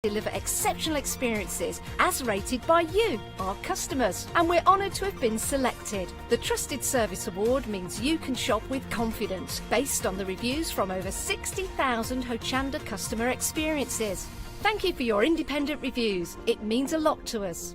deliver exceptional experiences as rated by you, our customers, and we're honoured to have been selected. The Trusted Service Award means you can shop with confidence based on the reviews from over 60,000 Hochanda customer experiences. Thank you for your independent reviews. It means a lot to us.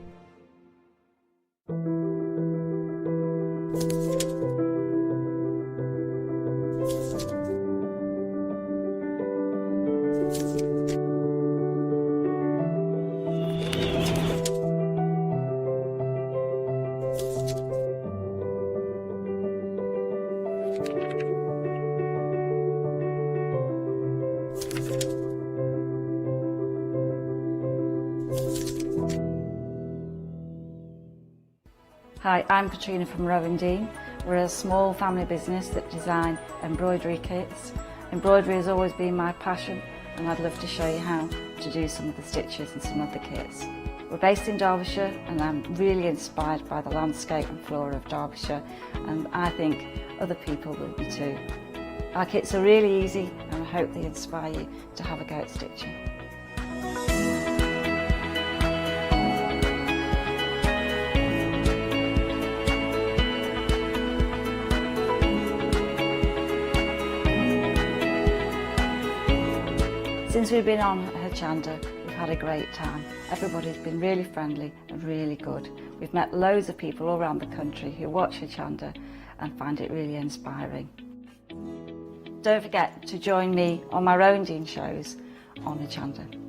Hi, I'm Katrina from Rowan. We're a small family business that design embroidery kits. Embroidery has always been my passion, and I'd love to show you how to do some of the stitches and some of the kits. We're based in Derbyshire, and I'm really inspired by the landscape and flora of Derbyshire, and I think other people will be too. Our kits are really easy, and I hope they inspire you to have a go at stitching. Since we've been on Hochanda, we've had a great time. Everybody's been really friendly and really good. We've met loads of people all around the country who watch Hochanda and find it really inspiring. Don't forget to join me on my Rowan shows on Hochanda.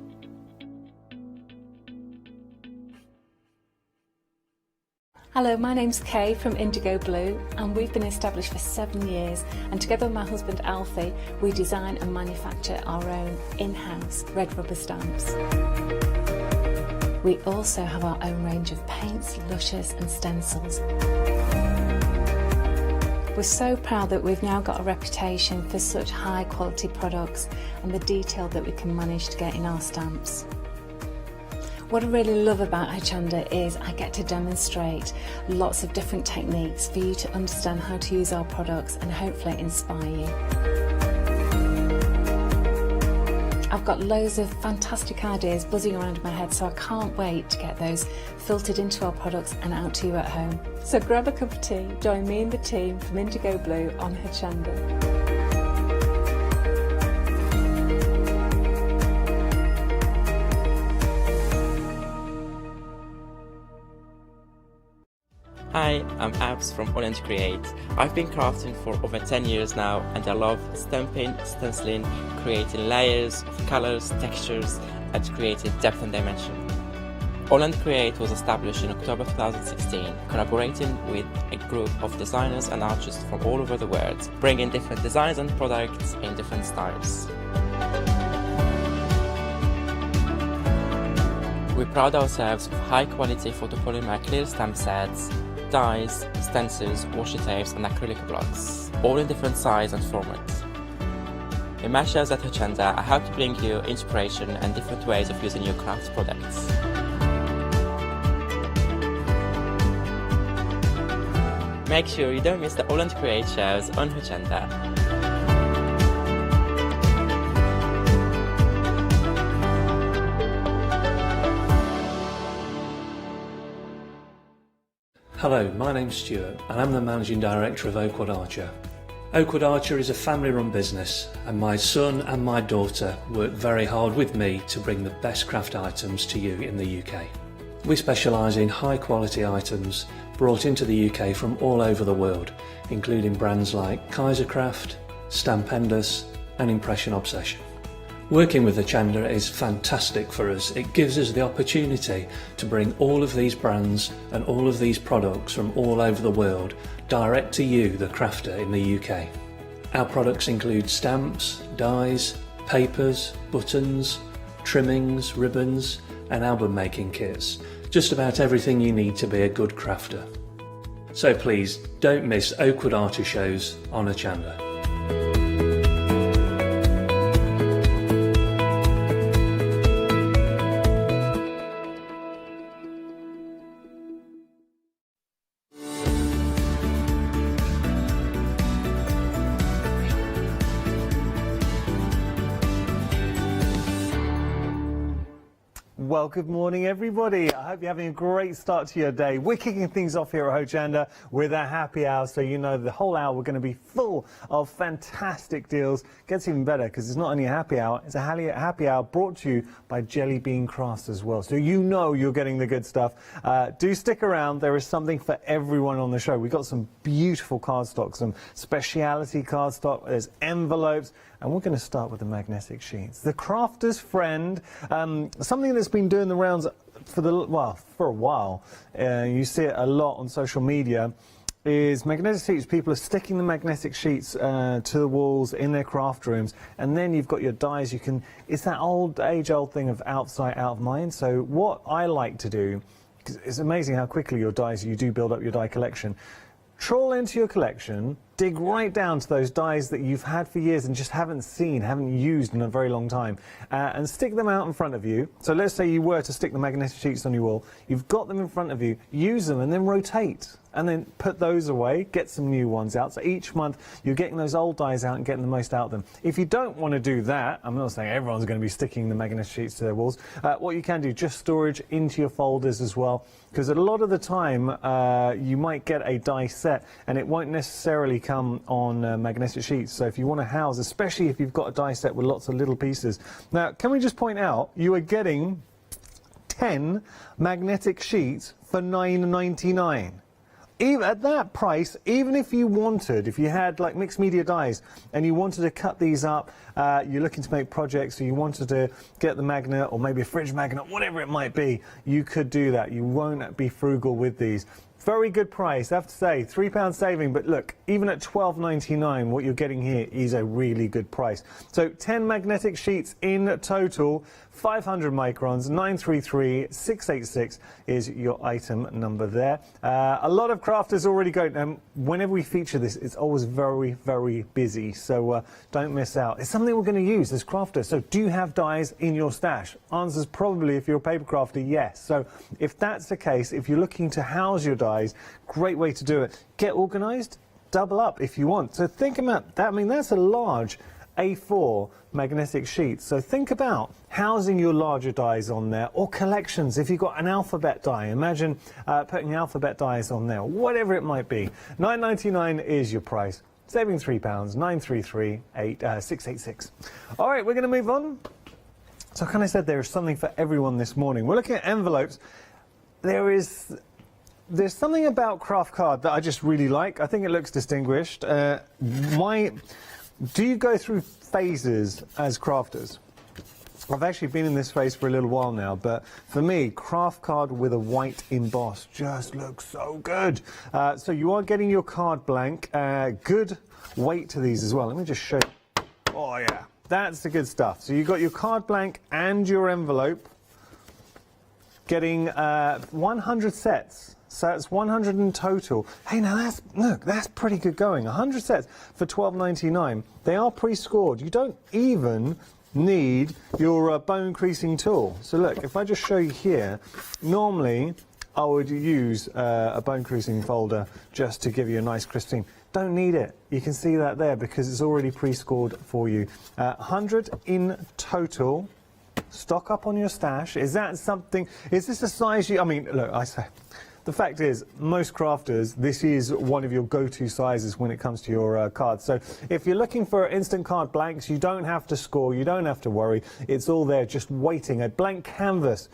Hello, my name's Kay from Indigo Blue, and we've been established for 7 years, and together with my husband Alfie we design and manufacture our own in-house red rubber stamps. We also have our own range of paints, lushes and stencils. We're so proud that we've now got a reputation for such high quality products and the detail that we can manage to get in our stamps. What I really love about Hochanda is I get to demonstrate lots of different techniques for you to understand how to use our products and hopefully inspire you. I've got loads of fantastic ideas buzzing around in my head, so I can't wait to get those filtered into our products and out to you at home. So grab a cup of tea, join me and the team from Indigo Blue on Hochanda. Hi, I'm Abs from Orland Create. I've been crafting for over 10 years now, and I love stamping, stenciling, creating layers of colors, textures, and creating depth and dimension. Orland Create was established in October 2016, collaborating with a group of designers and artists from all over the world, bringing different designs and products in different styles. We pride ourselves with high quality photopolymer clear stamp sets, dies, stencils, washi tapes and acrylic blocks, all in different size and formats. In my shows at Hochanda, I hope to bring you inspiration and different ways of using your craft products. Make sure you don't miss the Orland Create shows on Hochanda. Hello, my name's Stuart and I'm the Managing Director of Oakwood Archer. Oakwood Archer is a family-run business, and my son and my daughter work very hard with me to bring the best craft items to you in the UK. We specialise in high-quality items brought into the UK from all over the world, including brands like Kaisercraft, Stampendous and Impression Obsession. Working with Hochanda is fantastic for us. It gives us the opportunity to bring all of these brands and all of these products from all over the world direct to you, the crafter in the UK. Our products include stamps, dies, papers, buttons, trimmings, ribbons and album making kits. Just about everything you need to be a good crafter. So please don't miss Oakwood Archer shows on Hochanda. Well, good morning, everybody. I hope you're having a great start to your day. We're kicking things off here at Hochanda with a happy hour, so you know the whole hour we're going to be full of fantastic deals. Gets even better because it's not only a happy hour, it's a happy hour brought to you by Jelly Bean Crafts as well. So you know you're getting the good stuff. Do stick around. There is something for everyone on the show. We've got some beautiful cardstock, some speciality cardstock. There's envelopes. And we're going to start with the magnetic sheets. The crafter's friend, something that's been doing the rounds for a while. You see it a lot on social media. Is magnetic sheets. People are sticking the magnetic sheets to the walls in their craft rooms, and then you've got your dies. It's that age-old thing of out of sight, out of mind. So what I like to do, because it's amazing how quickly you do build up your die collection. Trawl into your collection, dig right down to those dies that you've had for years and just haven't used in a very long time, and stick them out in front of you. So let's say you were to stick the magnetic sheets on your wall, you've got them in front of you, use them and then rotate. And then put those away, get some new ones out. So each month you're getting those old dies out and getting the most out of them. If you don't want to do that, I'm not saying everyone's going to be sticking the magnetic sheets to their walls. What you can do, just storage into your folders as well. Because a lot of the time you might get a die set and it won't necessarily come on magnetic sheets. So if you want to house, especially if you've got a die set with lots of little pieces. Now, can we just point out, you are getting 10 magnetic sheets for $9.99. Even at that price, even if you had like mixed media dies and you wanted to cut these up, you're looking to make projects, so you wanted to get the magnet or maybe a fridge magnet, whatever it might be, you could do that. You won't be frugal with these. Very good price, I have to say, £3 saving, but look, even at $12.99, what you're getting here is a really good price. So 10 magnetic sheets in total, 500 microns, 933-686 is your item number there. A lot of crafters already go, and whenever we feature this, it's always very, very busy, so don't miss out. It's something we're going to use as crafters. So do you have dies in your stash? Answer's probably, if you're a paper crafter, yes. So if that's the case, if you're looking to house your dies, great way to do it. Get organized, double up if you want. So think about that. I mean, that's a large A4 magnetic sheet. So think about housing your larger dies on there, or collections. If you've got an alphabet die, imagine putting alphabet dies on there, whatever it might be. $9.99 is your price. Saving £3, 933-686. All right, we're going to move on. So kind of said there is something for everyone this morning. We're looking at envelopes. There's something about craft card that I just really like. I think it looks distinguished. Do you go through phases as crafters? I've actually been in this phase for a little while now, but for me, craft card with a white emboss just looks so good. So you are getting your card blank. Good weight to these as well. Let me just show you. Oh yeah, that's the good stuff. So you've got your card blank and your envelope. Getting 100 sets. So it's 100 in total. Hey, now that's pretty good going. 100 sets for $12.99. They are pre-scored. You don't even need your bone creasing tool. So look, if I just show you here, normally I would use a bone creasing folder just to give you a nice crisp seam. Don't need it. You can see that there because it's already pre-scored for you. 100 in total. Stock up on your stash. Is that something? Is this a size you? I mean, look, I say. The fact is, most crafters, this is one of your go-to sizes when it comes to your cards. So if you're looking for instant card blanks, you don't have to score, you don't have to worry. It's all there just waiting, a blank canvas.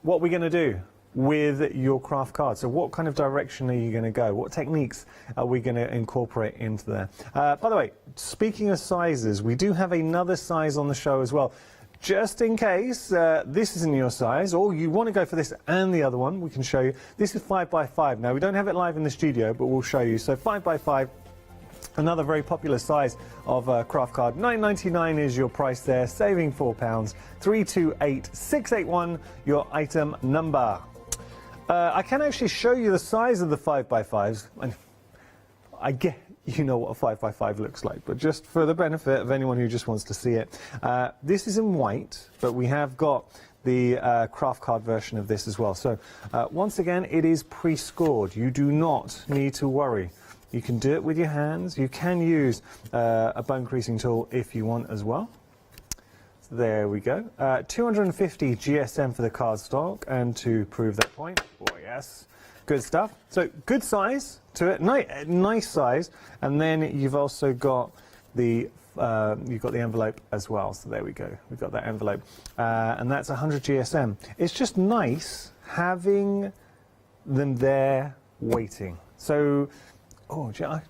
What are we going to do with your craft card? So what kind of direction are you going to go? What techniques are we going to incorporate into there? By the way, speaking of sizes, we do have another size on the show as well. Just in case this isn't your size, or you want to go for this and the other one, we can show you. This is 5x5. Now, we don't have it live in the studio, but we'll show you. So 5x5, another very popular size of craft card. $9.99 is your price there, saving £4. 328-681, your item number. I can actually show you the size of the 5x5s. And I get you know what a 5x5 looks like, but just for the benefit of anyone who just wants to see it, this is in white, but we have got the craft card version of this as well. So once again, it is pre-scored. You do not need to worry. You can do it with your hands. You can use a bone creasing tool if you want as well. So There we go. 250 GSM for the cardstock, and to prove that point, oh yes, good stuff. So good size to it, nice size, and then you've also got the envelope as well. So there we go. We've got that envelope, and that's 100 GSM. It's just nice having them there waiting. So,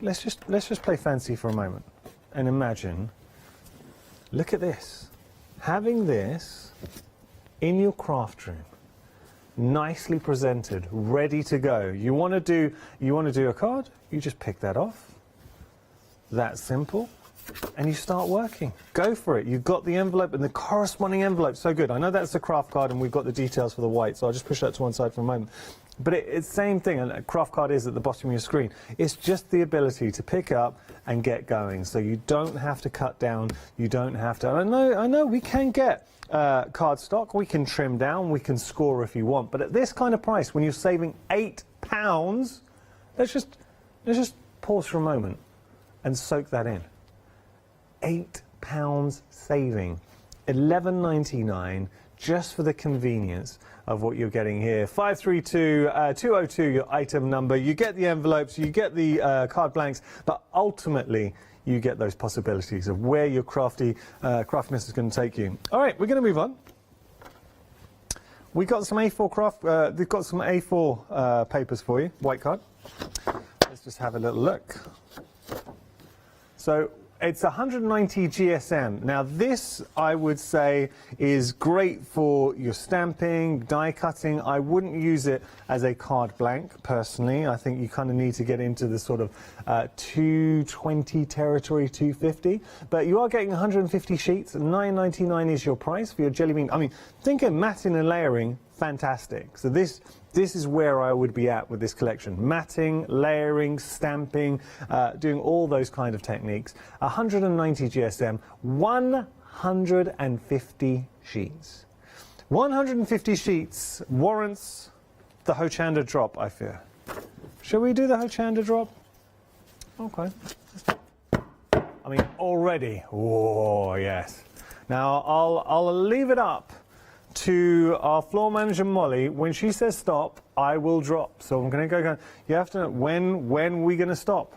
let's just play fancy for a moment and imagine. Look at this. Having this in your craft room, nicely presented, ready to go. You want to do a card? You just pick that off. That's simple. And you start working. Go for it. You've got the envelope and the corresponding envelope. So good. I know that's the craft card and we've got the details for the white, so I'll just push that to one side for a moment. But it's the same thing, and a craft card is at the bottom of your screen. It's just the ability to pick up and get going. So you don't have to cut down. You don't have to. I know we can get cardstock. We can trim down. We can score if you want. But at this kind of price, when you're saving £8, let's just pause for a moment and soak that in. £8 saving, $11.99 just for the convenience of what you're getting here. 532-202 your item number. You get the envelopes, you get the card blanks, but ultimately you get those possibilities of where your craftiness is going to take you. All right, we're going to move on. We got some A4 they've got some A4 papers for you, white card. Let's just have a little look. So it's 190 GSM. Now this, I would say, is great for your stamping, die cutting. I wouldn't use it as a card blank, personally. I think you kind of need to get into the sort of 220 territory, 250. But you are getting 150 sheets. $9.99 is your price for your jelly bean. I mean, think of matting and layering, fantastic. So this is where I would be at with this collection. Matting, layering, stamping, doing all those kind of techniques. 190 GSM, 150 sheets. 150 sheets warrants the Hochanda drop, I fear. Shall we do the Hochanda drop? Okay. I mean, already. Oh, yes. Now, I'll leave it up to our floor manager Molly. When she says stop, I will drop. So I'm going to go. You have to know when are we going to stop?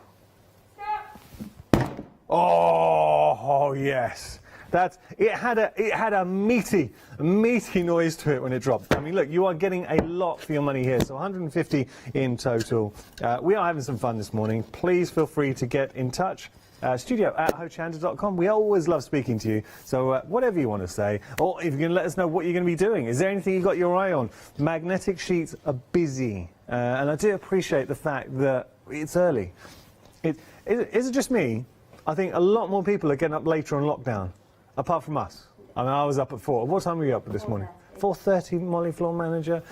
Stop. Oh yes, it had a meaty noise to it when it dropped. I mean, look, you are getting a lot for your money here. So 150 in total. We are having some fun this morning. Please feel free to get in touch. studio@hochanda.com. We always love speaking to you. So whatever you want to say, or if you can let us know what you're going to be doing. Is there anything you got your eye on? Magnetic sheets are busy, and I do appreciate the fact that it's early. Is it just me? I think a lot more people are getting up later on lockdown, apart from us. I mean, I was up at 4. What time were you up this morning? 4:30, Molly, floor manager.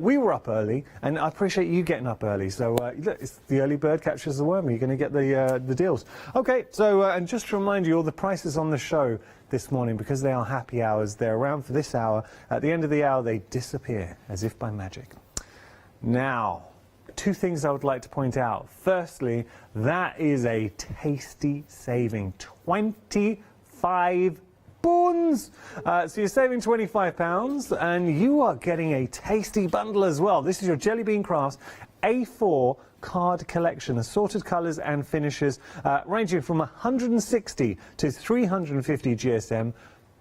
We were up early, and I appreciate you getting up early. So look, it's the early bird catches the worm. You're going to get the deals. Okay, so and just to remind you, all the prices on the show this morning, because they are happy hours, they're around for this hour. At the end of the hour, they disappear as if by magic. Now, 2 things I would like to point out. Firstly, that is a tasty saving, 25 boons. So you're saving £25 and you are getting a tasty bundle as well. This is your Jelly Bean Crafts A4 card collection, assorted colours and finishes, ranging from 160 to 350 GSM,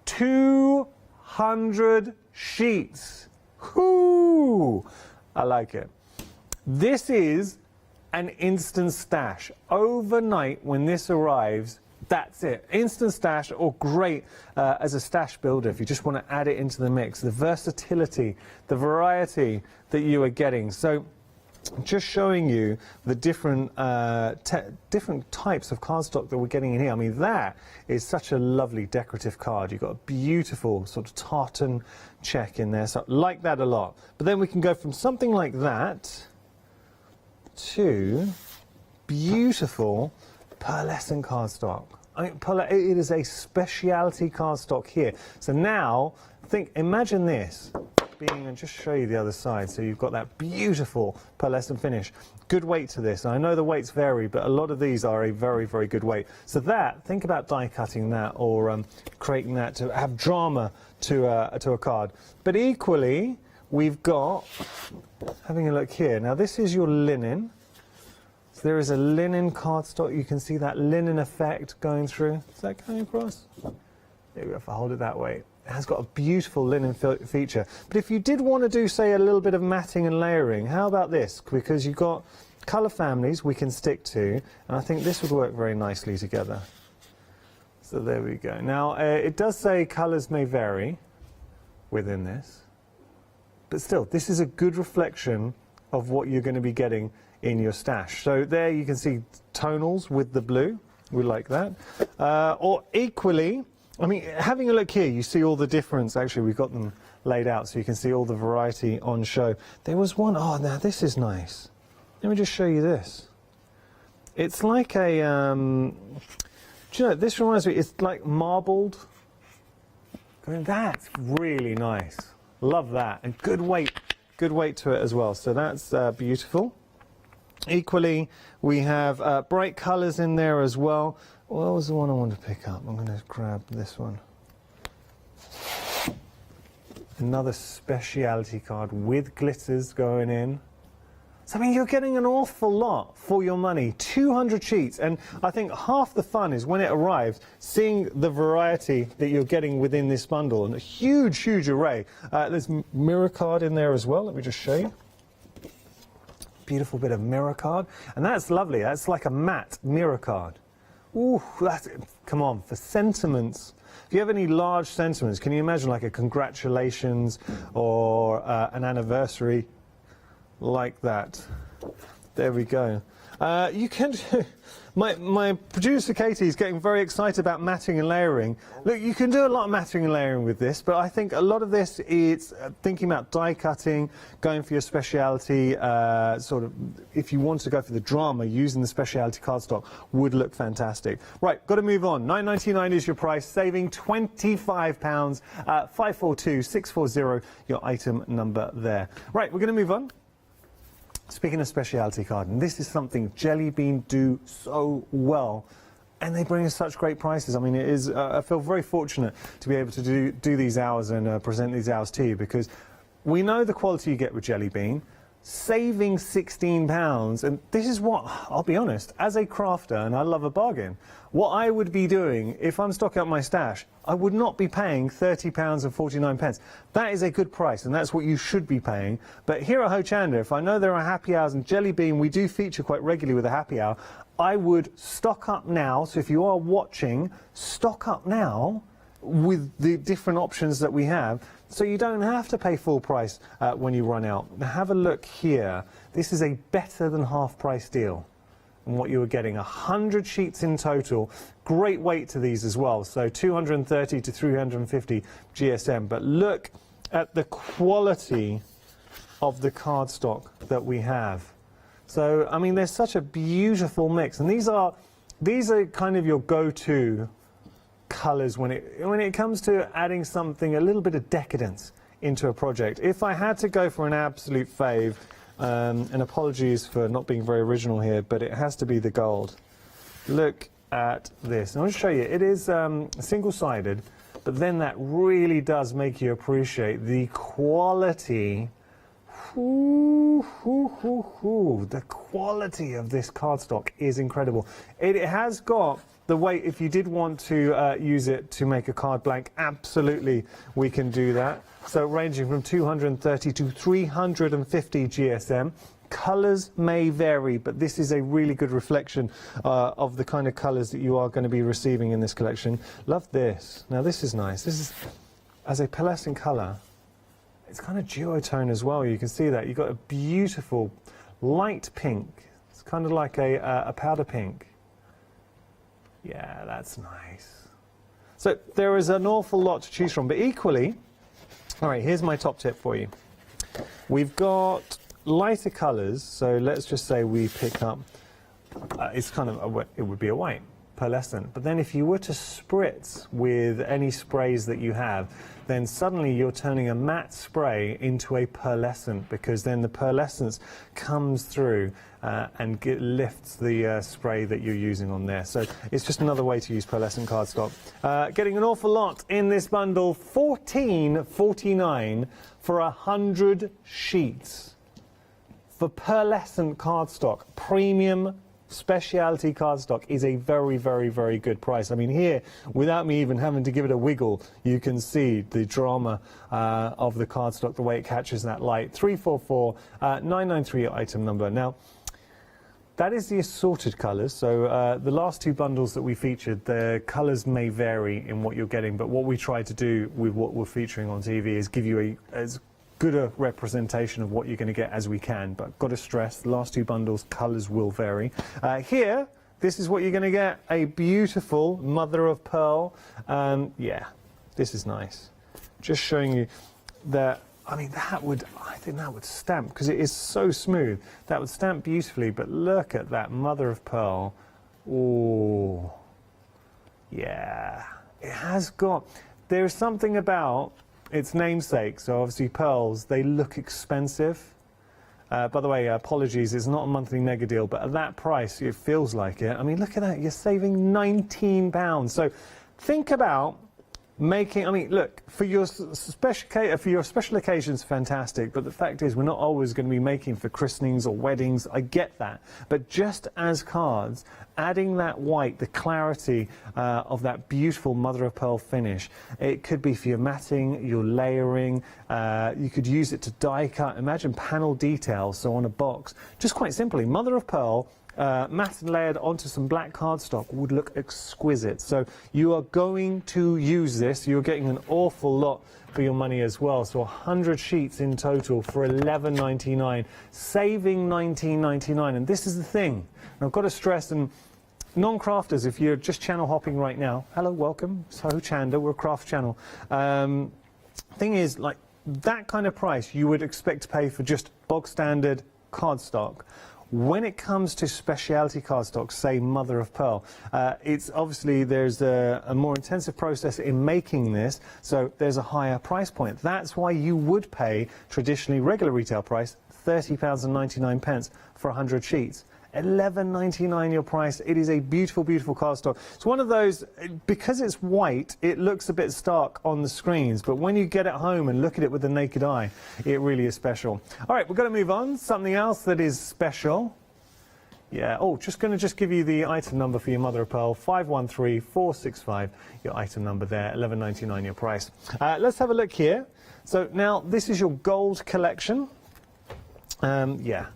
200 sheets. Whoo! I like it. This is an instant stash. Overnight, when this arrives, that's it. Instant stash, or great as a stash builder if you just want to add it into the mix. The versatility, the variety that you are getting. So just showing you the different types of cardstock that we're getting in here. I mean, that is such a lovely decorative card. You've got a beautiful sort of tartan check in there. So I like that a lot. But then we can go from something like that to beautiful pearlescent cardstock. I mean, it is a specialty cardstock here. So now, imagine this. being, and just show you the other side, so you've got that beautiful pearlescent finish. Good weight to this. I know the weights vary, but a lot of these are a very, very good weight. So that, think about die cutting that, or creating that to have drama to a card. But equally, we've got, having a look here, now this is your linen. So there is a linen cardstock. You can see that linen effect going through. Is that going across? There we go, if I hold it that way. It has got a beautiful linen feature. But if you did want to do, say, a little bit of matting and layering, how about this? Because you've got colour families we can stick to, and I think this would work very nicely together. So there we go. Now, it does say colours may vary within this, but still, this is a good reflection of what you're going to be getting in your stash. So there you can see tonals with the blue. We like that. Or equally, I mean, having a look here, you see all the difference. Actually, we've got them laid out so you can see all the variety on show. There was one, oh, now this is nice. Let me just show you this. It's like a, do you know, this reminds me, it's like marbled. I mean, that's really nice. Love that. And good weight to it as well. So that's beautiful. Equally, we have bright colours in there as well. What was the one I wanted to pick up? I'm going to grab this one. Another speciality card with glitters going in. So, I mean, you're getting an awful lot for your money. 200 sheets. And I think half the fun is when it arrives, seeing the variety that you're getting within this bundle. And a huge, huge array. There's mirror card in there as well. Let me just show you. Beautiful bit of mirror card. And that's lovely. That's like a matte mirror card. Ooh, that's, come on, for sentiments. If you have any large sentiments, can you imagine like a congratulations or an anniversary like that? There we go. You can. My producer Katie is getting very excited about matting and layering. Look, you can do a lot of matting and layering with this, but I think a lot of this is thinking about die cutting, going for your speciality, sort of, if you want to go for the drama, using the speciality cardstock would look fantastic. Right, got to move on. £9.99 is your price, saving £25. 542640, your item number there. Right, we're going to move on. Speaking of speciality card, and this is something Jelly Bean do so well, and they bring us such great prices. I mean, it is. I feel very fortunate to be able to do these hours and present these hours to you, because we know the quality you get with Jelly Bean. Saving £16, and this is what, I'll be honest, as a crafter, and I love a bargain, what I would be doing if I'm stocking up my stash, I would not be paying £30.49. That is a good price, and that's what you should be paying. But here at Hochanda, if I know there are happy hours, and Jelly Bean, we do feature quite regularly with a happy hour, I would stock up now. So if you are watching, stock up now with the different options that we have, so you don't have to pay full price when you run out. Now have a look here. This is a better than half price deal on what you were getting. 100 sheets in total. Great weight to these as well. So 230 to 350 GSM. But look at the quality of the cardstock that we have. So, I mean, there's such a beautiful mix. And these are kind of your go-to colours when it comes to adding something, a little bit of decadence into a project. If I had to go for an absolute fave, and apologies for not being very original here, but it has to be the gold. Look at this. And I'll show you. It is single-sided, but then that really does make you appreciate the quality. The quality of this cardstock is incredible. It has got the weight. If you did want to use it to make a card blank, absolutely we can do that. So ranging from 230 to 350 GSM. Colours may vary, but this is a really good reflection of the kind of colours that you are going to be receiving in this collection. Love this. Now this is nice. This is, as a pearlescent colour, it's kind of duotone as well. You can see that. You've got a beautiful light pink. It's kind of like a powder pink. Yeah, that's nice. So there is an awful lot to choose from, but equally, all right, here's my top tip for you. We've got lighter colours, so let's just say we pick up, it's kind of, it would be a white. pearlescent. But then if you were to spritz with any sprays that you have, then suddenly you're turning a matte spray into a pearlescent, because then the pearlescence comes through and lifts the spray that you're using on there. So it's just another way to use pearlescent cardstock. Getting an awful lot in this bundle, $14.49 for 100 sheets. For pearlescent cardstock, premium specialty cardstock is a very, very, very good price. I mean, here, without me even having to give it a wiggle, you can see the drama of the cardstock, the way it catches that light. 344-993 your item number. Now, that is the assorted colours. So the last two bundles that we featured, the colours may vary in what you're getting, but what we try to do with what we're featuring on TV is give you as good a representation of what you're going to get as we can. But got to stress, the last two bundles, colours will vary. Here, this is what you're going to get, a beautiful mother of pearl. Yeah, this is nice. Just showing you that, I mean, I think that would stamp, because it is so smooth. That would stamp beautifully, but look at that mother of pearl. Oh, yeah. It has got, there's something about its namesake, so obviously pearls, they look expensive. By the way, apologies, it's not a monthly mega deal, but at that price, it feels like it. I mean, look at that, you're saving £19. So think about making, I mean, look, for your special occasions, fantastic, but the fact is we're not always going to be making for christenings or weddings. I get that, but just as cards, adding that white, the clarity of that beautiful mother of pearl finish, it could be for your matting, your layering, you could use it to die cut. Imagine panel details, so on a box, just quite simply, mother of pearl, matte and layered onto some black cardstock would look exquisite. So you are going to use this. You're getting an awful lot for your money as well. So 100 sheets in total for $11.99, saving $19.99. And this is the thing. And I've got to stress, and non-crafters, if you're just channel hopping right now, hello, welcome. It's Hochanda, we're a craft channel. Thing is, like, that kind of price you would expect to pay for just bog standard cardstock. When it comes to specialty cardstock, say mother of pearl, it's obviously there's a more intensive process in making this, so there's a higher price point. That's why you would pay traditionally regular retail price £30.99 for 100 sheets. $11.99 your price. It is a beautiful, beautiful cardstock. It's one of those, because it's white, it looks a bit stark on the screens, but when you get it home and look at it with the naked eye, it really is special. All right, we're going to move on. Something else that is special. Yeah, oh, just going to give you the item number for your mother of pearl, 513465, your item number there, $11.99 your price. Let's have a look here. So now this is your gold collection. Yeah.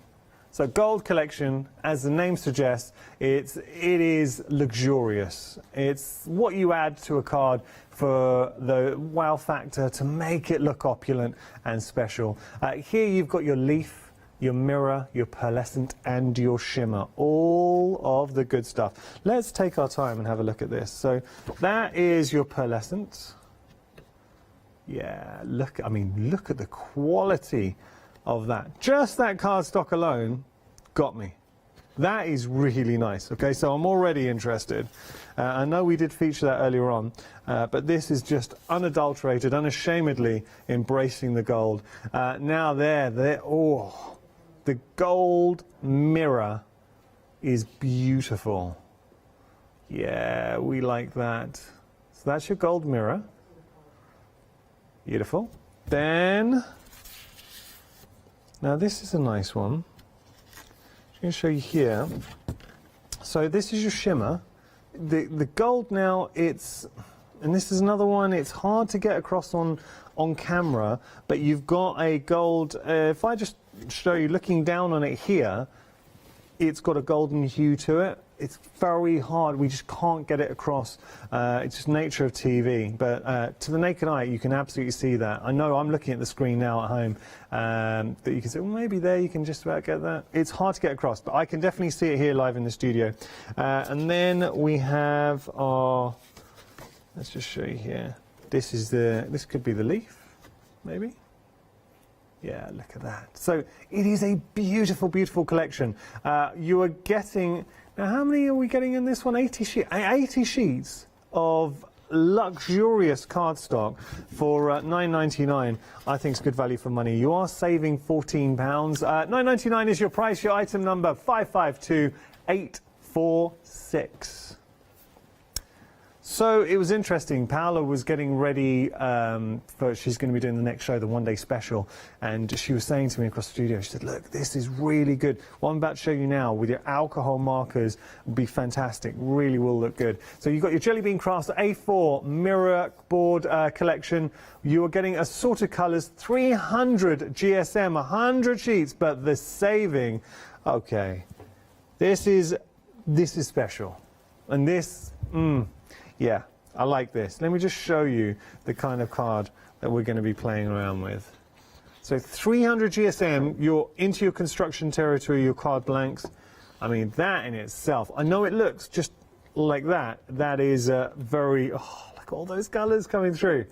So gold collection, as the name suggests, it is luxurious. It's what you add to a card for the wow factor to make it look opulent and special. Here you've got your leaf, your mirror, your pearlescent, and your shimmer. All of the good stuff. Let's take our time and have a look at this. So that is your pearlescent. Yeah, look at the quality of that. Just that cardstock alone got me. That is really nice. Okay, so I'm already interested. I know we did feature that earlier on, but this is just unadulterated, unashamedly embracing the gold. Now oh, the gold mirror is beautiful. Yeah, we like that. So that's your gold mirror. Beautiful. Then, now this is a nice one. I'm going to show you here. So this is your shimmer. The gold now, and this is another one, it's hard to get across on camera, but you've got a gold, if I just show you looking down on it here, it's got a golden hue to it. It's very hard, we just can't get it across. It's just nature of TV, but to the naked eye you can absolutely see that. I know I'm looking at the screen now at home, that you can say, well, maybe there you can just about get that. It's hard to get across, but I can definitely see it here live in the studio. And then we have our, let's just show you here. This could be the leaf, maybe. Yeah, look at that. So it is a beautiful, beautiful collection. You are getting, Now, how many are we getting in this one? 80 sheets of luxurious cardstock for £9.99. I think it's good value for money. You are saving £14. £9.99 is your price. Your item number 552846. So it was interesting. Paola was getting ready she's going to be doing the next show, the one-day special, and she was saying to me across the studio, she said, look, this is really good. What I'm about to show you now with your alcohol markers will be fantastic. Really will look good. So you've got your Jelly Bean Crafts A4 mirror board collection. You are getting assorted colours, 300 GSM, 100 sheets, but the saving, okay, this is special. And this, yeah, I like this. Let me just show you the kind of card that we're going to be playing around with. So 300 GSM, you're into your construction territory, your card blanks. I mean, that in itself, I know it looks just like that. That is very, oh, look at all those colours coming through.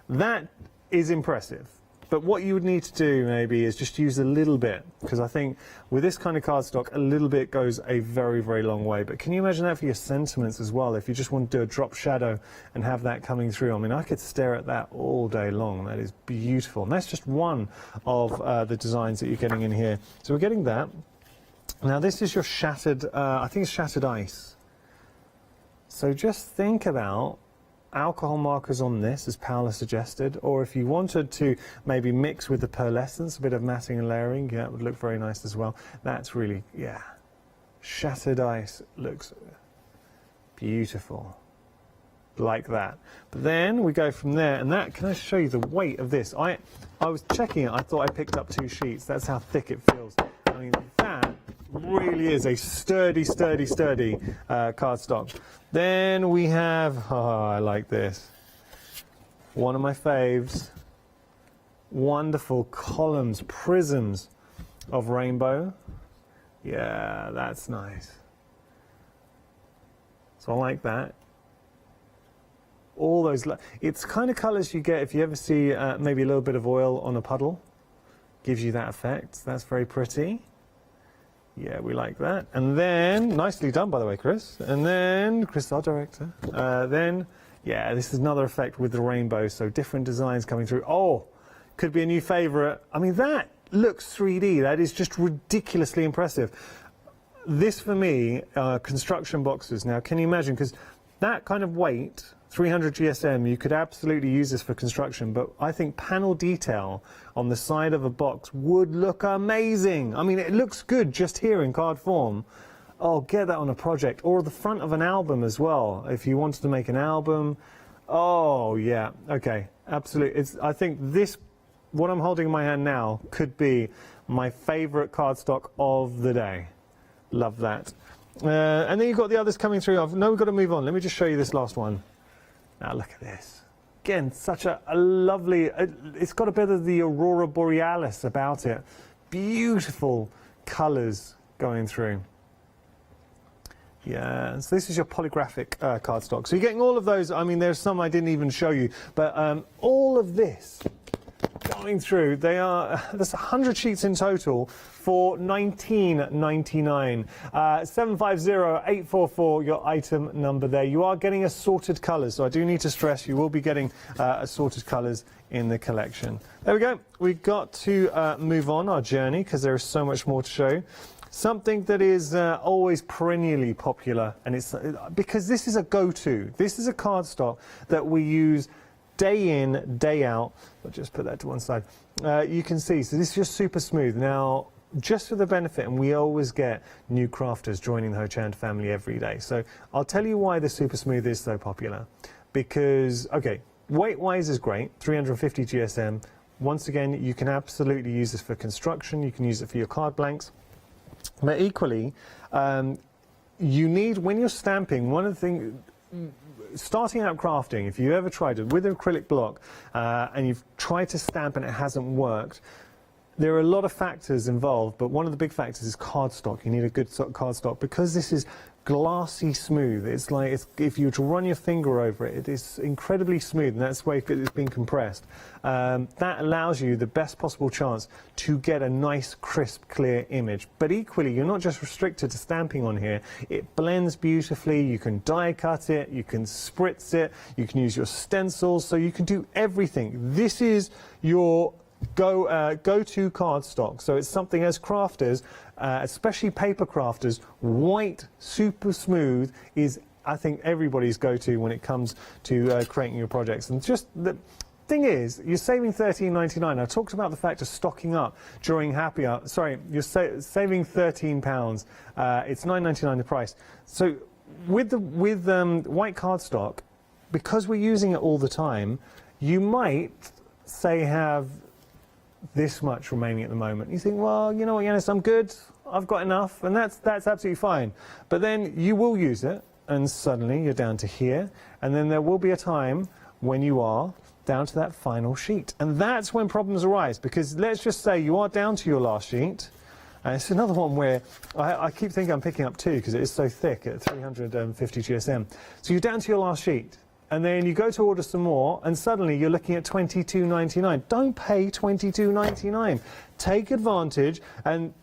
That is impressive. But what you would need to do maybe is just use a little bit, because I think with this kind of cardstock, a little bit goes a very, very long way. But can you imagine that for your sentiments as well? If you just want to do a drop shadow and have that coming through, I mean, I could stare at that all day long. That is beautiful. And that's just one of the designs that you're getting in here. So we're getting that. Now this is your shattered, I think it's shattered ice. So just think about alcohol markers on this, as Paola suggested, or if you wanted to maybe mix with the pearlescence, a bit of matting and layering, yeah, it would look very nice as well. That's really, yeah, shattered ice looks beautiful, like that. But then we go from there, and that, can I show you the weight of this? I was checking it, I thought I picked up 2 sheets. That's how thick it feels. I mean, that really is a sturdy cardstock. Then we have, oh, I like this, one of my faves, wonderful columns, prisms of rainbow. Yeah, that's nice. So I like that. All those, it's kind of colours you get if you ever see maybe a little bit of oil on a puddle. Gives you that effect. That's very pretty. Yeah, we like that. And then, nicely done, by the way, Chris. And then, Chris, our director. Then, yeah, this is another effect with the rainbow. So different designs coming through. Oh, could be a new favourite. I mean, that looks 3D. That is just ridiculously impressive. This, for me, construction boxes. Now, can you imagine? Because that kind of weight, 300 GSM, you could absolutely use this for construction, but I think panel detail on the side of a box would look amazing. I mean, it looks good just here in card form. Oh, get that on a project, or the front of an album as well, if you wanted to make an album. Oh, yeah, okay, absolutely. I think this, what I'm holding in my hand now, could be my favourite cardstock of the day. Love that. And then you've got the others coming through. No, we've got to move on. Let me just show you this last one. Now look at this. Again, such a lovely, it's got a bit of the Aurora Borealis about it. Beautiful colours going through. Yeah, so this is your Polygraphic cardstock. So you're getting all of those. I mean, there's some I didn't even show you, but all of this going through, there's 100 sheets in total for $19.99. 750-844, your item number there. You are getting assorted colours, so I do need to stress you will be getting assorted colours in the collection. There we go. We've got to move on our journey because there is so much more to show. Something that is always perennially popular, and it's because this is a go-to. This is a cardstock that we use day in, day out. I'll just put that to one side. You can see, so this is just super smooth. Now, just for the benefit, and we always get new crafters joining the Hochanda family every day. So I'll tell you why the super smooth is so popular. Because, okay, weight-wise is great, 350 GSM. Once again, you can absolutely use this for construction. You can use it for your card blanks. But equally, you need, when you're stamping, one of the things, starting out crafting, if you ever tried it with an acrylic block and you've tried to stamp and it hasn't worked, there are a lot of factors involved, but one of the big factors is cardstock. You need a good cardstock because this is glassy smooth. It's like if you were to run your finger over it, it is incredibly smooth, and that's the way it's been compressed. That allows you the best possible chance to get a nice, crisp, clear image. But equally, you're not just restricted to stamping on here. It blends beautifully. You can die cut it, you can spritz it, you can use your stencils, so you can do everything. This is your go-to cardstock. So it's something as crafters, especially paper crafters, white, super smooth is, I think, everybody's go-to when it comes to creating your projects. And just the thing is, you're saving £13.99. I talked about the fact of stocking up during happy hour. Sorry, you're saving £13. It's £9.99 the price. So with white cardstock, because we're using it all the time, you might say have this much remaining at the moment. You think, well, you know what, Yanis, I'm good, I've got enough, and that's absolutely fine. But then you will use it, and suddenly you're down to here, and then there will be a time when you are down to that final sheet. And that's when problems arise, because let's just say you are down to your last sheet. And it's another one where I keep thinking I'm picking up two because it is so thick at 350 GSM. So you're down to your last sheet. And then you go to order some more, and suddenly you're looking at $22.99. Don't pay $22.99. Take advantage, and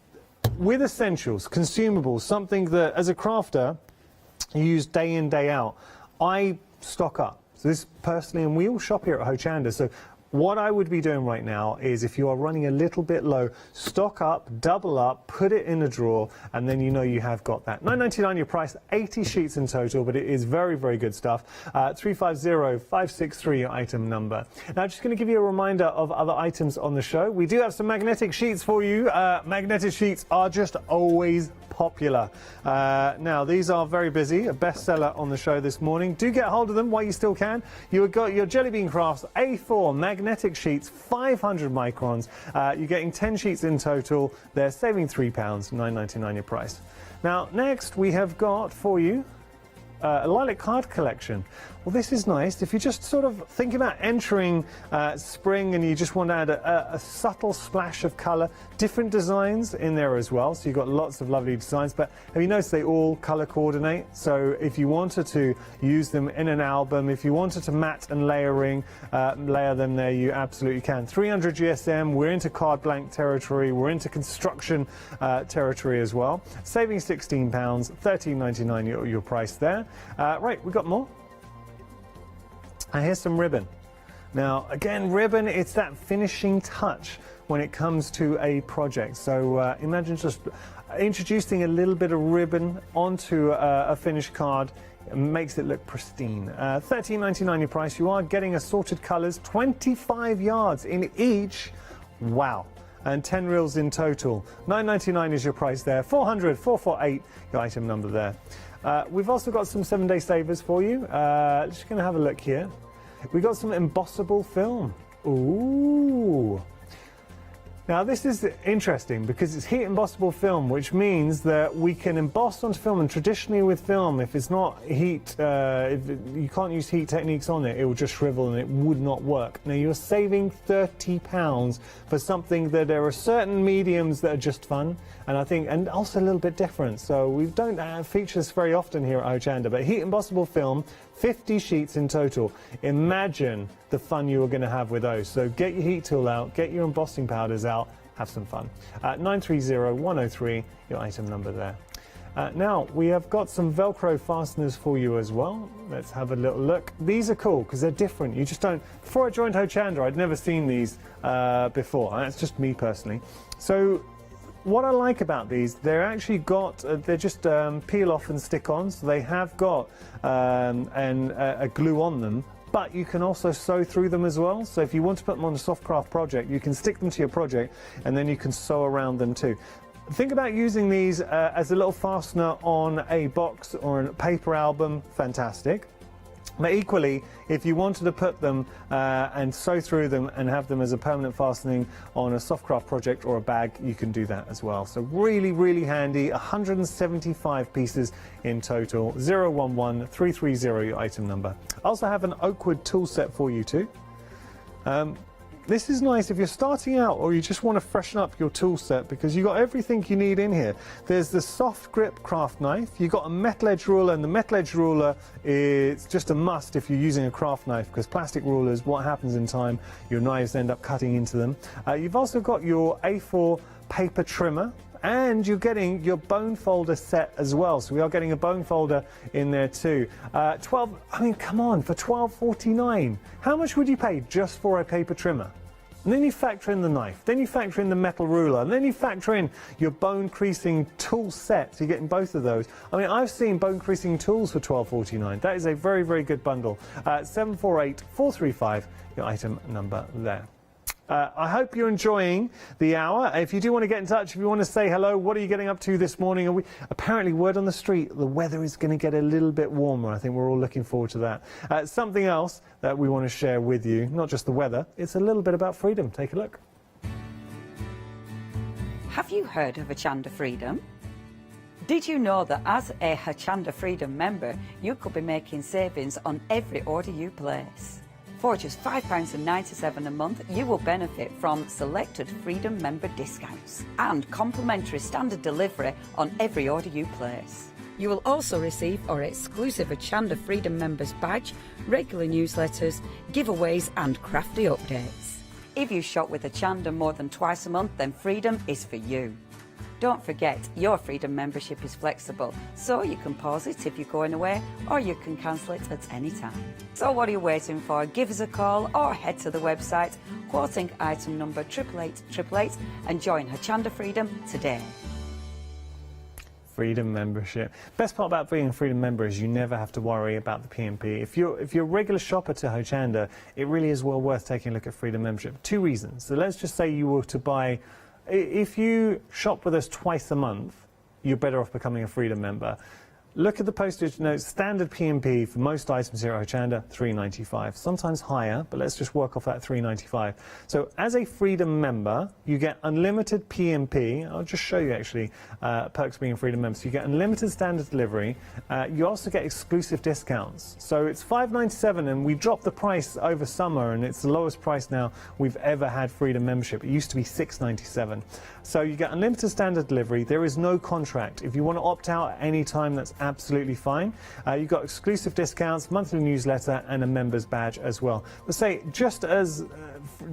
with essentials, consumables, something that as a crafter you use day in, day out, I stock up. So this personally, and we all shop here at Hochanda. So what I would be doing right now is, if you are running a little bit low, stock up, double up, put it in a drawer, and then you know you have got that. $9.99 your price, 80 sheets in total, but it is very, very good stuff. 350563 your item number. Now, just going to give you a reminder of other items on the show. We do have some magnetic sheets for you. Magnetic sheets are just always popular. Now, these are very busy, a bestseller on the show this morning. Do get hold of them while you still can. You've got your Jelly Bean Crafts A4 magnetic sheets, 500 microns. You're getting 10 sheets in total. They're saving £3, $9.99 your price. Now, next we have got for you a lilac card collection. Well, this is nice. If you're just sort of thinking about entering spring and you just want to add a subtle splash of colour, different designs in there as well. So you've got lots of lovely designs, but have you noticed they all colour coordinate? So if you wanted to use them in an album, if you wanted to mat and layer them there, you absolutely can. 300 GSM, we're into card blank territory, we're into construction territory as well. Saving £16, $13.99 your price there. Right, we've got more. And here's some ribbon. Now, again, ribbon, it's that finishing touch when it comes to a project. So imagine just introducing a little bit of ribbon onto a finished card. It makes it look pristine. $13.99 your price. You are getting assorted colours, 25 yards in each. Wow. And 10 reels in total. $9.99 is your price there. 448 your item number there. We've also got some 7-day savers for you. Just going to have a look here. We've got some embossable film. Ooh. Now this is interesting because it's heat embossable film, which means that we can emboss onto film, and traditionally with film, if it's not heat, if you can't use heat techniques on it, it will just shrivel and it would not work. Now you're saving £30 for something that there are certain mediums that are just fun, and I think, and also a little bit different. So we don't feature this very often here at Hochanda, but heat embossable film, 50 sheets in total. Imagine the fun you are going to have with those. So get your heat tool out, get your embossing powders out, have some fun. 930103, your item number there. Now, we have got some Velcro fasteners for you as well. Let's have a little look. These are cool because they're different. You just don't... Before I joined Hochanda, I'd never seen these before. That's just me personally. So what I like about these, they're actually got, they're just peel off and stick on, so they have got a glue on them, but you can also sew through them as well. So if you want to put them on a soft craft project, you can stick them to your project and then you can sew around them too. Think about using these as a little fastener on a box or a paper album, fantastic. But equally, if you wanted to put them and sew through them and have them as a permanent fastening on a softcraft project or a bag, you can do that as well. So really, really handy. 175 pieces in total. 011330 your item number. I also have an oak wood tool set for you too. This is nice if you're starting out or you just want to freshen up your tool set, because you've got everything you need in here. There's the soft grip craft knife, you've got a metal edge ruler, and the metal edge ruler is just a must if you're using a craft knife, because plastic rulers, what happens in time, your knives end up cutting into them. You've also got your A4 paper trimmer, and you're getting your bone folder set as well. So we are getting a bone folder in there too. I mean, come on, for $12.49, how much would you pay just for a paper trimmer? And then you factor in the knife, then you factor in the metal ruler, and then you factor in your bone creasing tool set. So you're getting both of those. I mean, I've seen bone creasing tools for $12.49. That is a very, very good bundle. 748-435, your item number there. I hope you're enjoying the hour. If you do want to get in touch, if you want to say hello, what are you getting up to this morning? Apparently, word on the street, the weather is going to get a little bit warmer. I think we're all looking forward to that. Something else that we want to share with you, not just the weather, it's a little bit about freedom. Take a look. Have you heard of Hochanda Freedom? Did you know that as a Hochanda Freedom member, you could be making savings on every order you place? For just £5.97 a month, you will benefit from selected Freedom member discounts and complimentary standard delivery on every order you place. You will also receive our exclusive Hochanda Freedom members badge, regular newsletters, giveaways and crafty updates. If you shop with Hochanda more than twice a month, then Freedom is for you. Don't forget, your Freedom membership is flexible, so you can pause it if you're going away, or you can cancel it at any time. So what are you waiting for? Give us a call or head to the website, quoting item number 88888, and join Hochanda Freedom today. Freedom membership. Best part about being a Freedom member is you never have to worry about the P&P. If you're a regular shopper to Hochanda, it really is well worth taking a look at Freedom membership. Two reasons. So let's just say you were to buy, if you shop with us twice a month, you're better off becoming a Freedom member. Look at the postage notes. Standard P&P for most items here at Hochanda, $3.95. Sometimes higher, but let's just work off that $3.95. So as a Freedom member, you get unlimited P&P. I'll just show you actually perks of being a Freedom member. So you get unlimited standard delivery. You also get exclusive discounts. So it's $5.97, and we dropped the price over summer, and it's the lowest price now we've ever had Freedom membership. It used to be $6.97. So you get unlimited standard delivery. There is no contract. If you want to opt out at any time, that's absolutely fine. You've got exclusive discounts, monthly newsletter, and a member's badge as well. But say, just as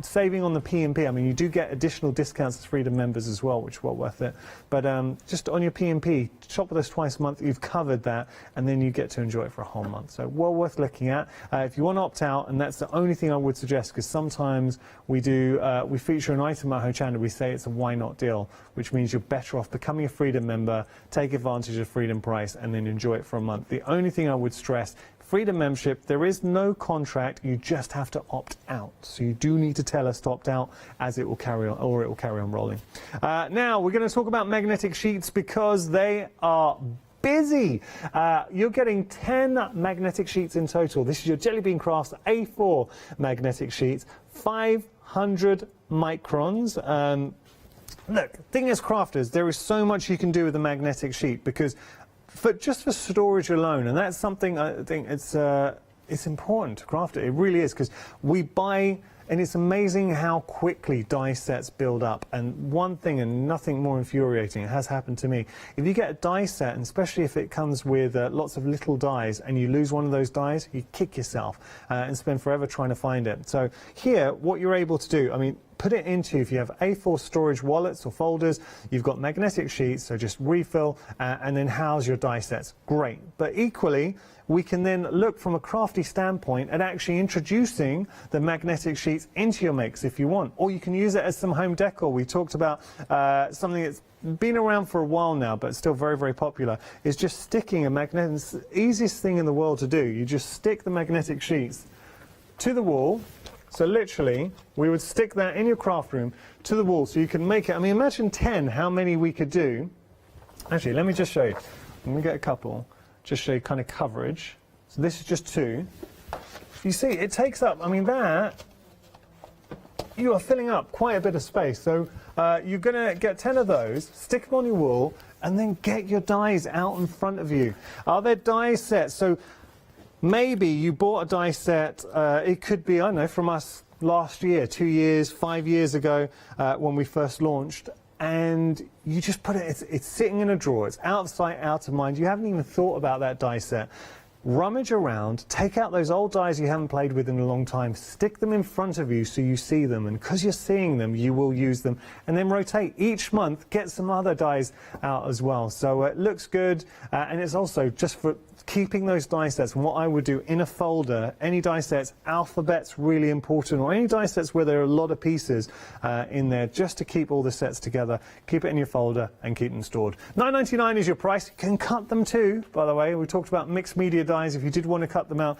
saving on the P&P, I mean, you do get additional discounts as Freedom members as well, which is well worth it. But just on your P&P, shop with us twice a month, you've covered that, and then you get to enjoy it for a whole month. So well worth looking at. If you want to opt out, and that's the only thing I would suggest, because sometimes we feature an item at Hochanda, we say it's a why not deal, which means you're better off becoming a Freedom member, take advantage of Freedom price, and then enjoy it for a month. The only thing I would stress, Freedom membership, there is no contract, you just have to opt out. So you do need to tell us to opt out, as it will carry on, or it will carry on rolling. Now we're going to talk about magnetic sheets, because they are busy. You're getting 10 magnetic sheets in total. This is your Jelly Bean Crafts A4 magnetic sheets, 500 microns. Look, thing is, crafters, there is so much you can do with a magnetic sheet, because just for storage alone, and that's something I think it's important to craft it. It really is, because we buy, and it's amazing how quickly die sets build up. And one thing, and nothing more infuriating, it has happened to me, if you get a die set, and especially if it comes with lots of little dies, and you lose one of those dies, you kick yourself and spend forever trying to find it. So here, what you're able to do, I mean, put it into, if you have A4 storage wallets or folders, you've got magnetic sheets, so just refill and then house your die sets. Great. But equally, we can then look from a crafty standpoint at actually introducing the magnetic sheets into your makes if you want. Or you can use it as some home decor. We talked about something that's been around for a while now, but still very, very popular, is just sticking a magnet. It's the easiest thing in the world to do. You just stick the magnetic sheets to the wall. So literally, we would stick that in your craft room to the wall, so you can make it. I mean, imagine 10, how many we could do. Actually, let me just show you. I'm going to get a couple, just show you kind of coverage. So this is just 2. You see, it takes up, I mean, that, you are filling up quite a bit of space. So you're going to get 10 of those, stick them on your wall, and then get your dies out in front of you. Are there die sets? So maybe you bought a die set, it could be, I don't know, from us last year, 2 years, 5 years ago when we first launched. And you just put it, it's sitting in a drawer, it's out of sight, out of mind. You haven't even thought about that die set. Rummage around, take out those old dies you haven't played with in a long time, stick them in front of you so you see them, and because you're seeing them, you will use them, and then rotate. Each month, get some other dies out as well. So it looks good, and it's also just for keeping those die sets. And what I would do in a folder, any die sets, alphabets really important, or any die sets where there are a lot of pieces in there, just to keep all the sets together. Keep it in your folder and keep them stored. $9.99 is your price. You can cut them too, by the way. We talked about mixed media dies if you did want to cut them out,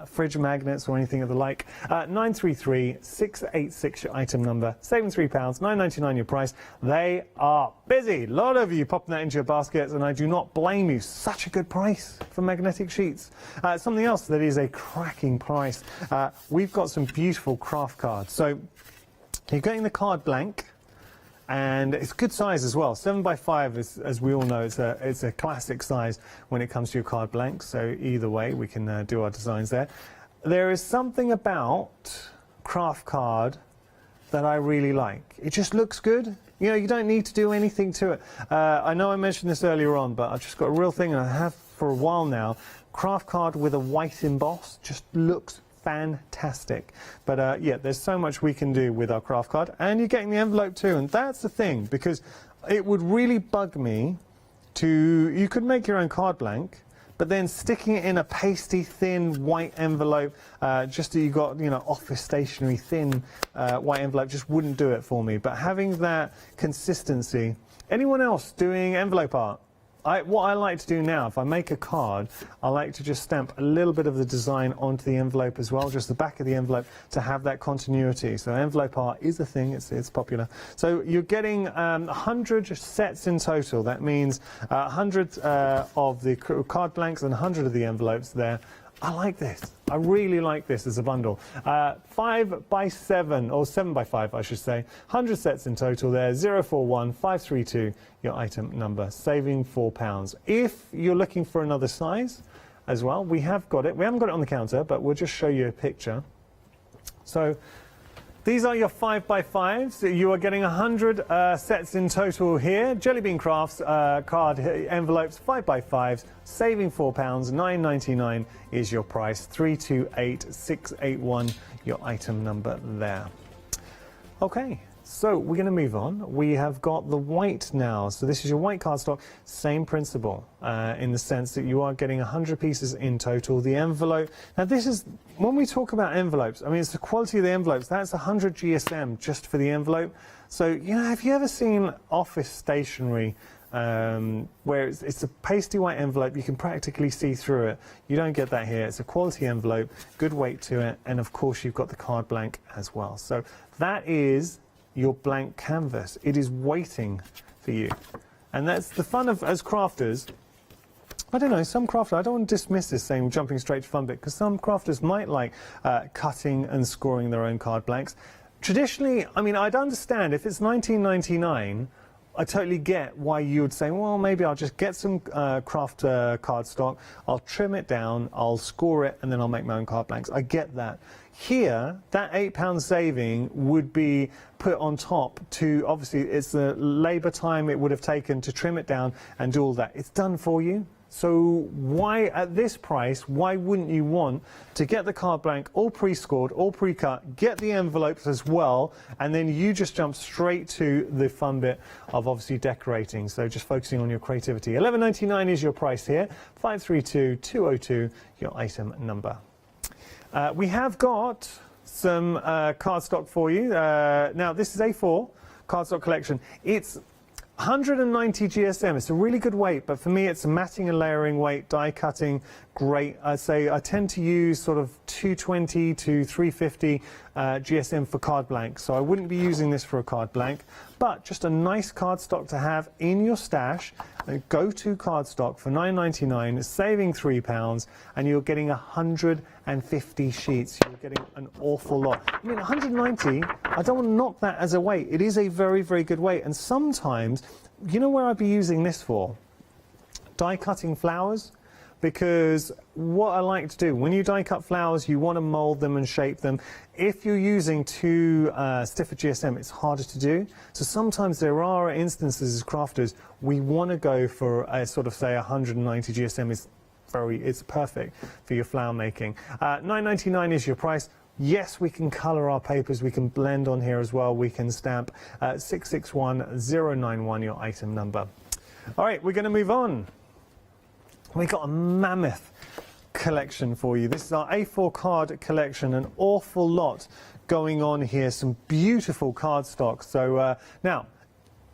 fridge magnets or anything of the like. 933-686 your item number, saving £3, $9.99 your price. They are busy. A lot of you popping that into your baskets, and I do not blame you. Such a good price for magnetic sheets. Something else that is a cracking price. We've got some beautiful craft cards. So you're getting the card blank, and it's good size as well. 7x5, as we all know, it's a classic size when it comes to your card blank. So either way, we can do our designs there. There is something about craft card that I really like. It just looks good. You know, you don't need to do anything to it. I know I mentioned this earlier on, but I've just got a real thing, and I have for a while now. Craft card with a white emboss just looks fantastic. But yeah, there's so much we can do with our craft card, and you're getting the envelope too, and that's the thing, because it would really bug me you could make your own card blank, but then sticking it in a pasty, thin, white envelope, just so you got, you know, office stationery, thin white envelope, just wouldn't do it for me. But having that consistency. Anyone else doing envelope art? What I like to do now, if I make a card, I like to just stamp a little bit of the design onto the envelope as well, just the back of the envelope, to have that continuity. So envelope art is a thing, it's popular. So you're getting 100 sets in total. That means 100 of the card blanks and 100 of the envelopes there. I like this. I really like this as a bundle. 5x7, or 7x5, I should say. 100 sets in total there. 041532, your item number, saving £4. If you're looking for another size as well, we have got it. We haven't got it on the counter, but we'll just show you a picture. So these are your 5x5s. You are getting 100 sets in total here. Jelly Bean Crafts card envelopes, 5x5s, saving £4, $9.99 is your price. 328681, your item number there. Okay, so we're going to move on. We have got the white now. So this is your white cardstock. Same principle in the sense that you are getting 100 pieces in total. The envelope. Now this is, when we talk about envelopes, I mean, it's the quality of the envelopes. That's 100 GSM just for the envelope. So, you know, have you ever seen office stationery where it's a pasty white envelope, you can practically see through it? You don't get that here. It's a quality envelope, good weight to it, and of course you've got the card blank as well. So that is your blank canvas. It is waiting for you. And that's the fun of, as crafters, I don't know, some crafters, I don't want to dismiss this saying jumping straight to fun bit, because some crafters might like cutting and scoring their own card blanks. Traditionally, I mean, I'd understand if it's $19.99, I totally get why you would say, well, maybe I'll just get some craft cardstock, I'll trim it down, I'll score it, and then I'll make my own card blanks. I get that. Here, that £8 saving would be put on top to, obviously, it's the labour time it would have taken to trim it down and do all that. It's done for you. So why, at this price, why wouldn't you want to get the card blank all pre-scored, all pre-cut, get the envelopes as well, and then you just jump straight to the fun bit of obviously decorating. So just focusing on your creativity. $11.99 is your price here. 532202, your item number. We have got some cardstock for you. Now, this is A4 cardstock collection. It's 190 GSM. It's a really good weight, but for me it's a matting and layering weight, die cutting, great. I'd say I tend to use sort of 220 to 350 GSM for card blank, so I wouldn't be using this for a card blank, but just a nice cardstock to have in your stash. Go-to cardstock for $9.99, saving £3, and you're getting 150 sheets. You're getting an awful lot. I mean, 190, I don't want to knock that as a weight. It is a very, very good weight, and sometimes, you know where I'd be using this for? Die cutting flowers. because what I like to do, when you die cut flowers, you want to mold them and shape them. If you're using too stiff a GSM, it's harder to do. So sometimes there are instances as crafters, we want to go for a sort of, say, 190 GSM it's perfect for your flower making. $9.99 is your price. Yes, we can colour our papers, we can blend on here as well, we can stamp. 661091, your item number. All right, we're going to move on. We got a mammoth collection for you. This is our A4 card collection, an awful lot going on here, some beautiful cardstock. So now,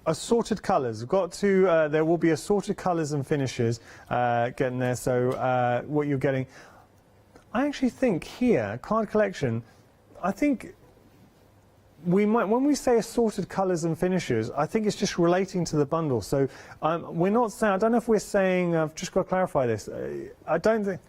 assorted colours. We've got to, there will be assorted colours and finishes getting there. So what you're getting, I actually think here, card collection, I think we might, when we say assorted colours and finishes, I think it's just relating to the bundle. So we're not saying, I don't know if we're saying, I've just got to clarify this. I don't think,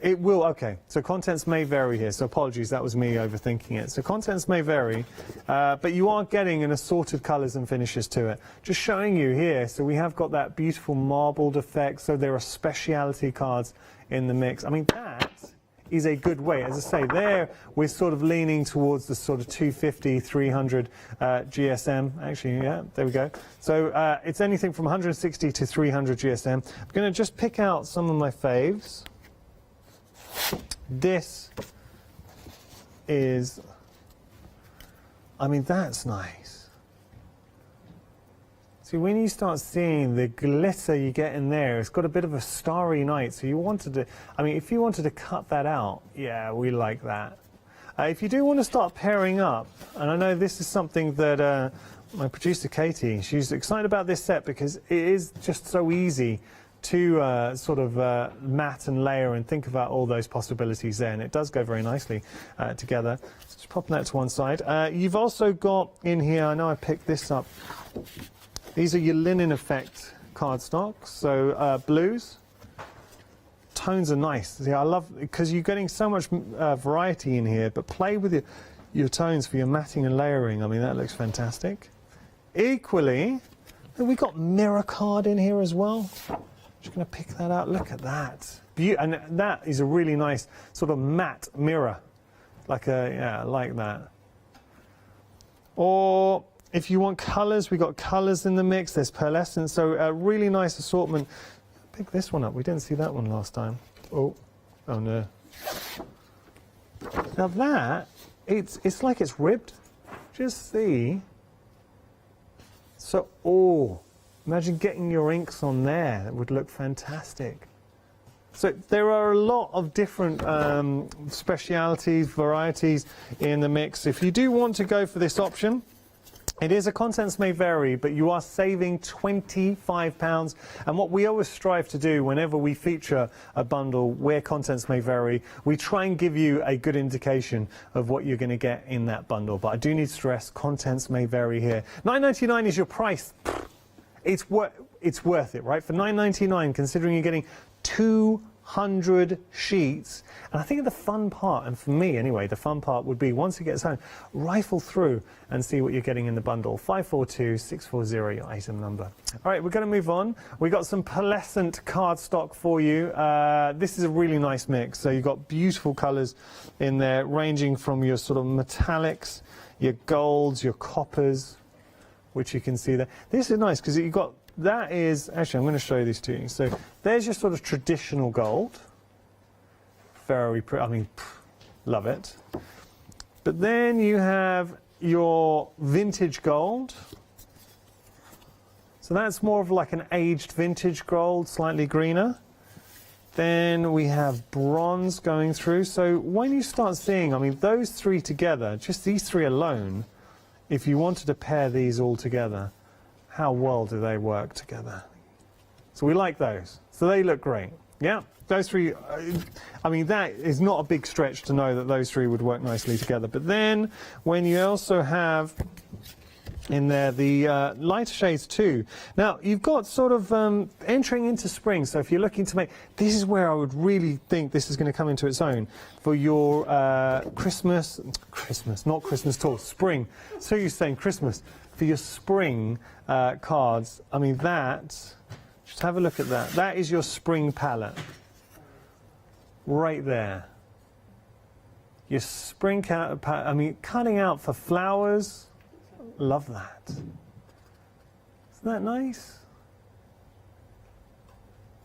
it will, okay. So contents may vary here. So apologies, that was me overthinking it. So contents may vary, but you are getting an assorted colours and finishes to it. Just showing you here, so we have got that beautiful marbled effect. So there are speciality cards in the mix. I mean, that is a good way. As I say, there we're sort of leaning towards the sort of 250, 300 GSM. Actually, yeah, there we go. So it's anything from 160 to 300 GSM. I'm going to just pick out some of my faves. This is, I mean, that's nice. See, when you start seeing the glitter you get in there, it's got a bit of a starry night. So you wanted to, I mean, if you wanted to cut that out, yeah, we like that. If you do want to start pairing up, and I know this is something that my producer Katie, she's excited about this set because it is just so easy to sort of mat and layer and think about all those possibilities there, and it does go very nicely together. So just popping that to one side. You've also got in here, I know I picked this up, these are your linen effect cardstock, so blues. Tones are nice. See, I love, because you're getting so much variety in here, but play with your tones for your matting and layering. I mean, that looks fantastic. Equally, we've got mirror card in here as well. Just going to pick that out. Look at that. And that is a really nice sort of matte mirror. Like yeah, I like that. Or if you want colours, we've got colours in the mix. There's pearlescent, so a really nice assortment. Pick this one up. We didn't see that one last time. Oh no. Now that, it's like it's ribbed. Just see. So, oh. Imagine getting your inks on there. That would look fantastic. So there are a lot of different specialities, varieties in the mix. If you do want to go for this option, it is a contents may vary, but you are saving £25. And what we always strive to do whenever we feature a bundle where contents may vary, we try and give you a good indication of what you're going to get in that bundle. But I do need to stress, contents may vary here. $9.99 is your price. It's worth it, right? For $9.99, considering you're getting 200 sheets. And I think the fun part, and for me anyway, the fun part would be once it gets home, rifle through and see what you're getting in the bundle. 542640, your item number. All right, we're going to move on. We've got some pearlescent cardstock for you. This is a really nice mix. So you've got beautiful colours in there, ranging from your sort of metallics, your golds, your coppers, which you can see there. This is nice because you've got, that is, actually I'm going to show this to you. So there's your sort of traditional gold. Very pretty, I mean, love it. But then you have your vintage gold. So that's more of like an aged vintage gold, slightly greener. Then we have bronze going through. So when you start seeing, I mean, those three together, just these three alone, if you wanted to pair these all together, how well do they work together? So we like those. So they look great. Yeah, those three, I mean, that is not a big stretch to know that those three would work nicely together. But then when you also have in there the lighter shades too. Now, you've got sort of entering into spring. So if you're looking to make, this is where I would really think this is going to come into its own for your Christmas, not Christmas at all, spring. So you're saying Christmas. For your spring cards, I mean, that Just have a look at that. That is your spring palette. Right there. Your spring palette, I mean, cutting out for flowers. Love that. Isn't that nice?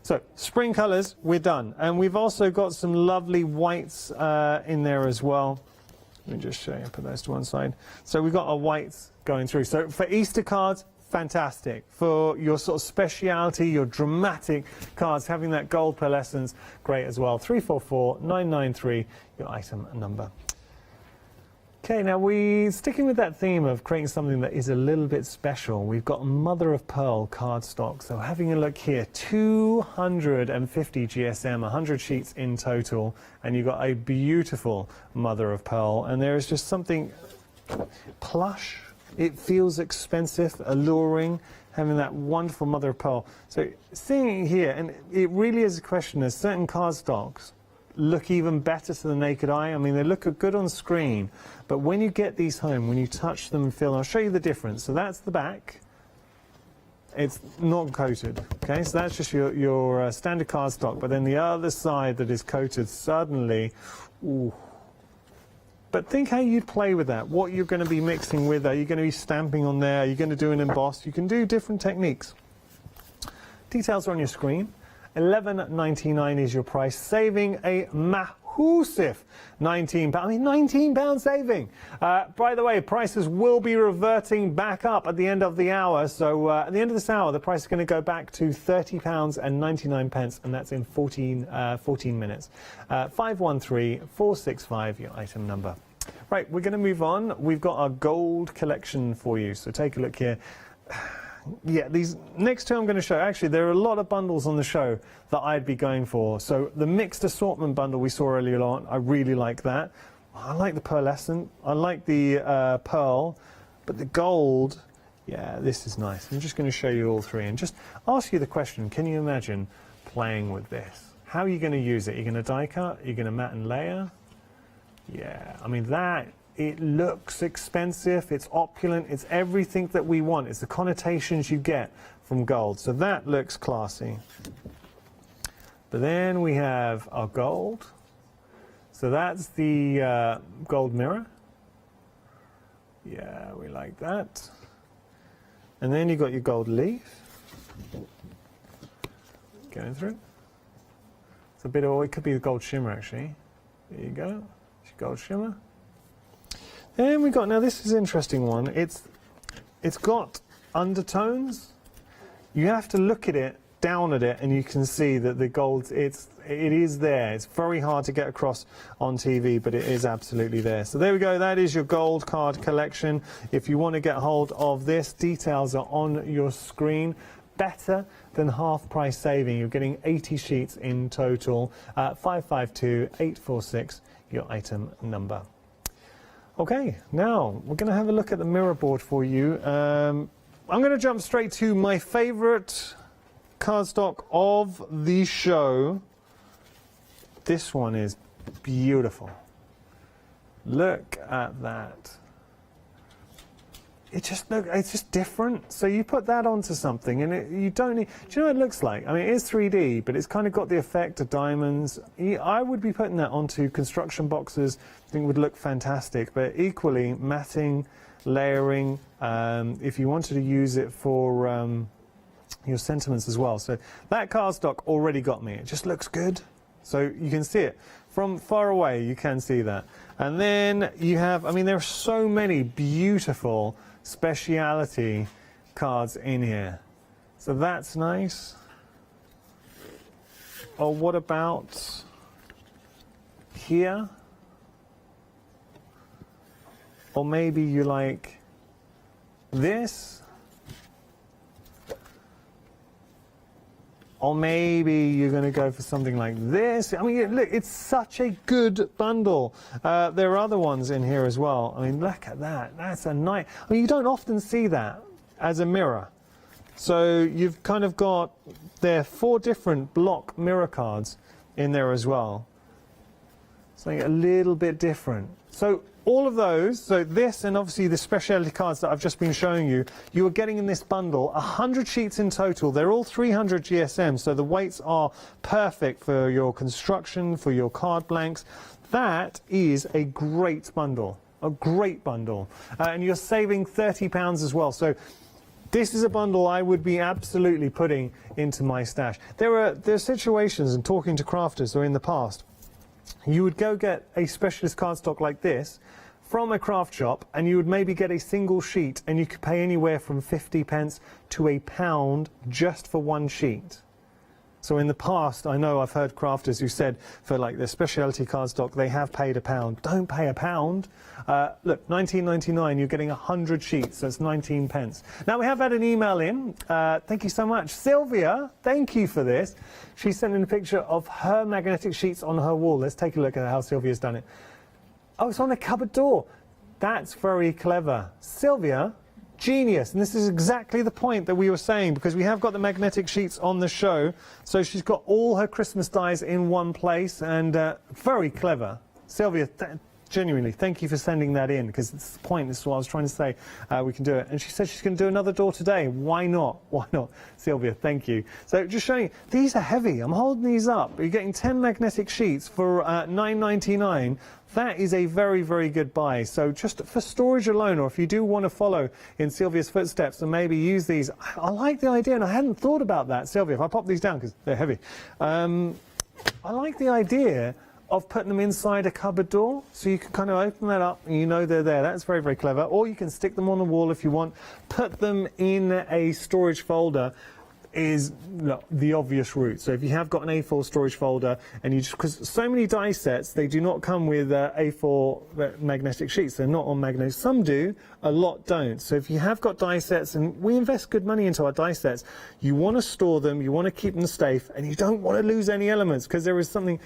So, spring colours, we're done. And we've also got some lovely whites in there as well. Let me just show you, put those to one side. So we've got our whites going through. So for Easter cards, fantastic. For your sort of speciality, your dramatic cards, having that gold pearlescence, great as well. 344993, your item number. Okay, now we're sticking with that theme of creating something that is a little bit special. We've got mother of pearl cardstock. So having a look here, 250 GSM, 100 sheets in total, and you've got a beautiful mother of pearl. And there is just something plush. It feels expensive, alluring, having that wonderful mother of pearl. So seeing it here, and it really is a question, there's certain cardstocks look even better to the naked eye. I mean, they look good on screen, but when you get these home, when you touch them and feel, I'll show you the difference. So that's the back. It's not coated, okay? So that's just your standard cardstock, but then the other side that is coated suddenly, ooh. But think how you'd play with that, what you're going to be mixing with. Are you going to be stamping on there? Are you going to do an emboss? You can do different techniques. Details are on your screen. £11.99 is your price, saving a massive £19. I mean, £19 saving. By the way, prices will be reverting back up at the end of the hour. So at the end of this hour, the price is going to go back to £30.99, and that's in 14 minutes. 513465, your item number. Right, we're going to move on. We've got our gold collection for you. So take a look here. Yeah, these next two I'm going to show, actually there are a lot of bundles on the show that I'd be going for. So the mixed assortment bundle we saw earlier on, I really like that. I like the pearlescent, I like the pearl, but the gold, yeah, this is nice. I'm just going to show you all three and just ask you the question, can you imagine playing with this? How are you going to use it? Are you going to die cut? Are you going to mat and layer? Yeah, I mean that, it looks expensive, it's opulent, it's everything that we want. It's the connotations you get from gold. So that looks classy. But then we have our gold. So that's the gold mirror. Yeah, we like that. And then you've got your gold leaf. Going through. It's a bit of, it could be the gold shimmer actually. There you go, it's your gold shimmer. Then we got, now this is an interesting one. It's got undertones. You have to look at it, down at it, and you can see that the gold, it is there. It's very hard to get across on TV, but it is absolutely there. So there we go, that is your gold card collection. If you want to get hold of this, details are on your screen. Better than half price saving. You're getting 80 sheets in total. 552846, your item number. Okay, now we're going to have a look at the mirror board for you. I'm going to jump straight to my favourite cardstock of the show. This one is beautiful. Look at that. It's just different. So you put that onto something, and you don't need. Do you know what it looks like? I mean, it is 3D, but it's kind of got the effect of diamonds. I would be putting that onto construction boxes. I think it would look fantastic. But equally, matting, layering. If you wanted to use it for your sentiments as well. So that cardstock already got me. It just looks good. So you can see it from far away. You can see that. And then you have. I mean, there are so many beautiful speciality cards in here, so that's nice. Or what about here? Or maybe you like this, or maybe you're going to go for something like this. I mean, look, it's such a good bundle. There are other ones in here as well. I mean, look at that. That's a nice. I mean, you don't often see that as a mirror. So you've kind of got there 4 different block mirror cards in there as well. something a little bit different. So all of those, so this and obviously the specialty cards that I've just been showing you, you are getting in this bundle 100 sheets in total. They're all 300 GSM, so the weights are perfect for your construction, for your card blanks. That is a great bundle, a great bundle. And you're saving £30 as well. So this is a bundle I would be absolutely putting into my stash. There are situations, and talking to crafters or in the past, you would go get a specialist cardstock like this from a craft shop, and you would maybe get a single sheet, and you could pay anywhere from 50p to £1 just for one sheet. So in the past, I know I've heard crafters who said for like their specialty cardstock, they have paid £1. Don't pay £1. Look, $19.99, you're getting 100 sheets, so it's 19p. Now we have had an email in. Thank you so much. Sylvia, thank you for this. She sent in a picture of her magnetic sheets on her wall. Let's take a look at how Sylvia's done it. Oh, it's on a cupboard door. That's very clever. Sylvia, genius. And this is exactly the point that we were saying, because we have got the magnetic sheets on the show. So she's got all her Christmas dies in one place, and very clever. Sylvia, genuinely, thank you for sending that in, because it's the point. This is what I was trying to say. We can do it. And she said she's going to do another door today. Why not? Why not? Sylvia, thank you. So just showing you, these are heavy. I'm holding these up. You're getting 10 magnetic sheets for $9.99. That is a very, very good buy. So just for storage alone, or if you do want to follow in Sylvia's footsteps and maybe use these, I like the idea, and I hadn't thought about that, Sylvia. If I pop these down, because they're heavy, I like the idea of putting them inside a cupboard door, so you can kind of open that up and you know they're there. That's very, very clever. Or you can stick them on the wall if you want. Put them in a storage folder is the obvious route. So if you have got an A4 storage folder, and you just, because so many die sets, they do not come with A4 magnetic sheets. They're not on magnetic. Some do, a lot don't. So if you have got die sets, and we invest good money into our die sets, you want to store them, you want to keep them safe, and you don't want to lose any elements, because there is something,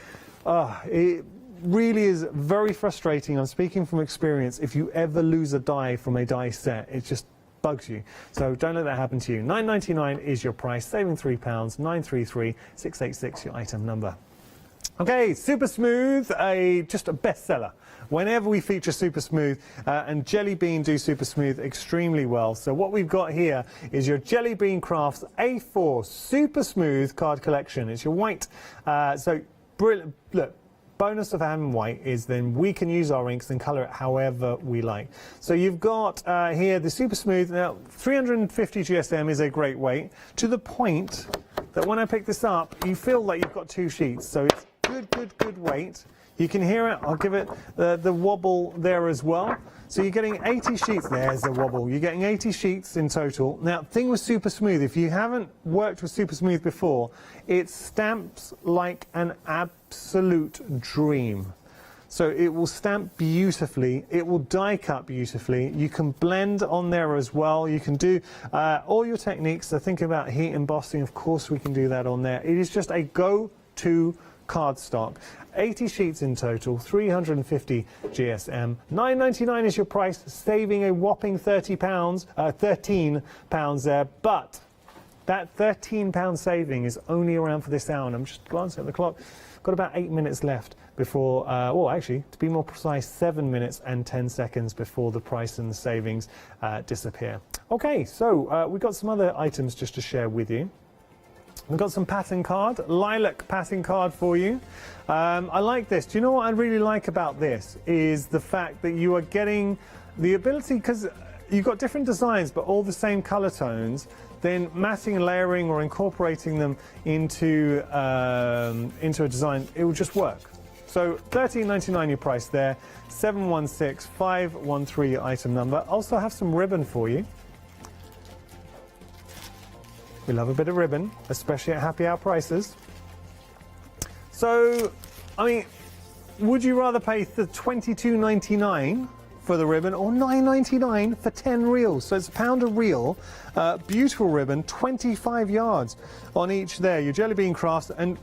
it really is very frustrating. I'm speaking from experience. If you ever lose a die from a die set, it just bugs you. So don't let that happen to you. $9.99 is your price, saving £3. 933-686 your item number. Okay, Super Smooth, just a bestseller. Whenever we feature Super Smooth, and Jelly Bean do Super Smooth extremely well. So what we've got here is your Jelly Bean Crafts A4 Super Smooth card collection. It's your white, so brilliant. Look, bonus of having white is then we can use our inks and colour it however we like. So you've got here the Super Smooth. Now 350 GSM is a great weight, to the point that when I pick this up, you feel like you've got two sheets. So it's good weight. You can hear it. I'll give it the wobble there as well. So you're getting 80 sheets. There's the wobble. You're getting 80 sheets in total. Now, thing with Super Smooth, if you haven't worked with Super Smooth before, it stamps like an absolute dream. So it will stamp beautifully. It will die cut beautifully. You can blend on there as well. You can do all your techniques. So think about heat embossing. Of course, we can do that on there. It is just a go-to cardstock. 80 sheets in total, 350 GSM. $9.99 is your price, saving a whopping £13 there. But that £13 saving is only around for this hour, and I'm just glancing at the clock. Got about 8 minutes left before, well, actually, to be more precise, 7 minutes and 10 seconds before the price and the savings disappear. Okay, so we've got some other items just to share with you. We've got some pattern card, lilac pattern card for you. I like this. Do you know what I really like about this? Is the fact that you are getting the ability, because you've got different designs but all the same color tones, then matting and layering or incorporating them into a design, it will just work. So $13.99 your price there, 716513 item number. Also have some ribbon for you. We love a bit of ribbon, especially at happy hour prices. So, I mean, would you rather pay the $22.99 for the ribbon or $9.99 for 10 reels? So it's £1 a reel, beautiful ribbon, 25 yards on each there. Your Jelly Bean Crafts, and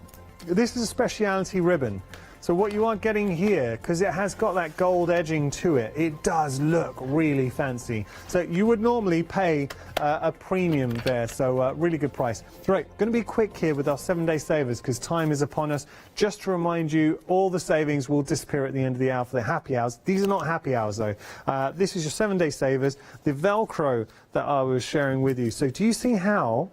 this is a speciality ribbon. So what you are getting here, because it has got that gold edging to it, it does look really fancy. So you would normally pay a premium there, so really good price. Right, going to be quick here with our 7-day savers because time is upon us. Just to remind you, all the savings will disappear at the end of the hour for the happy hours. These are not happy hours though. This is your 7-day savers. The Velcro that I was sharing with you. So do you see how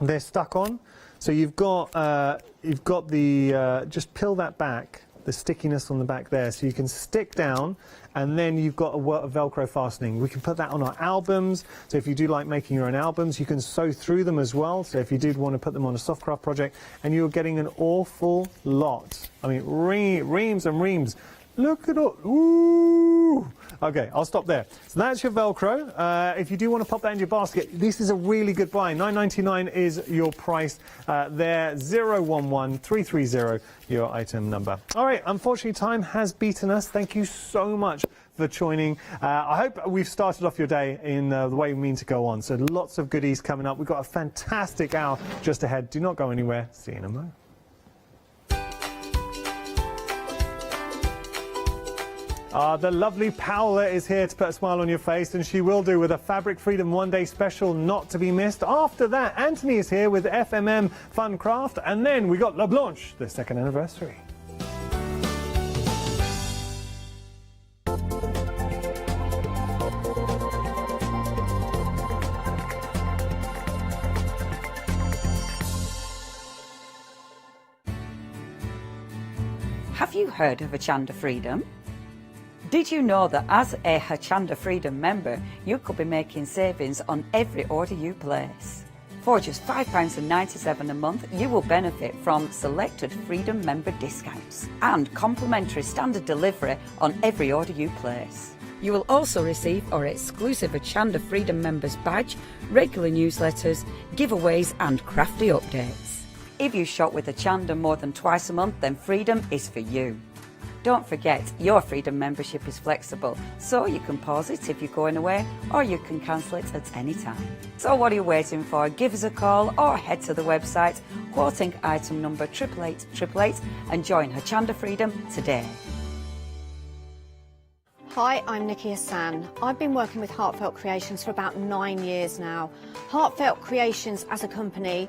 they're stuck on? So you've got the, just peel that back, the stickiness on the back there, so you can stick down, and then you've got a Velcro fastening. We can put that on our albums, so if you do like making your own albums, you can sew through them as well, so if you did want to put them on a soft craft project, and you're getting an awful lot. I mean, reams and reams. Look at all, ooh! Okay, I'll stop there. So that's your Velcro. If you do want to pop that in your basket, this is a really good buy. $9.99 is your price there. 011330, your item number. All right, unfortunately, time has beaten us. Thank you so much for joining. I hope we've started off your day in the way we mean to go on. So lots of goodies coming up. We've got a fantastic hour just ahead. Do not go anywhere. See you in a moment. The lovely Paola is here to put a smile on your face, and she will do with a Fabric Freedom one-day special not to be missed. After that, Anthony is here with FMM Fun Craft, and then we got La Blanche, the 2nd anniversary. Have you heard of Hochanda Freedom? Did you know that as a Hochanda Freedom member, you could be making savings on every order you place? For just £5.97 a month, you will benefit from selected Freedom member discounts and complimentary standard delivery on every order you place. You will also receive our exclusive Hochanda Freedom members badge, regular newsletters, giveaways and crafty updates. If you shop with Hochanda more than twice a month, then Freedom is for you. Don't forget, your Freedom membership is flexible, so you can pause it if you're going away, or you can cancel it at any time. So what are you waiting for? Give us a call or head to the website, quoting item number 88888, and join Hochanda Freedom today. Hi, I'm Nikki Hassan. I've been working with Heartfelt Creations for about 9 years now. Heartfelt Creations as a company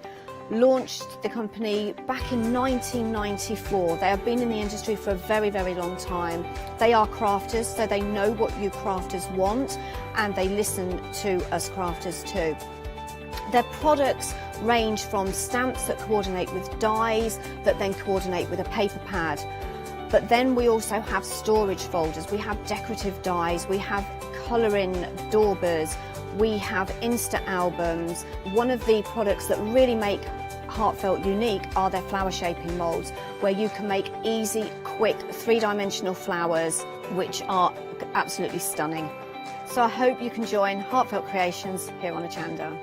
launched the company back in 1994. They have been in the industry for a very, very long time. They are crafters, so they know what you crafters want, and they listen to us crafters too. Their products range from stamps that coordinate with dies that then coordinate with a paper pad. But then we also have storage folders. We have decorative dies, we have colouring daubers, we have Insta albums. One of the products that really make Heartfelt unique are their flower shaping moulds, where you can make easy, quick, 3-dimensional flowers, which are absolutely stunning. So I hope you can join Heartfelt Creations here on Hochanda.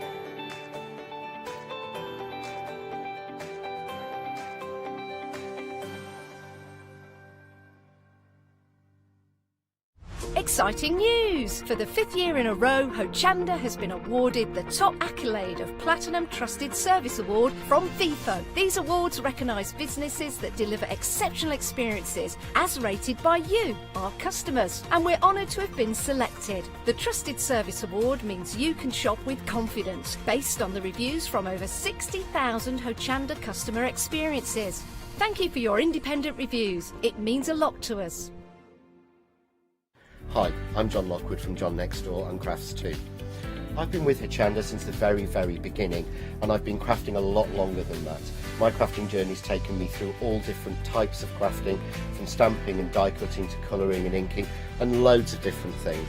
Exciting news! For the 5th year in a row, Hochanda has been awarded the top accolade of Platinum Trusted Service Award from Feefo. These awards recognise businesses that deliver exceptional experiences as rated by you, our customers, and we're honoured to have been selected. The Trusted Service Award means you can shop with confidence, based on the reviews from over 60,000 Hochanda customer experiences. Thank you for your independent reviews. It means a lot to us. Hi, I'm John Lockwood from John Next Door and Crafts 2. I've been with Hochanda since the very beginning, and I've been crafting a lot longer than that. My crafting journey's taken me through all different types of crafting, from stamping and die cutting to colouring and inking, and loads of different things.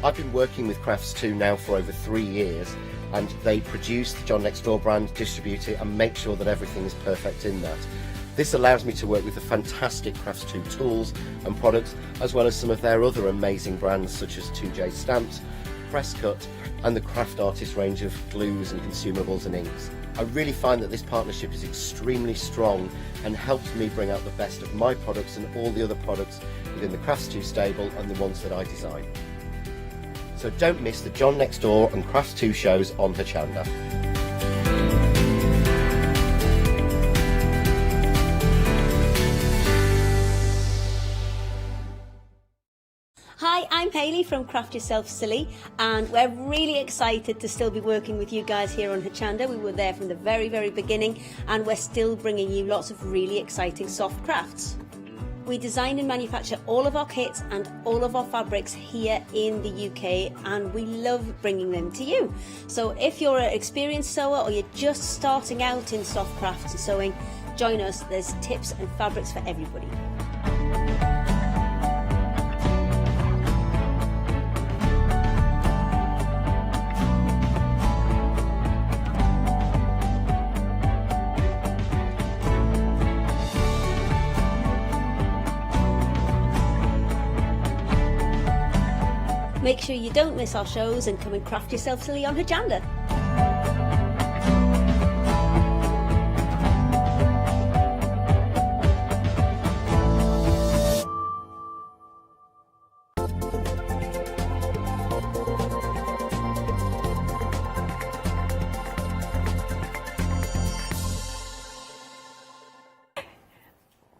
I've been working with Crafts 2 now for over 3 years, and they produce the John Next Door brand, distribute it, and make sure that everything is perfect in that. This allows me to work with the fantastic Crafts 2 tools and products, as well as some of their other amazing brands such as 2J Stamps, Press Cut, and the Craft Artist range of glues and consumables and inks. I really find that this partnership is extremely strong and helps me bring out the best of my products and all the other products within the Crafts 2 stable and the ones that I design. So don't miss the John Next Door and Crafts 2 shows on Hochanda. Hayley from Craft Yourself Silly, and we're really excited to still be working with you guys here on Hochanda. We were there from the very, very beginning, and we're still bringing you lots of really exciting soft crafts. We design and manufacture all of our kits and all of our fabrics here in the UK, and we love bringing them to you. So if you're an experienced sewer or you're just starting out in soft crafts and sewing, join us. There's tips and fabrics for everybody. Make sure you don't miss our shows and come and craft yourself silly on Hochanda.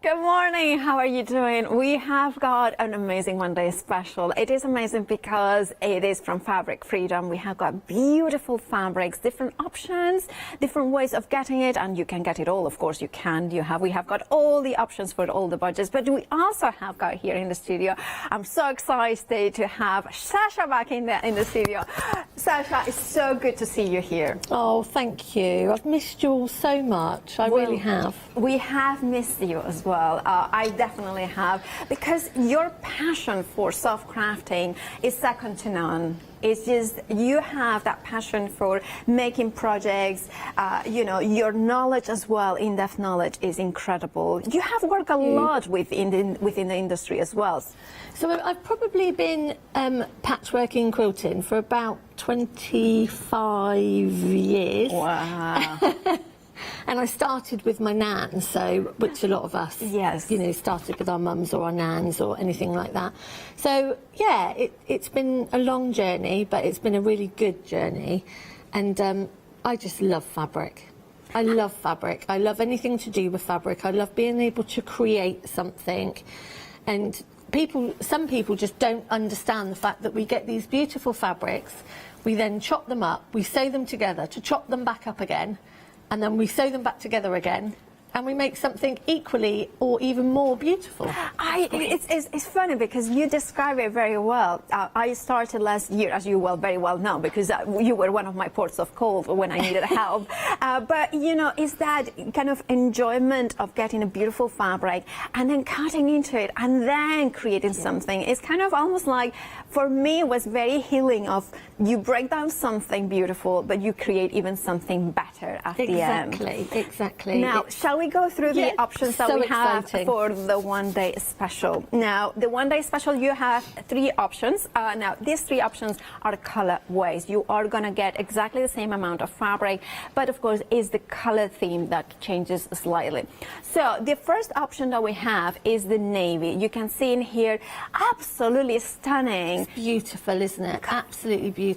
Good morning, how are you doing? We have got an amazing Monday special. It is amazing because it is from Fabric Freedom. We have got beautiful fabrics, different options, different ways of getting it, and you can get it all, of course you can. We have got all the options for all the budgets, but we also have got here in the studio, I'm so excited to have Sasha back in the studio. Sasha, it's so good to see you here. Oh, thank you. I've missed you all so much. I really have. We have missed you as well. I definitely have, because your passion for soft crafting is second to none. It's just, you have that passion for making projects, you know, your knowledge as well, in-depth knowledge is incredible. You have worked a lot within the industry as well. So I've probably been patchworking quilting for about 25 years. Wow. And I started with my nan, so which a lot of us, yes, you know, started with our mums or our nans or anything like that. So yeah, it's been a long journey, but it's been a really good journey, and I just love fabric. I love fabric. I love anything to do with fabric. I love being able to create something, and some people just don't understand the fact that we get these beautiful fabrics, we then chop them up, we sew them together to chop them back up again, and then we sew them back together again, and we make something equally or even more beautiful. It's funny because you describe it very well. I started last year, as you very well know, because you were one of my ports of call when I needed help. But, you know, it's that kind of enjoyment of getting a beautiful fabric and then cutting into it and then creating something. It's kind of almost like, for me, it was very healing of you break down something beautiful, but you create even something better at the end. Exactly. Now, shall we go through the options that we have for the one-day special? Now, the one-day special, you have 3 options. Now, these 3 options are colorways. You are going to get exactly the same amount of fabric, but of course, it's the color theme that changes slightly. So, the first option that we have is the navy. You can see in here, absolutely stunning. It's beautiful, isn't it? Absolutely beautiful.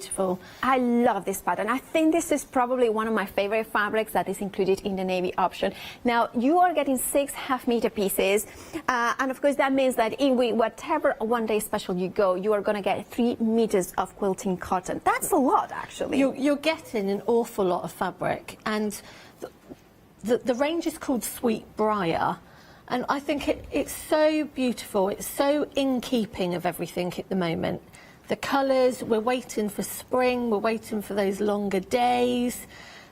I love this pattern. I think this is probably one of my favorite fabrics that is included in the navy option. Now, you are getting 6 half-meter pieces, and of course that means that in whatever one-day special you go, you are going to get 3 meters of quilting cotton. That's a lot, actually. You're getting an awful lot of fabric, and the range is called Sweet Briar, and I think it's so beautiful. It's so in keeping of everything at the moment. The colours, we're waiting for spring, we're waiting for those longer days.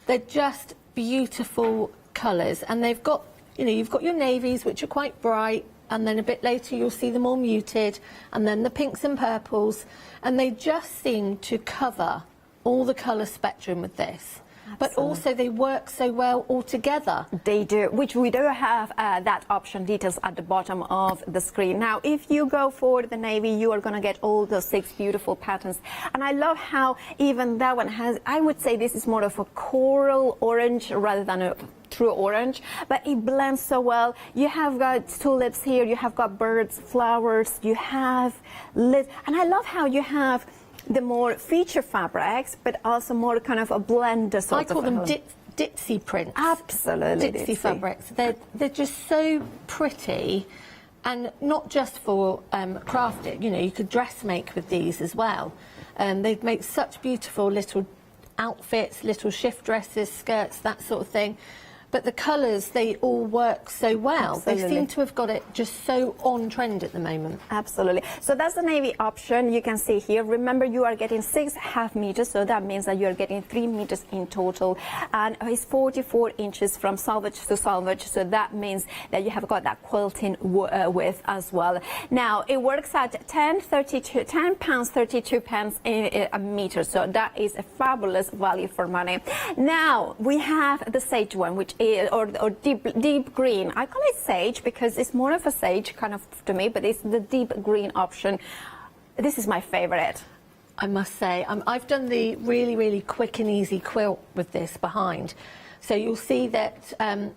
They're just beautiful colours, and they've got, you know, you've got your navies, which are quite bright, and then a bit later you'll see them all muted, and then the pinks and purples, and they just seem to cover all the colour spectrum with this. But also they work so well all together. They do, which we do have that option details at the bottom of the screen. Now, if you go for the navy, you are going to get all those 6 beautiful patterns. And I love how even that one has, I would say this is more of a coral orange rather than a true orange, but it blends so well. You have got tulips here, you have got birds, flowers, you have lit, and I love how you have the more feature fabrics, but also more kind of a blend. I call them ditzy prints. Absolutely. Ditzy fabrics. They're just so pretty, And not just for crafting, you know, you could dress make with these as well. They'd make such beautiful little outfits, little shift dresses, skirts, that sort of thing. But the colours, they all work so well. Absolutely. They seem to have got it just so on trend at the moment. Absolutely. So that's the navy option. You can see here. Remember, you are getting 6.5 meters, so that means that you are getting 3 meters in total, and it's 44 inches from selvage to selvage. So that means that you have got that quilting width as well. Now it works at £10.32 a meter. So that is a fabulous value for money. Now we have the sage one, which or deep green. I call it sage because it's more of a sage kind of to me, but it's the deep green option. This is my favorite. I must say, I've done the really quick and easy quilt with this behind. So you'll see that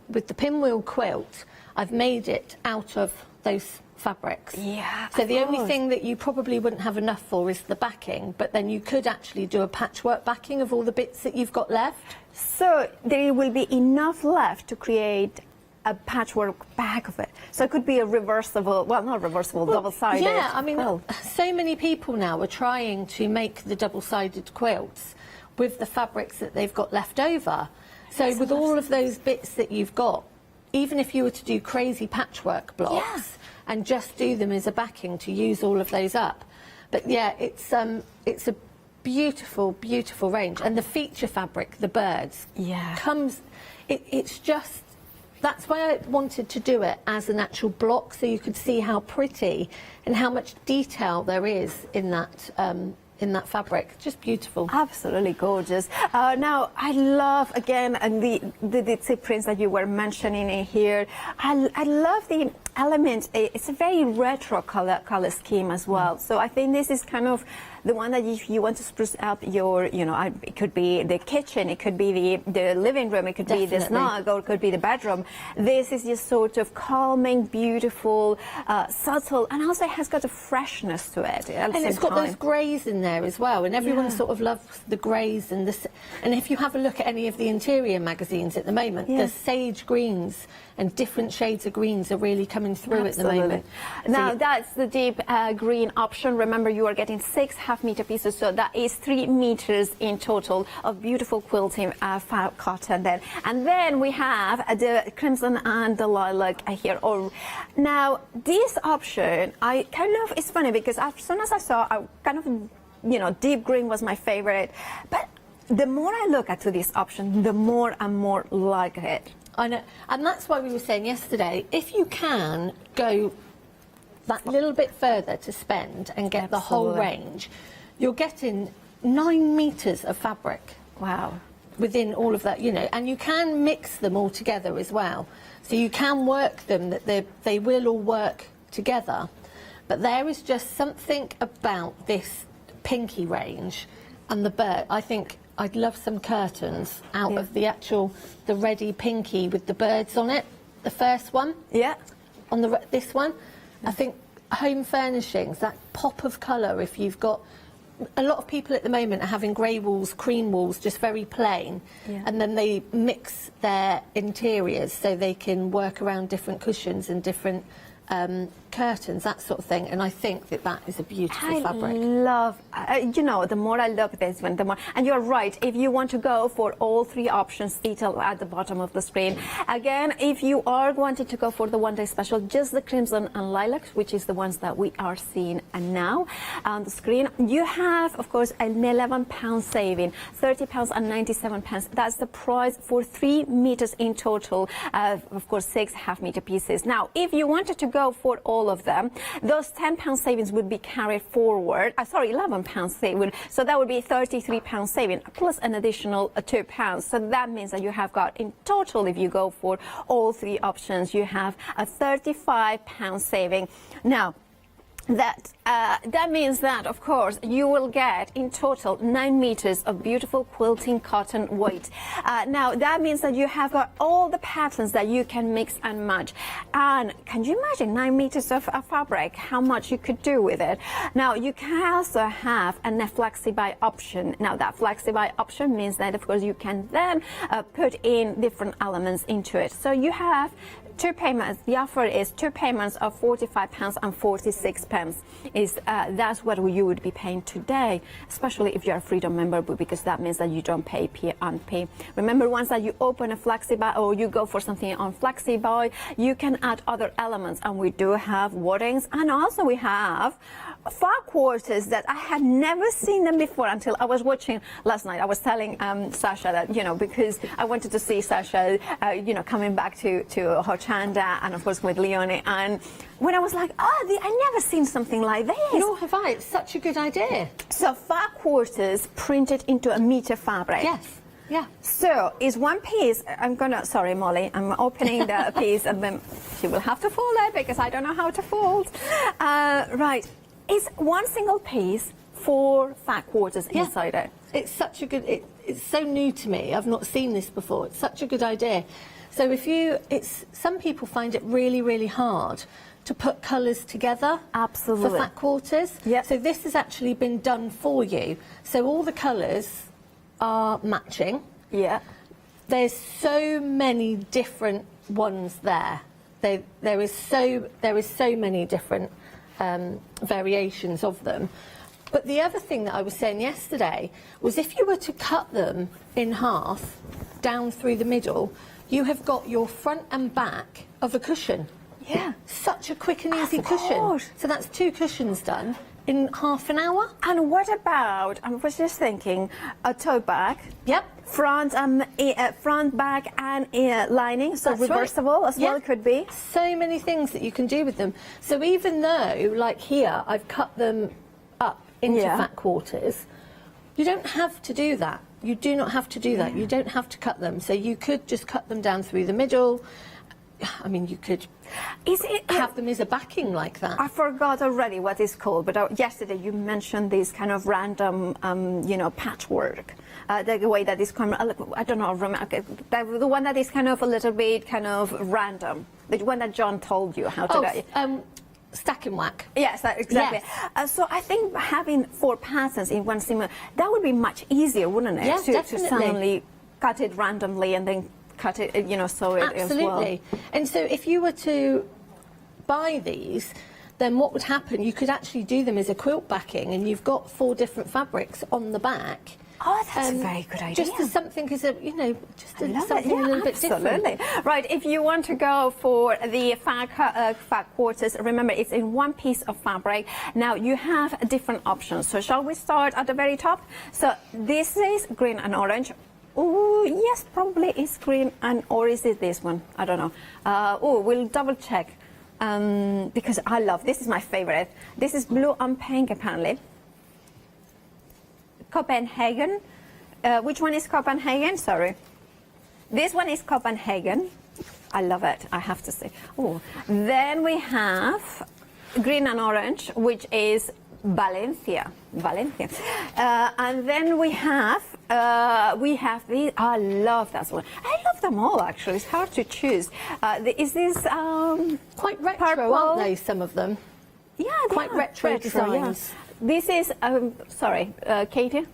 with the pinwheel quilt, I've made it out of those fabrics. Yeah. So the only thing that you probably wouldn't have enough for is the backing, but then you could actually do a patchwork backing of all the bits that you've got left. So there will be enough left to create a patchwork back of it. So it could be a reversible, well, not reversible, double-sided. Yeah, I mean, quilt. so many people now are trying to make the double-sided quilts with the fabrics that they've got left over. So Yes, with all of those bits that you've got, even if you were to do crazy patchwork blocks and just do them as a backing to use all of those up. But yeah, it's a beautiful range, and the feature fabric, the birds, comes, it's just, that's why I wanted to do it as an actual block, so you could see how pretty and how much detail there is in that fabric. Just beautiful. Absolutely gorgeous. Now I love again and the tip prints that you were mentioning in here. I love the element. It's a very retro color scheme as well. So I think this is kind of the one that if you want to spruce up your, you know, it could be the kitchen, it could be the living room, it could be the snug, or it could be the bedroom. This is just sort of calming, beautiful, subtle, and also it has got a freshness to it. And it's got those greys in there as well, and everyone sort of loves the greys and this. And if you have a look at any of the interior magazines at the moment, the sage greens and different shades of greens are really coming through at the moment. Now that's the deep green option. Remember, you are getting 6.5 meter pieces, so that is 3 meters in total of beautiful quilting cotton then. And then we have the crimson and the lilac here. Now this option, I kind of, it's funny because as soon as I saw, I kind of, you know, deep green was my favorite, but the more I look at this option, the more and more like it. I know, and that's why we were saying yesterday, if you can go that little bit further to spend and get the whole range, you're getting 9 meters of fabric. Wow. Within all of that, you know, and you can mix them all together as well. So you can work them, that they will all work together. But there is just something about this pinky range and the bird. I think I'd love some curtains out of the ready pinky with the birds on it. The first one. Yeah. On this one. I think home furnishings, that pop of colour, if you've got... A lot of people at the moment are having grey walls, cream walls, just very plain, and then they mix their interiors so they can work around different cushions and different curtains, that sort of thing, and I think that is a beautiful fabric. I love, you know, the more I look at this one, the more, and you're right, if you want to go for all 3 options, detail at the bottom of the screen. Again, if you are wanting to go for the one-day special, just the crimson and lilac, which is the ones that we are seeing now on the screen, you have, of course, an £11 saving, £30.97. That's the price for 3 meters in total, of course, 6.5 meter pieces. Now, if you wanted to go for all of them, those £10 savings would be carried forward. Sorry, £11 saving. So that would be £33 saving plus an additional £2. So that means that you have got in total, if you go for all 3 options, you have a £35 saving. Now, that means that, of course, you will get in total 9 meters of beautiful quilting cotton weight. Now, that means that you have got all the patterns that you can mix and match. And can you imagine 9 meters of fabric, how much you could do with it? Now, you can also have a flexi-buy option. Now, that flexi-buy option means that, of course, you can then put in different elements into it. So you have 2 payments. The offer is 2 payments of £45 and 46 pence. That's what you would be paying today, especially if you're a Freedom member, because that means that you don't pay P&P. Remember, once that you open a FlexiBuy or you go for something on FlexiBuy, you can add other elements, and we do have waddings, and also we have far quarters that I had never seen them before until I was watching last night. I was telling Sasha that, you know, because I wanted to see Sasha, you know, coming back to Hochanda and of course with Leonie, and when I was like, oh, I never seen something like this. Nor have I. It's such a good idea. So far quarters printed into a meter fabric. Yes. Yeah. So is one piece, sorry Molly, I'm opening the piece and then she will have to fold it because I don't know how to fold. Right. It's one single piece, 4 fat quarters inside it. It's such a good, it's so new to me. I've not seen this before. It's such a good idea. So some people find it really, really hard to put colours together. Absolutely. For fat quarters. Yeah. So this has actually been done for you. So all the colours are matching. Yeah. There's so many different ones there. There is so many different variations of them. But the other thing that I was saying yesterday was if you were to cut them in half down through the middle, you have got your front and back of a cushion. Yeah. Such a quick and easy cushion. So that's 2 cushions done in half an hour. And what about, I was just thinking, a tote bag. Yep. Front back and lining, so That's reversible right. as well could be. So many things that you can do with them. So even though, like here, I've cut them up into fat quarters, you don't have to do that. You do not have to do that. You don't have to cut them. So you could just cut them down through the middle. I mean, you could have them as a backing like that. I forgot already what it's called, but yesterday you mentioned this kind of random, you know, patchwork. The way that is kind of, I don't know, the one that is kind of a little bit kind of random. The one that John told you how to do. Stack and whack. Yes, exactly. Yes. So I think having 4 patterns in one similar, that would be much easier, wouldn't it? Yes, to suddenly cut it randomly and then cut it, you know, sew it as well. Absolutely. And so if you were to buy these, then what would happen? You could actually do them as a quilt backing, and you've got 4 different fabrics on the back. Oh, that's a very good idea. Just as something, you know, something a little bit different. Absolutely. Right, if you want to go for the fat quarters, remember it's in one piece of fabric. Now you have different options. So shall we start at the very top? So this is green and orange. Oh, yes, probably it's green or is it this one? I don't know. We'll double check because I love, this is my favorite. This is blue and pink apparently. Copenhagen. Which one is Copenhagen? Sorry. This one is Copenhagen. I love it, I have to say. Oh, then we have green and orange, which is Valencia. And then we have these. I love that one. I love them all actually. It's hard to choose. Is this quite retro, purple? aren't they? Some of them. Yeah, they quite are retro designs. Yeah. This is sorry, Katie.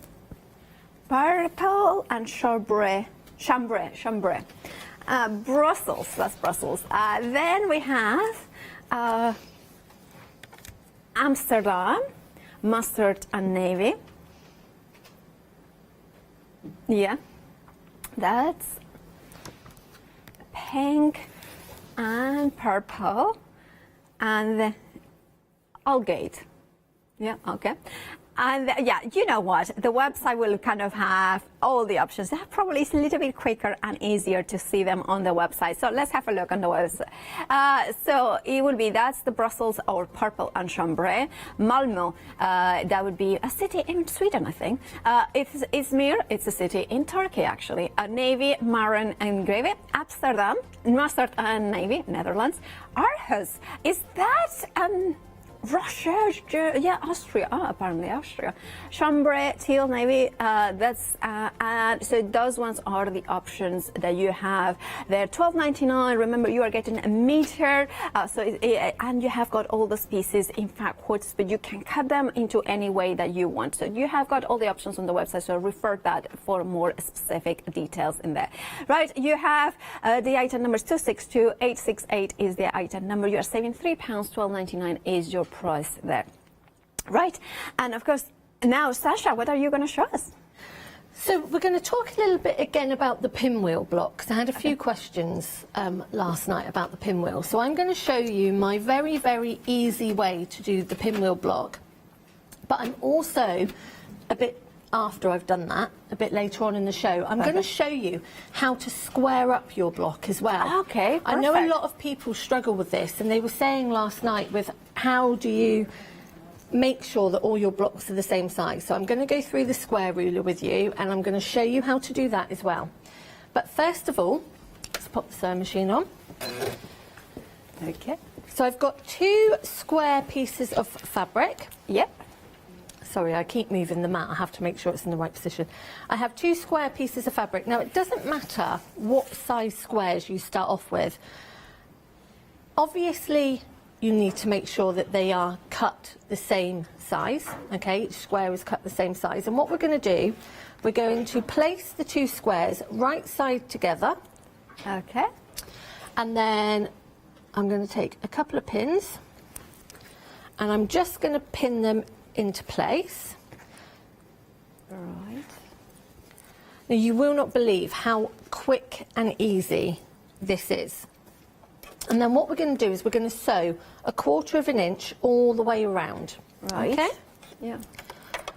Purple and chambray. Brussels. That's Brussels. Then we have Amsterdam. Mustard and navy. Yeah, that's pink and purple and the Allgate. Yeah, okay. And yeah, you know what? The website will kind of have all the options. That probably is a little bit quicker and easier to see them on the website. So let's have a look on the website. So it will be, that's the Brussels or purple and chambray. Malmö, that would be a city in Sweden, I think. It's Izmir, it's a city in Turkey, actually. Navy, maroon and gravy. Amsterdam, mustard and navy, Netherlands. Aarhus, is that Russia, yeah, Austria, apparently Austria. Chambray, teal, navy, and so those ones are the options that you have. They're $12.99. Remember, you are getting a meter, and you have got all those pieces in fat quarters, but you can cut them into any way that you want. So you have got all the options on the website, so refer that for more specific details in there. Right, you have the item number 262868 is the item number. You are saving £3, $12.99 is your price there. Right, and of course, now, Sasha, what are you going to show us? So we're going to talk a little bit again about the pinwheel blocks. I had a few questions last night about the pinwheel. So I'm going to show you my very, very easy way to do the pinwheel block. But I'm also, a bit after I've done that, a bit later on in the show, I'm going to show you how to square up your block as well. Okay, I know a lot of people struggle with this, and they were saying last night with how do you make sure that all your blocks are the same size. So I'm going to go through the square ruler with you, and I'm going to show you how to do that as well. But first of all, let's pop the sewing machine on. Okay. So I've got 2 square pieces of fabric. Yep. Sorry, I keep moving the mat. I have to make sure it's in the right position. I have 2 square pieces of fabric. Now, it doesn't matter what size squares you start off with. Obviously, you need to make sure that they are cut the same size, okay? Each square is cut the same size. And what we're going to do, we're going to place the 2 squares right side together. Okay. And then I'm going to take a couple of pins, and I'm just going to pin them into place. Right. Now, you will not believe how quick and easy this is. And then what we're going to do is we're going to sew 1/4 inch all the way around. Right. Okay? Yeah.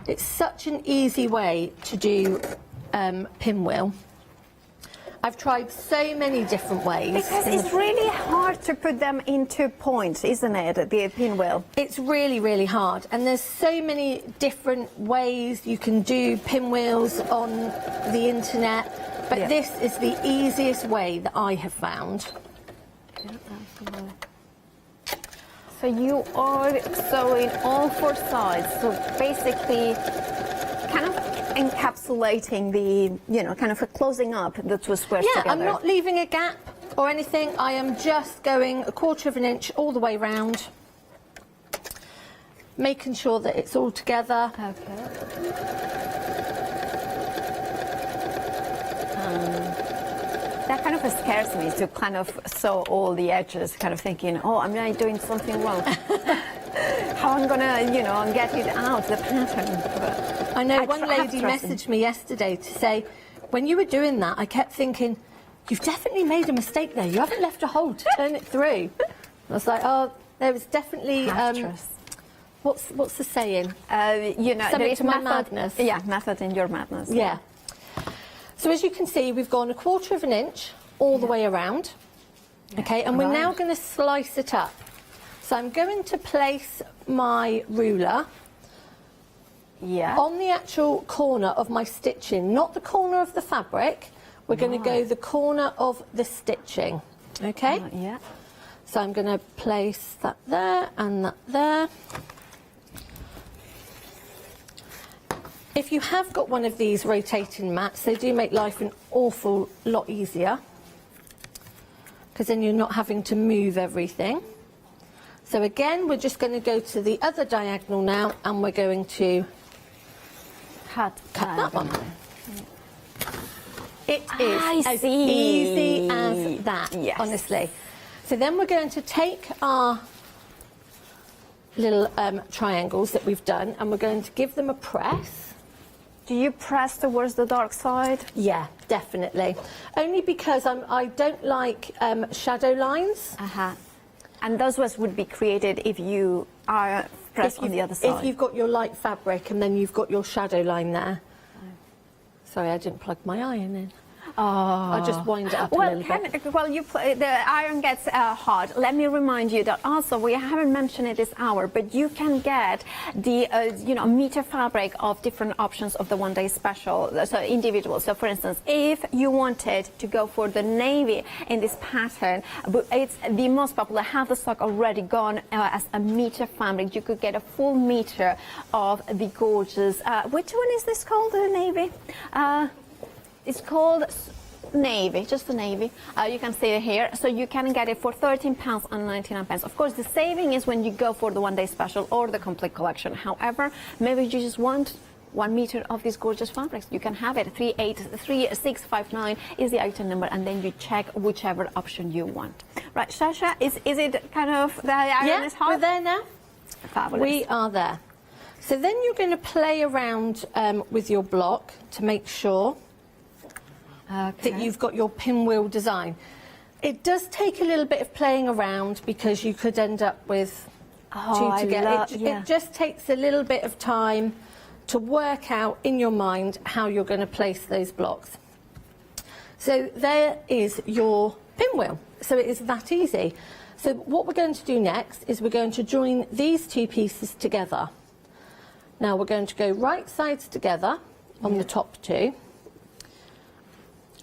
It's such an easy way to do pinwheel. I've tried so many different ways. Because it's really hard to put them into points, isn't it, the pinwheel? It's really, really hard. And there's so many different ways you can do pinwheels on the internet. But this is the easiest way that I have found. So you are sewing all 4 sides, so basically kind of encapsulating the, you know, kind of closing up the 2 squares together. Yeah, I'm not leaving a gap or anything. I am just going 1/4 inch all the way round, making sure that it's all together. Okay. That kind of scares me to kind of sew all the edges, kind of thinking, oh, I'm not doing something wrong. How I'm gonna, you know, get it out, the pattern. But I know one lady messaged me yesterday to say, when you were doing that, I kept thinking, you've definitely made a mistake there. You haven't left a hole to turn it through. I was like, oh, there was definitely what's the saying? You know, something to my madness. Yeah, method in your madness. Yeah. So as you can see, we've gone 1/4 inch all the way around. Okay, and we're now going to slice it up. So I'm going to place my ruler on the actual corner of my stitching, not the corner of the fabric. We're going to go the corner of the stitching. Okay? Yeah. So I'm going to place that there and that there. If you have got one of these rotating mats, they do make life an awful lot easier, because then you're not having to move everything. So again, we're just going to go to the other diagonal now, and we're going to cut that one. It is as easy as that, honestly. So then we're going to take our little triangles that we've done, and we're going to give them a press. Do you press towards the dark side? Yeah, definitely. Only because I don't like shadow lines. And those ones would be created if you are pressed on the other side. If you've got your light fabric and then you've got your shadow line there. Sorry, I didn't plug my iron in. I'll just wind it up a little bit. Well, the iron gets hot. Let me remind you that also we haven't mentioned it this hour, but you can get the meter fabric of different options of the one-day special, so individual. So, for instance, if you wanted to go for the navy in this pattern, but it's the most popular, have the stock already gone as a meter fabric. You could get a full meter of the gorgeous. Which one is this called? The navy. It's called navy, just the navy. You can see it here. So you can get it for £13.99. Of course, the saving is when you go for the one-day special or the complete collection. However, maybe you just want 1 meter of these gorgeous fabrics. You can have it. 3659 is the item number, and then you check whichever option you want. Right, Sasha, is it kind of the iron is hot? We're there now. Fabulous. We are there. So then you're going to play around with your block to make sure that you've got your pinwheel design. It does take a little bit of playing around because you could end up with two together. It just takes a little bit of time to work out in your mind how you're going to place those blocks. So there is your pinwheel. So it is that easy. So what we're going to do next is we're going to join these two pieces together. Now we're going to go right sides together on the top two.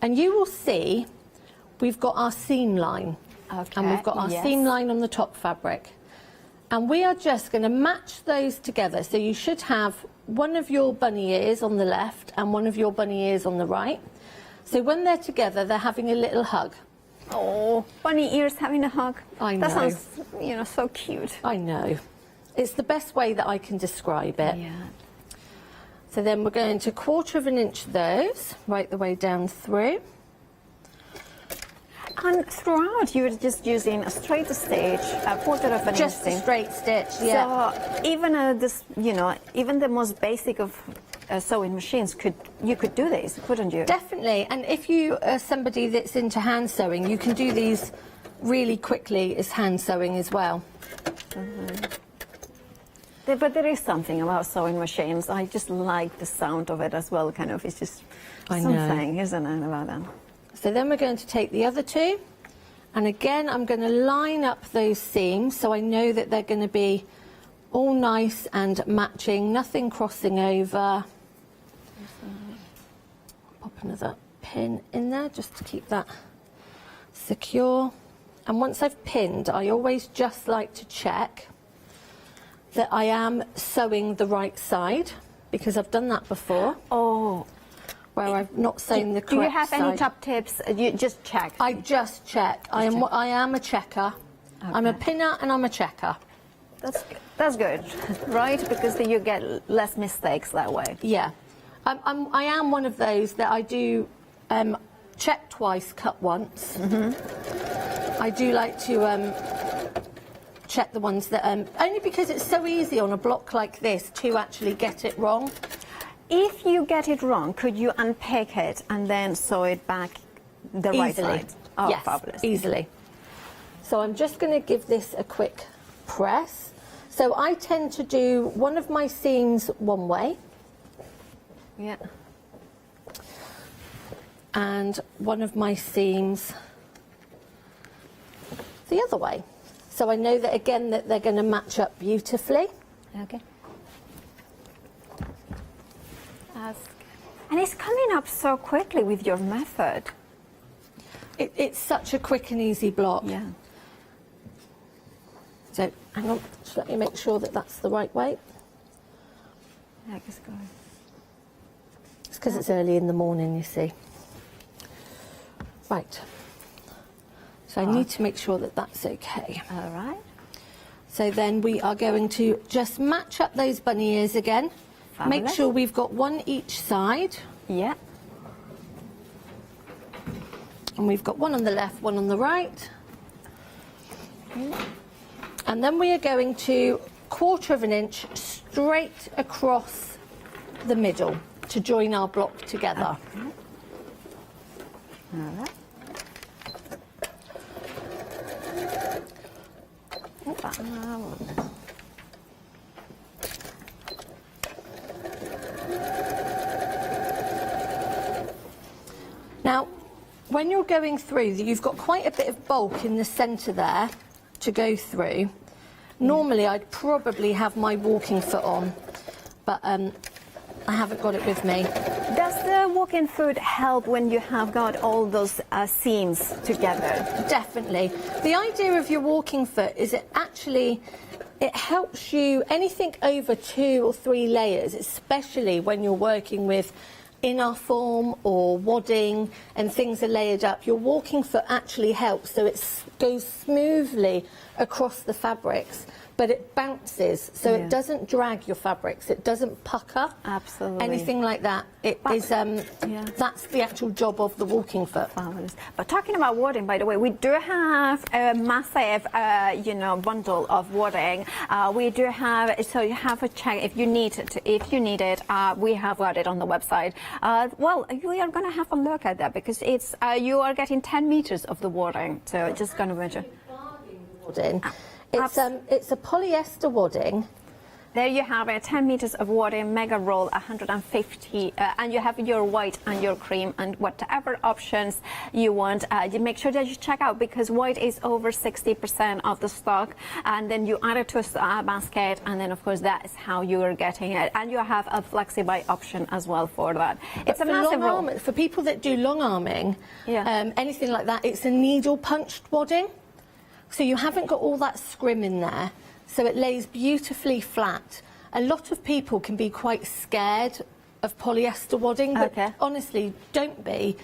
And you will see we've got our seam line. And we've got our seam line on the top fabric. And we are just going to match those together. So you should have one of your bunny ears on the left and one of your bunny ears on the right. So when they're together, they're having a little hug. Oh, bunny ears having a hug. I know. That sounds, so cute. I know. It's the best way that I can describe it. Yeah. So then we're going to 1/4 inch those, right the way down through. And throughout, you're just using a straight stitch, a 1/4 inch. Just a straight stitch, yeah. So even even the most basic of sewing machines you could do this, couldn't you? Definitely. And if you are somebody that's into hand sewing, you can do these really quickly as hand sewing as well. But there is something about sewing machines. I just like the sound of it as well. Kind of, it's just something, isn't it, about that? So then we're going to take the other two, and again I'm going to line up those seams so I know that they're going to be all nice and matching, nothing crossing over. Pop another pin in there just to keep that secure. And once I've pinned, I always just like to check that I am sewing the right side, because I've done that before. Oh. Where I've not sewn the correct side. Do you have any top tips? You just check. I just check. I am a checker. Okay. I'm a pinner and I'm a checker. That's good, right? Because then you get less mistakes that way. Yeah. I am one of those that I do check twice, cut once. I do like to check the ones that only because it's so easy on a block like this to actually get it wrong. If you get it wrong, could you unpick it and then sew it back the right side? Oh, yes, fabulous. Easily. So I'm just going to give this a quick press. So I tend to do one of my seams one way. Yeah. And one of my seams the other way. So I know that again that they're going to match up beautifully. Okay. And it's coming up so quickly with your method. It's such a quick and easy block. Yeah. So hang on, just let me make sure that that's the right way. Yeah, just go. It's because it's early in the morning, you see. Right. So I need to make sure that that's okay. All right. So then we are going to just match up those bunny ears again. Fabulous. Make sure we've got one each side. Yeah. And we've got one on the left, one on the right. And then we are going to 1/4 inch straight across the middle to join our block together. Okay. All right. Now, when you're going through, you've got quite a bit of bulk in the centre there to go through. Normally I'd probably have my walking foot on, but I haven't got it with me. Does the walk-in foot help when you have got all those seams together? Definitely. The idea of your walking foot is it helps you, anything over 2 or 3 layers, especially when you're working with inner form or wadding and things are layered up, your walking foot actually helps, so it goes smoothly across the fabrics, but it bounces, so it doesn't drag your fabrics, it doesn't pucker. Absolutely. Anything like that. That's the actual job of the walking foot. Fabulous. But talking about wadding, by the way, we do have a massive, bundle of wadding. We do have, so you have a check if you need it. We have got it on the website. Well, we are going to have a look at that because it's you are getting 10 meters of the wadding. So just going to measure. Wadding. It's a polyester wadding. There you have it, 10 meters of wadding, mega roll, 150, and you have your white and your cream and whatever options you want. You make sure that you check out because white is over 60% of the stock, and then you add it to a basket, and then of course that is how you are getting it. And you have a flexi-buy option as well for that. It's a massive roll. For people that do long arming, anything like that, it's a needle punched wadding. So you haven't got all that scrim in there, so it lays beautifully flat. A lot of people can be quite scared of polyester wadding, but honestly, don't be.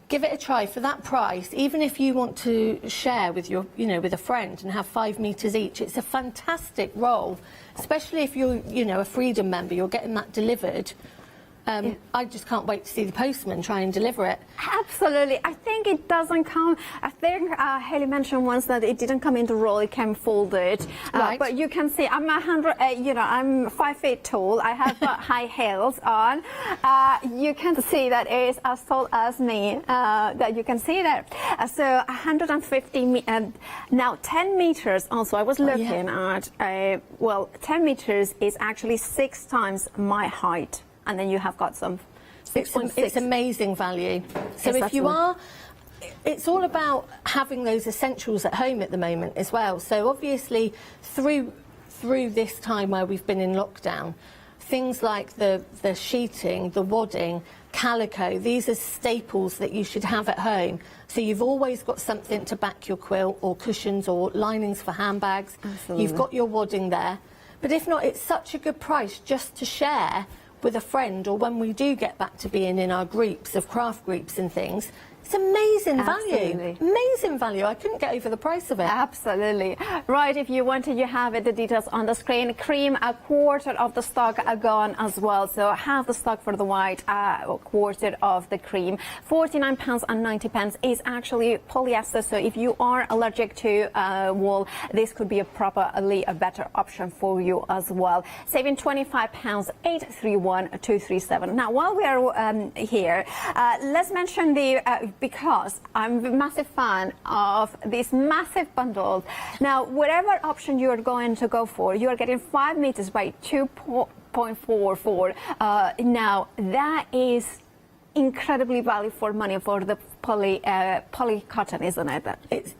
Give it a try for that price. Even if you want to share with your, with a friend and have 5 meters each, it's a fantastic roll, especially if you're, a Freedom member, you're getting that delivered. I just can't wait to see the postman try and deliver it. Absolutely. I think it doesn't come. I think Haley mentioned once that it didn't come in the roll; it came folded. Right. But you can see I'm I'm 5 feet tall. I have high heels on. You can see that it is as tall as me. That you can see that. So 150. Now 10 meters. Also, I was looking at. 10 meters is actually 6 times my height. And then you have got some 6.6. It's amazing value. So if you are, it's all about having those essentials at home at the moment as well. So obviously through this time where we've been in lockdown, things like the sheeting, the wadding, calico, these are staples that you should have at home. So you've always got something to back your quilt, or cushions, or linings for handbags. Absolutely. You've got your wadding there. But if not, it's such a good price just to share with a friend, or when we do get back to being in our groups of craft groups and things. It's amazing value. Amazing value. I couldn't get over the price of it. Absolutely. Right, if you want it, you have it, the details on the screen. Cream, a quarter of the stock are gone as well. So half the stock for the white, a quarter of the cream. £49.90 is actually polyester. So if you are allergic to wool, this could be a better option for you as well. Saving £25, 831-237. Now, while we are here, let's mention because I'm a massive fan of these massive bundles. Now, whatever option you are going to go for, you are getting 5 meters by 2.44. Now, that is incredibly value for money for the poly cotton, isn't it?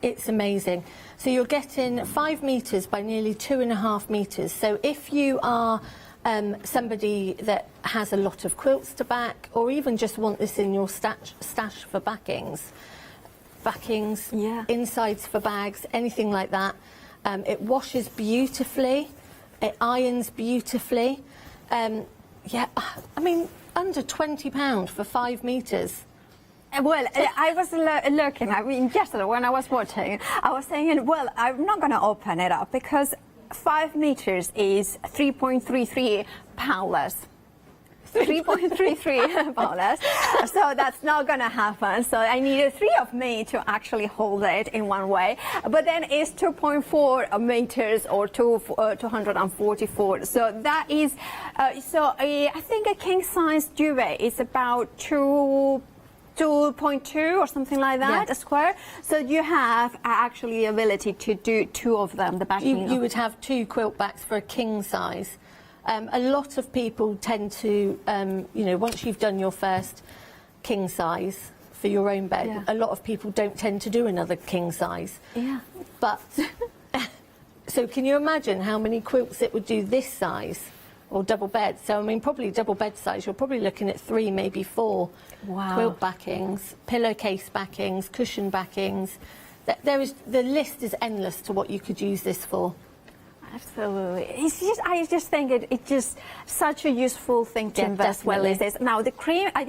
It's amazing. So you're getting 5 meters by nearly 2.5 meters. So if you are somebody that has a lot of quilts to back, or even just want this in your stash for backings, insides for bags, anything like that. It washes beautifully, it irons beautifully. I mean, under £20 for 5 meters. Well, I was looking, yesterday when I was watching, I was saying, well, I'm not going to open it up because 5 meters is 3.33 poundless. 3.33 poundless. So that's not going to happen. So I needed 3 of me to actually hold it in one way. But then it's 2.4 meters or 244. So that is, I think a king size duvet is about 2.2 or something like that, a square. So you have actually the ability to do 2 of them, the backing. You would have 2 quilt backs for a king size. A lot of people tend to, once you've done your first king size for your own bed. Yeah. A lot of people don't tend to do another king size. Yeah. But, so can you imagine how many quilts it would do this size? Or double bed. So, I mean, probably double bed size, you're probably looking at 3, maybe 4 Wow. quilt backings, pillowcase backings, cushion backings. The list is endless to what you could use this for. Absolutely. I just think it's just such a useful thing to invest well definitely. these days. Now, the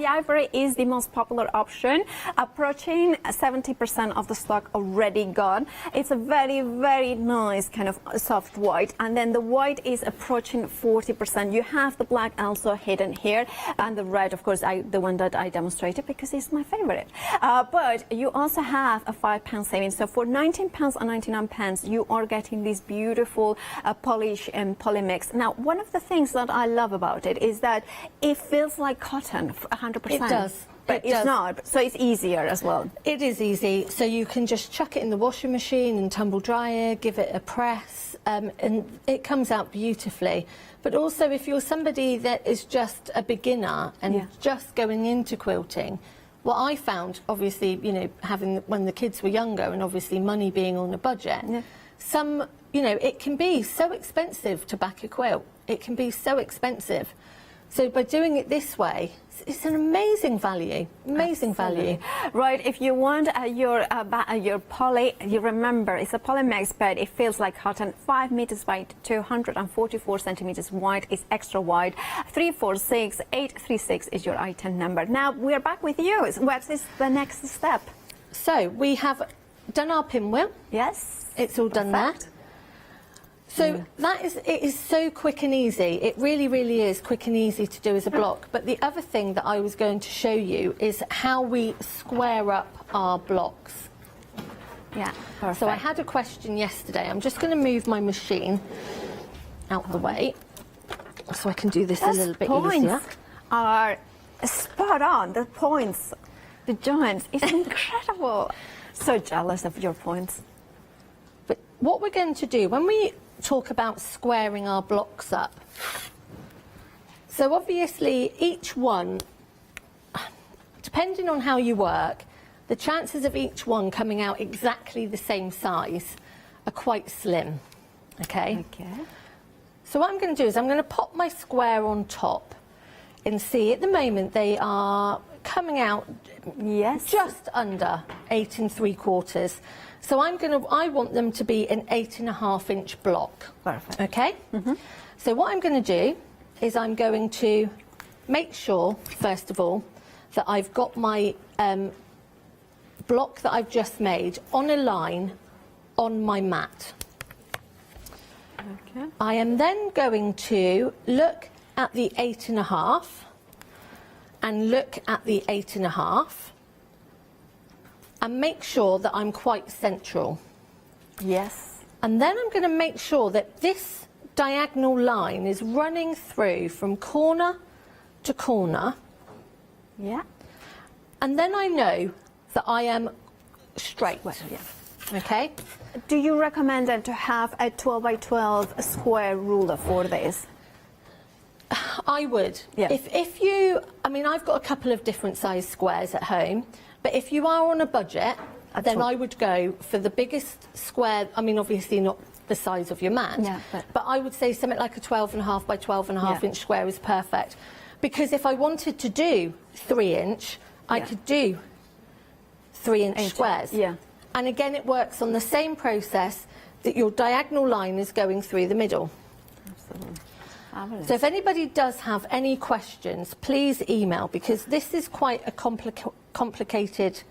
ivory is the most popular option, approaching 70% of the stock already gone. It's a very, very nice kind of soft white, and then the white is approaching 40%. You have the black also hidden here, and the red, of course, the one that I demonstrated because it's my favorite. But you also have a £5 savings. So for £19.99, you are getting these beautiful polish and polymix. Now, one of the things that I love about it is that it feels like cotton 100%. It does. But it's not, so it's easier as well. It is easy, so you can just chuck it in the washing machine and tumble dry it, give it a press, and it comes out beautifully. But also, if you're somebody that is just a beginner and just going into quilting, what I found, obviously, you know, when the kids were younger and obviously money being on a budget, you know, it can be so expensive to back a quilt. It can be so expensive. So by doing it this way, it's an amazing value, value. Right, if you want your poly, you remember it's a polymix bed. It feels like cotton. 5 meters wide, 244 centimeters wide. It's extra wide. 346836 is your item number. Now we're back with you. What is the next step? So we have done our pinwheel. Yes, it's all done there. So it is so quick and easy. It really, really is quick and easy to do as a block. But the other thing that I was going to show you is how we square up our blocks. Yeah, perfect. So I had a question yesterday. I'm just going to move my machine out the way so I can do this a little bit easier. Are spot on. The points, the joints, it's incredible. So jealous of your points. But what we're going to do when we talk about squaring our blocks up, so obviously each one, depending on how you work, the chances of each one coming out exactly the same size are quite slim. Okay. So what I'm going to do is I'm going to pop my square on top and see, at the moment they are coming out just under 8 3/4. So I want them to be an 8.5 inch block. Perfect. Okay? So what I'm going to do is I'm going to make sure, first of all, that I've got my block that I've just made on a line on my mat. Okay. I am then going to look at the 8.5 and look at the 8.5 and make sure that I'm quite central. Yes. And then I'm going to make sure that this diagonal line is running through from corner to corner. Yeah. And then I know that I am straight. Okay. Do you recommend then to have a 12 by 12 square ruler for this? I would. Yeah. If you, I mean, I've got a couple of different size squares at home, but if you are on a budget, then I would go for the biggest square. I mean, obviously not the size of your mat, but I would say something like a 12.5 by 12.5 inch square is perfect. Because if I wanted to do 3 inch, I could do 3 inch squares. Yeah. And again, it works on the same process that your diagonal line is going through the middle. Absolutely. So if anybody does have any questions, please email, because this is quite a complicated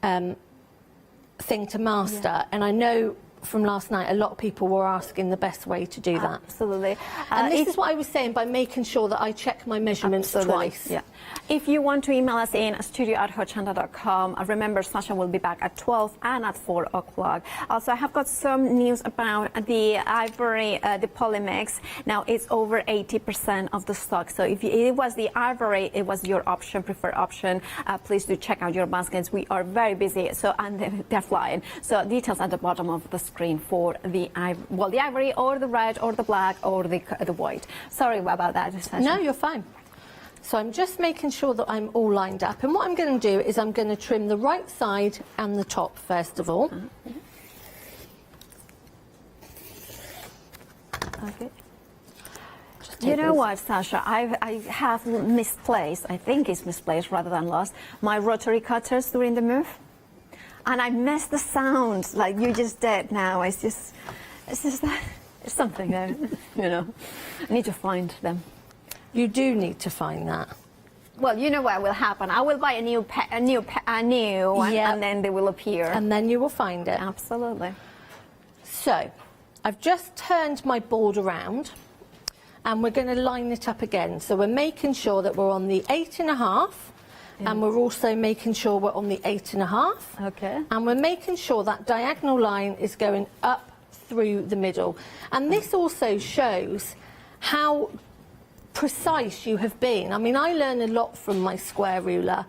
thing to master. And I know from last night, a lot of people were asking the best way to do that. Absolutely. And this is what I was saying, by making sure that I check my measurements twice. Yeah. If you want to email us in studio@hochanda.com, remember Sasha will be back at 12 and at 4 o'clock. Also, I have got some news about the ivory, the polymix. Now it's over 80% of the stock. So if it was the ivory, it was your option, preferred option. Please do check out your baskets. We are very busy, so and they're flying. So details at the bottom of the screen for the ivory or the red or the black or the white. Sorry about that, Sasha. No, you're fine. So I'm just making sure that I'm all lined up. And what I'm going to do is I'm going to trim the right side and the top first of all. Okay. You know what, Sasha? I have misplaced, I think it's misplaced rather than lost, my rotary cutters during the move. And I missed the sound like you just did now. It's something there, you know. I need to find them. You do need to find that. Well, you know what will happen. I will buy a new one, Yep. and then they will appear. And then you will find it. Absolutely. So I've just turned my board around and we're going to line it up again. So we're making sure that we're on the 8.5 and we're also making sure we're on the 8.5. Okay. And we're making sure that diagonal line is going up through the middle. And this also shows how precise you have been. I mean, I learn a lot from my square ruler,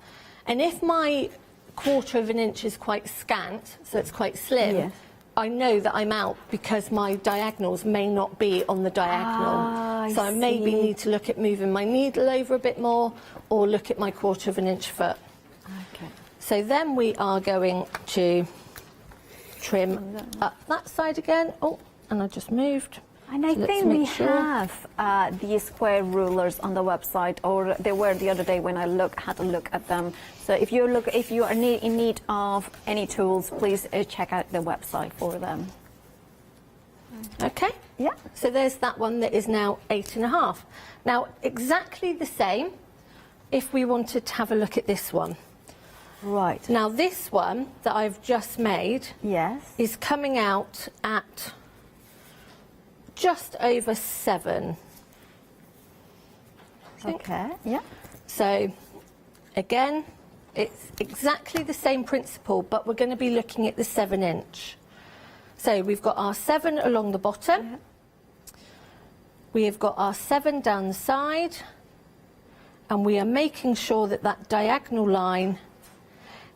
and if my 1/4 inch is quite scant, so it's quite slim, Yes. I know that I'm out because my diagonals may not be on the diagonal. So I maybe see. need to look at moving my needle over a bit more or look at my 1/4 inch foot. Okay. So then we are going to trim up that side again. Oh, and I just moved. And I So let's think make we sure. have these square rulers on the website, or they were the other day when I had a look at them. So if you are in need of any tools, please check out the website for them. Okay. Yeah. So there's that one that is now 8.5. Now exactly the same if we wanted to have a look at this one. Right. Now this one that I've just made Yes. is coming out at just over 7. Okay. Yeah. So again, it's exactly the same principle, but we're going to be looking at the 7 inch. So we've got our 7 along the bottom. We have got our 7 down the side, and we are making sure that that diagonal line.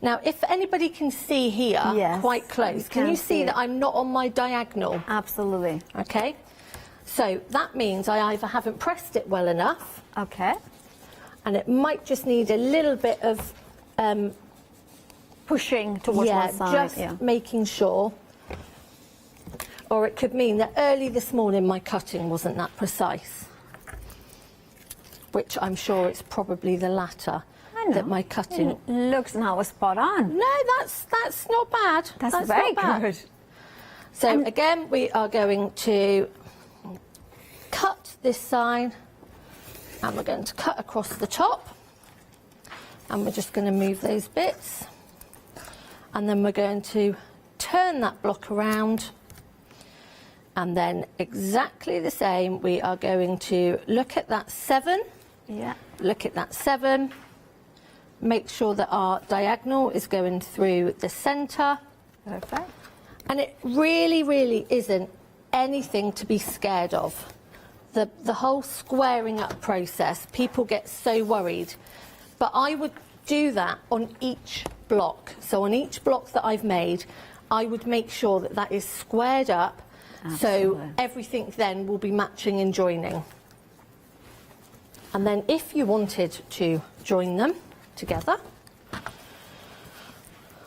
Now, if anybody can see here, Yes, quite close, you can can you see see it. that I'm not on my diagonal? Absolutely. Okay. So that means I either haven't pressed it well enough, Okay. and it might just need a little bit of Pushing towards one side. just making sure. Or it could mean that early this morning my cutting wasn't that precise, which I'm sure it's probably the latter, that my cutting. Looks now spot on. No, that's not bad. That's very not bad. good. So again, we are going to cut this side, and we're going to cut across the top, and we're just going to move those bits, and then we're going to turn that block around, and then exactly the same, we are going to look at that 7, look at that 7, make sure that our diagonal is going through the centre. Perfect. And it really, really isn't anything to be scared of. The whole squaring up process, people get so worried. But I would do that on each block. So on each block that I've made, I would make sure that that is squared up. Absolutely. So everything then will be matching and joining. And then if you wanted to join them together,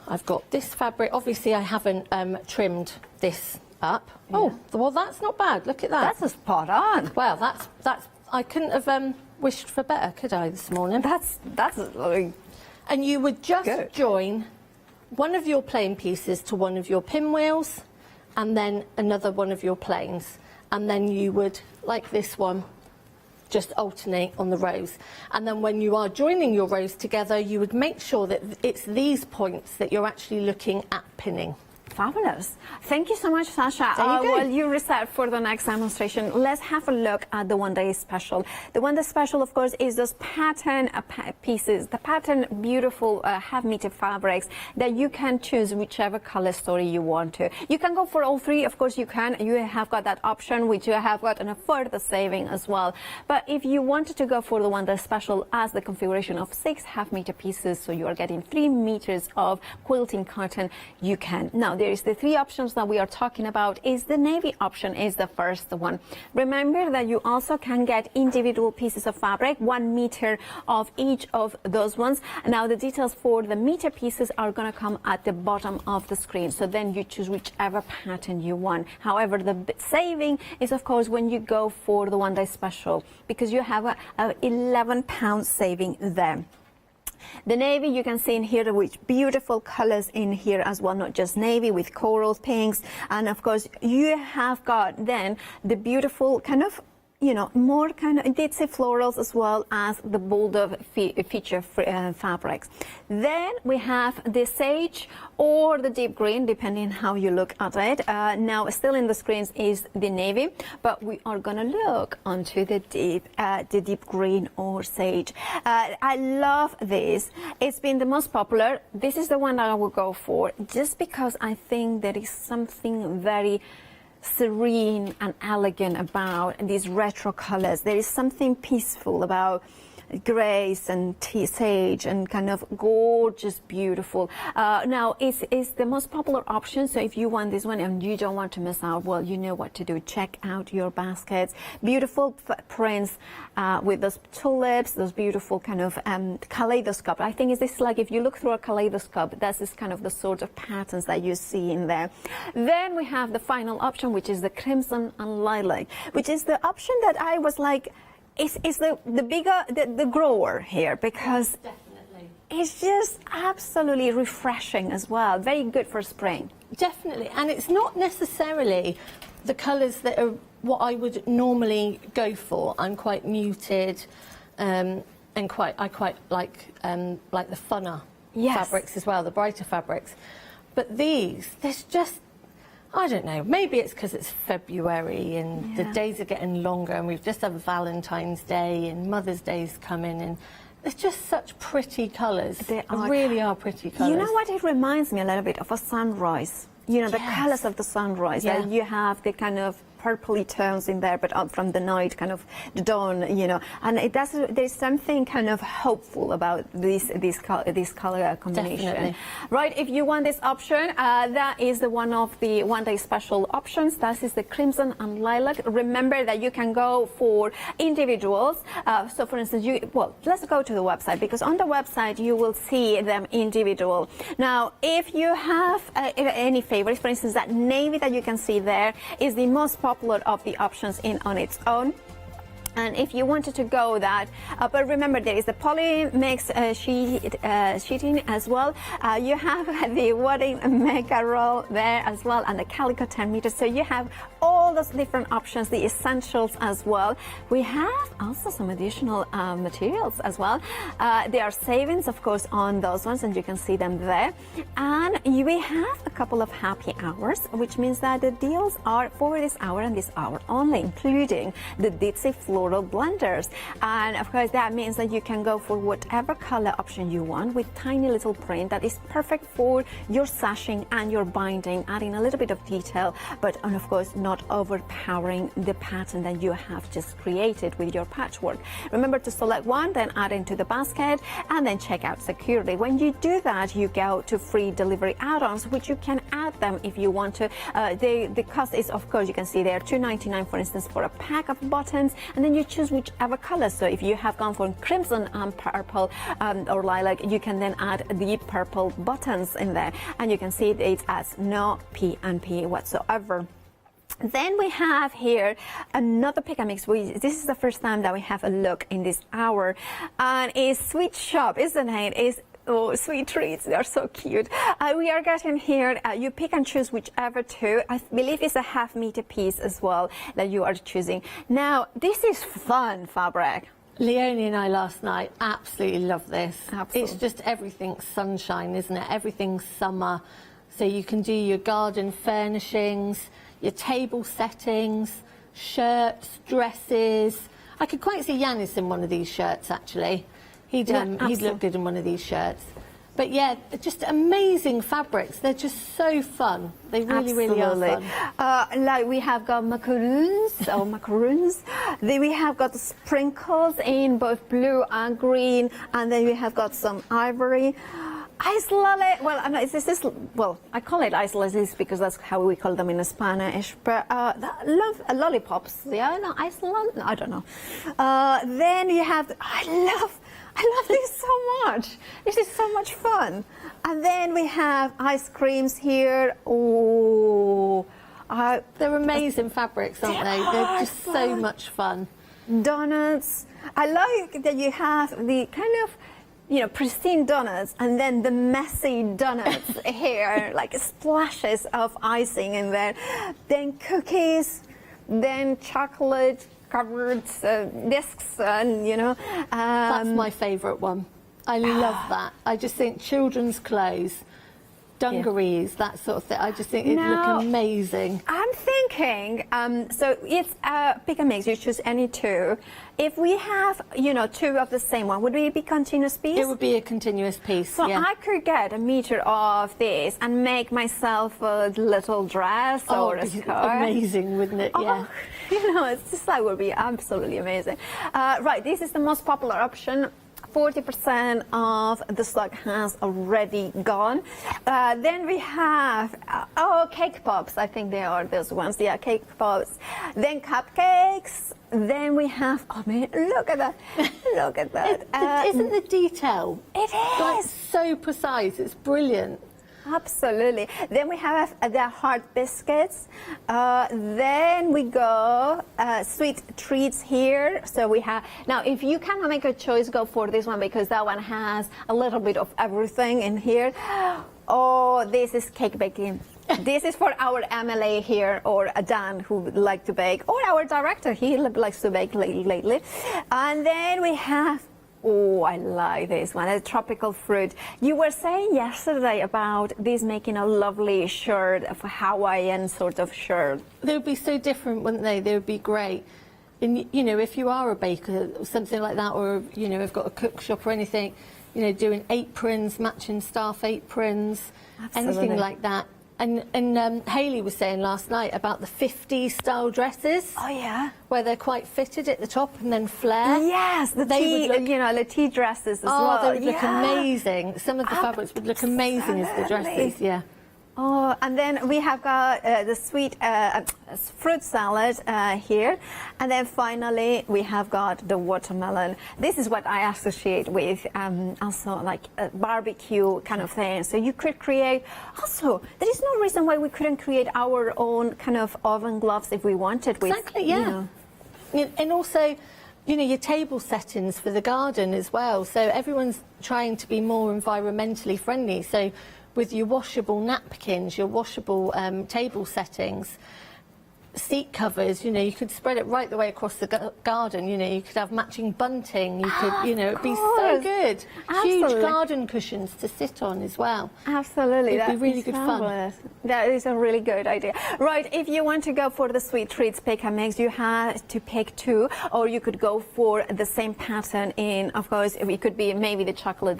I've got this fabric. Obviously, I haven't trimmed this up. Yeah. Oh, well, that's not bad. Look at that. That's a spot on. Well, that's. I couldn't have wished for better, could I, this morning? That's. And you would just join one of your plain pieces to one of your pinwheels, and then another one of your plains, and then you would, like this one, just alternate on the rows. And then when you are joining your rows together, you would make sure that it's these points that you're actually looking at pinning. Fabulous. Thank you so much, Sasha. There you go. Well, you reset for the next demonstration. Let's have a look at the one day special. The one day special, of course, is those pattern pieces, the pattern beautiful half-meter fabrics that you can choose whichever color story you want to. You can go for all three, of course you can. You have got that option, which you have got a further saving as well. But if you wanted to go for the one day special as the configuration of 6 half-meter pieces, so you are getting 3 meters of quilting cotton, you can. Now, there is the three options that we are talking about. Is the navy option is the first one. Remember that you also can get individual pieces of fabric, 1 meter of each of those ones. Now the details for the meter pieces are going to come at the bottom of the screen, so then you choose whichever pattern you want. However, the saving is of course when you go for the one day special, because you have a £11 saving there. The navy, you can see in here with beautiful colors in here as well, not just navy, with corals, pinks, and of course you have got then the beautiful kind of, you know, more kind of ditzy florals as well as the bolder feature fabrics. Then we have the sage or the deep green, depending how you look at it. Now, still in the screens is the navy, but we are going to look onto the deep green or sage. I love this. It's been the most popular. This is the one that I will go for, just because I think there is something very serene and elegant about these retro colors. There is something peaceful about grace and sage and kind of gorgeous, beautiful. Now it's the most popular option, so if you want this one and you don't want to miss out, well, you know what to do. Check out your baskets. Beautiful prints with those tulips, those beautiful kind of kaleidoscope. I think this is like, if you look through a kaleidoscope, that's is kind of the sort of patterns that you see in there. Then we have the final option, which is the crimson and lilac, which is the option that I was like, it's the bigger, the grower here, because Definitely. it's just absolutely refreshing as well. Very good for spring. Definitely, and it's not necessarily the colours that are what I would normally go for. I'm quite muted, and I quite like the funner fabrics as well, the brighter fabrics. But these, there's just, I don't know, maybe it's because it's February and the days are getting longer, and we've just had Valentine's Day and Mother's Day's coming, and it's just such pretty colours. They really are pretty colours. You know what? It reminds me a little bit of a sunrise. You know, the colours of the sunrise. Yeah. That you have the kind of purpley tones in there, but up from the night, kind of the dawn, you know. And it does. There's something kind of hopeful about this color combination. Definitely. Right. If you want this option, that is the one of the one-day special options. That is the crimson and lilac. Remember that you can go for individuals. So, for instance, let's go to the website, because on the website you will see them individual. Now, if you have any favorites, for instance, that navy that you can see there is the most popular of the options on its own. And if you wanted to go that, but remember there is the poly mix sheeting as well. You have the Wadding mega roll there as well, and the calico 10 meters. So you have all those different options, the essentials as well. We have also some additional materials as well. There are savings, of course, on those ones, and you can see them there. And we have a couple of happy hours, which means that the deals are for this hour and this hour only, including the ditzy floral blenders. And of course that means that you can go for whatever color option you want, with tiny little print that is perfect for your sashing and your binding, adding a little bit of detail, but and of course not overpowering the pattern that you have just created with your patchwork. Remember to select one, then add into the basket, and then check out securely. When you do that, you go to free delivery add-ons, which you can add them if you want to. The cost is, of course, you can see there, $2.99 for instance for a pack of buttons, and then you choose whichever color. So if you have gone for crimson and purple or lilac, you can then add the purple buttons in there, and you can see it as no P&P whatsoever. Then we have here another pick and mix. This is the first time that we have a look in this hour, and it's Sweet Shop, isn't it? Oh, sweet treats, they are so cute. We are getting here, you pick and choose whichever two. I believe it's a half-meter piece as well that you are choosing. Now, this is fun fabric. Leonie and I last night absolutely love this. Absolutely. It's just everything sunshine, isn't it? Everything summer. So you can do your garden furnishings, your table settings, shirts, dresses. I could quite see Yanis in one of these shirts, actually. He'd look good in one of these shirts. But yeah, just amazing fabrics. They're just so fun. They really are fun. Like we have got macaroons. Then we have got the sprinkles in both blue and green, and then we have got some ivory. Ice lolly. Well, I know well, I call it ice lollies because that's how we call them in Spanish. But lollipops. Yeah, no, ice lolly. I don't know. Then you have. I love this so much. This is so much fun. And then we have ice creams here. Oh, they're amazing fabrics, aren't they? They're just so much fun. Donuts. I like that you have the kind of, pristine donuts and then the messy donuts here, like splashes of icing in there. Then cookies, then chocolate covered discs, and that's my favourite one. I love that. I just think children's clothes, dungarees, that sort of thing. I just think it look amazing. I'm thinking, so it's pick and mix. You choose any two. If we have, two of the same one, would it be continuous piece? It would be a continuous piece. So I could get a meter of this and make myself a little dress or a skirt. Amazing, wouldn't it? Yeah. It's just that would be absolutely amazing. Right, this is the most popular option. 40% of the stock has already gone. Then we have, cake pops. I think they are those ones. Yeah, cake pops. Then cupcakes. Then we have, look at that. Look at that. Isn't the detail? It is. Like, so precise. It's brilliant. Absolutely. Then we have the hard biscuits. Then we go sweet treats here. So we have, now if you cannot make a choice, go for this one because that one has a little bit of everything in here. Oh, this is cake baking. This is for our MLA here, or Dan, who would like to bake, or our director, he likes to bake lately. And then we have, I like this one, a tropical fruit. You were saying yesterday about this making a lovely shirt, a Hawaiian sort of shirt. They would be so different, wouldn't they? They would be great. And, if you are a baker or something like that, or, have got a cook shop or anything, doing aprons, matching staff aprons, anything like that. And Hayley was saying last night about the 50s style dresses. Oh, yeah. Where they're quite fitted at the top and then flare. Yes, the tea dresses as well. Oh, they would look amazing. Some of the fabrics would look amazing as the dresses, yeah. Oh, and then we have got the sweet fruit salad here. And then finally, we have got the watermelon. This is what I associate with also like a barbecue kind of thing. So you could create, also, there is no reason why we couldn't create our own kind of oven gloves if we wanted. Exactly, yeah. And also, your table settings for the garden as well. So everyone's trying to be more environmentally friendly. So with your washable napkins, your washable table settings, seat covers, you could spread it right the way across the garden. You could have matching bunting. You could, it'd be so good. Huge garden cushions to sit on as well. Absolutely. It'd be really good fun. That is a really good idea. Right, if you want to go for the sweet treats pick and mix, you have to pick two, or you could go for the same pattern in, of course, it could be maybe the chocolate,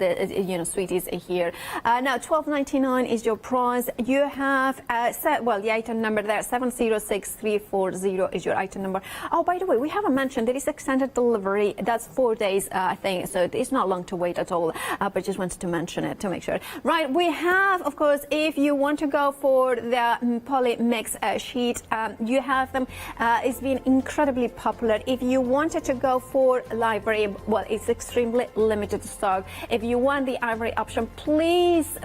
sweeties here. Now, $12.99 is your price. You have, the item number there, 706340 is your item number. Oh, by the way, we haven't mentioned there is extended delivery. That's 4 days, I think, so it's not long to wait at all, but just wanted to mention it to make sure. Right, we have, of course, if you want to go for the poly mix sheet, you have them. It's been incredibly popular. If you wanted to go for library, well, it's extremely limited stock. If you want the ivory option, please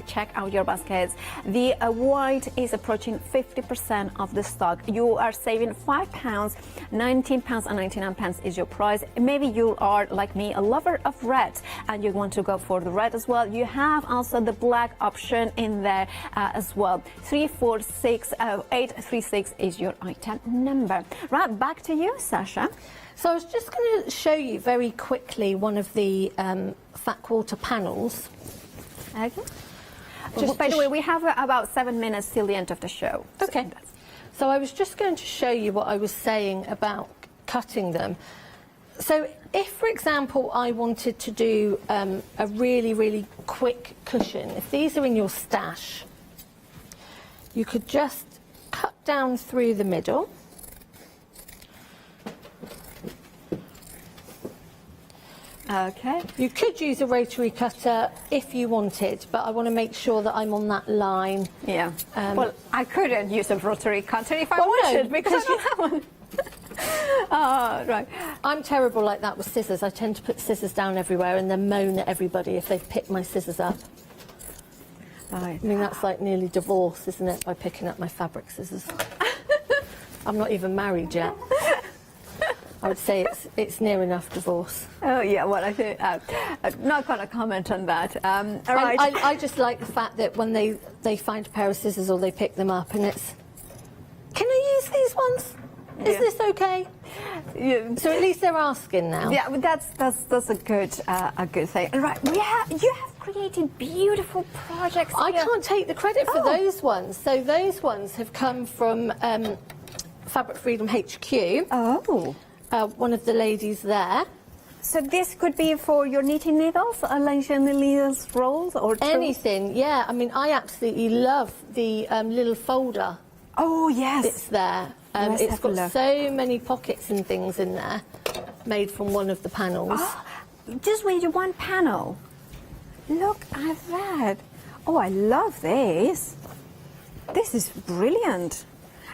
check out your baskets. The white is approaching 50% of the stock. You are saving £5, £19.99 is your price. Maybe you are like me, a lover of red, and you want to go for the red as well. You have also the black option in there as well. 346836 is your item number. Right, back to you, Sasha. So I was just going to show you very quickly one of the fat quarter panels. Okay. By the way, we have about 7 minutes till the end of the show. Okay. So I was just going to show you what I was saying about cutting them. So if, for example, I wanted to do a really, really quick cushion, if these are in your stash, you could just cut down through the middle. Okay. You could use a rotary cutter if you wanted, but I want to make sure that I'm on that line. Yeah. Well, I couldn't use a rotary cutter if I wanted, because I don't have one. Right. I'm terrible like that with scissors. I tend to put scissors down everywhere and then moan at everybody if they've picked my scissors up. Right. I mean, that's like nearly divorce, isn't it, by picking up my fabric scissors? I'm not even married yet. I would say it's near enough divorce. Oh, yeah, well, I think I'm not going to comment on that. All right. I just like the fact that when they find a pair of scissors or they pick them up and it's, can I use these ones? Is this okay? Yeah. So at least they're asking now. Yeah, but that's a good thing. Right, you have created beautiful projects. I can't take the credit for those ones. So those ones have come from Fabric Freedom HQ. Oh. One of the ladies there. So this could be for your knitting needles, lancing needles, rolls, or anything. Yeah, I mean, I absolutely love the little folder. Oh yes, it's there. It's got so many pockets and things in there, made from one of the panels. Oh, just with one panel. Look at that. Oh, I love this. This is brilliant,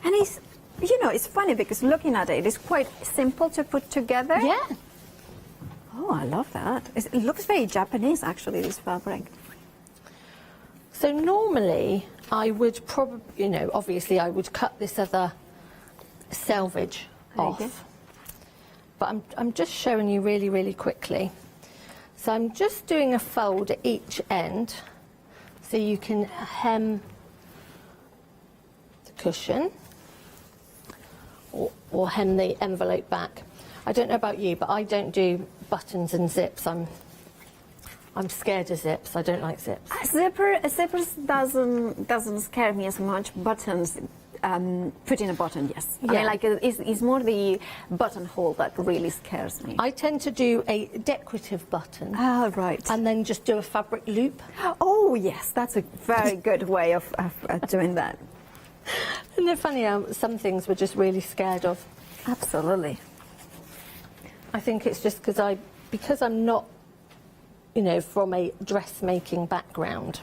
and it's. You know, it's funny because looking at it, it's quite simple to put together. Yeah. Oh, I love that. It looks very Japanese, actually, this fabric. So normally, I would probably, you know, obviously I would cut this other selvage off. But I'm just showing you really, really quickly. So I'm just doing a fold at each end so you can hem the cushion. Or hem the envelope back. I don't know about you, but I don't do buttons and zips. I'm scared of zips. I don't like zips. Zippers doesn't scare me as much. Buttons, putting a button, yes. Yeah. I mean, like it's more the buttonhole that really scares me. I tend to do a decorative button. Ah, right. And then just do a fabric loop. Oh yes, that's a very good way of doing that. Isn't it funny how some things we're just really scared of? Absolutely. I think it's just because I'm not, you know, from a dressmaking background.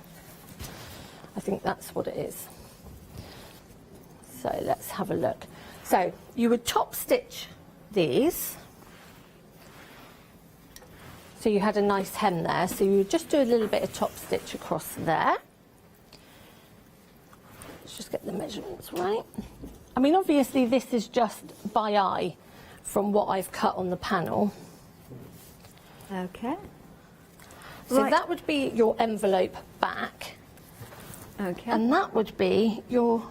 I think that's what it is. So let's have a look. So you would top stitch these. So you had a nice hem there. So you would just do a little bit of top stitch across there. Let's just get the measurements right. I mean, obviously this is just by eye from what I've cut on the panel. Okay. So that would be your envelope back. Okay. And that would be your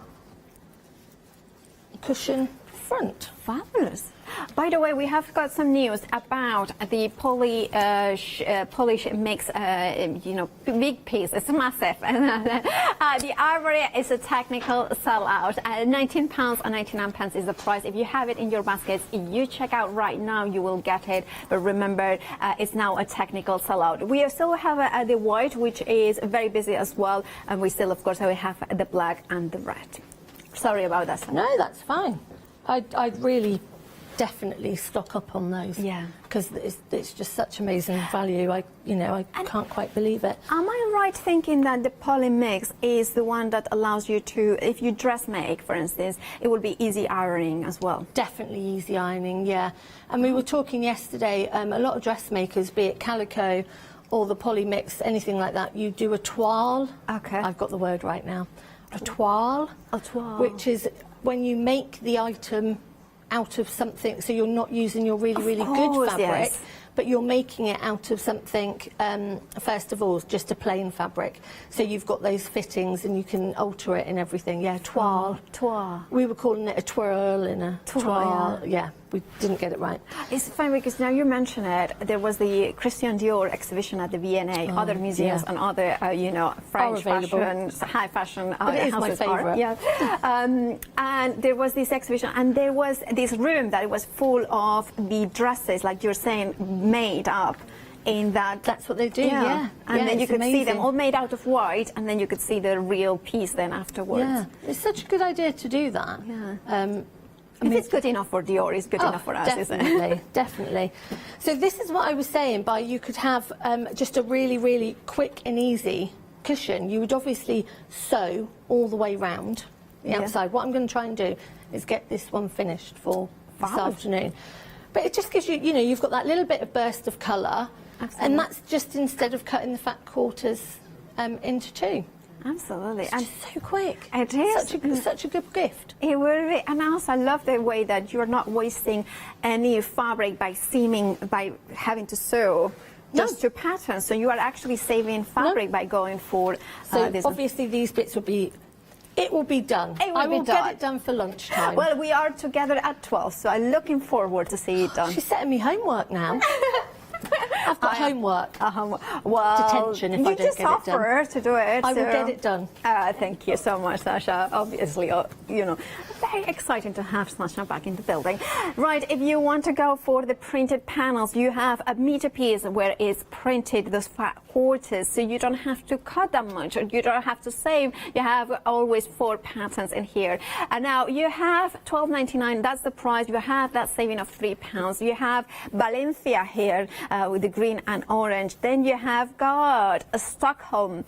cushion front. Fabulous. By the way, we have got some news about the polish mix, you know, big piece. It's massive. The ivory is a technical sellout. £19 and 99 pence is the price. If you have it in your baskets, you check out right now, you will get it. But remember, it's now a technical sellout. We still have the white, which is very busy as well. And we still, of course, we have the black and the red. Sorry about that. No, that's fine. I'd really definitely stock up on those. Yeah. Because it's just such amazing value. I can't quite believe it. Am I right thinking that the poly mix is the one that allows you to, if you dress make, for instance, it will be easy ironing as well? Definitely easy ironing, yeah. And we were talking yesterday, a lot of dressmakers, be it calico or the poly mix, anything like that, you do a toile. Okay. I've got the word right now. A toile. A toile. Which is when you make the item out of something, so you're not using your really, really good fabric, yes. but you're making it out of something, first of all, just a plain fabric. So you've got those fittings and you can alter it and everything. Yeah, toile. Toile. We were calling it a twirl and a toile. Yeah, we didn't get it right. It's funny because now you mention it, there was the Christian Dior exhibition at the V&A, other museums and other, you know, French fashion, high fashion but it is my favourite. Yeah. And there was this exhibition and there was this room that was full of the dresses, like you're saying, made up in that. That's what they do, yeah. And then you could amazing. see them all made out of white, and then you could see the real piece then afterwards. Yeah, it's such a good idea to do that. Yeah. If it's good enough for Dior, it's good enough for us, isn't it? Definitely, definitely. So this is what I was saying, by you could have just a really, really quick and easy cushion. You would obviously sew all the way round the outside. What I'm going to try and do is get this one finished for this afternoon. But it just gives you, you know, you've got that little bit of burst of colour, and that's just instead of cutting the fat quarters into two. Absolutely. It's just so quick. It is. Such a good gift. It will be. And also I love the way that you're not wasting any fabric by seaming, by having to sew just your patterns. So you are actually saving fabric by going for so this. obviously these bits will be, it will be done. I will get it done for lunchtime. Well, we are together at 12, so I'm looking forward to see it done. She's setting me homework now. I've got homework. Well, detention if I don't get it done. You just offer to do it. I will get it done. Thank you so much, Sasha. Obviously, you know, very exciting to have Sasha back in the building. Right, if you want to go for the printed panels, you have a meter piece where it's printed those fat quarters, so you don't have to cut that much, or you don't have to save. You have always 4 patterns in here. And now you have $12.99. That's the price. You have that saving of £3. You have Valencia here with the green and orange. Then you have got a Stockholm,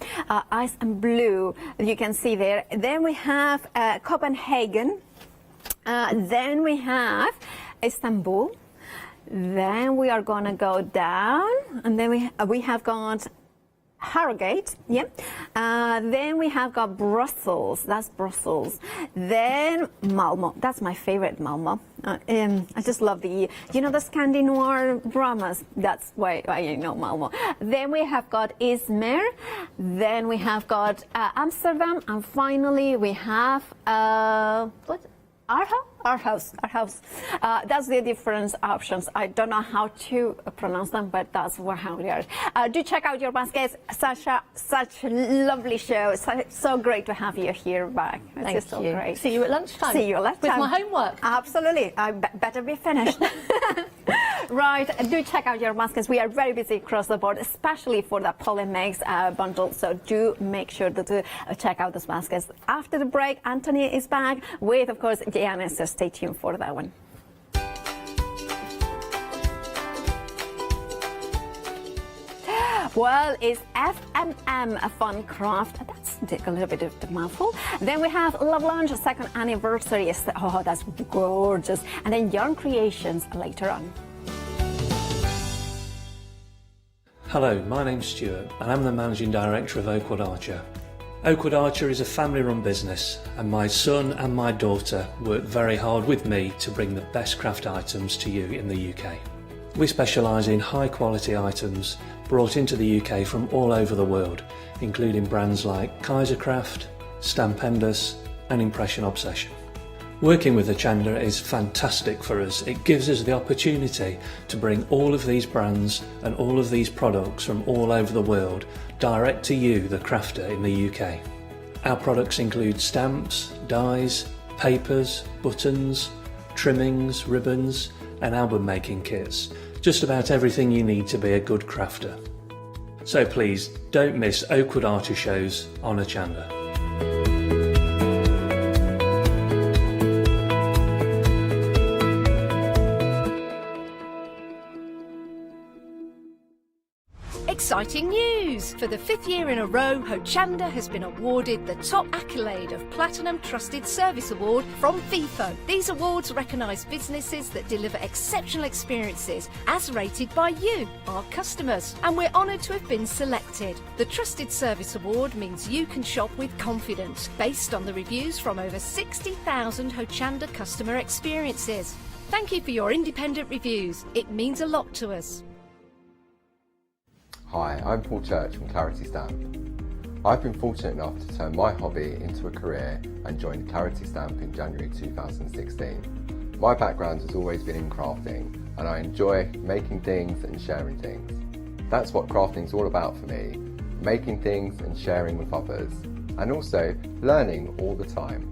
ice and blue. You can see there. Then we have Copenhagen. Then we have Istanbul. Then we are gonna go down, and then we have got Harrogate, then we have got Brussels, that's Brussels. Then Malmo, that's my favorite, Malmo. I just love the, you know, the Scandinavian dramas, that's why I know Malmo. Then we have got Izmir, then we have got Amsterdam, and finally we have, Our house. That's the different options. I don't know how to pronounce them, but that's how they are. Do check out your baskets. Sasha, such a lovely show. So great to have you here back. Thank so you. Great. See you at lunchtime. See you at lunchtime. With my homework. Absolutely. I better be finished. Right, do check out your baskets. We are very busy across the board, especially for the Polymix bundle. So do make sure to check out those baskets. After the break, Anthony is back with, of course, Diana. So stay tuned for that one. Well, it's FMM, a fun craft. That's a little bit of the mouthful. Then we have Love Blanche, 2nd anniversary. Oh, that's gorgeous. And then Yarn Creations later on. Hello, my name's Stuart and I'm the Managing Director of Oakwood Archer. Oakwood Archer is a family-run business, and my son and my daughter work very hard with me to bring the best craft items to you in the UK. We specialise in high-quality items brought into the UK from all over the world, including brands like Kaisercraft, Stampendous and Impression Obsession. Working with Hochanda is fantastic for us. It gives us the opportunity to bring all of these brands and all of these products from all over the world direct to you, the crafter in the UK. Our products include stamps, dies, papers, buttons, trimmings, ribbons and album making kits. Just about everything you need to be a good crafter. So please don't miss Oakwood Archer shows on Hochanda. Exciting news! For the 5th year in a row, Hochanda has been awarded the top accolade of Platinum Trusted Service Award from Feefo. These awards recognise businesses that deliver exceptional experiences as rated by you, our customers, and we're honoured to have been selected. The Trusted Service Award means you can shop with confidence, based on the reviews from over 60,000 Hochanda customer experiences. Thank you for your independent reviews. It means a lot to us. Hi, I'm Paul Church from Clarity Stamp. I've been fortunate enough to turn my hobby into a career and joined Clarity Stamp in January 2016. My background has always been in crafting and I enjoy making things and sharing things. That's what crafting's all about for me, making things and sharing with others, and also learning all the time.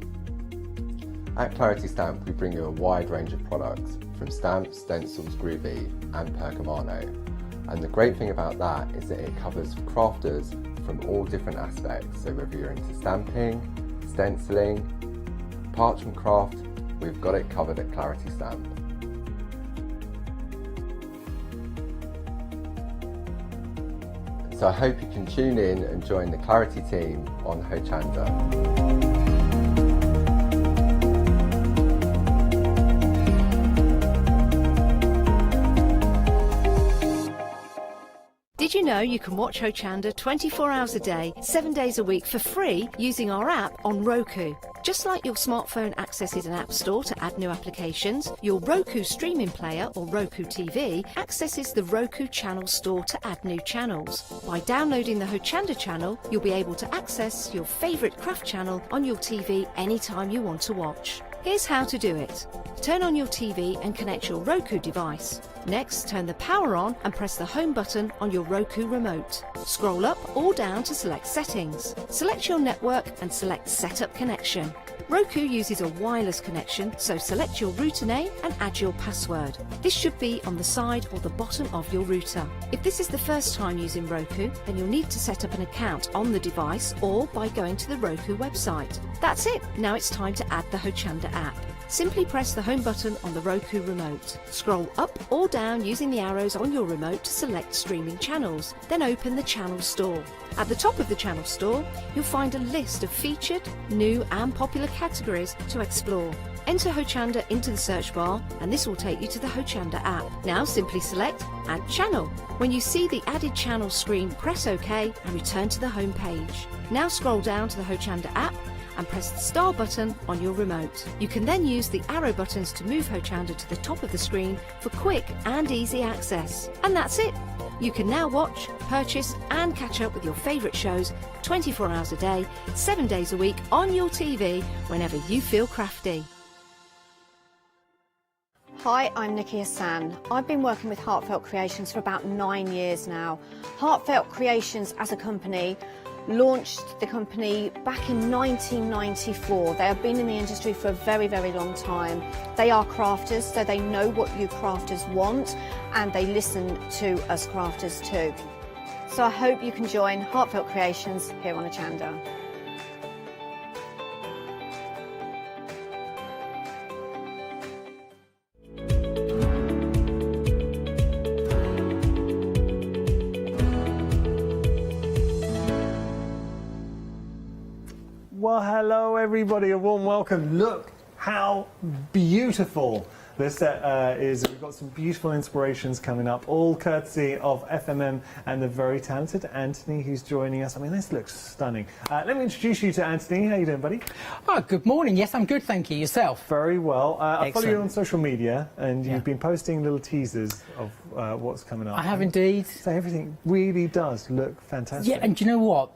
At Clarity Stamp we bring you a wide range of products from stamps, stencils, groovy and percamano. And the great thing about that is that it covers crafters from all different aspects. So whether you're into stamping, stenciling, parchment craft, we've got it covered at Clarity Stamp. So I hope you can tune in and join the Clarity team on Hochanda. Did you know you can watch Hochanda 24 hours a day, 7 days a week for free using our app on Roku? Just like your smartphone accesses an app store to add new applications, your Roku streaming player or Roku TV accesses the Roku channel store to add new channels. By downloading the Hochanda channel, you'll be able to access your favourite craft channel on your TV anytime you want to watch. Here's how to do it. Turn on your TV and connect your Roku device. Next, turn the power on and press the home button on your Roku remote. Scroll up or down to select settings. Select your network and select Setup Connection. Roku uses a wireless connection, so select your router name and add your password. This should be on the side or the bottom of your router. If this is the first time using Roku, then you'll need to set up an account on the device or by going to the Roku website. That's it. Now it's time to add the Hochanda app. Simply press the home button on the Roku remote. Scroll up or down using the arrows on your remote to select streaming channels. Then open the channel store. At the top of the channel store, you'll find a list of featured, new and popular categories to explore. Enter Hochanda into the search bar and this will take you to the Hochanda app. Now simply select Add Channel. When you see the added channel screen, press OK and return to the home page. Now scroll down to the Hochanda app and press the star button on your remote. You can then use the arrow buttons to move Hochanda to the top of the screen for quick and easy access. And that's it! You can now watch, purchase and catch up with your favourite shows 24 hours a day, 7 days a week on your TV whenever you feel crafty. Hi, I'm Nikki Hassan. I've been working with Heartfelt Creations for about 9 years now. Heartfelt Creations as a company launched the company back in 1994. They have been in the industry for a very, very long time. They are crafters, so they know what you crafters want and they listen to us crafters too. So I hope you can join Heartfelt Creations here on Hochanda. Well, hello everybody, a warm welcome. Look how beautiful this set is. We've got some beautiful inspirations coming up, all courtesy of FMM and the very talented Anthony who's joining us. I mean, this looks stunning. Let me introduce you to Anthony. How you doing, buddy? Oh, good morning. Yes, I'm good, thank you. Yourself? Very well. I follow you on social media and you've been posting little teasers of what's coming up. I have indeed. So everything really does look fantastic. Yeah, and do you know what?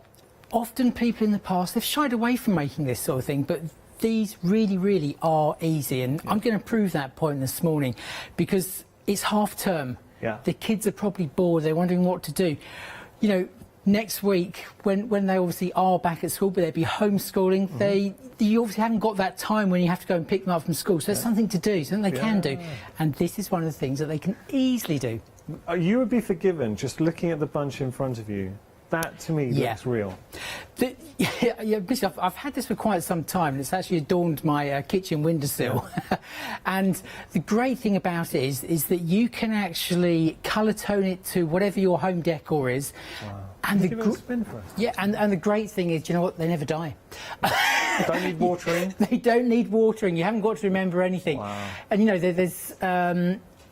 Often people in the past, they've shied away from making this sort of thing, but these really, really are easy. And I'm going to prove that point this morning because it's half term. Yeah. The kids are probably bored. They're wondering what to do. You know, next week, when they obviously are back at school, but they'd be homeschooling, you obviously haven't got that time when you have to go and pick them up from school. So it's something to do, something they can do. And this is one of the things that they can easily do. You would be forgiven just looking at the bunch in front of you. That, to me, looks real. I've had this for quite some time, and it's actually adorned my kitchen windowsill. Yeah. And the great thing about it is that you can actually colour tone it to whatever your home decor is. Wow. And give it a spin for us. Yeah, and the great thing is, you know what, they never die. They don't need watering? They don't need watering. You haven't got to remember anything. Wow. And, you know, there's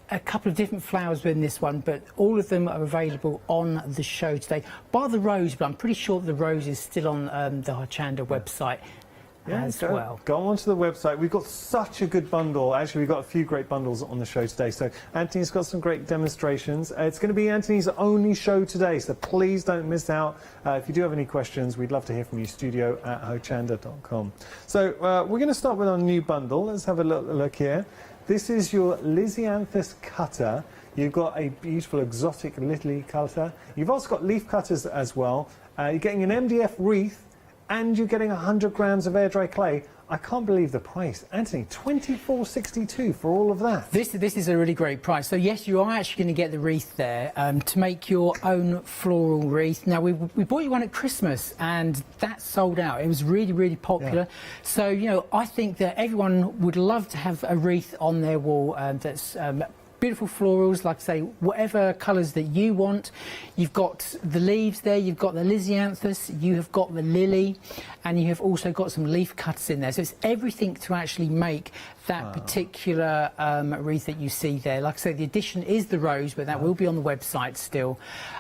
a couple of different flowers within this one, but all of them are available on the show today. Bar the rose, but I'm pretty sure the rose is still on the Hochanda website as well. Go onto the website. We've got such a good bundle. Actually, we've got a few great bundles on the show today. So Anthony's got some great demonstrations. It's going to be Anthony's only show today, so please don't miss out. If you do have any questions, we'd love to hear from you, studio@hochanda.com. So we're going to start with our new bundle. Let's have a look here. This is your Lysianthus cutter. You've got a beautiful exotic lily cutter. You've also got leaf cutters as well. You're getting an MDF wreath and you're getting 100 grams of air dry clay. I can't believe the price. Anthony, $24.62 for all of that. This is a really great price. So yes, you are actually going to get the wreath there to make your own floral wreath. Now we bought you one at Christmas and that sold out. It was really, really popular. Yeah. So, you know, I think that everyone would love to have a wreath on their wall that's beautiful florals, like I say, whatever colours that you want. You've got the leaves there, you've got the lisianthus, you have got the lily, and you have also got some leaf cutters in there. So it's everything to actually make that particular wreath that you see there. Like I say, the addition is the rose, but that will be on the website still.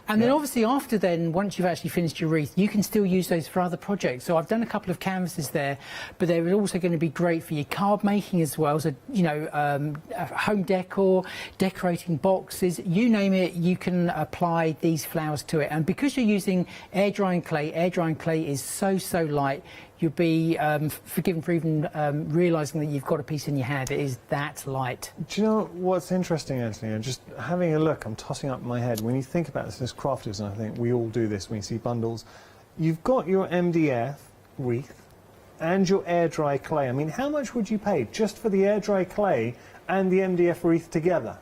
And then obviously after then, once you've actually finished your wreath, you can still use those for other projects. So I've done a couple of canvases there, but they're also going to be great for your card making as well. So, you know, home decor, decorating boxes, you name it, you can apply these flowers to it. And because you're using air drying clay is so light, you'll be forgiven for even realising that you've got a piece in your hand. It is that light. Do you know what's interesting, Anthony? I'm just having a look, I'm tossing up my head. When you think about this as crafters, and I think we all do this when you see bundles, you've got your MDF wreath and your air dry clay. I mean, how much would you pay just for the air dry clay and the MDF wreath together?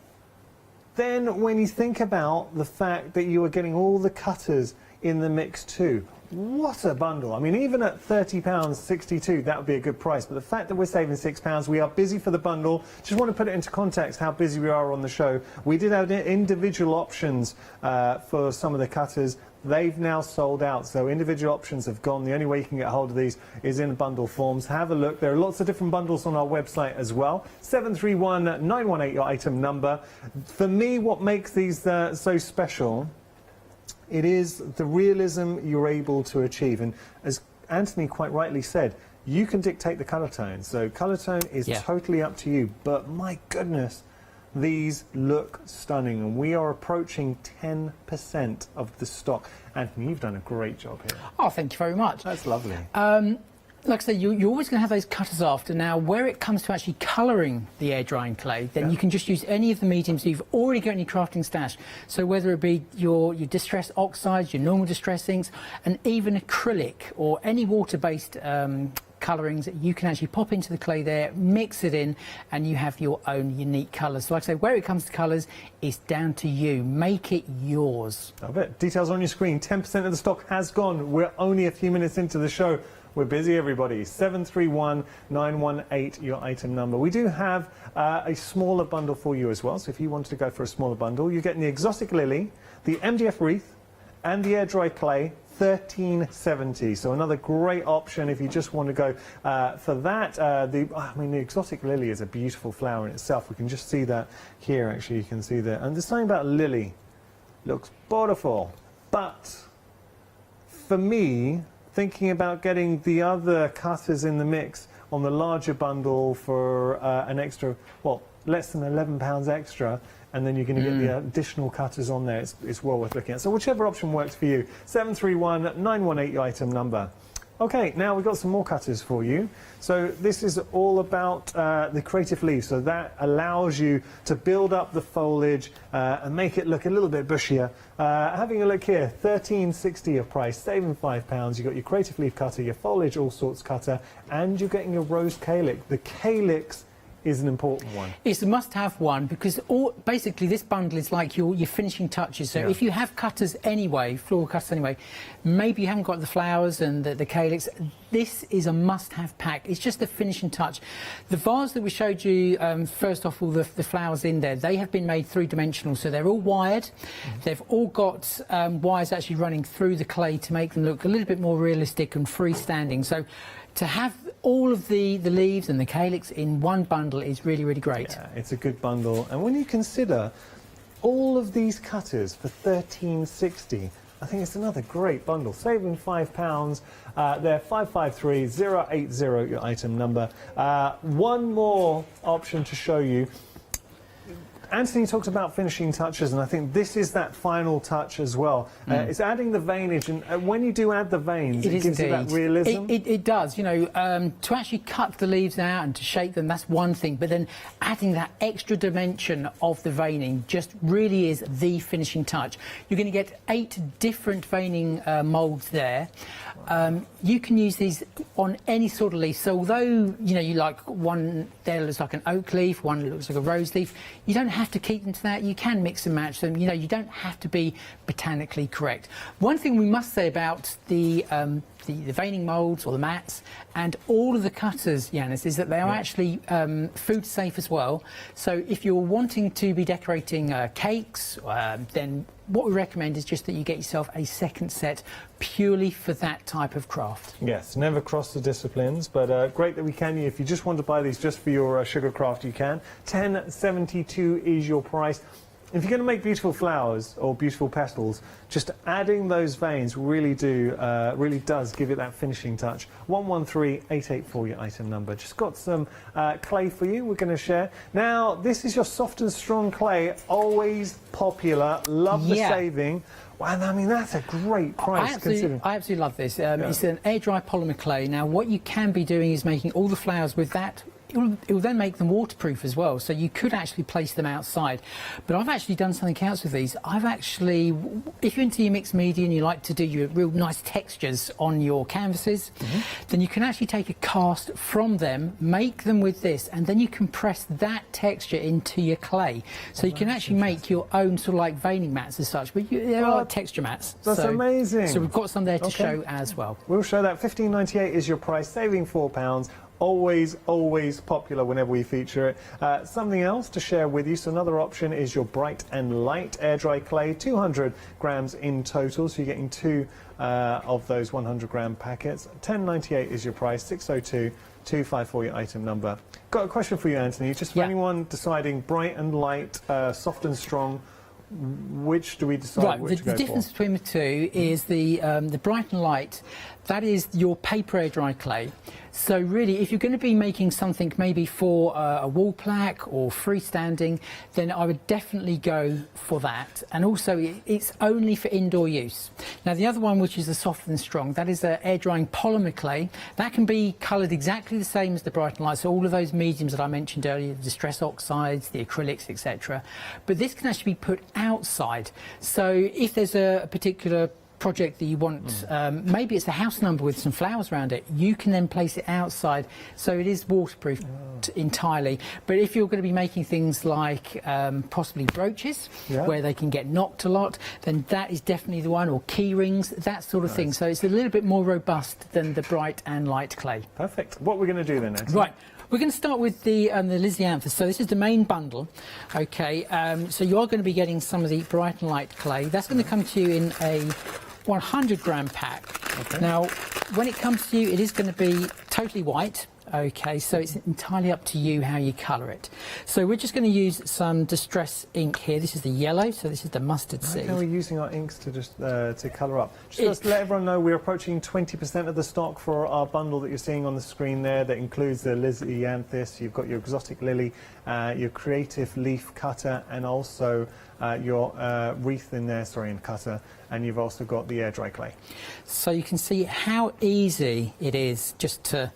Then when you think about the fact that you are getting all the cutters in the mix too, what a bundle. I mean, even at £30.62, that would be a good price. But the fact that we're saving £6, we are busy for the bundle. Just want to put it into context how busy we are on the show. We did have individual options for some of the cutters. They've now sold out, so individual options have gone. The only way you can get hold of these is in bundle forms. Have a look. There are lots of different bundles on our website as well. 731-918, your item number. For me, what makes these so special, it is the realism you're able to achieve. And as Anthony quite rightly said, you can dictate the colour tone. So colour tone is totally up to you. But my goodness, these look stunning. And we are approaching 10% of the stock. Anthony, you've done a great job here. Oh, thank you very much. That's lovely. Like I say, you're always going to have those cutters after. Now, where it comes to actually colouring the air drying clay, then you can just use any of the mediums you've already got in your crafting stash. So whether it be your distress oxides, your normal distress inks, and even acrylic or any water-based colourings, you can actually pop into the clay there, mix it in, and you have your own unique colours. So like I say, where it comes to colours, it's down to you. Make it yours. Love it. Details on your screen. 10% of the stock has gone. We're only a few minutes into the show. We're busy, everybody. 731-918, your item number. We do have a smaller bundle for you as well. So if you wanted to go for a smaller bundle, you're getting the exotic lily, the MDF wreath, and the air dry clay, $13.70. So another great option if you just want to go for that. The exotic lily is a beautiful flower in itself. We can just see that here. Actually, you can see that. And there's something about lily. Looks beautiful, but for me, thinking about getting the other cutters in the mix on the larger bundle for an extra, well, less than £11 extra, and then you're going to get the additional cutters on there. It's well worth looking at. So whichever option works for you. 731-918, your item number. Okay, now we've got some more cutters for you. So this is all about the creative leaves. So that allows you to build up the foliage and make it look a little bit bushier. Having a look here, $13.60 a price, saving £5. You've got your creative leaf cutter, your foliage all sorts cutter, and you're getting your rose calyx. The calyx is an important one. It's a must-have one because basically this bundle is like your finishing touches. So if you have cutters anyway, floral cutters anyway, maybe you haven't got the flowers and the calyx, this is a must-have pack. It's just the finishing touch. The vase that we showed you, first off, all the flowers in there, they have been made three-dimensional, so they're all wired. They've all got wires actually running through the clay to make them look a little bit more realistic and freestanding. So to have all of the leaves and the calyx in one bundle is really, really great. Yeah, it's a good bundle. And when you consider all of these cutters for $13.60, I think it's another great bundle. Saving £5. They're 553080, your item number. One more option to show you. Anthony talked about finishing touches, and I think this is that final touch as well. It's adding the veinage, and when you do add the veins, it gives you that realism. It does, you know, to actually cut the leaves out and to shape them, that's one thing, but then adding that extra dimension of the veining just really is the finishing touch. You're going to get 8 different veining moulds there. You can use these on any sort of leaf, so although, you know, you like one there looks like an oak leaf, one looks like a rose leaf, you don't have to keep them to that. You can mix and match them. You know, you don't have to be botanically correct. One thing we must say about the veining moulds or the mats and all of the cutters, Yanis, is that they are actually food safe as well. So if you're wanting to be decorating cakes, then what we recommend is just that you get yourself a second set purely for that type of craft. Yes, never cross the disciplines, but great that we can. If you just want to buy these just for your sugar craft, you can. $10.72 is your price. If you're going to make beautiful flowers or beautiful petals, just adding those veins really does give it that finishing touch. 113884, your item number. Just got some clay for you we're going to share. Now, this is your soft and strong clay, always popular. Love the saving. Wow, I mean, that's a great price. I absolutely love this. It's an air-dry polymer clay. Now, what you can be doing is making all the flowers with that. It will then make them waterproof as well, so you could actually place them outside. But I've actually done something else with these. I've actually, if you're into your mixed media and you like to do your real nice textures on your canvases, then you can actually take a cast from them, make them with this, and then you can press that texture into your clay. So you can actually make your own sort of like veining mats as such, but there are texture mats. That's amazing. So we've got some there to show as well. We'll show that. $15.98 is your price, saving £4. Always, always popular whenever we feature it. Something else to share with you. So another option is your Bright and Light air dry clay, 200 grams in total. So you're getting 2 of those 100 gram packets. $10.98 is your price. 602-254 your item number. Got a question for you, Anthony. Just for anyone deciding Bright and Light, soft and strong, which do we decide which to go the difference between the two is the Bright and Light. That is your paper air dry clay. So really, if you're going to be making something maybe for a wall plaque or freestanding, then I would definitely go for that. And also, it's only for indoor use. Now, the other one, which is the soft and strong, that is an air drying polymer clay. That can be coloured exactly the same as the Bright and Light. So all of those mediums that I mentioned earlier, the distress oxides, the acrylics, etc. But this can actually be put outside. So if there's a particular project that you want, maybe it's a house number with some flowers around it, you can then place it outside, so it is waterproof entirely. But if you're going to be making things like possibly brooches where they can get knocked a lot, then that is definitely the one, or key rings, that sort of thing. So it's a little bit more robust than the Bright and Light clay. Perfect. What we're going to do then next? Right. We're going to start with the Lysianthus. So this is the main bundle. Okay, so you are going to be getting some of the Bright and Light clay. That's going to come to you in a 100 gram pack. Now, when it comes to you, it is going to be totally white. Okay, so it's entirely up to you how you colour it. So we're just going to use some distress ink here. This is the yellow, so this is the mustard seed. How are we using our inks to just to colour up? Just to let everyone know, we're approaching 20% of the stock for our bundle that you're seeing on the screen there. That includes the Lysianthus, you've got your exotic lily, your creative leaf cutter, and also your wreath in there, and cutter, and you've also got the air dry clay. So you can see how easy it is just to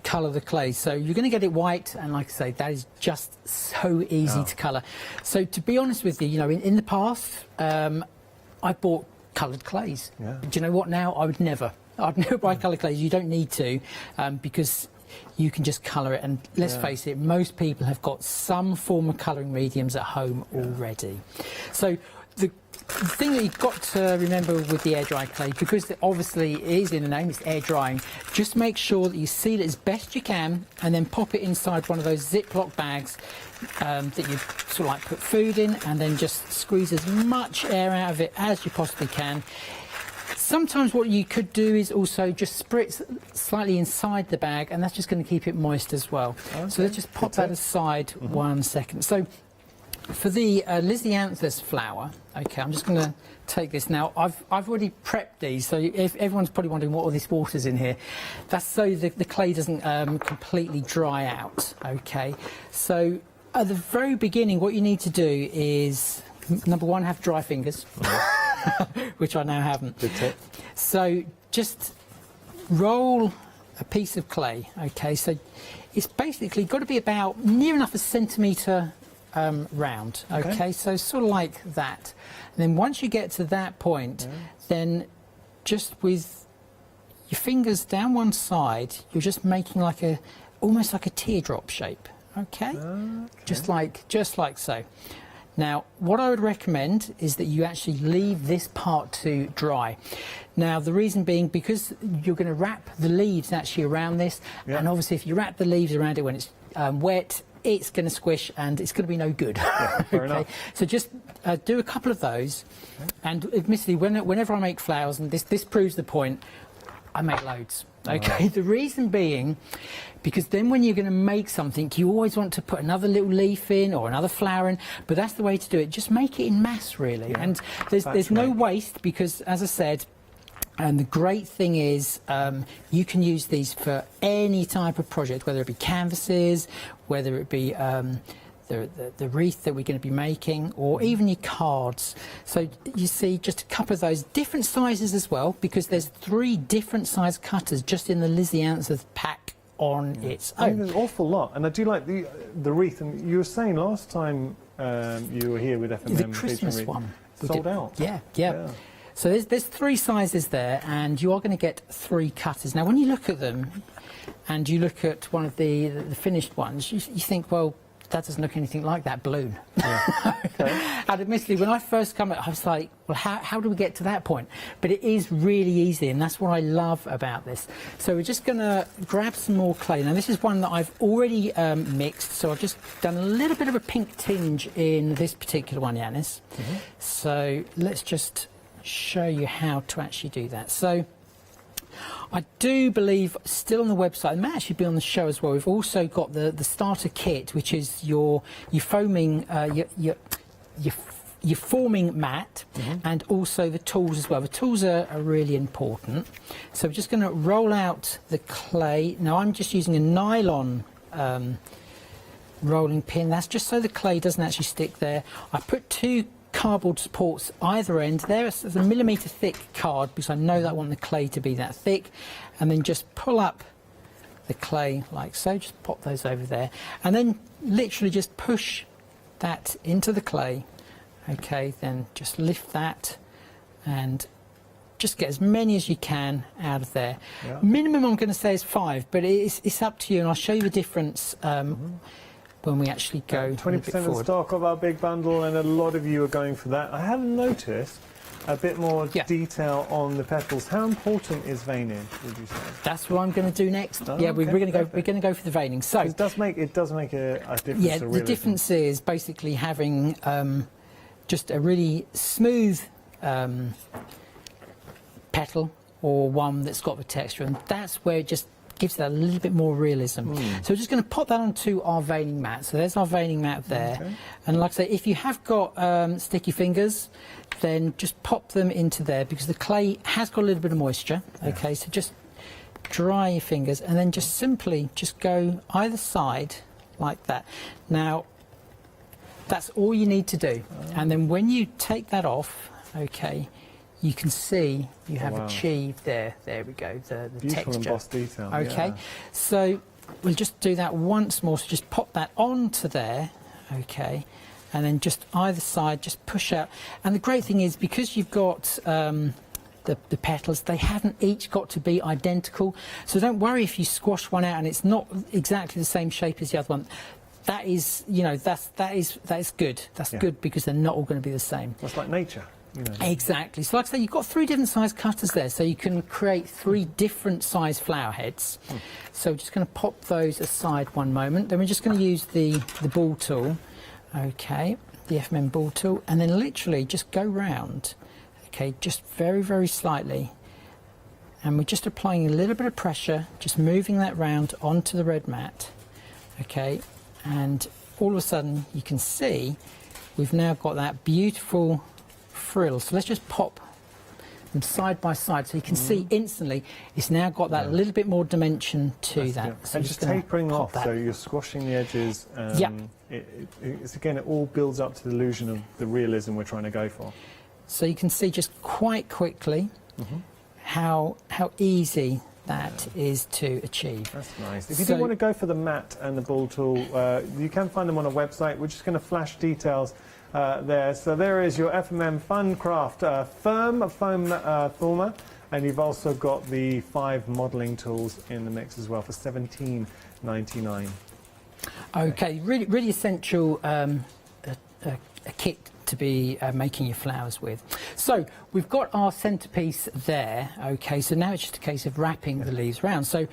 colour the clay. So you're going to get it white, and like I say, that is just so easy to colour. So to be honest with you, you know, in the past, I bought coloured clays. Do you know what? Now I'd never buy coloured clays. You don't need to, because you can just colour it, and let's face it, most people have got some form of colouring mediums at home already. So the thing that you've got to remember with the air dry clay, because obviously it is in the name, it's air drying, just make sure that you seal it as best you can and then pop it inside one of those Ziploc bags that you sort of like put food in, and then just squeeze as much air out of it as you possibly can. Sometimes what you could do is also just spritz slightly inside the bag, and that's just going to keep it moist as well. So let's just pop that aside 1 second. So for the Lysianthus flower, okay, I'm just going to take this now. I've already prepped these, so if everyone's probably wondering what all this water's in here, that's so the clay doesn't completely dry out. Okay, so at the very beginning, what you need to do is, number one, have dry fingers, which I now haven't. Good tip. So just roll a piece of clay, okay? So it's basically got to be about near enough a centimetre round, okay? So sort of like that. And then once you get to that point, then just with your fingers down one side, you're just making like almost like a teardrop shape, okay? Just like so. Now, what I would recommend is that you actually leave this part to dry. Now, the reason being because you're going to wrap the leaves actually around this, and obviously if you wrap the leaves around it when it's wet, it's going to squish and it's going to be no good. Fair enough. So just do a couple of those, and admittedly, whenever I make flowers, and this proves the point, I make loads. Okay, the reason being, because then when you're going to make something, you always want to put another little leaf in or another flower in, but that's the way to do it. Just make it in mass, really. And there's no waste because, as I said, and the great thing is you can use these for any type of project, whether it be canvases, whether it be the wreath that we're going to be making, or even your cards. So you see just a couple of those different sizes as well, because there's 3 different size cutters just in the Lizzie Ounces pack on its own. There's an awful lot, and I do like the wreath. And you were saying last time you were here with FMM, the Christmas one sold out. Yeah. So there's 3 sizes there, and you are going to get 3 cutters. Now, when you look at them, and you look at one of the finished ones, you think, well, that doesn't look anything like that balloon. And admittedly, when I first come, I was like, well, how do we get to that point? But it is really easy, and that's what I love about this. So we're just going to grab some more clay. Now, this is one that I've already mixed, so I've just done a little bit of a pink tinge in this particular one, Yanis. So let's just show you how to actually do that. So I do believe still on the website, it may actually be on the show as well, we've also got the starter kit, which is your foaming, your forming mat, and also the tools as well. The tools are really important. So we're just going to roll out the clay. Now I'm just using a nylon rolling pin. That's just so the clay doesn't actually stick there. I put 2 cardboard supports either end. There's a 1mm thick card because I know that I want the clay to be that thick, and then just pull up the clay like so. Just pop those over there, and then literally just push that into the clay. Okay, then just lift that and just get as many as you can out of there. Minimum I'm going to say is 5, but it's up to you, and I'll show you the difference when we actually go 20% of stock of our big bundle, and a lot of you are going for that. I have noticed a bit more detail on the petals. How important is veining, would you say? That's what I'm going to do next. We're going to go for the veining. So it does make a difference. Yeah, the difference is basically having just a really smooth petal, or one that's got the texture, and that's where it just gives that a little bit more realism. So we're just going to pop that onto our veining mat. So there's our veining mat there. And like I say, if you have got sticky fingers, then just pop them into there, because the clay has got a little bit of moisture. Okay, so just dry your fingers and then just simply just go either side like that. Now, that's all you need to do. And then when you take that off, okay, you can see you have achieved there we go, the beautiful texture. embossed detail. Okay, so we'll just do that once more. So just pop that onto there, okay, and then just either side, just push out. And the great thing is, because you've got the petals, they haven't each got to be identical. So don't worry if you squash one out and it's not exactly the same shape as the other one. That is, you know, that is good. That's good, because they're not all going to be the same. That's like nature. You know. Exactly. So like I say, you've got 3 different size cutters there, so you can create 3 different size flower heads. So we're just going to pop those aside one moment. Then we're just going to use the ball tool, okay, the FMM ball tool, and then literally just go round, okay, just very, very slightly. And we're just applying a little bit of pressure, just moving that round onto the red mat, okay, and all of a sudden you can see we've now got that beautiful frill. So let's just pop them side by side, so you can see instantly it's now got that little bit more dimension to that. So and just tapering off, that. so you're squashing the edges. Yep. It's again, it all builds up to the illusion of the realism we're trying to go for. So you can see just quite quickly how easy that is to achieve. That's nice. If you do want to go for the mat and the ball tool, you can find them on a website. We're just going to flash details there. So there is your FMM Fun Craft foam former, and you've also got the 5 modelling tools in the mix as well for $17.99. Okay, really essential a kit to be making your flowers with. So we've got our centerpiece there. Okay, so now it's just a case of wrapping the leaves around. So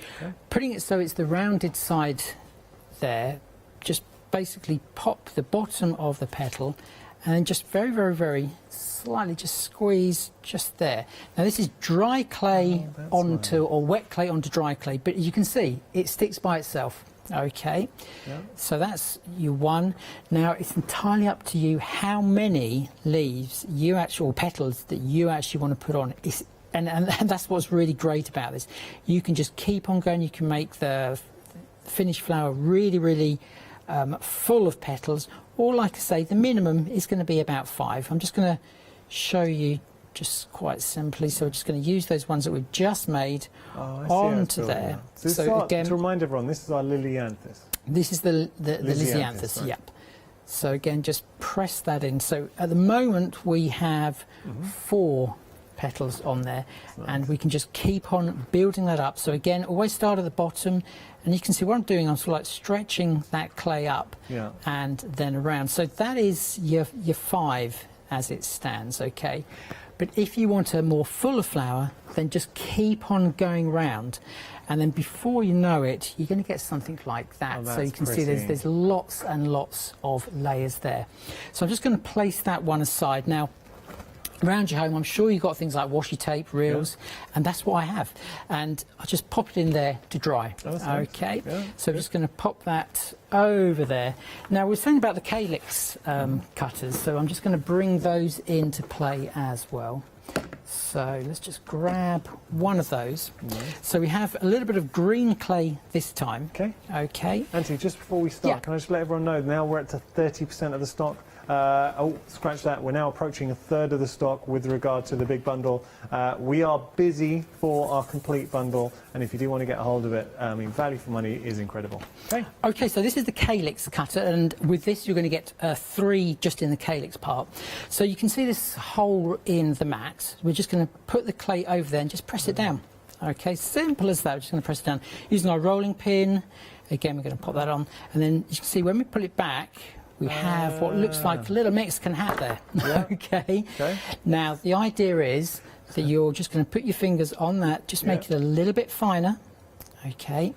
putting it so it's the rounded side there, just basically pop the bottom of the petal and then just very slightly just squeeze just there. Now this is dry clay onto, or wet clay onto dry clay, but you can see it sticks by itself. Okay, so that's your one. Now it's entirely up to you how many leaves you actually, or petals that you actually want to put on. And that's what's really great about this. You can just keep on going. You can make the finished flower really full of petals, or like I say, the minimum is going to be about 5. I'm just going to show you just quite simply. So we're just going to use those ones that we've just made onto there. So again, to remind everyone, this is our Lilianthus. This is the Lilianthus, right. yep. So again, just press that in. So at the moment we have 4 petals on there, and we can just keep on building that up. So again, always start at the bottom, and you can see what I'm doing. I'm sort of like stretching that clay up and then around. So that is your 5 as it stands, okay? But if you want a more fuller flower, then just keep on going round, and then before you know it, you're going to get something like that. So you can see there's lots and lots of layers there. So I'm just going to place that one aside. Now, around your home, I'm sure you've got things like washi tape, reels, and that's what I have. And I'll just pop it in there to dry. Okay, so I'm just going to pop that over there. Now, we're saying about the calyx cutters, so I'm just going to bring those into play as well. So let's just grab one of those. So we have a little bit of green clay this time. Okay. Anthony, just before we start, can I just let everyone know, now we're at 30% of the stock. Scratch that, we're now approaching 1/3 of the stock with regard to the big bundle. We are busy for our complete bundle, and if you do want to get a hold of it, I mean, value for money is incredible. Okay, so this is the calyx cutter, and with this you're going to get 3 just in the calyx part. So you can see this hole in the mat. We're just going to put the clay over there and just press it down. Okay, simple as that. We're just going to press it down using our rolling pin. Again, we're going to pop that on, and then you can see when we pull it back, we have what looks like a little Mexican hat there. Okay. Now, the idea is that you're just going to put your fingers on that, just make it a little bit finer. Okay.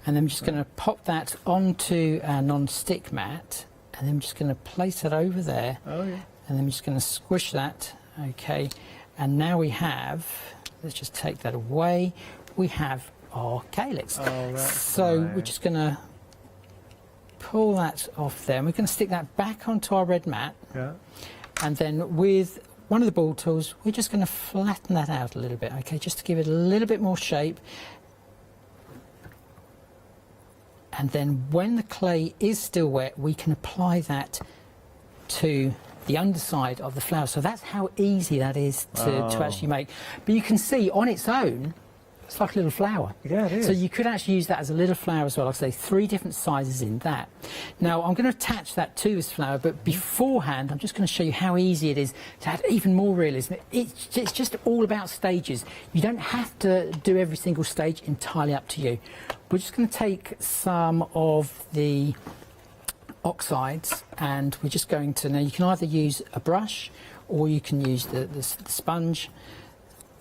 And then I'm just going to pop that onto a non-stick mat, and then I'm just going to place it over there. And then I'm just going to squish that. Okay. And now we have, let's just take that away, we have our calyx. So we're just going to pull that off there, and we're going to stick that back onto our red mat. And then with one of the ball tools, we're just going to flatten that out a little bit, okay, just to give it a little bit more shape. And then when the clay is still wet, we can apply that to the underside of the flower. So that's how easy that is to actually make. But you can see on its own, it's like a little flower. Yeah, it is. So you could actually use that as a little flower as well. Like I say, 3 different sizes in that. Now, I'm going to attach that to this flower, but beforehand, I'm just going to show you how easy it is to add even more realism. It's just all about stages. You don't have to do every single stage, entirely up to you. We're just going to take some of the oxides, and we're just going to, now you can either use a brush or you can use the sponge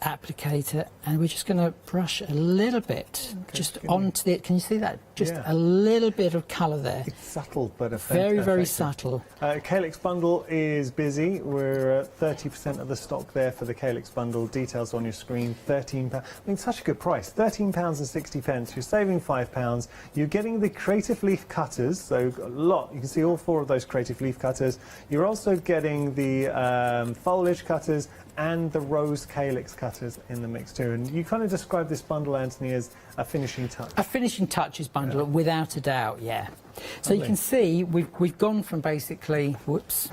applicator, and we're just going to brush a little bit just onto it. Can you see that? Just a little bit of colour there. It's subtle, but very subtle. Calyx bundle is busy. We're at 30% of the stock there for the Calyx bundle. Details on your screen. £13. I mean, such a good price. £13.60. You're saving £5. You're getting the creative leaf cutters. So a lot. You can see all 4 of those creative leaf cutters. You're also getting the foliage cutters and the rose calyx cutters in the mix too. And you kind of described this bundle, Anthony, as a finishing touch. A finishing touches bundle, without a doubt, yeah. So you can see we've gone from basically, whoops,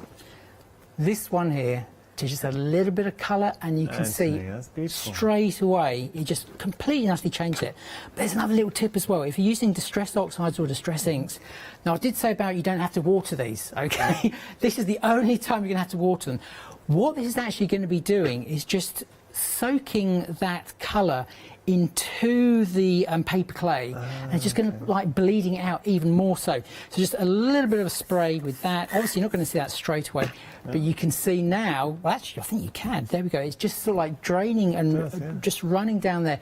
this one here to just a little bit of colour, and you can see straight away it just completely nicely changed it. But there's another little tip as well. If you're using distress oxides or distress inks, now I did say about you don't have to water these, okay? This is the only time you're going to have to water them. What this is actually going to be doing is just soaking that colour into the paper clay, and it's just going to like bleeding it out even more so. So just a little bit of a spray with that. Obviously you're not going to see that straight away, but you can see now, well actually I think you can, there we go, it's just sort of like draining and just running down there,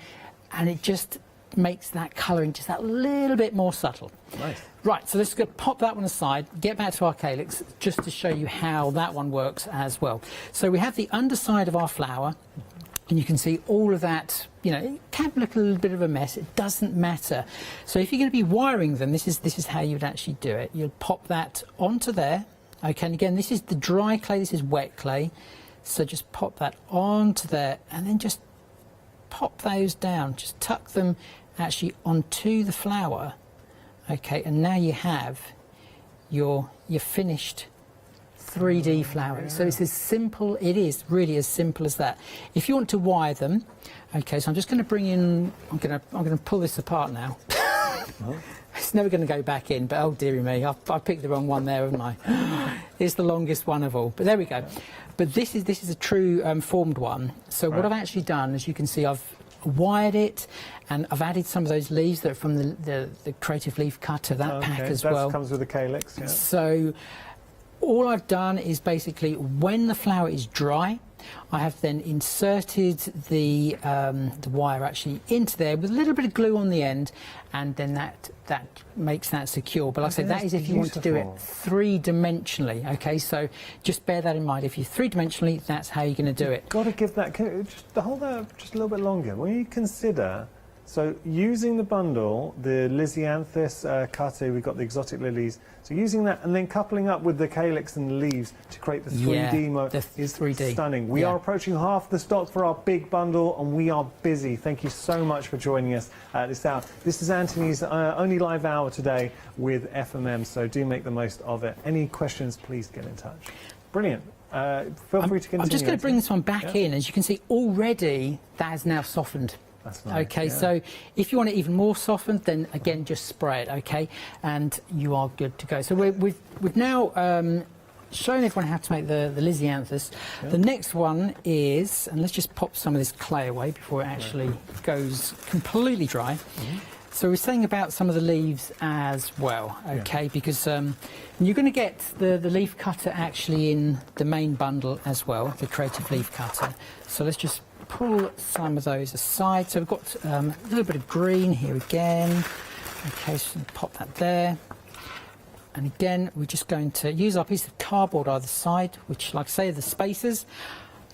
and it just makes that colouring just that little bit more subtle. Nice. Right, so let's go pop that one aside, get back to our calyx, just to show you how that one works as well. So we have the underside of our flower, and you can see all of that, you know, it can look a little bit of a mess, it doesn't matter. So if you're going to be wiring them, this is how you would actually do it. You'll pop that onto there, okay, and again, this is the dry clay, this is wet clay, so just pop that onto there, and then just pop those down, just tuck them actually onto the flower, okay, and now you have your finished 3D flower. So it's as simple, it is really as simple as that. If you want to wire them, okay, so I'm just going to bring in, I'm going to pull this apart now. It's never going to go back in, but oh dearie me, I picked the wrong one there, haven't I? It's the longest one of all, but there we go. But this is a true formed one. So what I've actually done, as you can see, I've wired it, and I've added some of those leaves that are from the creative leaf cutter, that pack as well. That comes with the calyx, yeah. So all I've done is basically, when the flower is dry, I have then inserted the wire actually into there with a little bit of glue on the end, and then that makes that secure. But like I said, that is if you want to do it three-dimensionally, okay? So just bear that in mind. If you're three-dimensionally, that's how you're going to do it. Got to give that, just hold that just a little bit longer. When you consider, so using the bundle, the Lisianthus cutter, we've got the exotic lilies, so using that and then coupling up with the calyx and the leaves to create the 3D mode is 3D. Stunning. We are approaching half the stock for our big bundle, and we are busy. Thank you so much for joining us at this hour. This is Anthony's only live hour today with FMM, so do make the most of it. Any questions, please get in touch. Brilliant. Feel free to continue. I'm just going to bring this one back in. As you can see, already that has now softened. That's nice. Okay, so if you want it even more softened, then again just spray it, okay, and you are good to go. So we've now shown everyone how to make the Lisianthus. The next one is, and let's just pop some of this clay away before it actually goes completely dry. So we're saying about some of the leaves as well, okay, because you're going to get the leaf cutter actually in the main bundle as well, the creative leaf cutter. So let's just pull some of those aside. So we've got a little bit of green here again. Okay, so pop that there. And again, we're just going to use our piece of cardboard either side, which, like I say, are the spacers.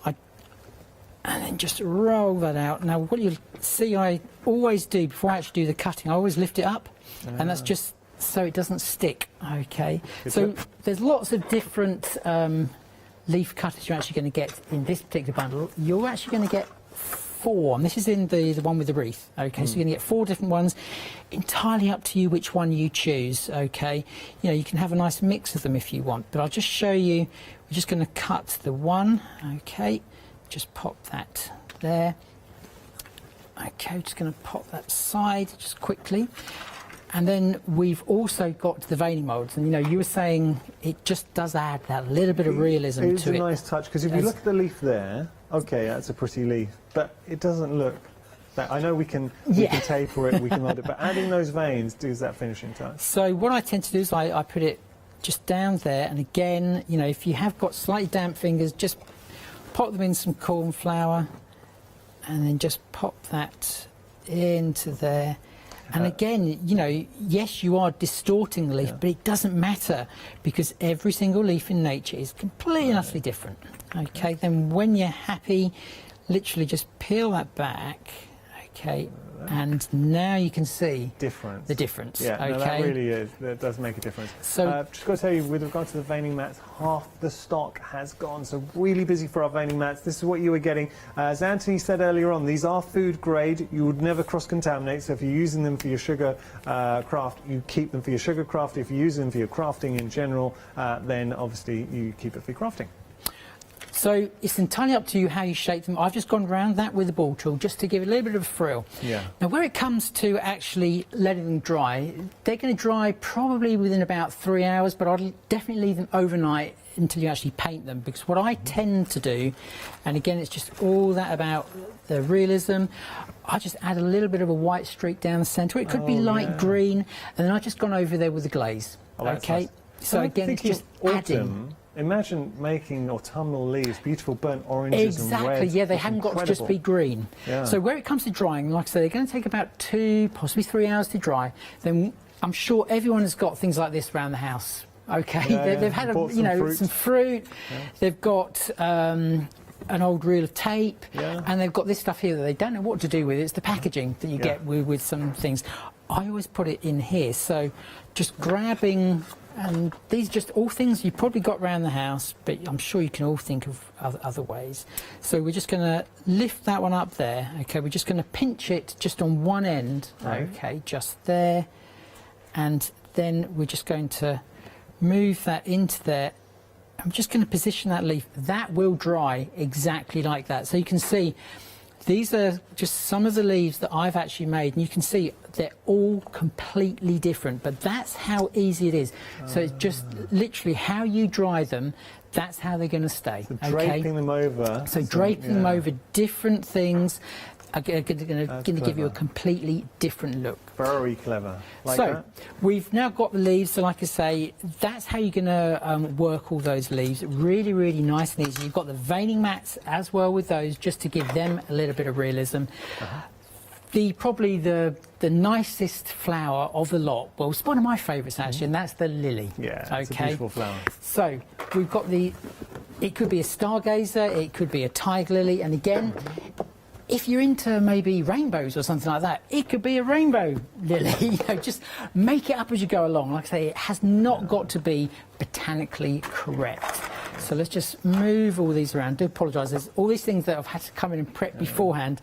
And then just roll that out. Now, what you'll see I always do before I actually do the cutting, I always lift it up, and that's just so it doesn't stick, okay? So there's lots of different leaf cutters you're actually going to get in this particular bundle. You're actually going to get 4, and this is in the one with the wreath, okay? So you're going to get 4 different ones, entirely up to you which one you choose, okay? You know, you can have a nice mix of them if you want, but I'll just show you. We're just going to cut the one, okay? Just pop that there. Okay, just going to pop that aside just quickly. And then we've also got the veining moulds, and you know, you were saying it just does add that little bit of realism to it. It's a nice touch, because if you look at the leaf there, okay, that's a pretty leaf, but it doesn't look that. I know we can taper it, we can mold it, but adding those veins gives that finishing touch. So what I tend to do is I put it just down there, and again, you know, if you have got slightly damp fingers, just pop them in some corn flour, and then just pop that into there. And again, you know, yes, you are distorting the leaf, but it doesn't matter, because every single leaf in nature is completely and utterly different. Okay, then when you're happy, literally just peel that back, okay, And now you can see the difference. Yeah, okay. no, that really is. That does make a difference. So, just got to tell you, with regard to the veining mats, half the stock has gone. So really busy for our veining mats. This is what you were getting. As Anthony said earlier on, these are food grade. You would never cross-contaminate. So if you're using them for your sugar craft, you keep them for your sugar craft. If you use them for your crafting in general, then obviously you keep it for your crafting. So it's entirely up to you how you shape them. I've just gone around that with a ball tool just to give it a little bit of a frill. Yeah. Now, where it comes to actually letting them dry, they're going to dry probably within about 3 hours, but I'd definitely leave them overnight until you actually paint them, because what I tend to do, and again it's just all that about the realism, I just add a little bit of a white streak down the centre. It could be light green, and then I've just gone over there with the glaze. Okay, nice. so again it's just adding. Imagine making autumnal leaves, beautiful burnt oranges and reds. Exactly, yeah, they haven't got to just be green. Yeah. So where it comes to drying, like I say, they're going to take about 2, possibly 3 hours to dry. Then I'm sure everyone has got things like this around the house. Okay, they've had some fruit. Yeah. They've got an old reel of tape, and they've got this stuff here that they don't know what to do with. It's the packaging that you get with some things. I always put it in here, so just grabbing. And these are just all things you've probably got around the house, but I'm sure you can all think of other ways. So we're just going to lift that one up there. Okay, we're just going to pinch it just on one end. Right. Okay, just there. And then we're just going to move that into there. I'm just going to position that leaf. That will dry exactly like that. So you can see these are just some of the leaves that I've actually made, and you can see they're all completely different, but that's how easy it is. So it's just literally how you dry them, that's how they're going to stay. So draping them over. So draping them over different things are going to give you a completely different look. Very clever. Like so that? We've now got the leaves, so like I say, that's how you're going to work all those leaves. Really, really nice and easy. You've got the veining mats as well with those, just to give them a little bit of realism. Probably the nicest flower of the lot, well, it's one of my favourites actually, and that's the lily. Yeah, it's a beautiful flower. So we've got it could be a stargazer, it could be a tiger lily, and again, if you're into maybe rainbows or something like that, it could be a rainbow lily. Just make it up as you go along. Like I say, it has not got to be botanically correct. So let's just move all these around. I do apologise, there's all these things that I've had to come in and prep beforehand.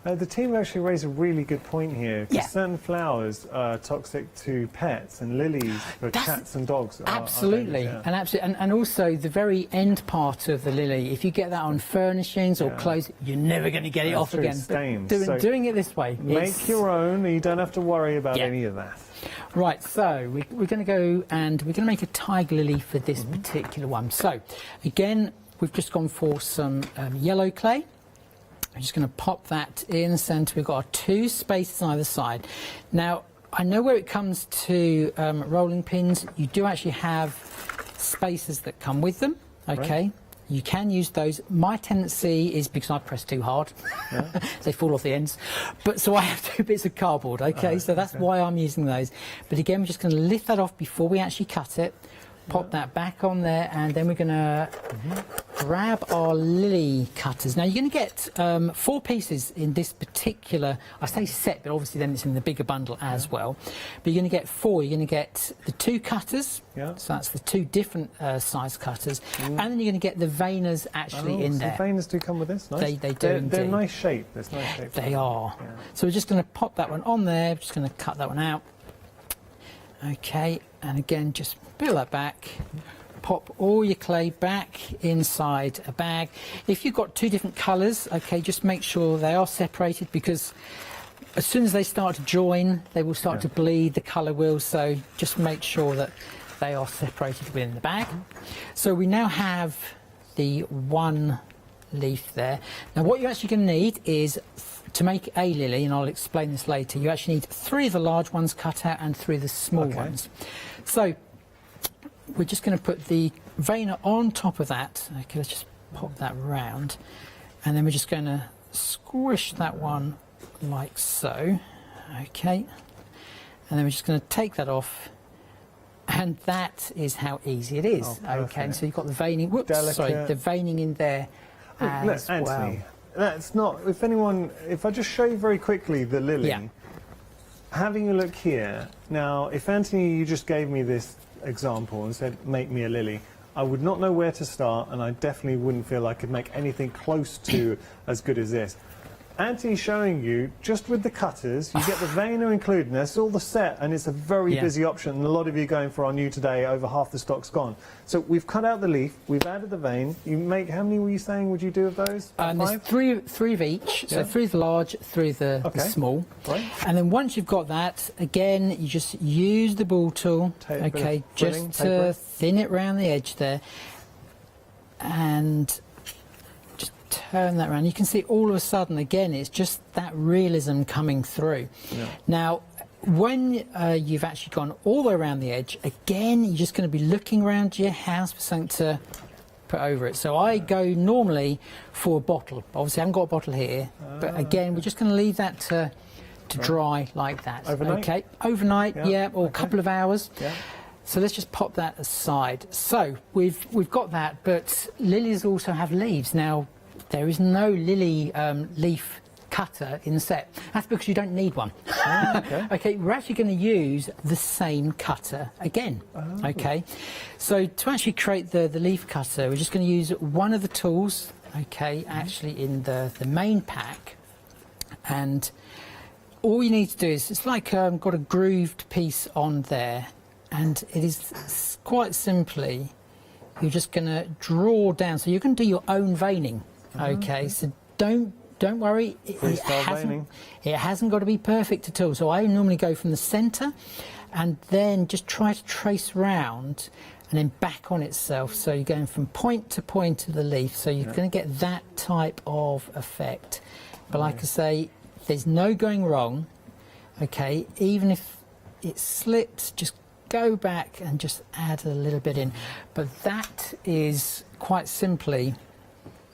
The team actually raised a really good point here, because certain flowers are toxic to pets, and lilies for cats and dogs. Absolutely, and also the very end part of the lily, if you get that on furnishings or clothes, you're never going to get it off again. Doing it this way. Make your own, you don't have to worry about any of that. Right, so we're going to go and we're going to make a tiger lily for this particular one. So, again, we've just gone for some yellow clay. I'm just going to pop that in the centre. We've got our 2 spaces on either side. Now, I know where it comes to rolling pins, you do actually have spacers that come with them, okay? Right. You can use those. My tendency is, because I press too hard, they fall off the ends. But so I have 2 bits of cardboard, okay? So that's why I'm using those. But again, we're just going to lift that off before we actually cut it. Pop that back on there, and then we're going to grab our lily cutters. Now, you're going to get 4 pieces in this particular, I say set, but obviously then it's in the bigger bundle as well. But you're going to get 4. You're going to get the 2 cutters, so that's the 2 different size cutters, and then you're going to get the veiners actually in there. The veiners do come with this? Nice. They do indeed. They're nice shape. There's nice shape. They are. Yeah. So we're just going to pop that one on there. We're just going to cut that one out. Okay, and again, just peel that back, pop all your clay back inside a bag. If you've got 2 different colours, okay, just make sure they are separated, because as soon as they start to join, they will start to bleed, the colour will, so just make sure that they are separated within the bag. So we now have the 1 leaf there. Now what you're actually going to need is, to make a lily, and I'll explain this later, you actually need 3 of the large ones cut out and 3 of the small ones. So we're just going to put the veiner on top of that. Okay, let's just pop that round, and then we're just going to squish that one like so. Okay, and then we're just going to take that off, and that is how easy it is. Okay, and so you've got the veining. Whoops, sorry, the veining in there as Anthony, well. that's not, if I just show you very quickly the lily, Yeah. having a look here, now if Anthony, you just gave me this example and said, make me a lily, I would not know where to start, and I definitely wouldn't feel I could make anything close to as good as this. Anthony's showing you, just with the cutters, you get the veiner included, and that's all the set, and it's a very busy option, and a lot of you going for our new today, over half the stock's gone. So we've cut out the leaf, we've added the vein. You make, how many were you saying would you do of those? There's three of each, so 3 of the large, 3 of the small. Right. And then once you've got that, again, you just use the ball tool, okay, just to thin it around the edge there, and turn that around. You can see all of a sudden, again, it's just that realism coming through. Yeah. Now, when you've actually gone all the way around the edge, again, you're just going to be looking around your house for something to put over it. So I go normally for a bottle. Obviously, I haven't got a bottle here, but again, we're just going to leave that to dry like that. Overnight? Okay, overnight, or a couple of hours. Yeah. So let's just pop that aside. So we've got that, but lilies also have leaves. Now, there is no lily leaf cutter in the set. That's because you don't need one. Okay, we're actually going to use the same cutter again. Okay, so to actually create the leaf cutter, we're just going to use one of the tools, okay, actually in the main pack. And all you need to do is, it's like got a grooved piece on there, and it is quite simply, you're just going to draw down. So you can do your own veining. Okay, so don't worry, it hasn't got to be perfect at all. So I normally go from the centre and then just try to trace round and then back on itself. So you're going from point to point of the leaf, so you're going to get that type of effect. But like I say, there's no going wrong. Okay, even if it slips, just go back and just add a little bit in. But that is quite simply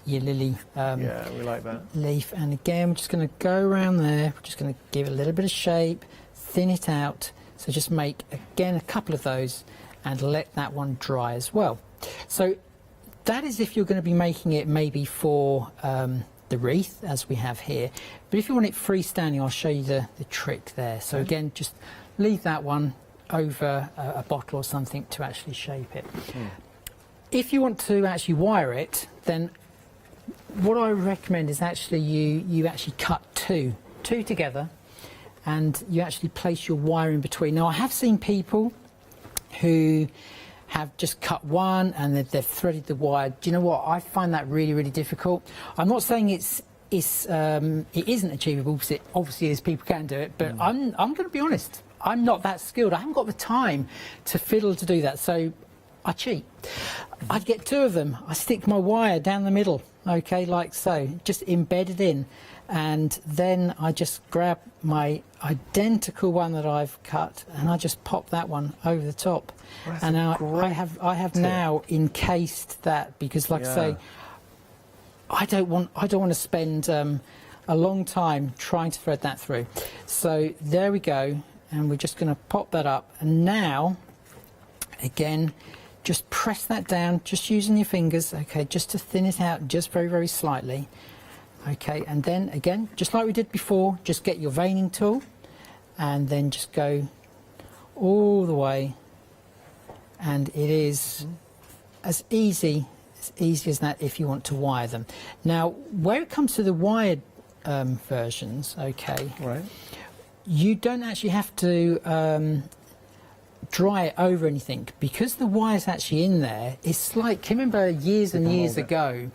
your lily we like that. leaf. And again, we're just going to go around there, we're just going to give it a little bit of shape, thin it out, so just make again a couple of those and let that one dry as well. So that is if you're going to be making it maybe for the wreath as we have here, but if you want it freestanding, I'll show you the trick there. So again, just leave that one over a bottle or something to actually shape it. If you want to actually wire it, then what I recommend is actually you actually cut two together, and you actually place your wire in between. Now I have seen people who have just cut one and they've threaded the wire. Do you know what? I find that really difficult. I'm not saying it isn't achievable, because it obviously is. People can do it, but I'm going to be honest. I'm not that skilled. I haven't got the time to fiddle to do that, so I cheat. I'd get 2 of them. I stick my wire down the middle, okay, like so, just embedded in, and then I just grab my identical one that I've cut and I just pop that one over the top. That's and now I have now encased that, because like I say, I don't want to spend a long time trying to thread that through. So there we go, and we're just going to pop that up, and now again, just press that down, just using your fingers, okay, just to thin it out just very slightly. Okay, and then again, just like we did before, just get your veining tool and then just go all the way, and it is as easy as that if you want to wire them. Now, where it comes to the wired versions, okay, you don't actually have to dry it over anything, because the wire's actually in there. It's like, can you remember years and years ago,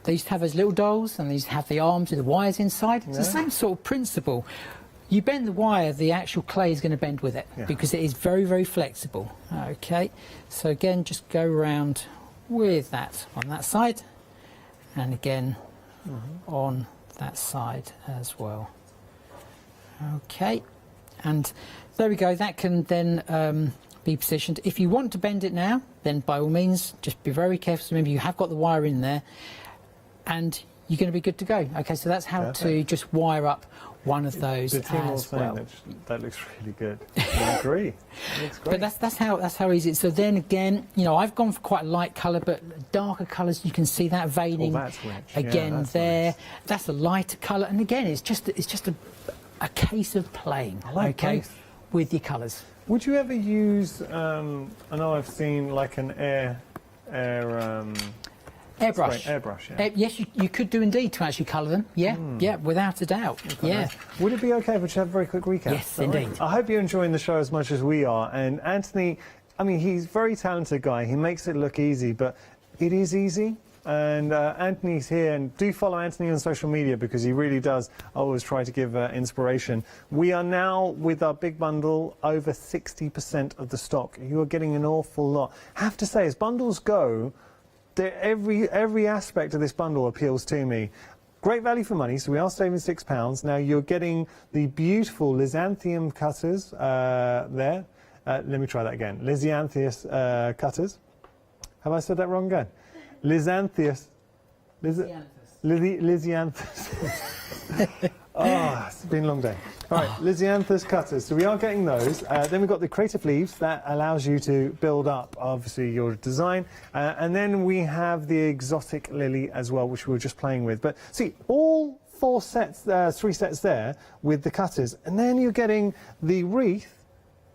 they used to have those little dolls and they used to have the arms with the wires inside? It's the same sort of principle. You bend the wire, the actual clay is going to bend with it, because it is very flexible. Okay, so again, just go around with that on that side, and again on that side as well. Okay, and there we go. That can then be positioned. If you want to bend it now, then by all means, just be very careful. Remember, you have got the wire in there, and you're going to be good to go. Okay, so that's how to just wire up one of those the team all as saying well. that looks really good. I agree. It looks great. But that's how easy. So then again, you know, I've gone for quite a light colour, but darker colours, you can see that veining that's rich. again that's there. nice. That's a lighter colour, and again, it's just a case of playing. I like both. With your colours. Would you ever use? I know I've seen like an airbrush. Airbrush. Yes, you could do indeed to actually colour them. Yeah, yeah, without a doubt. Yeah. Nice. Would it be okay if we just have a very quick recap? Yes, indeed. I hope you're enjoying the show as much as we are. And Anthony, I mean, he's a very talented guy. He makes it look easy, but it is easy. And Anthony's here, and do follow Anthony on social media because he really does always try to give inspiration. We are now, with our big bundle, over 60% of the stock. You are getting an awful lot. I have to say, as bundles go, every aspect of this bundle appeals to me. Great value for money, so we are saving £6. Now you're getting the beautiful Lisianthus cutters there. Let me try that again. Lisianthus cutters. Have I said that wrong again? Lisianthus. Lisianthus. Oh, it's been a long day. All right, Lisianthus cutters. So we are getting those. Then we've got the creative leaves that allows you to build up, obviously, your design. And then we have the exotic lily as well, which we were just playing with. But see, all three sets there with the cutters. And then you're getting the wreath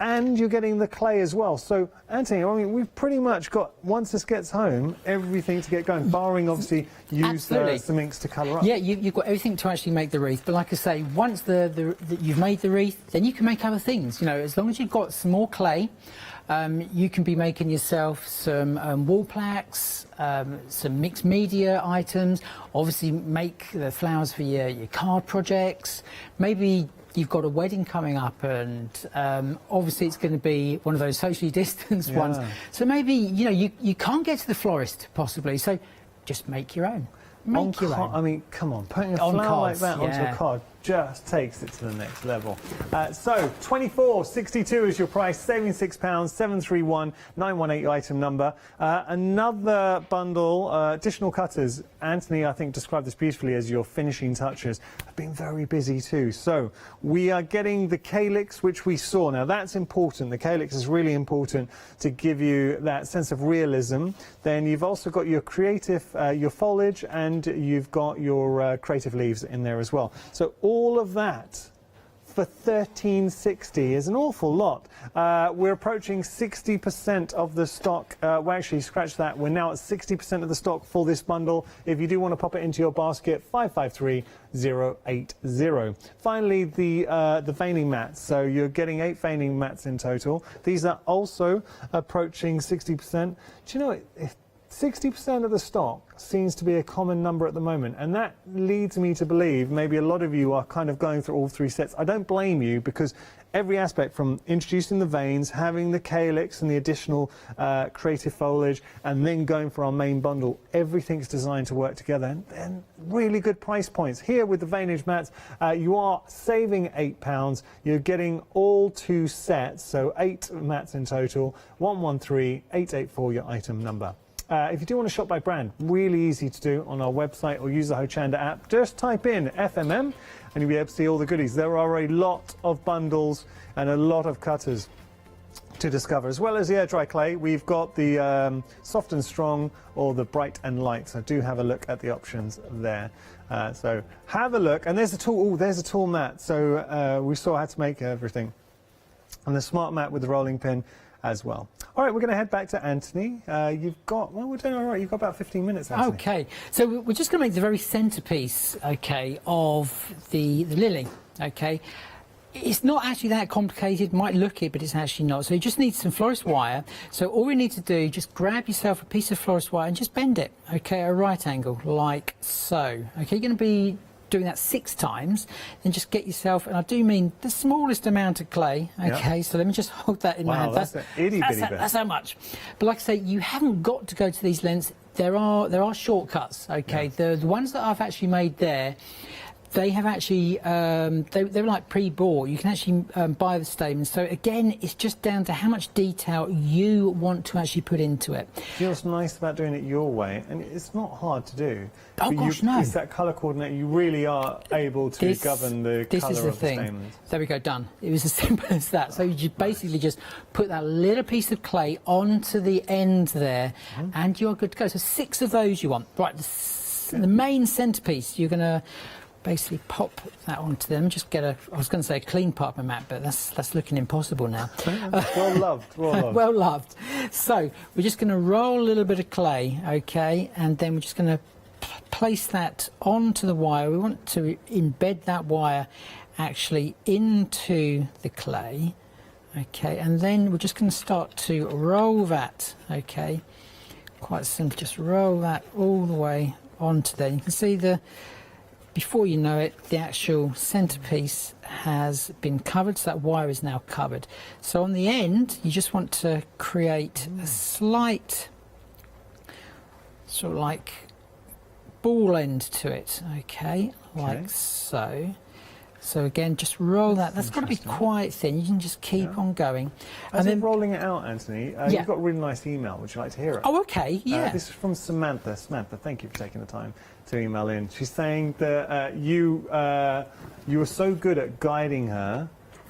and you're getting the clay as well. So, Anthony, I mean, we've pretty much got, once this gets home, everything to get going, barring, obviously, use some inks to colour up. Yeah, you've got everything to actually make the wreath. But like I say, once you've made the wreath, then you can make other things. You know, as long as you've got some more clay, you can be making yourself some wall plaques, some mixed media items. Obviously, make the flowers for your card projects. Maybe you've got a wedding coming up, and obviously it's going to be one of those socially distanced ones. So maybe, you know, you can't get to the florist possibly, so just make your own. Make your own. I mean, come on, putting a flower like that onto a card just takes it to the next level. So £24.62 is your price, saving £6, 731-918 your item number. Another bundle, additional cutters. Anthony, I think, described this beautifully as your finishing touches. I've been very busy too. So we are getting the calyx, which we saw. Now that's important. The calyx is really important to give you that sense of realism. Then you've also got your creative, your foliage, and you've got your creative leaves in there as well. So all of that for £13.60 is an awful lot. We're approaching 60% of the stock. Well, actually, scratch that. We're now at 60% of the stock for this bundle. If you do want to pop it into your basket, 553080. Finally, the veining mats. So you're getting 8 veining mats in total. These are also approaching 60%. Do you know what? 60% of the stock seems to be a common number at the moment, and that leads me to believe maybe a lot of you are kind of going through all 3 sets. I don't blame you, because every aspect, from introducing the veins, having the calyx and the additional creative foliage, and then going for our main bundle, everything's designed to work together, and really good price points. Here with the veinage mats, you are saving £8. You're getting all 2 sets, so 8 mats in total, 113884 your item number. If you do want to shop by brand, really easy to do on our website, or use the Hochanda app. Just type in FMM and you'll be able to see all the goodies. There are a lot of bundles and a lot of cutters to discover, as well as the air dry clay. We've got the soft and strong, or the bright and light. So do have a look at the options there. So have a look. And there's a tool. Oh, there's a tool mat. So we saw how to make everything. And the smart mat with the rolling pin as well. All right, we're going to head back to Anthony. You've got, well, we're doing all right. You've got about 15 minutes, Anthony. Okay, so we're just going to make the very centrepiece, okay, of the lily, okay. It's not actually that complicated. Might look it, but it's actually not. So you just need some florist wire. So all you need to do, just grab yourself a piece of florist wire and just bend it, okay, at a right angle, like so. Okay, you're going to be doing that 6 times, then just get yourself, and I do mean the smallest amount of clay, okay, so let me just hold that in my hand. That's an itty bitty bit. That's how much. But like I say, you haven't got to go to these lengths. There are shortcuts, okay. The ones that I've actually made there, They have actually, they were like pre-bought. You can actually buy the stamens. So again, it's just down to how much detail you want to actually put into it. Feels nice about doing it your way, and it's not hard to do. Oh gosh, no. It's that colour coordinate. You really are able to govern the colour of the stamens. There we go, done. It was as simple as that. So you basically just put that little piece of clay onto the end there, and you're good to go. So 6 of those you want. Right, the main centrepiece, you're going to basically pop that onto them. Just get a, I was going to say a clean part of my mat, but that's looking impossible now. Well loved, well loved. Well loved. So we're just going to roll a little bit of clay, okay, and then we're just going to place that onto the wire. We want to embed that wire actually into the clay, okay, and then we're just going to start to roll that, okay, quite simple, just roll that all the way onto there. You can see before you know it, the actual centerpiece has been covered, so that wire is now covered. So on the end, you just want to create a slight sort of like ball end to it, okay, like so. So again, just roll that. That's got to be quite thin. You can just keep on going. As in rolling it out, Anthony, you've got a really nice email. Would you like to hear it? Oh, okay, yeah. This is from Samantha. Samantha, thank you for taking the time to email in. She's saying that you were so good at guiding her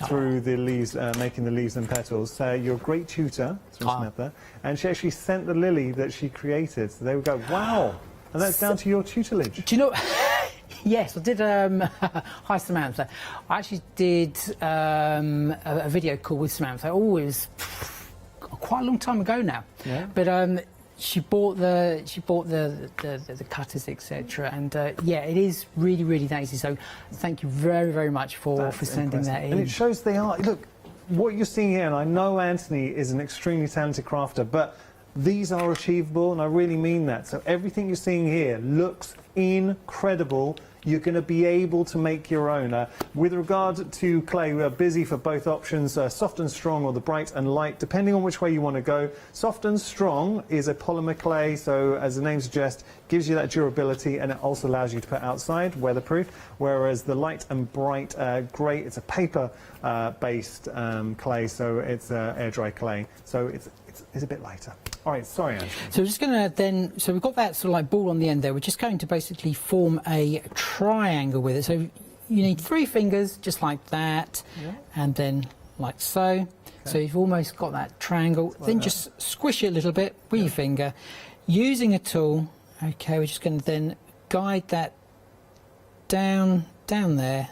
through the leaves, making the leaves and petals. You're a great tutor, from Samantha. And she actually sent the lily that she created. So they would go, wow. And that's down to your tutelage. Do you know... Yes, I did. Hi, Samantha. I actually did a video call with Samantha. Oh, it was quite a long time ago now. Yeah. But she bought the cutters, etc. And yeah, it is really, really nice. So thank you very, very much for sending that in. And it shows they are. Look, what you're seeing here, and I know Anthony is an extremely talented crafter, but these are achievable, and I really mean that. So everything you're seeing here looks incredible. You're going to be able to make your own. With regard to clay, we are busy for both options, soft and strong or the bright and light, depending on which way you want to go. Soft and strong is a polymer clay, so as the name suggests, gives you that durability, and it also allows you to put outside, weatherproof, whereas the light and bright grey, it's a paper based clay, so it's air dry clay, so it's a bit lighter. All right, sorry, Anthony. So we're just going to then, so we've got that sort of like ball on the end there. We're just going to basically form a triangle with it. So you need 3 fingers, just like that, and then like so. Okay. So you've almost got that triangle. Like then just squish it a little bit with your finger. Using a tool, okay, we're just going to then guide that down there,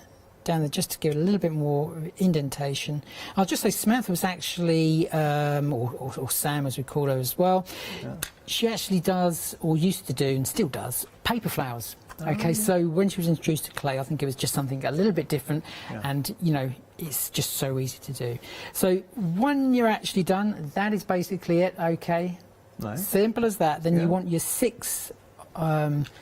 just to give it a little bit more indentation. I'll just say Samantha was actually, or Sam as we call her as well, she actually does, or used to do, and still does, paper flowers. Okay, so when she was introduced to clay, I think it was just something a little bit different, and, you know, it's just so easy to do. So when you're actually done, that is basically it, okay? Nice. Simple as that. Then you want your 6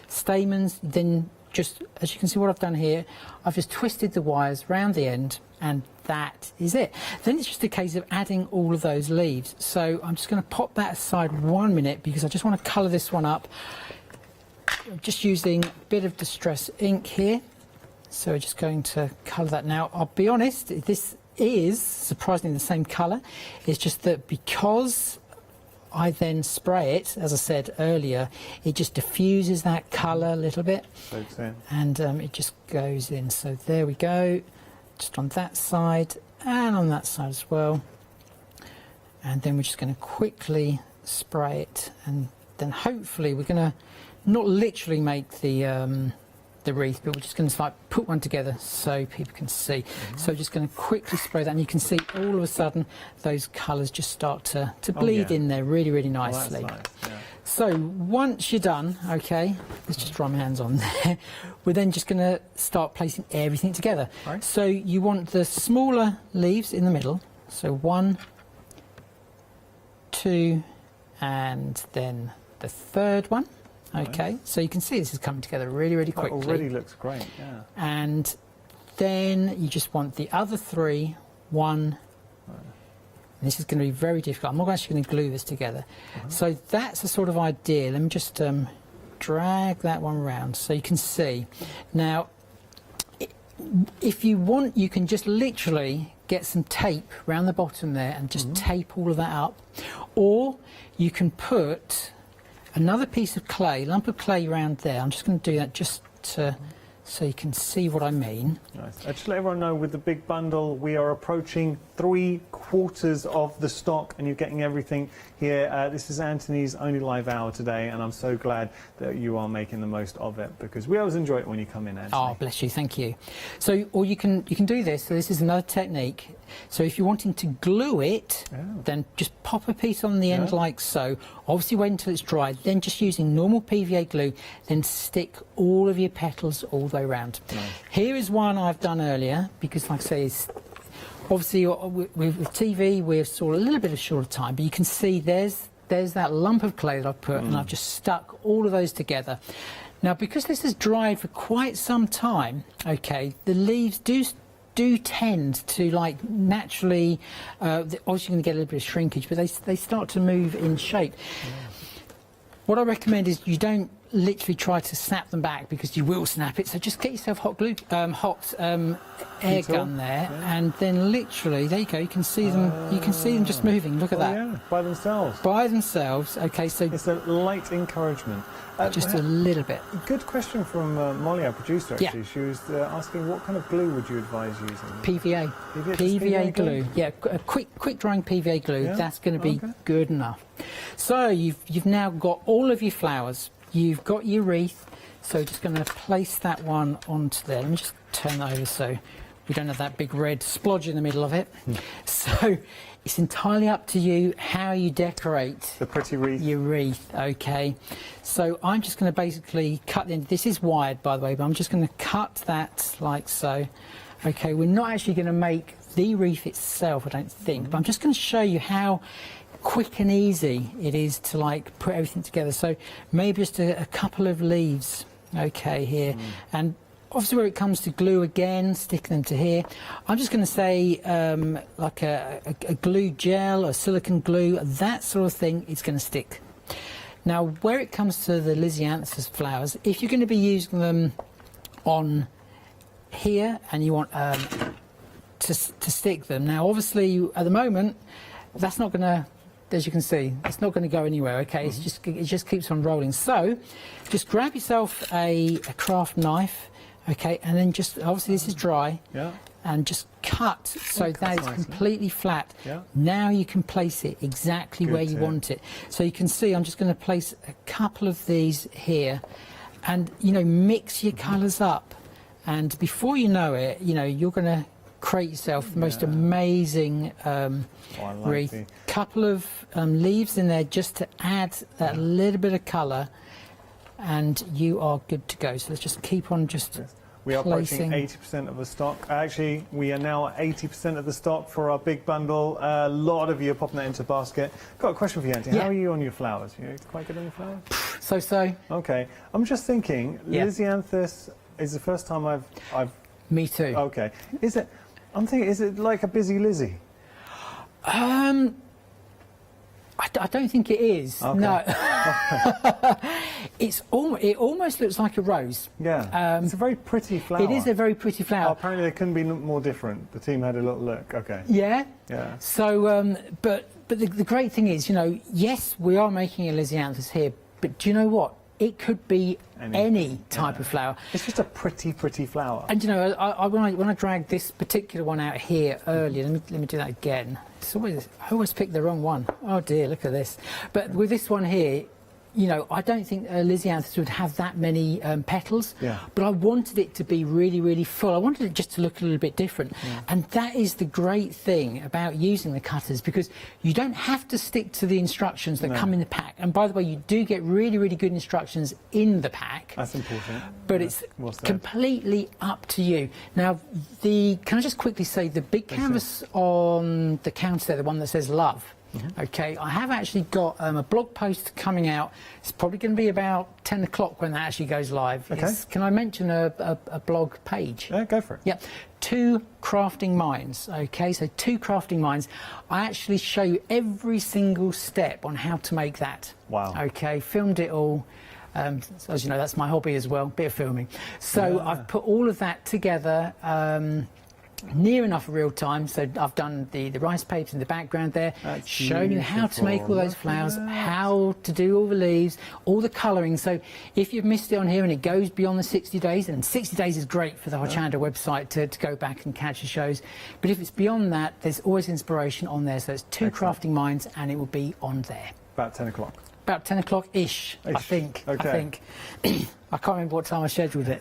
stamens, then just, as you can see what I've done here, I've just twisted the wires round the end, and that is it. Then it's just a case of adding all of those leaves. So I'm just going to pop that aside 1 minute because I just want to colour this one up. I'm just using a bit of Distress ink here. So we're just going to colour that now. I'll be honest, this is surprisingly the same colour. It's just that because I then spray it, as I said earlier, it just diffuses that colour a little bit, and it just goes in. So there we go, just on that side and on that side as well. And then we're just going to quickly spray it, and then hopefully we're going to not literally make the wreath, but we're just going to like put one together so people can see. So just going to quickly spray that, and you can see all of a sudden those colours just start to bleed in there really, really nicely. Nice. So once you're done, okay, let's just dry my hands on there. We're then just going to start placing everything together. Right. So you want the smaller leaves in the middle. So 1, 2, and then the 3rd one. Okay, so you can see this is coming together really, really quickly. That already looks great, yeah. And then you just want the other 3, 1. And this is going to be very difficult. I'm not actually going to glue this together. So that's the sort of idea. Let me just drag that one around so you can see. Now, if you want, you can just literally get some tape around the bottom there and just tape all of that up. Or you can put another piece of clay, lump of clay around there. I'm just going to do that just to, so you can see what I mean. Nice. Just let everyone know, with the big bundle, we are approaching 3/4 of the stock, and you're getting everything here. This is Anthony's only live hour today, and I'm so glad that you are making the most of it, because we always enjoy it when you come in, Anthony. Oh, bless you, thank you. So, or you can do this. So this is another technique. So if you're wanting to glue it, then just pop a piece on the end like so. Obviously wait until it's dry, then just using normal PVA glue, then stick all of your petals all the way around. Nice. Here is one I've done earlier, because like I say, it's obviously with TV we're sort of a little bit short of time, but you can see there's that lump of clay that I've put, and I've just stuck all of those together. Now, because this has dried for quite some time, okay, the leaves do tend to, like, naturally, obviously you're going to get a little bit of shrinkage, but they start to move in shape. What I recommend is you don't literally try to snap them back, because you will snap it. So just get yourself hot air gun there, and then literally, there you go. You can see them. You can see them just moving. Look at that. Yeah, by themselves. By themselves. Okay, so it's a light encouragement. Just a little bit. Good question from Molly, our producer. Actually, she was asking, what kind of glue would you advise using? PVA. PVA glue. Yeah, a quick drying PVA glue. Yeah? That's going to be good enough. So you've now got all of your flowers. You've got your wreath. So just going to place that one onto there. Let me just turn that over so we don't have that big red splodge in the middle of it. So it's entirely up to you how you decorate the pretty wreath. Your wreath, okay. So I'm just going to basically cut in. This is wired, by the way, but I'm just going to cut that like so. Okay, we're not actually going to make the wreath itself, I don't think, but I'm just going to show you how quick and easy it is to, like, put everything together. So maybe just a couple of leaves, okay, here, and obviously where it comes to glue, again, stick them to here. I'm just going to say like a glue gel or silicone glue, that sort of thing, is going to stick. Now, where it comes to the Lisianthus flowers, if you're going to be using them on here and you want to stick them, now obviously at the moment that's not going to, as you can see, it's not going to go anywhere, okay? It just keeps on rolling. So just grab yourself a craft knife, okay, and then just, obviously this is dry, and just cut so that it's completely flat. Now you can place it exactly where you want it. So you can see I'm just going to place a couple of these here, and, you know, mix your colours up, and before you know it, you know, you're going to create yourself the most amazing wreath. Couple of leaves in there just to add that little bit of colour, and you are good to go. So let's just keep on just We are placing. approaching 80% of the stock. Actually, we are now at 80% of the stock for our big bundle. A lot of you are popping that into the basket. Got a question for you, Anthony. How are you on your flowers? You quite good on your flowers? So. Okay. I'm just thinking, Lisianthus is the first time I've... Me too. Okay. Is it... I'm thinking, is it like a busy Lizzie? I don't think it is. Okay. No. It almost looks like a rose. Yeah. It's a very pretty flower. It is a very pretty flower. Oh, apparently they couldn't be more different. The team had a little look. Okay. Yeah. Yeah. So, but the great thing is, you know, yes, we are making a Lisianthus here, but do you know what? It could be any type of flower. It's just a pretty flower. And, you know, when I dragged this particular one out here earlier, let me do that again. I always pick the wrong one. Oh dear, look at this. But with this one here, you know, I don't think Lisianthus would have that many petals, but I wanted it to be really full. I wanted it just to look a little bit different. And that is the great thing about using the cutters, because you don't have to stick to the instructions that come in the pack. And by the way, you do get really good instructions in the pack. That's important. But it's completely up to you. Now, can I just quickly say, the big canvas on the counter there, the one that says love, okay, I have actually got a blog post coming out. It's probably going to be about 10 o'clock when that actually goes live. Okay. Can I mention a blog page? Yeah, go for it. Yeah, 2 crafting minds. Okay, so 2 crafting minds. I actually show you every single step on how to make that. Wow. Okay, filmed it all. So as you know, that's my hobby as well, bit of filming. So I've put all of that together near enough real time. So I've done the rice papers in the background there, showing you how to make all those flowers, how to do all the leaves, all the colouring. So if you've missed it on here and it goes beyond the 60 days, and 60 days is great for the Hochanda website to go back and catch the shows. But if it's beyond that, there's always inspiration on there. So it's two crafting minds and it will be on there. About 10 o'clock. About 10 o'clock-ish, I think. Okay. I think. I can't remember what time I scheduled it.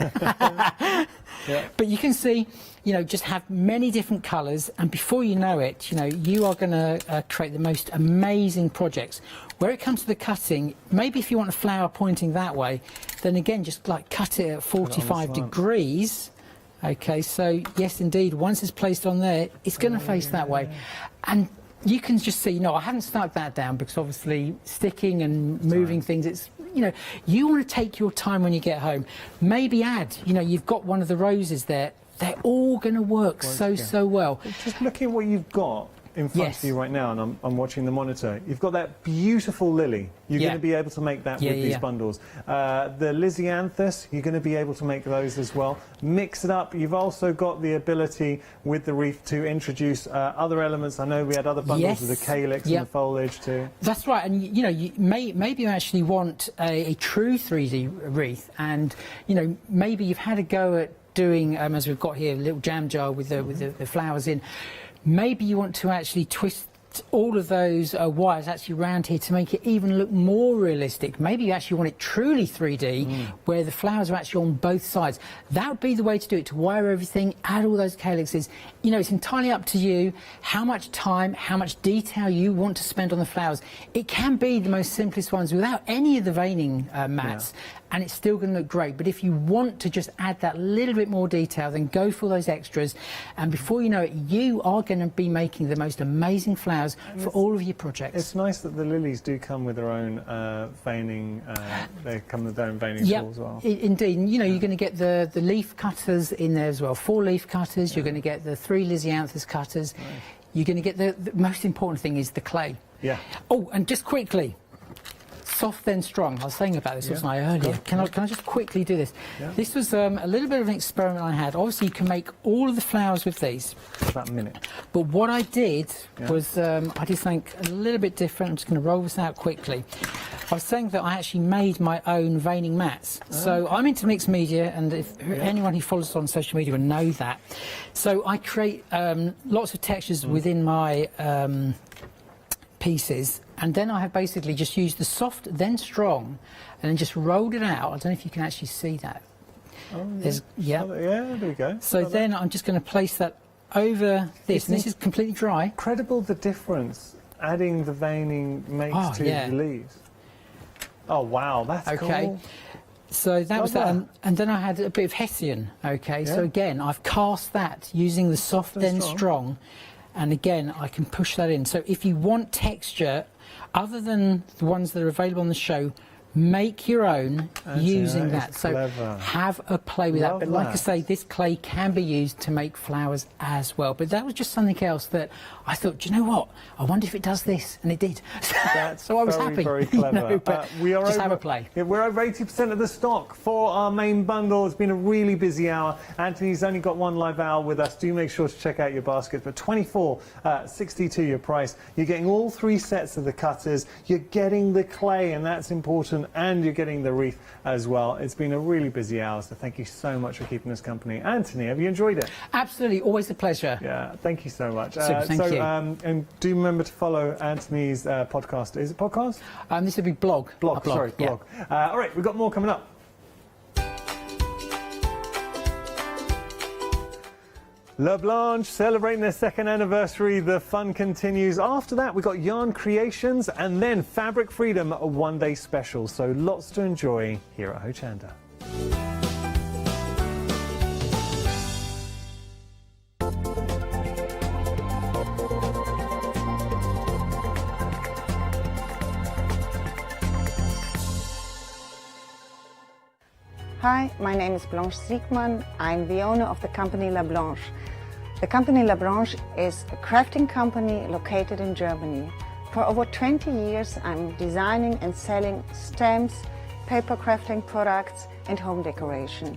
But you can see, you know, just have many different colours, and before you know it, you know, you are going to create the most amazing projects. Where it comes to the cutting, maybe if you want a flower pointing that way, then again, just like cut it at 45 degrees. Okay, so yes, indeed, once it's placed on there, it's going to face that way. And you can just see, no, I haven't stuck that down because obviously sticking and moving things, it's, you know, you want to take your time when you get home. Maybe add, you know, you've got one of the roses there. They're all going to work so well. Just looking at what you've got in front of you right now, and I'm watching the monitor. You've got that beautiful lily. You're going to be able to make that with these bundles. The Lysianthus, you're going to be able to make those as well. Mix it up. You've also got the ability with the wreath to introduce other elements. I know we had other bundles with the calyx and the foliage too. That's right, and you know, maybe you actually want a true 3D wreath, and you know, maybe you've had a go at doing, as we've got here, a little jam jar with the flowers in. Maybe you want to actually twist all of those wires actually around here to make it even look more realistic. Maybe you actually want it truly 3D, where the flowers are actually on both sides. That would be the way to do it, to wire everything, add all those calyxes. You know, it's entirely up to you how much time, how much detail you want to spend on the flowers. It can be the most simplest ones without any of the veining mats. And it's still going to look great. But if you want to just add that little bit more detail, then go for those extras. And before you know it, you are going to be making the most amazing flowers for all of your projects. It's nice that the lilies do come with their own veining. They come with their own veining tool as well. Indeed. And, you know, you're going to get the leaf cutters in there as well. 4 leaf cutters. You're going to get the 3 Lysianthus cutters. You're going to get the most important thing is the clay. Oh, and just quickly. Soft then strong. I was saying about this, wasn't I, earlier? Can I just quickly do this? This was a little bit of an experiment I had. Obviously, you can make all of the flowers with these. About a minute. But what I did was I did something a little bit different. I'm just going to roll this out quickly. I was saying that I actually made my own veining mats. So I'm into mixed media, and if anyone who follows us on social media will know that. So I create lots of textures within my pieces, and then I have basically just used the soft then strong and then just rolled it out. I don't know if you can actually see that. There we go. So then I'm just going to place that over this, and this is completely dry. Incredible the difference adding the veining makes to the leaves. Oh wow, that's cool. So that was that, and then I had a bit of Hessian. So again, I've cast that using the soft then strong. And again, I can push that in. So if you want texture, other than the ones that are available on the show, make your own using that. So have a play with that. But like I say, this clay can be used to make flowers as well. But that was just something else that I thought, do you know what? I wonder if it does this. And it did. So I was happy. Very clever. You know, but we are just have a play. We're over 80% of the stock for our main bundle. It's been a really busy hour. Anthony's only got one live hour with us. Do make sure to check out your basket. But $24.62 your price. You're getting all 3 sets of the cutters. You're getting the clay, and that's important. And you're getting the wreath as well. It's been a really busy hour, so thank you so much for keeping us company. Anthony, have you enjoyed it? Absolutely, always a pleasure. Yeah, thank you so much. Thank you. And do remember to follow Anthony's podcast. Is it podcast? This would be blog. Blog. Blog. All right, we've got more coming up. Blanche celebrating their 2nd anniversary. The fun continues. After that, we've got Yarn Creations and then Fabric Freedom, a one-day special. So lots to enjoy here at Hochanda. Hi, my name is Blanche Siegmann. I'm the owner of the company La Blanche. The company La Blanche is a crafting company located in Germany. For over 20 years, I'm designing and selling stamps, paper crafting products and home decoration.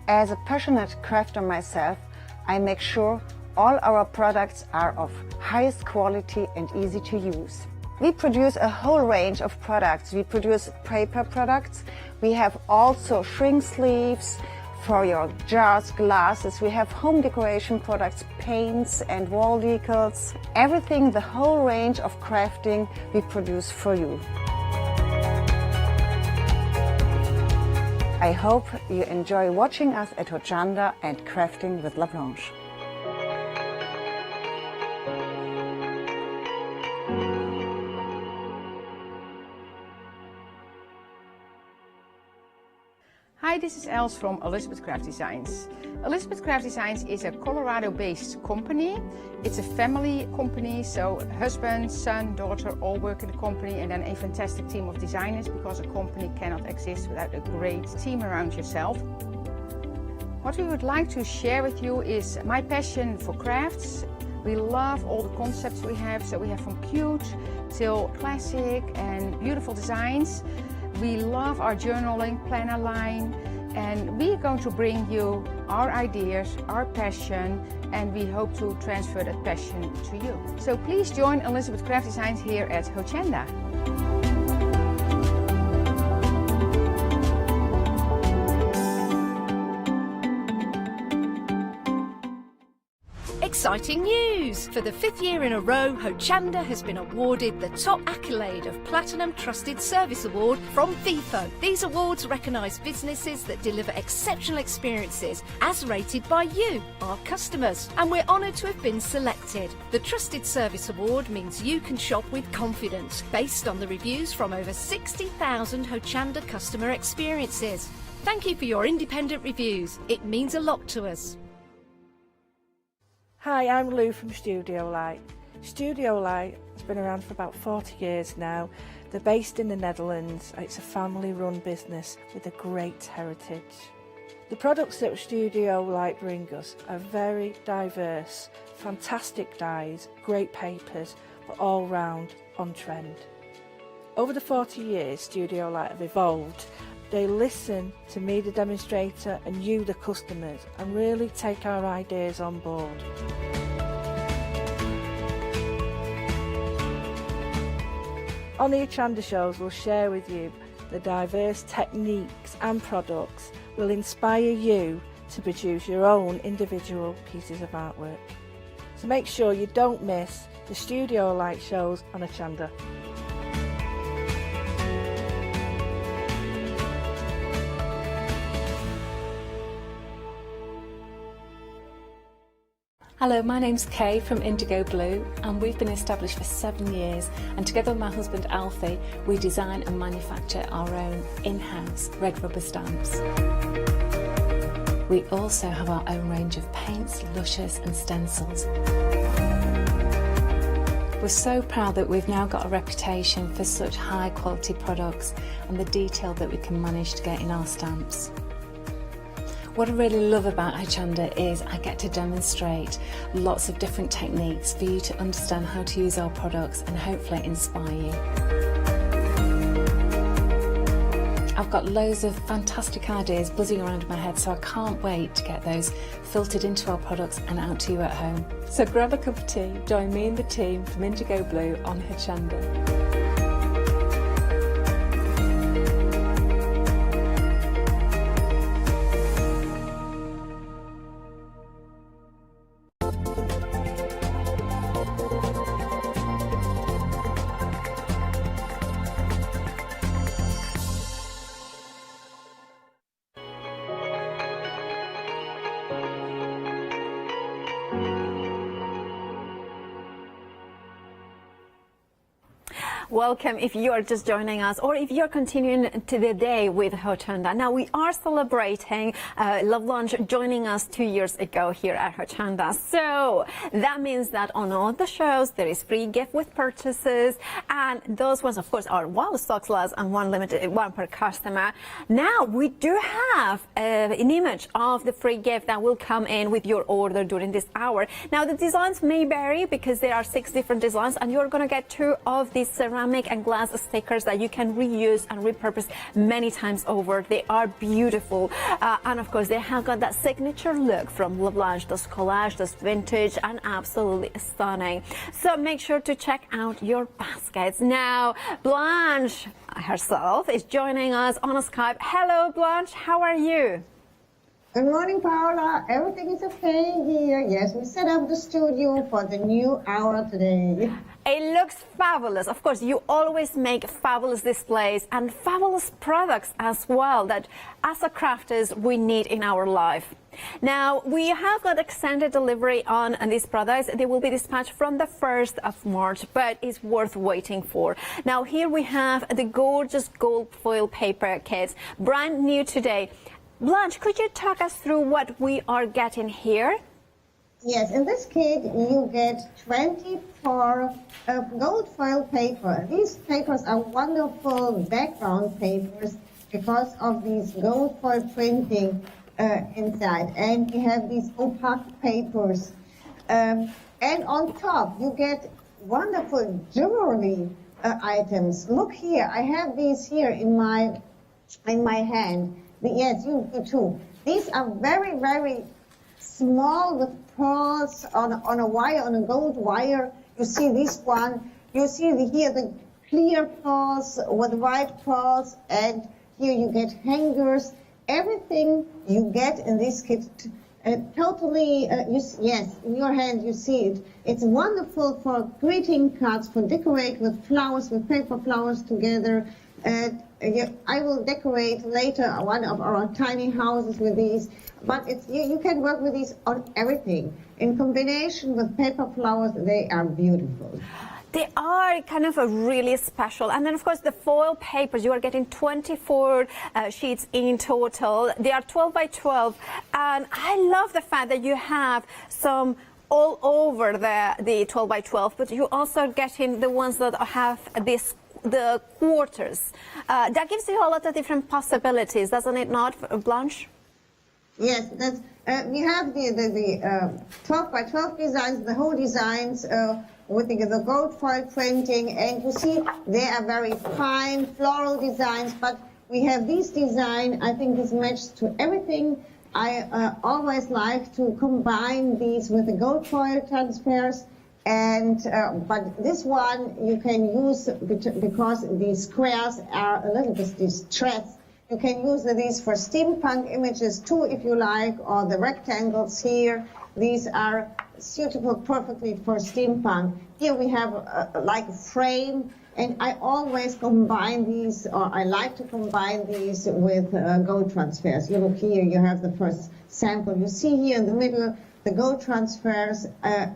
As a passionate crafter myself, I make sure all our products are of highest quality and easy to use. We produce a whole range of products. We produce paper products. We have also shrink sleeves for your jars, glasses. We have home decoration products, paints and wall decals. Everything, the whole range of crafting we produce for you. I hope you enjoy watching us at Hochanda and crafting with La Blanche. Hi, this is Els from Elizabeth Craft Designs. Elizabeth Craft Designs is a Colorado-based company. It's a family company, so husband, son, daughter all work in the company, and then a fantastic team of designers, because a company cannot exist without a great team around yourself. What we would like to share with you is my passion for crafts. We love all the concepts we have, so we have from cute till classic and beautiful designs. We love our journaling planner line, and we're going to bring you our ideas, our passion, and we hope to transfer that passion to you. So please join Elizabeth Craft Designs here at Hochanda. Exciting news! For the 5th year in a row, Hochanda has been awarded the top accolade of Platinum Trusted Service Award from Feefo. These awards recognise businesses that deliver exceptional experiences as rated by you, our customers, and we're honoured to have been selected. The Trusted Service Award means you can shop with confidence, based on the reviews from over 60,000 Hochanda customer experiences. Thank you for your independent reviews. It means a lot to us. Hi, I'm Lou from Studio Light. Studio Light has been around for about 40 years now. They're based in the Netherlands. It's a family-run business with a great heritage. The products that Studio Light bring us are very diverse, fantastic dyes, great papers, but all round on trend. Over the 40 years, Studio Light have evolved. They listen to me, the demonstrator, and you, the customers, and really take our ideas on board. On the Hochanda shows, we'll share with you the diverse techniques and products will inspire you to produce your own individual pieces of artwork. So make sure you don't miss the Studio Light shows on Hochanda. Hello, my name's Kay from Indigo Blue, and we've been established for 7 years, and together with my husband Alfie we design and manufacture our own in-house red rubber stamps. We also have our own range of paints, lushes and stencils. We're so proud that we've now got a reputation for such high quality products and the detail that we can manage to get in our stamps. What I really love about Hochanda is I get to demonstrate lots of different techniques for you to understand how to use our products and hopefully inspire you. I've got loads of fantastic ideas buzzing around in my head, so I can't wait to get those filtered into our products and out to you at home. So grab a cup of tea, join me and the team from Indigo Blue on Hochanda. Welcome if you are just joining us, or if you're continuing to the day with Hochanda. Now we are celebrating La Blanche joining us 2 years ago here at Hochanda. So that means that on all the shows there is free gift with purchases, and those ones of course are one stock slots and one per customer. Now we do have an image of the free gift that will come in with your order during this hour. Now the designs may vary because there are 6 different designs, and you're going to get 2 of these ceramic ceramic and glass stickers that you can reuse and repurpose many times over. They are beautiful. And of course, they have got that signature look from Blanche, those collage, those vintage, and absolutely stunning. So make sure to check out your baskets. Now, Blanche herself is joining us on Skype. Hello, Blanche. How are you? Good morning, Paula. Everything is okay here. Yes, we set up the studio for the new hour today. It looks fabulous. Of course, you always make fabulous displays and fabulous products as well that as a crafters we need in our life. Now, we have got extended delivery on these products. They will be dispatched from the 1st of March, but it's worth waiting for. Now, here we have the gorgeous gold foil paper kits, brand new today. Blanche, could you talk us through what we are getting here? Yes, in this kit you get 24 gold foil paper. These papers are wonderful background papers because of these gold foil printing inside. And you have these opaque papers. And on top you get wonderful jewelry items. Look here, I have these here in my hand. Yes, you too. These are very, very small with pearls on a wire, on a gold wire. You see this one. You see here the clear pearls with white pearls, and here you get hangers. Everything you get in this kit, totally, yes, in your hand you see it. It's wonderful for greeting cards, for decorate with flowers, with paper flowers together. I will decorate later one of our tiny houses with these, but you can work with these on everything. In combination with paper flowers, they are beautiful. They are kind of a really special. And then, of course, the foil papers, you are getting 24 sheets in total. They are 12 by 12. And I love the fact that you have some all over the 12 by 12, but you also are getting the ones that have the quarters. That gives you a lot of different possibilities, doesn't it not, Blanche? Yes, that's, we have the 12 by 12 designs, the whole designs with the gold foil printing, and you see they are very fine floral designs, but we have this design. I think this matches to everything. I always like to combine these with the gold foil transfers. And but this one you can use because these squares are a little bit distressed. You can use these for steampunk images too, if you like, or the rectangles here. These are suitable perfectly for steampunk. Here we have like a frame, and I always combine these, or I like to combine these with gold transfers. You look here, you have the first sample. You see here in the middle the gold transfers,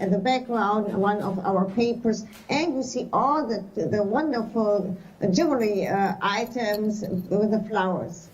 in the background, one of our papers, and you see all the wonderful jewelry items with the flowers.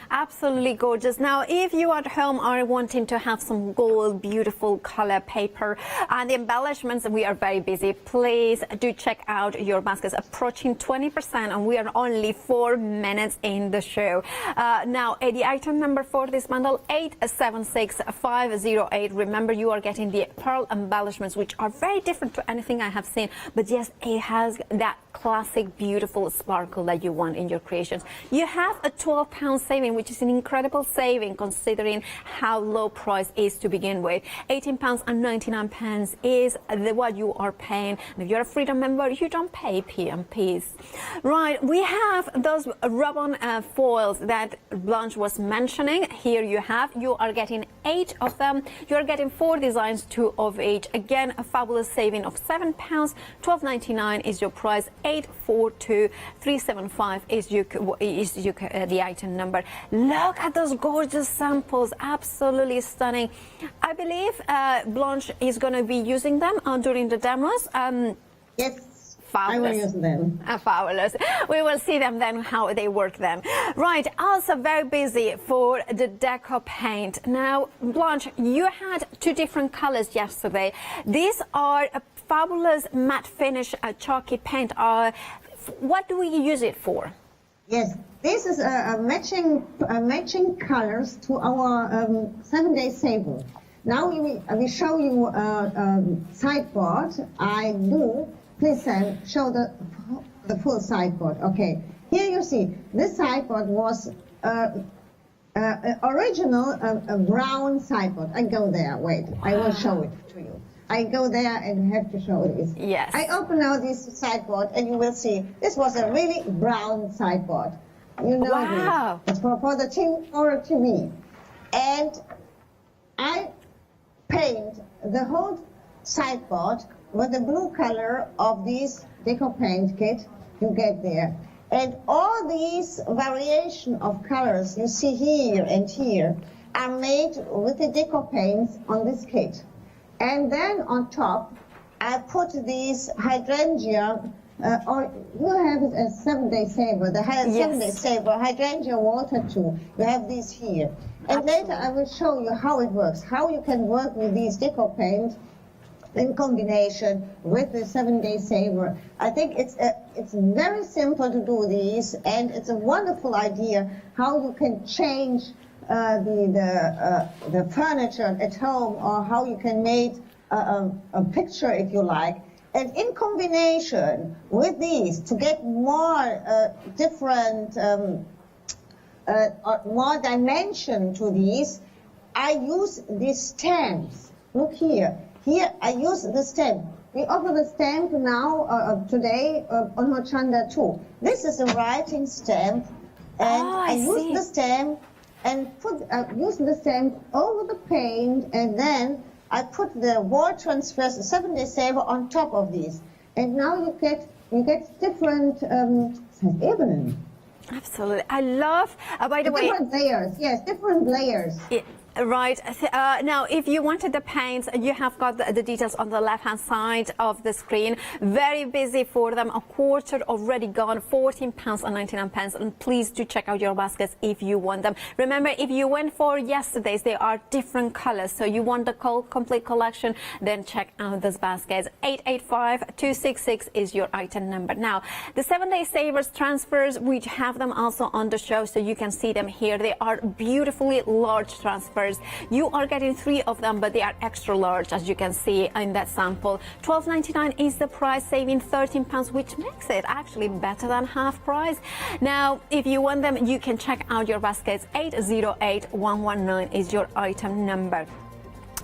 Absolutely gorgeous. Now, if you at home are wanting to have some gold, beautiful color paper and the embellishments, we are very busy. Please do check out your baskets, approaching 20%, and we are only 4 minutes in the show. Now, the item number for this bundle, 876508. Remember, you are getting the pearl embellishments, which are very different to anything I have seen, but yes, it has that classic, beautiful sparkle that you want in your creations. You have a £12 saving, which is an incredible saving considering how low price is to begin with. £18.99 is what you are paying. And if you're a Freedom member, you don't pay P&Ps. Right, we have those rub-on foils that Blanche was mentioning. Here you are getting 8 of them. You're getting 4 designs, 2 of each. Again, a fabulous saving of £7. £12.99 is your price. 842375 is the item number. Look at those gorgeous samples, absolutely stunning. I believe Blanche is going to be using them during the demos. Yes. Fabulous. I will use them. Fabulous. We will see them then, how they work them. Right, also very busy for the deco paint. Now, Blanche, you had 2 different colors yesterday. These are a fabulous matte finish chalky paint. What do we use it for? Yes, this is matching colors to our 7-day sale. Now we show you sideboard. I do. Please show the the full sideboard. Okay, here you see this sideboard was original a brown sideboard. I go there. Wait, I will show it to you. I go there and have to show this. Yes. I open now this sideboard and you will see this was a really brown sideboard. You know, wow. It's for the TV. And I paint the whole sideboard with the blue color of this deco paint kit you get there. And all these variation of colors you see here and here are made with the deco paints on this kit. And then on top, I put these hydrangea, or you have it as 7-day saver, the 7-day saver, hydrangea water too. You have these here. And later I will show you how it works, how you can work with these deco paints in combination with the 7-day saver. I think it's very simple to do these, and it's a wonderful idea how you can change the furniture at home, or how you can make a picture if you like. And in combination with these, to get more different, more dimension to these, I use these stamps. Look here. Here I use the stamp. We offer the stamp now, today, on Hochanda too. This is a writing stamp, and I use the stamp and use the stamp over the paint, and then I put the wall transfers, the 7-day saver on top of these. And now you get different Ebenen. Absolutely. I love, by the way... Different layers, yes, different layers. Right. Now, if you wanted the paints, you have got the details on the left-hand side of the screen. Very busy for them. A quarter already gone, £14.99. And please do check out your baskets if you want them. Remember, if you went for yesterday's, they are different colors. So you want the complete collection, then check out those baskets. 885-266 is your item number. Now, the 7-day savers transfers, we have them also on the show, so you can see them here. They are beautifully large transfers. You are getting 3 of them, but they are extra large, as you can see in that sample. $12.99 is the price, saving £13, which makes it actually better than half price. Now, if you want them, you can check out your baskets. 808-119 is your item number.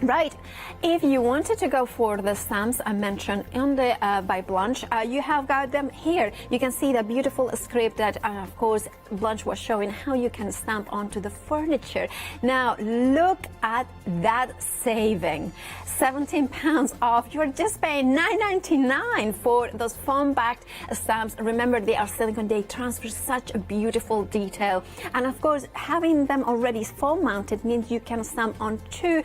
Right, if you wanted to go for the stamps I mentioned on the by Blanche, you have got them here. You can see the beautiful script that, of course, Blanche was showing how you can stamp onto the furniture. Now, look at that saving. £17 off. You're just paying $9.99 for those foam-backed stamps. Remember, they are silicone. They transfer such a beautiful detail. And, of course, having them already foam-mounted means you can stamp on 2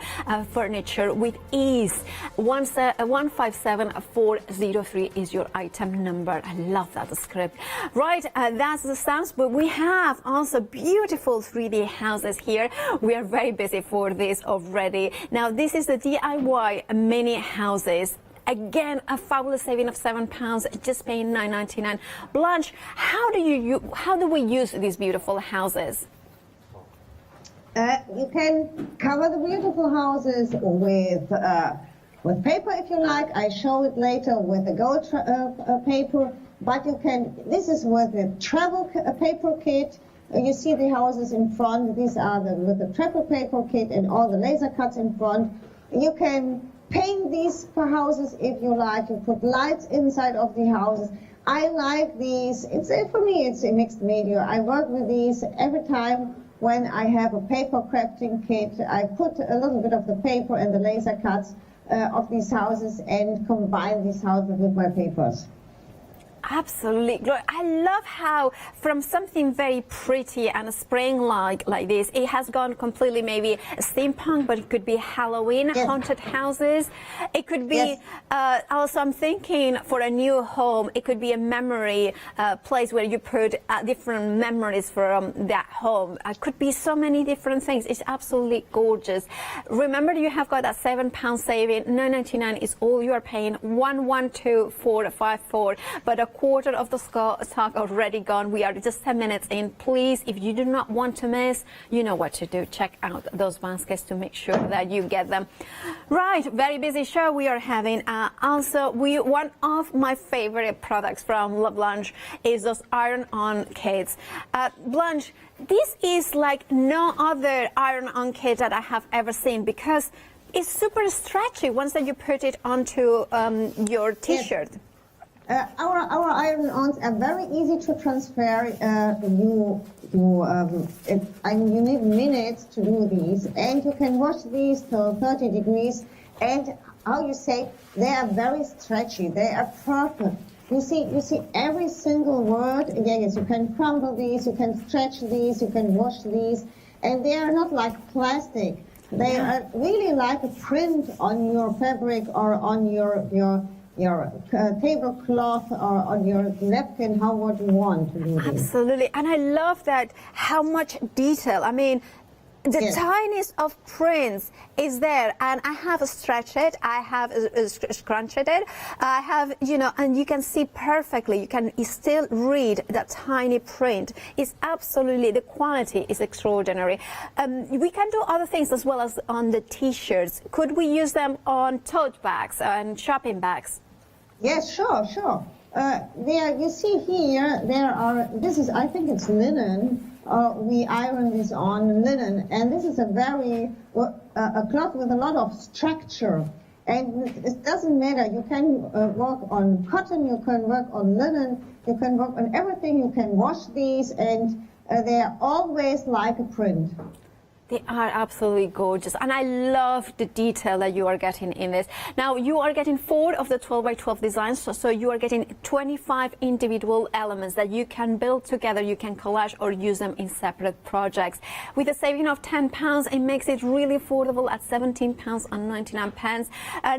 furniture with ease. 157403 is your item number. I love that script. Right, that's the stamps, but we have also beautiful 3D houses here. We are very busy for this already. Now, this is the DIY mini houses. Again, a fabulous saving of £7, just paying $9.99. Blanche, how do we use these beautiful houses? You can cover the beautiful houses with paper if you like. I show it later with the gold paper, but you can, this is with the travel paper kit. You see the houses in front. These are with the travel paper kit and all the laser cuts in front. You can paint these houses if you like. You put lights inside of the houses. I like these. For me, it's a mixed media. I work with these every time. When I have a paper crafting kit, I put a little bit of the paper and the laser cuts of these houses and combine these houses with my papers. Absolutely. I love how from something very pretty and spring-like like this, it has gone completely maybe steampunk, but it could be Halloween, haunted houses. It could be, also I'm thinking for a new home, it could be a memory place where you put different memories from that home. It could be so many different things. It's absolutely gorgeous. Remember, you have got that £7 saving. $9.99 is all you are paying. 112454, but a quarter of the stock already gone. We are just 10 minutes in. Please, if you do not want to miss, you know what to do. Check out those baskets to make sure that you get them. Right, very busy show we are having. Also, one of my favorite products from Blanche is those iron-on kits. Blanche, this is like no other iron-on kit that I have ever seen because it's super stretchy once that you put it onto your t-shirt. Yes. Our iron-ons are very easy to transfer. You need minutes to do these, and you can wash these till 30 degrees. And how you say, they are very stretchy. They are perfect. You see every single word. Yes, you can crumble these, you can stretch these, you can wash these, and they are not like plastic. They are really like a print on your fabric or on your tablecloth or on your napkin, how would you want to do this. Absolutely, and I love that how much detail. I mean, the tiniest of prints is there, and I have stretched it, I have scrunched it, I have, and you can see perfectly, you can still read that tiny print. It's absolutely, the quality is extraordinary. We can do other things as well as on the t-shirts. Could we use them on tote bags and shopping bags? Yes, sure. There, you see here, I think it's linen. We iron this on linen, and this is a cloth with a lot of structure. And it doesn't matter, you can work on cotton, you can work on linen, you can work on everything, you can wash these, and they're always like a print. They are absolutely gorgeous, and I love the detail that you are getting in this. Now, you are getting 4 of the 12 by 12 designs, so you are getting 25 individual elements that you can build together, you can collage or use them in separate projects. With a saving of £10, it makes it really affordable at £17.99.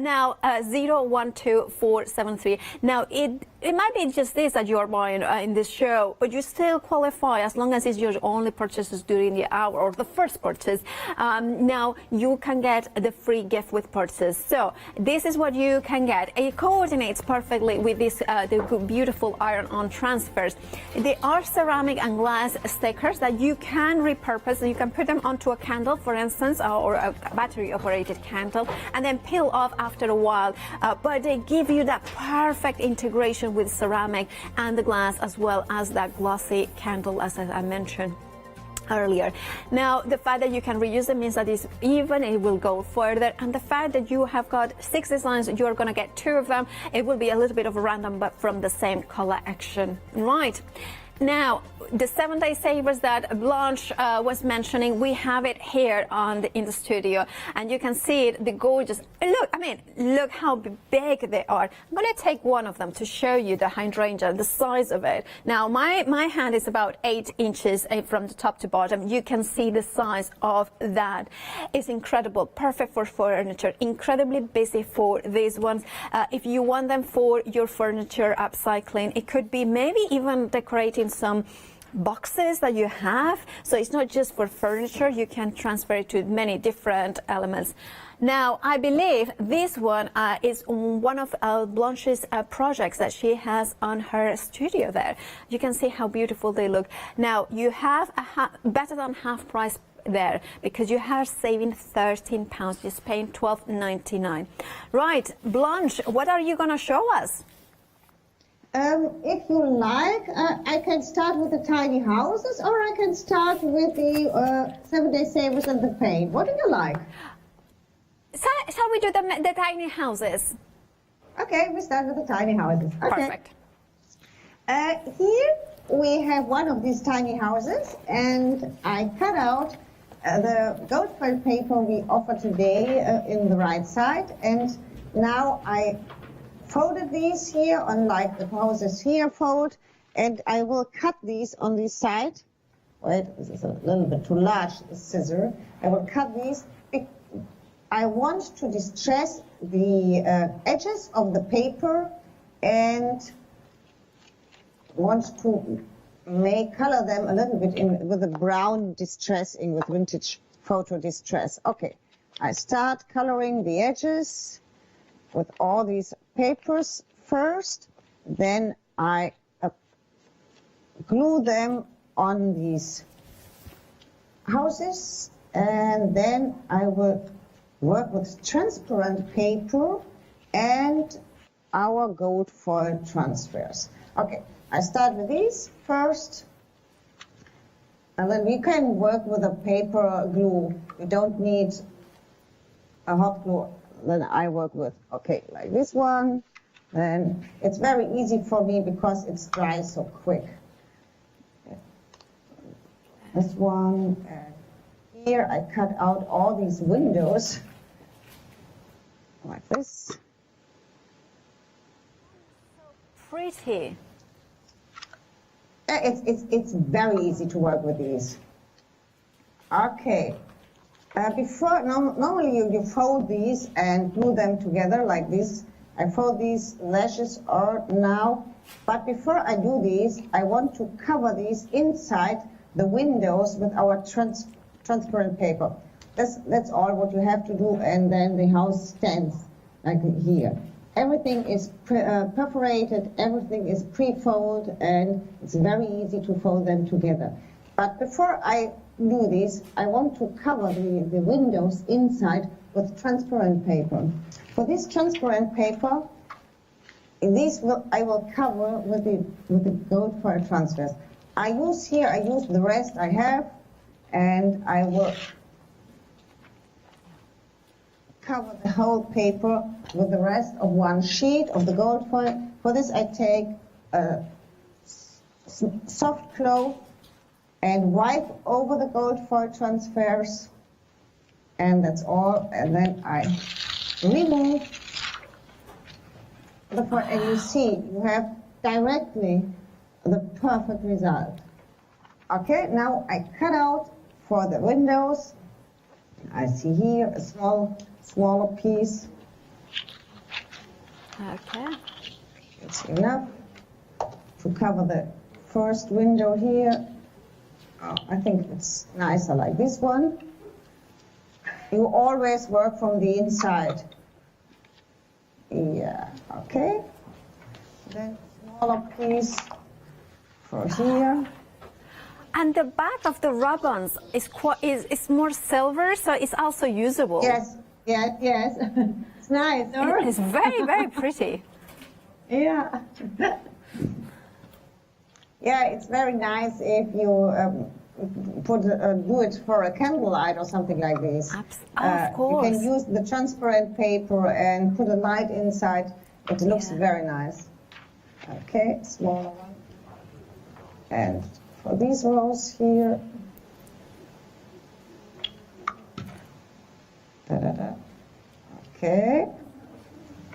Now, 012473. Now, it might be just this that you are buying in this show, but you still qualify as long as it's your only purchases during the hour or the first purchase. Now you can get the free gift with purchase. So this is what you can get. It coordinates perfectly with this the beautiful iron-on transfers. They are ceramic and glass stickers that you can repurpose. You can put them onto a candle, for instance, or a battery-operated candle, and then peel off after a while. But they give you that perfect integration with ceramic and the glass, as well as that glossy candle, as I mentioned earlier. Now, the fact that you can reuse them means that it's even, it will go further, and the fact that you have got 6 designs, you are going to get 2 of them. It will be a little bit of a random, but from the same collection. Right. Now, the 7-day savers that Blanche was mentioning, we have it here in the studio, and you can see it, the gorgeous, look how big they are. I'm going to take one of them to show you the hydrangea, the size of it. Now, my hand is about 8 inches from the top to bottom. You can see the size of that. It's incredible, perfect for furniture, incredibly busy for these ones. If you want them for your furniture upcycling, it could be maybe even decorating some boxes that you have, so it's not just for furniture, you can transfer it to many different elements. Now, I believe this one is one of Blanche's projects that she has on her studio there. You can see how beautiful they look. Now, you have better than half price there because you are saving £13, just paying £12.99. Right, Blanche, what are you going to show us? If you like, I can start with the tiny houses, or I can start with the 7-day savers and the paint. What do you like? Shall we do the tiny houses? Okay, we start with the tiny houses. Okay. Perfect. Here we have one of these tiny houses, and I cut out the gold foil paper we offer today in the right side, and now I folded these here on like the houses here fold, and I will cut these on this side. Wait, this is a little bit too large, the scissor. I will cut these. I want to distress the edges of the paper and want to color them a little bit with a brown distressing, with vintage photo distress. Okay, I start coloring the edges with all these papers first, then I glue them on these houses, and then I will work with transparent paper and our gold foil transfers. Okay, I start with these first, and then we can work with a paper glue. We don't need a hot glue that I work with. Okay, like this one. Then it's very easy for me because it's dry so quick. This one, and here I cut out all these windows like this. Pretty. It's very easy to work with these. Okay. Normally you fold these and glue them together like this. I fold these lashes now, but before I do these, I want to cover these inside the windows with our transparent paper. That's all what you have to do, and then the house stands like here. Everything is perforated, everything is pre-folded, and it's very easy to fold them together. But before I do this, I want to cover the windows inside with transparent paper. For this transparent paper, I will cover with the gold foil transfers. I use the rest I have, and I will cover the whole paper with the rest of one sheet of the gold foil. For this I take a soft cloth and wipe over the gold foil transfers, and that's all. And then I remove the foil, and you see you have directly the perfect result. Okay, now I cut out for the windows. I see here a smaller piece. Okay. It's enough to cover the first window here. Oh, I think it's nicer like this one. You always work from the inside. Yeah, okay. Then smaller piece for here. And the back of the ribbons is more silver, so it's also usable. Yes. It's nice. It's very, very pretty. Yeah. Yeah, it's very nice if you do it for a candlelight or something like this. Of course. You can use the transparent paper and put a light inside. It looks very nice. Okay, smaller one. And for these rows here, okay,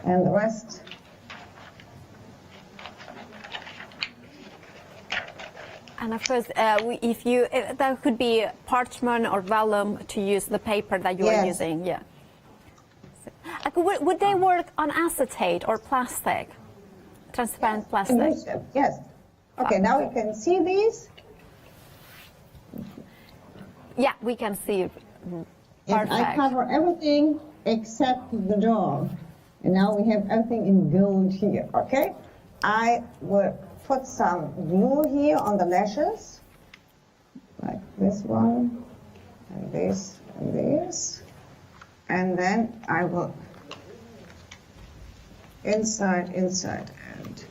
and the rest. And of course, that could be parchment or vellum to use the paper that you are using. Yeah. Would they work on acetate or plastic? Transparent plastic? Yes. Okay, now you can see these. Yeah, we can see it. Perfect. I cover everything except the door. And now we have everything in gold here, okay? I will put some glue here on the lashes, like this one, and this, and this. And then I will inside, and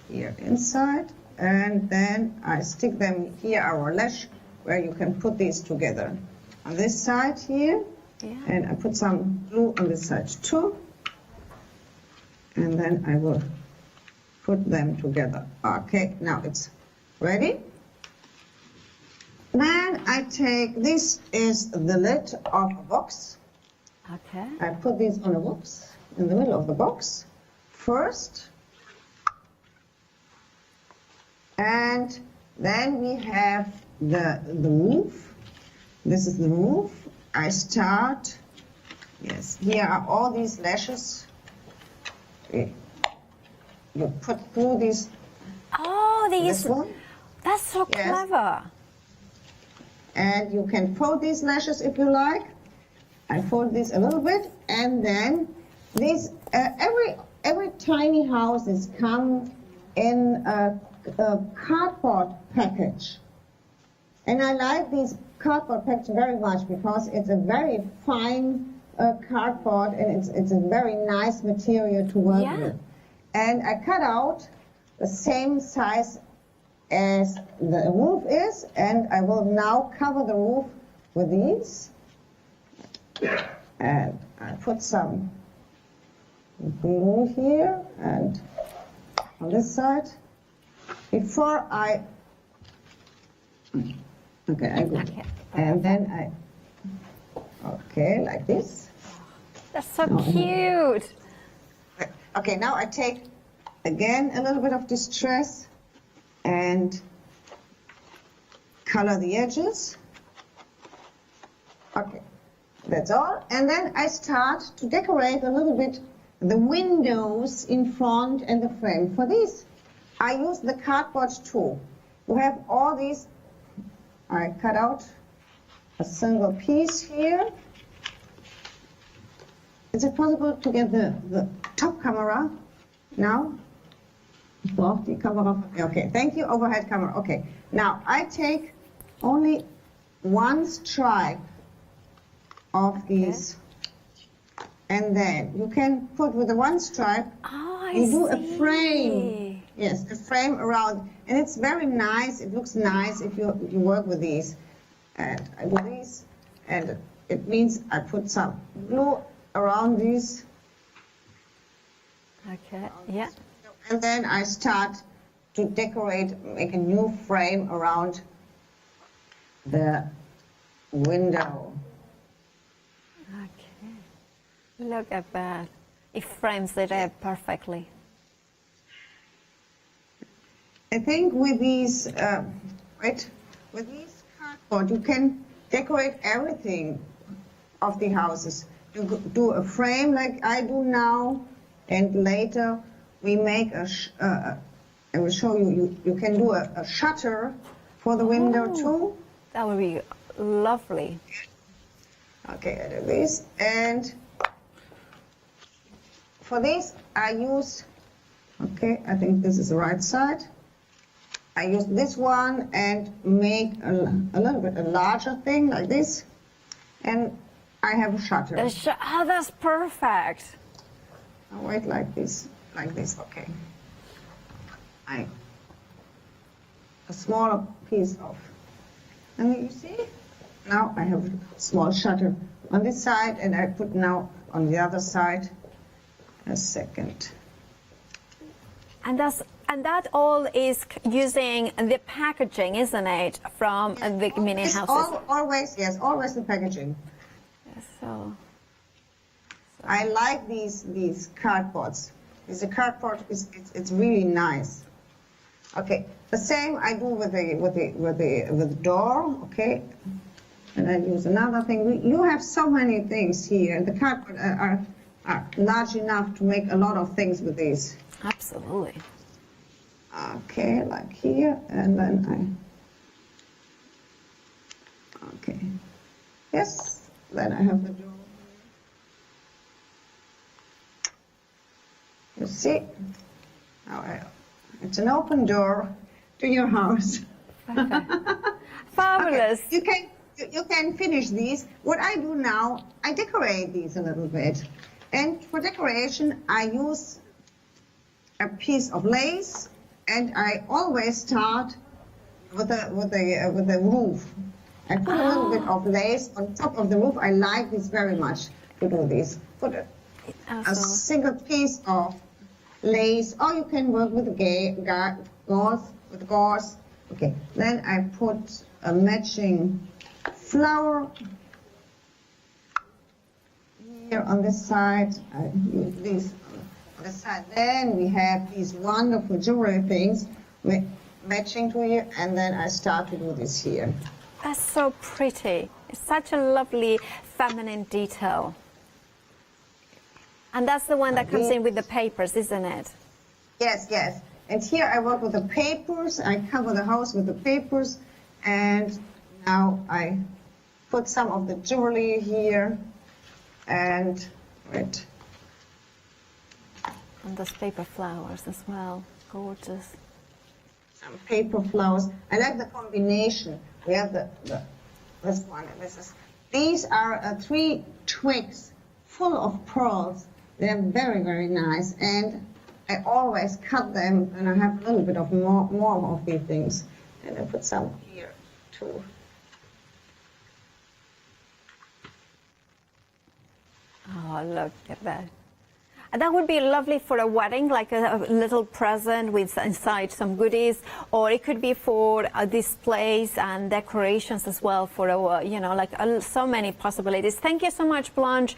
here inside. And then I stick them here, our lash, where you can put these together. On this side here, and I put some glue on this side too. And then I will put them together. Okay, now it's ready. Then I take, this is the lid of a box. Okay. I put these on a box, in the middle of the box first. And then we have the roof. This is the roof. I start, here are all these lashes. You put through these. Oh, this one. That's so clever. And you can fold these lashes if you like. I fold this a little bit, and then these every tiny houses come in a cardboard package. And I like these cardboard package very much because it's a very fine cardboard, and it's a very nice material to work with. And I cut out the same size as the roof is, and I will now cover the roof with these. And I put some glue here and on this side. Before I, okay, I go, and then I, okay, like this. That's so cute. Okay, now I take again a little bit of distress and color the edges. Okay, that's all. And then I start to decorate a little bit the windows in front and the frame. For this, I use the cardboard too. You have all these. I cut out a single piece here. Is it possible to get the top camera now? The camera. Okay, thank you, overhead camera. Okay, now I take only one stripe of these, and then you can put with the one stripe, you do a frame. Yes, a frame around, and it's very nice. It looks nice if you work with these. And I do these, and it means I put some glue around these. Okay, yeah. And then I start to decorate, make a new frame around the window. Okay. Look at that. It frames it up perfectly. I think with these, with these cardboard, you can decorate everything of the houses. You do a frame like I do now, and later we make I will show you, you can do a shutter for the window too. That would be lovely. Okay, I do this, and for this I use, okay, I think this is the right side. I use this one and make a little bit a larger thing like this, and I have a shutter. Oh, that's perfect. I'll wait like this, okay. A smaller piece of, and you see, now I have a small shutter on this side, and I put now on the other side a second. And that all is using the packaging, isn't it, from the mini houses? Always the packaging. So I like these cardboards. The cardboard it's really nice. Okay, the same I do with the door. Okay, and I use another thing. You have so many things here. The cardboard are large enough to make a lot of things with these. Absolutely. Okay, like here, and then okay. Yes, then I have the door. You see? Now it's an open door to your house. Fabulous. Okay. You can finish these. What I do now, I decorate these a little bit. And for decoration, I use a piece of lace, and I always start with the roof. I put a little bit of lace on top of the roof. I like this very much to do this. Put a single piece of lace, or you can work with gauze. Okay, then I put a matching flower here on this side. I use this on the side. Then we have these wonderful jewelry things matching to here, and then I start to do this here. That's so pretty. It's such a lovely feminine detail. And that's the one that comes in with the papers, isn't it? Yes, yes. And here I work with the papers. I cover the house with the papers, and now I put some of the jewelry here, and And those paper flowers as well. Gorgeous. Some paper flowers. I like the combination. We have this one. These are 3 twigs full of pearls. They're very, very nice. And I always cut them, and I have a little bit of more of these things. And I put some here too. Oh, look at that. And that would be lovely for a wedding, like a little present with inside some goodies, or it could be for displays and decorations as well for a, you know, like so many possibilities. Thank you so much, Blanche.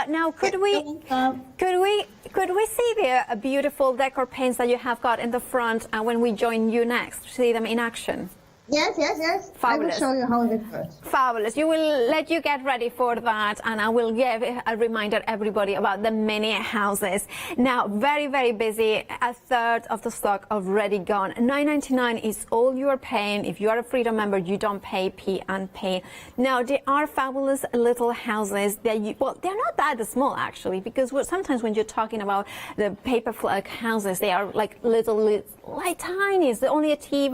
Now, could we see the beautiful decor paints that you have got in the front when we join you next, see them in action? Yes, yes, yes. Fabulous. I will show you how they work. Fabulous. You will let you get ready for that, and I will give a reminder everybody about the mini houses. Now, very, very busy. A third of the stock already gone. $9.99 is all you are paying. If you are a Freedom member, you don't pay P&P. Now, they are fabulous little houses. They're not that small actually, because sometimes when you're talking about the paper houses, they are like little, like tiny. It's only a tea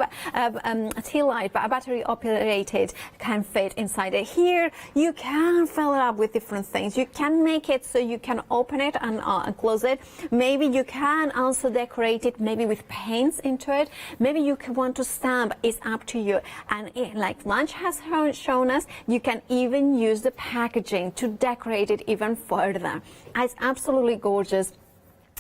light, but a battery operated can fit inside it. Here you can fill it up with different things. You can make it so you can open it and close it. Maybe you can also decorate it maybe with paints into it. Maybe you can want to stamp. It's up to you. And like Blanche has shown us, you can even use the packaging to decorate it even further. It's absolutely gorgeous.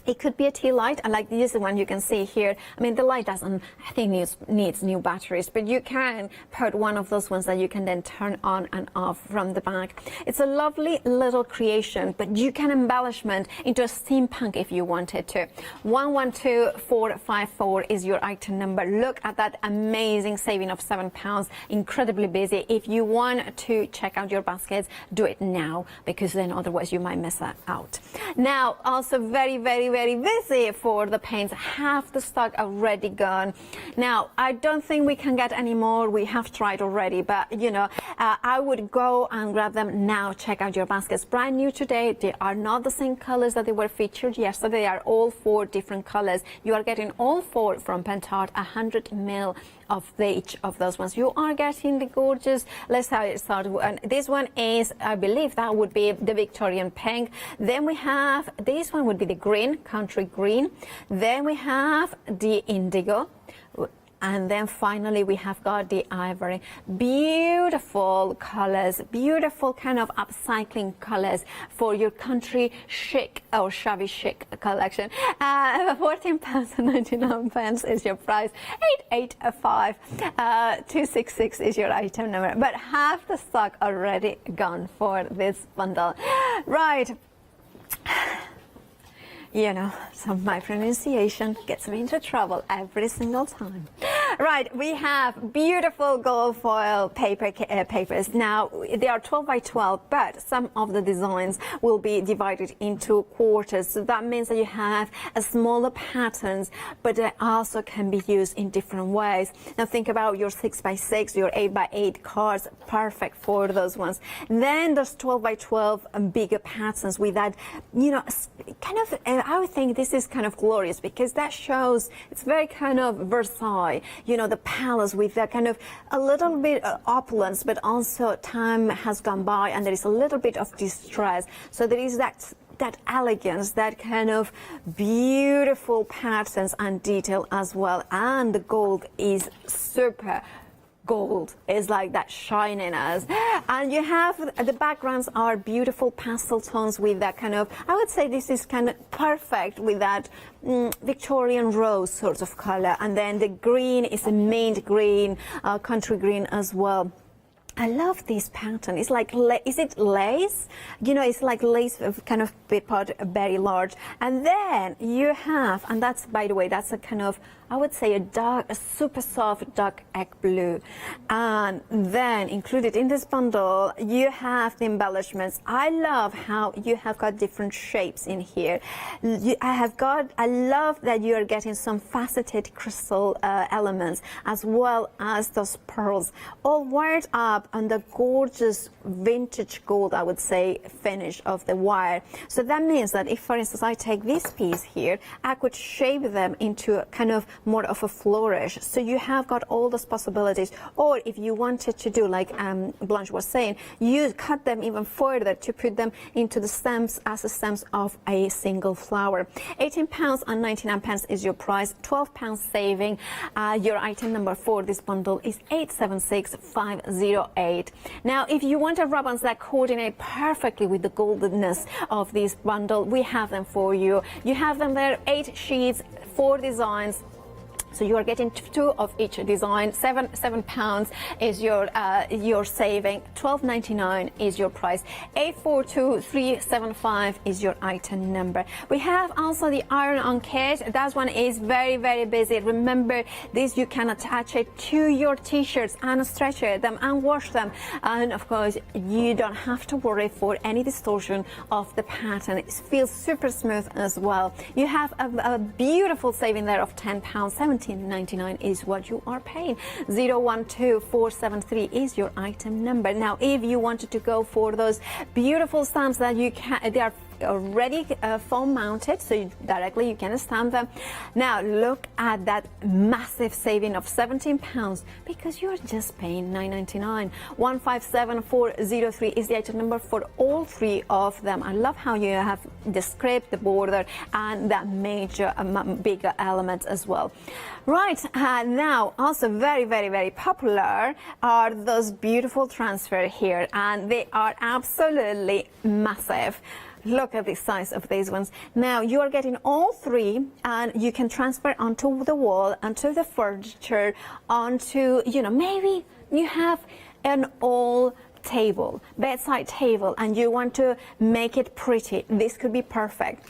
It could be a tea light, and like this one you can see here. I mean, the light doesn't, I think, needs new batteries, but you can put one of those ones that you can then turn on and off from the back. It's a lovely little creation, but you can embellishment into a steampunk if you wanted to. 112454 is your item number. Look at that amazing saving of £7. Incredibly busy. If you want to check out your baskets, do it now, because then otherwise you might miss that out. Now, also very, very busy for the paints. Half the stock already gone. Now, I don't think we can get any more. We have tried already, but you know, I would go and grab them now. Check out your baskets. Brand new today. They are not the same colors that they were featured yesterday. They are all 4 different colors. You are getting all 4 from Pentard, 100 ml of each of those ones. You are getting the gorgeous, let's start. And this one is, I believe that would be the Victorian pink. Then we have, this one would be the green, country green. Then we have the indigo. And then finally we have got the ivory. Beautiful colors, beautiful kind of upcycling colors for your country chic or shabby chic collection. £14.99 is your price. 885 266 is your item number. But half the stock already gone for this bundle. Right. You know, my pronunciation gets me into trouble every single time. Right, we have beautiful gold foil papers. Now, they are 12 by 12, but some of the designs will be divided into quarters. So that means that you have a smaller patterns, but they also can be used in different ways. Now, think about your 6 by 6, your 8 by 8 cards, perfect for those ones. Then there's 12 by 12 bigger patterns with that, you know, kind of, I would think this is kind of glorious because that shows it's very kind of Versailles, you know, the palace with that kind of a little bit of opulence, but also time has gone by and there is a little bit of distress. So there is that elegance, that kind of beautiful patterns and detail as well. And the gold is super gold, is like that shininess. And you have the backgrounds are beautiful pastel tones with that kind of, I would say this is kind of perfect with that Victorian rose sort of color. And then the green is a mint green, country green as well. I love this pattern. It's like, is it lace? You know, it's like lace kind of papered very large. And then you have, and that's, by the way, that's a kind of I would say a super soft dark egg blue. And then included in this bundle, you have the embellishments. I love how you have got different shapes in here. I love that you are getting some faceted crystal elements, as well as those pearls, all wired up on the gorgeous vintage gold, I would say, finish of the wire. So that means that if, for instance, I take this piece here, I could shape them into a kind of more of a flourish. So you have got all those possibilities. Or if you wanted to do, like Blanche was saying, you cut them even further to put them into the stems as the stems of a single flower. £18.99 is your price, £12 saving. Your item number for this bundle is 876508. Now, if you want a ribbons that coordinate perfectly with the goldenness of this bundle, we have them for you. You have them there, 8 sheets, 4 designs. So you are getting 2 of each design. £7 is your saving. £12.99 is your price. 842375 is your item number. We have also the iron-on kit. That one is very, very busy. Remember, this you can attach it to your t-shirts and stretch them and wash them. And of course, you don't have to worry for any distortion of the pattern. It feels super smooth as well. You have a beautiful saving there of £10. £17.99 is what you are paying. 012473 is your item number. Now, if you wanted to go for those beautiful stamps that you can, they are already foam mounted, so you can stamp them. Now look at that massive saving of £17 because you're just paying $9.99. 157403 is the item number for all 3 of them. I love how you have the script, the border, and that major bigger element as well. Right, now also very, very, very popular are those beautiful transfer here, and they are absolutely massive. Look at the size of these ones. Now you are getting all 3, and you can transfer onto the wall, onto the furniture, onto, maybe you have an old table, bedside table, and you want to make it pretty. This could be perfect.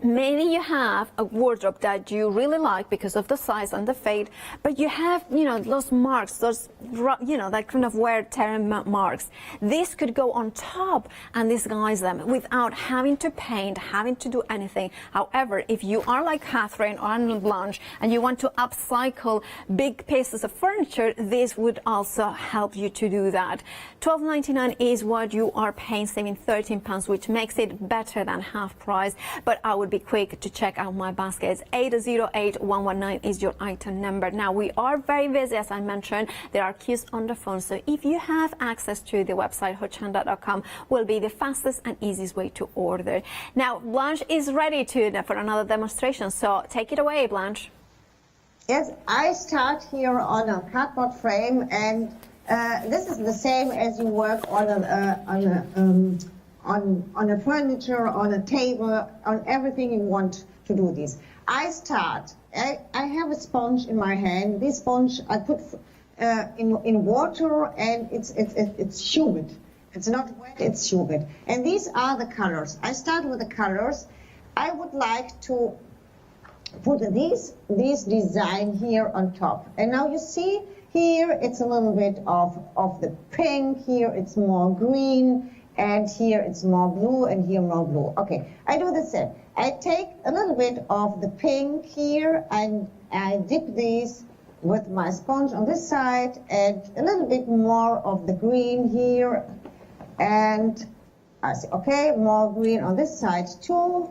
Maybe you have a wardrobe that you really like because of the size and the fade, but you have, those marks, those, that kind of wear tear marks. This could go on top and disguise them without having to paint, having to do anything. However, if you are like Catherine or Blanche and you want to upcycle big pieces of furniture, this would also help you to do that. £12.99 is what you are paying, saving £13, which makes it better than half price, but I would be quick to check out my baskets. 808119 is your item number. Now we are very busy, as I mentioned. There are queues on the phone, so if you have access to the website hochanda.com, will be the fastest and easiest way to order. Now Blanche is ready for another demonstration, so take it away, Blanche. Yes, I start here on a cardboard frame, and this is the same as you work on a furniture, on a table, on everything you want to do this. I start, I have a sponge in my hand. This sponge I put in water, and it's humid. It's not wet, it's humid. And these are the colors. I start with the colors. I would like to put this design here on top. And now you see here it's a little bit of the pink, here it's more green, and here it's more blue, and here more blue. Okay, I do the same. I take a little bit of the pink here, and I dip these with my sponge on this side, and a little bit more of the green here, and I see, okay, more green on this side too.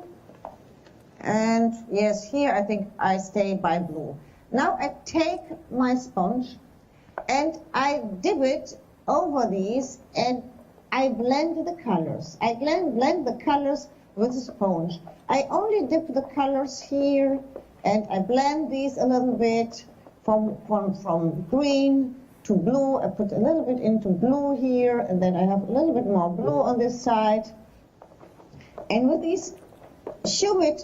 And yes, here I think I stay by blue. Now I take my sponge and I dip it over these, and I blend the colors. I blend the colors with the sponge. I only dip the colors here, and I blend these a little bit from green to blue. I put a little bit into blue here, and then I have a little bit more blue on this side. And with this humid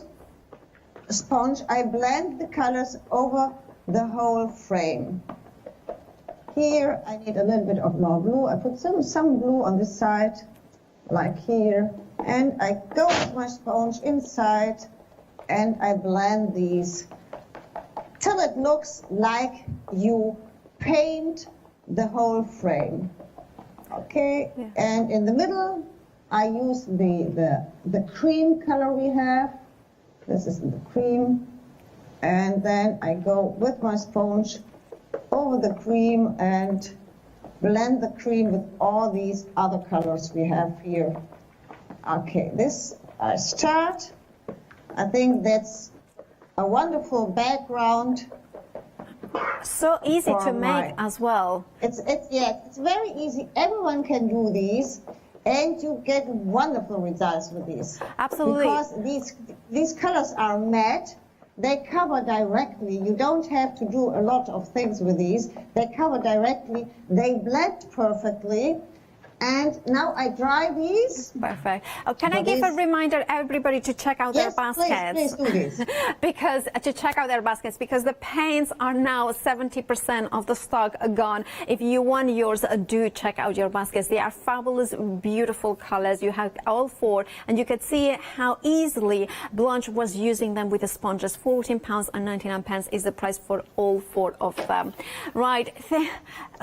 sponge, I blend the colors over the whole frame. Here I need a little bit of more blue. I put some blue on this side, like here, and I go with my sponge inside, and I blend these till until it looks like you paint the whole frame. Okay, and in the middle, I use the cream color we have. This is the cream. And then I go with my sponge over the cream and blend the cream with all these other colors we have here. Okay, this I start. I think that's a wonderful background. So easy to make as well. It's very easy. Everyone can do these, and you get wonderful results with these. Absolutely. Because these colors are matte. They cover directly. You don't have to do a lot of things with these. They cover directly. They blend perfectly. And now I dry these. Perfect. Oh, can I give a reminder, everybody, to check out their baskets? Please do this. Because to check out their baskets, because the paints are now 70% of the stock gone. If you want yours, do check out your baskets. They are fabulous, beautiful colors. You have all four, and you can see how easily Blanche was using them with the sponges. £14.99 is the price for all four of them. Right.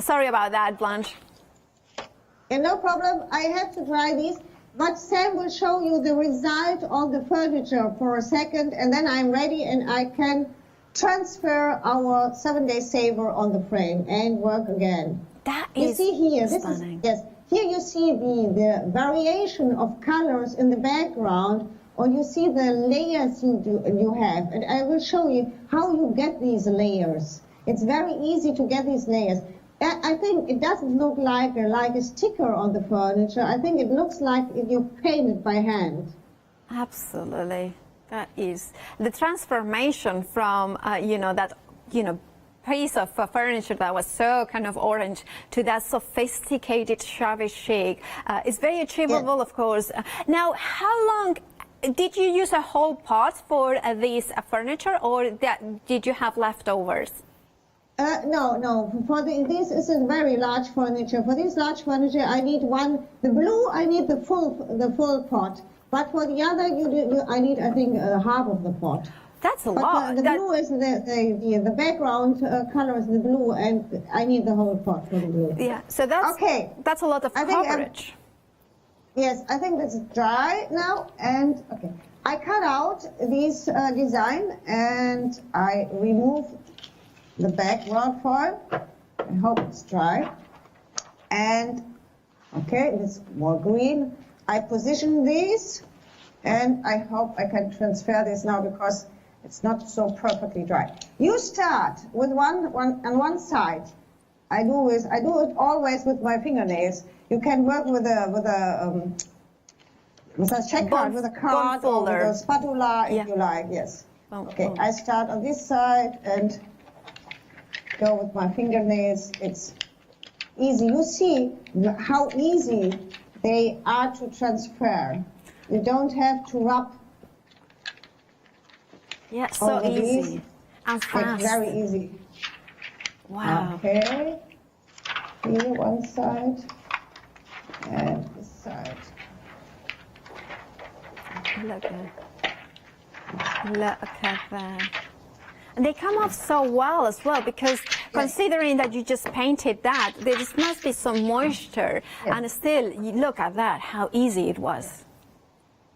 Sorry about that, Blanche. No problem, I have to dry these, but Sam will show you the result of the furniture for a second, and then I'm ready and I can transfer our 7-day saver on the frame and work again. That is you see here, stunning. Here you see the variation of colors in the background, or you see the layers you have, and I will show you how you get these layers. It's very easy to get these layers. I think it doesn't look like a sticker on the furniture. I think it looks like you painted by hand. Absolutely. That is the transformation from, piece of furniture that was so kind of orange to that sophisticated shabby chic. It's very achievable, of course. Now, how long did you use a whole pot for this furniture, or did you have leftovers? No. This is a very large furniture. For this large furniture, I need the blue. I need the full pot. But for the other, I need, I think, half of the pot. That's a lot. The blue is the background color is the blue, and I need the whole pot for the blue. Yeah. So that's okay. That's a lot of coverage. Yes, I think that's dry now, and okay. I cut out this design and I remove the background foil. I hope it's dry. And okay, this more green. I position these, and I hope I can transfer this now because it's not so perfectly dry. You start with one on one side. I do it always with my fingernails. You can work with a check card, with a card, or with a spatula if you like. Yes. Okay. I start on this side and go with my fingernails. It's easy. You see how easy they are to transfer. You don't have to rub. Yeah, so easy and fast. It's very easy. Wow. Okay. Here one side and this side. Look at that. And they come off so well as well, because considering that you just painted that, there just must be some moisture. And still, you look at that, how easy it was.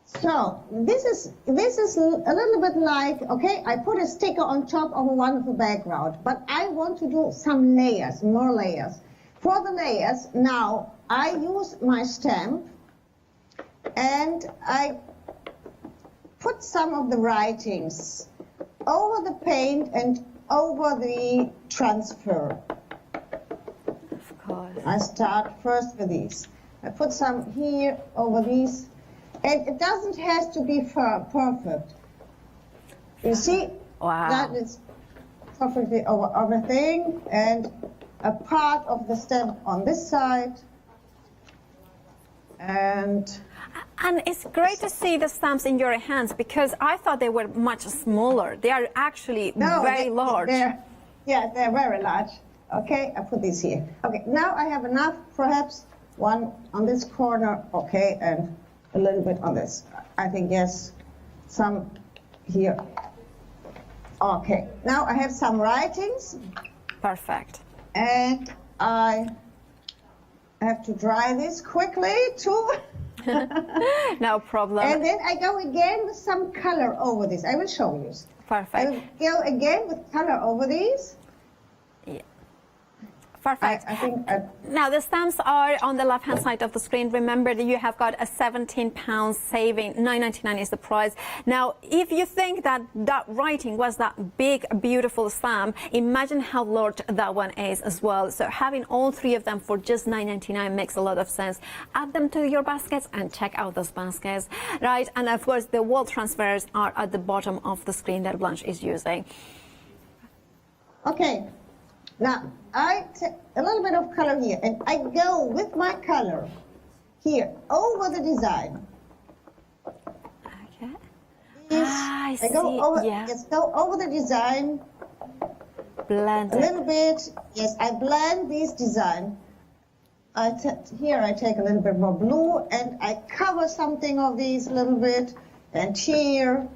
So this is a little bit like, okay, I put a sticker on top of a wonderful background, but I want to do some layers, more layers. For the layers, now I use my stamp and I put some of the writings over the paint and over the transfer. Of course. I start first with these. I put some here over these. And it doesn't have to be perfect. You see? Wow. That is perfectly over everything. And a part of the stamp on this side. And it's great to see the stamps in your hands, because I thought they were much smaller. They are actually very large. They're very large. Okay, I put these here. Okay, now I have enough, perhaps one on this corner, okay, and a little bit on this. I think, yes, some here. Okay, now I have some writings. Perfect. And I have to dry this quickly too. No problem. And then I go again with some color over this. I will show you. Perfect. I will go again with color over these. Yeah. Perfect. I think now the stamps are on the left-hand side of the screen. Remember that you have got a £17 saving. $9.99 is the price. Now, if you think that that writing was that big, beautiful stamp, imagine how large that one is as well. So having all three of them for just $9.99 makes a lot of sense. Add them to your baskets and check out those baskets, right? And of course, the wall transfers are at the bottom of the screen that Blanche is using. Okay. Now, I take a little bit of color here, and I go with my color here over the design. Okay. I go over, yes, go over the design. Blend a little bit. Yes, I blend this design. Here I take a little bit more blue, and I cover something of these a little bit, and here,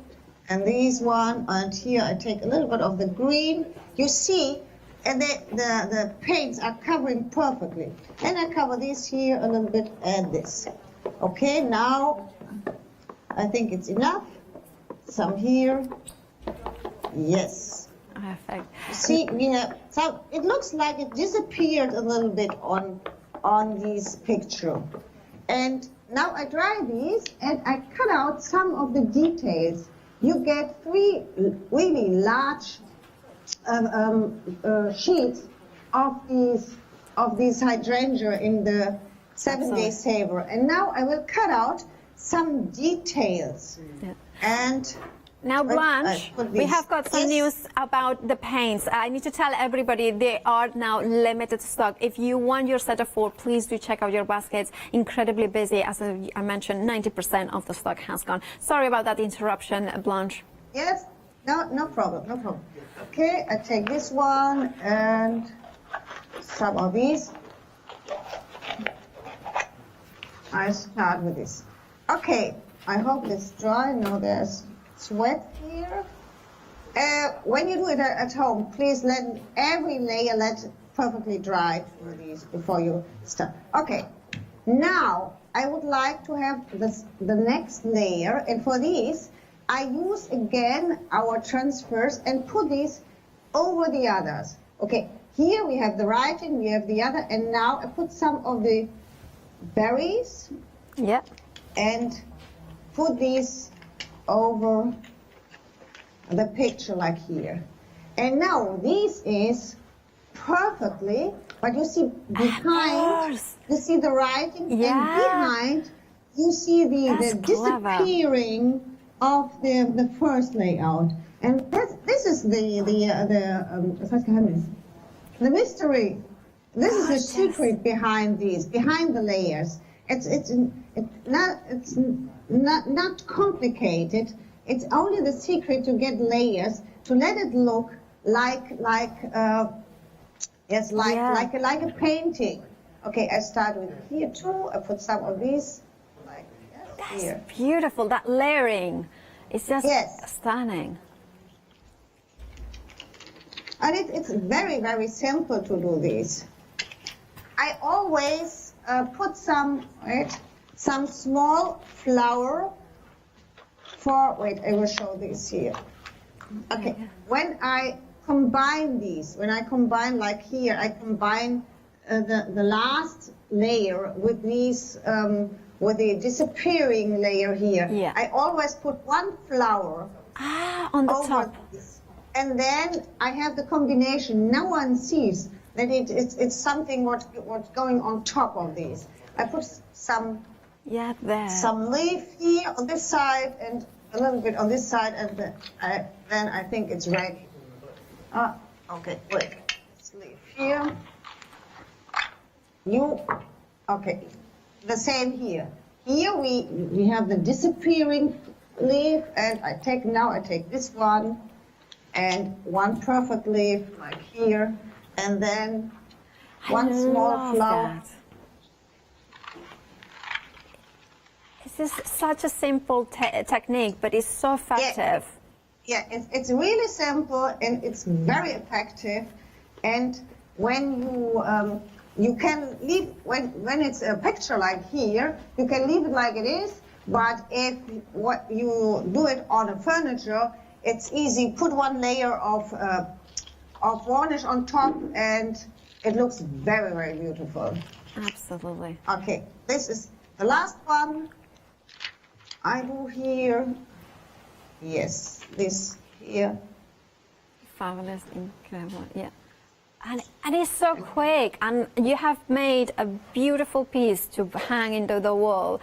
and this one, and here I take a little bit of the green. You see. And the paints are covering perfectly. And I cover this here a little bit and this. Okay, now I think it's enough. Some here. Yes. Perfect. See, we have some. It looks like it disappeared a little bit on this picture. And now I dry these and I cut out some of the details. You get 3 really large sheets of these hydrangea in the 7-day saver, and now I will cut out some details. Yeah. And now, Blanche, we have got some news about the paints. I need to tell everybody they are now limited stock. If you want your set of 4, please do check out your baskets. Incredibly busy, as I mentioned, 90% of the stock has gone. Sorry about that interruption, Blanche. Yes, no problem, no problem. Okay, I take this one and some of these. I start with this. Okay, I hope it's dry. No, there's sweat here. When you do it at home, please let every layer perfectly dry for these before you start. Okay, now I would like to have the next layer, and for these, I use again our transfers and put these over the others. Okay, here we have the writing, we have the other, and now I put some of the berries. Yeah. And put these over the picture like here. And now this is perfectly, but you see behind, you see the writing, and behind you see the disappearing of the first layout, and this is the mystery. This is the secret behind these, behind the layers. It's not complicated. It's only the secret to get layers, to let it look like a painting. Okay, I start with here too. I put some of these. That's here. Beautiful. That layering, it's just stunning. And it's very, very simple to do this. I always put some small flower for, I will show this here. Okay, when I combine these, like here, I combine the last layer with these, with the disappearing layer here. Yeah. I always put one flower on the top. This. And then I have the combination. No one sees that it's something what's going on top of these. I put some some leaf here on this side and a little bit on this side, and then I think it's ready. Okay, wait. This leaf here. Okay. The same here. Here we have the disappearing leaf, and I take this one and one perfect leaf like here, and then one small flower. This is such a simple technique, but it's so effective. Yeah, it's really simple and it's very effective. And when you can leave, when it's a picture like here, you can leave it like it is. But if what you do it on a furniture, it's easy. Put one layer of varnish on top, and it looks very, very beautiful. Absolutely. Okay, this is the last one. I do here. Yes, this here. Fabulous, incredible, yeah. And it's so quick, and you have made a beautiful piece to hang into the wall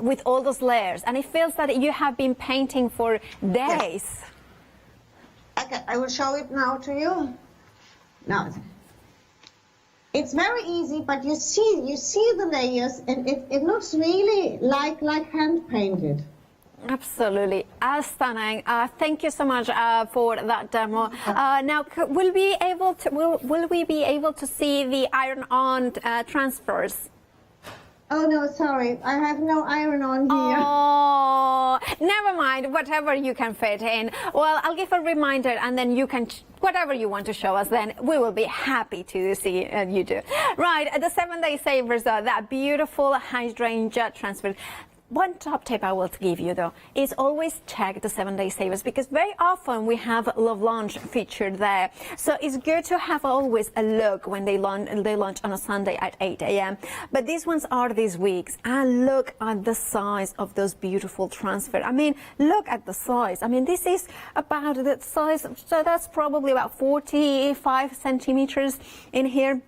with all those layers, and it feels that you have been painting for days. Yes. Okay, I will show it now to you. Now, it's very easy, but you see the layers, and it looks really like hand painted. Absolutely, stunning. Thank you so much for that demo. Now, will we be able to see the iron-on transfers? Oh no, sorry, I have no iron on here. Oh, never mind, whatever you can fit in. Well, I'll give a reminder, and then you can, whatever you want to show us, then we will be happy to see you do. Right, the 7-day savers, that beautiful hydrangea transfer. One top tip I will give you, though, is always check the 7-day savers, because very often we have Blanche featured there. So it's good to have always a look when they launch on a Sunday at 8 a.m. But these ones are these weeks. And look at the size of those beautiful transfers. I mean, look at the size. I mean, this is about the size, so that's probably about 45 centimeters in here.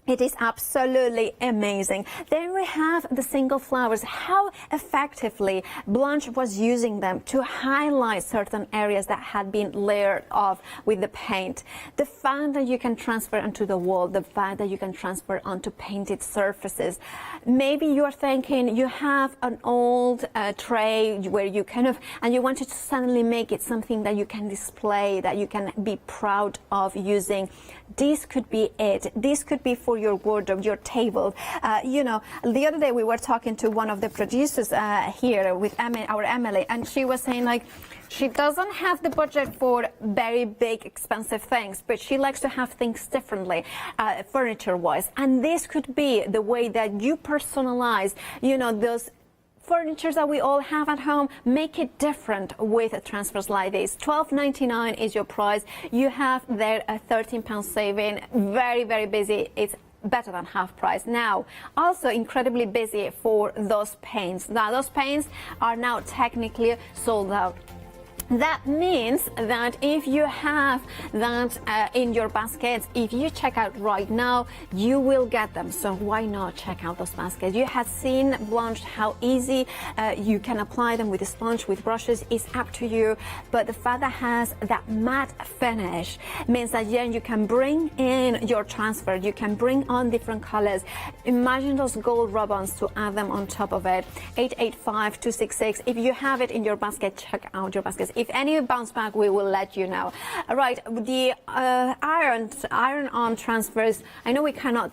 It is absolutely amazing. Then we have the single flowers, how effectively Blanche was using them to highlight certain areas that had been layered off with the paint. The fact that you can transfer onto the wall, the fact that you can transfer onto painted surfaces. Maybe you're thinking you have an old tray where you and you wanted to suddenly make it something that you can display, that you can be proud of using. This could be it. This could be for your wardrobe, your table. You know, the other day we were talking to one of the producers here with our Emily, and she was saying, like, she doesn't have the budget for very big, expensive things, but she likes to have things differently, furniture-wise. And this could be the way that you personalize, you know, those furniture that we all have at home. Make it different with transfers like this. $12.99 is your price. You have there a £13 saving. Very, very busy. It's better than half price. Now, also incredibly busy for those paints. Now, those paints are now technically sold out. That means that if you have that in your baskets, if you check out right now, you will get them. So why not check out those baskets? You have seen, Blanche, how easy you can apply them with a sponge, with brushes. It's up to you. But the fact that has that matte finish means that then you can bring in your transfer. You can bring on different colors. Imagine those gold ribbons to add them on top of it. 885-266. If you have it in your basket, check out your baskets. If any bounce back, we will let you know. All right, the iron-on transfers, I know we cannot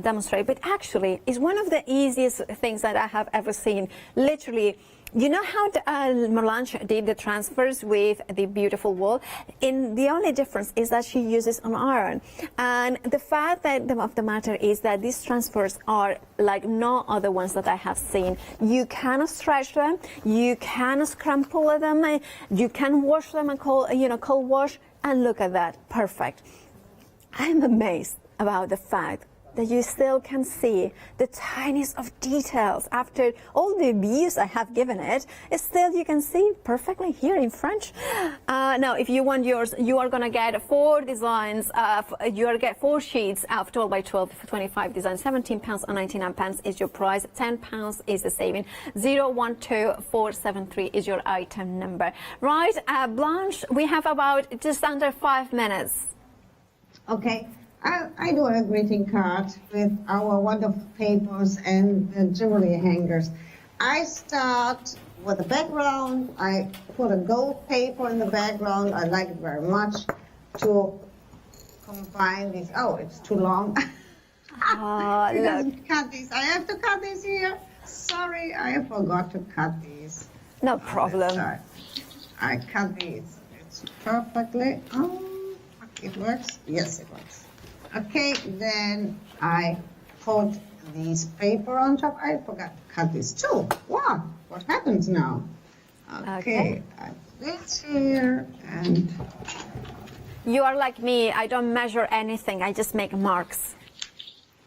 demonstrate, but actually is one of the easiest things that I have ever seen. Literally, you know how Blanche did the transfers with the beautiful wool? The only difference is that she uses an iron. And the fact of the matter is that these transfers are like no other ones that I have seen. You can stretch them, you can scrumple them, you can wash them and cold wash, and look at that, perfect. I'm amazed about the fact that you still can see the tiniest of details after all the abuse I have given it. Still, you can see perfectly here in French. Now, if you want yours, you are going to get 4 designs. You are get 4 sheets of 12 by 12, 25 designs. £17.99 is your price. £10 is the saving. 012473 is your item number. Right, Blanche, we have about just under 5 minutes. Okay. I do a greeting card with our wonderful papers and the jewelry hangers. I start with a background. I put a gold paper in the background. I like it very much to combine these. Oh, it's too long. Look. Cut these. I have to cut these here. Sorry, I forgot to cut these. No problem. I cut these. It's perfectly. Oh, it works. Yes, it works. Okay, then I put these paper on top. I forgot to cut this too. Wow, what happens now? Okay, I put this here and. You are like me. I don't measure anything. I just make marks.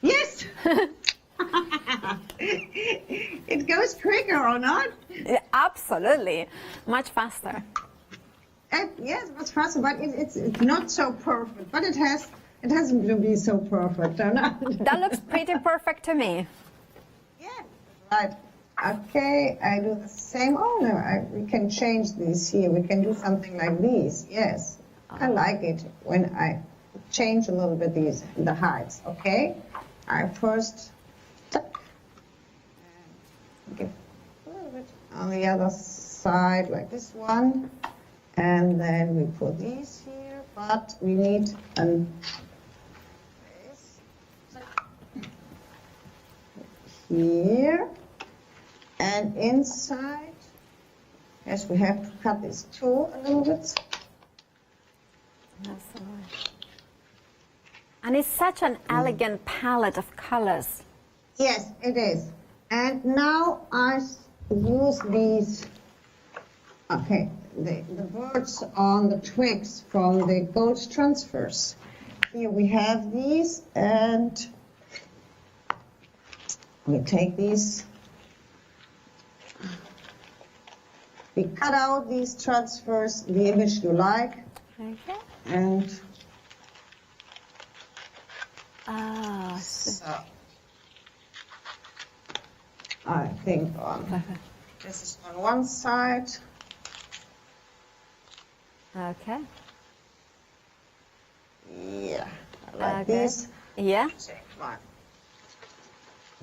Yes. It goes quicker or not? Yeah, absolutely, much faster. Yes, much faster, but it's not so perfect. But it hasn't to be so perfect, or not? That looks pretty perfect to me. Yeah. Right. Okay, I do the same. Oh no, we can change these here. We can do something like these. Yes, I like it when I change a little bit the heights. Okay, I first give a little bit on the other side like this one, and then we put these here. But we need here. And inside, yes, we have to cut this too a little bit. That's all right. And it's such an elegant palette of colors. Yes, it is. And now I use these, okay, the birds on the twigs from the gold transfers. Here we have these, and we take these. We cut out these transfers, the image you like, Okay. and so I think this is on one side. Okay. Yeah, I like this. Yeah.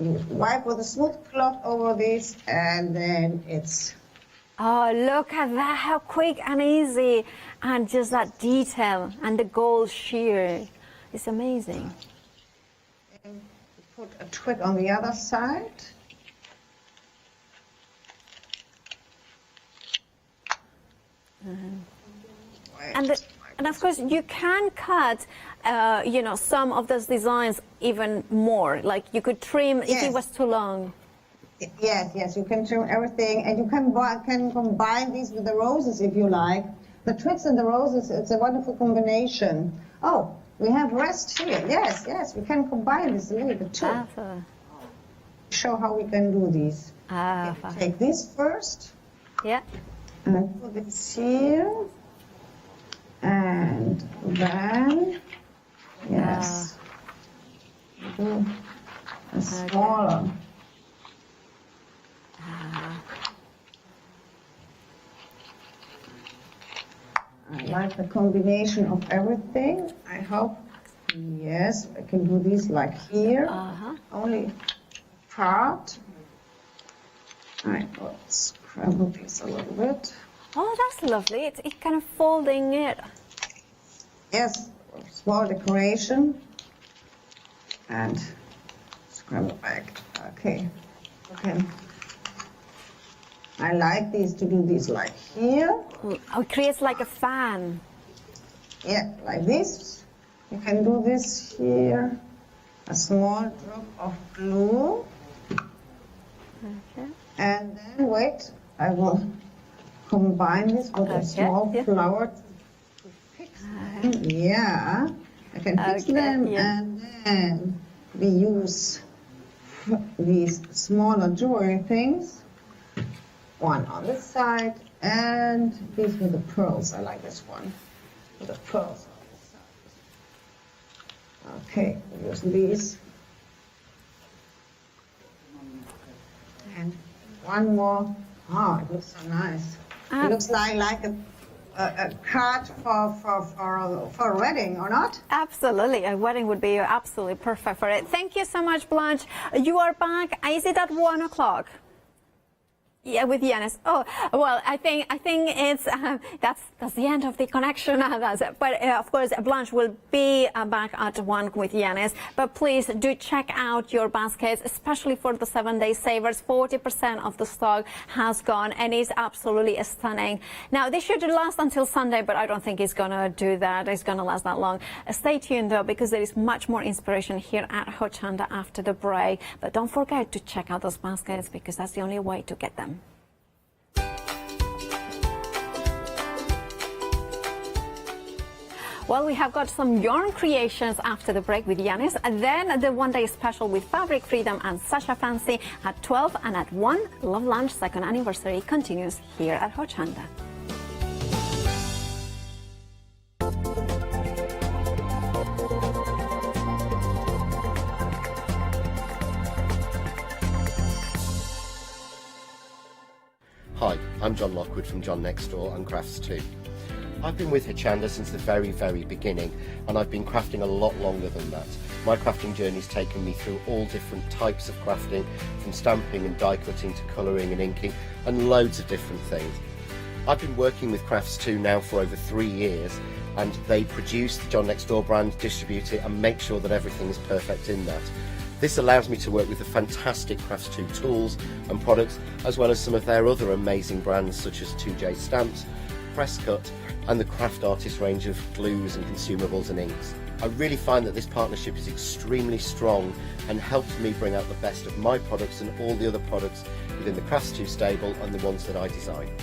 You wipe with a smooth cloth over this, and then it's. Oh, look at that, how quick and easy. And just that detail and the gold sheer. It's amazing. And put a twig on the other side. And of course, you can cut, some of those designs even more. Like you could trim if it was too long. Yes, you can trim everything, and you can combine these with the roses if you like. The twigs and the roses, it's a wonderful combination. Oh, we have rest here. Yes, we can combine this a little bit too. Show how we can do these. Take this first. Yeah. And I put this here. And then, yes, do a smaller. I like the combination of everything. I hope, yes, I can do these like here. Only part. I will scramble this a little bit. Oh, that's lovely. It's kind of folding it. Yes, small decoration. And scramble back. Okay. I like these to do these like here. Oh, it creates like a fan. Yeah, like this. You can do this here. A small drop of glue. Okay. And then wait, I will combine this with a small flower to fix them. Yeah, I can fix them, and then we use these smaller jewelry things. One on this side, and these with the pearls. I like this one with the pearls on this side. Okay, use these. And one more. Oh, it looks so nice. It looks like a card for a wedding, or not? Absolutely. A wedding would be absolutely perfect for it. Thank you so much, Blanche. You are back. Is it at 1 o'clock? Yeah, with Yanis. Oh, well, I think it's that's the end of the connection. But of course, Blanche will be back at 1 with Yanis. But please do check out your baskets, especially for the 7-day savers. 40% of the stock has gone, and it's absolutely stunning. Now, this should last until Sunday, but I don't think it's gonna do that. It's gonna last that long. Stay tuned though, because there is much more inspiration here at Hochanda after the break. But don't forget to check out those baskets, because that's the only way to get them. Well, we have got some yarn creations after the break with Yanis, and then the one-day special with Fabric Freedom and Sasha Fancy at 12, and at 1, Love Lunch 2nd anniversary continues here at Hochanda. Hi, I'm John Lockwood from John Next Door and Crafts 2. I've been with Hochanda since the very, very beginning, and I've been crafting a lot longer than that. My crafting journey's taken me through all different types of crafting, from stamping and die cutting to colouring and inking, and loads of different things. I've been working with Crafts 2 now for over 3 years, and they produce the John Next Door brand, distribute it, and make sure that everything is perfect in that. This allows me to work with the fantastic Crafts 2 tools and products, as well as some of their other amazing brands such as 2J Stamps, Press Cut, and the Craft Artist range of glues and consumables and inks. I really find that this partnership is extremely strong and helps me bring out the best of my products and all the other products within the Crafts 2 stable and the ones that I design.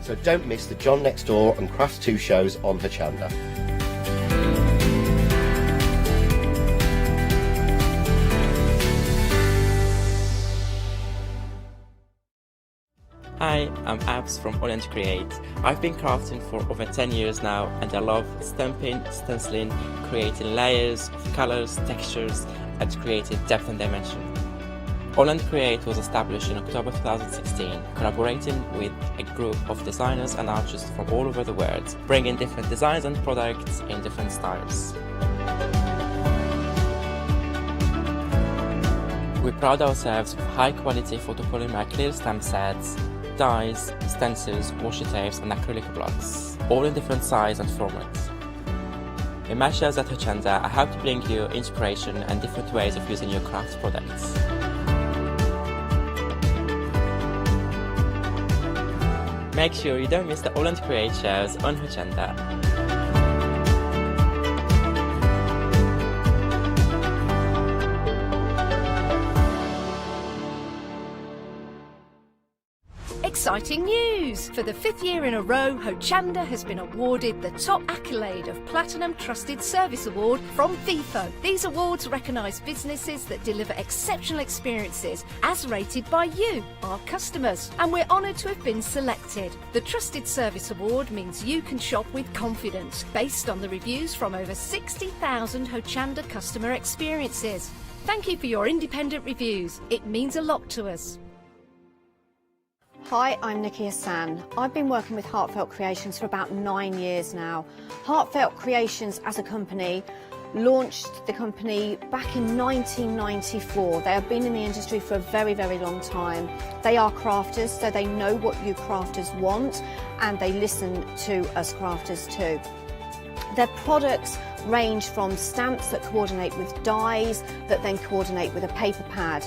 So don't miss the John Next Door and Crafts 2 shows on Hochanda. Hi, I'm Abs from Orland Create. I've been crafting for over 10 years now, and I love stamping, stenciling, creating layers of colours, textures, and creating depth and dimension. Orland Create was established in October 2016, collaborating with a group of designers and artists from all over the world, bringing different designs and products in different styles. We pride ourselves with high quality photopolymer clear stamp sets, dies, stencils, washi tapes and acrylic blocks, all in different size and formats. In my shows at Hochanda, I hope to bring you inspiration and different ways of using your craft products. Make sure you don't miss the Orland Create shows on Hochanda. Exciting news! For the 5th year in a row, Hochanda has been awarded the top accolade of Platinum Trusted Service Award from Feefo. These awards recognise businesses that deliver exceptional experiences as rated by you, our customers, and we're honoured to have been selected. The Trusted Service Award means you can shop with confidence, based on the reviews from over 60,000 Hochanda customer experiences. Thank you for your independent reviews. It means a lot to us. Hi, I'm Nikki Hassan. I've been working with Heartfelt Creations for about 9 years now. Heartfelt Creations as a company launched the company back in 1994. They have been in the industry for a very, very long time. They are crafters, so they know what you crafters want, and they listen to us crafters too. Their products range from stamps that coordinate with dies that then coordinate with a paper pad.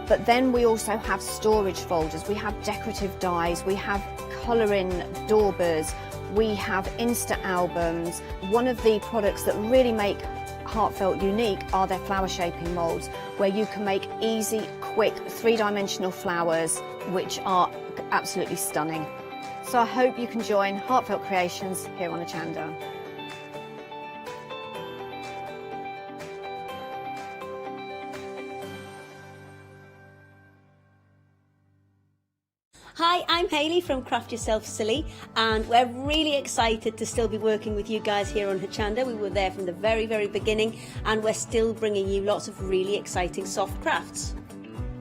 But then we also have storage folders, we have decorative dies, we have colouring daubers, we have Insta albums. One of the products that really make Heartfelt unique are their flower shaping moulds, where you can make easy, quick, 3-dimensional flowers, which are absolutely stunning. So I hope you can join Heartfelt Creations here on Hochanda. Hi, I'm Hayley from Craft Yourself Silly, and we're really excited to still be working with you guys here on Hochanda. We were there from the very, very beginning, and we're still bringing you lots of really exciting soft crafts.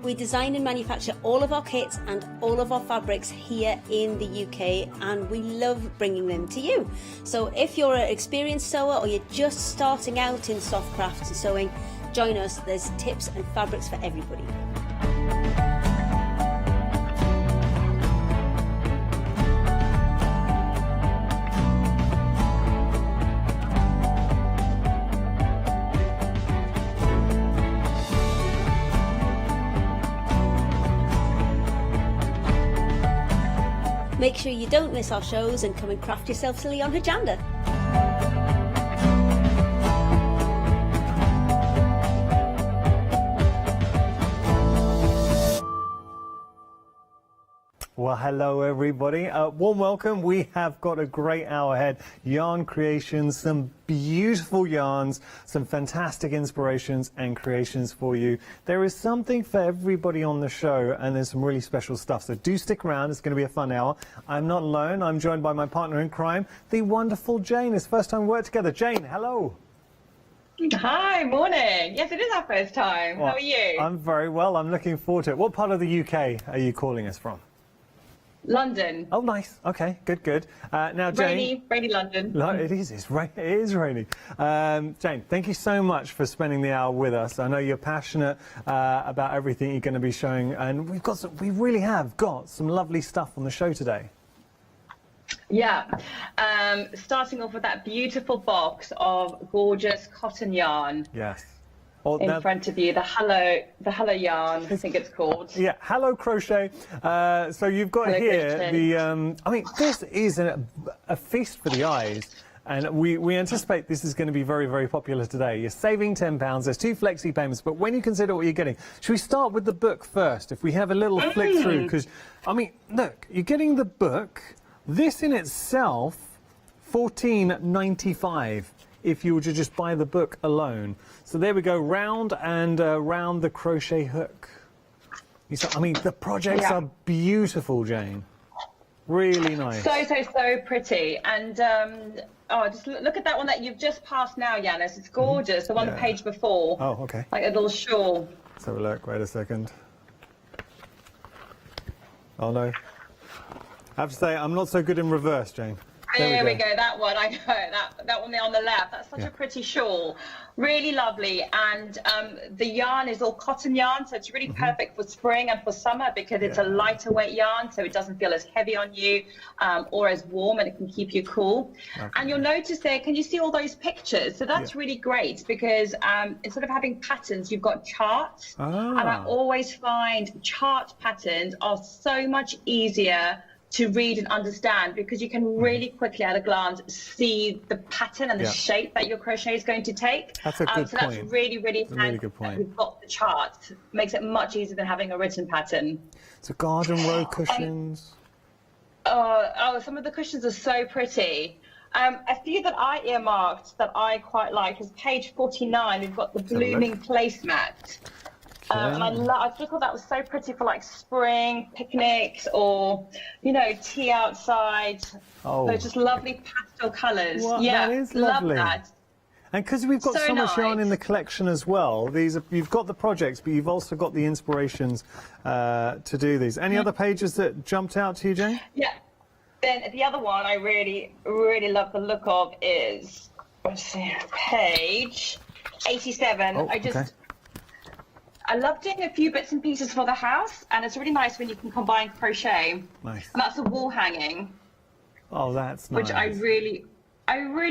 We design and manufacture all of our kits and all of our fabrics here in the UK, and we love bringing them to you. So if you're an experienced sewer or you're just starting out in soft crafts and sewing, join us. There's tips and fabrics for everybody. Make sure you don't miss our shows and come and craft yourself silly on Hochanda. Well, hello everybody. Warm welcome. We have got a great hour ahead. Yarn creations, some beautiful yarns, some fantastic inspirations and creations for you. There is something for everybody on the show, and there's some really special stuff. So do stick around. It's going to be a fun hour. I'm not alone. I'm joined by my partner in crime, the wonderful Jane. It's first time we work together. Jane, hello. Hi, morning. Yes, it is our first time. Well, how are you? I'm very well. I'm looking forward to it. What part of the UK are you calling us from? London. Oh, nice. Okay, good. Now, Jane. Rainy London. It is. It is rainy. Jane, thank you so much for spending the hour with us. I know you're passionate about everything you're going to be showing, and we really have got some lovely stuff on the show today. Yeah. Starting off with that beautiful box of gorgeous cotton yarn. Yes. In front of you, the Hello yarn, I think it's called. Yeah, Hello Crochet. So you've got Hello here Crochet. the. I mean, this is a feast for the eyes, and we anticipate this is going to be very, very popular today. You're saving £10. There's 2 flexi payments, but when you consider what you're getting, should we start with the book first? If we have a little flick through, because I mean, look, you're getting the book. This in itself, $14.95. If you were to just buy the book alone. So there we go, round and round the crochet hook. I mean, the projects are beautiful, Jane. Really nice. So pretty. And just look at that one that you've just passed now, Yanis. It's gorgeous. The one the page before. Oh, okay. Like a little shawl. Let's have a look. Wait a second. Oh no. I have to say, I'm not so good in reverse, Jane. There we go, that one, I know, that one there on the left. That's such a pretty shawl. Really lovely. And the yarn is all cotton yarn, so it's really perfect for spring and for summer because it's a lighter weight yarn, so it doesn't feel as heavy on you or as warm, and it can keep you cool. And you'll notice there, can you see all those pictures? So that's really great because instead of having patterns, you've got charts. And I always find chart patterns are so much easier to read and understand because you can really quickly at a glance see the pattern and the shape that your crochet is going to take. That's a good point. So that's really really good point. We've got the chart. Makes it much easier than having a written pattern. So garden row cushions. Some of the cushions are so pretty. A few that I earmarked that I quite like is page 49. We've got the blooming placemat. And I just thought that was so pretty for like spring picnics or, tea outside. Oh, they're just lovely pastel colours. That is lovely. Love that. And because we've got so much yarn in the collection as well, you've got the projects, but you've also got the inspirations to do these. Any other pages that jumped out to you, Jane? Yeah. Then the other one I really, really love the look of is, let's see, page 87. I love doing a few bits and pieces for the house, and it's really nice when you can combine crochet. Nice. And that's a wall hanging. Oh, that's nice. Which I really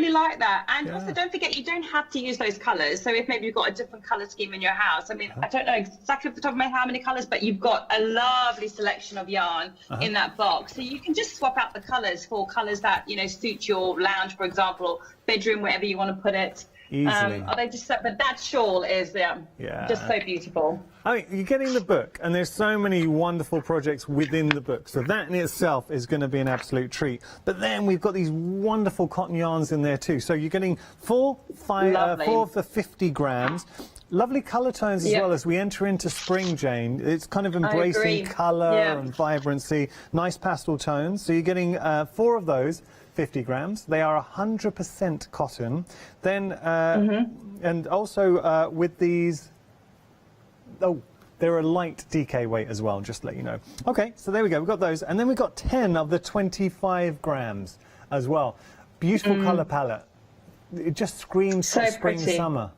like that. And also, don't forget, you don't have to use those colours. So if maybe you've got a different colour scheme in your house, I mean, I don't know exactly off the top of my head how many colours, but you've got a lovely selection of yarn in that box. So you can just swap out the colours for colours that, suit your lounge, for example, or bedroom, wherever you want to put it. Easily. But that shawl is just so beautiful. I mean, you're getting the book, and there's so many wonderful projects within the book, so that in itself is going to be an absolute treat. But then we've got these wonderful cotton yarns in there too. So you're getting four of the 50 grams. Lovely colour tones as well as we enter into spring, Jane. It's kind of embracing colour and vibrancy, nice pastel tones. So you're getting 4 of those. 50 grams. They are 100% cotton. Then, and also with these, they're a light DK weight as well, just to let you know. Okay, so there we go, we've got those. And then we've got 10 of the 25 grams as well. Beautiful colour palette. It just screams spring, summer.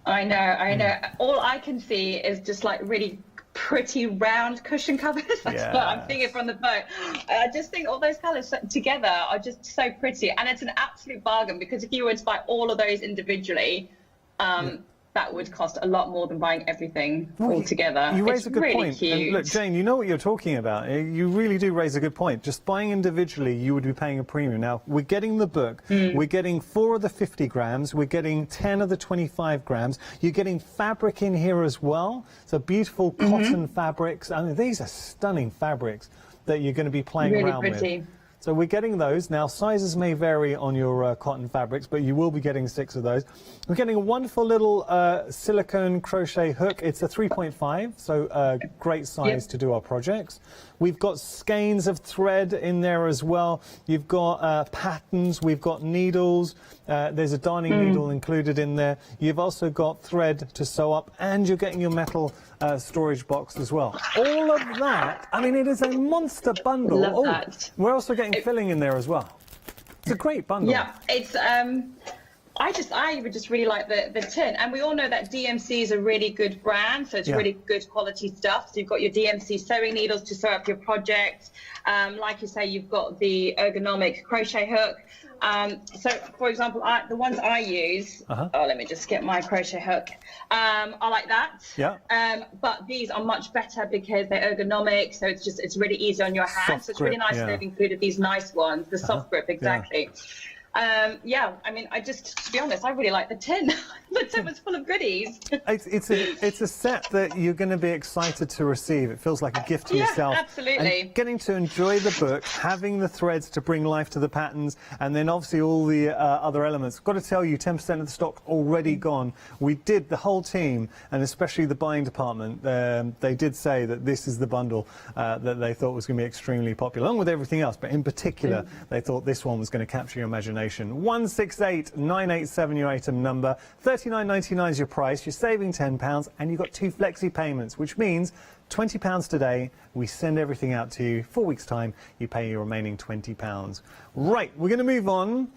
I know. All I can see is just like really pretty round cushion covers. That's what I'm thinking from the boat. I just think all those colours together are just so pretty, and it's an absolute bargain because if you were to buy all of those individually, that would cost a lot more than buying everything all together. You raise It's a good really point. cute. And look, Jane, you know what you're talking about. You really do raise a good point. Just buying individually, you would be paying a premium. Now, we're getting the book. We're getting 4 of the 50 grams. We're getting 10 of the 25 grams. You're getting fabric in here as well. So beautiful cotton fabrics. I mean, these are stunning fabrics that you're going to be playing Really around pretty. with. So we're getting those. Now, sizes may vary on your cotton fabrics, but you will be getting 6 of those. We're getting a wonderful little silicone crochet hook. It's a 3.5, so a great size to do our projects. We've got skeins of thread in there as well. You've got patterns. We've got needles. There's a darning needle included in there. You've also got thread to sew up, and you're getting your metal storage box as well. All of that, I mean, it is a monster bundle. Love that. We're also getting filling in there as well. It's a great bundle. Yeah, it's I would just really like the tin, and we all know that DMC is a really good brand, so it's really good quality stuff. So you've got your DMC sewing needles to sew up your project. Like you say, you've got the ergonomic crochet hook. So, for example, the ones I use, let me just get my crochet hook. I like that. Yeah. But these are much better because they're ergonomic, so it's really easy on your hands. So it's really nice that they've included these nice ones, the soft grip, exactly. Yeah, I mean, to be honest, I really like the tin. The tin was full of goodies. It's a set that you're going to be excited to receive. It feels like a gift to yourself. Absolutely. And getting to enjoy the book, having the threads to bring life to the patterns, and then obviously all the other elements. Got to tell you, 10% of the stock already gone. We did, the whole team, and especially the buying department, they did say that this is the bundle that they thought was going to be extremely popular, along with everything else, but in particular, they thought this one was going to capture your imagination. 168987 your item number, £39.99 is your price, you're saving £10, and you've got 2 flexi payments, which means £20 today, we send everything out to you. 4 weeks' time, you pay your remaining £20. Right, we're going to move on.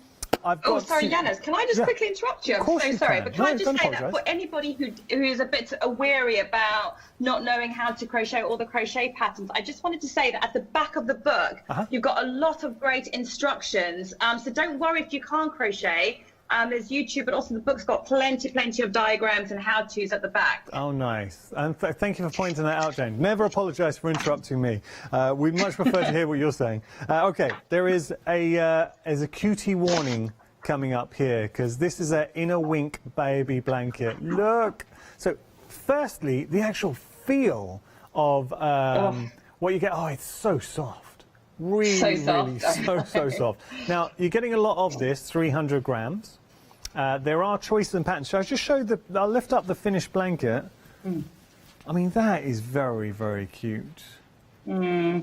Sorry, Yanis, can I just quickly interrupt you? I'm so sorry, but can I just say that for anybody who is a bit wary about not knowing how to crochet all the crochet patterns, I just wanted to say that at the back of the book, you've got a lot of great instructions. So don't worry if you can't crochet. There's YouTube, but also the book's got plenty of diagrams and how-tos at the back. Oh, nice. And thank you for pointing that out, Jane. Never apologise for interrupting me. We'd much prefer to hear what you're saying. OK, there's a cutie warning coming up here, because this is an Inner Wink baby blanket. Look! So, firstly, the actual feel of what you get. Oh, it's so soft. Really so soft. Now, you're getting a lot of this, 300 grams. There are choices and patterns. So I'll just show I'll lift up the finished blanket. I mean, that is very, very cute. Now,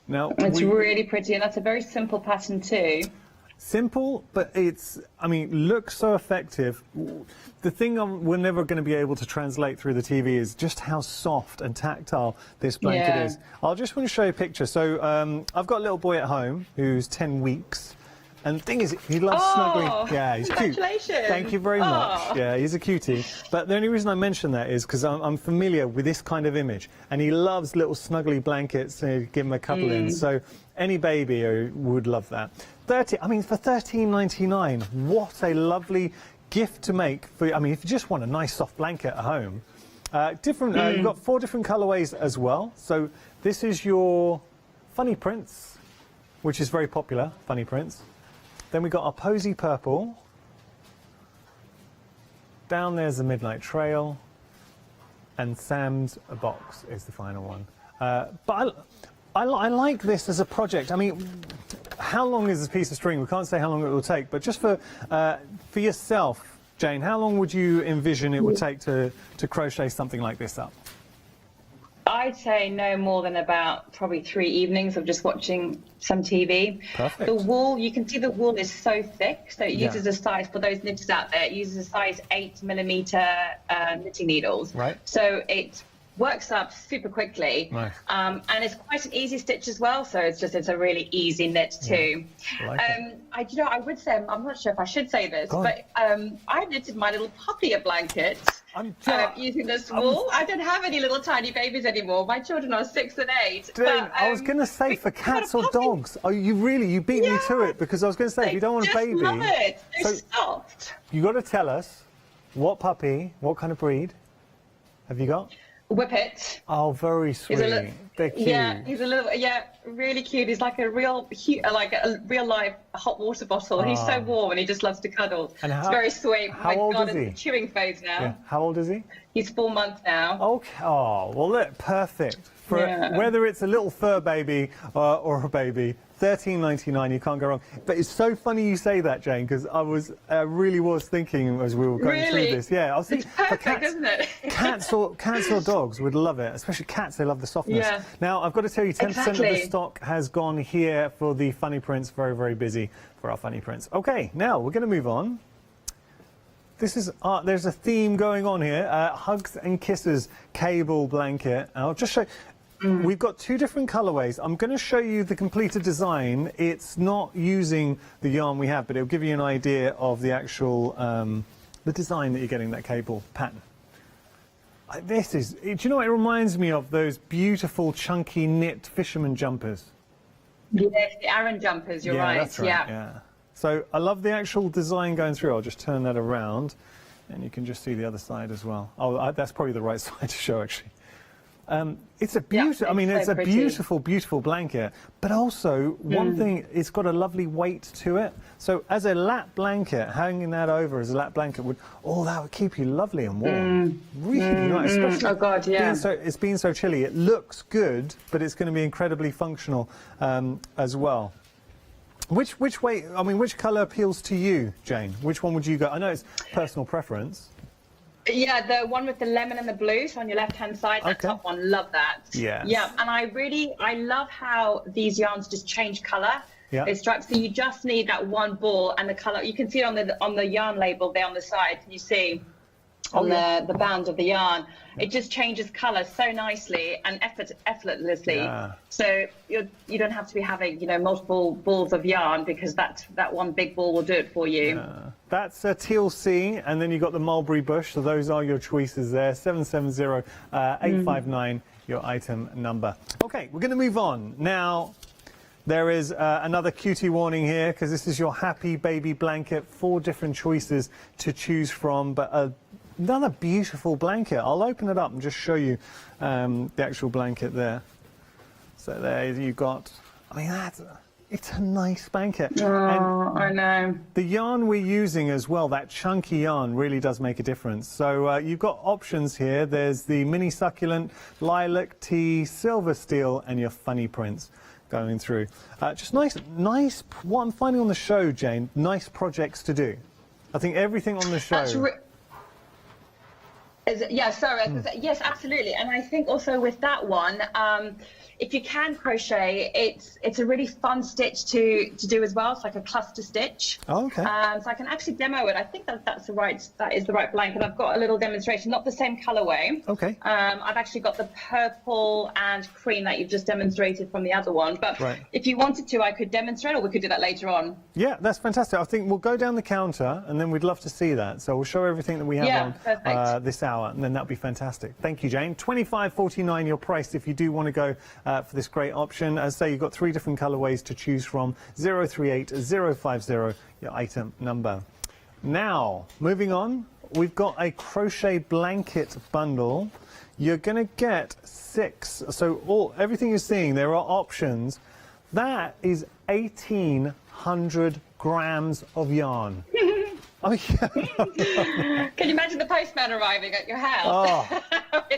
it's really pretty, and that's a very simple pattern too. Simple, but looks so effective. The thing we're never going to be able to translate through the TV is just how soft and tactile this blanket is. I'll just want to show you a picture. So I've got a little boy at home who's 10 weeks. And the thing is, he loves snuggling. Yeah, he's cute. Congratulations. Thank you very much. Yeah, he's a cutie. But the only reason I mention that is because I'm familiar with this kind of image. And he loves little snuggly blankets to give him a cuddle in. So any baby would love that. For £13.99, what a lovely gift to make. If you just want a nice soft blanket at home. You've got 4 different colourways as well. So this is your funny prints, which is very popular, funny prints. Then we got our Posy Purple. Down there's the Midnight Trail. And Sam's Box is the final one. But I like this as a project. I mean, how long is this piece of string? We can't say how long it will take, but just for yourself, Jane, how long would you envision it would take to crochet something like this up? I'd say no more than about probably 3 evenings of just watching some TV. Perfect. The wool, you can see the wool is so thick, so it uses a size, for those knitters out there, it uses a size 8mm knitting needles. Right. So it works up super quickly. Nice. And it's quite an easy stitch as well, so it's a really easy knit too. Yeah. I would say, I'm not sure if I should say this, but I knitted my little puppy a blanket. Using this wool. I don't have any little tiny babies anymore. My children are 6 and 8. But, I was going to say, for cats or dogs, you beat me to it, because I was going to say, if you don't want a baby... Love it. They're soft. You got to tell us What puppy? What kind of breed have you got? Whippet. Oh, very sweet. They're cute. Yeah, he's a little, really cute. He's like a real live hot water bottle. He's so warm and he just loves to cuddle. And it's very sweet. How old is he? It's the chewing phase now. Yeah. How old is he? He's 4 months now. Okay. Oh, well, look, perfect. For whether it's a little fur baby or a baby, $13.99, you can't go wrong. But it's so funny you say that, Jane, because I really was thinking as we were going through this. Yeah, I was thinking, it's perfect, isn't it? cats or dogs would love it, especially cats. They love the softness. Yeah. Now I've got to tell you, 10% of the stock has gone here for the funny prints. Very, very busy for our funny prints. Okay, now we're going to move on. This is there's a theme going on here. Hugs and Kisses cable blanket. I'll just show. We've got two different colorways. I'm going to show you the completed design. It's not using the yarn we have, but it'll give you an idea of the actual the design that you're getting, that cable pattern. This is, do you know what it reminds me of? Those beautiful chunky knit fisherman jumpers. Yes, the Aran jumpers, you're right. That's right. Yeah. So I love the actual design going through. I'll just turn that around and you can just see the other side as well. Oh, that's probably the right side to show actually. It's a beautiful, I mean, it's a beautiful, beautiful blanket, but also one thing, it's got a lovely weight to it. So as a lap blanket, hanging that over as a lap blanket that would keep you lovely and warm. Really nice, especially oh God, yeah. It's been so chilly. It looks good, but it's going to be incredibly functional as well. Which way, I mean, which colour appeals to you, Jane? Which one would you go? I know it's personal preference. Yeah, the one with the lemon and the blue, so on your left-hand side, that top one, love that. Yeah. Yeah, and I love how these yarns just change colour. Yeah. They strike, so you just need that one ball and the colour. You can see it on the yarn label there on the side. Can you see on the band of the yarn? It just changes colour so nicely and effortlessly. Yeah. So you don't have to be having multiple balls of yarn because that one big ball will do it for you. That's a TLC, and then you've got the mulberry bush, so those are your choices there. 770-859, your item number. Okay, we're going to move on. Now, there is another cutie warning here, because this is your happy baby blanket. 4 different choices to choose from, but another beautiful blanket. I'll open it up and just show you the actual blanket there. So there you've got, I mean, it's a nice blanket. Oh, and I know. The yarn we're using as well, that chunky yarn, really does make a difference. So you've got options here. There's the mini succulent, lilac tea, silver steel, and your funny prints going through. Just nice, what I'm finding on the show, Jane, nice projects to do. I think everything on the show... Yes, absolutely. And I think also with that one, if you can crochet, it's a really fun stitch to do as well. It's like a cluster stitch. Oh, okay. So I can actually demo it. I think that is the right blanket. I've got a little demonstration, not the same colorway. Okay. I've actually got the purple and cream that you've just demonstrated from the other one. But if you wanted to, I could demonstrate, or we could do that later on. Yeah, that's fantastic. I think we'll go down the counter and then we'd love to see that. So we'll show everything that we have on this hour, and then that'll be fantastic. Thank you, Jane. $25.49 your price if you do want to go for this great option. As I say, you've got 3 different colorways to choose from. 038050, your item number. Now, moving on, we've got a crochet blanket bundle. You're going to get 6. So everything you're seeing, there are options. That is 1,800 grams of yarn. Can you imagine the postman arriving at your house? Oh,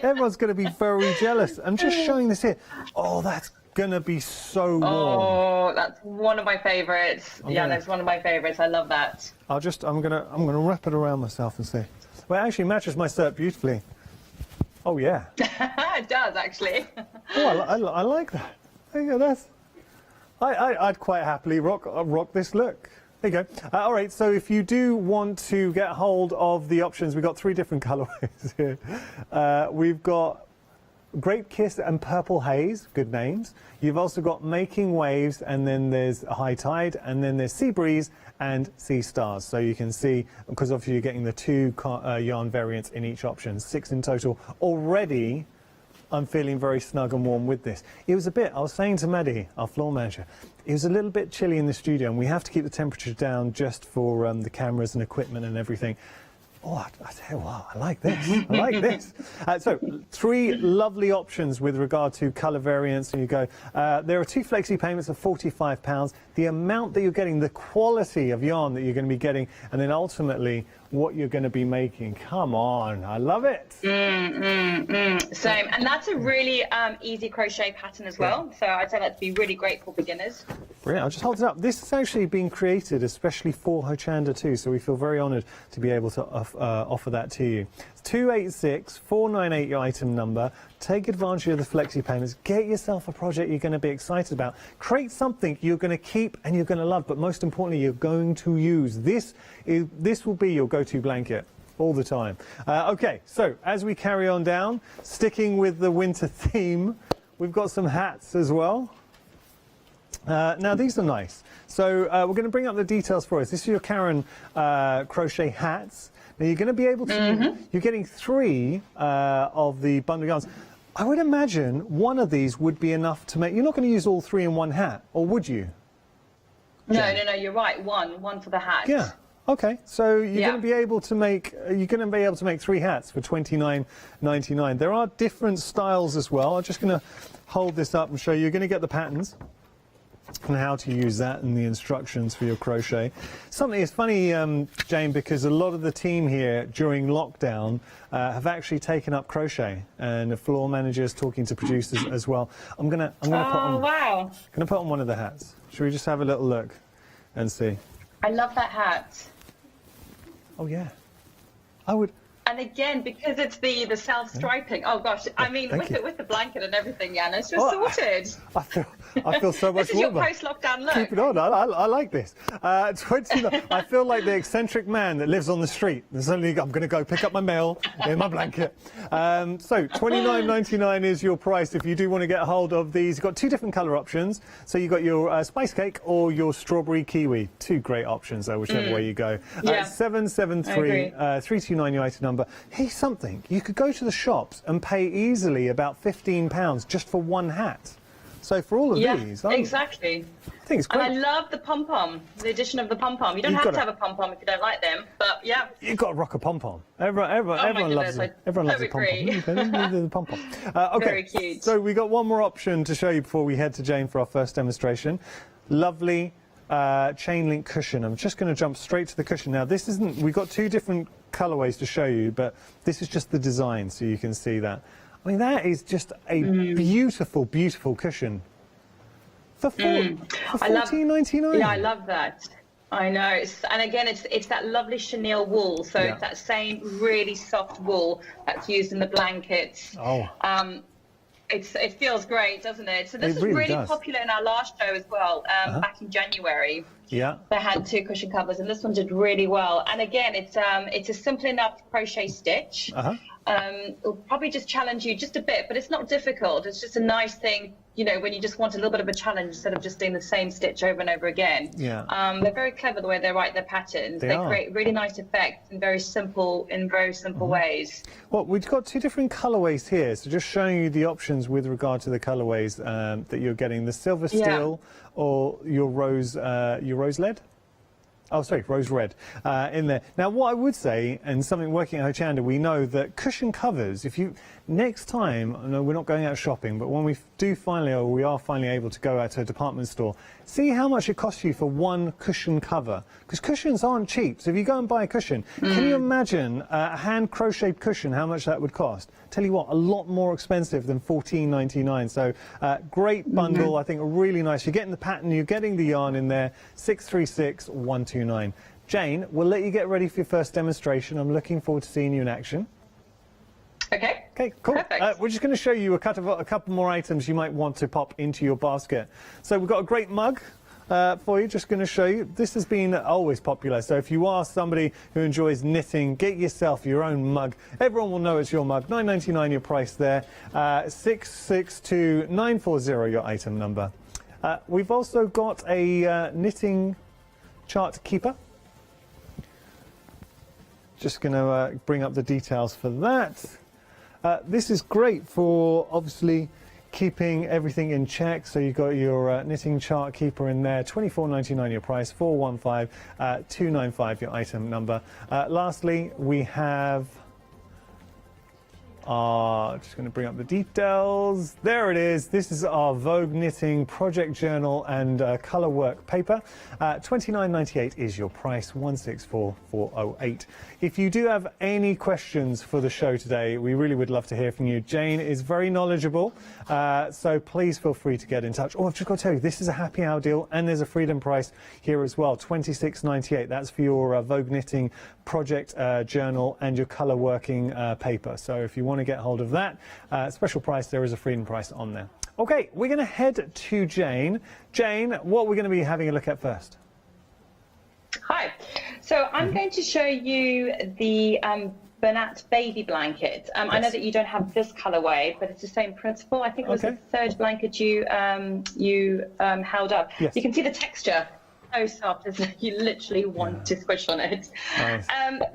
everyone's going to be very jealous. I'm just showing this here. Oh, that's going to be so warm. Oh, that's one of my favourites. Yeah, that's one of my favourites. I love that. I'm gonna wrap it around myself and see. Well, it actually matches my shirt beautifully. Oh yeah. It does actually. Oh, I like that. I'd quite happily rock this look. There you go. All right, so if you do want to get hold of the options, we've got 3 different colorways here. We've got Grape Kiss and Purple Haze, good names. You've also got Making Waves, and then there's High Tide, and then there's Sea Breeze and Sea Stars. So you can see, because obviously you're getting the 2 yarn variants in each option, 6 in total. Already, I'm feeling very snug and warm with this. It was I was saying to Maddie, our floor manager, it was a little bit chilly in the studio, and we have to keep the temperature down just for the cameras and equipment and everything. Oh, I tell you what, I like this. I like this. So, 3 lovely options with regard to colour variants. And you go, there are 2 flexi payments of £45. The amount that you're getting, the quality of yarn that you're going to be getting, and then ultimately what you're going to be making. Come on, I love it. Same, and that's a really easy crochet pattern as well. So I'd say that'd be really great for beginners. Brilliant. I'll just hold it up. This has actually been created especially for Hochanda too, so we feel very honoured to be able to offer that to you. 286-498 your item number. Take advantage of the flexi payments. Get yourself a project you're going to be excited about. Create something you're going to keep and you're going to love, but most importantly, you're going to use. This will be your go-to blanket all the time. Okay, so as we carry on down, sticking with the winter theme, we've got some hats as well. Now these are nice. So we're going to bring up the details for us. This is your Karen crochet hats. Now you're going to be able to, you're getting 3 of the bundle yarns. I would imagine one of these would be enough to make, you're not going to use all 3 in one hat, or would you? No, you're right. One for the hat. Yeah. Okay, so you're going to be able to make 3 hats for $29.99. There are different styles as well. I'm just going to hold this up and show you. You're going to get the patterns and how to use that and the instructions for your crochet. Something is funny, Jane, because a lot of the team here during lockdown have actually taken up crochet, and the floor managers talking to producers as well. I'm gonna put on one of the hats. Should we just have a little look and see? I love that hat. Oh yeah, I would. And again, because it's the self-striping. Oh gosh, I mean, with the blanket and everything, Jan, it's just sorted. I feel so much This is your warmer. post-lockdown look. Keep it on. I like this. 29. I feel like the eccentric man that lives on the street. Suddenly, I'm going to go pick up my mail in my blanket. So $29.99 is your price if you do want to get a hold of these. You've got 2 different colour options. So you've got your spice cake or your strawberry kiwi. 2 great options, though, whichever way you go. 773-329 your item number. Here's something. You could go to the shops and pay easily about £15 just for one hat. So for all of these, exactly. I think it's great. And I love the pom-pom, the addition of the pom-pom. You don't have to have a pom-pom if you don't like them, but yeah. You've got to rock a pom-pom. Everyone loves it. Everyone loves a pom-pom. Pom-pom. Okay, very cute. So we got one more option to show you before we head to Jane for our first demonstration. Lovely chain link cushion. I'm just going to jump straight to the cushion. Now this isn't, we've got 2 different colorways to show you, but this is just the design, so you can see that. I mean, that is just a beautiful, beautiful cushion. For $14.99. Yeah, I love that. I know, and again, it's that lovely chenille wool, so it's that same really soft wool that's used in the blankets. It feels great, doesn't it? So this was really popular in our last show as well, back in January. Yeah. They had 2 cushion covers, and this one did really well. And again, it's a simple enough crochet stitch. It'll probably just challenge you just a bit, but it's not difficult. It's just a nice thing, you know, when you just want a little bit of a challenge instead of just doing the same stitch over and over again. Yeah. They're very clever the way they write their patterns. They create really nice effects in very simple ways. Well, we've got 2 different colorways here, so just showing you the options with regard to the colorways that you're getting: the silver steel or your rose lead. Oh, sorry, rose red in there. Now, what I would say, and something working at Hochanda, we know that cushion covers, if you, next time, I know we're not going out shopping, but when we do finally, or we are finally able to go out to a department store, see how much it costs you for one cushion cover. Because cushions aren't cheap, so if you go and buy a cushion, can you imagine a hand crocheted cushion, how much that would cost? Tell you what, a lot more expensive than $14.99. So great bundle, I think really nice. You're getting the pattern, you're getting the yarn in there. 636-129. Jane, we'll let you get ready for your first demonstration. I'm looking forward to seeing you in action. Okay. Okay, cool. We're just going to show you a couple more items you might want to pop into your basket. So we've got a great mug for you, just going to show you. This has been always popular, so if you are somebody who enjoys knitting, get yourself your own mug. Everyone will know it's your mug. $9.99 your price there. 662-940 your item number. We've also got a knitting chart keeper. Just going to bring up the details for that. This is great for, obviously, keeping everything in check. So you've got your knitting chart keeper in there, £24.99 your price, 415295 your item number. Lastly, we have just going to bring up the details. There it is. This is our Vogue Knitting Project Journal and colour work paper. £29.98 is your price, 164,408. If you do have any questions for the show today, we really would love to hear from you. Jane is very knowledgeable, so please feel free to get in touch. Oh, I've just got to tell you, this is a happy hour deal, and there's a freedom price here as well, £26.98. That's for your Vogue Knitting Project Journal and your colour working paper. So if you want to get hold of that special price, there is a freedom price on there. Okay, we're going to head to Jane. Jane, what we're going to be having a look at first? Hi, so I'm going to show you the Bernat baby blanket. I know that you don't have this colorway, but it's the same principle. I think it was the third blanket you held up. Yes. You can see the texture. So soft, isn't it? You literally want to squish on it. Nice.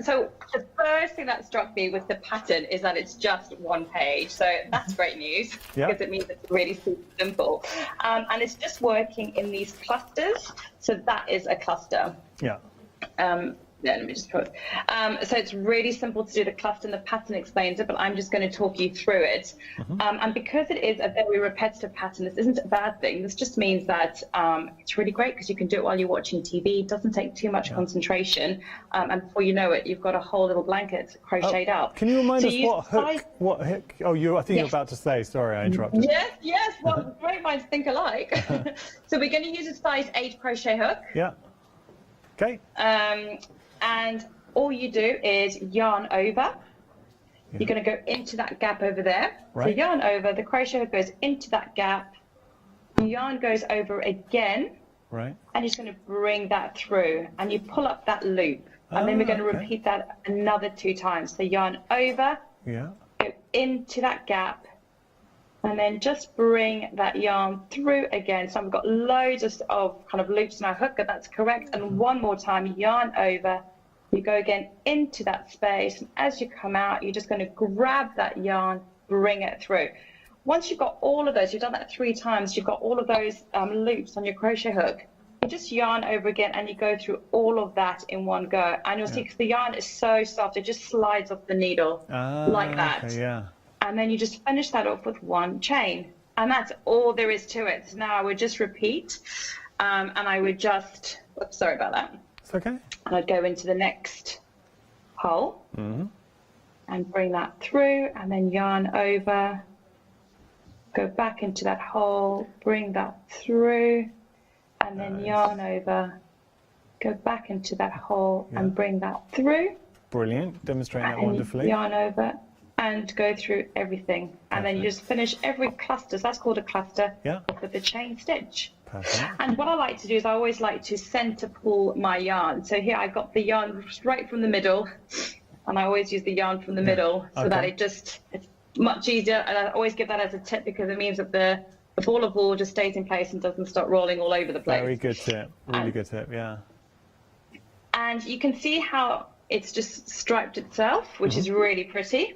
So the first thing that struck me with the pattern is that it's just one page. So that's great news because it means it's really super simple. And it's just working in these clusters. So that is a cluster. Yeah. Let me just put. So it's really simple to do the cluster, and the pattern explains it, but I'm just going to talk you through it. And because it is a very repetitive pattern, this isn't a bad thing. This just means that it's really great because you can do it while you're watching TV. It doesn't take too much concentration, and before you know it, you've got a whole little blanket crocheted up. Can you remind us what hook? Oh, I think you're about to say. Sorry, I interrupted. Yes. Well, great minds think alike. So we're going to use a size 8 crochet hook. Yeah. Okay. And all you do is yarn over. You're going to go into that gap over there. Right. So yarn over, the crochet hook goes into that gap, yarn goes over again, right, and you're just going to bring that through, and you pull up that loop, and then we're going to repeat that another 2 times. So yarn over, go into that gap, and then just bring that yarn through again. So we've got loads of kind of loops in our hook, and that's correct. And one more time, yarn over, you go again into that space, and as you come out, you're just going to grab that yarn, bring it through. Once you've got all of those, you've done that 3 times, you've got all of those loops on your crochet hook, you just yarn over again, and you go through all of that in one go. And you'll see, because the yarn is so soft, it just slides off the needle like that. Okay, and then you just finish that off with 1 chain, and that's all there is to it. So now I would just repeat, and I would just, oops, sorry about that. It's okay. And I'd go into the next hole and bring that through, and then yarn over, go back into that hole, bring that through, and then yarn over, go back into that hole and bring that through. Brilliant. Demonstrating that And wonderfully. yarn over and go through everything, and then you just finish every cluster. So that's called a cluster with the chain stitch. Perfect. And what I like to do is I always like to center pull my yarn. So here I've got the yarn straight from the middle, and I always use the yarn from the middle so that it's much easier. And I always give that as a tip because it means that the ball of wool just stays in place and doesn't start rolling all over the place. Very good tip. Really good tip. Yeah. And you can see how it's just striped itself, which is really pretty.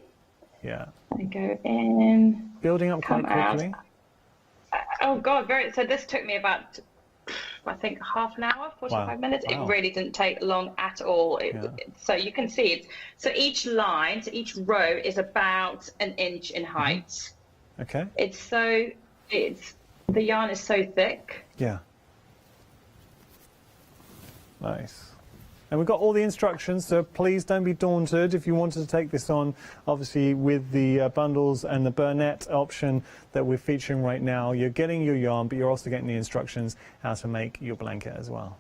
Yeah. I go in. Building up quite quickly. Oh God, so this took me about, I think, half an hour, 45 minutes. It really didn't take long at all. So you can see it. So each line, so each row is about 1 inch in height. Okay. The yarn is so thick. Yeah. Nice. And we've got all the instructions, so please don't be daunted if you wanted to take this on, obviously with the bundles and the Bernat option that we're featuring right now. You're getting your yarn, but you're also getting the instructions how to make your blanket as well.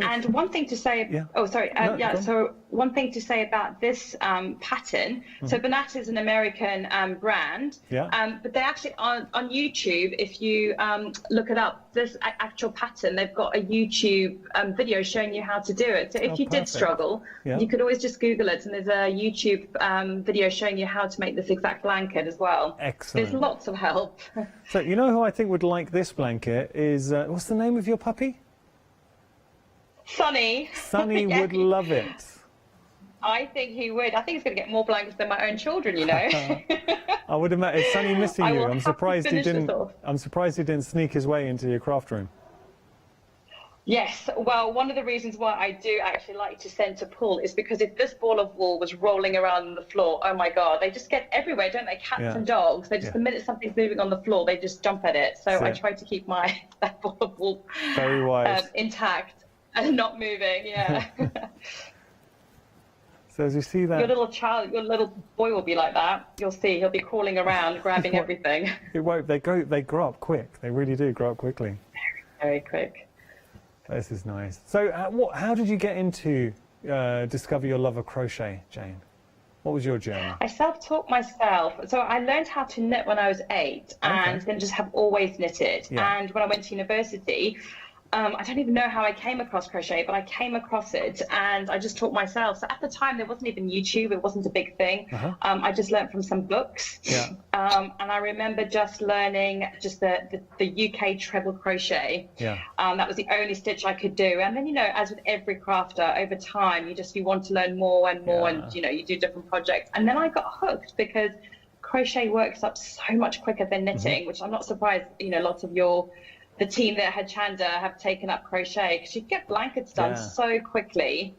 And one thing to say, so one thing to say about this pattern, so Bernat is an American brand, but they actually on YouTube, if you look it up, this actual pattern, they've got a YouTube video showing you how to do it. So if you did struggle, you could always just Google it, and there's a YouTube video showing you how to make this exact blanket as well. Excellent. There's lots of help. So you know who I think would like this blanket is, what's the name of your puppy? Sunny. Sunny would love it. I think he would. I think he's going to get more blankets than my own children, you know. I would imagine it's Sonny missing I you. will I'm have to surprised he finish this didn't. off. I'm surprised he didn't sneak his way into your craft room. Yes, well, one of the reasons why I do actually like to centre pull is because if this ball of wool was rolling around on the floor, oh my God, they just get everywhere, don't they? Cats and dogs, they just, the minute something's moving on the floor, they just jump at it. So I try to keep that ball of wool very wise. Intact and not moving, yeah. So as you see that... Your little boy will be like that. You'll see, he'll be crawling around, grabbing everything. It won't. They grow up quick. They really do grow up quickly. Very quick. This is nice. So how did you get into, discover your love of crochet, Jane? What was your journey? I self-taught myself. So I learned how to knit when I was 8 and then just have always knitted. Yeah. And when I went to university, I don't even know how I came across crochet, but I came across it and I just taught myself. So at the time, there wasn't even YouTube. It wasn't a big thing. I just learned from some books. Yeah. And I remember just learning just the UK treble crochet. Yeah. That was the only stitch I could do. And then, you know, as with every crafter, over time, you want to learn more and more and, you know, you do different projects. And then I got hooked because crochet works up so much quicker than knitting, which I'm not surprised, you know, lots of the team there at Hochanda have taken up crochet because you get blankets done so quickly.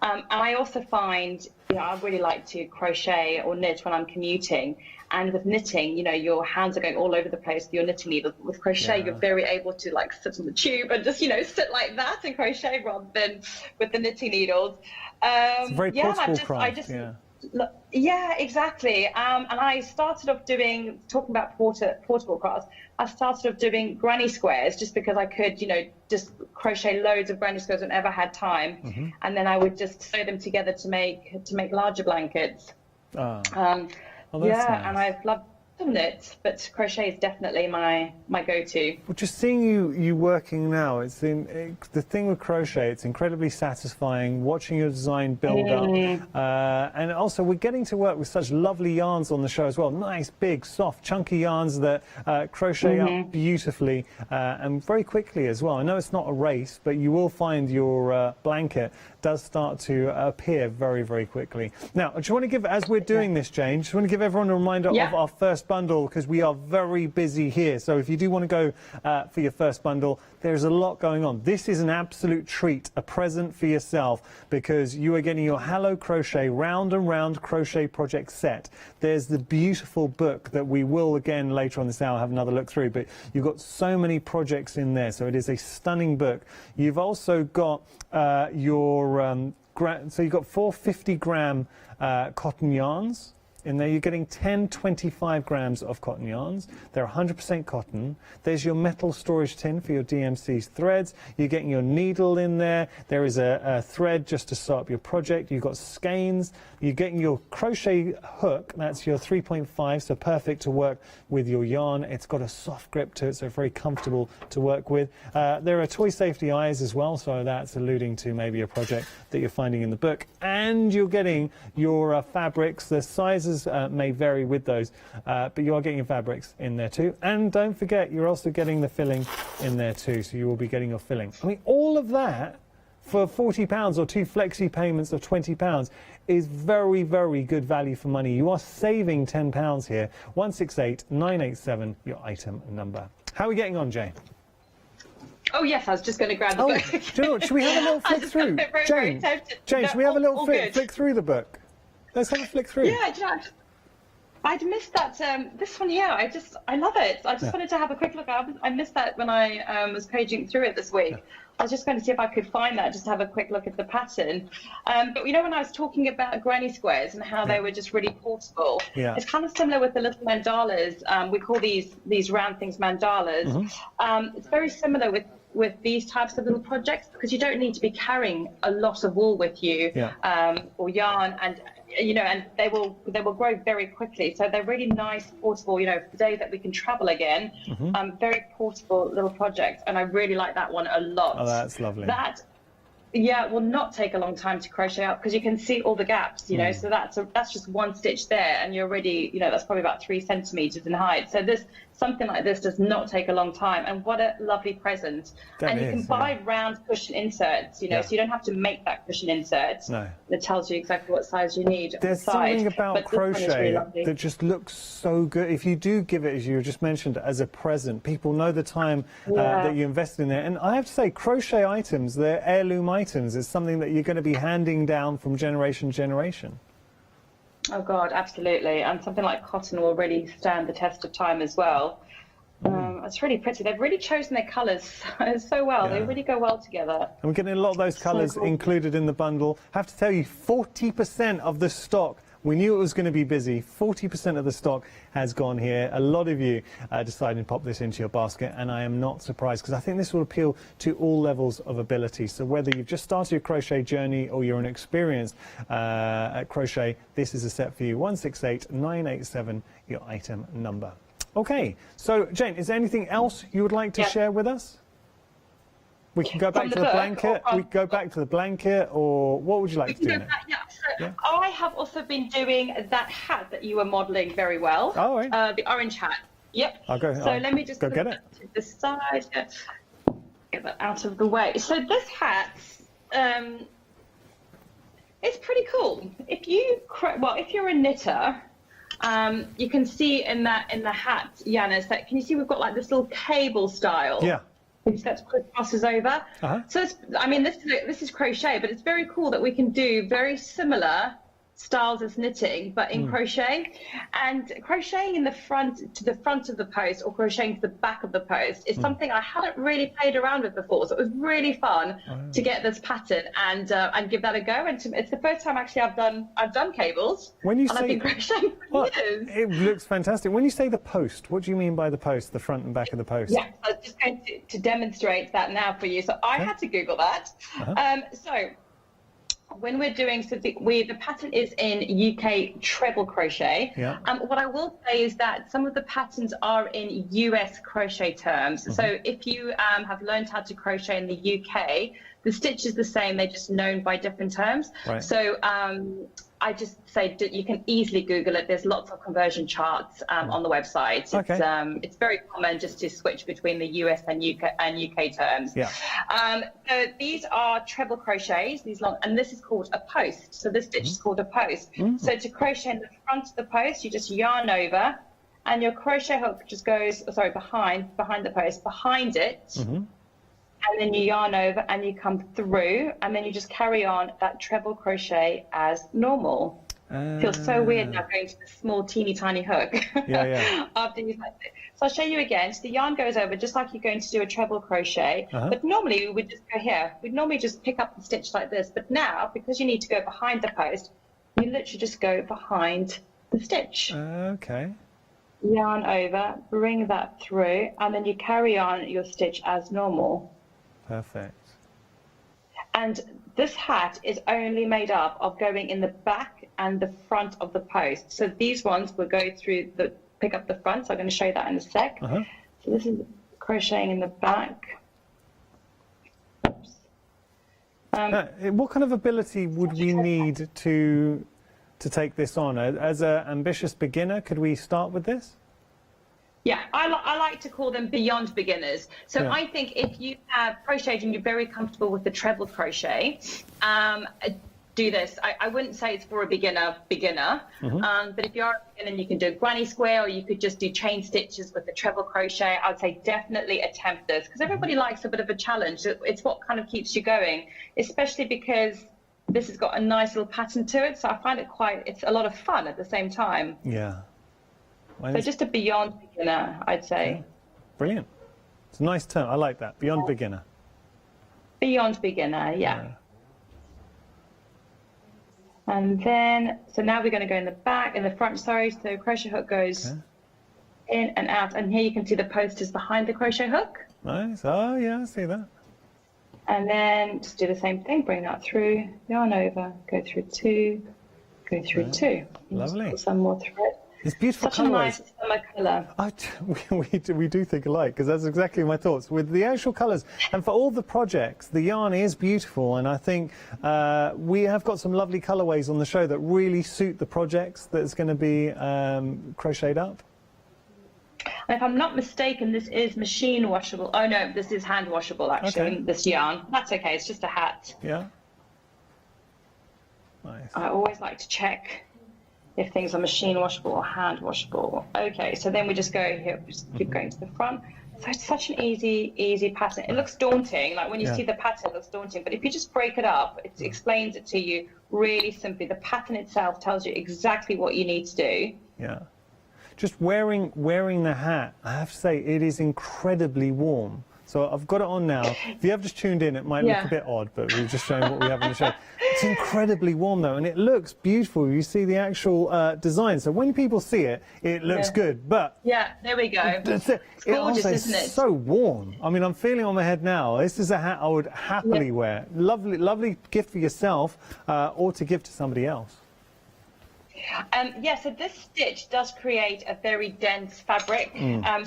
And I also find, you know, I really like to crochet or knit when I'm commuting. And with knitting, you know, your hands are going all over the place with your knitting needle. With crochet, you're very able to like sit on the tube and just, you know, sit like that and crochet rather than with the knitting needles. It's a very portable craft. Yeah, exactly. And I started off talking about portable crafts, I started off doing granny squares just because I could, you know, just crochet loads of granny squares whenever I had time. And then I would just sew them together to make larger blankets. Nice. And I've loved it, but crochet is definitely my go-to. Well, just seeing you working now, the thing with crochet, it's incredibly satisfying watching your design build up, and also we're getting to work with such lovely yarns on the show as well. Nice, big, soft, chunky yarns that crochet up beautifully and very quickly as well. I know it's not a race, but you will find your blanket does start to appear very, very quickly. Now, I just want to give, as we're doing this, Jane, just want to give everyone a reminder of our first bundle because we are very busy here. So if you do want to go for your first bundle, there's a lot going on. This is an absolute treat, a present for yourself because you are getting your Hello Crochet Round and Round Crochet Project set. There's the beautiful book that we will again later on this hour have another look through, but you've got so many projects in there, so it is a stunning book. You've also got your so you've got 4 50-gram cotton yarns in there. You're getting 10 25 grams of cotton yarns. They're 100% cotton. There's your metal storage tin for your DMC threads. You're getting your needle in there. There is a thread just to start up your project. You've got skeins. You're getting your crochet hook. That's your 3.5, so perfect to work with your yarn. It's got a soft grip to it, so very comfortable to work with. There are toy safety eyes as well, so that's alluding to maybe a project that you're finding in the book. And you're getting your fabrics. The sizes may vary with those, but you are getting your fabrics in there too. And don't forget, you're also getting the filling in there too, so you will be getting your filling. I mean, all of that for £40 or 2 flexi payments of £20 is very, very good value for money. You are saving £10 here. 168987, your item number. How are we getting on, Jane? Oh yes, I was just going to grab the book. Do you know what, should we have a little flick through? Jane, should we have a little flick through the book? Let's have a flick through. Yeah, do you know, I'd missed that. This one, yeah, I love it. I just wanted to have a quick look. I missed that when I was paging through it this week. I was just going to see if I could find that, just to have a quick look at the pattern. But you know, when I was talking about granny squares and how they were just really portable, it's kind of similar with the little mandalas. We call these round things mandalas. It's very similar with these types of little projects because you don't need to be carrying a lot of wool with you or yarn, and you know, and they will grow very quickly. So they're really nice, portable. You know, for the day that we can travel again, very portable little project, and I really like that one a lot. Oh, that's lovely. will not take a long time to crochet out because you can see all the gaps, you know, so that's just one stitch there, and you're already, you know, that's probably about 3 centimeters in height. So something like this does not take a long time, and what a lovely present. And you can buy round cushion inserts, you know, so you don't have to make that cushion insert. No. It tells you exactly what size you need. There's something about crochet that just looks so good. If you do give it, as you just mentioned, as a present, people know the time that you invested in it. And I have to say, crochet items, they're heirloom items. It's something that you're going to be handing down from generation to generation. Oh God, absolutely. And something like cotton will really stand the test of time as well. It's really pretty. They've really chosen their colours so well. They really go well together. And we're getting a lot of those colours included in the bundle. I have to tell you, 40% of the stock, we knew it was going to be busy, 40% of the stock has gone here. A lot of you decided to pop this into your basket, and I am not surprised, because I think this will appeal to all levels of ability. So whether you've just started your crochet journey or you're an experienced at crochet, this is a set for you. 168987, your item number. Okay, so Jane, is there anything else you would like to share with us? We can go back to the blanket. We can go back to the blanket, or what would you like to do now? I have also been doing that hat that you were modelling very well. Oh, right. The orange hat. Yep. Let me just go get it to the side. Get that out of the way. So this hat, it's pretty cool. If you're a knitter. You can see in the hat, Yanis, that can you see we've got like this little cable style? Yeah. Which that crosses over. So this is crochet, but it's very cool that we can do very similar styles as knitting, but in crochet. And crocheting in the front to the front of the post, or crocheting to the back of the post, is something I hadn't really played around with before. So it was really fun to get this pattern and give that a go. And it's the first time actually I've done cables. When you and I've been crocheting for years. It looks fantastic. When you say the post, what do you mean by the post? The front and back of the post? Yeah, I was just going to demonstrate that now for you. So I had to Google that. So when we're doing, the pattern is in UK treble crochet. What I will say is that some of the patterns are in US crochet terms. So if you have learned how to crochet in the UK, the stitch is the same, they're just known by different terms. So I just say that you can easily Google it. There's lots of conversion charts on the website. It's very common just to switch between the US and UK terms. So these are treble crochets, these long, and this is called a post. So this stitch is called a post. So to crochet in the front of the post, you just yarn over, and your crochet hook just goes, behind the post, behind it. And then you yarn over and you come through, and then you just carry on that treble crochet as normal. Feels so weird now going to the small teeny tiny hook after you've had it. So I'll show you again. So the yarn goes over just like you're going to do a treble crochet, but normally we would just go here. We'd normally just pick up the stitch like this, but now because you need to go behind the post, you literally just go behind the stitch. Yarn over, bring that through, and then you carry on your stitch as normal. Perfect. And this hat is only made up of going in the back and the front of the post. So these ones will go through pick up the front. So I'm going to show you that in a sec. So this is crocheting in the back. What kind of ability would we need to take this on? As an ambitious beginner, could we start with this? Yeah, I like to call them beyond beginners. So I think if you have crocheted and you're very comfortable with the treble crochet, do this. I wouldn't say it's for a beginner, but if you are a beginner, you can do a granny square, or you could just do chain stitches with the treble crochet. I'd say definitely attempt this, because everybody likes a bit of a challenge. It's what kind of keeps you going, especially because this has got a nice little pattern to it. So I find it's a lot of fun at the same time. So just a beyond beginner, I'd say. Brilliant. It's a nice term. I like that. Beyond beginner. Beyond beginner, And then, so now we're going to go in the front, sorry. So crochet hook goes in and out. And here you can see the post is behind the crochet hook. Nice. Oh, yeah, I see that. And then just do the same thing. Bring that through, yarn over, go through two, go through two. Lovely. Put some more thread. It's beautiful Such a nice summer colour. We do think alike, because that's exactly my thoughts. With the actual colours, and for all the projects, the yarn is beautiful, and I think we have got some lovely colourways on the show that really suit the projects that's going to be crocheted up. And if I'm not mistaken, this is machine washable. Oh no, this is hand washable actually, this yarn. That's okay, it's just a hat. Yeah. Nice. I always like to check if things are machine washable or hand washable. Okay, so then we just go here, just keep going to the front. So it's such an easy pattern. It looks daunting, like when you see the pattern, it looks daunting, but if you just break it up, it explains it to you really simply. The pattern itself tells you exactly what you need to do. Yeah. Just wearing the hat, I have to say, it is incredibly warm. So I've got it on now. If you have just tuned in, it might look a bit odd, but we're just showing what we have in the show. It's incredibly warm, though, and it looks beautiful. You see the actual design. So when people see it, it looks good. But yeah, there we go. It's gorgeous, isn't it? So warm. I mean, I'm feeling on my head now. This is a hat I would happily wear. Lovely gift for yourself or to give to somebody else. Yeah, so this stitch does create a very dense fabric.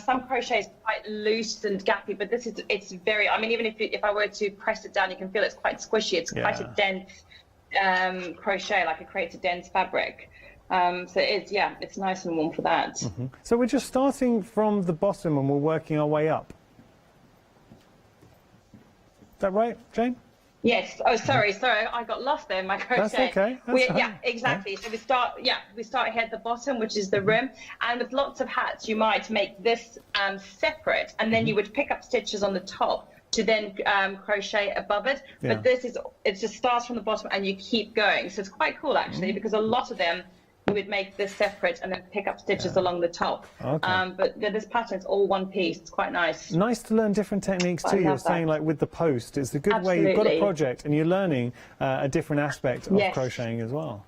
Some crochet is quite loose and gappy, but this is, it's very, I mean, even if I were to press it down, you can feel it's quite squishy. It's quite a dense crochet, like it creates a dense fabric. So it's, it's nice and warm for that. So we're just starting from the bottom and we're working our way up. Is that right, Jane? Yes. Oh, sorry. I got lost there in my crochet. That's okay. Yeah, exactly. So we start here at the bottom, which is the rim, and with lots of hats, you might make this separate, and then you would pick up stitches on the top to then crochet above it. But this is, it just starts from the bottom and you keep going. So it's quite cool actually, because a lot of them you would make this separate and then pick up stitches along the top. But this pattern is all one piece. It's quite nice. Nice to learn different techniques too. You're saying, like with the post, it's a good way. You've got a project and you're learning a different aspect of crocheting as well.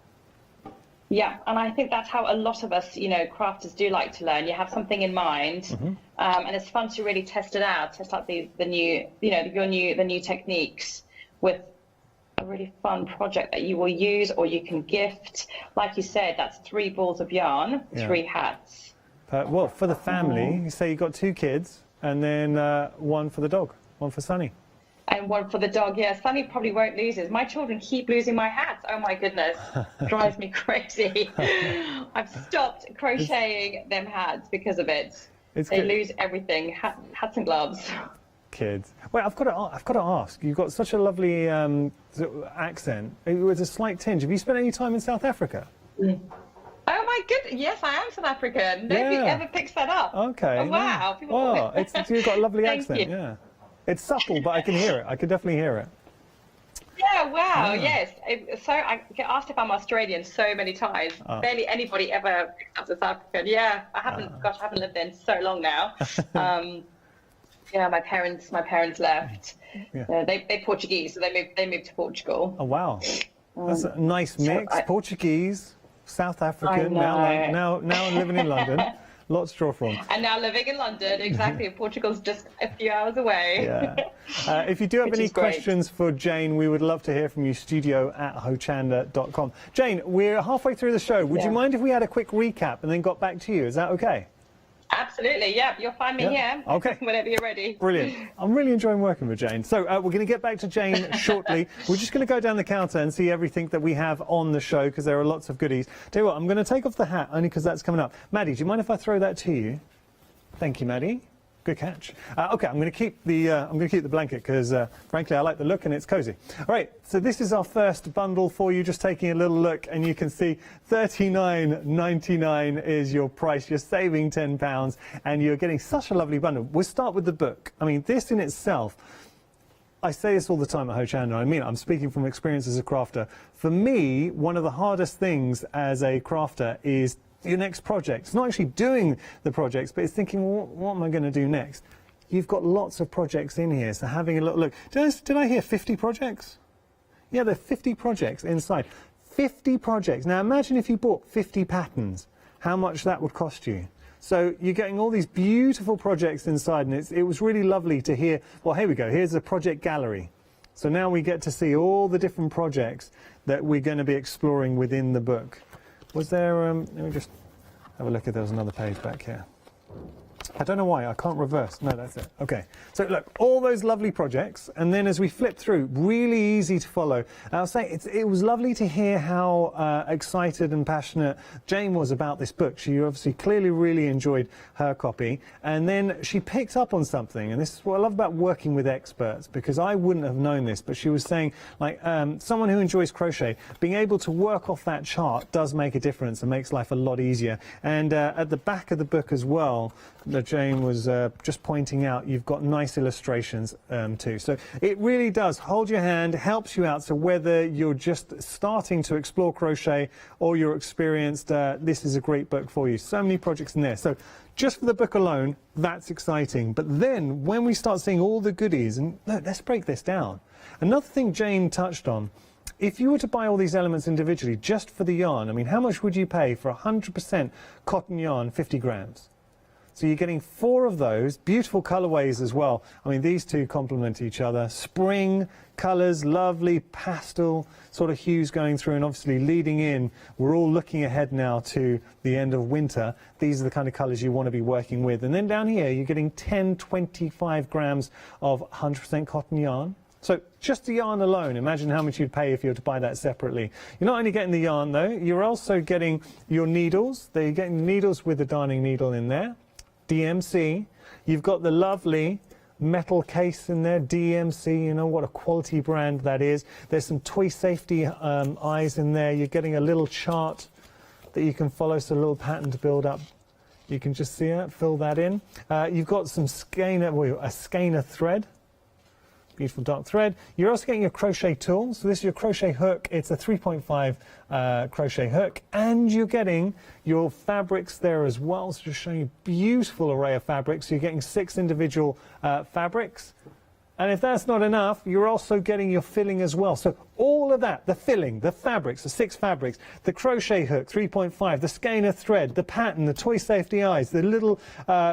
Yeah, and I think that's how a lot of us, crafters do like to learn. You have something in mind, and it's fun to really test it out, test out the new, the new techniques with a really fun project that you will use or you can gift. Like you said, that's 3 balls of yarn, 3 hats. Well, for the family, you say you've got 2 kids, and then 1 for the dog, 1 for Sunny. And 1 for the dog, yeah. Sunny probably won't lose his. My children keep losing my hats. Oh my goodness, drives me crazy. I've stopped crocheting them hats because of it. They lose everything, hats and gloves. Kids. Wait, I've got to ask. You've got such a lovely accent. It was a slight tinge. Have you spent any time in South Africa? Oh my goodness! Yes, I am South African. Nobody ever picks that up. Okay. Oh, wow. Well, you've got a lovely Thank accent. you. Yeah. It's subtle, but I can hear it. I can definitely hear it. Yeah, wow, yes. So I get asked if I'm Australian so many times. Barely anybody ever picks up the South African. Yeah, I haven't lived there in so long now. Yeah, my parents left. Yeah. They're Portuguese, so they moved to Portugal. Oh wow, that's a nice mix. Portuguese, South African. Now I'm living in London. Lots to draw from. And now living in London, exactly. Portugal's just a few hours away. Yeah. If you do have any questions for Jane, we would love to hear from you. studio@hochanda.com. Jane, we're halfway through the show. Would you mind if we had a quick recap and then got back to you? Is that okay? Absolutely, yeah. You'll find me here. Okay. Whenever you're ready. Brilliant. I'm really enjoying working with Jane. So we're going to get back to Jane shortly. We're just going to go down the counter and see everything that we have on the show, because there are lots of goodies. Tell you what, I'm going to take off the hat only because that's coming up. Maddie, do you mind if I throw that to you? Thank you, Maddie. Good catch. Okay, I'm going to keep the blanket because, frankly, I like the look and it's cosy. All right, so this is our first bundle for you. Just taking a little look, and you can see $39.99 is your price. You're saving £10, and you're getting such a lovely bundle. We'll start with the book. I mean, this in itself. I say this all the time at Hochanda. I mean, I'm speaking from experience as a crafter. For me, one of the hardest things as a crafter is your next project. It's not actually doing the projects, but it's thinking, well, what am I going to do next? You've got lots of projects in here, so having a look. Did I hear 50 projects? Yeah, there are 50 projects inside. 50 projects. Now imagine if you bought 50 patterns, how much that would cost you. So you're getting all these beautiful projects inside, and it was really lovely to hear. Well, here we go. Here's a project gallery. So now we get to see all the different projects that we're going to be exploring within the book. Was there, let me just Have a look if there's another page back here. I don't know why, I can't reverse. No, that's it. Okay. So look, all those lovely projects, and then as we flip through, really easy to follow. I'll say it was lovely to hear how excited and passionate Jane was about this book. She obviously clearly really enjoyed her copy, and then she picked up on something, and this is what I love about working with experts, because I wouldn't have known this, but she was saying, like, someone who enjoys crochet, being able to work off that chart does make a difference and makes life a lot easier. And at the back of the book as well, that Jane was just pointing out, you've got nice illustrations too. So it really does hold your hand, helps you out. So whether you're just starting to explore crochet or you're experienced, this is a great book for you. So many projects in there. So just for the book alone, that's exciting. But then when we start seeing all the goodies, and look, let's break this down. Another thing Jane touched on, if you were to buy all these elements individually just for the yarn, I mean, how much would you pay for 100% cotton yarn, 50 grams? So you're getting 4 of those, beautiful colorways as well. I mean, these two complement each other. Spring colors, lovely pastel sort of hues going through, and obviously leading in, we're all looking ahead now to the end of winter. These are the kind of colors you want to be working with. And then down here, you're getting 10, 25 grams of 100% cotton yarn. So just the yarn alone, imagine how much you'd pay if you were to buy that separately. You're not only getting the yarn though, you're also getting your needles. You're getting needles with the darning needle in there. DMC. You've got the lovely metal case in there, DMC, you know what a quality brand that is. There's some toy safety eyes in there. You're getting a little chart that you can follow, so a little pattern to build up. You can just see it, fill that in. You've got some skeiner, well, a skeiner thread. Beautiful dark thread. You're also getting your crochet tool. So this is your crochet hook. It's a 3.5 crochet hook. And you're getting your fabrics there as well. So just showing you a beautiful array of fabrics. So you're getting 6 individual fabrics. And if that's not enough, you're also getting your filling as well. So all of that, the filling, the fabrics, the 6 fabrics, the crochet hook, 3.5, the skeiner thread, the pattern, the toy safety eyes, the little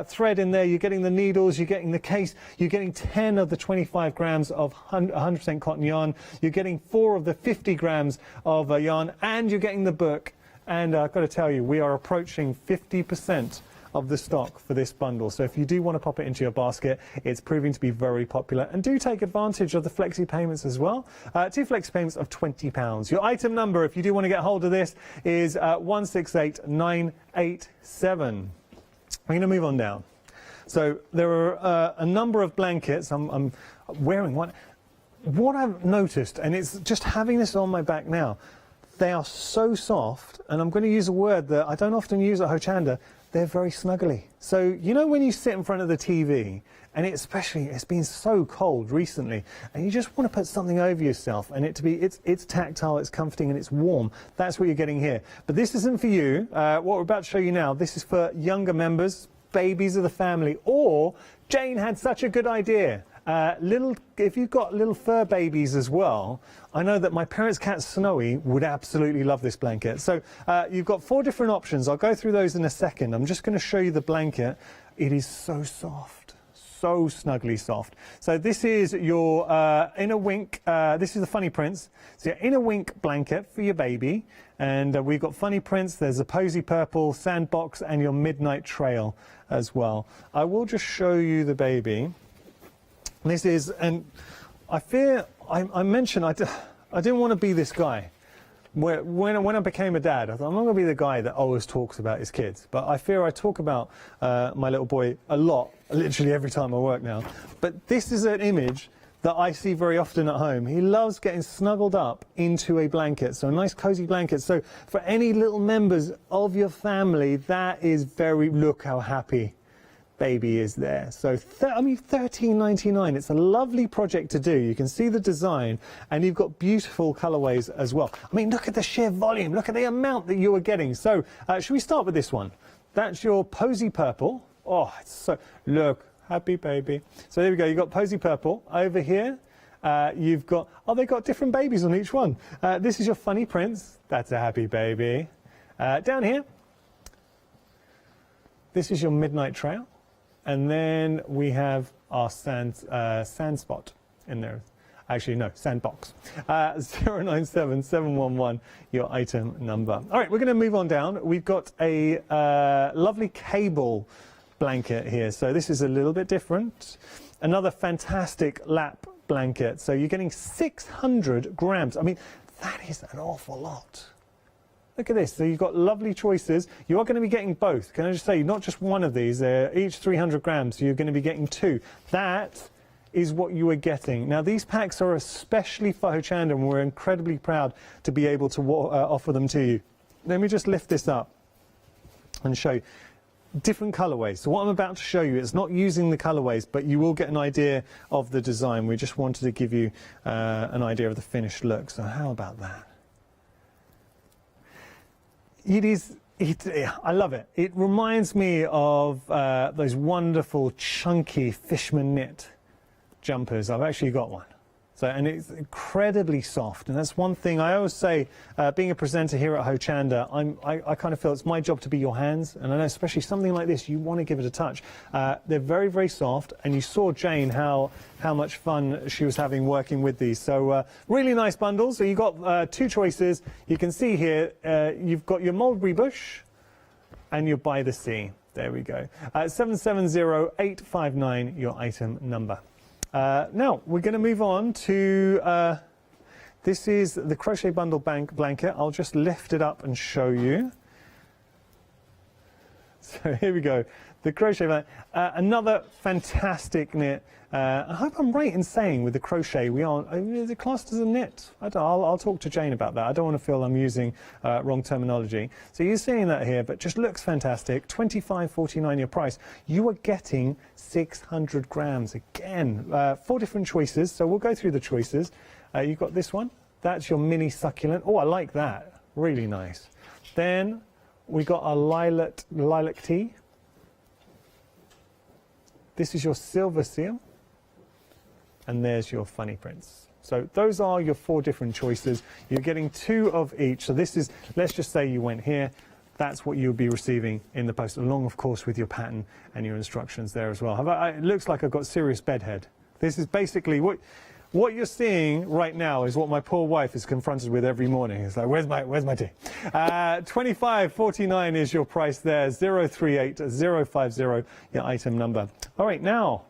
thread in there, you're getting the needles, you're getting the case, you're getting 10 of the 25 grams of 100% cotton yarn, you're getting 4 of the 50 grams of yarn, and you're getting the book. And I've got to tell you, we are approaching 50% of the stock for this bundle. So if you do want to pop it into your basket, it's proving to be very popular. And do take advantage of the flexi payments as well. 2 flexi payments of £20. Your item number, if you do want to get hold of this, is 168987. I'm going to move on down. So there are a number of blankets. I'm wearing one. What I've noticed, and it's just having this on my back now, they are so soft, and I'm going to use a word that I don't often use at Hochanda. They're very snuggly. So, you know when you sit in front of the TV, and it's been so cold recently, and you just want to put something over yourself, and it's tactile, it's comforting, and it's warm. That's what you're getting here. But this isn't for you. What we're about to show you now, this is for younger members, babies of the family, or Jane had such a good idea. If you've got little fur babies as well, I know that my parents' cat Snowy would absolutely love this blanket. So you've got 4 different options. I'll go through those in a second. I'm just going to show you the blanket. It is so soft, so snuggly soft. So this is your inner wink. This is the funny prints. So your inner wink blanket for your baby. And we've got funny prints. There's a posy purple, sandbox, and your midnight trail as well. I will just show you the baby. This is, and I fear, I mentioned I didn't want to be this guy. When I became a dad, I thought I'm not going to be the guy that always talks about his kids. But I fear I talk about my little boy a lot, literally every time I work now. But this is an image that I see very often at home. He loves getting snuggled up into a blanket, so a nice cozy blanket. So for any little members of your family, that is very, look how happy baby is there. So I mean, $13.99. It's a lovely project to do. You can see the design, and you've got beautiful colorways as well. I mean, look at the sheer volume. Look at the amount that you are getting. So should we start with this one? That's your posy purple. Oh, it's so, look, happy baby. So there we go. You've got posy purple over here. You've got, oh, they've got different babies on each one. This is your funny prince. That's a happy baby. Down here, this is your midnight trail. And then we have our sand spot in there. Actually, no, sandbox. 097711, your item number. All right, we're going to move on down. We've got a lovely cable blanket here. So this is a little bit different. Another fantastic lap blanket. So you're getting 600 grams. I mean, that is an awful lot. Look at this. So you've got lovely choices. You are going to be getting both. Can I just say, not just one of these. They're each 300 grams. So you're going to be getting two. That is what you are getting. Now, these packs are especially for Hochanda, and we're incredibly proud to be able to offer them to you. Let me just lift this up and show you different colorways. So what I'm about to show you, it's not using the colorways, but you will get an idea of the design. We just wanted to give you an idea of the finished look. So how about that? I love it. It reminds me of those wonderful chunky Fishman knit jumpers. I've actually got one. So, and it's incredibly soft, and that's one thing I always say, being a presenter here at Hochanda, I kind of feel it's my job to be your hands, and I know especially something like this, you want to give it a touch. They're very, very soft, and you saw Jane how much fun she was having working with these. So really nice bundles. So you've got two choices. You can see here, you've got your mulberry bush and your by the sea. There we go. 770859, your item number. Now, we're going to move on to, this is the crochet bundle blanket. I'll just lift it up and show you. So here we go, the crochet blanket. Another fantastic knit. I hope I'm right in saying with the crochet, is it classed as a knit? I'll talk to Jane about that. I don't want to feel I'm using wrong terminology. So you're seeing that here, but just looks fantastic. $25.49 your price. You are getting 600 grams. Again, 4 different choices. So we'll go through the choices. You've got this one. That's your mini succulent. Oh, I like that. Really nice. Then we got a lilac tea. This is your silver seal. And there's your funny prints. So those are your 4 different choices. You're getting 2 of each. So this is, let's just say you went here. That's what you'll be receiving in the post, along, of course, with your pattern and your instructions there as well. It looks like I've got serious bedhead. This is basically what you're seeing right now is what my poor wife is confronted with every morning. It's like, where's my tea? $25.49 is your price there. 038050, your item number. All right, now.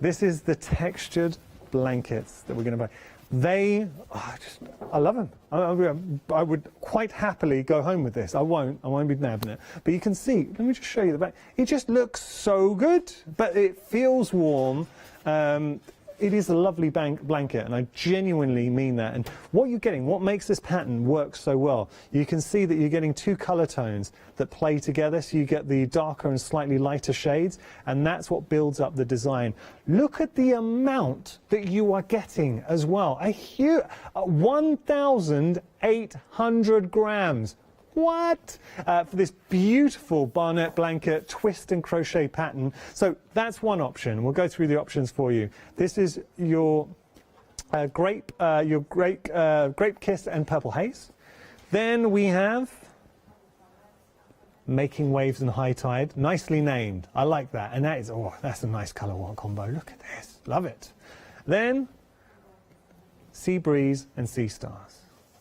This is the textured blankets that we're going to buy. I love them. I would quite happily go home with this. I won't be nabbing it. But you can see, let me just show you the back. It just looks so good, but it feels warm. It is a lovely blanket, and I genuinely mean that. And what you're getting, what makes this pattern work so well, you can see that you're getting 2 color tones that play together, so you get the darker and slightly lighter shades, and that's what builds up the design. Look at the amount that you are getting as well. A huge 1,800 grams. What? For this beautiful barnett blanket twist and crochet pattern. So that's one option. We'll go through the options for you. This is your grape kiss and purple haze. Then we have making waves and high tide. Nicely named. I like that. And that is, that's a nice color combo. Look at this. Love it. Then sea breeze and sea stars.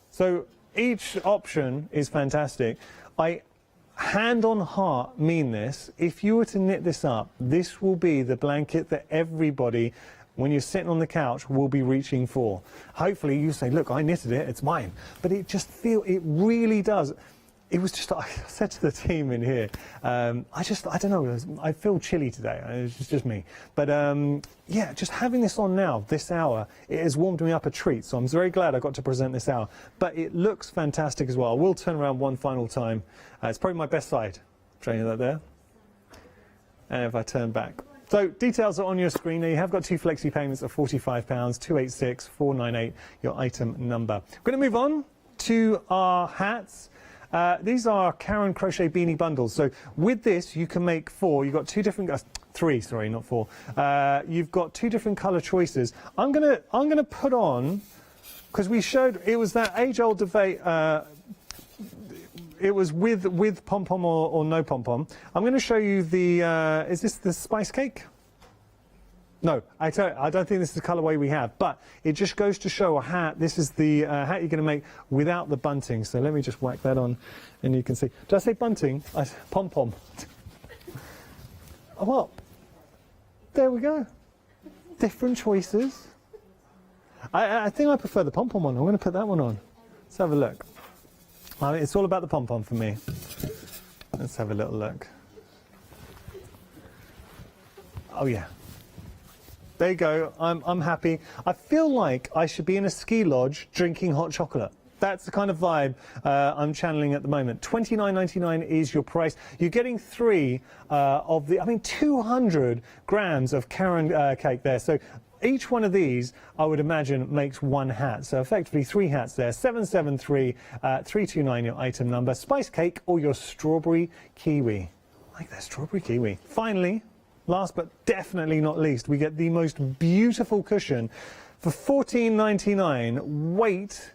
So each option is fantastic. I, hand on heart, mean this. If you were to knit this up, this will be the blanket that everybody, when you're sitting on the couch, will be reaching for. Hopefully you say, look, I knitted it, it's mine. But it really does. It was just, I said to the team in here, I don't know, I feel chilly today. It's just me. But yeah, just having this on now, this hour, it has warmed me up a treat. So I'm very glad I got to present this hour. But it looks fantastic as well. I will turn around one final time. It's probably my best side. Showing you that there. And if I turn back. So details are on your screen. Now you have got 2 flexi payments of £45, 286498, your item number. We're going to move on to our hats. These are Karen Crochet Beanie Bundles. So with this, you can make 4. You've got 2 different, 3, sorry, not 4. You've got 2 different color choices. I'm gonna put on, because we showed, it was that age-old debate, it was with pom-pom or no pom-pom. I'm going to show you the, is this the spice cake? No, I don't think this is the colourway we have, but it just goes to show a hat. This is the hat you're going to make without the bunting. So let me just whack that on, and you can see. Did I say bunting? Pom-pom. Oh, well, there we go. Different choices. I think I prefer the pom-pom one. I'm going to put that one on. Let's have a look. It's all about the pom-pom for me. Let's have a little look. Oh, yeah. There you go. I'm happy. I feel like I should be in a ski lodge drinking hot chocolate. That's the kind of vibe I'm channeling at the moment. $29.99 is your price. You're getting 3 of the, 200 grams of Karen cake there. So each one of these, I would imagine, makes 1 hat. So effectively 3 hats there. 773-329 your item number. Spice cake or your strawberry kiwi. I like that strawberry kiwi. Finally, last but definitely not least, we get the most beautiful cushion for $14.99. Wait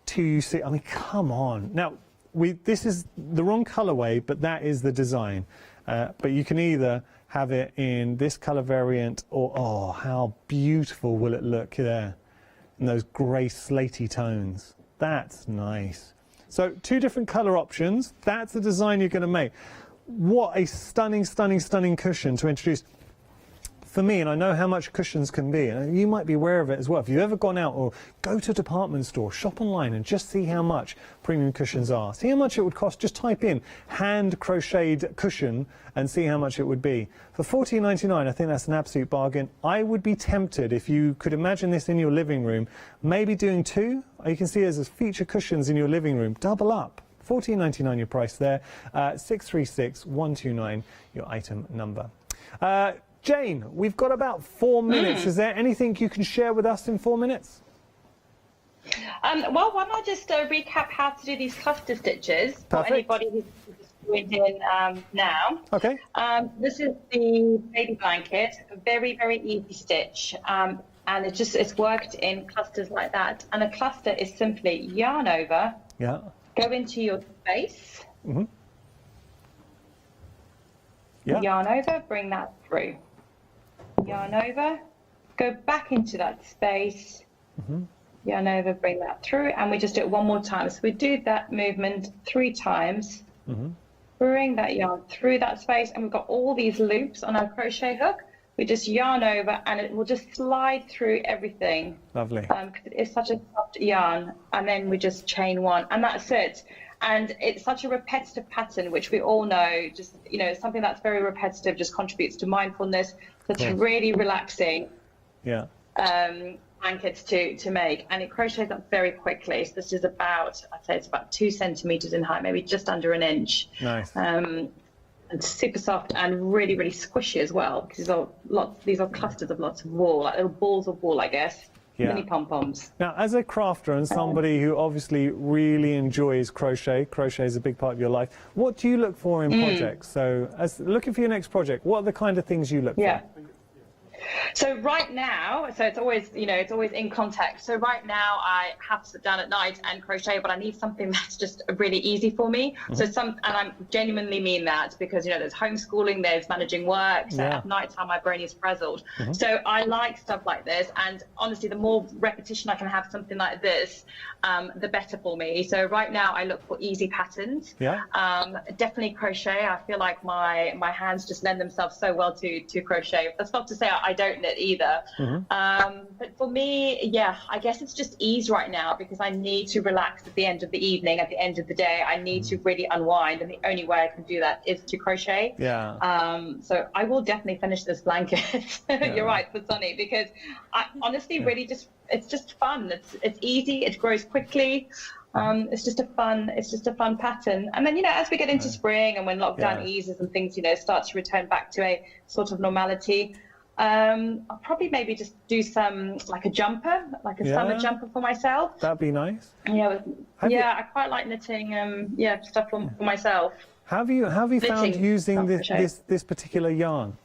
till you see. Come on. Now, this is the wrong colorway, but that is the design. But you can either have it in this color variant or, oh, how beautiful will it look there in those grey slatey tones. That's nice. So 2 different color options. That's the design you're going to make. What a stunning, stunning, stunning cushion to introduce. For me, and I know how much cushions can be, and you might be aware of it as well. If you've ever gone out or go to a department store, shop online and just see how much premium cushions are. See how much it would cost. Just type in hand crocheted cushion and see how much it would be. For $14.99, I think that's an absolute bargain. I would be tempted, if you could imagine this in your living room, maybe doing 2. You can see as feature cushions in your living room. Double up. $14.99 your price there. 636-129 your item number. Jane, we've got about 4 minutes. Is there anything you can share with us in 4 minutes? Well, why don't I just recap how to do these cluster stitches for anybody who's joined in now. Okay. This is the baby blanket. Very, very easy stitch. And it's worked in clusters like that. And a cluster is simply yarn over. Yeah. Go into your space. Mm-hmm. Yeah. Yarn over, bring that through. Yarn over, go back into that space. Mm-hmm. Yarn over, bring that through, and we just do it one more time. So we do that movement 3 times. Mm-hmm. Bring that yarn through that space, and we've got all these loops on our crochet hook. We just yarn over, and it will just slide through everything. Lovely. Because it is such a soft yarn, and then we just chain 1, and that's it. And it's such a repetitive pattern, which we all know, just, something that's very repetitive just contributes to mindfulness. So it's really relaxing. Yeah. Blankets to make, and it crochets up very quickly. So this is I'd say it's about 2 centimeters in height, maybe just under an inch. Nice. And super soft and really, really squishy as well, because these are clusters of lots of wool, like little balls of wool, I guess. Yeah. Mini pom-poms. Now, as a crafter and somebody who obviously really enjoys crochet is a big part of your life, what do you look for in projects? So, as looking for your next project, what are the kind of things you look for? So right now, it's always in context. So right now I have to sit down at night and crochet, but I need something that's just really easy for me. Mm-hmm. And I genuinely mean that, because, there's homeschooling, there's managing work, so at night time my brain is frazzled. Mm-hmm. So I like stuff like this, and honestly, the more repetition I can have something like this, the better for me. So right now I look for easy patterns. Yeah. Definitely crochet. I feel like my hands just lend themselves so well to crochet. That's not to say I don't knit either. Mm-hmm. But for me, I guess it's just ease right now, because I need to relax at the end of the evening, at the end of the day. I need to really unwind, and the only way I can do that is to crochet. Yeah. So I will definitely finish this blanket. You're right, for Sunny, because I honestly really it's just fun. It's easy. It grows quickly. It's just a fun pattern. And then, as we get into spring and when lockdown eases and things, start to return back to a sort of normality, I'll probably maybe just do some, like a jumper, like a summer jumper for myself. That'd be nice. I quite like knitting, stuff for myself. Have you found using this particular yarn?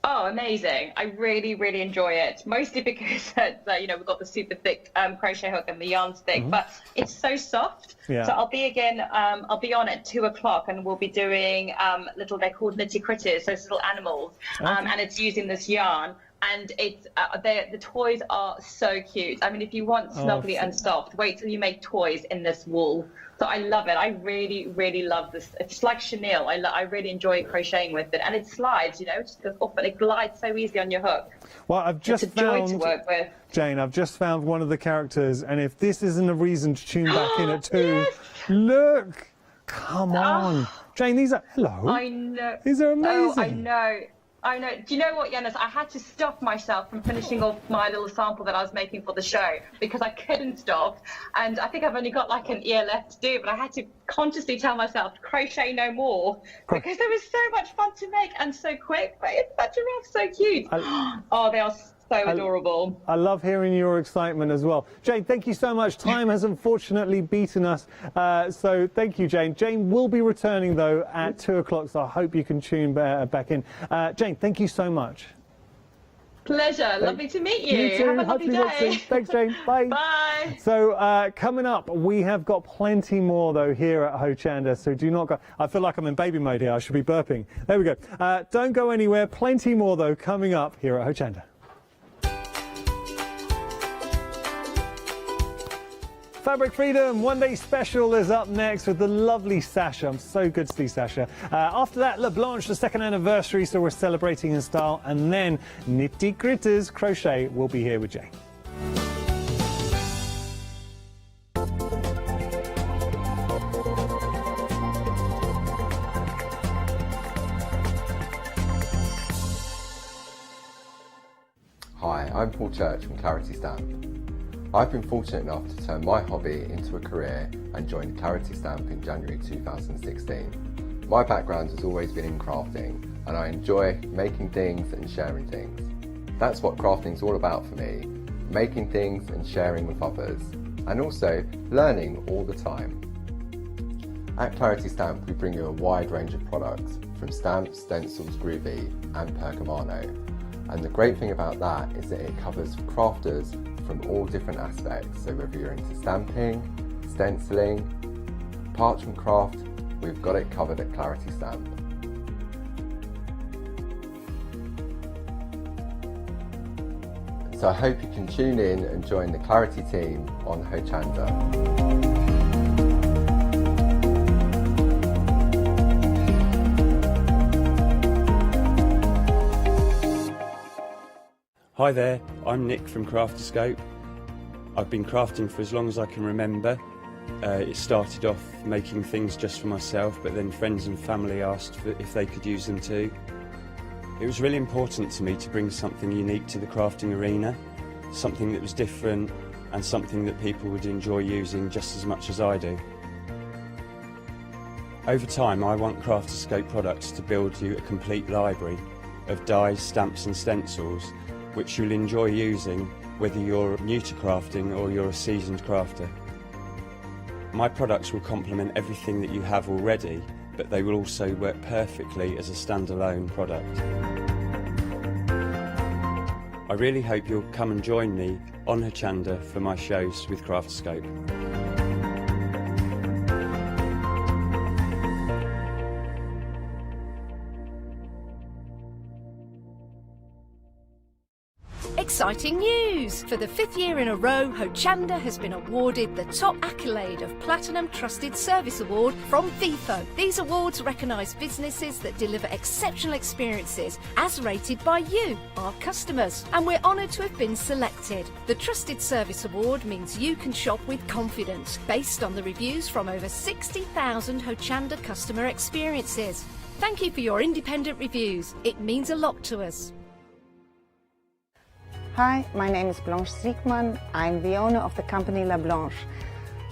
Oh, amazing. I really, really enjoy it. Mostly because, you know, we've got the super thick crochet hook and the yarn's thick, but it's so soft. Yeah. So I'll be on at 2 o'clock and we'll be doing they're called nitty critters, so it's little animals. And it's using this yarn. And it's the toys are so cute. I mean, if you want snuggly and soft, wait till you make toys in this wool. So I love it. I really, really love this. It's like chenille. I really enjoy crocheting with it, and it slides. You know, it just goes off and it glides so easy on your hook. Well, I've just it's a joy to work with. Jane, I've just found one of the characters, and if this isn't a reason to tune back in at 2, look, come on, Jane. These are I know. These are amazing. Oh, I know. I know. Do you know what, Yannis? I had to stop myself from finishing off my little sample that I was making for the show because I couldn't stop. And I think I've only got like an ear left to do, but I had to consciously tell myself, crochet no more, because it was so much fun to make and so quick. But it's such a rough, so cute. Oh, they are so adorable. I love hearing your excitement as well. Jane, thank you so much. Time has unfortunately beaten us, so thank you, Jane. Jane will be returning, though, at 2 o'clock, so I hope you can tune back in. Jane, thank you so much. Pleasure. Lovely to meet you. You too. Have a lovely day. Thanks, Jane. Bye. Bye. So coming up, we have got plenty more, though, here at Hochanda, so do not go. I feel like I'm in baby mode here. I should be burping. There we go. Don't go anywhere. Plenty more, though, coming up here at Hochanda. Fabric Freedom One Day Special is up next with the lovely Sasha. I'm so good to see Sasha. After that, Blanche, the 2nd anniversary, so we're celebrating in style. And then Nitty Critters Crochet will be here with Jane. Hi, I'm Paul Church from Clarity Stamp. I've been fortunate enough to turn my hobby into a career and joined Clarity Stamp in January 2016. My background has always been in crafting and I enjoy making things and sharing things. That's what crafting's all about for me, making things and sharing with others, and also learning all the time. At Clarity Stamp we bring you a wide range of products from stamps, stencils, groovy and percamano. And the great thing about that is that it covers crafters from all different aspects, so whether you're into stamping, stenciling, parchment craft, we've got it covered at Clarity Stamp. So I hope you can tune in and join the Clarity team on Hochanda. Hi there, I'm Nick from Crafterscope. I've been crafting for as long as I can remember. It started off making things just for myself, but then friends and family asked if they could use them too. It was really important to me to bring something unique to the crafting arena, something that was different and something that people would enjoy using just as much as I do. Over time, I want Crafterscope products to build you a complete library of dies, stamps and stencils which you'll enjoy using whether you're new to crafting or you're a seasoned crafter. My products will complement everything that you have already, but they will also work perfectly as a standalone product. I really hope you'll come and join me on Hochanda for my shows with Crafterscope. Exciting news! For the 5th year in a row, Hochanda has been awarded the top accolade of Platinum Trusted Service Award from Feefo. These awards recognise businesses that deliver exceptional experiences as rated by you, our customers, and we're honoured to have been selected. The Trusted Service Award means you can shop with confidence, based on the reviews from over 60,000 Hochanda customer experiences. Thank you for your independent reviews. It means a lot to us. Hi, my name is Blanche Siegmann. I'm the owner of the company La Blanche.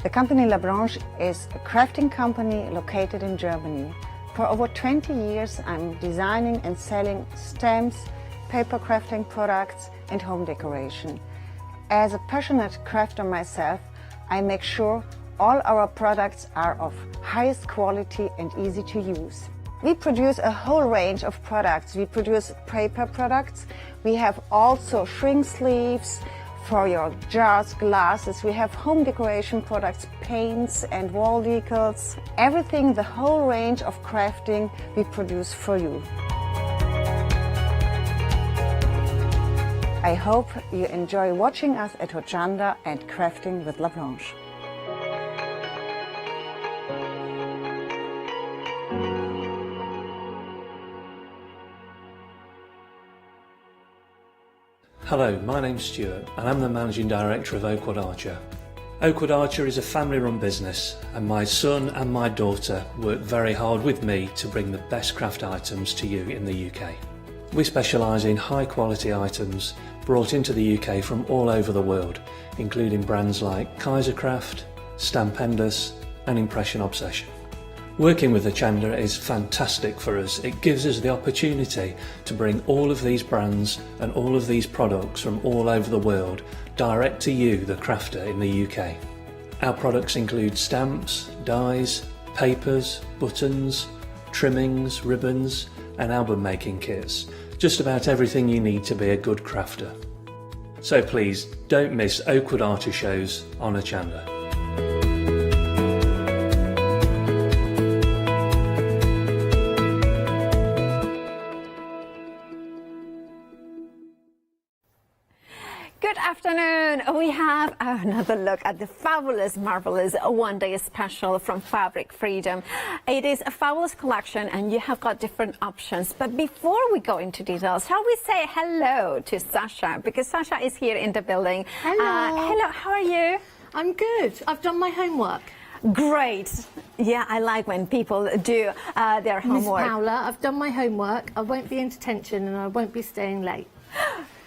The company La Blanche is a crafting company located in Germany. For over 20 years, I'm designing and selling stamps, paper crafting products, and home decoration. As a passionate crafter myself, I make sure all our products are of highest quality and easy to use. We produce a whole range of products. We produce paper products. We have also shrink sleeves for your jars, glasses. We have home decoration products, paints and wall decals. Everything, the whole range of crafting we produce for you. I hope you enjoy watching us at Hochanda and crafting with Blanche. Hello, my name's Stuart and I'm the Managing Director of Oakwood Archer. Oakwood Archer is a family-run business and my son and my daughter work very hard with me to bring the best craft items to you in the UK. We specialise in high-quality items brought into the UK from all over the world, including brands like Kaisercraft, Stampendous and Impression Obsession. Working with Hochanda is fantastic for us. It gives us the opportunity to bring all of these brands and all of these products from all over the world direct to you, the crafter in the UK. Our products include stamps, dies, papers, buttons, trimmings, ribbons and album making kits. Just about everything you need to be a good crafter. So please don't miss Oakwood Archer shows on Hochanda. Good afternoon. We have another look at the fabulous, marvelous one-day special from Fabric Freedom. It is a fabulous collection and you have got different options. But before we go into details, shall we say hello to Sasha? Because Sasha is here in the building. Hello. Hello, how are you? I'm good. I've done my homework. Great. Yeah, I like when people do their homework. Miss Paula, I've done my homework. I won't be in detention and I won't be staying late.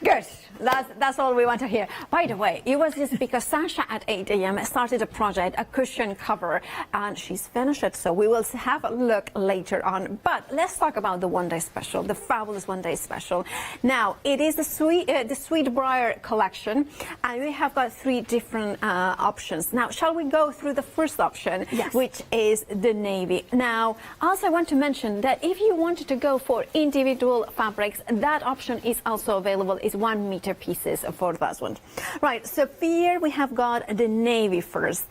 Good. That's all we want to hear. By the way, it was just because Sasha at 8 a.m. started a project, a cushion cover, and she's finished it. So we will have a look later on. But let's talk about the one-day special, the fabulous one-day special. Now, it is the Sweet Briar collection, and we have got 3 different options. Now, shall we go through the first option, yes, which is the navy? Now, also I want to mention that if you wanted to go for individual fabrics, that option is also available. It's 1 meter pieces for that one. Right, so here we have got the navy first.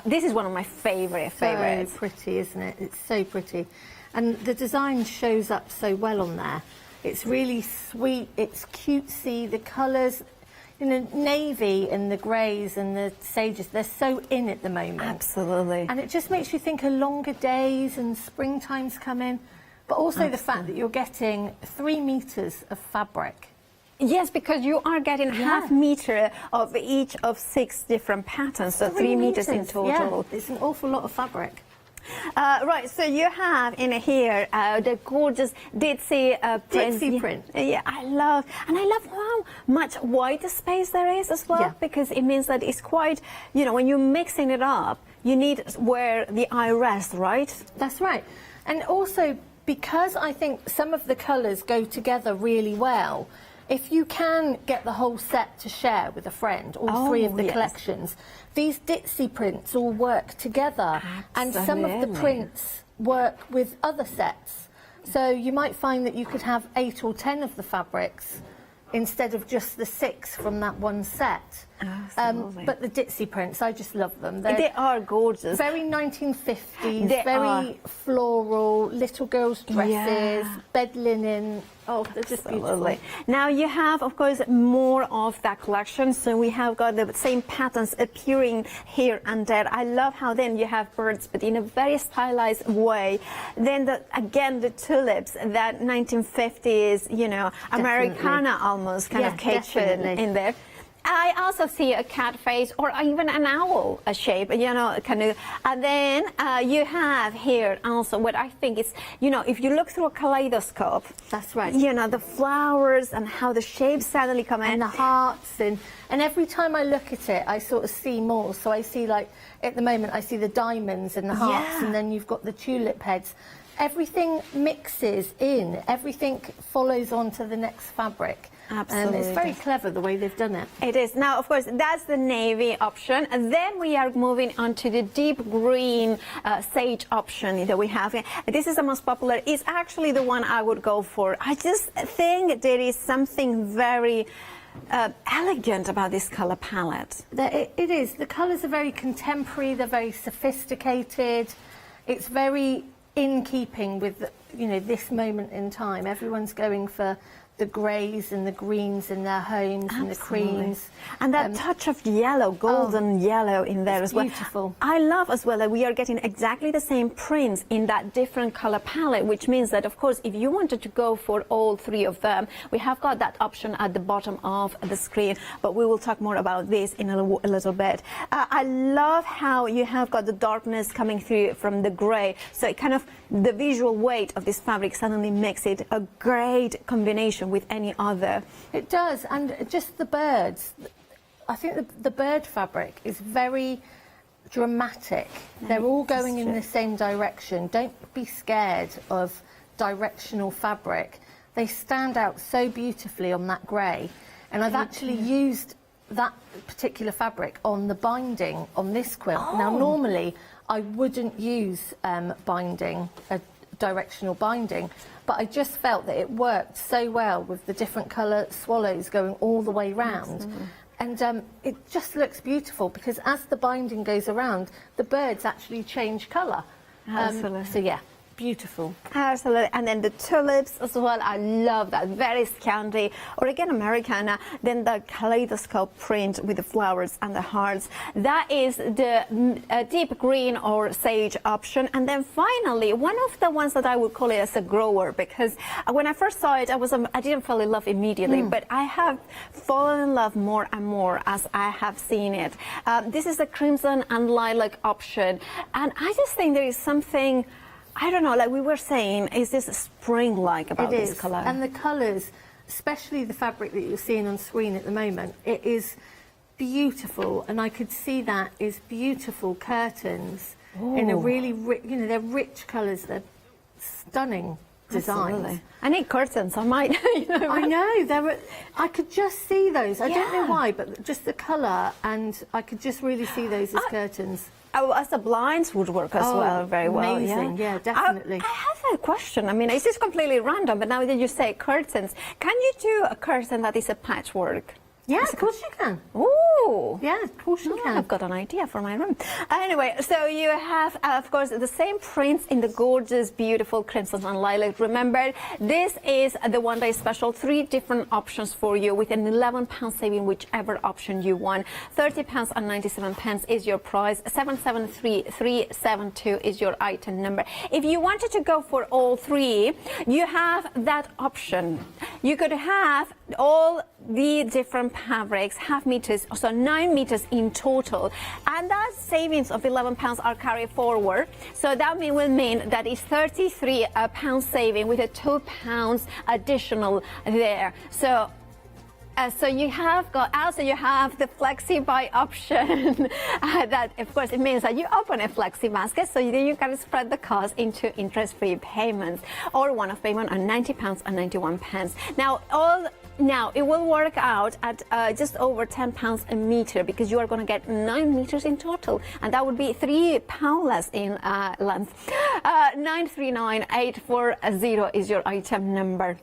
This is one of my favorites. So pretty, isn't it? It's so pretty. And the design shows up so well on there. It's really sweet, it's cutesy, the colours, you know, navy and the greys and the sages, they're so in at the moment. Absolutely. And it just makes you think of longer days and springtime's coming, but also the fact that you're getting 3 meters of fabric. Yes, because you are getting half meter of each of 6 different patterns, so 3 meters in total. Yeah, it's an awful lot of fabric. Right, so you have in here the gorgeous Ditsy print. Yeah, I love how much white space there is as well, because it means that it's quite, you know, when you're mixing it up, you need where the eye rests, right? That's right. And also, because I think some of the colours go together really well, if you can get the whole set to share with a friend, all 3 of the collections, these Ditsy prints all work together. And some of the prints work with other sets. So you might find that you could have 8 or 10 of the fabrics instead of just the 6 from that one set. But the Ditsy prints, I just love them. They are gorgeous. Very 1950s, very floral, little girls' dresses, bed linen. Oh, they're just beautiful. Now you have, of course, more of that collection. So we have got the same patterns appearing here and there. I love how then you have birds, but in a very stylized way. Then again, the tulips, that 1950s, you know, Americana almost kind of kitchen in there. I also see a cat face or even an owl shape, you know, kind of. And then you have here also what I think is, you know, if you look through a kaleidoscope. That's right. You know, the flowers and how the shapes suddenly come in. And the hearts. And every time I look at it, I sort of see more. So I see, like, at the moment, I see the diamonds and the hearts. And then you've got the tulip heads. everything mixes in, everything follows on to the next fabric. Absolutely. It's very clever the way they've done it. It is. Now, of course, that's the navy option. And then we are moving on to the deep green sage option that we have. This is the most popular. It's actually the one I would go for. I just think there is something very elegant about this color palette. It is. The colours are very contemporary. They're very sophisticated. It's very in keeping with, you know, this moment in time. Everyone's going for the greys and the greens in their homes. Absolutely. And the creams. And that touch of yellow, golden yellow in there as well. Beautiful. I love as well that we are getting exactly the same prints in that different color palette, which means that, of course, if you wanted to go for all three of them, we have got that option at the bottom of the screen, but we will talk more about this in a little bit. I love how you have got the darkness coming through from the gray, so it kind of, the visual weight of this fabric suddenly makes it a great combination with any other. It does, and just the birds. I think the bird fabric is very dramatic. They're all going in the same direction. Don't be scared of directional fabric. They stand out so beautifully on that grey, and I've actually used that particular fabric on the binding on this quilt. Now, normally I wouldn't use binding, directional binding, but I just felt that it worked so well with the different colour swallows going all the way round. And it just looks beautiful because as the binding goes around, the birds actually change colour. Absolutely. So yeah, beautiful. Absolutely. And then the tulips as well. I love that. Very scanty. Or again, Americana. Then the kaleidoscope print with the flowers and the hearts. That is the deep green or sage option. And then finally, one of the ones that I would call it as a grower, because when I first saw it, I didn't fall in love immediately, but I have fallen in love more and more as I have seen it. This is the crimson and lilac option. And I just think there is something, I don't know, like we were saying, is this spring-like about this colour? And the colours, especially the fabric that you're seeing on screen at the moment, it is beautiful, and I could see that is beautiful curtains in a really, you know, they're rich colours, they're stunning designs. Absolutely. I need curtains on mine. You know, I know, I could just see those. I don't know why, but just the colour, and I could just really see those as curtains. Oh, as the blinds would work as well, very well. Amazing, yeah, definitely. I have a question. I mean, it's just completely random, but now that you say curtains, can you do a curtain that is a patchwork? Yeah, of course you can. Ooh. Yeah, of course you can. I've got an idea for my room. Anyway, so you have, of course, the same prints in the gorgeous, beautiful crimson and lilac. Remember, this is the one day special. 3 different options for you with an £11 saving, whichever option you want. £30 and 97 pence is your price. 773372 is your item number. If you wanted to go for all 3, you have that option. You could have all the different fabrics, half meters, so 9 meters in total, and that savings of £11 are carried forward. So that will mean that it's £33 saving with a £2 additional there. So you have got, also you have the flexi buy option. That, of course, it means that you open a flexi basket, so then you can spread the cost into interest-free payments, or one-off payment on £90 and 91 pence. Now, it will work out at just over £10 a meter, because you are going to get 9 meters in total, and that would be £3 less in length. 939840 is your item number.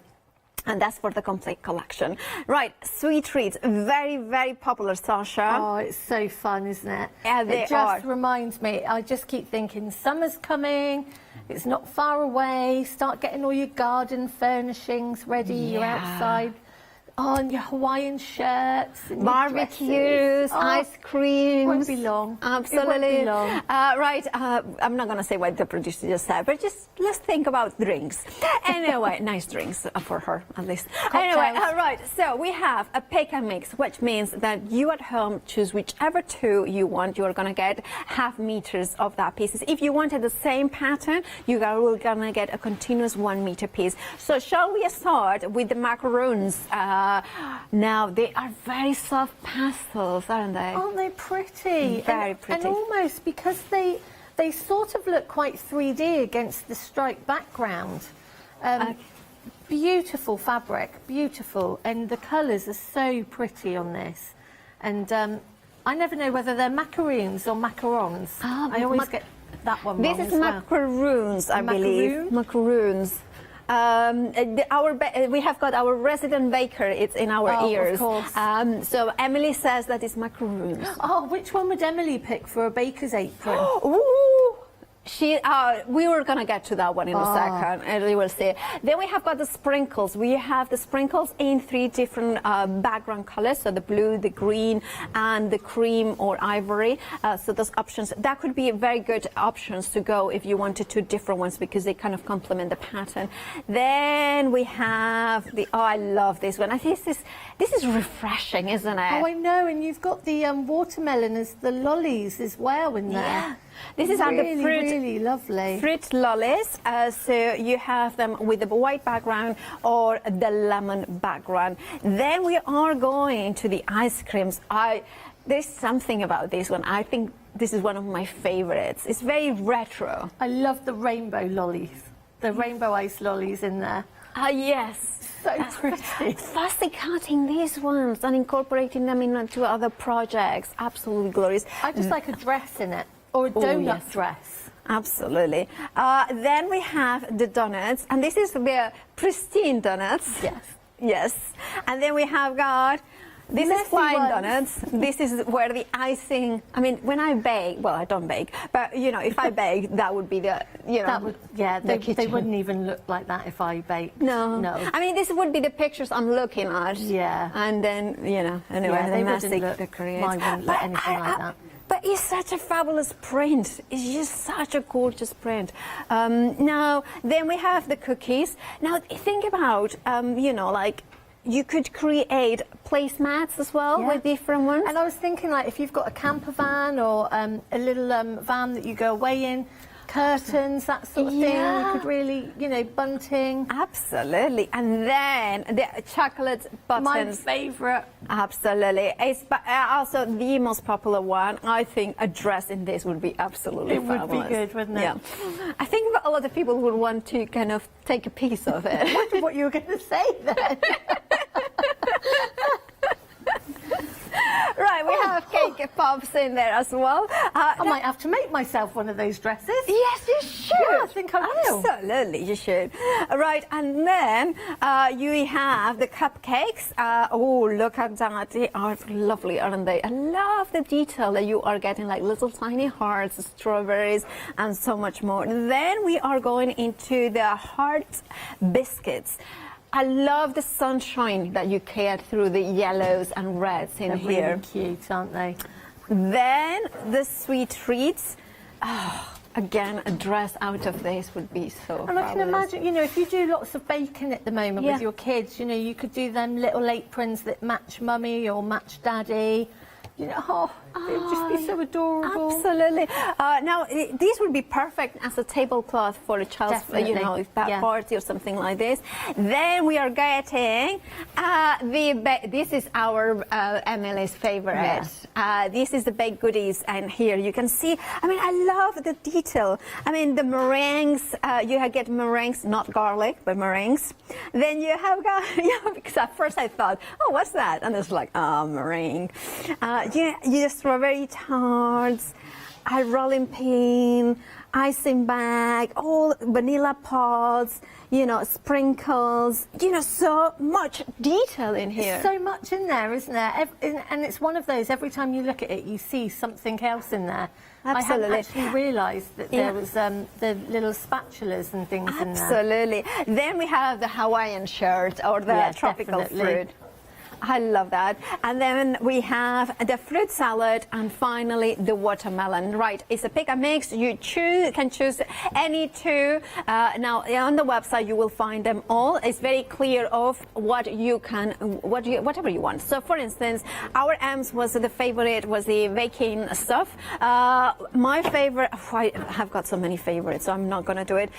And that's for the complete collection. Right, sweet treats, very, very popular, Sasha. Oh, it's so fun, isn't it? Yeah, it just reminds me, I just keep thinking, summer's coming, it's not far away, start getting all your garden furnishings ready, you're outside. Oh, and your Hawaiian shirts, and barbecues, ice creams. Won't be long. Absolutely. It won't be long. Right, I'm not going to say what the producer just said, but just let's think about drinks. Anyway, nice drinks for her, at least. Cocktails. Anyway, right, so we have a pick and mix, which means that you at home choose whichever 2 you want. You're going to get half meters of that pieces. If you wanted the same pattern, you are going to get a continuous 1 meter piece. So shall we start with the macaroons? Now, they are very soft pastels, aren't they? Aren't they pretty? Very pretty. And almost, because They sort of look quite 3D against the striped background. Beautiful fabric, beautiful, and the colours are so pretty on this. And I never know whether they're macaroons or macarons. I always get that one wrong. This is macaroons, I believe. Macaroons. We have got our resident baker. It's in our ears. Of course. So Emily says that it's macaroons. Oh, which one would Emily pick for a baker's apron? Ooh. We were going to get to that one in a second, and we will see. Then we have got the sprinkles. We have the sprinkles in 3 different background colors, so the blue, the green, and the cream or ivory. So those options, that could be very good options to go if you wanted 2 different ones, because they kind of complement the pattern. Then we have the, I love this one. I think this is refreshing, isn't it? Oh, I know, and you've got the watermelon as the lollies as well in there. Yeah. This is really, the fruit, really lovely. Fruit lollies. So you have them with the white background or the lemon background. Then we are going to the ice creams. There's something about this one. I think this is one of my favorites. It's very retro. I love the rainbow lollies. The rainbow ice lollies in there. Yes. So pretty. Fussy cutting these ones and incorporating them into other projects. Absolutely glorious. I just like a dress in it. Or a donut dress. Absolutely. Then we have the donuts, and this is the pristine donuts. Yes. Yes. And then we have got, this is flying donuts. This is where the icing, I mean, when I bake, well, I don't bake, but, you know, if I bake, that would be the, you know. That would, yeah, they wouldn't even look like that if I baked. No. No. I mean, this would be the pictures I'm looking at. Yeah. And then, you know, anyway, yeah, the they mastic, wouldn't the look, create. mine wouldn't look anything like that. But it's such a fabulous print. It's just such a gorgeous print. Now, then we have the cookies. Now, think about, you know, like, you could create placemats as well with different ones. And I was thinking, like, if you've got a camper van or a little van that you go away in, curtains, that sort of thing, you could really, you know, bunting. Absolutely. And then the chocolate buttons. My favourite. Absolutely. It's also the most popular one. I think a dress in this would be absolutely fabulous. It would be good, wouldn't it? Yeah. I think a lot of people would want to kind of take a piece of it. I wondered what you were going to say then. Right, we have cake pops in there as well. I might have to make myself one of those dresses. Yes, you should. Yeah, I think I will. Absolutely, you should. Right, and then you have the cupcakes. Oh, look at that. They are lovely, aren't they? I love the detail that you are getting, like little tiny hearts, strawberries, and so much more. Then we are going into the heart biscuits. I love the sunshine that you get through the yellows and reds in here. They're really cute, aren't they? Then the sweet treats. Oh, again, a dress out of this would be so And I can imagine, you know, if you do lots of baking at the moment Yeah. with your kids, you know, you could do them little aprons that match mummy or match daddy. You know, it would just be so adorable. Absolutely. Now, these would be perfect as a tablecloth for a child's, you know, party or something like this. Then we are getting this is our Emily's favorite. This is the baked goodies, and here you can see. I mean, I love the detail. I mean, the meringues. You get meringues, not garlic, but meringues. Then you have got, you know, because at first I thought, oh, what's that? And it's like, oh, meringue. You strawberry tarts, a rolling pin, icing bag, all vanilla pods, you know, sprinkles, you know, so much detail in here. There's so much in there, isn't there? And it's one of those, every time you look at it, you see something else in there. Absolutely. I hadn't actually realised that there was the little spatulas and things in there. Absolutely. Then we have the Hawaiian shirt or the tropical fruit. I love that. And then we have the fruit salad, and finally the watermelon. Right, it's a pick and mix. You can choose any two. Now on the website you will find them all. It's very clear of what you can, whatever you want. So for instance, our M's was the favorite was the baking stuff. My favorite, I have got so many favorites, so I'm not gonna do it.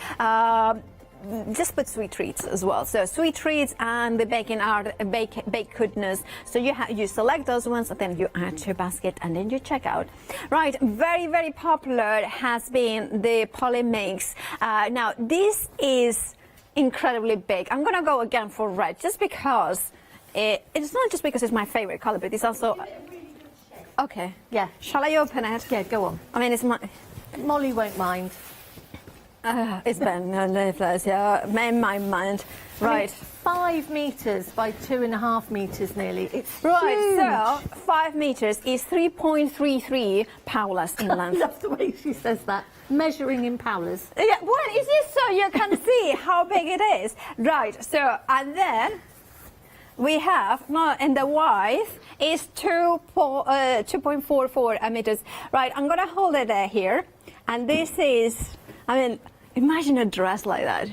just put sweet treats as well. So sweet treats and the baking art, baked goodness. So you select those ones, and then you add to your basket, and then you check out. Right, very, very popular has been the Poly Mix. Now this is incredibly big. I'm gonna go again for red, just because it's not just because it's my favorite color, but it's also. Okay, yeah. Shall I open it? Yeah, go on. I mean, it's my. Molly won't mind. It's been yeah, in my mind. Right. 5 meters by 2.5 meters nearly. It's right, huge. so 5 meters is 3.33 powlers in length. I love the way she says that. Measuring in powlers. Yeah, well, is it so you can see how big it is? Right, so, and then we have, and the width is 2.44 meters. Right, I'm gonna hold it here, and this is, I mean, imagine a dress like that.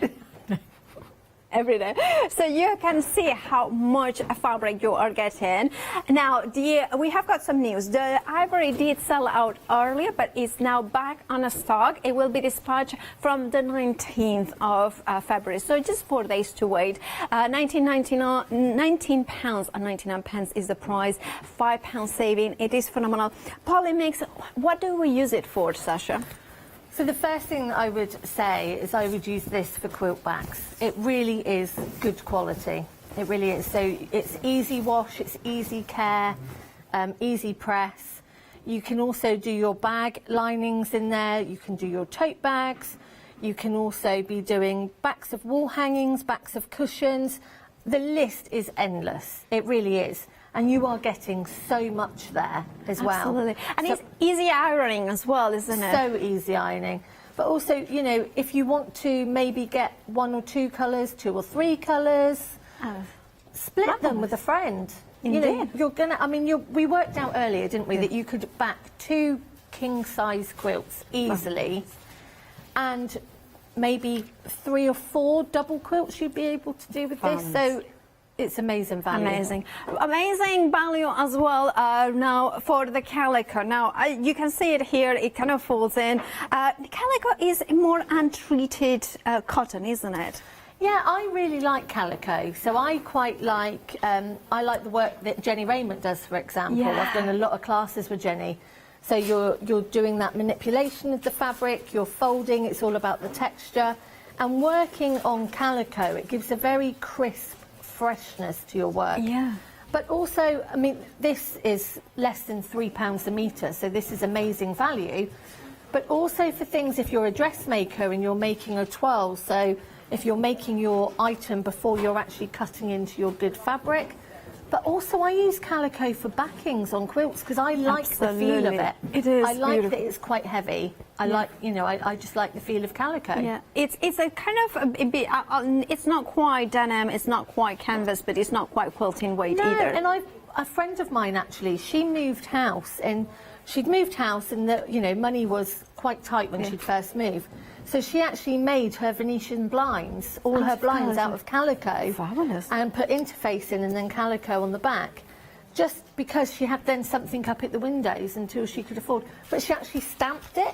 Every day. So you can see how much fabric you are getting. Now, we have got some news. The ivory did sell out earlier, but it's now back on stock. It will be dispatched from the 19th of February. So just 4 days to wait. £19.99 is the price. £5 saving. It is phenomenal. Poly Mix, what do we use it for, Sasha? So the first thing I would say is I would use this for quilt backs. It really is good quality. It really is. So it's easy wash, it's easy care, easy press. You can also do your bag linings in there. You can do your tote bags. You can also be doing backs of wall hangings, backs of cushions. The list is endless. It really is. And you are getting so much there as well. Absolutely. And it's easy ironing as well, isn't it? So easy ironing. But also, you know, if you want to maybe get 1 or 2 colours, 2 or 3 colours, split them with a friend. Indeed. You know, you're gonna. I mean, we worked out earlier, didn't we, that you could back 2 king-size quilts easily, and maybe 3 or 4 double quilts you'd be able to do with this. So it's amazing value. Amazing value as well. Now for the calico. Now you can see it here. It kind of folds in. The calico is more untreated cotton, isn't it? Yeah, I really like calico. So I quite like. I like the work that Jenny Raymond does, for example. Yeah. I've done a lot of classes with Jenny. So you're doing that manipulation of the fabric. You're folding. It's all about the texture. And working on calico, it gives a very crisp freshness to your work. Yeah. But also, I mean, this is less than £3 a metre, so this is amazing value. But also for things, if you're a dressmaker and you're making a toile, so if you're making your item before you're actually cutting into your good fabric. But also I use calico for backings on quilts because I like the feel of it. It is I like beautiful. that it's quite heavy. I like, you know, I just like the feel of calico. Yeah, it's a kind of a bit. It's not quite denim. It's not quite canvas, but it's not quite quilting weight either. And a friend of mine actually, she moved house, and she'd moved house, and the money was quite tight when she'd first moved. So she actually made her Venetian blinds, all her blinds out of calico. Fabulous. And put interfacing and then calico on the back, just because she had then something up at the windows until she could afford. But she actually stamped it.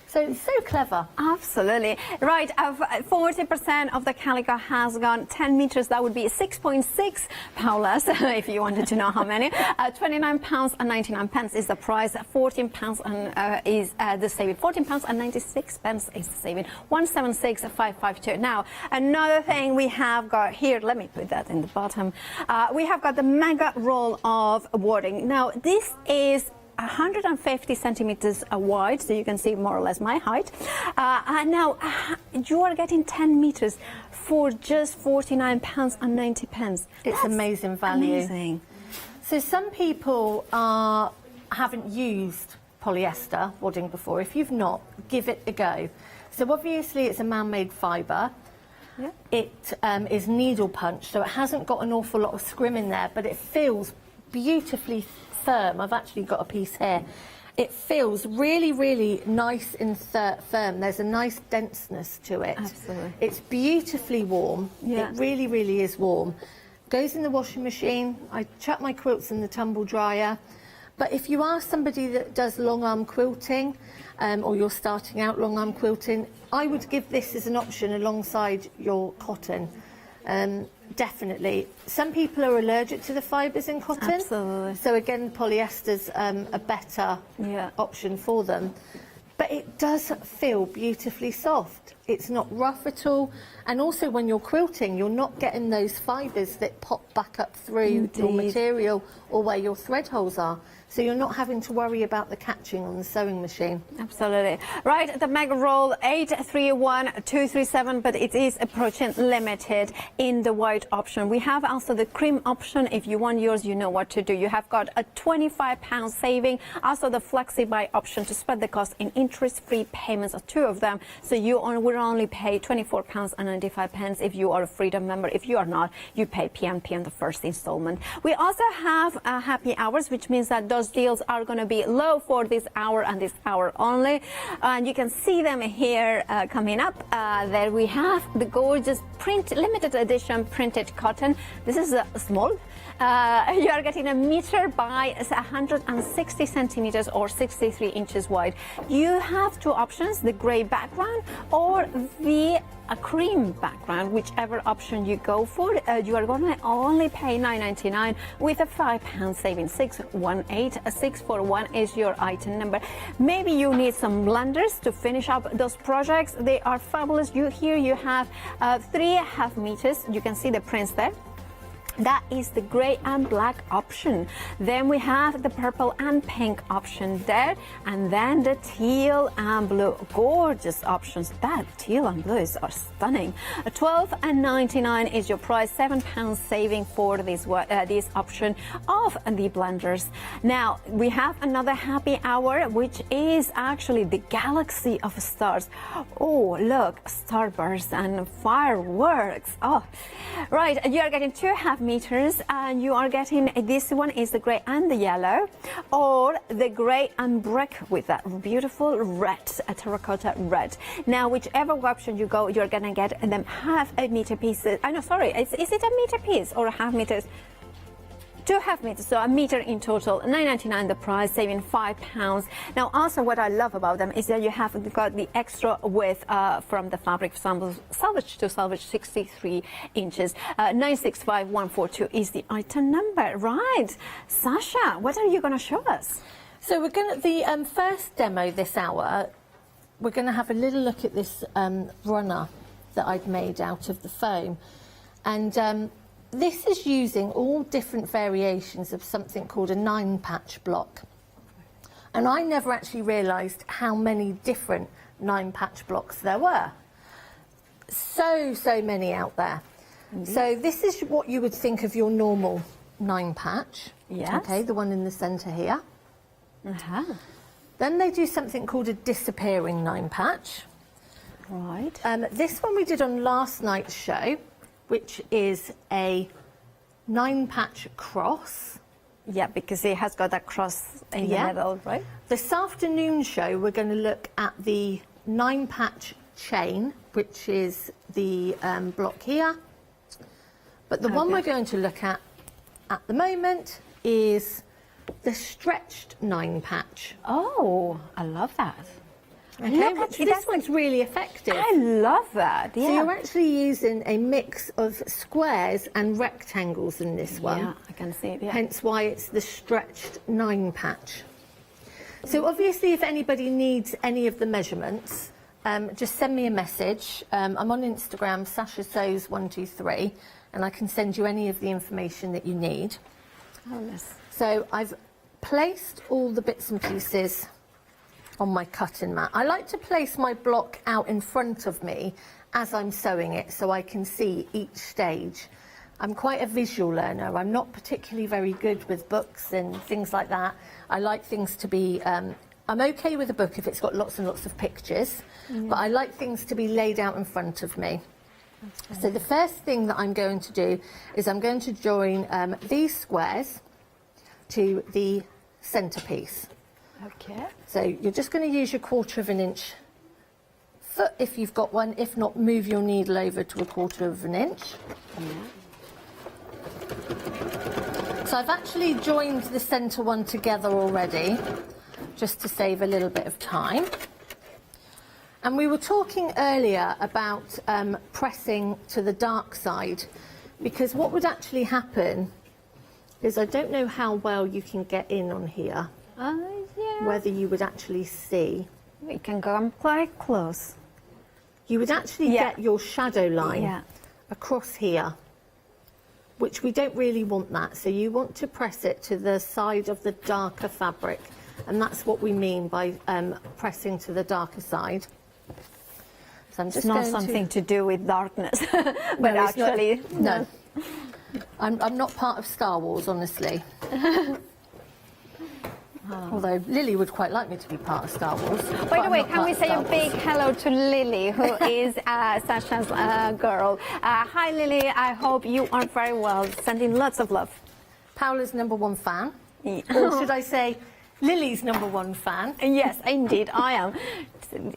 So it's so clever. Absolutely. Right, 40% of the calico has gone 10 meters. That would be 6.6 powlers, if you wanted to know how many. £29.99 is the price. £14 is the saving. £14.96 is the saving. 176,552. Now, another thing we have got here, let me put that in the bottom. We have got the mega roll of Wadding. Now, this is 150 centimeters wide, so you can see more or less my height. And now you are getting 10 meters for just £49.90. It's amazing value. Amazing. So some people haven't used polyester wadding before. If you've not, give it a go. So obviously it's a man-made fibre. Yeah. It is needle punch, so it hasn't got an awful lot of scrim in there, but it feels beautifully firm. I've actually got a piece here. It feels really, really nice and firm. There's a nice denseness to it. Absolutely. It's beautifully warm. Yeah. It really, really is warm. Goes in the washing machine. I chuck my quilts in the tumble dryer. But if you are somebody that does long arm quilting, or you're starting out long arm quilting, I would give this as an option alongside your cotton. Definitely. Some people are allergic to the fibres in cotton. Absolutely. So again, polyester's a better option for them. But it does feel beautifully soft. It's not rough at all. And also when you're quilting, you're not getting those fibres that pop back up through your material or where your thread holes are. So you're not having to worry about the catching on the sewing machine. Absolutely. Right, the mega roll 831237, but it is approaching limited in the white option. We have also the cream option. If you want yours, you know what to do. You have got a £25 saving. Also the flexi buy option to spread the cost in interest-free payments of 2 of them. So you will only pay £24.95 if you are a Freedom member. If you are not, you pay PNP on the first installment. We also have happy hours, which means that those deals are going to be low for this hour and this hour only, and you can see them here coming up. There we have the gorgeous limited edition printed cotton. This is small. You are getting 1 meter by 160 centimeters or 63 inches wide. You have 2 options, the gray background or the cream background. Whichever option you go for, you are going to only pay £9.99 with a £5 saving. 618641 is your item number. Maybe you need some blenders to finish up those projects. They are fabulous. Here you have 3.5 meters. You can see the prints there. That is the grey and black option. Then we have the purple and pink option there, and then the teal and blue. Gorgeous options. That teal and blues are stunning. $12.99 is your price. £7 saving for this option of the blenders. Now we have another happy hour, which is actually the galaxy of stars. Oh, look, starbursts and fireworks. Oh, right. You are getting 2.5 meters, and you are getting, this one is the grey and the yellow, or the grey and brick with that beautiful red, a terracotta red. Now whichever option you go, you're gonna get them 1/2 meter pieces. I know, sorry, is it a meter piece or a 1/2 meters? 2.5 meters, so 1 meter in total. $9.99 the price, saving £5. Now also what I love about them is that you have got the extra width from the fabric salvage to salvage 63 inches. 965142 is the item number. Right, Sasha, what are you going to show us? So we're going to, the first demo this hour, we're going to have a little look at this runner that I've made out of the foam. And this is using all different variations of something called a 9-patch block. And I never actually realised how many different 9-patch blocks there were. So many out there. Mm-hmm. So this is what you would think of your normal 9-patch. Yes. Okay, the one in the centre here. Uh-huh. Then they do something called a disappearing 9-patch. Right. This one we did on last night's show, which is a 9-patch cross. Yeah, because it has got that cross in the middle, right? This afternoon show, we're going to look at the 9-patch chain, which is the block here. But the one we're going to look at the moment is the stretched 9-patch. Oh, I love that. Okay, this one's really effective. I love that, yeah. So you're actually using a mix of squares and rectangles in this one. Yeah, I can see it, yeah. Hence why it's the stretched 9-patch. So obviously if anybody needs any of the measurements, just send me a message. I'm on Instagram, Sasha Sews 123, and I can send you any of the information that you need. Oh, yes. So I've placed all the bits and pieces on my cutting mat. I like to place my block out in front of me as I'm sewing it so I can see each stage. I'm quite a visual learner. I'm not particularly very good with books and things like that. I like things to be, I'm okay with a book if it's got lots and lots of pictures, but I like things to be laid out in front of me. So the first thing that I'm going to do is I'm going to join these squares to the centerpiece. Okay. So you're just going to use your 1/4 inch foot if you've got one. If not, move your needle over to a 1/4 inch. Yeah. So I've actually joined the centre one together already, just to save a little bit of time. And we were talking earlier about pressing to the dark side, because what would actually happen is, I don't know how well you can get in on here, Yeah. whether you would actually see. We can come quite close. You would actually get your shadow line across here, which we don't really want that. So you want to press it to the side of the darker fabric. And that's what we mean by pressing to the darker side. So I'm just It's not something to do with darkness, but No, it's not. actually... No. I'm not part of Star Wars, honestly. Although Lily would quite like me to be part of Star Wars. By the way, can we say a big hello to Lily, who is Sasha's girl. Hi Lily, I hope you are very well. Sending lots of love. Paola's #1 fan. Or should I say, Lily's #1 fan? Yes, indeed, I am.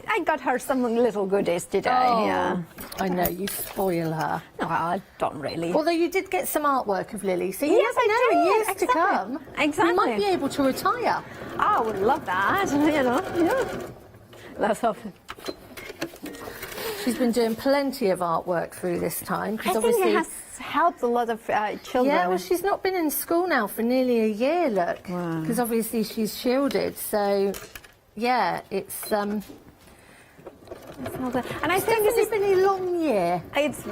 I got her some little goodies today. Oh, yeah. I know, you spoil her. No, I don't really. Although you did get some artwork of Lily, so you Yes, never I know, in did. years to Exactly. come, Exactly. you might be able to retire. I would love that, you know. Yeah. Let's hope. She's been doing plenty of artwork through this time. I think it has helped a lot of children. Yeah, well, she's not been in school now for nearly a year, look, because obviously she's shielded, so, yeah, it's and I think it's been a long year. It's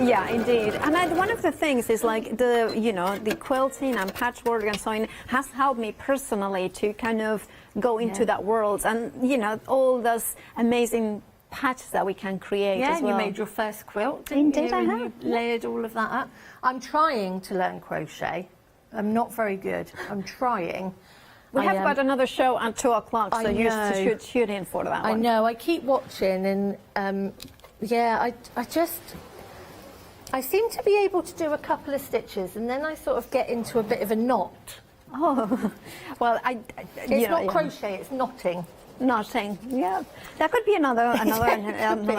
yeah, indeed. And one of the things is like the quilting and patchwork and so on has helped me personally to kind of go into that world, and all those amazing patches that we can create. Yeah, as and well. you made your first quilt, didn't Indeed, you? I And have. you layered all of that up. I'm trying to learn crochet. I'm not very good. I'm trying. We have got another show at 2 o'clock, so you should tune in for that one. I know. I keep watching, and yeah, I seem to be able to do a couple of stitches, and then I sort of get into a bit of a knot. Oh, well, it's not crochet; it's knotting. Knotting, yeah. That could be another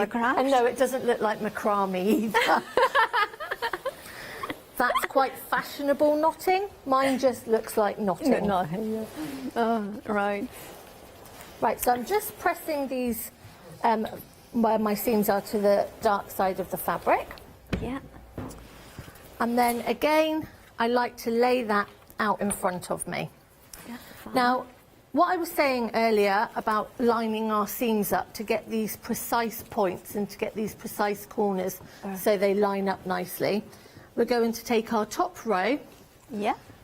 craft. And no, it doesn't look like macrame either. That's quite fashionable knotting. Mine just looks like knotting. Right. Right, so I'm just pressing these where my seams are to the dark side of the fabric. Yeah. And then again, I like to lay that out in front of me. Yeah, now, what I was saying earlier about lining our seams up to get these precise points and to get these precise corners so they line up nicely, we're going to take our top row,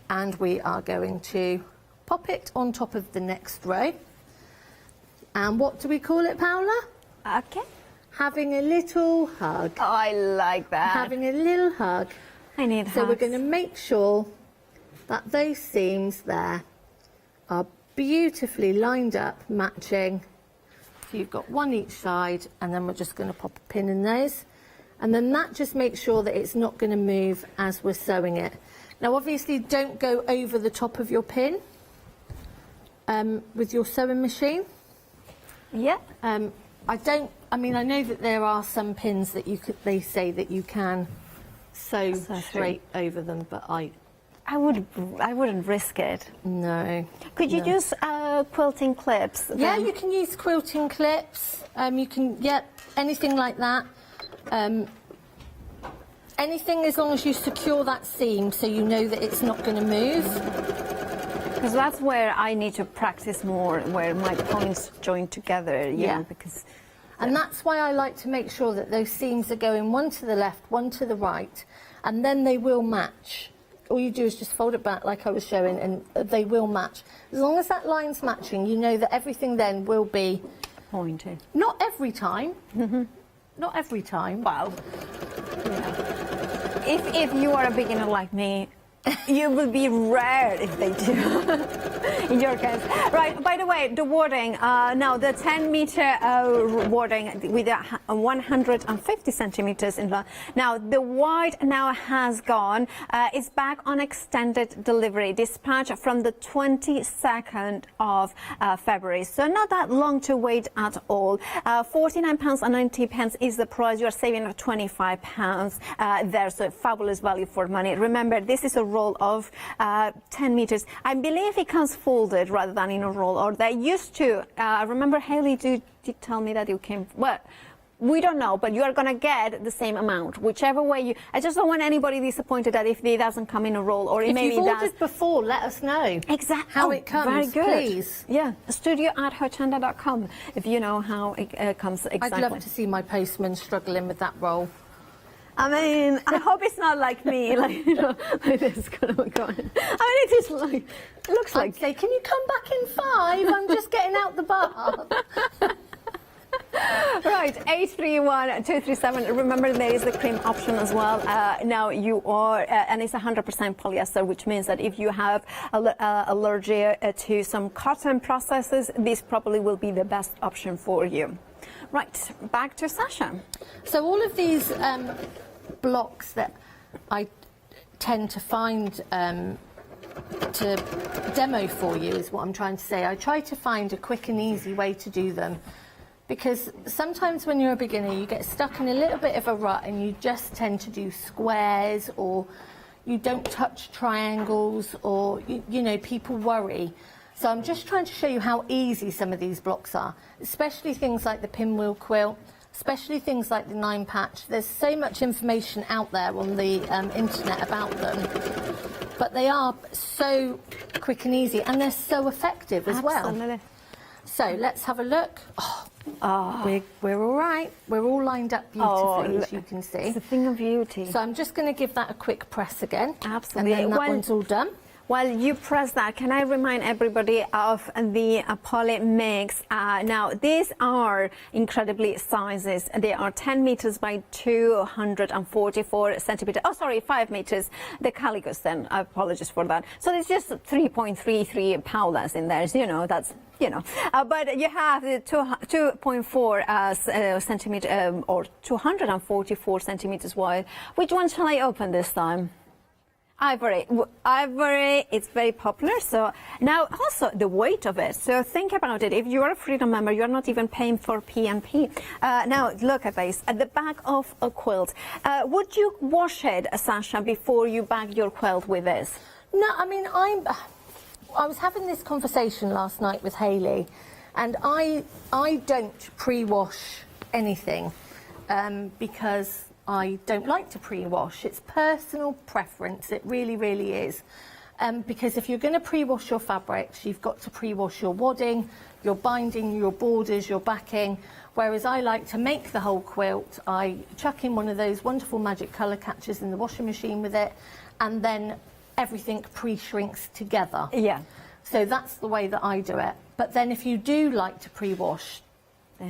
and we are going to pop it on top of the next row. And what do we call it, Paola? Okay. Having a little hug. Oh, I like that. Having a little hug. I need So we're hugs. going to make sure that those seams there are beautifully lined up, matching. So you've got one each side, and then we're just going to pop a pin in those. And then that just makes sure that it's not going to move as we're sewing it. Now, obviously, don't go over the top of your pin with your sewing machine. Yeah. I mean, I know that there are some pins that they say that you can sew straight over them, but I wouldn't risk it. No. Could you use quilting clips? Yeah, then? you can use quilting clips. You can, anything like that. Anything as long as you secure that seam so you know that it's not going to move. Because that's where I need to practice more, where my points join together. Yeah. Because. And that's why I like to make sure that those seams are going one to the left, one to the right, and then they will match. All you do is just fold it back like I was showing, and they will match. As long as that line's matching, you know that everything then will be pointed. Not every time. Not every time. Wow. If you are a beginner like me, you will be rare if they do. In your case. Right, by the way, the wadding, now the 10-meter wadding with 150 centimeters in long. Now, the white now has gone. It's back on extended delivery, dispatch from the 22nd of February. So not that long to wait at all. £49.90 is the price. You're saving £25 there, so fabulous value for money. Remember, this is a roll of 10 meters. I believe it comes folded rather than in a roll, or they used to. I remember Haley did tell me that it came, well, we don't know, but you are going to get the same amount, whichever way you. I just don't want anybody disappointed that if it doesn't come in a roll, or if maybe you've does. ordered before, let us know exactly how it comes. Very good. Please. Yeah, studio@hochanda.com if you know how it comes exactly. I'd love to see my postman struggling with that roll. I mean, I hope it's not like me, like, you know, like this kind of going. I mean, it is like, it looks like. I'd say, can you come back in 5? I'm just getting out the bar. Right, 831-237. Remember, there is the cream option as well. Now you are, and it's 100% polyester, which means that if you have allergy to some cotton processes, this probably will be the best option for you. Right, back to Sasha. So all of these blocks that I tend to find to demo for you is what I'm trying to say. I try to find a quick and easy way to do them, because sometimes when you're a beginner you get stuck in a little bit of a rut and you just tend to do squares, or you don't touch triangles, or you know, people worry. So I'm just trying to show you how easy some of these blocks are, especially things like the pinwheel quilt, especially things like the 9-patch. There's so much information out there on the internet about them, but they are so quick and easy, and they're so effective as well. So let's have a look. We're all right. We're all lined up beautifully, as you can see. It's a thing of beauty. So I'm just going to give that a quick press again. Absolutely. And then that one's all done. While you press that, can I remind everybody of the Poly Mix? Now, these are incredibly sizes. They are 10 meters by 244 centimeters. Oh, sorry, 5 meters. The calicos then, I apologize for that. So there's just 3.33 paulas in there. So, you know, that's, you know. But you have the 2.4 centimeter or 244 centimeters wide. Which one shall I open this time? Ivory, it's very popular. So now also the weight of it. So think about it. If you are a Freedom member, you're not even paying for P&P. Now look at this, at the back of a quilt. Would you wash it, Sasha, before you bag your quilt with this? No, I mean, I was having this conversation last night with Haley, and I don't pre-wash anything because I don't like to pre-wash. It's personal preference, it really, really is. Because if you're going to pre-wash your fabrics, you've got to pre-wash your wadding, your binding, your borders, your backing. Whereas I like to make the whole quilt. I chuck in one of those wonderful magic colour catchers in the washing machine with it, and then everything pre-shrinks together. Yeah. So that's the way that I do it. But then if you do like to pre-wash,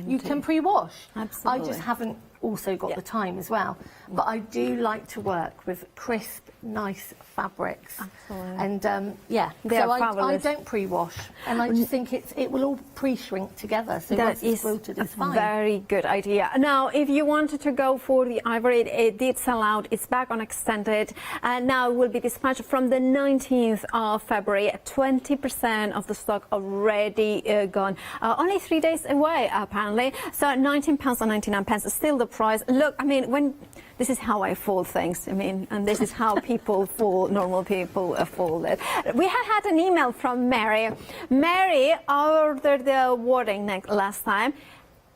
you can pre-wash. Absolutely. I just haven't also got the time as well. But I do like to work with crisp, nice fabrics. Absolutely. And yeah, They so are I fabulous. don't pre-wash, and I just think it will all pre-shrink together. So once it's quilted, it's fine. Very good idea. Now, if you wanted to go for the ivory, it did sell out. It's back on extended, and now it will be dispatched from the 19th of February. 20% of the stock already gone. Only 3 days away, apparently. So £19.99, still the price. Look, I mean, this is how I fold things. I mean, and this is how people fold, normal people fold it. We had an email from Mary. Mary ordered the Wadding last time,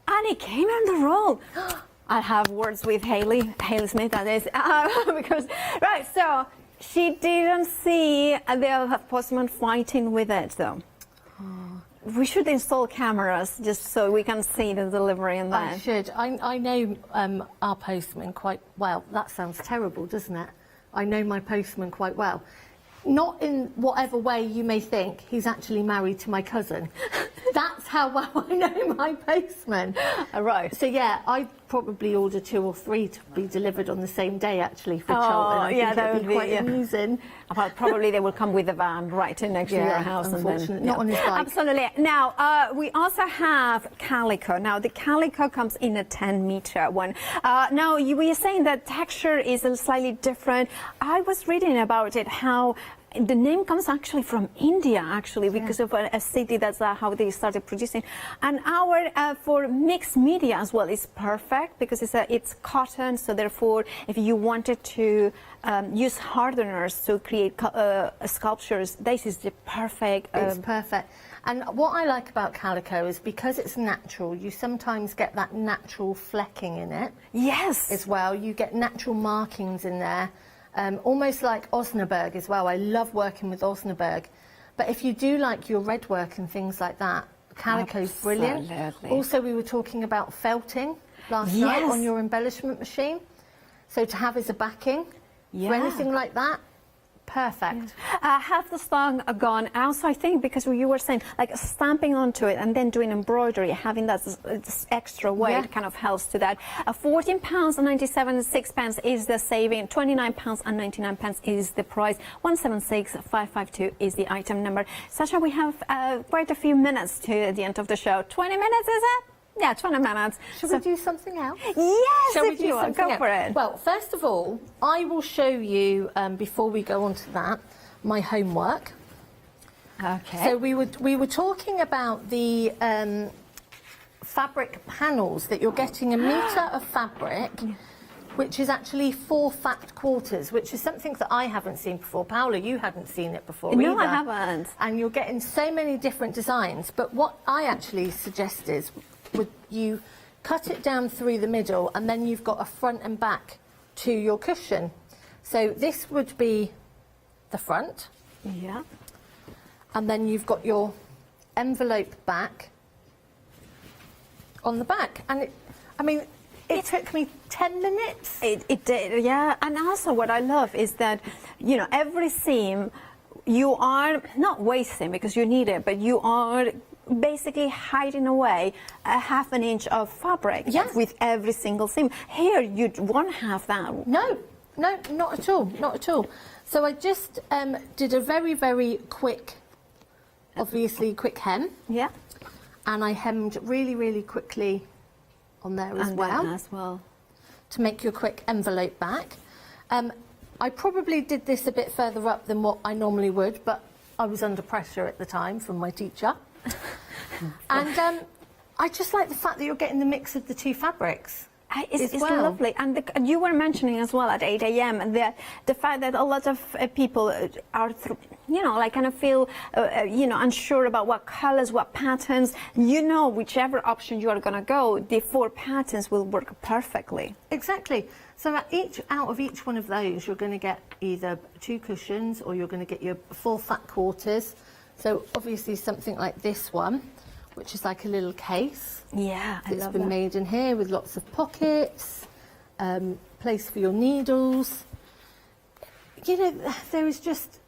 and it came in the roll. I have words with Haley Smith, that is, because, right, so she didn't see the postman fighting with it, though. We should install cameras just so we can see the delivery in there. I should. I know our postman quite well. That sounds terrible, doesn't it? I know my postman quite well. Not in whatever way you may think. He's actually married to my cousin. That's how well I know my postman. Right. So yeah, I probably order 2 or 3 to be delivered on the same day, actually, for Charlton. I think that would be quite amusing. Probably they will come with a van right in next to your house. Unfortunately, and then, not on his bike. Absolutely. Now, we also have calico. Now, the calico comes in a 10-meter one. Now, you were saying that texture is slightly different. I was reading about it, how the name comes actually from India, actually, because of a city. That's how they started producing. And our for mixed media as well is perfect because it's cotton. So therefore, if you wanted to use hardeners to create sculptures, this is the perfect. It's perfect. And what I like about calico is because it's natural, you sometimes get that natural flecking in it. Yes. As well, you get natural markings in there. Almost like Osnaburg as well. I love working with Osnaburg. But if you do like your red work and things like that, calico's brilliant. Also, we were talking about felting last night on your embellishment machine. So to have as a backing for anything like that, perfect. Have the stock gone out? So I think because you were saying like stamping onto it and then doing embroidery, having that this extra weight kind of helps to that. £14.97 is the saving. £29.99 is the price. 176552 is the item number. Sasha, we have quite a few minutes to the end of the show. 20 minutes, is it? Yeah, 20 minutes. Should we do something else? Yes, Shall we if do you want. something Go else? for it. Well, first of all, I will show you, before we go on to that, my homework. Okay. So we were talking about the fabric panels, that you're getting a metre of fabric, which is actually 4 fat quarters, which is something that I haven't seen before. Paola, you hadn't seen it before either. No, I haven't. And you're getting so many different designs. But what I actually suggest is you cut it down through the middle, and then you've got a front and back to your cushion. So this would be the front. Yeah. And then you've got your envelope back on the back. And it took me 10 minutes. It did, yeah. And also what I love is that, every seam you are not wasting because you need it, but you are basically hiding away a ½ an inch of fabric with every single seam. Here, you won't have that. No, not at all, not at all. So I just did a very, very quick, obviously quick hem. Yeah. And I hemmed really, really quickly on there as well. To make your quick envelope back. I probably did this a bit further up than what I normally would, but I was under pressure at the time from my teacher. And I just like the fact that you're getting the mix of the two fabrics. It's lovely. And you were mentioning as well at 8 a.m. the fact that a lot of people are, kind of feel, unsure about what colors, what patterns. Whichever option you are going to go, the 4 patterns will work perfectly. Exactly. So out of each one of those, you're going to get either 2 cushions or you're going to get your 4 fat quarters. So obviously something like this one, which is like a little case. Yeah, I love It's been that. made in here with lots of pockets, place for your needles. There is just,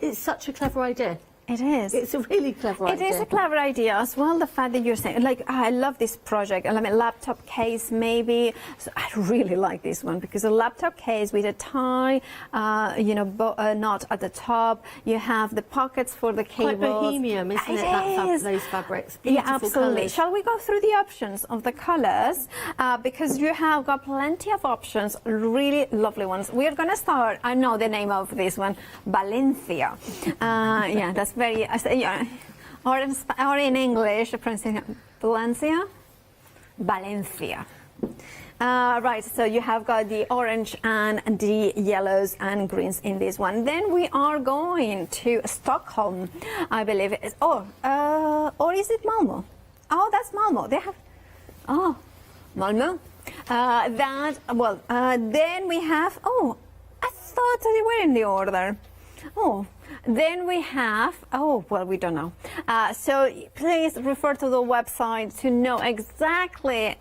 it's such a clever idea. It is. It's a really clever idea. It is a clever idea as well. The fact that you're saying, I love this project. Laptop case maybe. So I really like this one because a laptop case with a tie, knot at the top. You have the pockets for the cables. Quite bohemian, isn't it? Those fabrics. Beautiful absolutely. colours. Shall we go through the options of the colors? Because you have got plenty of options, really lovely ones. We are going to start. I know the name of this one, Valencia. That's very, or in English, Valencia, Valencia. Right, so you have got the orange and the yellows and greens in this one. Then we are going to Stockholm, I believe it is. Or is it Malmo? Oh, that's Malmo. They have, Malmo. Then we have, I thought they were in the order. Then we have, we don't know. So please refer to the website to know exactly,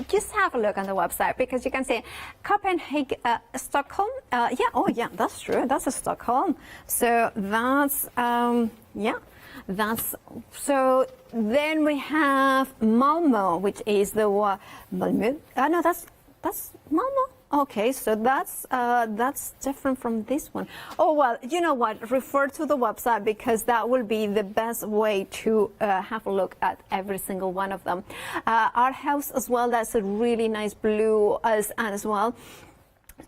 just have a look on the website because you can see Copenhagen, Stockholm. That's true. That's a Stockholm. So that's, so then we have Malmo, which is the Malmö. No, that's Malmo. Okay, so that's different from this one. Oh, well, you know what? Refer to the website because that will be the best way to have a look at every single one of them. Our house as well, that's a really nice blue as well.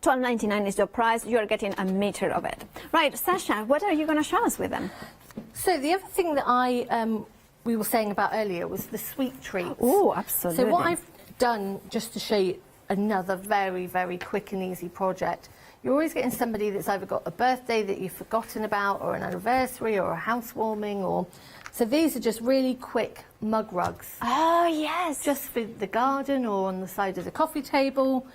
£12.99 is your price. You're getting a meter of it. Right, Sasha, what are you going to show us with them? So the other thing that we were saying about earlier was the sweet treats. Oh, absolutely. So what I've done, just to show you another very, very quick and easy project, you're always getting somebody that's either got a birthday that you've forgotten about, or an anniversary, or a housewarming, or... So these are just really quick mug rugs. Oh, yes. Just for the garden or on the side of the coffee table,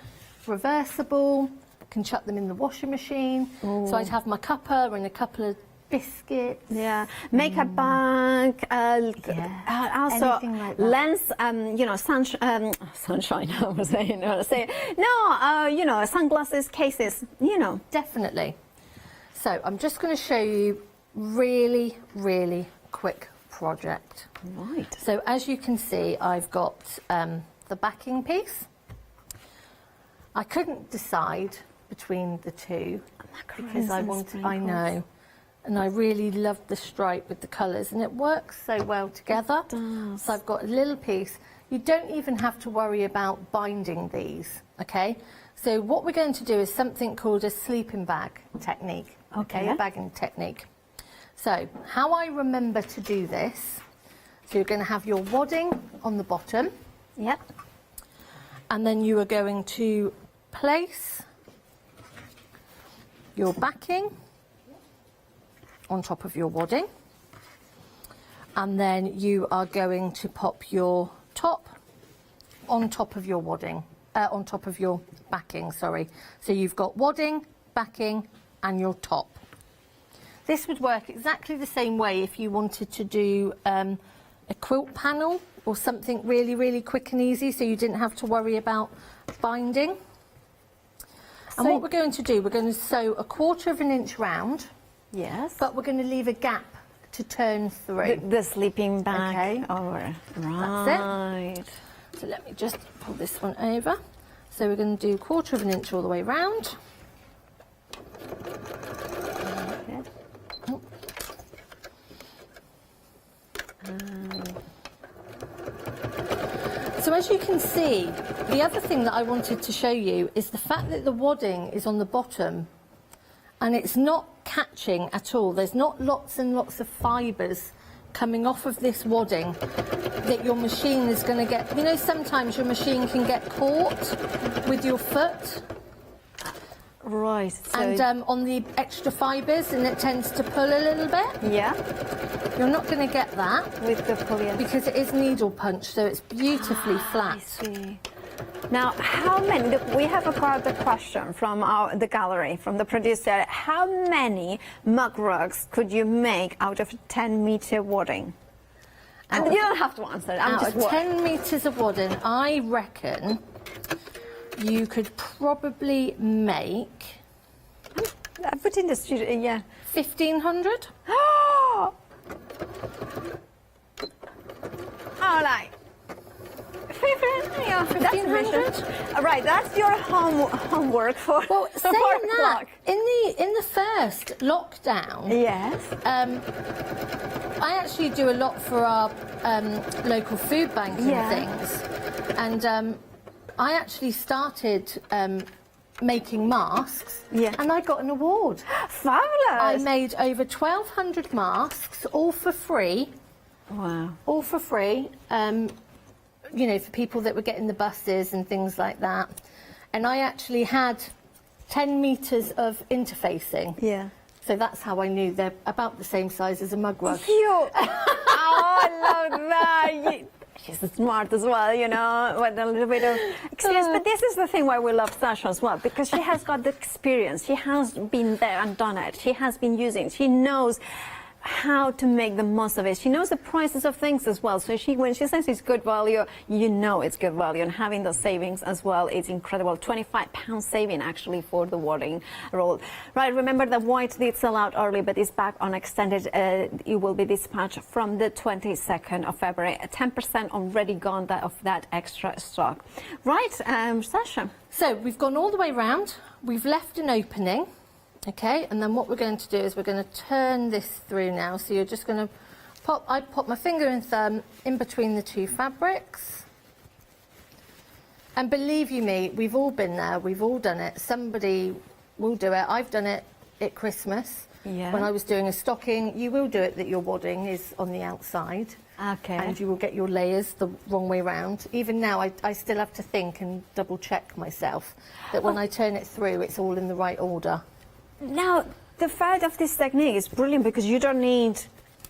reversible, can chuck them in the washing machine. Ooh. So I'd have my cuppa and a couple of biscuits. Yeah, makeup bag, also anything like that. lens, you know, sunshine, I was saying, no, you know, sunglasses, cases, you know. Definitely. So I'm just going to show you really, really quick project. Right. So as you can see, I've got the backing piece. I couldn't decide between the two because I know. And I really loved the stripe with the colours, and it works so well together. So I've got a little piece. You don't even have to worry about binding these, okay? So what we're going to do is something called a sleeping bag technique, okay? A bagging technique. So how I remember to do this, so you're going to have your wadding on the bottom. Yep. And then you are going to place your backing on top of your wadding, and then you are going to pop your top on top of your wadding, on top of your backing, sorry. So you've got wadding, backing, and your top. This would work exactly the same way if you wanted to do a quilt panel or something really, really quick and easy, so you didn't have to worry about binding. And what we're going to do, we're going to sew 1/4 inch round. Yes. But we're going to leave a gap to turn through. The sleeping bag. Okay. Right. That's it. So let me just pull this one over. So we're going to do 1/4 inch all the way round. Okay. Oh. So as you can see, the other thing that I wanted to show you is the fact that the wadding is on the bottom and it's not catching at all. There's not lots and lots of fibres coming off of this wadding that your machine is going to get. You know, sometimes your machine can get caught with your foot. Right. So and on the extra fibres, and it tends to pull a little bit. Yeah. You're not going to get that with the polyester because it is needle punch, so it's beautifully flat. I see. Now, how many? Look, we have got a question from the gallery, from the producer. How many mug rugs could you make out of 10-meter wadding? And you don't have to answer. Out of 10 metres of wadding, I reckon you could probably make. I put in the studio, yeah. 1,500. Oh, like. Yeah, 1,500. Right, that's your homework for. Well, saying that, in the first lockdown, yes, I actually do a lot for our local food bank and things, and I actually started making masks, and I got an award. Fabulous! I made over 1,200 masks, all for free. Wow! All for free. You know, for people that were getting the buses and things like that. And I actually had 10 metres of interfacing. Yeah. So that's how I knew they're about the same size as a mug rug. Oh, I love that. She's smart as well, you know, with a little bit of experience. But this is the thing why we love Sasha as well, because she has got the experience. She has been there and done it. She has been using it. She knows how to make the most of it. She knows the prices of things as well. So when she says it's good value, you know it's good value. And having those savings as well, it's incredible. £25 saving actually for the wadding roll. Right, remember the white did sell out early, but it's back on extended. It will be dispatched from the 22nd of February. 10% already gone of that extra stock. Right, Sasha. So we've gone all the way round. We've left an opening. Okay, and then what we're going to do is we're going to turn this through now. So you're just going to I pop my finger and thumb in between the two fabrics. And believe you me, we've all been there, we've all done it. Somebody will do it. I've done it at Christmas. Yeah. When I was doing a stocking, you will do it that your wadding is on the outside. Okay. And you will get your layers the wrong way round. Even now, I still have to think and double check myself that when I turn it through, it's all in the right order. Now, the fact of this technique is brilliant because you don't need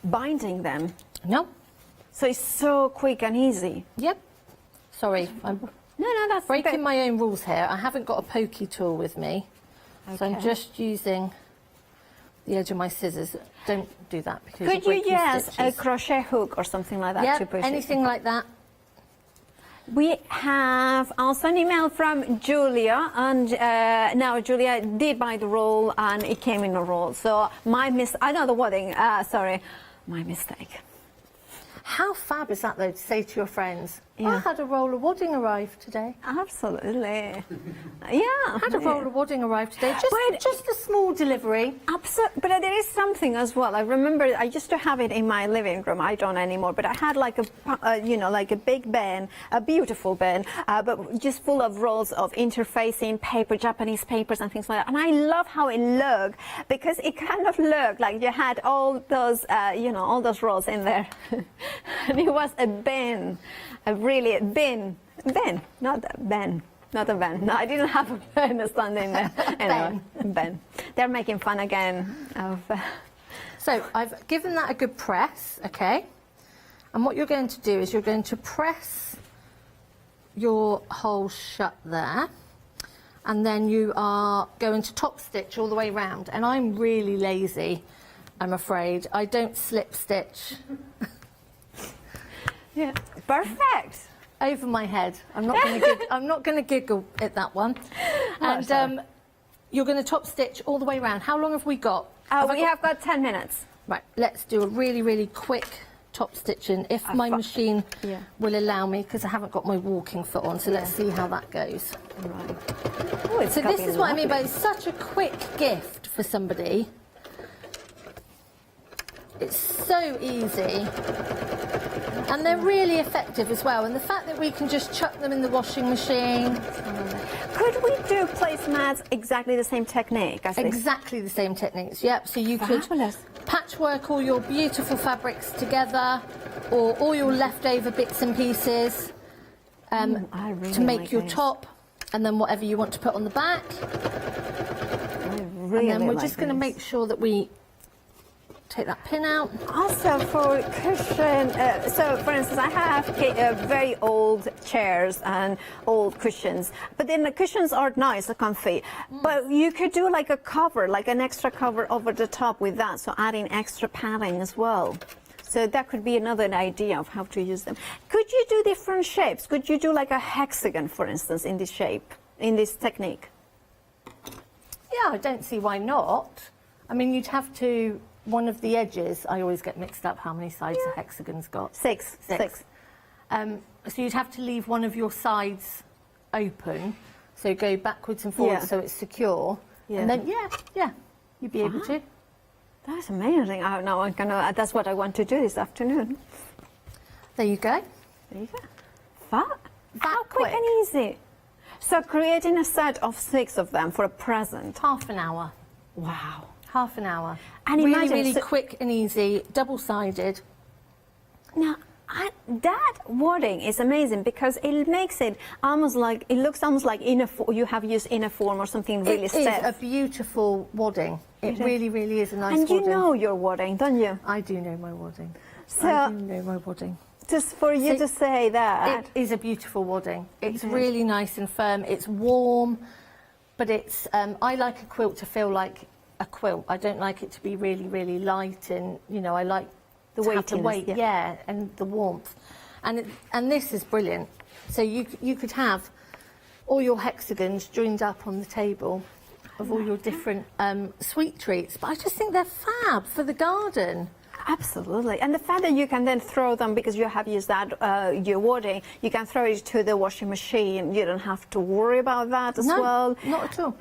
binding them. No. So it's so quick and easy. Yep. Sorry, I'm that's breaking my own rules here. I haven't got a pokey tool with me, so I'm Okay. just using the edge of my scissors. Don't do that because Could you break your use a stitches. crochet hook or something like that to push anything like that. We have also an email from Julia, and now Julia did buy the roll and it came in a roll. So my another wadding, sorry, my mistake. How fab is that though to say to your friends, Yeah. I had a roll of wadding arrive today. Absolutely. Yeah. I had a roll of wadding arrive today. Just a small delivery. Absolutely. But there is something as well. I remember I used to have it in my living room. I don't anymore. But I had like like a big bin, a beautiful bin, but just full of rolls of interfacing paper, Japanese papers and things like that. And I love how it looked because it kind of looked like you had all those, all those rolls in there. And it was a bin. Really, bin, not a ben. Not a Ben. No, I didn't have a Ben standing there. Anyway, Ben. They're making fun again of... So I've given that a good press, okay? And what you're going to do is you're going to press your hole shut there. And then you are going to top stitch all the way round. And I'm really lazy, I'm afraid. I don't slip stitch. Yeah, perfect. Over my head. I'm not going to giggle at that one. And you're going to top stitch all the way around. How long have we got? We have got 10 minutes. Right, let's do a really, really quick top stitching if my machine will allow me, because I haven't got my walking foot on. So let's see how that goes. Right. Oh, so this is what I mean by such a quick gift for somebody. It's so easy. And they're really effective as well. And the fact that we can just chuck them in the washing machine. Could we do placemats exactly the same technique? Exactly the same techniques, yep. So you could patchwork all your beautiful fabrics together or all your leftover bits and pieces to make your top, and then whatever you want to put on the back. And then we're just going to make sure that we take that pin out. Also for cushion, so for instance I have very old chairs and old cushions, but then the cushions are nice, comfy, but you could do like a cover, like an extra cover over the top with that, so adding extra padding as well. So that could be another idea of how to use them. Could you do different shapes? Could you do like a hexagon, for instance, in this shape, in this technique? Yeah, I don't see why not. I mean, you'd have to... One of the edges, I always get mixed up how many sides a hexagon's got. Six. So you'd have to leave one of your sides open, so go backwards and forwards so it's secure. Yeah. And then, you'd be able to. That's amazing. Oh, no, that's what I want to do this afternoon. There you go. There you go. How quick and easy. So creating a set of 6 of them for a present. Half an hour. Wow. Half an hour. And really, imagine, really quick and easy, double-sided. Now, that wadding is amazing because it makes it almost like, it looks almost like you have used inner form or something really stiff. It is a beautiful wadding. It really, really is a nice and wadding. And you know your wadding, don't you? I do know my wadding. So, I do know my wadding. Just for you to say that. It is a beautiful wadding. It's really nice and firm. It's warm, but it's, I like a quilt to feel like a quilt. I don't like it to be really, really light, and I like the weight, and the warmth. And this is brilliant. So you could have all your hexagons joined up on the table of all your different sweet treats. But I just think they're fab for the garden. Absolutely. And the fact that you can then throw them, because you have used that, your wadding, you can throw it to the washing machine. You don't have to worry about that as well. Not at all.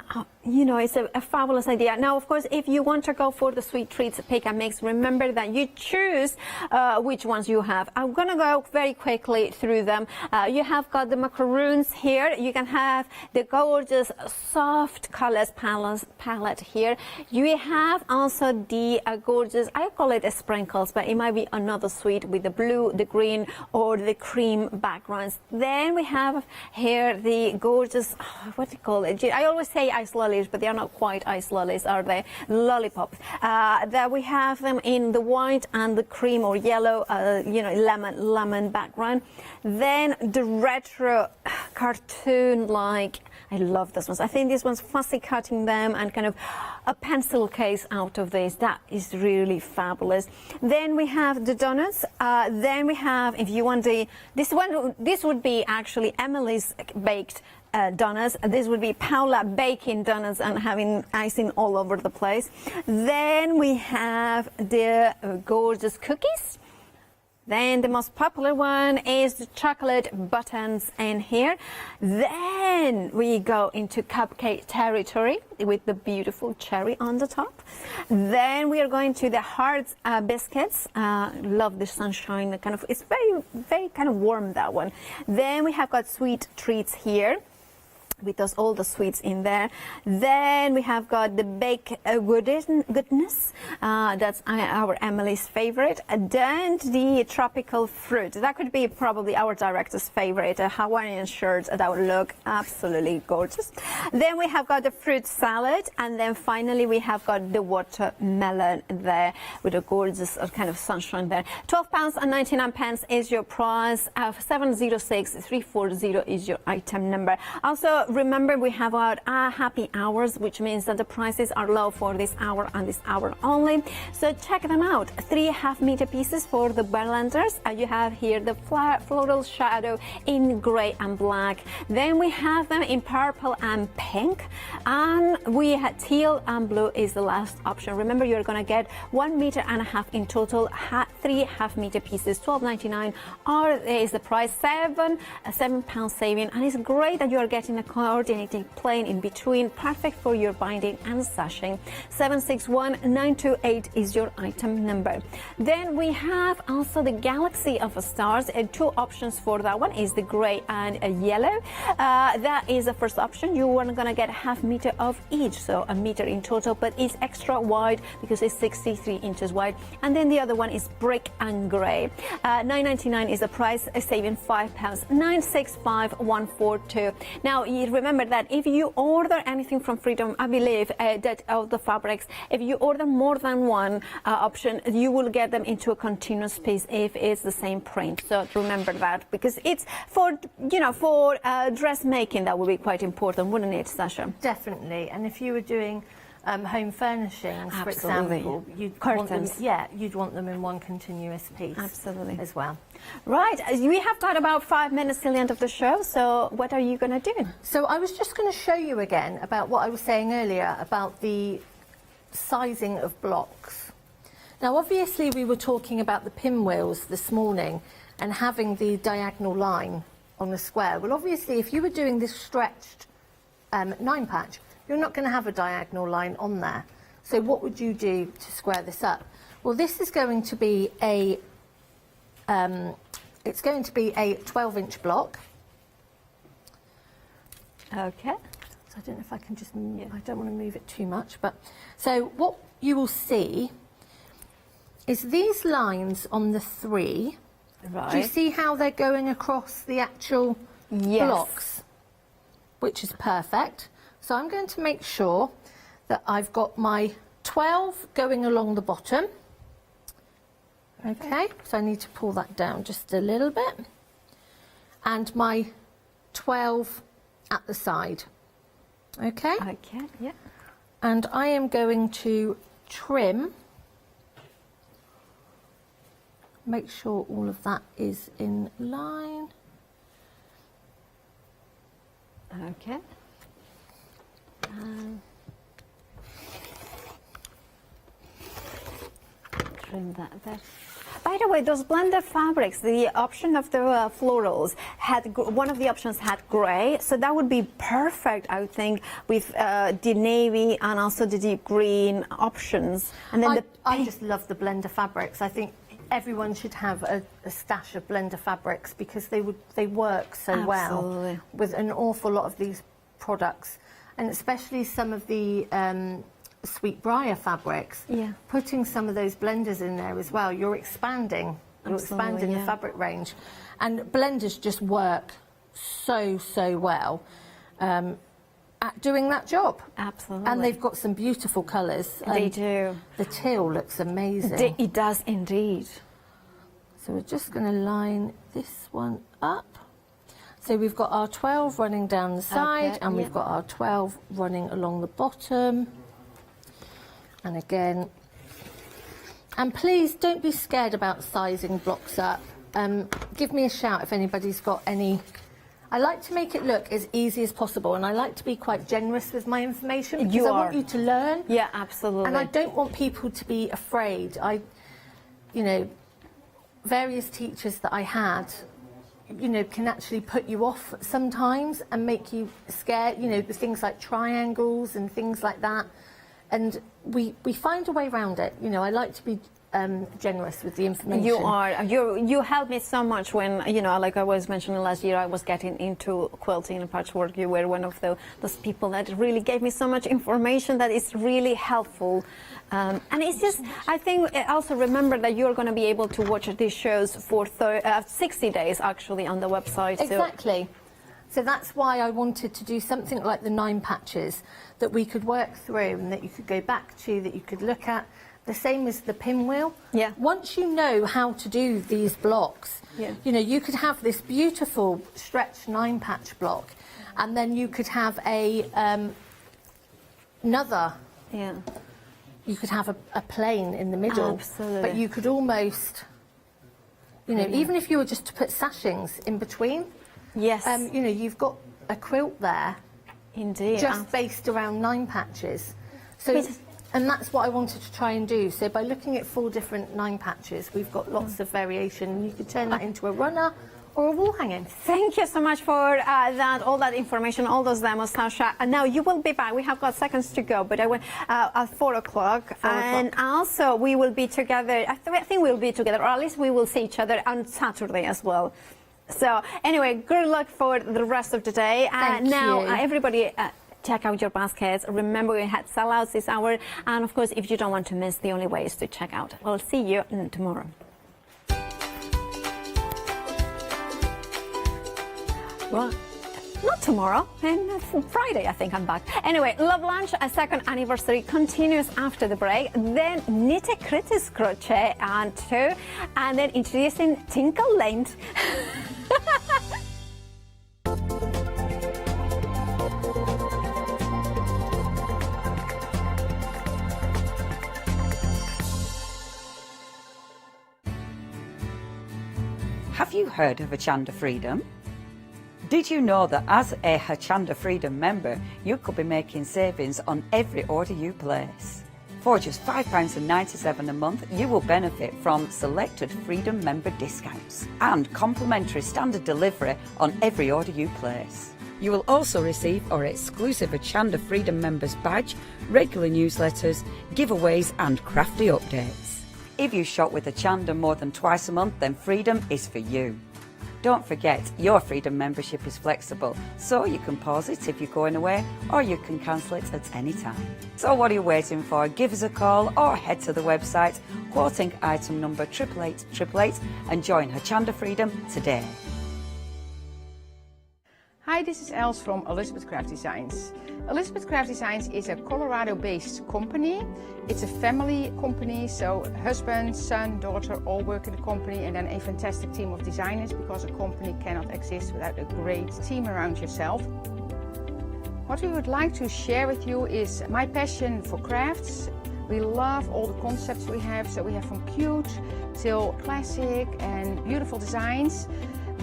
you know, it's a fabulous idea. Now, of course, if you want to go for the sweet treats pick and mix, remember that you choose which ones you have. I'm going to go very quickly through them. You have got the macaroons here. You can have the gorgeous soft colors palette here. You have also the gorgeous, I call it sprinkles, but it might be another sweet with the blue, the green, or the cream backgrounds. Then we have here the gorgeous, what do you call it? I always say ice lollies, but they are not quite ice lollies, are they? Lollipops. That we have them in the white and the cream or yellow, you know, lemon background. Then the retro cartoon-like, I love this ones. I think this one's fussy cutting them and kind of a pencil case out of this. That is really fabulous. Then we have the donuts. Then we have, if you want this would be actually Emily's baked donuts. This would be Paula baking donuts and having icing all over the place. Then we have the gorgeous cookies. Then the most popular one is the chocolate buttons in here. Then we go into cupcake territory with the beautiful cherry on the top. Then we are going to the hard biscuits. Love the sunshine. Kind of, it's very, very kind of warm, that one. Then we have got sweet treats here, with all the sweets in there. Then we have got the baked goodness. That's our Emily's favorite. And then the tropical fruit. That could be probably our director's favorite. A Hawaiian shirt that would look absolutely gorgeous. Then we have got the fruit salad. And then finally we have got the watermelon there with a gorgeous kind of sunshine there. £12.99 is your price. 706340 is your item number. Also, remember, we have our happy hours, which means that the prices are low for this hour and this hour only. So check them out. 3 half-meter pieces for the Berlanders. You have here the floral shadow in grey and black. Then we have them in purple and pink. And we have teal and blue is the last option. Remember, you're going to get 1.5 meters in total. 3 half-meter pieces, £12.99 is the price. £7 saving. And it's great that you are getting a coordinating plane in between, perfect for your binding and sashing. 761928 is your item number. Then we have also the Galaxy of Stars. 2 options for that one is the grey and yellow. That is the first option. You are going to get 1/2 meter of each, so 1 meter in total, but it's extra wide because it's 63 inches wide. And then the other one is brick and grey. £9.99 is the price, saving £5. 965142. Now, remember that if you order anything from Freedom, I believe that of the fabrics, if you order more than one option, you will get them into a continuous piece if it's the same print. So remember that, because it's for, you know, for dressmaking, that would be quite important, wouldn't it, Sasha? Definitely. And if you were doing home furnishings, for Absolutely. example, you'd want them in one continuous piece. Absolutely. As well. Right, we have got about 5 minutes till the end of the show, so what are you going to do? So I was just going to show you again about what I was saying earlier about the sizing of blocks. Now, obviously, we were talking about the pinwheels this morning and having the diagonal line on the square. Well, obviously, if you were doing this stretched 9 patch, you're not going to have a diagonal line on there. So what would you do to square this up? Well, this is going to be a it's going to be a 12-inch block. Okay. So I don't know if I can just, I don't want to move it too much, but so what you will see is these lines on the 3. Right. Do you see how they're going across the actual blocks? Which is perfect. So I'm going to make sure that I've got my 12 going along the bottom. Okay, so I need to pull that down just a little bit. And my 12 at the side. Okay? Okay, yeah. And I am going to trim. Make sure all of that is in line. Okay. Trim that there. By the way, those blended fabrics, the option of the florals one of the options had grey, so that would be perfect, I would think, with the navy and also the deep green options. And then I just love the blender fabrics. I think everyone should have a stash of blender fabrics because they work so well with an awful lot of these products, and especially some of the sweet briar fabrics. Yeah. Putting some of those blenders in there as well, you're expanding the fabric range, and blenders just work so well at doing that job. Absolutely. And they've got some beautiful colours. They do. The teal looks amazing. It does indeed. So we're just going to line this one up. So we've got our 12 running down the side, and we've got our 12 running along the bottom. And again, and please don't be scared about sizing blocks up. Give me a shout if anybody's got any. I like to make it look as easy as possible, and I like to be quite generous with my information because I want you to learn. Yeah, absolutely. And I don't want people to be afraid. Various teachers that I had, can actually put you off sometimes and make you scared, with things like triangles and things like that. And we find a way around it. I like to be generous with the information. You are. You helped me so much when, like I was mentioning last year, I was getting into quilting and patchwork. You were one of those people that really gave me so much information that is really helpful. And it's just, I think, also remember that you're going to be able to watch these shows for 60 days, actually, on the website. Exactly. So that's why I wanted to do something like the 9 patches that we could work through and that you could go back to, that you could look at. The same as the pinwheel. Yeah. Once you know how to do these blocks, you could have this beautiful stretched 9-patch block, and then you could have another. Yeah. You could have a plane in the middle. Absolutely. But you could almost, even if you were just to put sashings in between. Yes. You've got a quilt there. Indeed. Just based around 9 patches. So. And that's what I wanted to try and do. So by looking at 4 different 9 patches, we've got lots of variation. You could turn that into a runner or a wall hanging. Thank you so much for all that information, all those demos, Sasha. And now you will be back. We have got seconds to go, but I went at 4 o'clock. And also we will be together. I think we'll be together, or at least we will see each other on Saturday as well. So anyway, good luck for the rest of the day. Thank now, you. Everybody. Check out your baskets. Remember, we had sellouts this hour. And of course, if you don't want to miss, the only way is to check out. We'll see you tomorrow. Well, not tomorrow, and Friday, I think I'm back. Anyway, Love Lunch, a 2nd anniversary continues after the break. Then Nitty Gritty's Crochet and 2. And then introducing Tinkle Lent. Have you heard of Hochanda Freedom? Did you know that as a Hochanda Freedom member, you could be making savings on every order you place? For just £5.97 a month, you will benefit from selected Freedom member discounts and complimentary standard delivery on every order you place. You will also receive our exclusive Hochanda Freedom members badge, regular newsletters, giveaways and crafty updates. If you shop with Hochanda more than twice a month, then Freedom is for you. Don't forget, your Freedom membership is flexible, so you can pause it if you're going away, or you can cancel it at any time. So what are you waiting for? Give us a call or head to the website, quoting item number 88888, and join Hochanda Freedom today. Hi, this is Els from Elizabeth Craft Designs. Elizabeth Craft Designs is a Colorado-based company. It's a family company, so husband, son, daughter all work in the company, and then a fantastic team of designers, because a company cannot exist without a great team around yourself. What we would like to share with you is my passion for crafts. We love all the concepts we have, so we have from cute till classic and beautiful designs.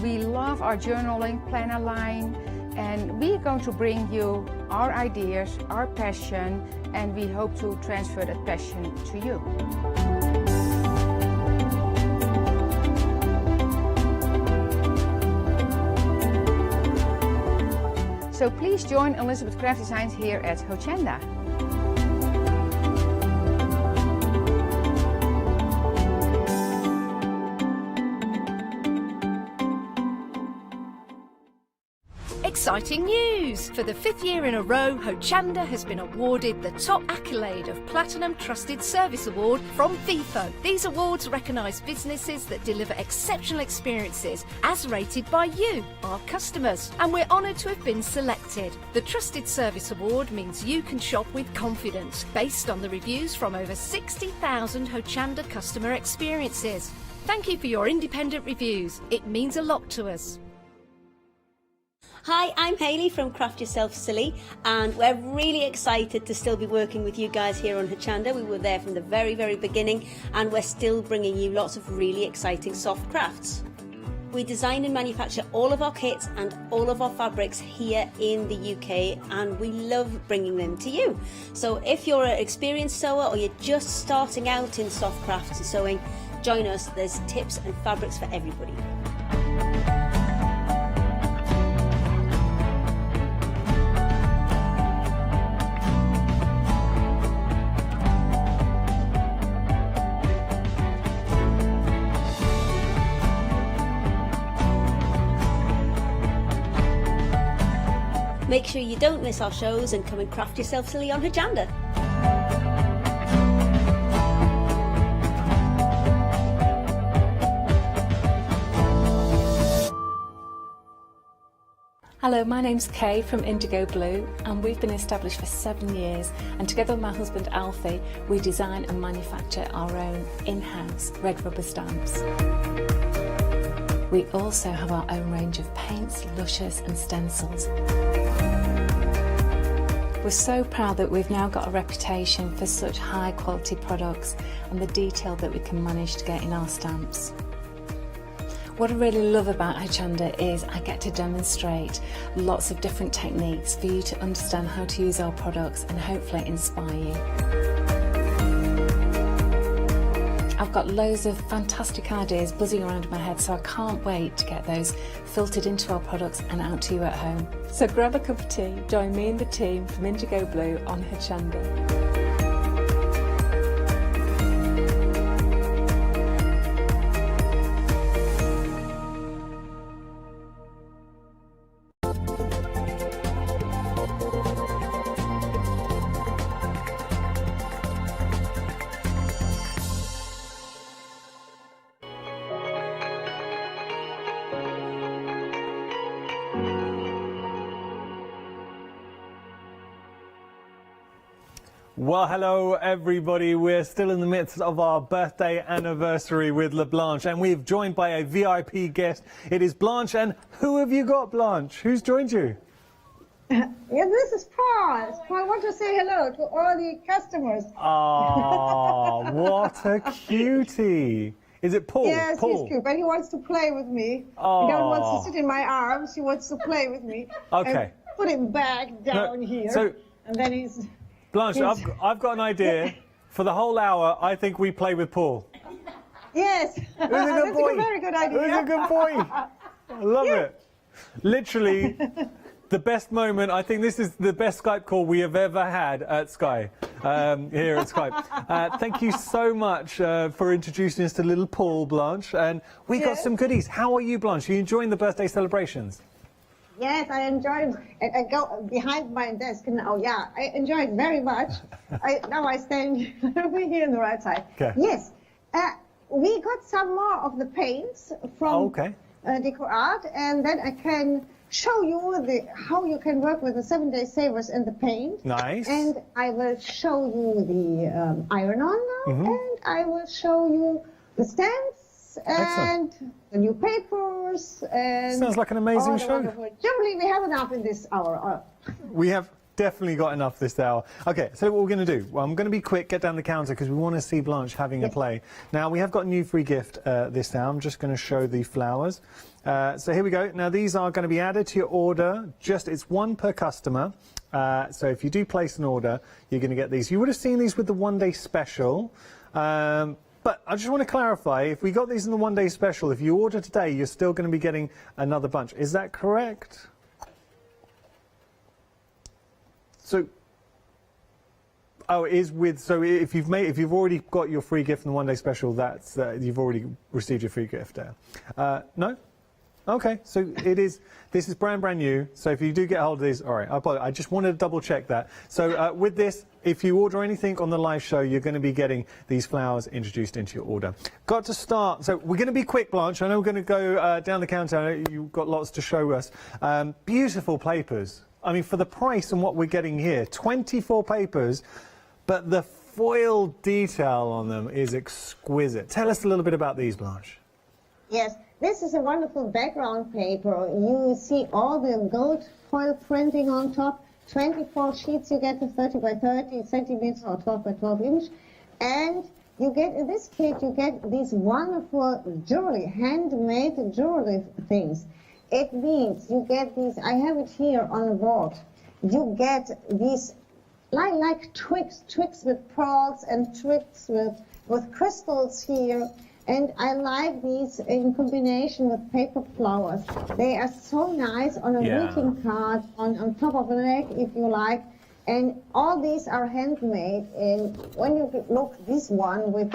We love our journaling planner line, and we're going to bring you our ideas, our passion, and we hope to transfer that passion to you. So please join Elizabeth Craft Designs here at Hochanda. Exciting news! For the 5th year in a row, Hochanda has been awarded the top accolade of Platinum Trusted Service Award from Feefo. These awards recognise businesses that deliver exceptional experiences as rated by you, our customers, and we're honoured to have been selected. The Trusted Service Award means you can shop with confidence, based on the reviews from over 60,000 Hochanda customer experiences. Thank you for your independent reviews. It means a lot to us. Hi, I'm Hayley from Craft Yourself Silly, and we're really excited to still be working with you guys here on Hochanda. We were there from the very, very beginning, and we're still bringing you lots of really exciting soft crafts. We design and manufacture all of our kits and all of our fabrics here in the UK, and we love bringing them to you. So if you're an experienced sewer or you're just starting out in soft crafts and sewing, join us. There's tips and fabrics for everybody. Make sure you don't miss our shows and come and craft yourself silly on Hochanda. Hello, my name's Kay from Indigo Blue, and we've been established for 7 years, and together with my husband Alfie we design and manufacture our own in-house red rubber stamps. We also have our own range of paints, lushes and stencils. We're so proud that we've now got a reputation for such high quality products and the detail that we can manage to get in our stamps. What I really love about Hochanda is I get to demonstrate lots of different techniques for you to understand how to use our products and hopefully inspire you. I've got loads of fantastic ideas buzzing around in my head, so I can't wait to get those filtered into our products and out to you at home. So grab a cup of tea, join me and the team from Indigo Blue on Hochanda. Well, hello everybody. We're still in the midst of our birthday anniversary with Blanche, and we're joined by a VIP guest. It is Blanche, and who have you got, Blanche? Who's joined you? Yeah, this is Paul. I want to say hello to all the customers. Oh, what a cutie. Is it Paul? Yes, Paul. he's cute, but he wants to play with me. Oh. He don't want to sit in my arms. He wants to play with me. Okay. And put him back down here. So, and then he's... Blanche, I've got an idea. For the whole hour, I think we play with Paul. Yes. Who's a good That's boy? a very good idea. Who's a good boy? I love it. Literally, the best moment. I think this is the best Skype call we have ever had at Sky, here at Skype. Thank you so much for introducing us to little Paul, Blanche. And we got some goodies. How are you, Blanche? Are you enjoying the birthday celebrations? Yes, I enjoy it. I go behind my desk now. Yeah, I enjoy it very much. Now I stand over here on the right side. Okay. Yes, we got some more of the paints from Deco Art, and then I can show you how you can work with the 7-day savers and the paint. Nice. And I will show you the iron-on now, and I will show you the stamps. And the new papers and sounds like an amazing show. Generally, we have enough in this hour. We have definitely got enough this hour. Okay, so what we're going to do, well, I'm going to be quick, get down the counter because we want to see Blanche having a play. Now, we have got a new free gift this hour. I'm just going to show the flowers. So here we go. Now, these are going to be added to your order. It's one per customer. So if you do place an order, you're going to get these. You would have seen these with the one-day special. But I just want to clarify, if we got these in the one-day special, if you order today, you're still going to be getting another bunch. Is that correct? So, oh, it is with. So if you've already got your free gift from the one-day special, that's you've already received your free gift there. No. Okay, so it is. This is brand new. So if you do get hold of these, all right. I just wanted to double check that. So with this, if you order anything on the live show, you're going to be getting these flowers introduced into your order. Got to start. So we're going to be quick, Blanche. I know we're going to go down the counter. You've got lots to show us. Beautiful papers. I mean, for the price and what we're getting here, 24 papers, but the foil detail on them is exquisite. Tell us a little bit about these, Blanche. Yes. This is a wonderful background paper. You see all the gold foil printing on top. 24 sheets you get to 30 by 30 centimeters or 12 by 12 inch. And you get, in this kit, you get these wonderful jewelry, handmade jewelry things. It means you get these, I have it here on the board. You get these like twigs with pearls and twigs with crystals here. And I like these in combination with paper flowers. They are so nice on a greeting card, on top of a leg, if you like. And all these are handmade. And when you look this one with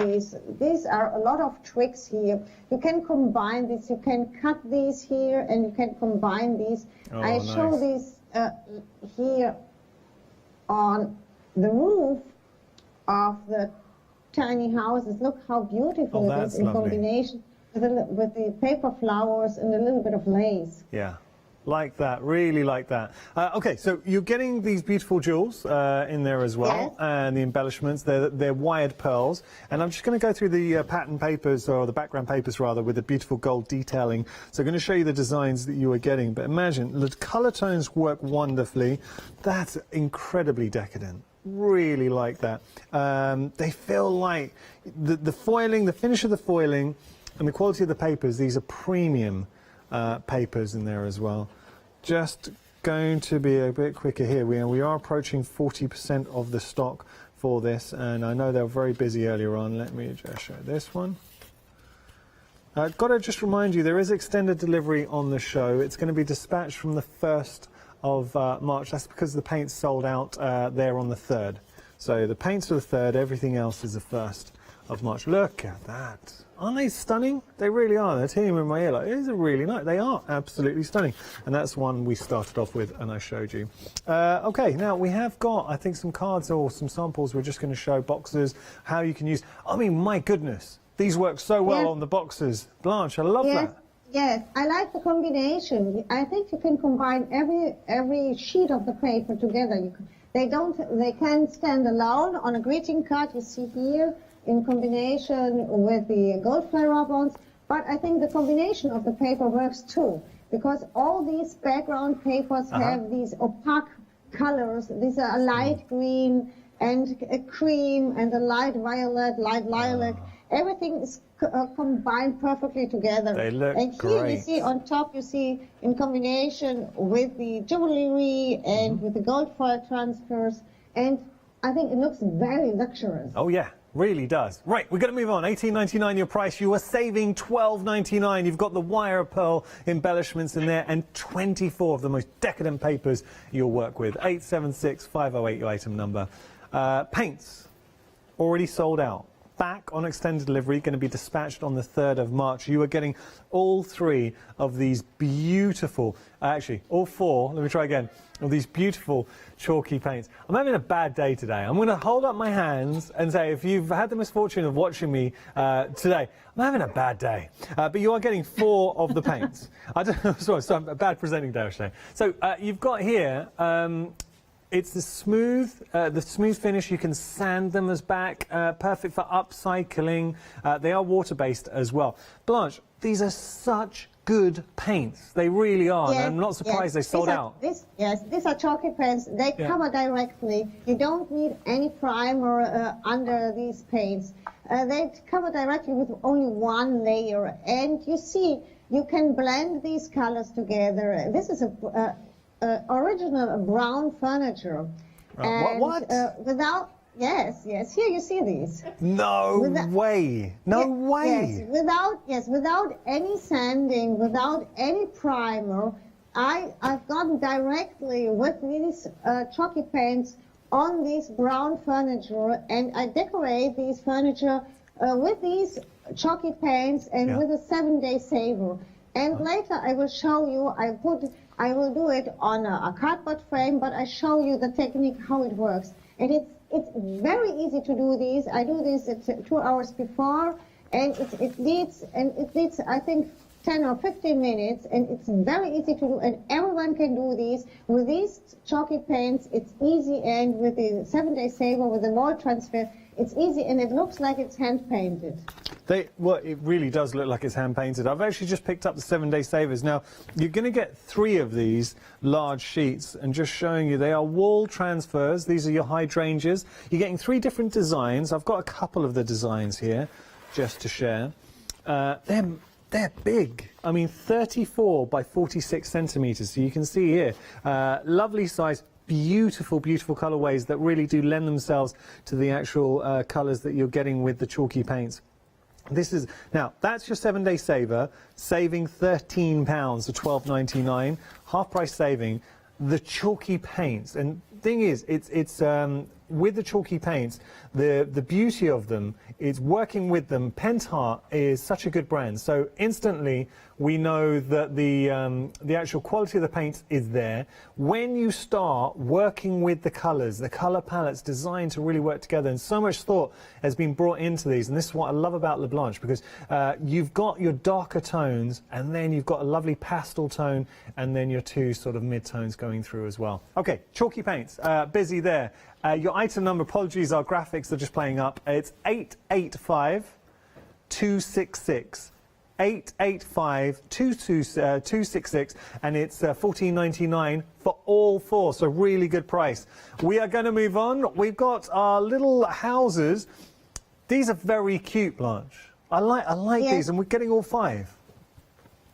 these are a lot of tricks here. You can combine this. You can cut these here, and you can combine these. Oh, I show these here on the roof of the tiny houses. Look how beautiful it is in combination with the paper flowers and a little bit of lace. Yeah, like that, really like that. Okay, so you're getting these beautiful jewels in there as well, and the embellishments. They're wired pearls, and I'm just going to go through the pattern papers, or the background papers rather, with the beautiful gold detailing. So I'm going to show you the designs that you are getting, but imagine, the colour tones work wonderfully. That's incredibly decadent. Really like that. They feel like the foiling, the finish of the foiling and the quality of the papers, these are premium papers in there as well. Just going to be a bit quicker here. We are approaching 40% of the stock for this, and I know they were very busy earlier on. Let me just show this one. I've got to just remind you, there is extended delivery on the show. It's going to be dispatched from the 1st of March. That's because the paint's sold out there on the 3rd. So the paint's for the 3rd, everything else is the 1st of March. Look at that. Aren't they stunning? They really are. They're tearing in my ear. Like, these are really nice. They are absolutely stunning. And that's one we started off with and I showed you. Okay, now we have got, I think, some cards or some samples. We're just going to show boxes, how you can use. I mean, my goodness, these work so well on the boxes. Blanche, I love that. Yes, I like the combination. I think you can combine every sheet of the paper together. They can stand alone on a greeting card. You see here in combination with the gold flare rub-ons. But I think the combination of the paper works too, because all these background papers have these opaque colors. These are a light green and a cream and a light violet, light lilac. Everything is combined perfectly together. They look and here you see on top, you see in combination with the jewellery and with the gold foil transfers, and I think it looks very luxurious. Oh yeah, really does. Right, we're going to move on. $18.99 your price. You are saving $12.99. You've got the wire pearl embellishments in there and 24 of the most decadent papers you'll work with. 876-508 your item number. Paints already sold out. Back on extended delivery, going to be dispatched on the 3rd of March. You are getting all 3 of these beautiful, actually all 4, let me try again, of these beautiful chalky paints. I'm having a bad day today. I'm going to hold up my hands and say, if you've had the misfortune of watching me today, I'm having a bad day. But you are getting 4 of the paints. I don't know, sorry, a bad presenting day, I should say. So you've got here, it's the smooth finish. You can sand them as back, perfect for upcycling. They are water-based as well. Blanche, these are such good paints. They really are. Yes, and I'm not surprised they sold out. These are chalky paints. They cover directly. You don't need any primer under these paints. They cover directly with only one layer. And you see, you can blend these colors together. This is a original brown furniture. And, what? Yes, here you see these. No way. No way. Yes, without any sanding, without any primer, I've gone directly with these chalky paints on this brown furniture, and I decorate these furniture with these chalky paints and with a 7-day saver. And later I will show you, I will do it on a cardboard frame, but I show you the technique, how it works. And it's very easy to do these. I do this at 2 hours before, and it needs, I think, 10 or 15 minutes, and it's very easy to do, and everyone can do these. With these chalky paints, it's easy, and with the 7-day saver, with the mold transfer, it's easy, and it looks like it's hand-painted. Well, it really does look like it's hand-painted. I've actually just picked up the 7-day savers. Now, you're going to get 3 of these large sheets, and just showing you, they are wall transfers. These are your hydrangeas. You're getting 3 different designs. I've got a couple of the designs here, just to share. They're big. I mean, 34 by 46 centimetres. So you can see here, lovely size, beautiful, beautiful colourways that really do lend themselves to the actual colours that you're getting with the chalky paints. Now, that's your 7-day saver, saving £13 to £12.99, half price saving. The chalky paints, and thing is, it's with the chalky paints, the beauty of them is working with them. Pentar is such a good brand, so instantly we know that the actual quality of the paint is there. When you start working with the colours, the colour palettes designed to really work together, and so much thought has been brought into these, and this is what I love about Blanche, because you've got your darker tones, and then you've got a lovely pastel tone, and then your 2 sort of mid-tones going through as well. Okay, chalky paints, busy there. Your item number, apologies, our graphics are just playing up. It's 885266. 885-266, and it's $14.99 for all 4, so really good price. We are going to move on. We've got our little houses. These are very cute, Blanche. I like these, and we're getting all 5.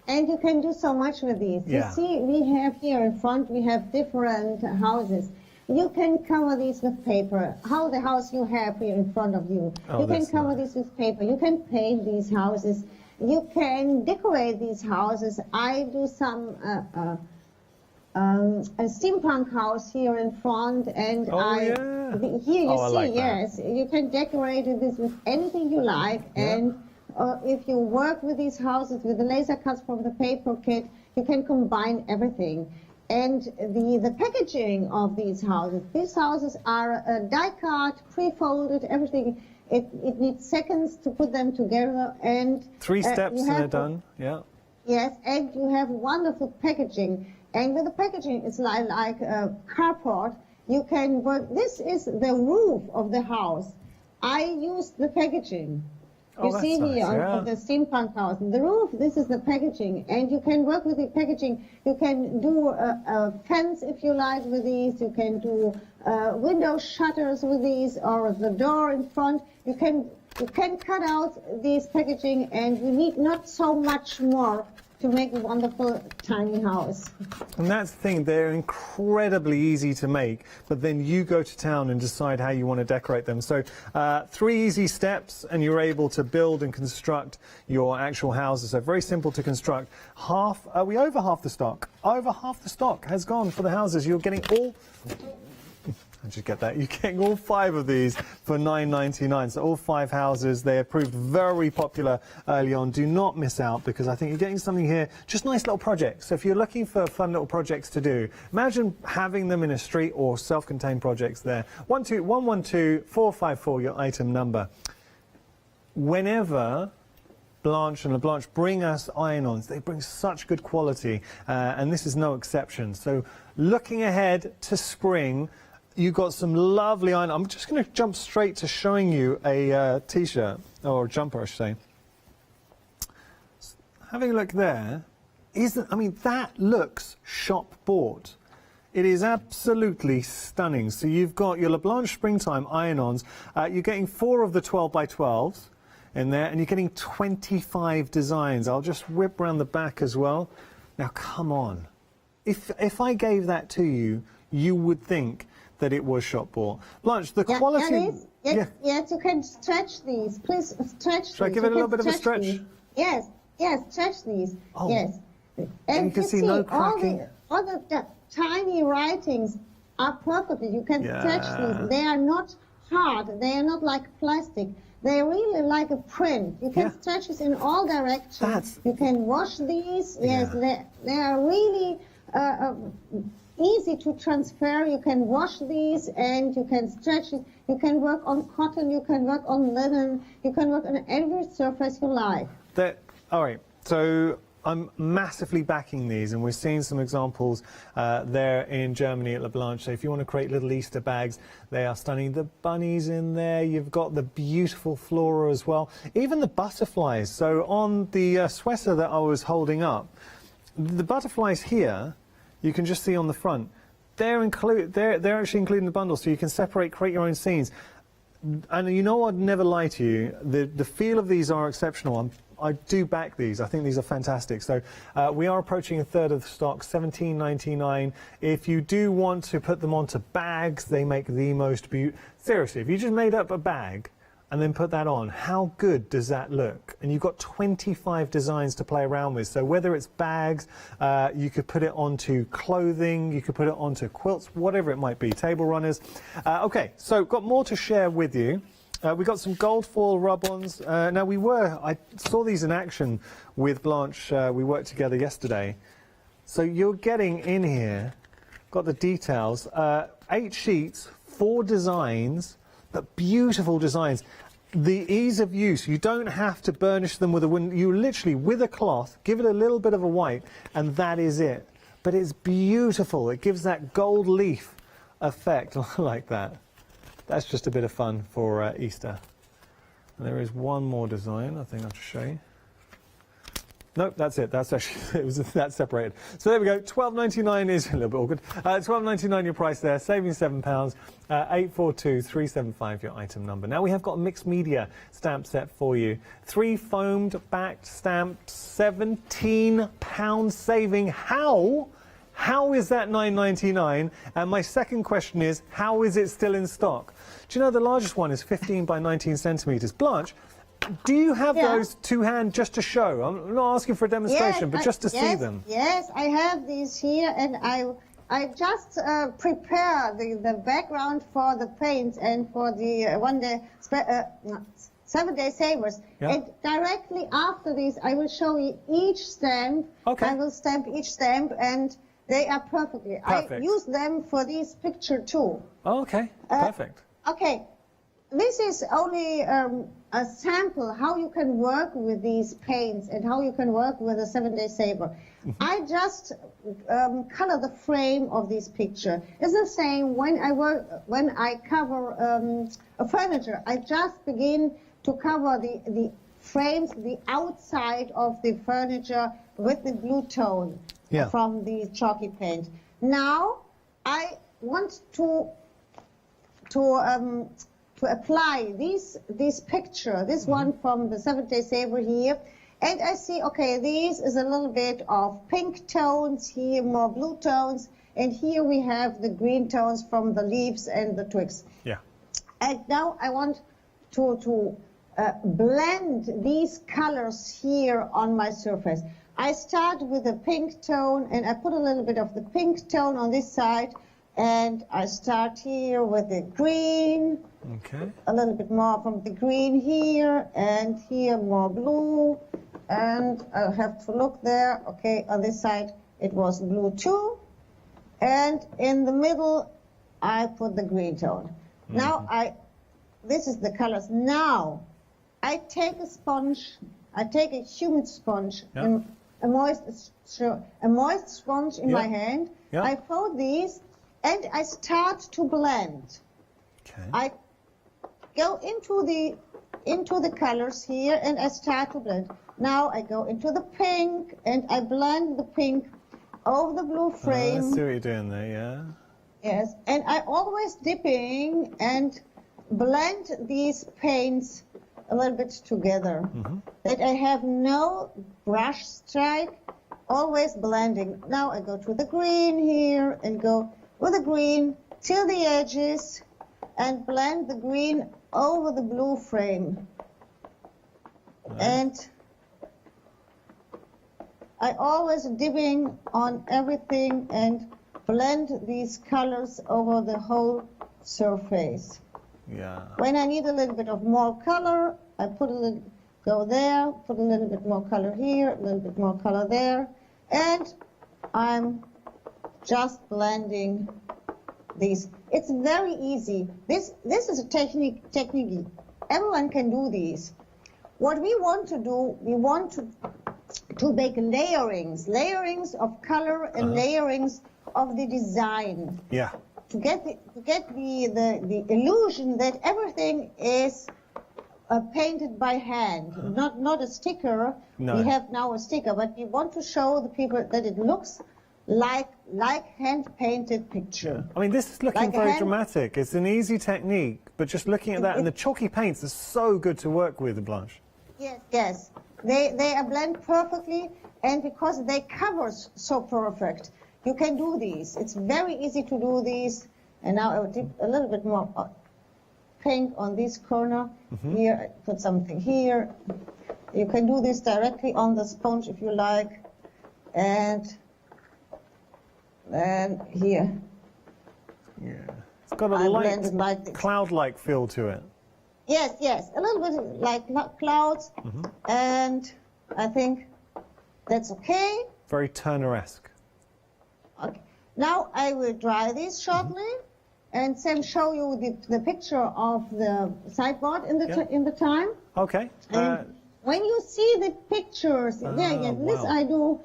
And you can do so much with these. Yeah. You see, we have here in front, we have different houses. You can cover these with paper. How the house you have here in front of you. You can cover these with paper. You can paint these houses. You can decorate these houses. I do some a steampunk house here in front, and here you see, like yes, you can decorate this with anything you like, and if you work with these houses with the laser cuts from the paper kit, you can combine everything. And the packaging of these houses are die-cut, pre-folded, everything. It needs seconds to put them together, and 3 steps and they're done. Yeah. Yes, and you have wonderful packaging. And with the packaging, it's like cardboard. You can work. This is the roof of the house. I used the packaging. You see here on the steampunk house. The roof, this is the packaging, and you can work with the packaging. You can do a fence if you like with these. You can do window shutters with these, or the door in front. You can cut out these packaging, and you need not so much more to make a wonderful tiny house. And that's the thing, they're incredibly easy to make, but then you go to town and decide how you want to decorate them. So 3 easy steps, and you're able to build and construct your actual houses. So very simple to construct. Are we over half the stock? Over half the stock has gone for the houses. You're getting all... I just get that. You're getting all 5 of these for $9.99. So all 5 houses. They have proved very popular early on. Do not miss out, because I think you're getting something here, just nice little projects. So if you're looking for fun little projects to do, imagine having them in a street or self-contained projects there. 112-112-454, your item number. Whenever Blanche and Blanche bring us iron-ons, they bring such good quality, and this is no exception. So looking ahead to spring, you've got some lovely iron. I'm just going to jump straight to showing you a t-shirt, or a jumper, I should say. Having a look there, I mean, that looks shop bought. It is absolutely stunning. So you've got your Blanche Springtime iron-ons. You're getting 4 of the 12 by 12s in there, and you're getting 25 designs. I'll just whip around the back as well. Now, come on. If I gave that to you, you would think that it was shop bought. Blanche, the quality... Yes, you can stretch these. Please stretch these. Should I give it a little bit of a stretch? These. Yes, stretch these. Oh. Yes. And you can see no all cracking. all the tiny writings are perfectly. You can stretch these. They are not hard. They are not like plastic. They're really like a print. You can stretch it in all directions. You can wash these. Yes, they are really easy to transfer. You can wash these and you can stretch it. You can work on cotton. You can work on linen. You can work on every surface you like. All right. So I'm massively backing these, and we're seeing some examples there in Germany at Blanche. So if you want to create little Easter bags, they are stunning. The bunnies in there, you've got the beautiful flora as well, even the butterflies. So on the sweater that I was holding up, the butterflies here, you can just see on the front, they're actually included in the bundle, so you can separate, create your own scenes. And you know, I'd never lie to you, the feel of these are exceptional. I do back these. I think these are fantastic. So we are approaching a third of the stock, $17.99. If you do want to put them onto bags, they make the most beautiful. Seriously, if you just made up a bag and then put that on, how good does that look? And you've got 25 designs to play around with. So whether it's bags, you could put it onto clothing, you could put it onto quilts, whatever it might be, table runners. Okay, so got more to share with you. We got some gold foil rub-ons. Now I saw these in action with Blanche. We worked together yesterday. So you're getting in here, got the details, 8 sheets, 4 designs, but beautiful designs. The ease of use, you don't have to burnish them with a wooden, you literally, with a cloth, give it a little bit of a white, and that is it. But it's beautiful. It gives that gold leaf effect like that. That's just a bit of fun for Easter. And there is one more design I think I have to show you. Nope, that's it. That's actually, that's separated. So there we go. $12.99 is a little bit awkward. $12.99 your price there, saving £7. 842375 your item number. Now we have got a mixed media stamp set for you. 3 foamed backed stamps, £17 saving. How is that $9.99? And my second question is, how is it still in stock? Do you know the largest one is 15 by 19 centimetres? Blanche, do you have those to hand just to show? I'm not asking for a demonstration, but just to see them. Yes, I have these here, and I just prepare the background for the paints and for the 7-day savers. And directly after this, I will show you each stamp. Okay. I will stamp each stamp, and they are perfectly. I use them for this picture too. Oh, okay, perfect. Okay, this is only a sample how you can work with these paints and how you can work with a 7-day saver. I just color the frame of this picture. It's the same when I cover a furniture. I just begin to cover the frames, the outside of the furniture with the blue tone from the chalky paint. Now I want to apply this picture, this one from the 7-day saver here, and I see, okay, this is a little bit of pink tones, here more blue tones, and here we have the green tones from the leaves and the twigs. Yeah. And now I want to blend these colors here on my surface. I start with a pink tone, and I put a little bit of the pink tone on this side, and I start here with the green, a little bit more from the green here, and here more blue, and I have to look there, okay, on this side it was blue too, and in the middle I put the green tone. Now this is the colors. Now I take a sponge, I take a humid sponge, and a moist sponge in my hand, I fold these, and I start to blend. I go into the colors here, and I start to blend. Now I go into the pink, and I blend the pink over the blue frame. I see what you're doing there, yeah. Yes, and I always dipping and blend these paints a little bit together. That I have no brush strike, always blending. Now I go to the green here and go with the green till the edges and blend the green over the blue frame. And I always dipping on everything and blend these colors over the whole surface. Yeah. When I need a little bit of more color, I put a little, go there, put a little bit more color here, a little bit more color there, and I'm just blending these. It's very easy. This is a technique. Everyone can do these. What we want to do, we want to make layerings of color and layerings of the design. Yeah. To get the illusion that everything is painted by hand, not a sticker. No. We have now a sticker, but we want to show the people that it looks like hand-painted picture. I mean, this is looking Like a very hand- dramatic. It's an easy technique, but just looking at that, and the chalky paints are so good to work with, Blanche. Yes, yes. They are blend perfectly, and because they cover so perfect, you can do these. It's very easy to do these. And now I will dip a little bit more paint on this corner. Here, I put something here. You can do this directly on the sponge if you like. And then here. Yeah. It's got a I blend it like light, this. cloud-like feel to it. Yes, yes, a little bit like clouds. And I think that's okay. Very Turner-esque. Okay. Now I will dry these shortly, and then show you the picture of the sideboard in the time. Okay. And when you see the pictures, this wow. I do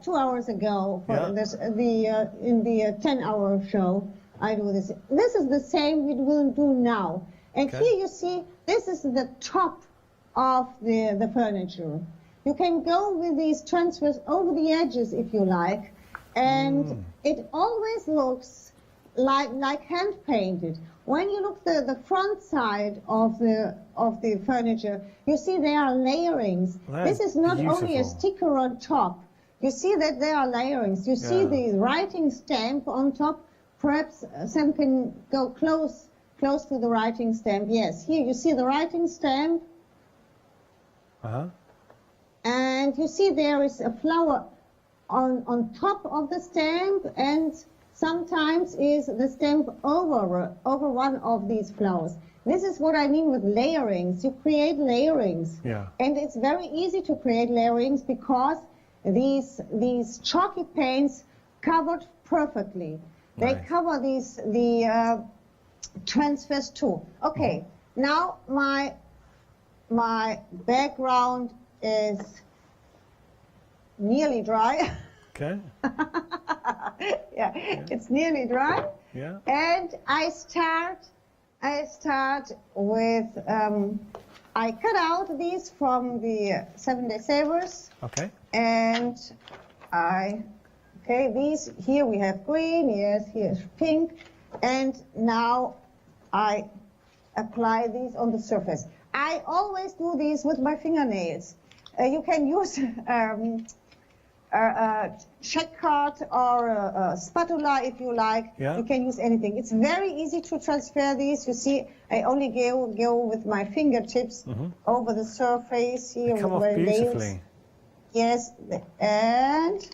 2 hours ago for this in the 10-hour show. I do this. This is the same we will do now. And here you see, this is the top of the furniture. You can go with these transfers over the edges if you like, and it always looks like hand painted. When you look the front side of the furniture, you see there are layerings. This is not only a sticker on top. You see that there are layerings. You see the writing stamp on top. Perhaps Sam can go close to the writing stamp. Yes, here you see the writing stamp. And you see there is a flower on top of the stamp, and sometimes is the stamp over one of these flowers. This is what I mean with layerings. You create layerings. Yeah. And it's very easy to create layerings because these chalky paints covered perfectly. They cover the transfers too. Okay, now my background is nearly dry. Okay. It's nearly dry. Yeah. And I start with I cut out these from the 7-Day Savers. Okay. And these here we have green, yes, here's pink, and now I apply these on the surface. I always do these with my fingernails. You can use a check card or a spatula if you like. Yeah. You can use anything. It's very easy to transfer these. You see, I only go with my fingertips over the surface here They come with off my nails. beautifully. Yes, and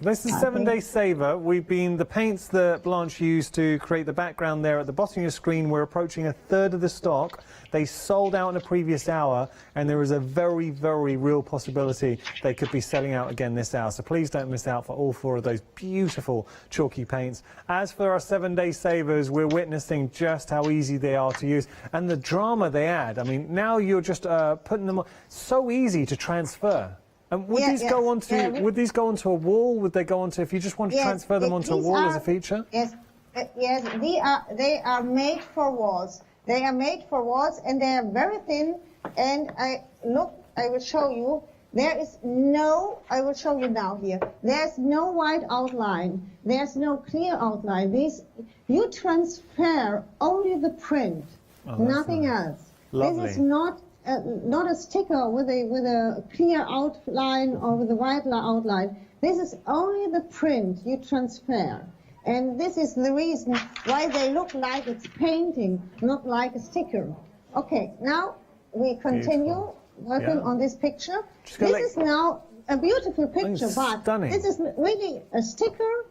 This is 7-Day Saver. The paints that Blanche used to create the background there at the bottom of your screen, we're approaching a third of the stock. They sold out in the previous hour, and there is a very, very real possibility they could be selling out again this hour. So please don't miss out for all 4 of those beautiful chalky paints. As for our 7-Day Savers, we're witnessing just how easy they are to use and the drama they add. I mean, now you're just putting them on. So easy to transfer. And would these go onto? Would these go onto a wall? Would they go onto? If you just want to transfer them onto a wall as a feature? Yes, yes. They are made for walls. They are made for walls, and they are very thin. And I will show you. There is no. I will show you now here. There's no white outline. There's no clear outline. You transfer only the print, nothing else. Lovely. This is not a sticker with a clear outline or with a white outline. This is only the print you transfer. And this is the reason why they look like it's painting, not like a sticker. Okay, now we continue working on this picture. This is now a beautiful picture, but stunning. this is really a sticker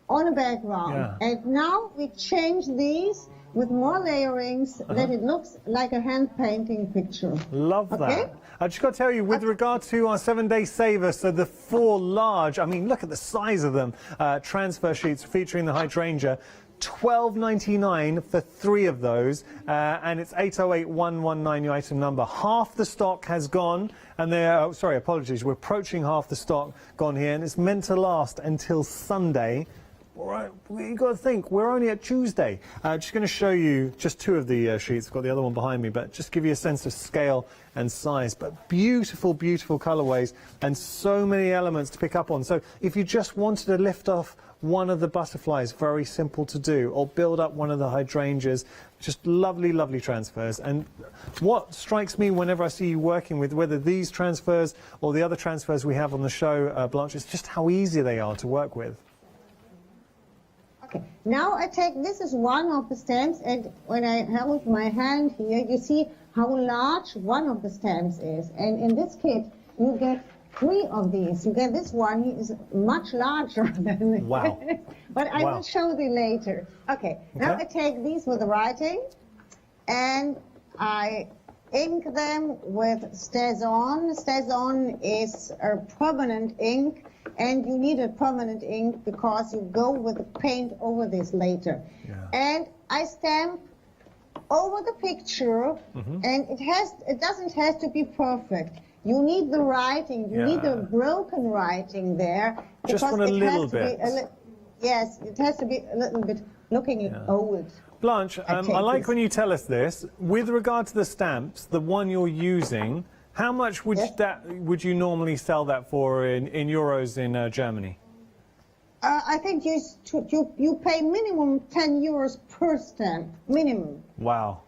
on a background. Yeah. And now we change these with more layerings that it looks like a hand painting picture. Love that. I just got to tell you, with regard to our 7-day saver, so the 4 large, I mean, look at the size of them, transfer sheets featuring the hydrangea, $12.99 for 3 of those, and it's 808119, your item number. Half the stock has gone, and they're, sorry, apologies, we're approaching half the stock gone here, and it's meant to last until Sunday. All right, you've got to think, we're only at Tuesday. Just going to show you just 2 of the sheets. I've got the other one behind me, but just give you a sense of scale and size. But beautiful, beautiful colourways and so many elements to pick up on. So if you just wanted to lift off one of the butterflies, very simple to do, or build up one of the hydrangeas, just lovely, lovely transfers. And what strikes me whenever I see you working with whether these transfers or the other transfers we have on the show, Blanche, is just how easy they are to work with. Okay, now I take, this is one of the stamps, and when I hold my hand here, you see how large one of the stamps is. And in this kit, you get 3 of these. You get this one, he is much larger than this. Wow. But I will show you later. Okay, now I take these with the writing, and I ink them with StazOn. StazOn is a permanent ink, and you need a permanent ink because you go with the paint over this later. And I stamp over the picture, and it doesn't have to be perfect. You need the writing, you need the broken writing there. Just want a little bit. Yes, it has to be a little bit looking old. Blanche, I like when you tell us this. With regard to the stamps, the one you're using, how much would you normally sell that for in euros in Germany? I think you pay minimum 10 euros per stamp, minimum. Wow.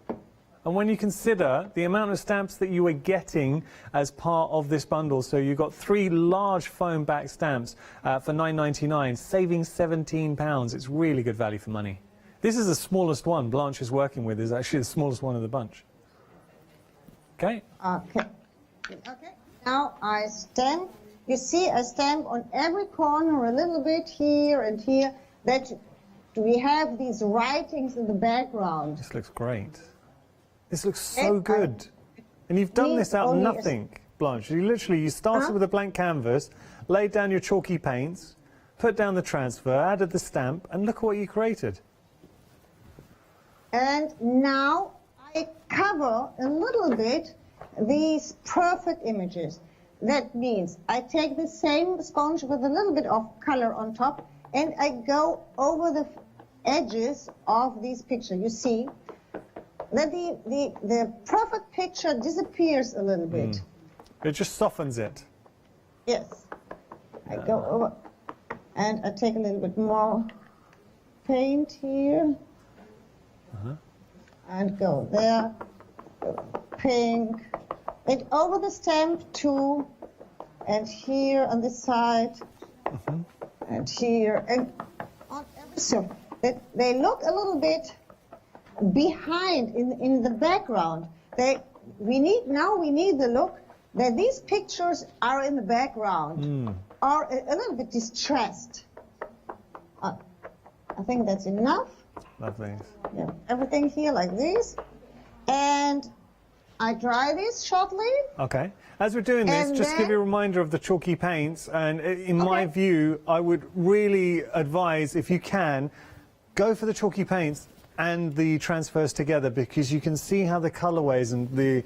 And when you consider the amount of stamps that you were getting as part of this bundle, so you got 3 large foam back stamps for $9.99, saving £17. It's really good value for money. This is the smallest one Blanche is working with, is actually the smallest one of the bunch. Okay. Okay. Okay. Now I stamp. You see, I stamp on every corner a little bit here and here. That we have these writings in the background. This looks great. This looks so good. And you've done this out of nothing, Blanche. You started with a blank canvas, laid down your chalky paints, put down the transfer, added the stamp, and look what you created. And now I cover a little bit these perfect images. That means I take the same sponge with a little bit of color on top, and I go over the edges of these pictures. You see that the perfect picture disappears a little bit. It just softens it. Yes. I go over, and I take a little bit more paint here, and go there, pink, and over the stamp too, and here on this side, and here, and on every so that they look a little bit behind in the background. We need the look that these pictures are in the background, are a little bit distressed. I think that's enough. Lovely. Yeah, everything here like this, and I dry this shortly. Okay. As we're doing this, just give you a reminder of the chalky paints, and in my view, I would really advise, if you can, go for the chalky paints and the transfers together, because you can see how the colorways and the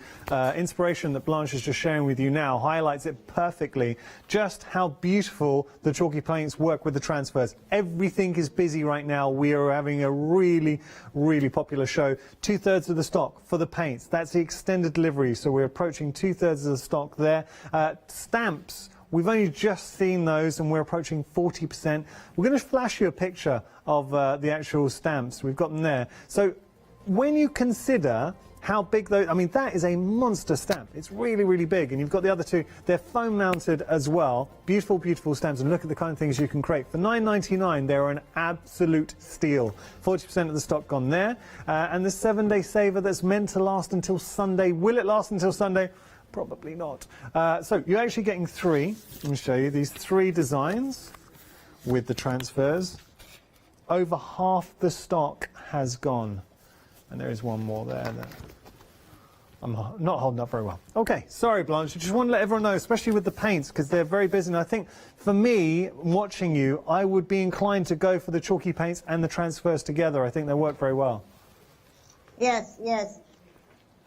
inspiration that Blanche is just sharing with you now highlights it perfectly, just how beautiful the chalky paints work with the transfers. Everything is busy right now. We are having a really, really popular show. 2/3 of the stock for the paints. That's the extended delivery, so we're approaching 2/3 of the stock there. Stamps. We've only just seen those, and we're approaching 40%. We're going to flash you a picture of the actual stamps. We've got them there. So when you consider how big those, I mean, that is a monster stamp. It's really, really big. And you've got the other two. They're foam mounted as well. Beautiful, beautiful stamps. And look at the kind of things you can create. For $9.99, they're an absolute steal. 40% of the stock gone there. And the 7-day saver that's meant to last until Sunday. Will it last until Sunday? probably not. So you're actually getting 3. Let me show you these 3 designs with the transfers. Over half the stock has gone, and there is one more there that I'm not holding up very well. Okay, sorry Blanche, I just want to let everyone know, especially with the paints, because they're very busy, and I think for me, watching you, I would be inclined to go for the chalky paints and the transfers together. I think they work very well. Yes, yes.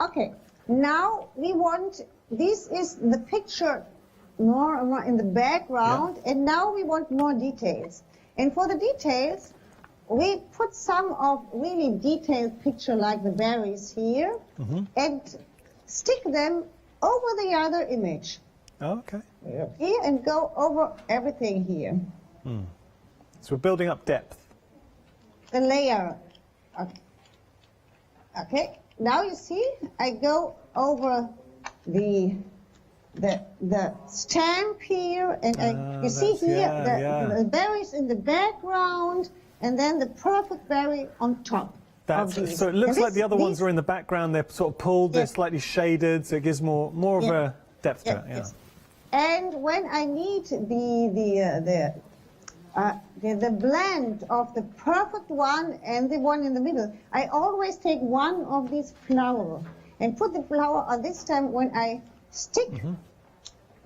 Okay, now we want, this is the picture more in the background, and now we want more details. And for the details, we put some of really detailed picture like the berries here, and stick them over the other image. Oh, okay. Here, and go over everything here. So we're building up depth. The layer. Okay. Now you see, I go over the stamp here, and you see here the berries in the background, and then the perfect berry on top. So it looks like the other ones are in the background. They're sort of pulled. They're slightly shaded, so it gives more of a depth to it. Yeah. Yes. And when I need the blend of the perfect one and the one in the middle, I always take one of these flowers and put the flower on this time when I stick.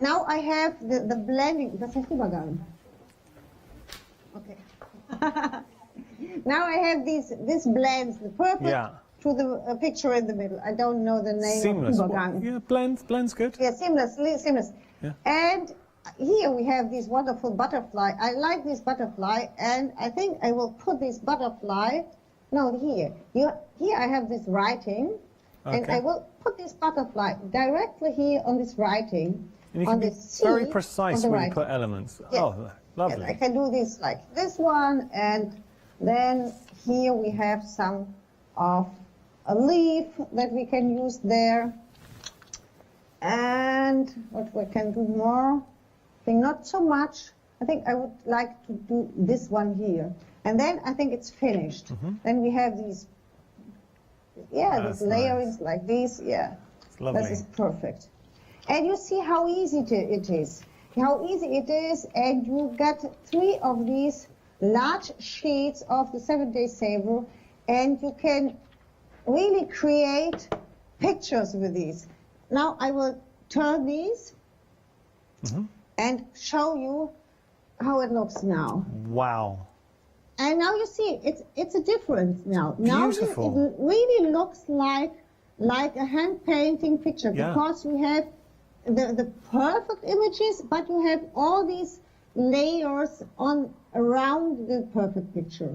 Now I have the blending. Das heißt Übergang. Okay. Now I have these blends, the perfect to the picture in the middle. I don't know the name. Seamless. Of Übergang. Yeah, blends good. Yeah, seamless. Yeah. And here we have this wonderful butterfly. I like this butterfly, and I think I will put this butterfly. No, here. Here I have this writing, and I will put this butterfly directly here on this writing. And you can be very precise when you put elements. Yeah. Oh, lovely. Yes, I can do this like this one, and then here we have some of a leaf that we can use there. And what we can do more, I think not so much. I think I would like to do this one here. And then I think it's finished. Then we have these, these layerings like this. Yeah, it's lovely. This is perfect. And you see how easy it is. How easy it is, and you get 3 of these large sheets of the 7-Day Saver, and you can really create pictures with these. Now I will turn these and show you how it looks now. Wow. And now you see, it's a difference now. Beautiful. Now it really looks like a hand painting picture, because you have the perfect images, but you have all these layers around the perfect picture.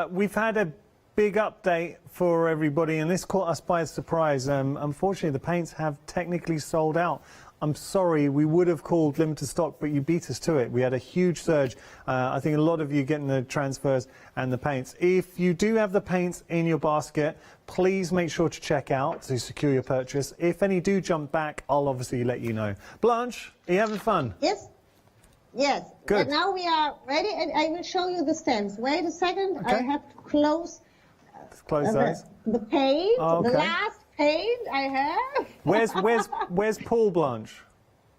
We've had a big update for everybody, and this caught us by surprise. Unfortunately, the paints have technically sold out. I'm sorry, we would have called limited stock, but you beat us to it. We had a huge surge. I think a lot of you getting the transfers and the paints. If you do have the paints in your basket, please make sure to check out to secure your purchase. If any do jump back, I'll obviously let you know. Blanche, are you having fun? Yes. Yes. Good. And now we are ready, and I will show you the stamps. Wait a second. I have to close those. The paint. Okay. The last paint I have. Where's Paul, Blanche?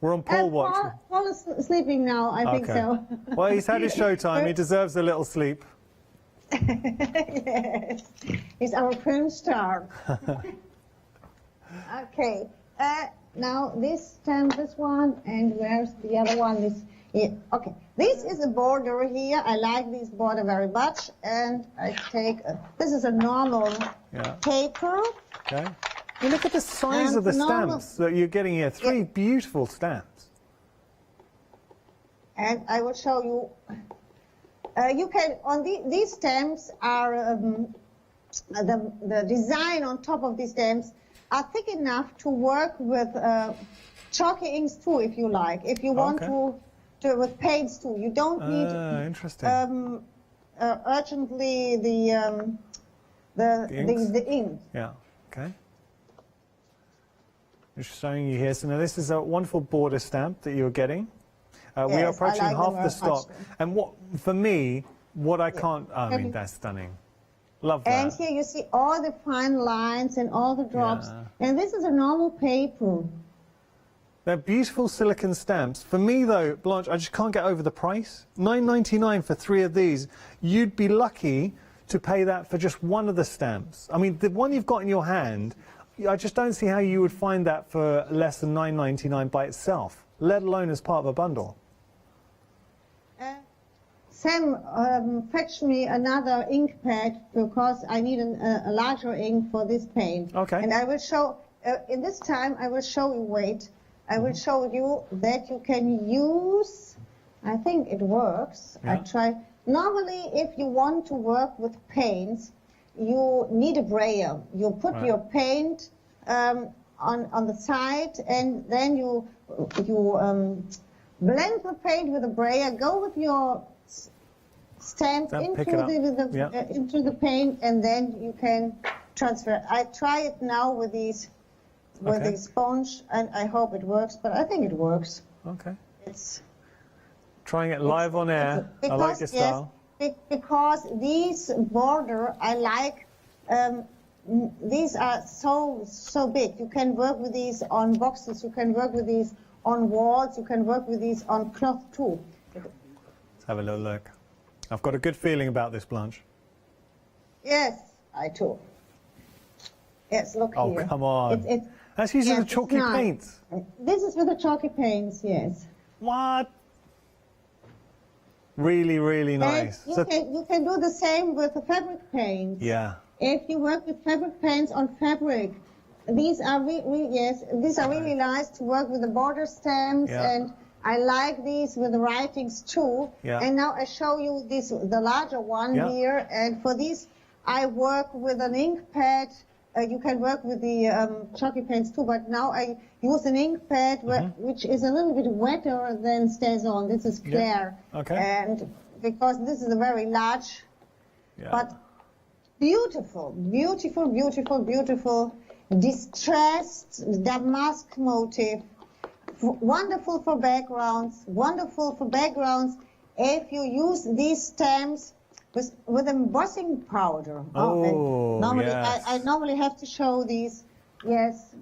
We're on Paul watch. Paul is sleeping now, I think so. Well, he's had his showtime. He deserves a little sleep. Yes. He's our film star. Okay. Now this stamp, this one, and where's the other one? Okay. This is a border here. I like this border very much, and I take this is a normal paper. Okay. You look at the size of the stamps that you're getting here. 3 beautiful stamps. And I will show you. You can on these stamps are the design on top of these stamps are thick enough to work with chalky inks too, if you like. If you want to do it with paints too, you don't need urgently the ink. Yeah. Okay. Just showing you here. So now this is a wonderful border stamp that you're getting. We are approaching half the stock. And for me, I can't. I mean, that's stunning. Love that. And here you see all the fine lines and all the drops. And this is a normal paper. They're beautiful silicone stamps. For me, though, Blanche, I just can't get over the price. $9.99 for 3 of these. You'd be lucky to pay that for just one of the stamps. I mean, the one you've got in your hand, I just don't see how you would find that for less than $9.99 by itself, let alone as part of a bundle. Sam, fetch me another ink pad because I need a larger ink for this paint. Okay. And I will show, in this time, I will show you, wait, I will show you that you can use, I think it works. Yeah. I try. Normally, if you want to work with paints, you need a brayer. You put Right. your paint on the side, and then you blend the paint with a brayer. Go with your stamp into the paint, and then you can transfer. I try it now with these the sponge, and I hope it works. But I think it works. Okay. It's trying it live on air. I like your style. Yes, because these border I like. These are so big. You can work with these on boxes. You can work with these on walls. You can work with these on cloth too. Let's have a little look. I've got a good feeling about this, Blanche. Yes, I too. Yes, look here. Oh, come on. That's using the chalky paints. This is with the chalky paints, yes. What? Really, really nice. You can do the same with the fabric paints. Yeah. If you work with fabric paints on fabric, these are really nice to work with the border stamps, and I like these with the writings too. Yeah. And now I show you the larger one here, and for these I work with an ink pad. You can work with the chalky paints too, but now I use an ink pad which is a little bit wetter than stays on. This is Claire. Yeah. Okay. And because this is a very large, but beautiful, beautiful, beautiful, beautiful, distressed damask motif. Wonderful for backgrounds, wonderful for backgrounds if you use these stamps with embossing powder. Oh, normally, yes. I normally have to show these. Yes,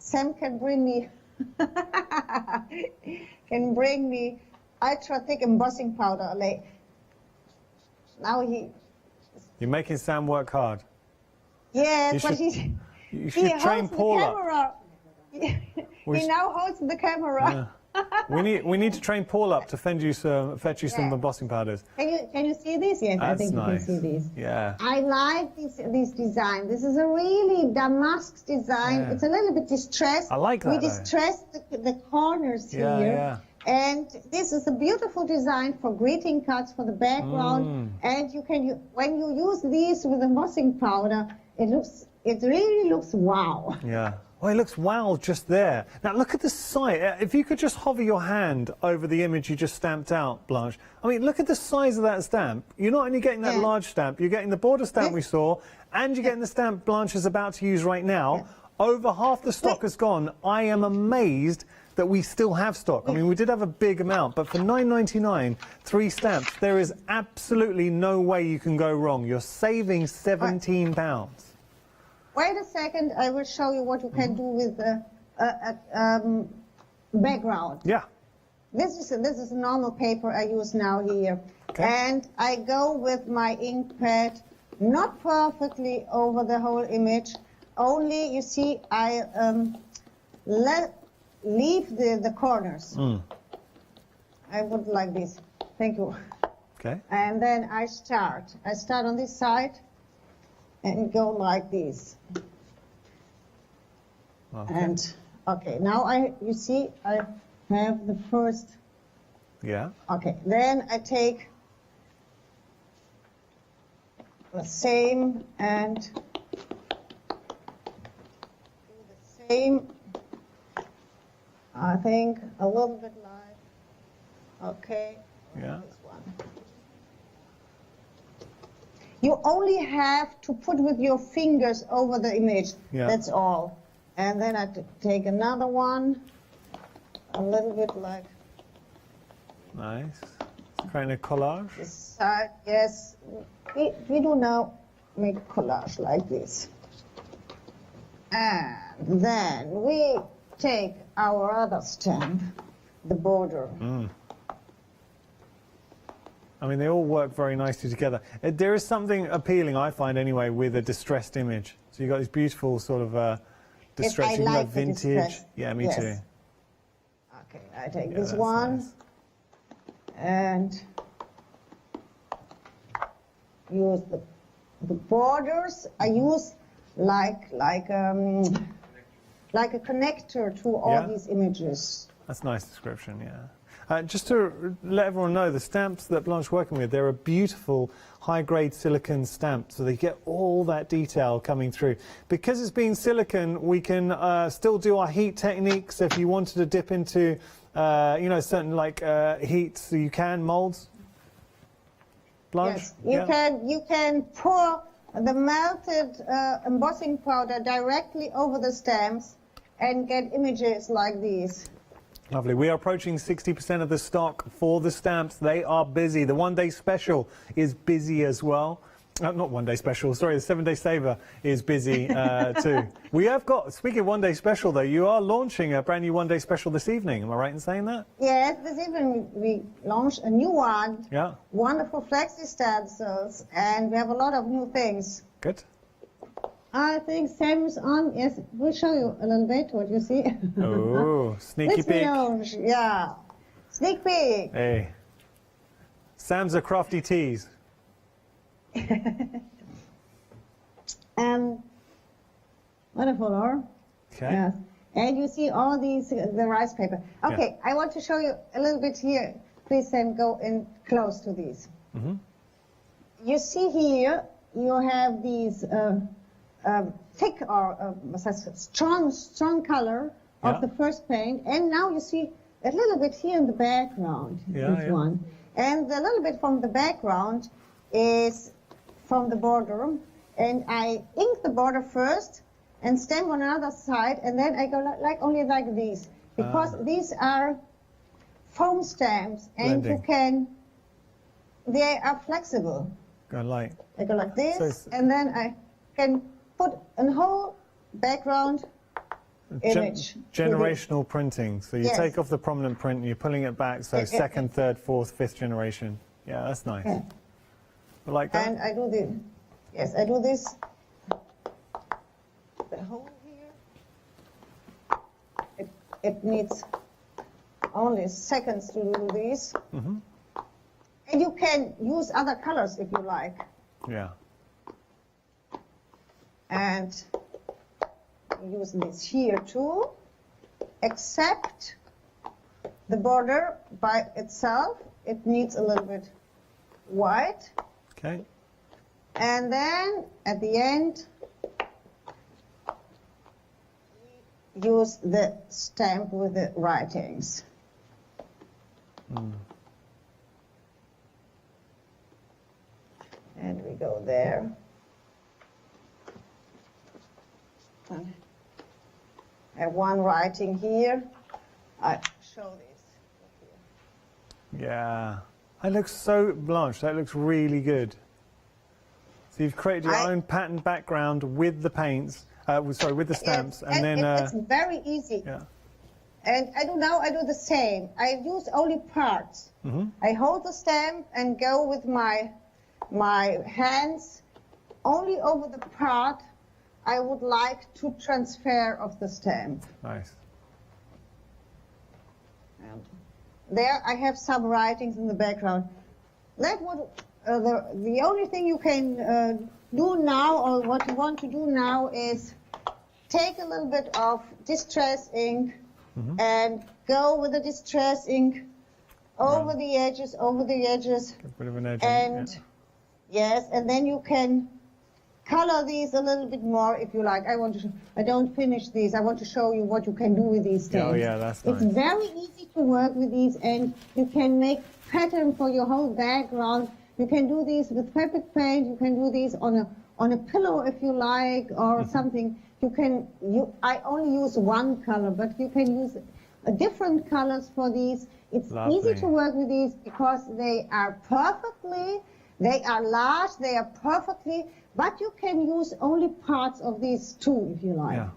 Sam can bring me ultra thick embossing powder. Like now You're making Sam work hard. Yes, You should train Paul up. He now holds the camera. Yeah. we need to train Paul up to fetch you some embossing powders. Can you see these? Yes, That's I think nice. you can see these. Yeah. I like this design. This is a really damask design. Yeah. It's a little bit distressed. I like that, We distressed the corners here. Yeah. And this is a beautiful design for greeting cards for the background. And when you use these with embossing powder, it really looks wow. Yeah. Well, it looks wow just there. Now look at the size. If you could just hover your hand over the image you just stamped out, Blanche. I mean, look at the size of that stamp. You're not only getting that large stamp, you're getting the border stamp we saw, and you're getting the stamp Blanche is about to use right now. Over half the stock has gone. I am amazed that we still have stock. I mean, we did have a big amount, but for $9.99, 3 stamps, there is absolutely no way you can go wrong. You're saving £17. Wait a second, I will show you what you can do with the background. Yeah. This is a normal paper I use now here. Okay. And I go with my ink pad, not perfectly over the whole image, only, you see, I leave the corners. I would like this. Thank you. Okay. And then I start on this side and go like this. Okay. And okay, now you see I have the first. Yeah. Okay, then I take the same and do the same. I think a little bit like, okay. Yeah. This one. You only have to put with your fingers over the image. Yeah. That's all. And then I take another one, a little bit like Nice. Creating a collage. this side. Yes, we do now make a collage like this. And then we take our other stamp, the border. I mean, they all work very nicely together. There is something appealing, I find anyway, with a distressed image. So you've got this beautiful sort of distressed, I like the vintage. distress. Yeah, me Yes. too. Okay, I take Yeah, this that's one nice. and use the borders. I use like a connector to all Yeah. these images. That's a nice description, yeah. Just to let everyone know, the stamps that Blanche's working with, they're a beautiful high-grade silicone stamp, so they get all that detail coming through. Because it's being silicone, we can still do our heat techniques. So if you wanted to dip into, you know, certain like heats, you can molds. Blanche? Yes, you can pour the melted embossing powder directly over the stamps and get images like these. Lovely. We are approaching 60% of the stock for the stamps. They are busy. The one-day special is busy as well. Not one-day special, sorry, the 7-day saver is busy too. We have got, speaking of one-day special though, you are launching a brand new one-day special this evening. Am I right in saying that? Yes, this evening we launched a new one. Yeah. Wonderful flexi stencils, and we have a lot of new things. Good. I think Sam is on. Yes, we'll show you a little bit what you see. Oh, sneaky Let's peek. launch. Yeah, sneak peek. Hey, Sam's a crafty tease. Wonderful, Laura. Okay. Yes. And you see all these, the rice paper. Okay, I want to show you a little bit here. Please, Sam, go in close to these. Mm-hmm. You see here, you have these thick or strong color of the first paint, and now you see a little bit here in the background. This one, and a little bit from the background is from the border, and I ink the border first and stamp on another side, and then I go only like these, because these are foam stamps, and they are flexible. Go light. I go like this, So and then I can put a whole background image. Generational printing. So you Yes. take off the prominent print and you're pulling it back. So second, third, fourth, fifth generation. Yeah, that's nice. Yeah. I like that. And I do this. Yes, I do this. The hole here. It needs only seconds to do this. Mm-hmm. And you can use other colors if you like. Yeah. And use this here too, except the border by itself, it needs a little bit white. Okay. And then at the end, use the stamp with the writings. And we go there. I have one writing here. I show this. Yeah. That looks so, Blanche, that looks really good. So you've created your own pattern background with the paints, sorry, with the stamps, Yes, and then... it's very easy. Yeah. And I do the same. I use only parts. Mm-hmm. I hold the stamp and go with my hands only over the part I would like to transfer of the stamp. Nice. And there I have some writings in the background. That would the only thing you can do now, or what you want to do now, is take a little bit of distress ink and go with the distress ink over the edges, Get rid of an edge. and yes, and then you can color these a little bit more if you like. I don't finish these. I want to show you what you can do with these things. Oh yeah, that's nice. It's very easy to work with these, and you can make pattern for your whole background. You can do these with fabric paint. You can do these on a pillow if you like, or something. I only use one color, but you can use different colors for these. It's easy to work with these because they are large, they are perfectly, but you can use only parts of these too if you like. Yeah.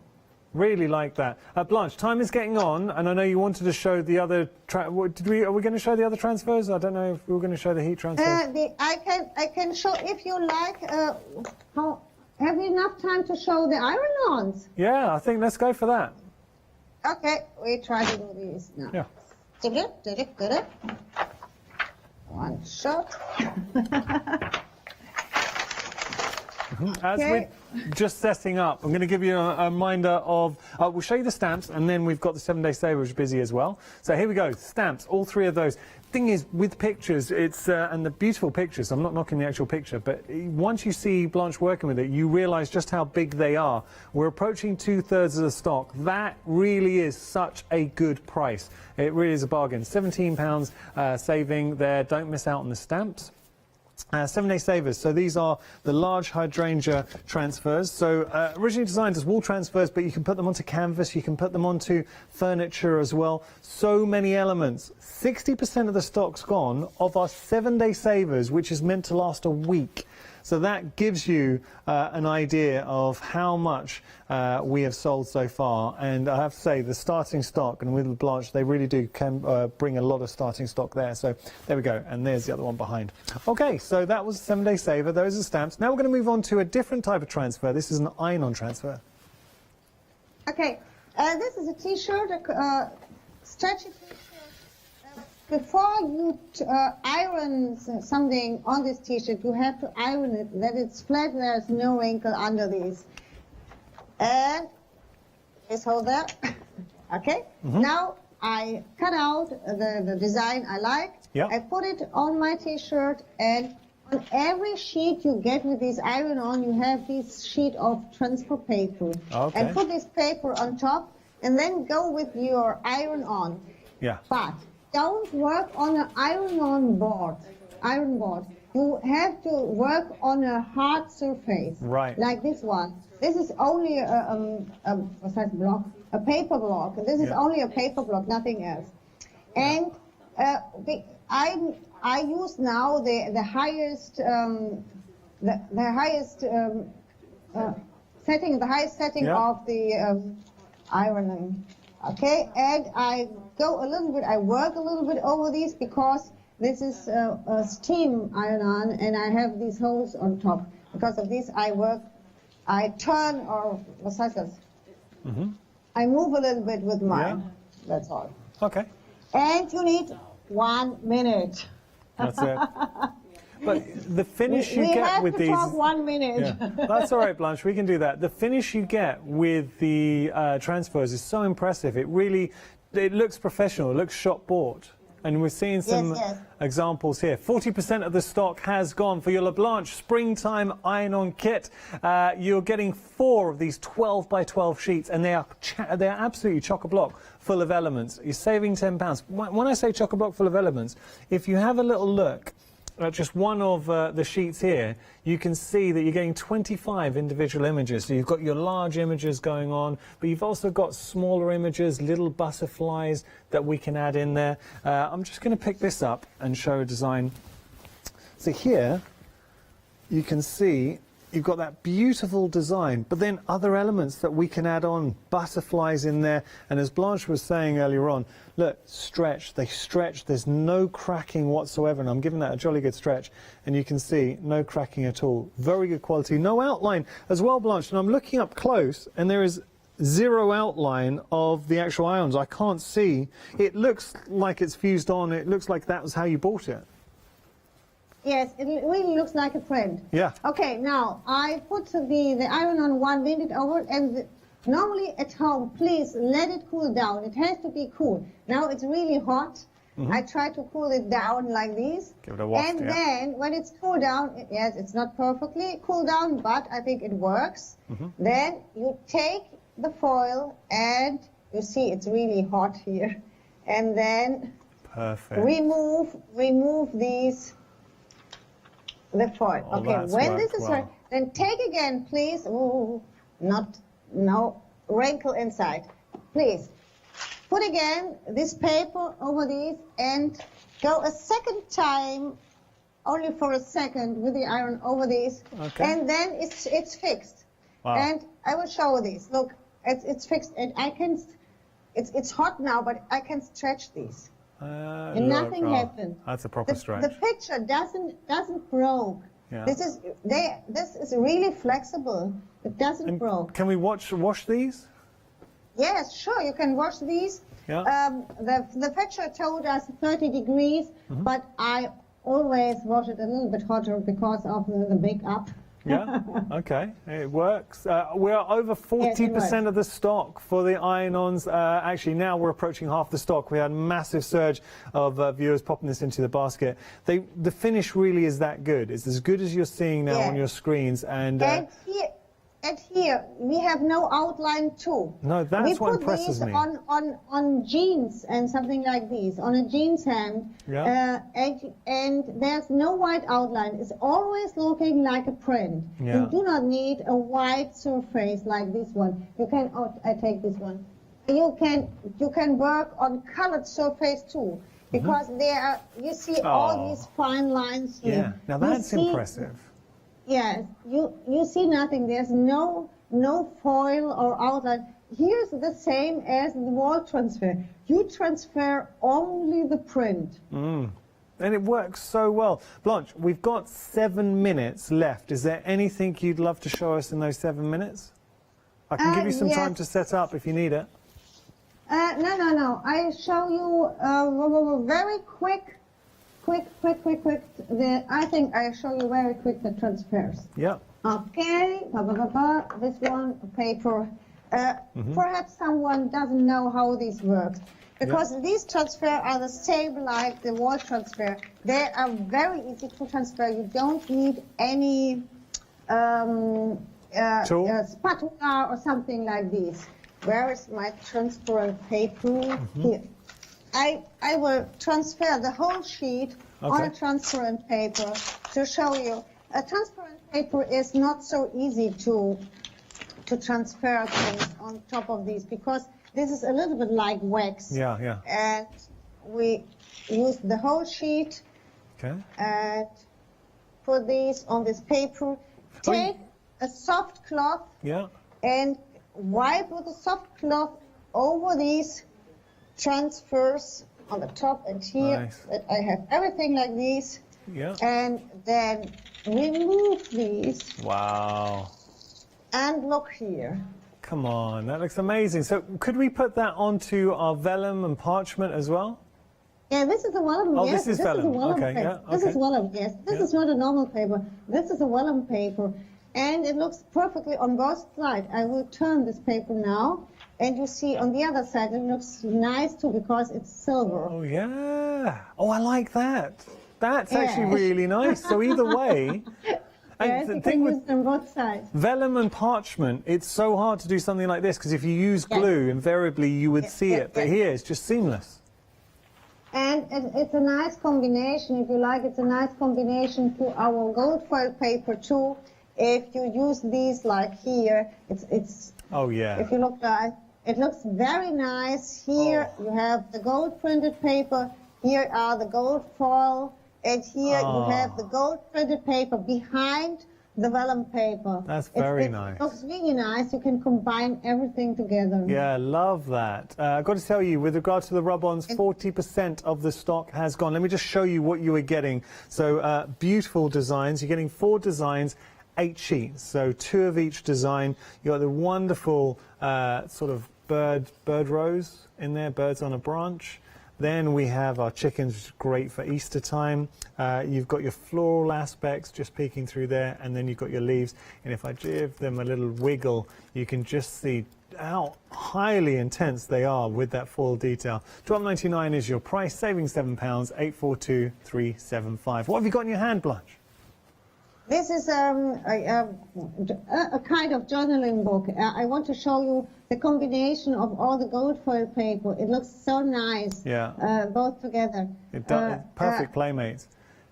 Really like that. Blanche, time is getting on, and I know you wanted to show the other. Are we going to show the other transfers? I don't know if we were going to show the heat transfers. I can show if you like. Have we enough time to show the iron-ons? Yeah, I think let's go for that. Okay, we try to do these now. Yeah. One shot. As we're just setting up, I'm going to give you a reminder of, we'll show you the stamps, and then we've got the 7-day saver, which is busy as well. So here we go, stamps, all three of those. Thing is, with pictures, it's, and the beautiful pictures, I'm not knocking the actual picture, but once you see Blanche working with it, you realise just how big they are. We're approaching 2/3 of the stock. That really is such a good price. It really is a bargain. £17 saving there. Don't miss out on the stamps. 7-day savers. So these are the large hydrangea transfers. So originally designed as wall transfers, but you can put them onto canvas, you can put them onto furniture as well. So many elements. 60% of the stock's gone of our 7-day savers, which is meant to last a week. So that gives you an idea of how much we have sold so far. And I have to say, the starting stock, and with Blanche, they really do bring a lot of starting stock there. So there we go. And there's the other one behind. OK, so that was a 7-day saver. Those are stamps. Now we're going to move on to a different type of transfer. This is an iron-on transfer. Okay, this is a T-shirt, stretchy T-shirt. Before you iron something on this T-shirt, you have to iron it, that it's flat, there's no wrinkle under these. And just hold there. Okay, now I cut out the design I like. Yep. I put it on my T-shirt, and on every sheet you get with this iron-on, you have this sheet of transfer paper. Okay. And put this paper on top, and then go with your iron-on. Yeah. But don't work on an iron board. You have to work on a hard surface. Right. Like this one. This is only what's that block? A paper block. This is only a paper block, nothing else. And I use now the highest setting of the ironing. Okay, and I go a little bit, I work a little bit over these because this is a steam iron-on, and I have these holes on top. Because of this, I turn, or what's that? I move a little bit with mine. Yeah. That's all. Okay. And you need 1 minute. That's it. But the finish you get with these... We have to talk 1 minute. Yeah. That's all right, Blanche, we can do that. The finish you get with the transfers is so impressive. It really, it looks professional, it looks shop bought. And we're seeing some examples here. 40% of the stock has gone for your La Blanche Springtime Iron-On Kit. You're getting 4 of these 12 by 12 sheets, and they are absolutely chock-a-block full of elements. You're saving £10. When I say chock-a-block full of elements, if you have a little look at just one of the sheets here, you can see that you're getting 25 individual images. So you've got your large images going on, but you've also got smaller images, little butterflies that we can add in there. I'm just going to pick this up and show a design. So here you can see you've got that beautiful design, but then other elements that we can add on, butterflies in there. And as Blanche was saying earlier on, look, stretch, they stretch, there's no cracking whatsoever, and I'm giving that a jolly good stretch, and you can see no cracking at all. Very good quality, no outline as well, Blanche, and I'm looking up close, and there is zero outline of the actual irons. I can't see. It looks like it's fused on, it looks like that was how you bought it. Yes, it really looks like a friend. Yeah. Okay, now I put the iron-on 1 minute over, and normally at home, please let it cool down. It has to be cool. Now it's really hot. I try to cool it down like this. Give it a waft, and then when it's cooled down, yes, it's not perfectly cooled down, but I think it works. Then you take the foil, and you see it's really hot here. And then remove these. The foil. Okay, when this is right, then take again, please. Ooh, no wrinkle inside. Please put again this paper over these and go a second time, only for a second, with the iron over these, and then it's fixed. And I will show this. Look, it's fixed, and I can. It's hot now, but I can stretch these, and nothing happened. That's a proper stretch. The picture doesn't broke. Yeah. This is really flexible. It doesn't broke. Can we wash these? Yes, sure. You can wash these. Yeah. The picture told us 30 degrees, but I always wash it a little bit hotter because of the makeup. Yeah, okay, it works. We're over 40% of the stock for the iron-ons. Actually, now we're approaching half the stock. We had a massive surge of viewers popping this into the basket. The finish really is that good. It's as good as you're seeing now on your screens. And here, we have no outline too. No, that's what impresses me. We put these on jeans and something like these, on a jeans hem, and there's no white outline. It's always looking like a print. Yeah. You do not need a white surface like this one. You can, I take this one. You can work on colored surface too, because you see all these fine lines here. Yeah, now that's impressive. Yes, you see nothing. There's no foil or outline. Here's the same as the wall transfer. You transfer only the print. And it works so well. Blanche, we've got 7 minutes left. Is there anything you'd love to show us in those 7 minutes? I can give you some time to set up if you need it. No. I show you very quick. I think I show you very quick the transfers. Yeah. Okay. This one paper. Perhaps someone doesn't know how this works, because these transfers are the same like the wall transfer. They are very easy to transfer. You don't need any spatula or something like this. Where is my transparent paper? Here. I will transfer the whole sheet on a transparent paper to show you. A transparent paper is not so easy to transfer things on top of these, because this is a little bit like wax. Yeah. And we use the whole sheet and put these on this paper. Take a soft cloth and wipe with a soft cloth over these transfers on the top and here. That I have everything like this. Yeah. And then remove these. Wow. And look here. Come on, that looks amazing. So could we put that onto our vellum and parchment as well? Yeah, this is a vellum. Oh, yes, this is vellum. Okay, paper. yeah. This is vellum, yes. This is not a normal paper. This is a vellum paper. And it looks perfectly on both sides. I will turn this paper now. And you see on the other side, it looks nice too, because it's silver. Oh, yeah. Oh, I like that. That's actually really nice. So either way... Yes, you can use it on both sides. Vellum and parchment, it's so hard to do something like this, because if you use glue, invariably you would see it. But here, it's just seamless. And it's a nice combination, if you like. It's a nice combination to our gold foil paper too. If you use these like here, it's. Oh yeah. If you look at it, looks very nice. Here you have the gold printed paper. Here are the gold foil. And here you have the gold printed paper behind the vellum paper. That's very nice. It looks really nice. You can combine everything together. Yeah, love that. I've got to tell you, with regard to the rub-ons, 40% of the stock has gone. Let me just show you what you are getting. So beautiful designs. You're getting 4 designs, 8 sheets. So 2 of each design. You've got the wonderful sort of bird rose in there, birds on a branch. Then we have our chickens, which is great for Easter time. You've got your floral aspects just peeking through there, and then you've got your leaves. And if I give them a little wiggle, you can just see how highly intense they are with that foil detail. £12.99 is your price, saving £7, 842-375. What have you got in your hand, Blanche? This is a kind of journaling book. I want to show you the combination of all the gold foil paper. It looks so nice, both together. It does. Perfect playmates.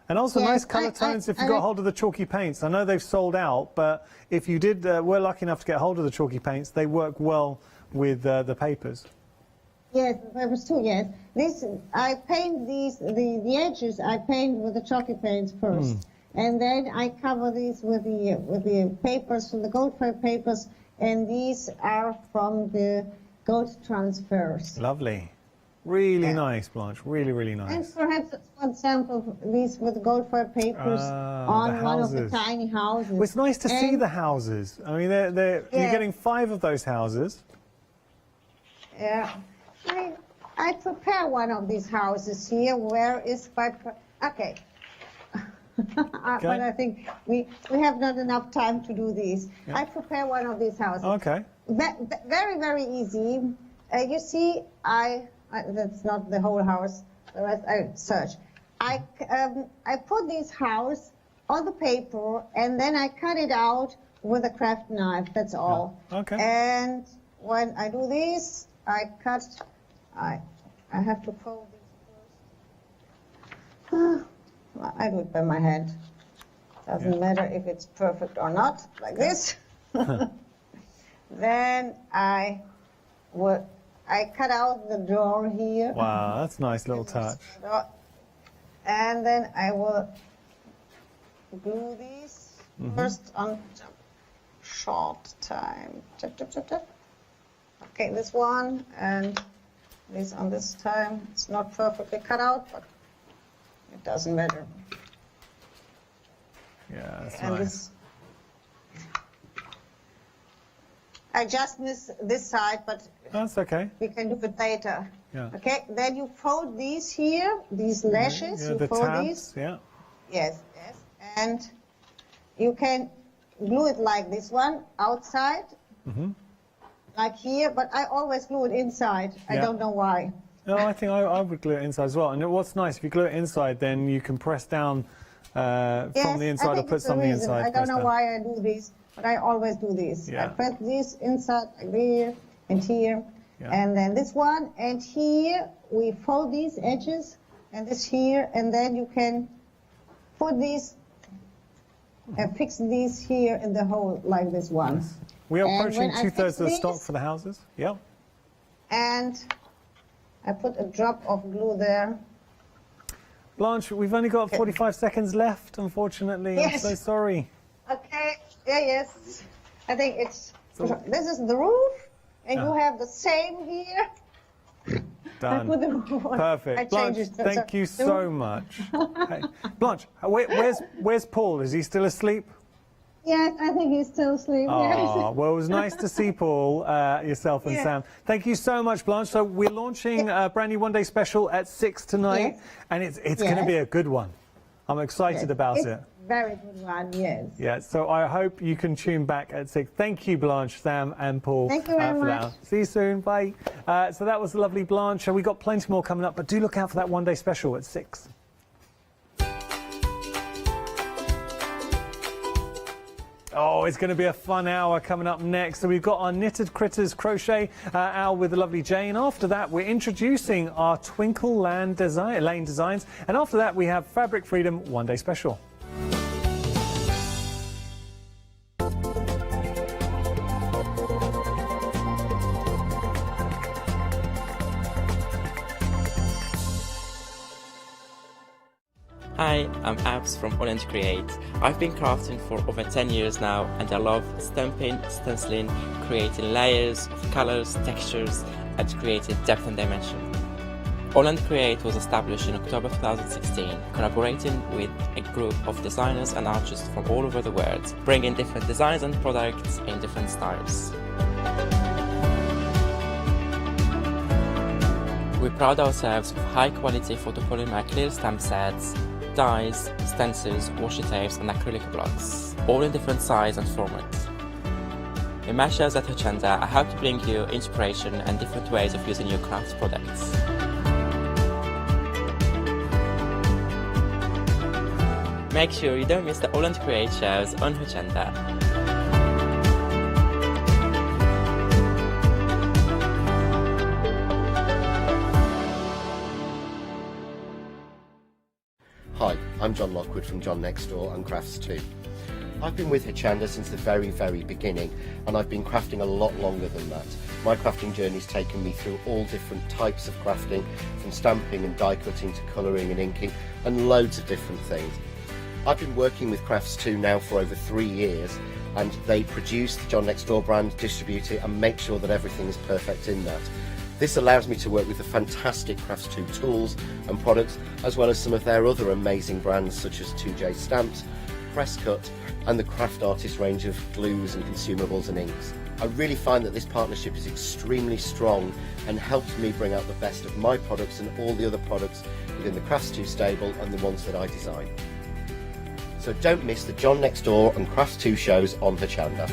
And also nice colour tones if you got hold of the chalky paints. I know they've sold out, but if you did, were lucky enough to get hold of the chalky paints, they work well with the papers. Yes, the papers too, yes. I paint these, the edges, I paint with the chalky paints first. And then I cover these with the papers, from the gold foil papers, and these are from the gold transfers. Lovely. Really nice, Blanche. Really, really nice. And perhaps, for example, these with gold foil papers on one of the tiny houses. Well, it's nice to see the houses. I mean, you're getting 5 of those houses. Yeah. I prepare one of these houses here. Where is my... Okay. But I think we have not enough time to do these. Yeah. I prepare one of these houses. Okay. Very, very easy. You see, that's not the whole house. The rest I search. I put this house on the paper and then I cut it out with a craft knife. That's all. Okay. And when I do this, I cut. I have to fold this first. I do it by my hand. Doesn't matter if it's perfect or not, like this. Then I cut out the door here. Wow, that's a nice little touch. And then I will glue these first on short time. Okay, this one and this on this time. It's not perfectly cut out, but it doesn't matter. Yeah, that's And nice. I just miss this side, but That's okay. we can do it later. Yeah. Okay, then you fold these here, these lashes, Yeah, you the fold tabs, these. yeah. Yes, yes. And you can glue it like this one, outside, like here, but I always glue it inside. I Yeah. don't know why. No, I think I would glue it inside as well. And what's nice, if you glue it inside, then you can press down from the inside or put some on the inside. I don't know why I do this, but I always do this. Yeah. I press this inside, like here and here, Yeah. and then this one, and here we fold these edges, and this here, and then you can put these and fix these here in the hole like this one. We are And approaching when I 2/3 of the fix stock these, for the houses. Yeah. and I put a drop of glue there. Blanche, we've only got 45 seconds left, unfortunately. Yes. I'm so sorry. Okay, yes. I think it's, this is the roof, and you have the same here. Done. I put the roof on. I Perfect. Blanche, changed it. thank you so much. Okay. Blanche, where's Paul? Is he still asleep? Yes, I think he's still asleep. Oh, well, it was nice to see Paul, yourself and Yeah. Sam. Thank you so much, Blanche. So we're launching a brand new one-day special at 6 tonight, Yes. and it's going to be a good one. I'm excited about It's it. very good one, yes. Yeah, so I hope you can tune back at 6. Thank you, Blanche, Sam, and Paul. Thank you very for much. that. See you soon. Bye. So that was the lovely Blanche. We've got plenty more coming up, but do look out for that one-day special at 6. Oh, it's going to be a fun hour coming up next. So we've got our Knitted Critters crochet hour with the lovely Jane. After that, we're introducing our Twinkle Lane designs. And after that, we have Fabric Freedom One Day Special. Hi, I'm Abs from Orland Create. I've been crafting for over 10 years now, and I love stamping, stenciling, creating layers of colors, textures, and creating depth and dimension. Orland Create was established in October 2016, collaborating with a group of designers and artists from all over the world, bringing different designs and products in different styles. We pride ourselves with high-quality photopolymer clear stamp sets, dies, stencils, washi tapes and acrylic blocks, all in different size and format. In my shows at Hochanda, I hope to bring you inspiration and different ways of using your craft products. Make sure you don't miss the Orland Create shows on Hochanda. Hi, I'm John Lockwood from John Next Door and Crafts Too. I've been with Hochanda since the very, very beginning, and I've been crafting a lot longer than that. My crafting journey's taken me through all different types of crafting, from stamping and die cutting to colouring and inking, and loads of different things. I've been working with Crafts Too now for over 3 years, and they produce the John Next Door brand, distribute it, and make sure that everything is perfect in that. This allows me to work with the fantastic Crafts2 tools and products, as well as some of their other amazing brands such as 2J Stamps, Presscut, and the Craft Artist range of glues and consumables and inks. I really find that this partnership is extremely strong and helps me bring out the best of my products and all the other products within the Crafts2 stable and the ones that I design. So don't miss the John Next Door and Crafts2 shows on Hochanda.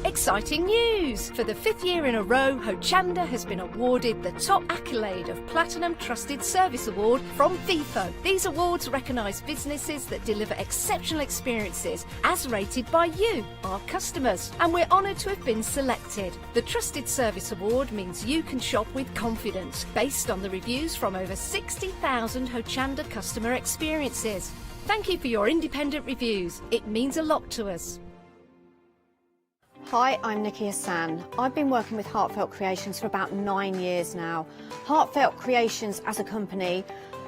Exciting news! For the 5th year in a row, Hochanda has been awarded the top accolade of Platinum Trusted Service Award from Feefo. These awards recognise businesses that deliver exceptional experiences as rated by you, our customers, and we're honoured to have been selected. The Trusted Service Award means you can shop with confidence, based on the reviews from over 60,000 Hochanda customer experiences. Thank you for your independent reviews. It means a lot to us. Hi, I'm Nikki Hassan. I've been working with Heartfelt Creations for about 9 years now. Heartfelt Creations as a company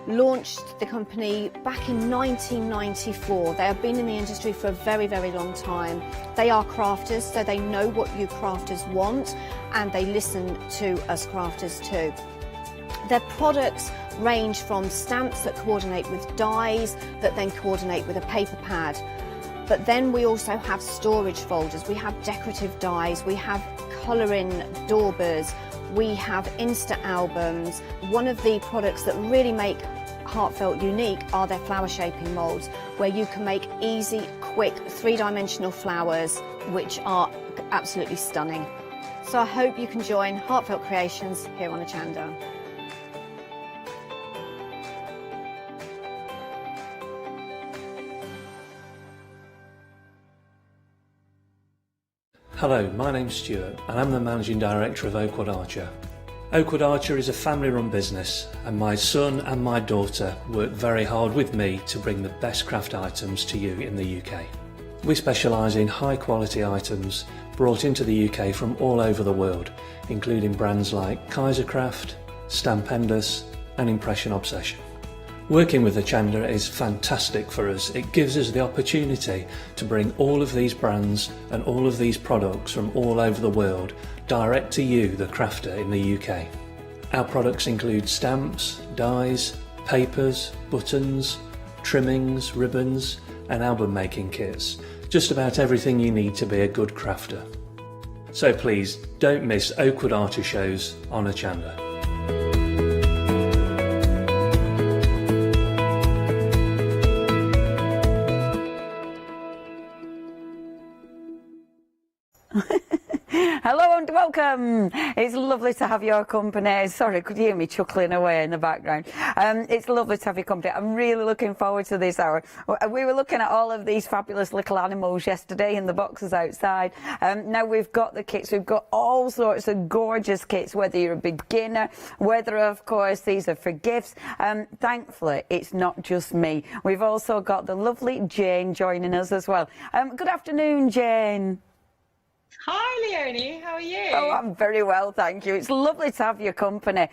launched the company back in 1994. They have been in the industry for a very, very long time. They are crafters, so they know what you crafters want, and they listen to us crafters too. Their products range from stamps that coordinate with dies that then coordinate with a paper pad. But then we also have storage folders, we have decorative dies, we have colouring daubers, we have Insta albums. One of the products that really make Heartfelt unique are their flower shaping moulds, where you can make easy, quick, 3-dimensional flowers, which are absolutely stunning. So I hope you can join Heartfelt Creations here on Hochanda. Hello, my name's Stuart and I'm the Managing Director of Oakwood Archer. Oakwood Archer is a family-run business and my son and my daughter work very hard with me to bring the best craft items to you in the UK. We specialise in high-quality items brought into the UK from all over the world, including brands like Kaisercraft, Stampendous and Impression Obsession. Working with Hochanda is fantastic for us. It gives us the opportunity to bring all of these brands and all of these products from all over the world direct to you, the crafter in the UK. Our products include stamps, dies, papers, buttons, trimmings, ribbons and album making kits. Just about everything you need to be a good crafter. So please don't miss Oakwood Archer shows on Hochanda. Hello and welcome. It's lovely to have your company. Sorry, could you hear me chuckling away in the background? It's lovely to have your company. I'm really looking forward to this hour. We were looking at all of these fabulous little animals yesterday in the boxes outside. Now we've got the kits. We've got all sorts of gorgeous kits, whether you're a beginner, whether, of course, these are for gifts. Thankfully, it's not just me. We've also got the lovely Jane joining us as well. Good afternoon, Jane. Hi Leonie, how are you? Oh, I'm very well, thank you. It's lovely to have your company.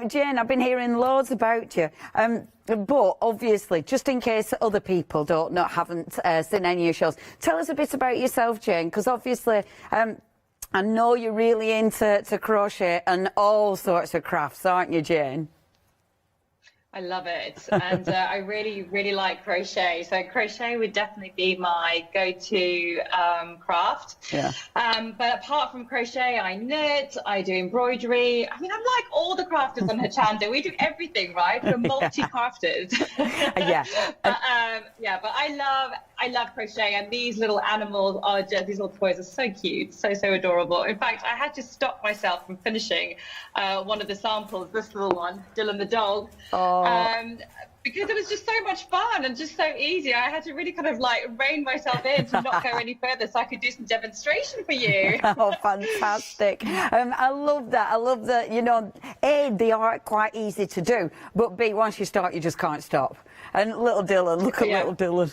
Jane, I've been hearing loads about you. But obviously, just in case other people haven't seen any of your shows, tell us a bit about yourself, Jane, because obviously I know you're really into crochet and all sorts of crafts, aren't you, Jane? I love it, and I really, really like crochet. So crochet would definitely be my go-to craft. Yeah. But apart from crochet, I knit, I do embroidery. I mean, I'm like all the crafters on Hochanda. We do everything, right? We're multi-crafters. Yeah. But I love crochet, and these little animals are just, these little toys are so cute, so adorable. In fact, I had to stop myself from finishing one of the samples, this little one, Dylan the dog. Oh. Because it was just so much fun and just so easy. I had to really kind of like rein myself in to not go any further so I could do some demonstration for you. Oh, fantastic. I love that. I love that, you know, A, they are quite easy to do, but B, once you start, you just can't stop. And little Dylan, look at little Dylan.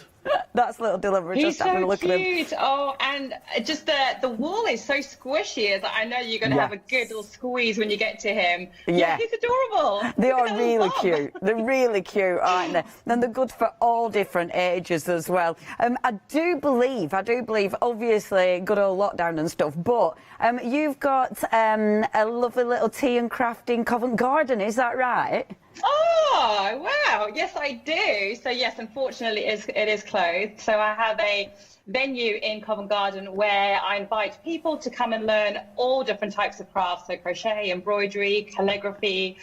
That's little Dylan. He's Just having a so look at him. cute. Oh, and just the wall is so squishy that I know you're going to have a good little squeeze when you get to him. Yeah. He's adorable. They Look are at that little really bum. cute. They're really cute, aren't they? And they're good for all different ages as well. I do believe, obviously, good old lockdown and stuff, but you've got a lovely little tea and craft in Covent Garden, is that right? Oh, wow. Yes, I do. So, yes, unfortunately, it is closed. So I have a venue in Covent Garden where I invite people to come and learn all different types of crafts, so crochet, embroidery, calligraphy,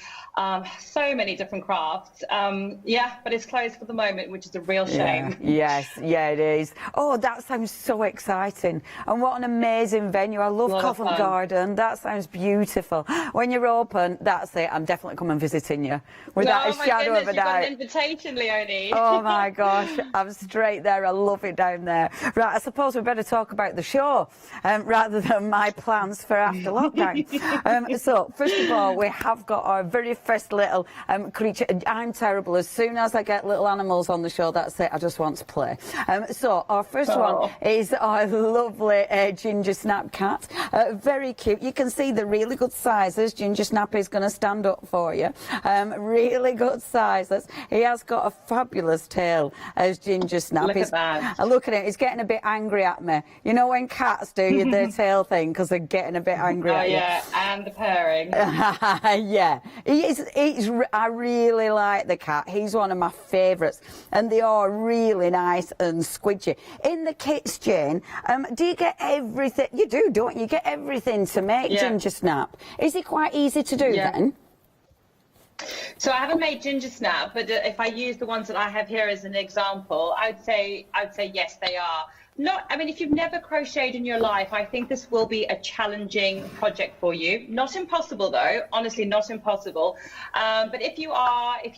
so many different crafts. But it's closed for the moment, which is a real shame. Yes, it is. Oh, that sounds so exciting. And what an amazing venue. I love Covent Garden. That sounds beautiful. When you're open, that's it. I'm definitely coming visiting you. Without a shadow of a doubt. You've got an invitation, Leonie. Oh my gosh, I'm straight there. I love it down there. Right, I suppose we better talk about the show rather than my plans for after lockdown. So, first of all, we have got our very first little creature. I'm terrible. As soon as I get little animals on the show, that's it. I just want to play. So, our first one is our lovely ginger snap cat. Very cute. You can see the really good sizes. Ginger snap is going to stand up for you. Really good sizes. He has got a fabulous tail as Ginger Snap. Look at that. Look at it. He's getting a bit angry at me. You know when cats do their tail thing because they're getting a bit angry at you? Oh, yeah, and the purring. Yeah. I really like the cat. He's one of my favourites. And they are really nice and squidgy. In the kits, Jane, do you get everything? You do, don't you? You get everything to make Ginger Snap. Is it quite easy to do then? So I haven't made Ginger Snap, but if I use the ones that I have here as an example, I'd say yes, they are. I mean, if you've never crocheted in your life, I think this will be a challenging project for you. Not impossible though, honestly, not impossible. But if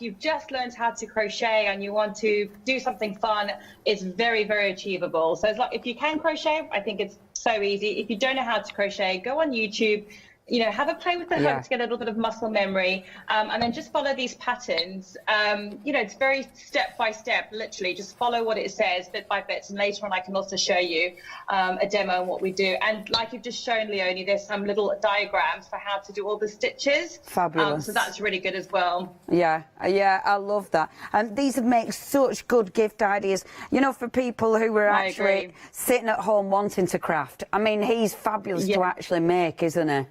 you've just learned how to crochet and you want to do something fun, it's very, very achievable. So if you can crochet, I think it's so easy. If you don't know how to crochet, go on YouTube. Have a play with the hook to get a little bit of muscle memory, and then just follow these patterns. It's very step by step, literally. Just follow what it says bit by bit, and later on I can also show you a demo on what we do. And like you've just shown, Leonie, there's some little diagrams for how to do all the stitches. Fabulous. So that's really good as well. Yeah, I love that. And these make such good gift ideas, for people who are actually sitting at home wanting to craft. I mean, he's fabulous to actually make, isn't he?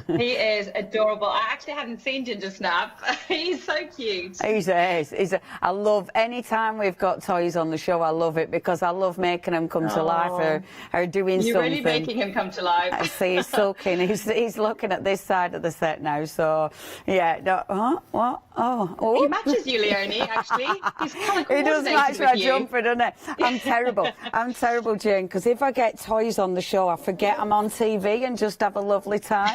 He is adorable. I actually haven't seen Ginger Snap. He's so cute. I love any time we've got toys on the show. I love it because I love making them come to life or doing something. You're really making him come to life. I see he's sulking. He's looking at this side of the set now. So yeah, He matches you, Leonie. Actually, he's kind of he does match my jumper, doesn't he? I'm terrible, Jane. Because if I get toys on the show, I forget I'm on TV and just have a lovely time.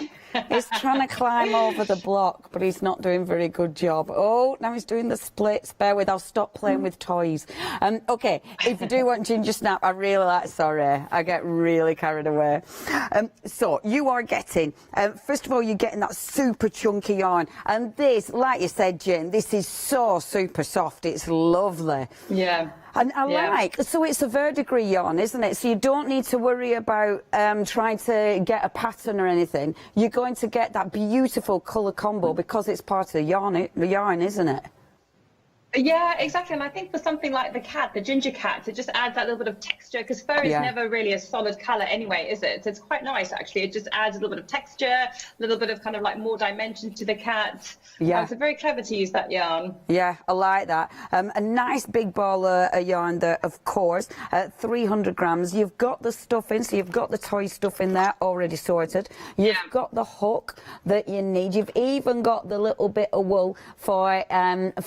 He's trying to climb over the block, but he's not doing a very good job. Oh, now he's doing the splits. Bear with, I'll stop playing with toys. Okay, if you do want Ginger Snap, I really like, sorry, I get really carried away. So you are getting, first of all, you're getting that super chunky yarn. And this, like you said, Jane, this is so super soft. It's lovely. Yeah. And so it's a verdigris yarn, isn't it? So you don't need to worry about trying to get a pattern or anything. You're going to get that beautiful colour combo because it's part of the yarn, isn't it? Yeah, exactly. And I think for something like the ginger cat, it just adds that little bit of texture because fur is never really a solid colour anyway, is it? So it's quite nice, actually. It just adds a little bit of texture, a little bit of kind of like more dimension to the cat. Yeah. So very clever to use that yarn. Yeah, I like that. A nice big ball of yarn there, of course, 300 grams. You've got the stuff in, so you've got the toy stuff in there already sorted. You've got the hook that you need. You've even got the little bit of wool for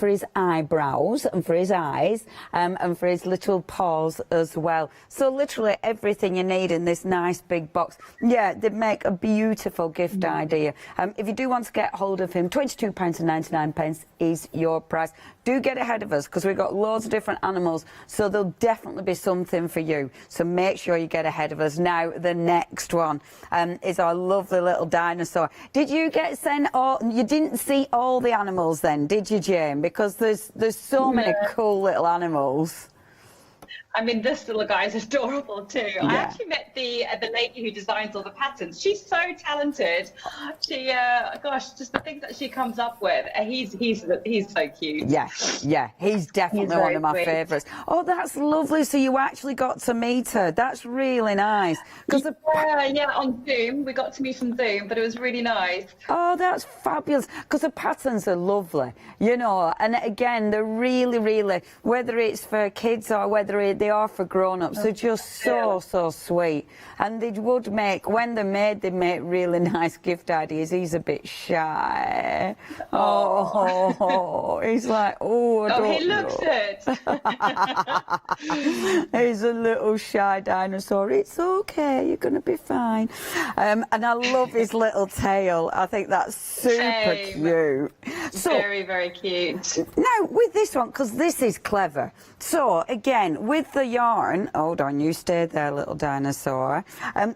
his eyebrows and for his eyes and for his little paws as well. So literally everything you need in this nice big box. Yeah, they make a beautiful gift idea. If you do want to get hold of him, £22.99 is your price. Do get ahead of us because we've got loads of different animals, so there'll definitely be something for you. So make sure you get ahead of us. Now, the next one is our lovely little dinosaur. Did you get sent all? You didn't see all the animals then, did you, Jane? Because there's so many cool little animals. I mean, this little guy is adorable too. I actually met the lady who designs all the patterns. She's so talented. She, gosh, just the things that she comes up with. He's so cute. Yeah, he's definitely one of my favourites. Oh, that's lovely. So you actually got to meet her. That's really nice. On Zoom. We got to meet on Zoom, but it was really nice. Oh, that's fabulous. Because the patterns are lovely, you know. And again, they're really, really, whether it's for kids or whether they are for grown-ups, they're just so sweet. And they would make, when they're made, they make really nice gift ideas. He's a bit shy. Oh, he's like, oh, I don't he looks it. He's a little shy dinosaur. It's okay, you're going to be fine. And I love his little tail. I think that's super cute. So, very, very cute. Now, with this one, because this is clever. So, again, with the yarn, hold on, you stay there, little dinosaur.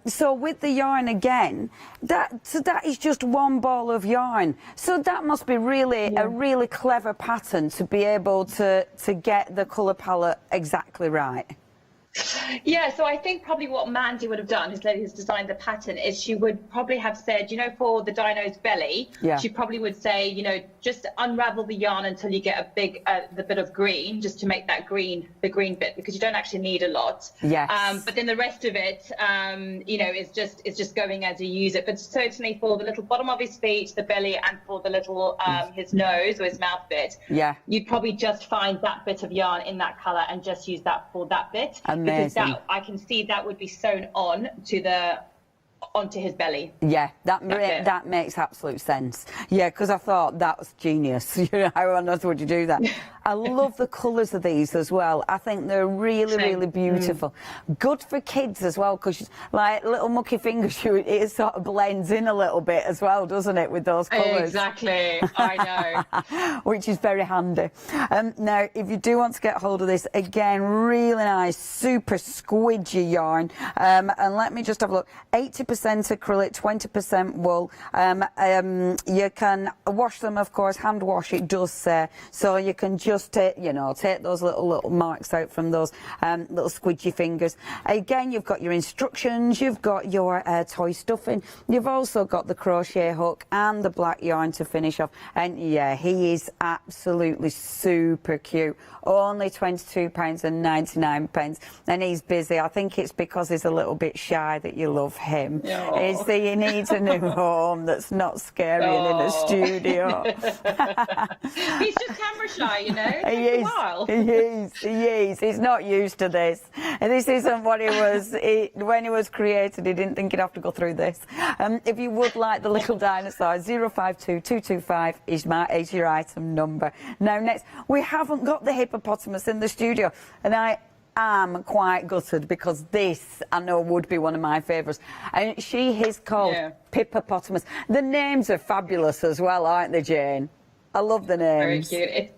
So, with the yarn again, that is just one ball of yarn. So, that must be really a really clever pattern to be able to get the colour palette exactly right. Yeah, so I think probably what Mandy would have done, his lady who's designed the pattern, is she would probably have said, you know, for the dino's belly, she probably would say, you know, just unravel the yarn until you get a big, the bit of green, just to make that green, the green bit, because you don't actually need a lot. Yes. But then the rest of it, you know, is just going as you use it. But certainly for the little bottom of his feet, the belly, and for the little his nose or his mouth bit, you'd probably just find that bit of yarn in that colour and just use that for that bit. Because that, I can see that would be sewn on to onto his belly. Yeah, that makes absolute sense. Yeah, because I thought that was genius. You know, how on earth would you do that? I love the colours of these as well. I think they're really, really beautiful. Good for kids as well, because like little mucky fingers, it sort of blends in a little bit as well, doesn't it, with those colours? Exactly, I know. Which is very handy. Now, if you do want to get hold of this, again, really nice, super squidgy yarn. And let me just have a look. 80% acrylic, 20% wool. You can wash them, of course, hand wash, it does say. So you can just take those little marks out from those little squidgy fingers. Again, you've got your instructions, you've got your toy stuffing, you've also got the crochet hook and the black yarn to finish off. And yeah, he is absolutely super cute. Only £22.99, and he's busy. I think it's because he's a little bit shy that you love him. Is that he needs a new home that's not scary and in a studio. He's just camera shy, you know. He is. He's not used to this. And this isn't what he was when he was created. He didn't think he'd have to go through this. If you would like the little dinosaur, 052225 is your item number. Now, next, we haven't got the hippopotamus in the studio, and I am quite gutted because this, I know, would be one of my favourites. And she is called Pippopotamus. The names are fabulous as well, aren't they, Jane? I love the names. Very cute.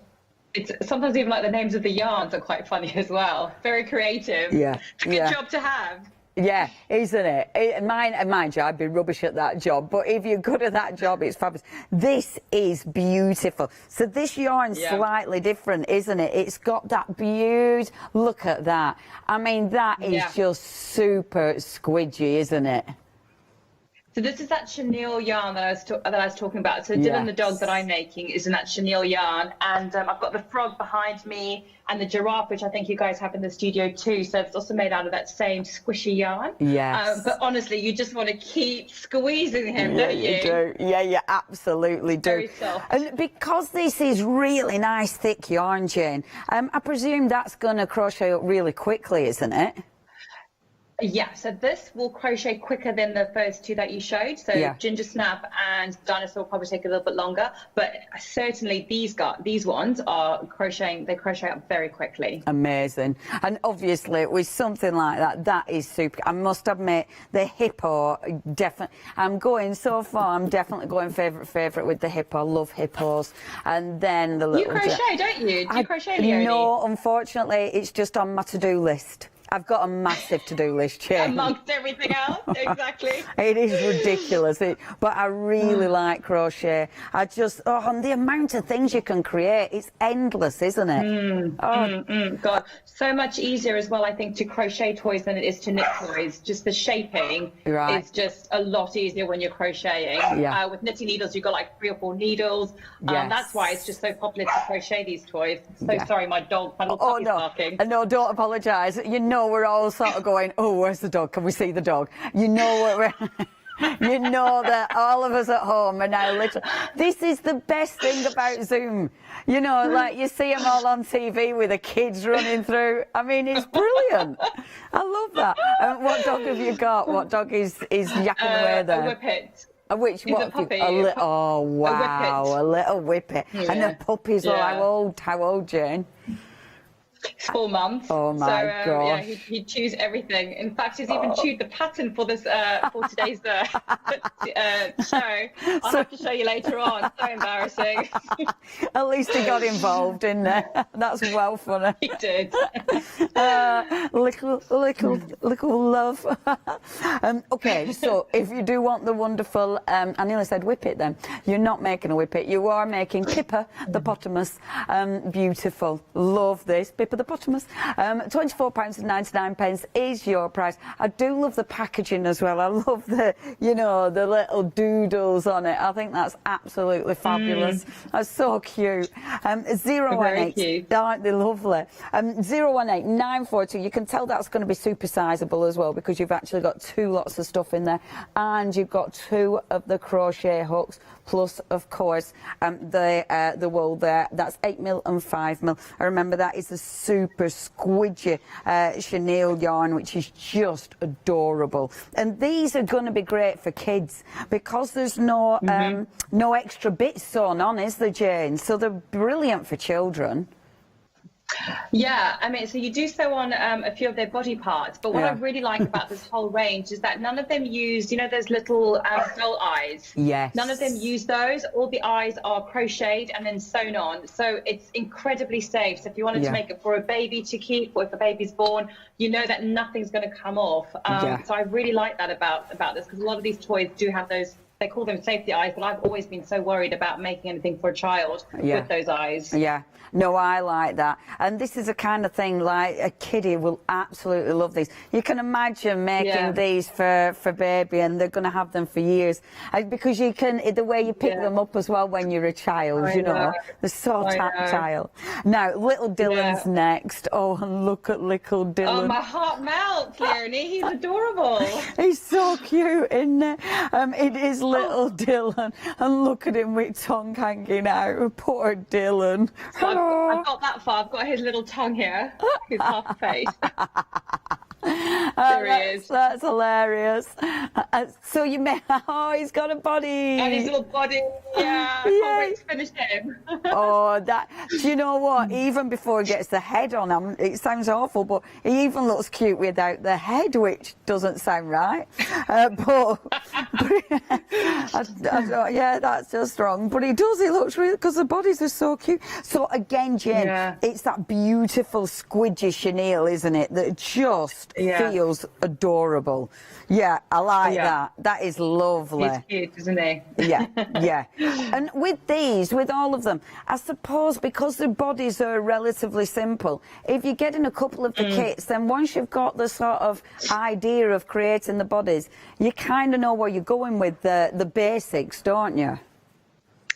It's sometimes even like the names of the yarns are quite funny as well. Very creative. Yeah. It's a good job to have. Yeah, isn't it? Mind you, I'd be rubbish at that job, but if you're good at that job, it's fabulous. This is beautiful. So this yarn's slightly different, isn't it? It's got that beauty. Look at that. I mean, that is just super squidgy, isn't it? So this is that chenille yarn that I was talking about. So Dylan the dog that I'm making is in that chenille yarn, and I've got the frog behind me and the giraffe, which I think you guys have in the studio too. So it's also made out of that same squishy yarn. Yes. But honestly, you just want to keep squeezing him, don't you? You do. Yeah, you absolutely do. Very soft. And because this is really nice, thick yarn, Jane, I presume that's going to crochet up really quickly, isn't it? Yeah, so this will crochet quicker than the first two that you showed. So Ginger Snap and Dinosaur will probably take a little bit longer, but certainly these ones are crocheting, they crochet up very quickly. Amazing. And obviously with something like that, that is super. I must admit, the hippo, definitely, I'm going so far, I'm definitely going favourite with the hippo. I love hippos. And then the little... You crochet, don't you? Do you crochet, Leonie? No, unfortunately, it's just on my to-do list. I've got a massive to-do list, Jane. Amongst everything else, exactly. It is ridiculous, but I really like crochet. And the amount of things you can create, it's endless, isn't it? God, so much easier as well, I think, to crochet toys than it is to knit toys. Just the shaping is just a lot easier when you're crocheting. Yeah. With knitting needles, you've got like 3 or 4 needles. That's why it's just so popular to crochet these toys. So sorry, my little puppy's barking. No, don't apologise. You know, we're all sort of going, oh, where's the dog? Can we see the dog? You know what we're... You know that all of us at home are now literally... This is the best thing about Zoom. You know, like you see them all on TV with the kids running through. I mean, it's brilliant. I love that. What dog have you got? What dog is yakking away there? A whippet. Which He's what? a puppy. Oh, wow. A little whippet. Yeah. And the puppies are how old, Jane? 4 months. Oh my gosh. gosh. Yeah, he chews everything. In fact, he's even chewed the pattern for this for today's show. I'll have to show you later on. So embarrassing. At least he got involved in there. That's well funny. He did. Little love. Okay, so if you do want the wonderful, I nearly said whippet then. You're not making a whippet. You are making Pippa the Potamus. Beautiful. Love this. Pippa the Potamus. £24.99 is your price. I do love the packaging as well. I love the, the little doodles on it. I think that's absolutely fabulous. That's so cute. 018. Aren't they lovely? 018 942. You can tell that's going to be super sizable as well because you've actually got 2 lots of stuff in there, and you've got 2 of the crochet hooks, plus of course the wool there. That's 8mm and 5mm. I remember that is the super squidgy chenille yarn, which is just adorable. And these are going to be great for kids because there's no extra bits sewn on, is there, Jane? So they're brilliant for children. Yeah, I mean, so you do sew on a few of their body parts, but what I really like about this whole range is that none of them use, those little doll eyes. Yes. None of them use those. All the eyes are crocheted and then sewn on, so it's incredibly safe. So if you wanted to make it for a baby to keep, or if a baby's born, you know that nothing's going to come off. So I really like that about this, because a lot of these toys do have those. They call them safety eyes, but I've always been so worried about making anything for a child with those eyes. Yeah, no, I like that. And this is the kind of thing, like, a kiddie will absolutely love these. You can imagine making these for baby, and they're going to have them for years. Because you can, the way you pick them up as well when you're a child, they're so tactile. Now, little Dylan's next. Oh, and look at little Dylan. Oh, my heart melts, Leonie. He's adorable. He's so cute, isn't it? It is little Dylan, and look at him with tongue hanging out. Poor Dylan. So I've got that far. I've got his little tongue here. His half a face. There he is. That's hilarious. So you may. Oh, he's got a body. And his little body. Yeah. I can't wait to finish him. Oh, that. Do you know what? Even before he gets the head on him, it sounds awful, but he even looks cute without the head, which doesn't sound right. Yeah, that's just wrong. But he does. He looks really, because the bodies are so cute. So again, Jen, it's that beautiful squidgy chenille, isn't it? That just feels adorable. Yeah, I like that. That is lovely. He's cute, isn't he? Yeah. And with these, with all of them, I suppose because the bodies are relatively simple, if you're getting a couple of the kits, then once you've got the sort of idea of creating the bodies, you kind of know where you're going with the basics, don't you?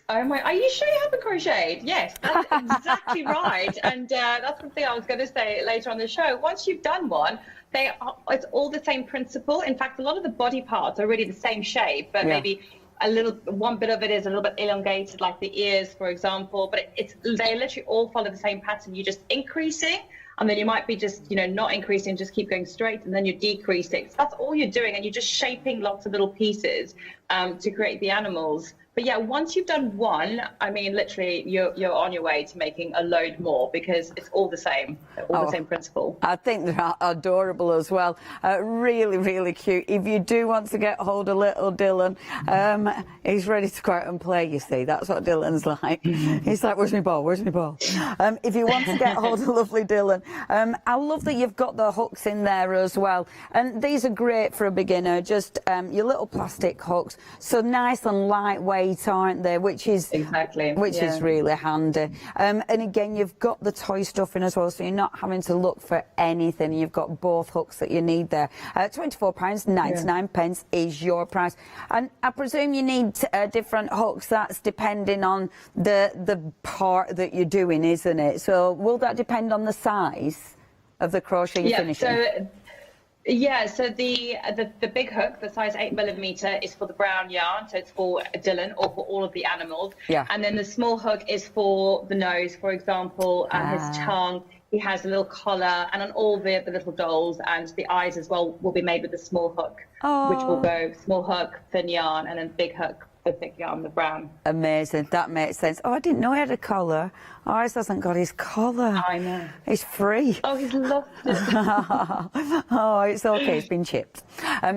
Oh my, are you sure you haven't crocheted? Yes, that's exactly right. And that's something I was going to say later on the show. Once you've done one, it's all the same principle. In fact, a lot of the body parts are really the same shape, but maybe one bit of it is a little bit elongated, like the ears, for example. But they literally all follow the same pattern. You're just increasing, and then you might be just, not increasing, just keep going straight, and then you're decreasing. So that's all you're doing, and you're just shaping lots of little pieces to create the animals. But yeah, once you've done one, I mean, literally, you're on your way to making a load more because it's all the same, the same principle. I think they're adorable as well. Really, really cute. If you do want to get hold of little Dylan, he's ready to go out and play, you see. That's what Dylan's like. He's like, where's my ball? Where's my ball? If you want to get hold of lovely Dylan, I love that you've got the hooks in there as well. And these are great for a beginner, just your little plastic hooks. So nice and lightweight, aren't they? Which is is really handy. And again, you've got the toy stuff in as well, so you're not having to look for anything. You've got both hooks that you need there. £24.99 is your price. And I presume you need different hooks. That's depending on the part that you're doing, isn't it? So will that depend on the size of the crochet you're finishing? Yeah, so the big hook, the size 8mm, is for the brown yarn, so it's for Dylan or for all of the animals. Yeah. And then the small hook is for the nose, for example, and his tongue. He has a little collar, and on all the little dolls, and the eyes as well will be made with the small hook, which will go small hook, thin yarn, and then big hook, the thick yarn, the brown. Amazing, that makes sense. Oh, I didn't know he had a collar. Ours hasn't got his collar. I know. He's free. Oh, he's lost it. Oh, it's okay, it's been chipped.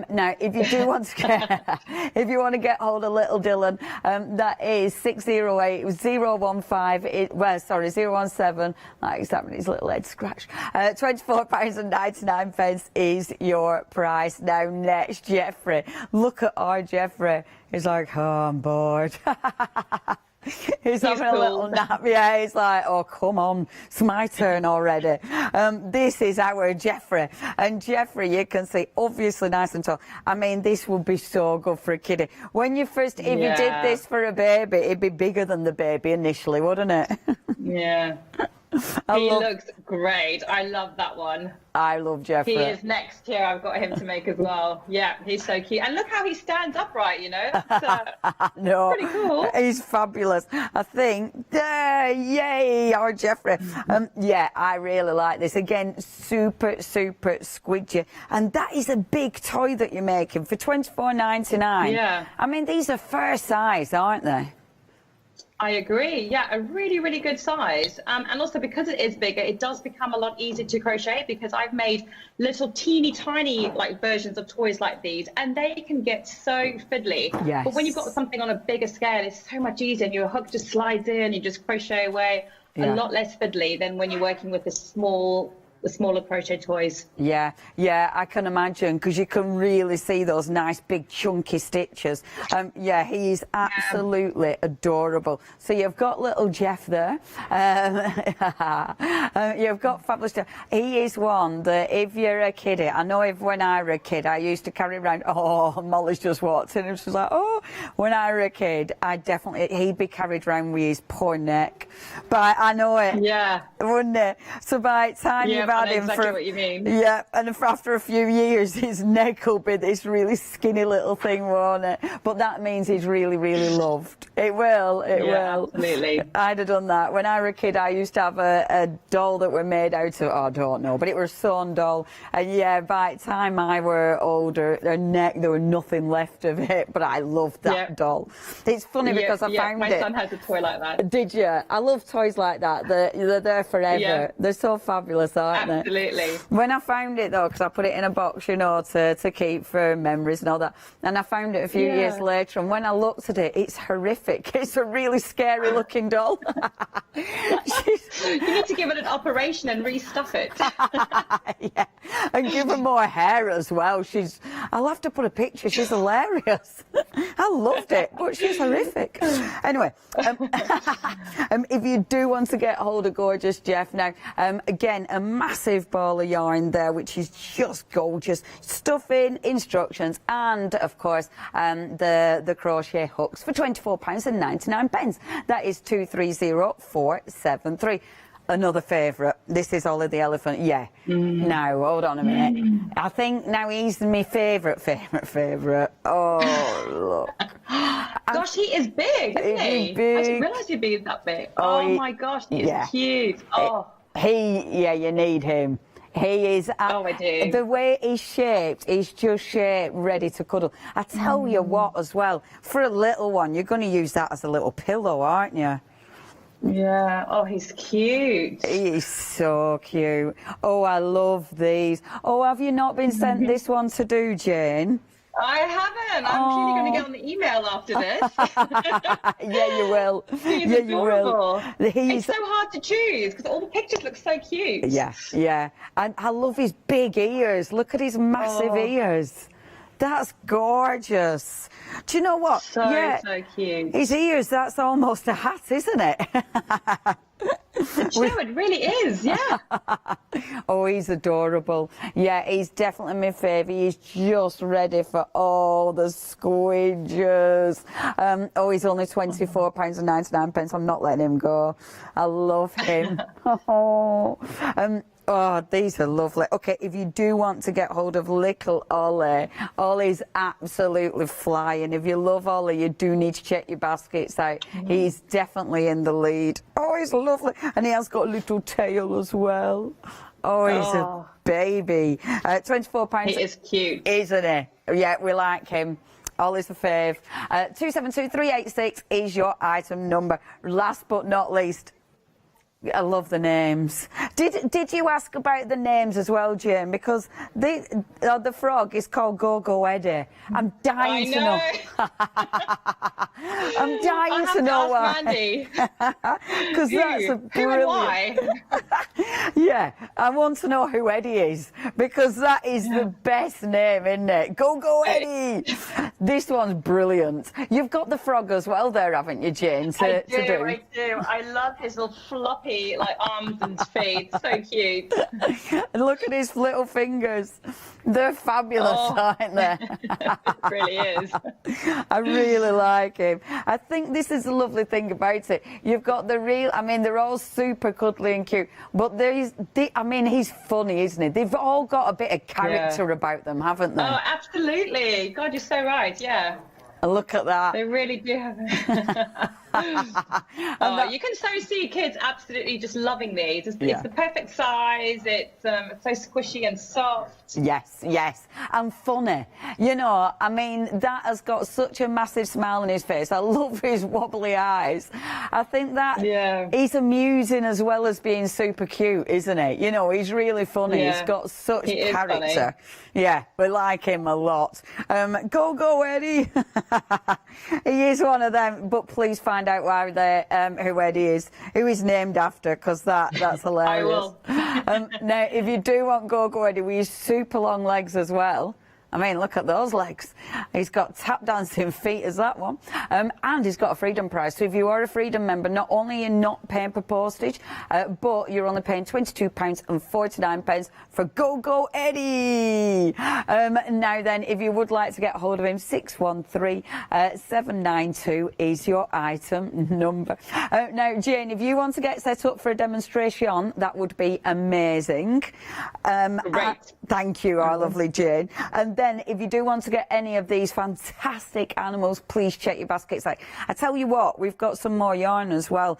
Now, if you do want to get, if you want to get hold of little Dylan, that is 608-015, 017, he's having his little head scratched. £24.99 is your price. Now, next, Jeffrey. Look at our Jeffrey. He's like, oh, I'm bored. He's having a little nap. Yeah, he's like, oh, come on, it's my turn already. This is our Jeffrey. And Jeffrey, you can see, obviously nice and tall. I mean, this would be so good for a kiddie. When you first, if you did this for a baby, it'd be bigger than the baby initially, wouldn't it? Yeah. He looks great. I love that one. I love Jeffrey. He is next here. I've got him to make as well. Yeah, he's so cute. And look how he stands upright, you know. That's no, pretty cool. He's fabulous. I think, yay, our Jeffrey. Yeah, I really like this. Again, super, super squidgy. And that is a big toy that you're making for £24.99. Yeah. I mean, these are fair size, aren't they? I agree. Yeah, a really, really good size. And also because it is bigger, it does become a lot easier to crochet because I've made little teeny tiny like versions of toys like these and they can get so fiddly. Yes. But when you've got something on a bigger scale, it's so much easier and your hook just slides in, you just crochet away. A lot less fiddly than when you're working with the smaller crochet toys. Yeah, I can imagine because you can really see those nice big chunky stitches. Yeah, he's absolutely adorable. So you've got little Jeff there. You've got fabulous Jeff. He is one that if you're a kiddie, I know when I was a kid, I used to carry around, oh, Molly's just walked in and she's like, oh, when I was a kid, he'd be carried around with his poor neck. But I know it. Yeah. Wouldn't it? So by the time you've had him exactly what you mean. Yeah, and after a few years, his neck will be this really skinny little thing, won't it? But that means he's really, really loved. It will, it will. Absolutely. I'd have done that. When I was a kid, I used to have a doll that were made out of, I don't know, but it was a sewn doll. And yeah, by the time I were older, their neck, there was nothing left of it, but I loved that doll. It's funny because I found my son has a toy like that. Did you? I love toys like that. They're there forever. Yeah. They're so fabulous, aren't they? Absolutely. When I found it though, because I put it in a box, you know, to keep for memories and all that, and I found it a few years later, and when I looked at it, it's horrific. It's a really scary looking doll. You need to give it an operation and restuff it. Yeah, and give her more hair as well. I'll have to put a picture. She's hilarious. I loved it, but she's horrific. Anyway, if you do want to get hold of gorgeous Jeff now, again, a massive ball of yarn there, which is just gorgeous. Stuffing, instructions, and of course, the crochet hooks for £24.99. That is 230473. Another favourite. This is Ollie the Elephant. Yeah. Now, hold on a minute. I think now he's my favourite. Oh, look. Gosh, he is big, isn't he? Big. I didn't realise he'd be that big. Oh, my gosh, he is cute. Oh. You need him. He is. Oh, I do. The way he's shaped, he's just shaped, ready to cuddle. I tell you what, as well, for a little one, you're going to use that as a little pillow, aren't you? Yeah. Oh, he's cute. He is so cute. Oh, I love these. Oh, have you not been sent this one to do, Jane? I haven't. I'm clearly going to get on the email after this. Yeah, you will. He's yeah, adorable. you will. It's so hard to choose because all the pictures look so cute. Yeah, yeah. And I love his big ears. Look at his massive ears. That's gorgeous. Do you know what? So, yeah, so cute. His ears, that's almost a hat, isn't it? Do you know, it really is, yeah. Oh, he's adorable. Yeah, he's definitely my favourite. He's just ready for all the squidges. Oh, he's only £24.99. I'm not letting him go. I love him. Oh, these are lovely. Okay, if you do want to get hold of little Ollie, Ollie's absolutely flying. If you love Ollie, you do need to check your baskets out. He's definitely in the lead. Oh, he's lovely. And he has got a little tail as well. Oh, he's a baby. £24. He is cute. Isn't he? Yeah, we like him. Ollie's a fave. 272386 is your item number. Last but not least, I love the names. Did you ask about the names as well, Jane? Because the frog is called Go-Go Eddie. I'm dying to know. I'm dying to know why. Because that's a brilliant. Who and why? Yeah, I want to know who Eddie is, because that is the best name, isn't it? Go-Go Eddie! This one's brilliant. You've got the frog as well there, haven't you, Jane, to do? I do. I love his little floppy like arms and feet. So cute. And look at his little fingers. They're fabulous, aren't they? It really is. I really like him. I think this is the lovely thing about it. You've got the real, I mean, they're all super cuddly and cute, but I mean, he's funny, isn't he? They've all got a bit of character about them, haven't they? Oh, absolutely. God, you're so right. Yeah. Look at that. They really do have you can so see kids absolutely just loving these. It's the perfect size. It's so squishy and soft. Yes, yes, and funny. You know, I mean, that has got such a massive smile on his face. I love his wobbly eyes. I think that he's amusing as well as being super cute, isn't he? You know, he's really funny. Yeah. He's got such He is character. funny. Yeah, we like him a lot. Go Eddie. He is one of them, but please find out why who Eddie is, who he's named after, because that's hilarious. I will. Now, if you do want Go Eddie with his super long legs as well, I mean, look at those legs. He's got tap dancing feet as that one. And he's got a freedom price. So if you are a freedom member, not only are you not paying for postage, but you're only paying £22.49 for Go Eddie. Now then, if you would like to get hold of him, 613-792 is your item number. Now, Jane, if you want to get set up for a demonstration, that would be amazing. Great. Thank you, our lovely Jane. And then if you do want to get any of these fantastic animals, please check your baskets out. I tell you what, we've got some more yarn as well.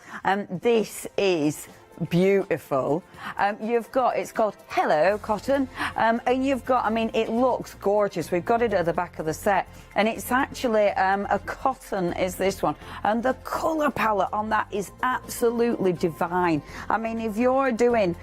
This is beautiful. It's called Hello Cotton, and you've got, I mean, it looks gorgeous. We've got it at the back of the set, and it's actually a cotton is this one, and the colour palette on that is absolutely divine. I mean, if you're doing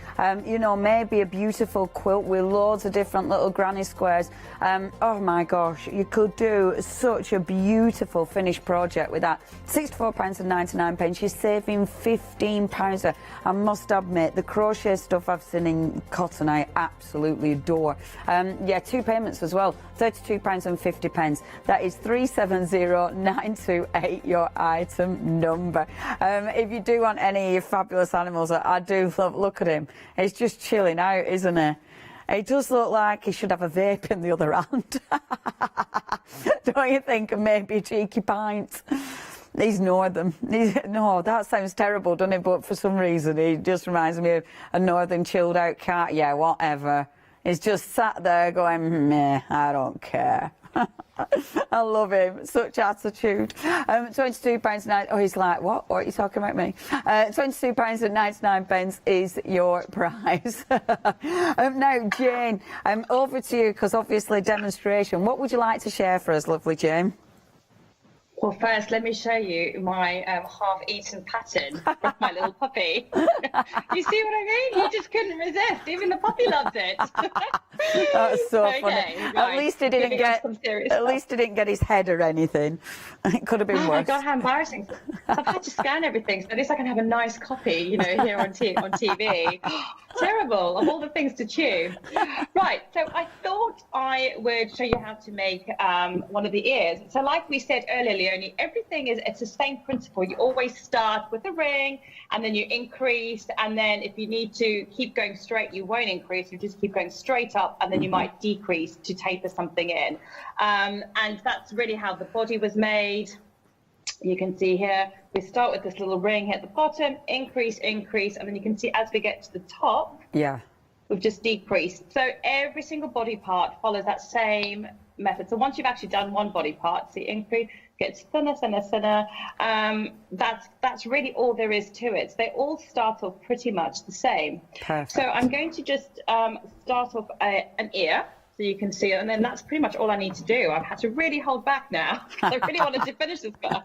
you know, maybe a beautiful quilt with loads of different little granny squares, oh my gosh, you could do such a beautiful finished project with that. £64.99. You're saving £15. I must admit, the crochet stuff I've seen in cotton I absolutely adore. Yeah, 2 payments as well, £32.50. That is 370928, your item number. If you do want any fabulous animals, I do love, look at him. He's just chilling out, isn't he? He does look like he should have a vape in the other hand. Don't you think? And maybe a cheeky pint. He's northern. No, that sounds terrible, doesn't it? But for some reason, he just reminds me of a northern chilled out cat. Yeah, whatever. He's just sat there going, meh, I don't care. I love him. Such attitude. £22.99. Oh, he's like, what? What are you talking about me? £22.99 is your prize. Now, Jane, over to you, because obviously demonstration. What would you like to share for us, lovely Jane? Well, first, let me show you my half-eaten pattern with my little puppy. You see what I mean? You just couldn't resist. Even the puppy loved it. That's so funny. Right. At least he didn't get his head or anything. It could have been worse. Oh my God, how embarrassing! I've had to scan everything, so at least I can have a nice copy, you know, here on TV. Terrible of all the things to chew. Right. So I thought I would show you how to make one of the ears. So, like we said earlier, Leonie, everything it's the same principle. You always start with a ring, and then you increase, and then if you need to keep going straight, you won't increase. You just keep going straight up, and then you might decrease to taper something in. And that's really how the body was made. You can see here, we start with this little ring here at the bottom, increase, increase, and then you can see as we get to the top, we've just decreased. So every single body part follows that same method. So once you've actually done one body part, see increase, gets thinner, thinner, thinner. That's really all there is to it. So they all start off pretty much the same. Perfect. So I'm going to just start off an ear. So you can see it, and then that's pretty much all I need to do. I've had to really hold back now because I really wanted to finish this part.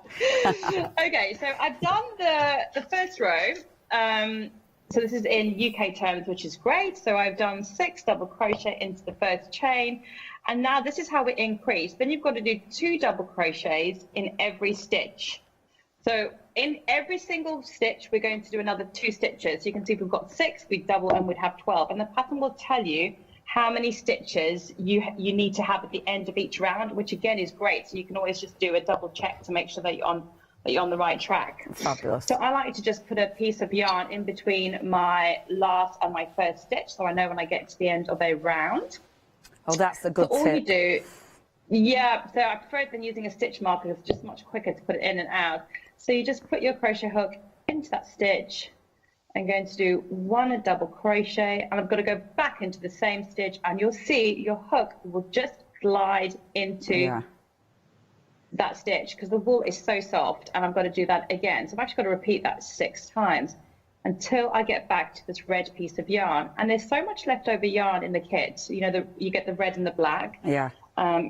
Okay, so I've done the first row. So this is in UK terms, which is great. So I've done 6 double crochet into the first chain, and now this is how we increase. Then you've got to do 2 double crochets in every stitch. So in every single stitch, we're going to do another 2 stitches. You can see if we've got 6, we double, and we'd have 12. And the pattern will tell you how many stitches you need to have at the end of each round, which again is great. So you can always just do a double check to make sure that you're on the right track. Fabulous. So I like to just put a piece of yarn in between my last and my first stitch, so I know when I get to the end of a round. Oh, that's a good tip. All you do, so I prefer it than using a stitch marker. It's just much quicker to put it in and out. So you just put your crochet hook into that stitch. I'm going to do 1 double crochet, and I've got to go back into the same stitch, and you'll see your hook will just glide into that stitch because the wool is so soft, and I've got to do that again. So I've actually got to repeat that 6 times until I get back to this red piece of yarn. And there's so much leftover yarn in the kit. You know, you get the red and the black. Yeah.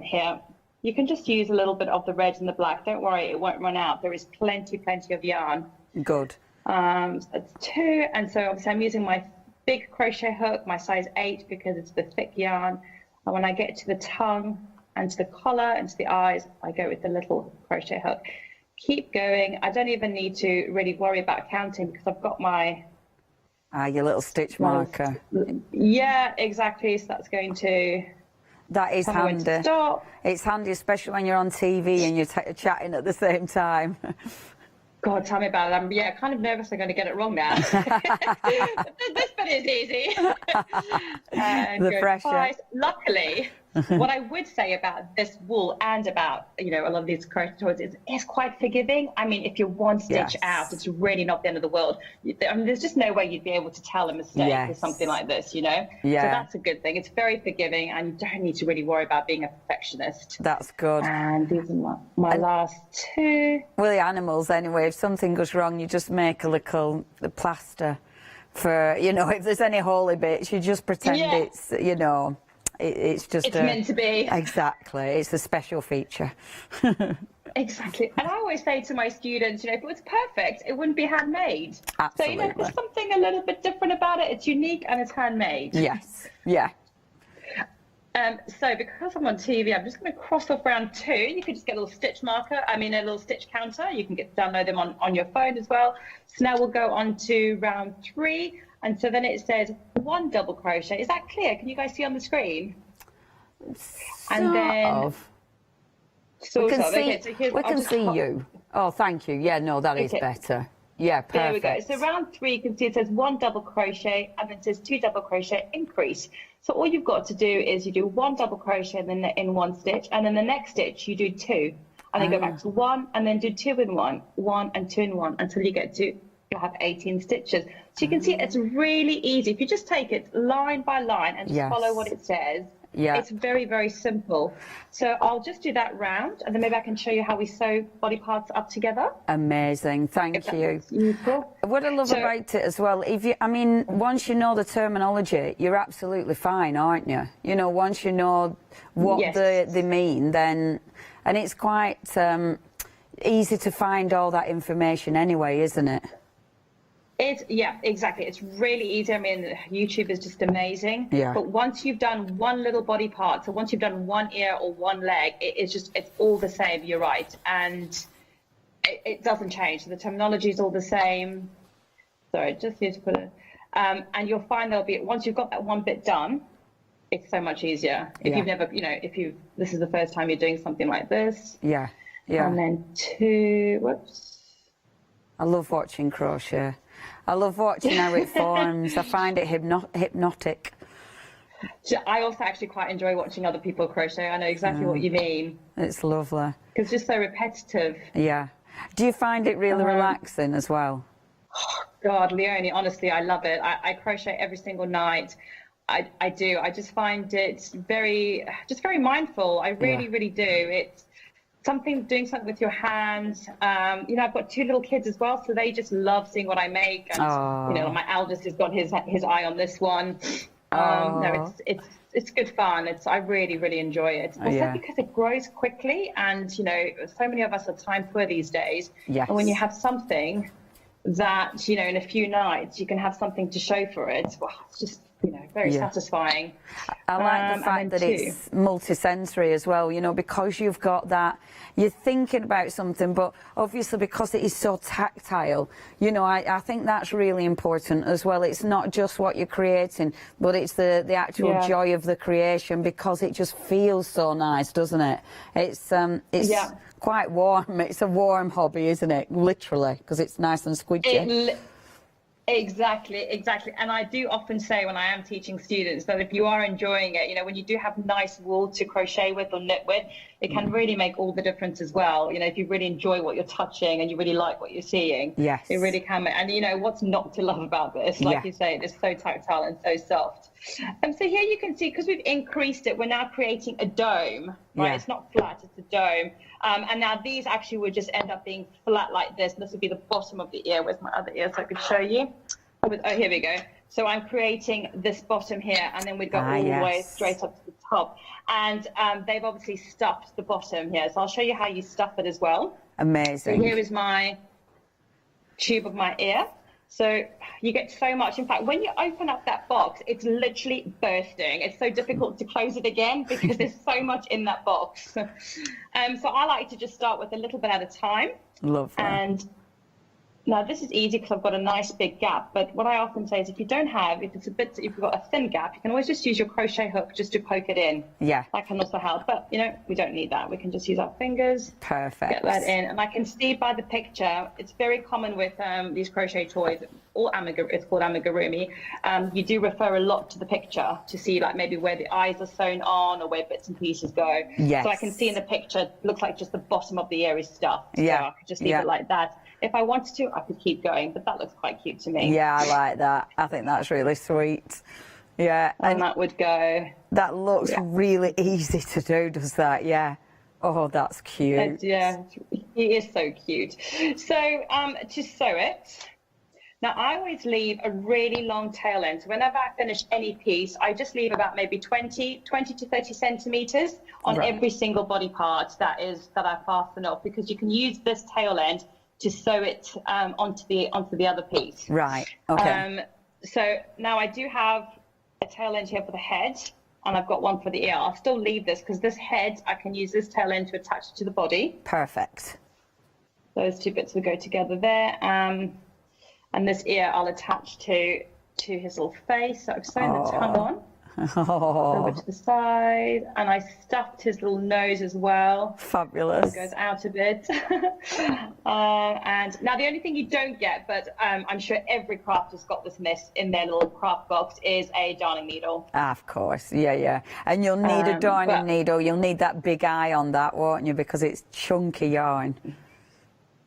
Here. You can just use a little bit of the red and the black. Don't worry, it won't run out. There is plenty of yarn. Good. So that's 2, and so obviously I'm using my big crochet hook, my size 8, because it's the thick yarn. And when I get to the tongue and to the collar and to the eyes, I go with the little crochet hook. Keep going. I don't even need to really worry about counting because I've got my your little stitch marker. Yeah, exactly. So that's going to. That is handy. It's handy, especially when you're on TV and you're chatting at the same time. God, tell me about it. I'm kind of nervous I'm going to get it wrong now. This bit is easy. The pressure. Luckily, what I would say about this wool and about, you know, a lot of these crochet toys is it's quite forgiving. I mean, if you're one stitch out, it's really not the end of the world. I mean, there's just no way you'd be able to tell a mistake with something like this, you know? Yeah. So that's a good thing. It's very forgiving, and you don't need to really worry about being a perfectionist. That's good. And these are my last 2. Well, the animals, anyway, if something goes wrong, you just make a little plaster for, you know, if there's any holy bits, you just pretend it's, you know, it's just... It's meant to be. Exactly. It's a special feature. Exactly. And I always say to my students, you know, if it was perfect, it wouldn't be handmade. Absolutely. So, you know, if there's something a little bit different about it, it's unique and it's handmade. Yes. Yeah. So because I'm on TV, I'm just going to cross off round 2. You could just get a little stitch marker, a little stitch counter. You can download them on your phone as well. So now we'll go on to round 3. And so then it says 1 double crochet. Is that clear? Can you guys see on the screen? And then we can see you. Oh, thank you. Yeah, no, that is better. Yeah, perfect. There we go. So round 3, you can see it says 1 double crochet, and then it says 2 double crochet increase. So all you've got to do is you do 1 double crochet and then in 1 stitch, and then the next stitch you do 2, and then go back to 1, and then do 2 in 1, 1 and 2 in 1 until you get to you'll have 18 stitches. So you can see it's really easy. If you just take it line by line and just follow what it says, it's very, very simple. So I'll just do that round, and then maybe I can show you how we sew body parts up together. Amazing, thank you. What I love about it as well, once you know the terminology, you're absolutely fine, aren't you? You know, once you know what they mean, then, and it's quite easy to find all that information anyway, isn't it? Yeah, exactly. It's really easy. I mean, YouTube is just amazing. Yeah. But once you've done one little body part, so once you've done one ear or one leg, it's all the same. You're right, and it doesn't change. So the terminology is all the same. Sorry, just need to put it. And you'll find there'll be, once you've got that one bit done, it's so much easier. If you've never, this is the first time you're doing something like this. Yeah, yeah. And then I love watching crochet. I love watching how it forms. I find it hypnotic. I also actually quite enjoy watching other people crochet. I know exactly what you mean. It's lovely. Because it's just so repetitive. Yeah. Do you find it really relaxing as well? Oh, God, Leonie, honestly, I love it. I crochet every single night. I do. I just find it very mindful. I really, really do. It's doing something with your hands. I've got 2 little kids as well, so they just love seeing what I make. And my eldest has got his eye on this one. No, it's good fun. I really, really enjoy it. Also because it grows quickly, and so many of us are time poor these days. Yes. And when you have something that in a few nights you can have something to show for it, well, it's just very satisfying. I like the fact that it's multi-sensory as well, because you've got that, you're thinking about something, but obviously because it is so tactile, I think that's really important as well. It's not just what you're creating, but it's the actual joy of the creation, because it just feels so nice, doesn't it? It's quite warm. It's a warm hobby, isn't it? Literally, because it's nice and squidgy. Exactly. And I do often say when I am teaching students that if you are enjoying it, when you do have nice wool to crochet with or knit with, it can really make all the difference as well. If you really enjoy what you're touching and you really like what you're seeing, it really can. And what's not to love about this? Like you say, it's so tactile and so soft. And so here you can see, because we've increased it, we're now creating a dome, right? It's not flat, it's a dome. And now these actually would just end up being flat like this. And this would be the bottom of the ear. Where's my other ear so I could show you? Oh, here we go. So I'm creating this bottom here, and then we'd go all the way straight up to the top. And they've obviously stuffed the bottom here. So I'll show you how you stuff it as well. Amazing. So here is my tube of my ear. So you get so much. In fact, when you open up that box, it's literally bursting. It's so difficult to close it again because there's so much in that box. So I like to just start with a little bit at a time. Lovely. And now this is easy because I've got a nice big gap. But what I often say is if you've got a thin gap, you can always just use your crochet hook just to poke it in. Yeah. That can also help. But, we don't need that. We can just use our fingers. Perfect. Get that in. And I can see by the picture, it's very common with these crochet toys, it's called amigurumi. You do refer a lot to the picture to see like maybe where the eyes are sewn on or where bits and pieces go. Yes. So I can see in the picture, it looks like just the bottom of the ear is stuffed. Yeah. So I could just leave it like that. If I wanted to, I could keep going, but that looks quite cute to me. Yeah, I like that. I think that's really sweet. Yeah. And that would go. That looks really easy to do, does that? Yeah. Oh, that's cute. Yeah, he is so cute. So to sew it, now I always leave a really long tail end. So whenever I finish any piece, I just leave about maybe 20 to 30 centimeters on every single body part that I fasten off, because you can use this tail end to sew it onto the other piece. Right. Okay. So now I do have a tail end here for the head, and I've got one for the ear. I'll still leave this because this head, I can use this tail end to attach to the body. Perfect. Those two bits will go together there. And this ear I'll attach to his little face. So I've sewn the tongue on. Over to the side, and I stuffed his little nose as well. Fabulous. It goes out a bit. And now the only thing you don't get, but I'm sure every crafter's got this miss in their little craft box, is a darning needle. Of course, yeah. And you'll need a darning needle. You'll need that big eye on that, won't you? Because it's chunky yarn.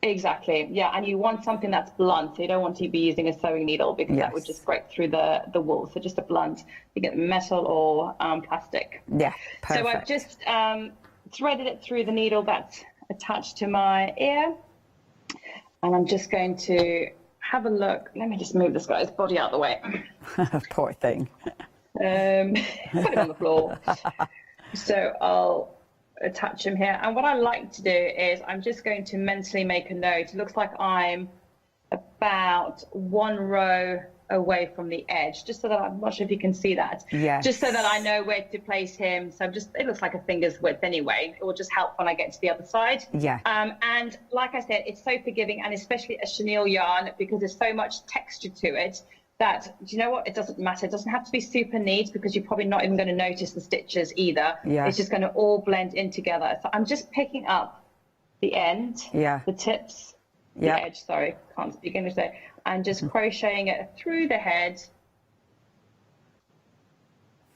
Exactly, yeah, and you want something that's blunt, so you don't want to be using a sewing needle because that would just break through the wool. So just a blunt, you get metal or plastic. Yeah, perfect. So I've just threaded it through the needle that's attached to my ear, and I'm just going to have a look. Let me just move this guy's body out of the way. Poor thing. Put him on the floor. So I'll attach him here, and what I like to do is I'm just going to mentally make a note. It looks like I'm about 1 row away from the edge, just so that I'm not sure if you can see that. Yes. Just so that I know where to place him. So it looks like a finger's width anyway. It will just help when I get to the other side. Yeah. And like I said, it's so forgiving, and especially a chenille yarn, because there's so much texture to it that, do you know what, it doesn't matter. It doesn't have to be super neat, because you're probably not even going to notice the stitches either. Yeah. It's just going to all blend in together. So I'm just picking up the end, the tips, the edge, sorry, can't speak English there, and just crocheting it through the head.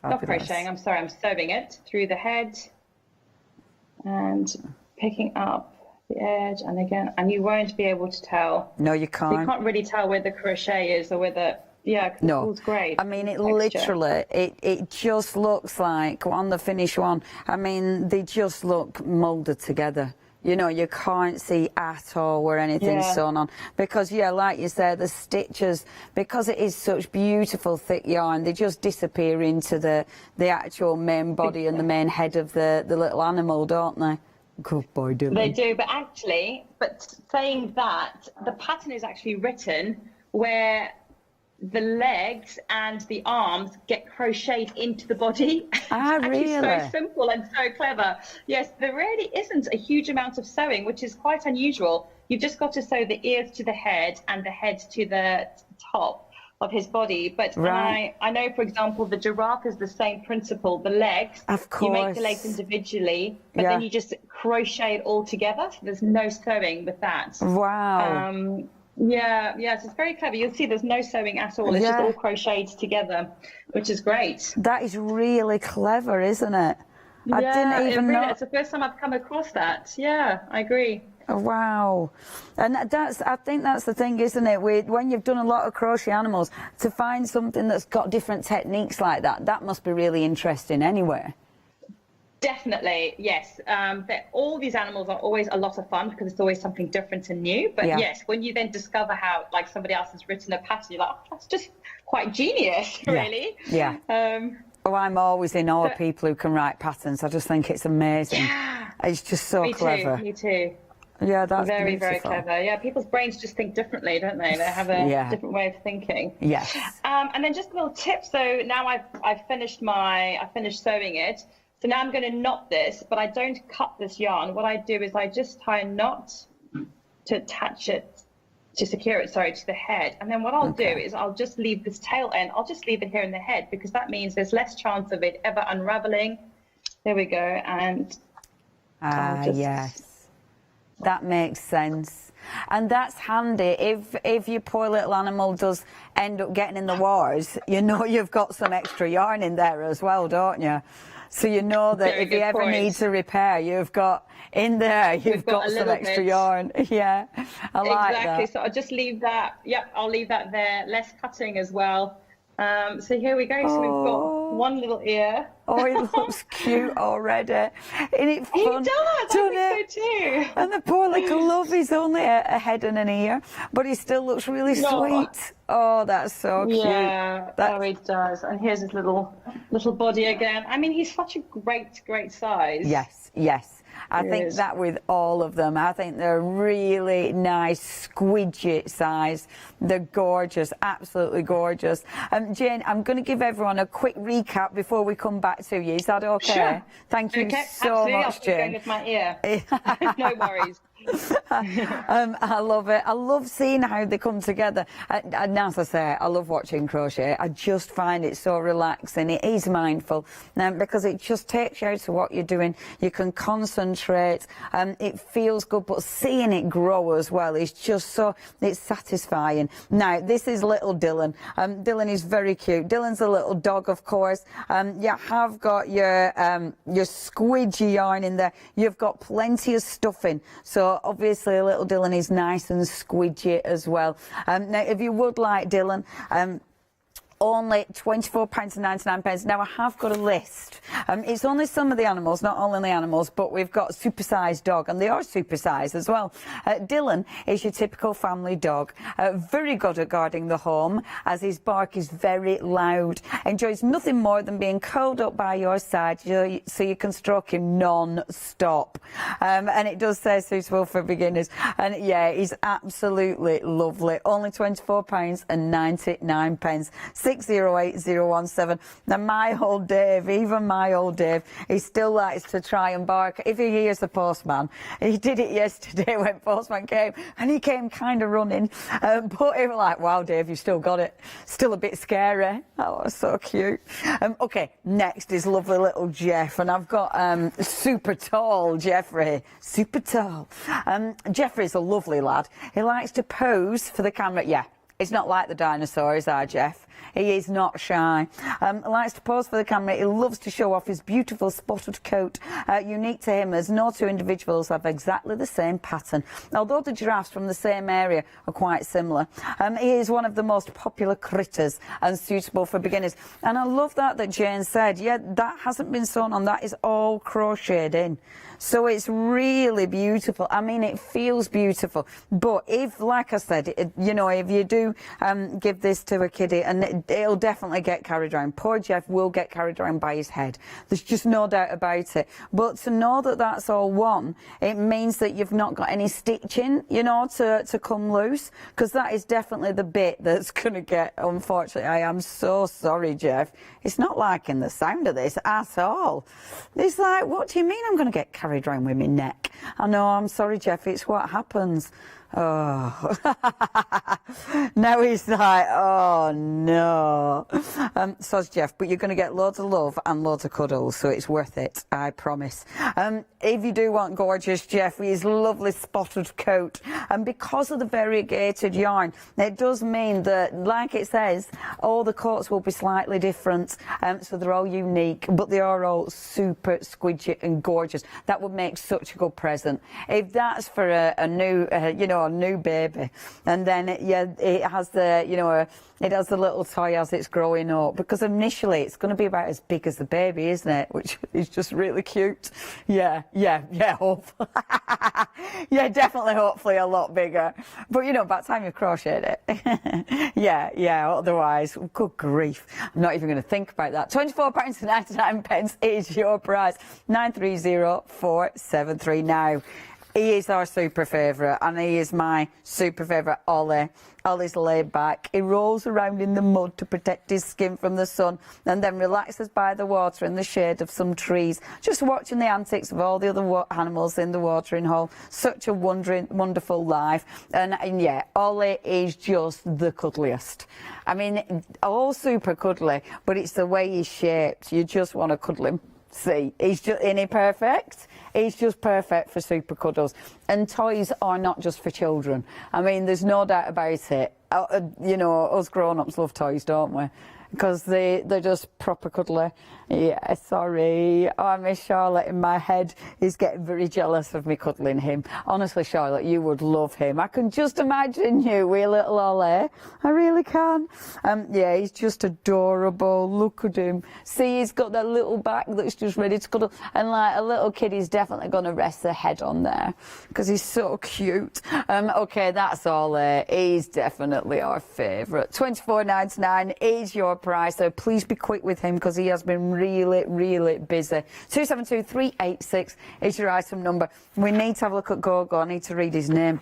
Not crocheting, I'm sorry, I'm sewing it through the head and picking up the edge, and again, and you won't be able to tell. No, you can't. You can't really tell where the crochet is or where the, no, it's great. I mean, it texture. literally, it just looks like, on the finished one, I mean, they just look moulded together. You know, you can't see at all where anything's sewn on, because, like you said, the stitches, because it is such beautiful thick yarn, they just disappear into the actual main body and the main head of the little animal, don't they? Good boy, Dylan. They do, but actually, saying that, the pattern is actually written where the legs and the arms get crocheted into the body. Ah, really? It's so simple and so clever. Yes, there really isn't a huge amount of sewing, which is quite unusual. You've just got to sew the ears to the head and the head to the top of his body. But right. I know, for example, the giraffe is the same principle. The legs, of course, you make the legs individually, but then you just crochet it all together. So there's no sewing with that. Wow. Yes, it's very clever. You'll see there's no sewing at all. It's just all crocheted together, which is great. That is really clever, isn't it? I didn't even know. It's the first time I've come across that. Yeah, I agree. Oh, wow. And I think that's the thing, isn't it? When you've done a lot of crochet animals, to find something that's got different techniques like that, that must be really interesting anyway. Definitely, yes. All these animals are always a lot of fun, because it's always something different and new. But yes, when you then discover how, like, somebody else has written a pattern, you're like, oh, that's just quite genius, really. Yeah. I'm always in awe of people who can write patterns. I just think it's amazing. Yeah. It's just so clever. Me too. Yeah, that's very, beautiful. very clever. Yeah, people's brains just think differently, don't they? They have a different way of thinking. Yes. And then just a little tip. So now I've finished sewing it. So now I'm going to knot this, but I don't cut this yarn. What I do is I just tie a knot to attach it, to secure it, to the head. And then what I'll do is I'll just leave this tail end, I'll just leave it here in the head, because that means there's less chance of it ever unraveling. There we go. And yes, that makes sense. And that's handy if your poor little animal does end up getting in the wars, you know you've got some extra yarn in there as well, don't you? So you know that if you ever need to repair, you've got in there, you've got some extra yarn. Yeah, I like that. Exactly, so I'll just leave that, I'll leave that there, less cutting as well. So here we go, so we've got one little ear. Oh, it looks cute already. Isn't it fun? It does, I think so too. And the poor little love is only a head and an ear, but he still looks really sweet. Oh, that's so cute. Yeah, it does. And here's his little body again. I mean, he's such a great size. Yes, yes. I think that with all of them, I think they're really nice, squidgy size. They're gorgeous, absolutely gorgeous. Jane, I'm going to give everyone a quick recap before we come back to you. Is that okay? Sure. Thank you so much, Jane. I'll with my ear. No worries. I love it. I love seeing how they come together. And as I say, I love watching crochet. I just find it so relaxing. It is mindful because it just takes you out to what you're doing. You can concentrate. It feels good, but seeing it grow as well is just it's satisfying. Now, this is little Dylan. Dylan is very cute. Dylan's a little dog, of course. You have got your squidgy yarn in there. You've got plenty of stuffing. So So obviously little Dylan is nice and squidgy as well. Now if you would like Dylan, only £24.99. Now I have got a list. It's only some of the animals, not all of the animals, but we've got supersized dog, and they are supersized as well. Dylan is your typical family dog, very good at guarding the home, as his bark is very loud. Enjoys nothing more than being curled up by your side, so you can stroke him non-stop. And it does say suitable for beginners. And yeah, he's absolutely lovely. Only £24.99. 608017. Now my old Dave, even my old Dave, he still likes to try and bark if he hears the postman. He did it yesterday when postman came, and he came kind of running, but he was like, wow Dave, you still got it. Still a bit scary. Oh, so cute. Okay, next is lovely little Jeff, and I've got super tall Jeffrey. Super tall. Jeffrey's a lovely lad. He likes to pose for the camera. Yeah, it's not like the dinosaurs, our Jeff. He is not shy. Likes to pose for the camera. He loves to show off his beautiful spotted coat. Unique to him, as no two individuals have exactly the same pattern. Although the giraffes from the same area are quite similar. He is one of the most popular critters and suitable for beginners. And I love that Jane said, yeah, that hasn't been sewn on. That is all crocheted in. So it's really beautiful. I mean, it feels beautiful. But if, like I said, you know, if you do give this to a kiddie, and it'll definitely get carried around. Poor Jeff will get carried around by his head. There's just no doubt about it. But to know that that's all one, it means that you've not got any stitching, you know, to come loose. Because that is definitely the bit that's going to get, unfortunately, I am so sorry, Jeff. It's not liking the sound of this at all. It's like, what do you mean I'm going to get carried around with my neck? I know, I'm sorry, Jeff, it's what happens. Oh, now he's like, oh no. So's Jeff, but you're going to get loads of love and loads of cuddles, so it's worth it, I promise. If you do want gorgeous Jeff, his lovely spotted coat, and because of the variegated yarn, it does mean that, like it says, all the coats will be slightly different, so they're all unique, but they are all super squidgy and gorgeous. That would make such a good present. If that's for a new, you know, a new baby, and then it has the, you know, it has the little toy as it's growing up, because initially it's going to be about as big as the baby, isn't it? Which is just really cute. Yeah, hopefully. Yeah, definitely, hopefully a lot bigger. But you know, by the time you've crocheted it, yeah, otherwise, good grief, I'm not even going to think about that. £24.99 is your price. 930473 now. He is our super favourite, and he is my super favourite, Ollie. Ollie's laid back. He rolls around in the mud to protect his skin from the sun, and then relaxes by the water in the shade of some trees, just watching the antics of all the other animals in the watering hole. Such a wonderful life. And yeah, Ollie is just the cuddliest. I mean, all super cuddly, but it's the way he's shaped. You just want to cuddle him. See, isn't he perfect? He's just perfect for super cuddles. And toys are not just for children. I mean, there's no doubt about it. You know, us grown-ups love toys, don't we? Because they're just proper cuddly. Yeah, sorry. Oh, I miss Charlotte in my head. He's getting very jealous of me cuddling him. Honestly, Charlotte, you would love him. I can just imagine you with little Ollie. I really can. Yeah, he's just adorable. Look at him. See, he's got that little back that's just ready to cuddle. And like a little kid, he's definitely going to rest their head on there because he's so cute. Okay, that's Ollie. He's definitely our favourite. £24.99 is your price, so please be quick with him because he has been really busy. 272386 is your item number. We need to have a look at Gogo. I need to read his name.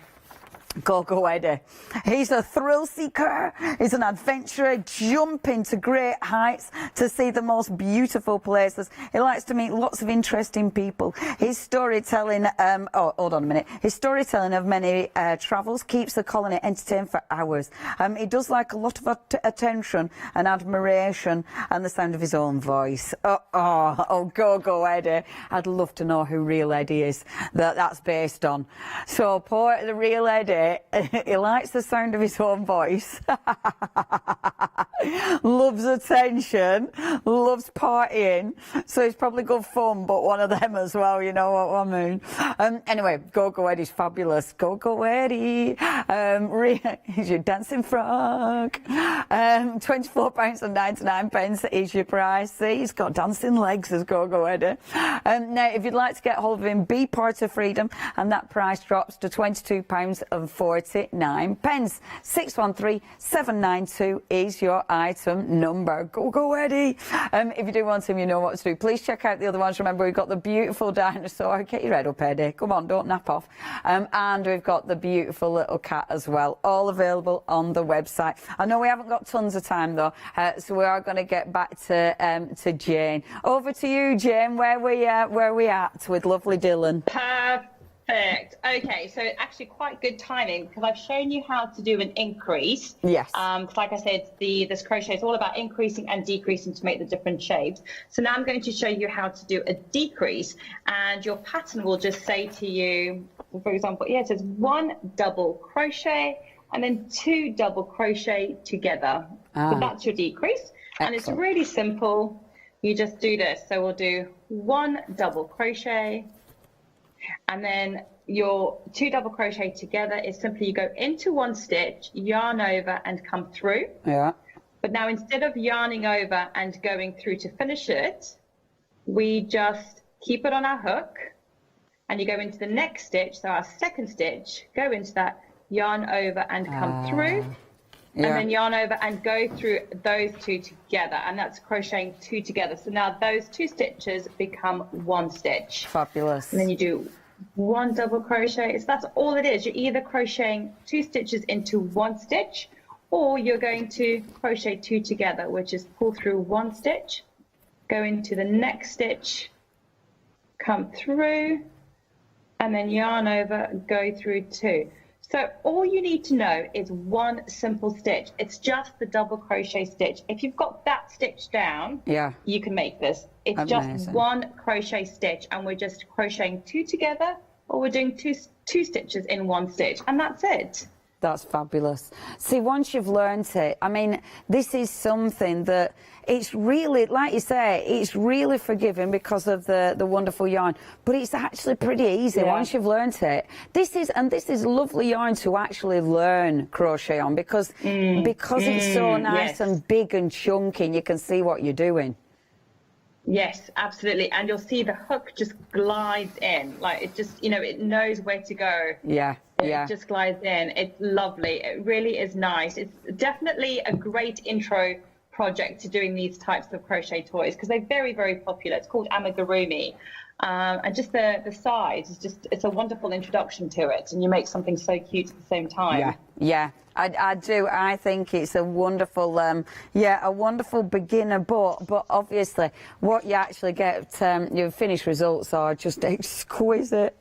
Gogo Eddie. He's a thrill seeker. He's an adventurer, jumping to great heights to see the most beautiful places. He likes to meet lots of interesting people. His storytelling, hold on a minute. His storytelling of many travels keeps the colony entertained for hours. He does like a lot of attention and admiration and the sound of his own voice. Oh, Gogo Eddie. I'd love to know who real Eddie is that's based on. So poor the real Eddie. great. He likes the sound of his own voice. Loves attention, loves partying, so he's probably good fun, but one of them as well, you know what I mean. Anyway, Go Eddie's fabulous. Go Eddie. He's your dancing frog. £24.99 is your price. See, he's got dancing legs as Go Eddie. Now, if you'd like to get hold of him, be part of freedom, and that price drops to £22.49. 613-792 is your item number. Go Eddie. If you do want him, you know what to do. Please check out the other ones. Remember, we've got the beautiful dinosaur. Get your head up, Eddie. Come on, don't nap off. And we've got the beautiful little cat as well. All available on the website. I know we haven't got tons of time though, so we are going to get back to Jane. Over to you, Jane. Where we at with lovely Dylan? Perfect. Okay, so actually quite good timing because I've shown you how to do an increase. Yes. Because like I said, this crochet is all about increasing and decreasing to make the different shapes. So now I'm going to show you how to do a decrease, and your pattern will just say to you, for example, it says 1 double crochet and then 2 double crochet together. So that's your decrease. And it's really simple. You just do this. So we'll do 1 double crochet, and then your 2 double crochet together is simply you go into 1 stitch, yarn over and come through. Yeah. But now instead of yarning over and going through to finish it, we just keep it on our hook, and you go into the next stitch, so our second stitch, go into that, yarn over and come through. And then yarn over and go through those 2 together, and that's crocheting 2 together. So now those 2 stitches become 1 stitch. Fabulous. And then you do 1 double crochet. So that's all it is. You're either crocheting 2 stitches into 1 stitch, or you're going to crochet 2 together, which is pull through 1 stitch, go into the next stitch, come through, and then yarn over, go through 2. So all you need to know is 1 simple stitch. It's just the double crochet stitch. If you've got that stitch down, you can make this. It's amazing. Just 1 crochet stitch, and we're just crocheting 2 together, or we're doing two stitches in 1 stitch, and that's it. That's fabulous. See, once you've learned it, I mean, this is something that it's really, like you say, it's really forgiving because of the wonderful yarn, but it's actually pretty easy once you've learned it. This is lovely yarn to actually learn crochet on because it's so nice and big and chunky, and you can see what you're doing. Yes, absolutely. And you'll see the hook just glides in, like it just, it knows where to go. It just glides in. It's lovely. It really is nice. It's definitely a great intro project to doing these types of crochet toys because they're very, very popular. It's called amigurumi. And just the size is it's a wonderful introduction to it, and you make something so cute at the same time. I do. I think it's a wonderful, a wonderful beginner, but obviously what you actually get, your finished results are just exquisite.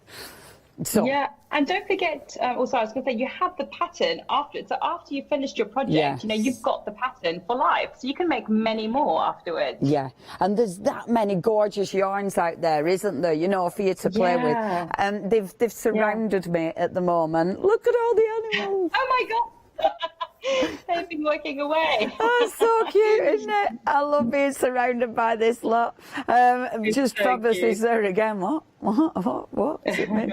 So, and don't forget, also I was going to say, you have the pattern after. So after you've finished your project, you've got the pattern for life. So you can make many more afterwards. Yeah, and there's that many gorgeous yarns out there, isn't there, for you to play with. They've surrounded me at the moment. Look at all the animals. Oh my God. They've been working away. Oh, so cute, isn't it? I love being surrounded by this lot. Just so fabulous. Is there again? What? Is it me?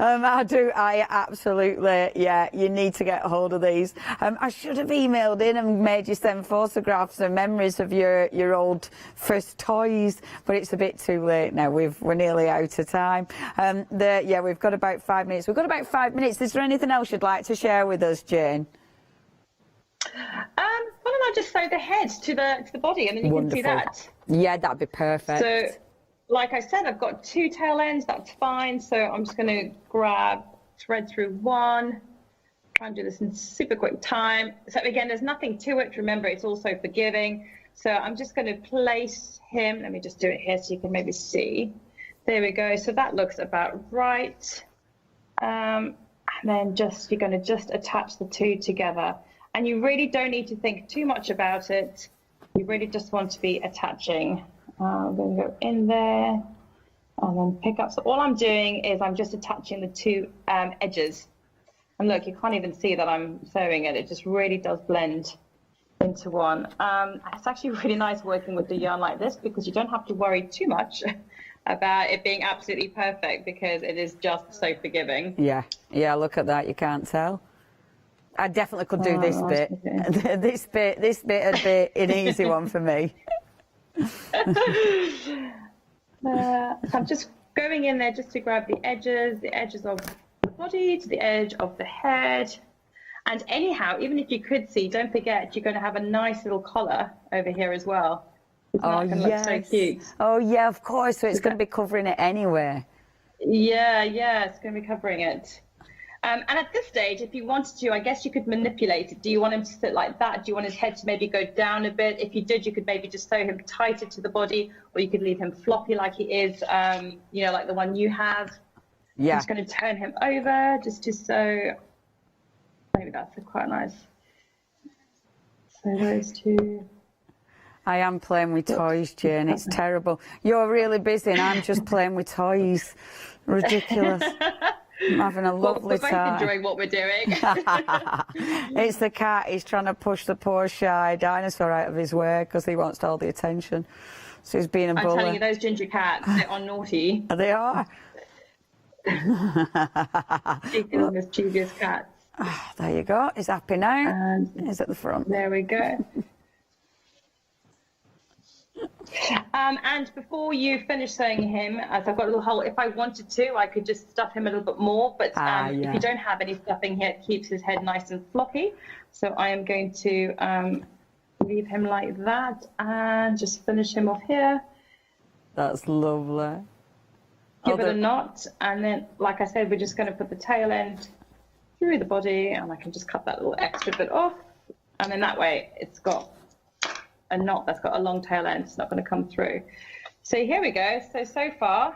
I absolutely, you need to get hold of these. I should have emailed in and made you send photographs and memories of your old first toys, but it's a bit too late now. We're nearly out of time. We've got about 5 minutes. We've got about 5 minutes. Is there anything else you'd like to share with us, Jane? Why don't I just sew the head to the body, and then you can see that. Yeah, that'd be perfect. So, like I said, I've got 2 tail ends. That's fine. So I'm just going to thread through 1. Try and do this in super quick time. So again, there's nothing to it. Remember, it's also forgiving. So I'm just going to place him. Let me just do it here so you can maybe see. There we go. So that looks about right. And then you're going to just attach the 2 together. And you really don't need to think too much about it. You really just want to be attaching. I'm going to go in there and then pick up. So all I'm doing is I'm just attaching the 2 edges. And look, you can't even see that I'm sewing it. It just really does blend into one. It's actually really nice working with the yarn like this because you don't have to worry too much about it being absolutely perfect because it is just so forgiving. Yeah, yeah, look at that, you can't tell. I definitely could do this bit. This bit would be an easy one for me. So I'm just going in there just to grab the edges of the body to the edge of the head. And anyhow, even if you could see, don't forget you're going to have a nice little collar over here as well. Isn't that going to look so cute? Oh yeah, of course. So it's going to be covering it anyway. Yeah, it's going to be covering it. And at this stage, if you wanted to, I guess you could manipulate it. Do you want him to sit like that? Do you want his head to maybe go down a bit? If you did, you could maybe just sew him tighter to the body, or you could leave him floppy like he is, you know, like the one you have. Yeah. I'm just going to turn him over just to sew. Maybe that's quite nice. So those two. I am playing with toys, Jane. It's terrible. You're really busy and I'm just playing with toys. Ridiculous. I'm having a lovely time. We're both enjoying what we're doing. It's the cat. He's trying to push the poor shy dinosaur out of his way because he wants all the attention. So he's being a bully. I'm telling you, those ginger cats, they are naughty. They are. Well, mischievous cats. Oh, there you go. He's happy now. And he's at the front. There we go. And before you finish sewing him, as I've got a little hole, if I wanted to, I could just stuff him a little bit more. But if you don't have any stuffing here, it keeps his head nice and floppy. So I am going to leave him like that and just finish him off here. That's lovely. Give it a knot. And then, like I said, we're just going to put the tail end through the body. And I can just cut that little extra bit off. And then that way it's got a knot that's got a long tail end. It's not going to come through. So here we go. So far,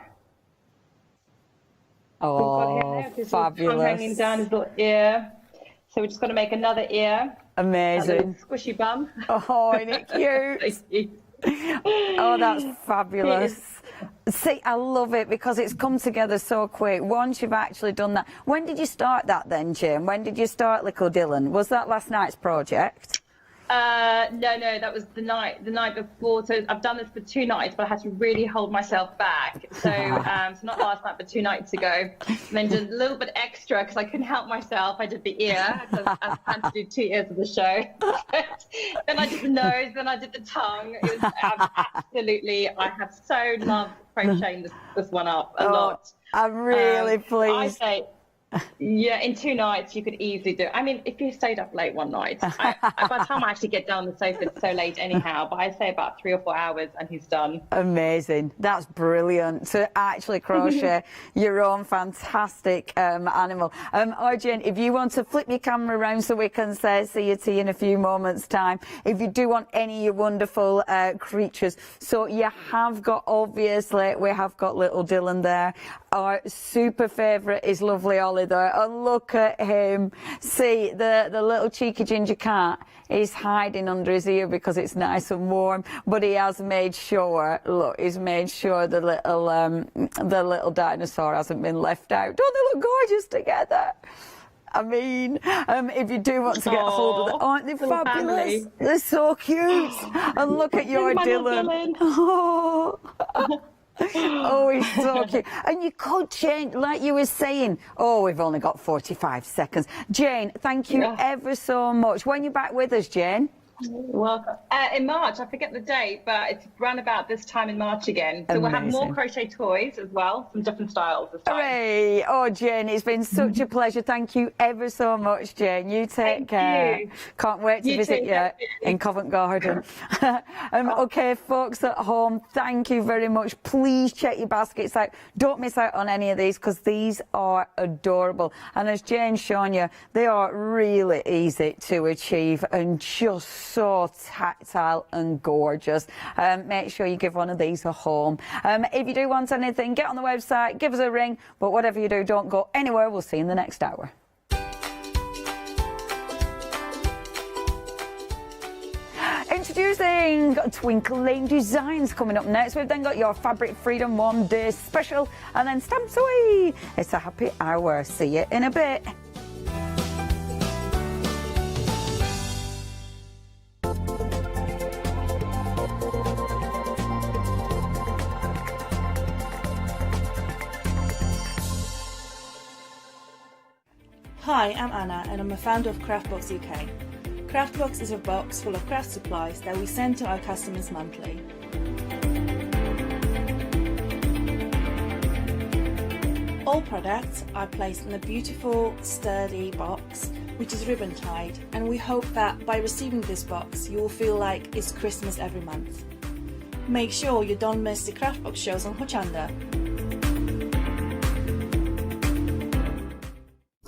oh, we've got him there, fabulous! Hanging down his little ear. So we're just going to make another ear. Amazing. Squishy bum. Oh, isn't it cute? Oh, that's fabulous. See, I love it because it's come together so quick. Once you've actually done that. When did you start that then, Jim? When did you start Little Dylan? Was that last night's project? No, that was the night before. So I've done this for 2 nights, but I had to really hold myself back. So, so not last night, but 2 nights ago. And then did a little bit extra because I couldn't help myself. I did the ear. I planned to do 2 ears of the show. Then I did the nose. Then I did the tongue. It was absolutely. I have so loved crocheting this one up a lot. I'm really pleased. I say. Yeah, in 2 nights you could easily do it. I mean, if you stayed up late one night, by the time I actually get down the sofa, it's so late anyhow, but I'd say about 3 or 4 hours and he's done. Amazing. That's brilliant to actually crochet your own fantastic animal. Jane, if you want to flip your camera around so we can see you in a few moments' time, if you do want any of your wonderful creatures, so you have got, obviously, we have got little Dylan there. Our super favourite is lovely Ollie there, and look at him. See, the little cheeky ginger cat is hiding under his ear because it's nice and warm, but he has made sure, look, he's made sure the little dinosaur hasn't been left out. Don't they look gorgeous together? I mean, if you do want to get a hold of them, aren't they fabulous? Family. They're so cute. And look at your Dylan. Oh. Oh, he's so cute. And you could change, like you were saying. Oh, we've only got 45 seconds. Jane, thank you ever so much. When you're back with us, Jane? Welcome. In March, I forget the date, but it's around about this time in March again. So we'll have more crochet toys as well, some different styles this time. Hooray! Oh, Jane, it's been such a pleasure. Thank you ever so much, Jane. You take care. You. Can't wait to visit you in Covent Garden. Okay, folks at home, thank you very much. Please check your baskets out. Don't miss out on any of these because these are adorable. And as Jane's shown you, they are really easy to achieve and just so tactile and gorgeous. Make sure you give one of these a home. If you do want anything, get on the website, give us a ring, but whatever you do, don't go anywhere. We'll see you in the next hour. Introducing Twinkle Lane Designs coming up next. We've then got your Fabric Freedom 1 Day Special and then Stamps Away. It's a happy hour. See you in a bit. Hi, I'm Anna and I'm a founder of Craftbox UK. Craftbox is a box full of craft supplies that we send to our customers monthly. All products are placed in a beautiful, sturdy box which is ribbon tied, and we hope that by receiving this box you will feel like it's Christmas every month. Make sure you don't miss the Craftbox shows on Hochanda.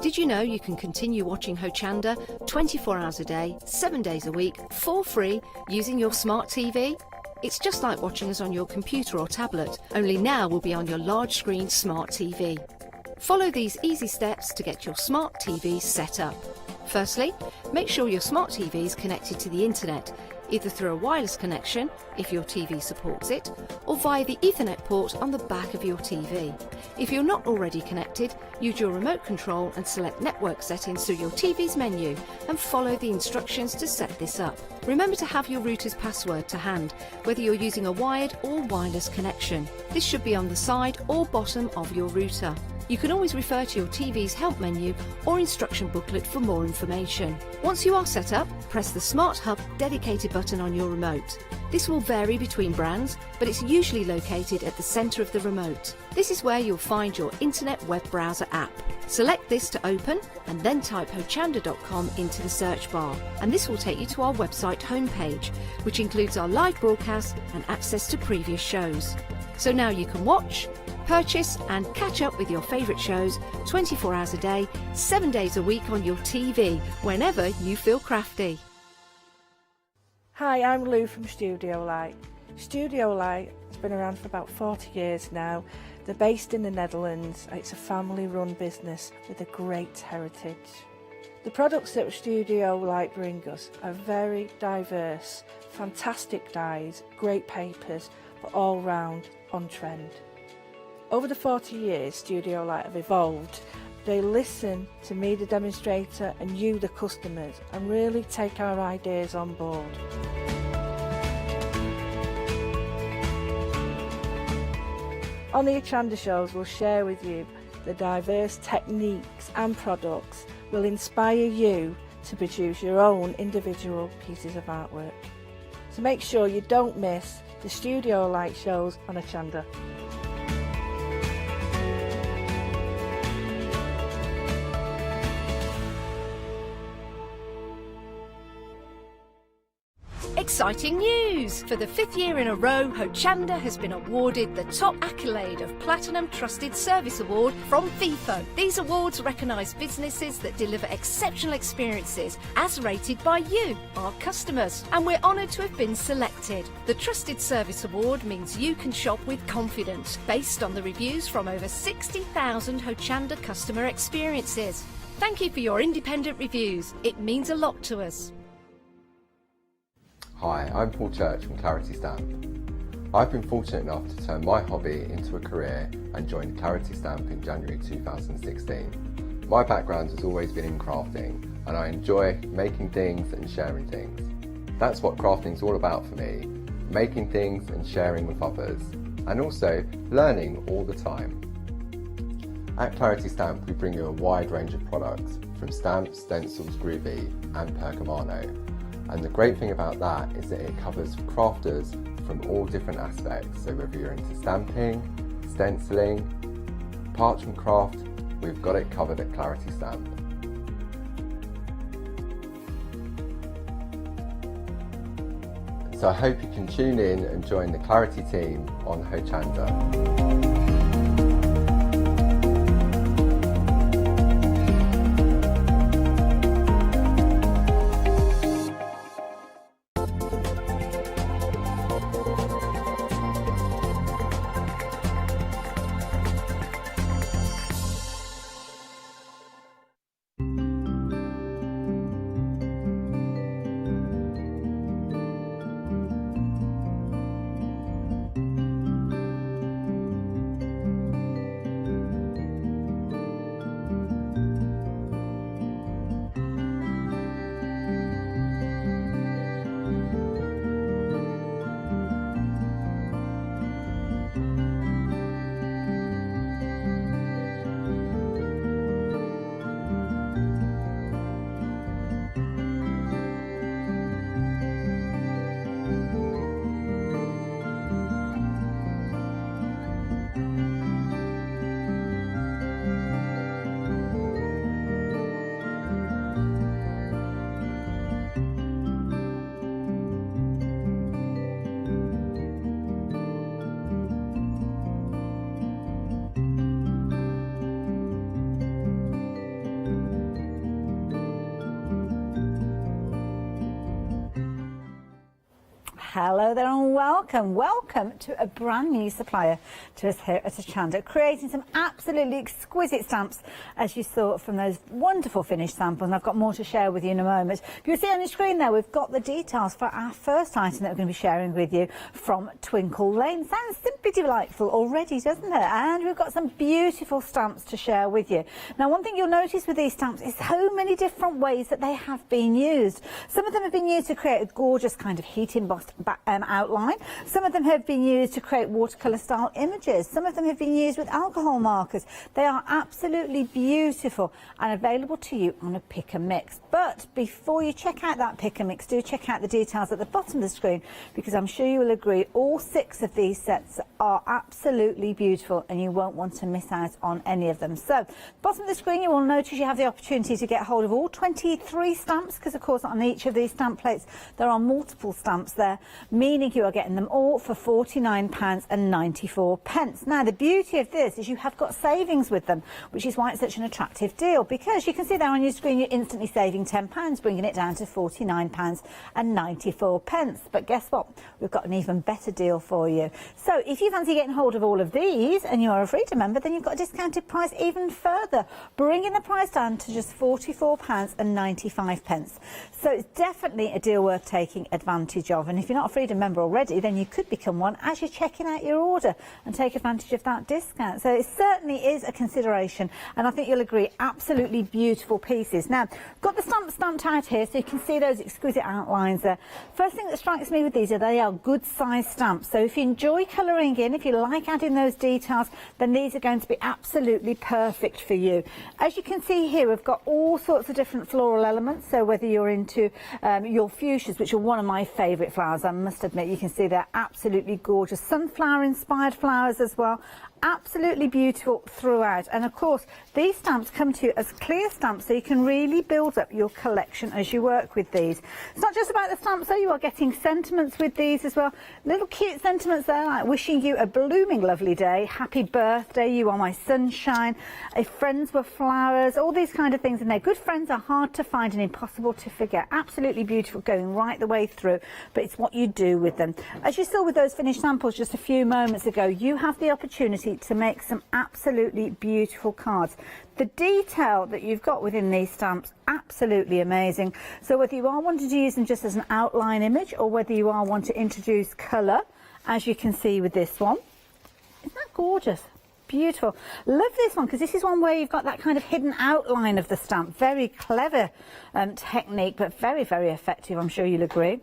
Did you know you can continue watching Hochanda 24 hours a day, 7 days a week, for free using your smart TV? It's just like watching us on your computer or tablet, only now we'll be on your large screen smart TV. Follow these easy steps to get your smart TV set up. Firstly, make sure your smart TV is connected to the internet, either through a wireless connection, if your TV supports it, or via the Ethernet port on the back of your TV. If you're not already connected, use your remote control and select network settings through your TV's menu and follow the instructions to set this up. Remember to have your router's password to hand, whether you're using a wired or wireless connection. This should be on the side or bottom of your router. You can always refer to your TV's help menu or instruction booklet for more information. Once you are set up, press the Smart Hub dedicated button on your remote. This will vary between brands, but it's usually located at the centre of the remote. This is where you'll find your internet web browser app. Select this to open and then type hochanda.com into the search bar, and this will take you to our website homepage, which includes our live broadcast and access to previous shows. So now you can watch, purchase and catch up with your favourite shows 24 hours a day, 7 days a week on your TV, whenever you feel crafty. Hi, I'm Lou from Studio Light. Studio Light has been around for about 40 years now. They're based in the Netherlands. It's a family-run business with a great heritage. The products that Studio Light bring us are very diverse, fantastic dyes, great papers, but all round on trend. Over the 40 years Studio Light have evolved. They listen to me, the demonstrator, and you, the customers, and really take our ideas on board. On the Hochanda shows, we'll share with you the diverse techniques and products will inspire you to produce your own individual pieces of artwork. So make sure you don't miss the Studio Light shows on Hochanda. Exciting news! For the 5th year in a row, Hochanda has been awarded the top accolade of Platinum Trusted Service Award from Feefo. These awards recognise businesses that deliver exceptional experiences as rated by you, our customers, and we're honoured to have been selected. The Trusted Service Award means you can shop with confidence, based on the reviews from over 60,000 Hochanda customer experiences. Thank you for your independent reviews. It means a lot to us. Hi, I'm Paul Church from Clarity Stamp. I've been fortunate enough to turn my hobby into a career and joined Clarity Stamp in January 2016. My background has always been in crafting, and I enjoy making things and sharing things. That's what crafting's all about for me, making things and sharing with others, and also learning all the time. At Clarity Stamp we bring you a wide range of products, from stamps, stencils, groovy and percamano. And the great thing about that is that it covers crafters from all different aspects. So whether you're into stamping, stenciling, parchment craft, we've got it covered at Clarity Stamp. So I hope you can tune in and join the Clarity team on Hochanda. Hello there and welcome to a brand new supplier to us here at Hochanda, creating some absolutely exquisite stamps as you saw from those wonderful finished samples, and I've got more to share with you in a moment. You'll see on your screen there we've got the details for our first item that we're going to be sharing with you from Twinkle Lane. Sounds simply delightful already, doesn't it? And we've got some beautiful stamps to share with you. Now, one thing you'll notice with these stamps is so many different ways that they have been used. Some of them have been used to create a gorgeous kind of heat embossed outline. Some of them have been used to create watercolour style images. Some of them have been used with alcohol markers. They are absolutely beautiful and available to you on a pick and mix. But before you check out that pick and mix, do check out the details at the bottom of the screen, because I'm sure you will agree all 6 of these sets are absolutely beautiful and you won't want to miss out on any of them. So, bottom of the screen you will notice you have the opportunity to get hold of all 23 stamps, because of course on each of these stamp plates there are multiple stamps there, meaning you are getting them all for £49.94. Now, the beauty of this is you have got savings with them, which is why it's such an attractive deal, because you can see there on your screen you're instantly saving £10, bringing it down to £49.94. But guess what? We've got an even better deal for you. So if you fancy getting hold of all of these and you are a Freedom member, then you've got a discounted price even further, bringing the price down to just £44.95. So it's definitely a deal worth taking advantage of. And if you're not a Freedom member already, then you could become one as you're checking out your order and take advantage of that discount. So it certainly is a consideration, and I think you'll agree, absolutely beautiful pieces. Now, got the stamp stamped out here so you can see those exquisite outlines there. First thing that strikes me with these are they are good size stamps. So if you enjoy colouring in, if you like adding those details, then these are going to be absolutely perfect for you. As you can see here, we've got all sorts of different floral elements. So whether you're into your fuchsias, which are one of my favourite flowers, I must admit, you can see they're absolutely gorgeous. Sunflower inspired flowers as well. Absolutely beautiful throughout. And of course these stamps come to you as clear stamps, so you can really build up your collection as you work with these. It's not just about the stamps though, you are getting sentiments with these as well. Little cute sentiments there, like wishing you a blooming lovely day, happy birthday, you are my sunshine, if friends were flowers, all these kind of things in there. Good friends are hard to find and impossible to forget. Absolutely beautiful going right the way through, but it's what you do with them. As you saw with those finished samples just a few moments ago, you have the opportunity to make some absolutely beautiful cards. The detail that you've got within these stamps, absolutely amazing. So whether you are wanting to use them just as an outline image, or whether you are wanting to introduce colour, as you can see with this one, isn't that gorgeous? Beautiful. Love this one because this is one where you've got that kind of hidden outline of the stamp. Very clever technique, but very, very effective, I'm sure you'll agree.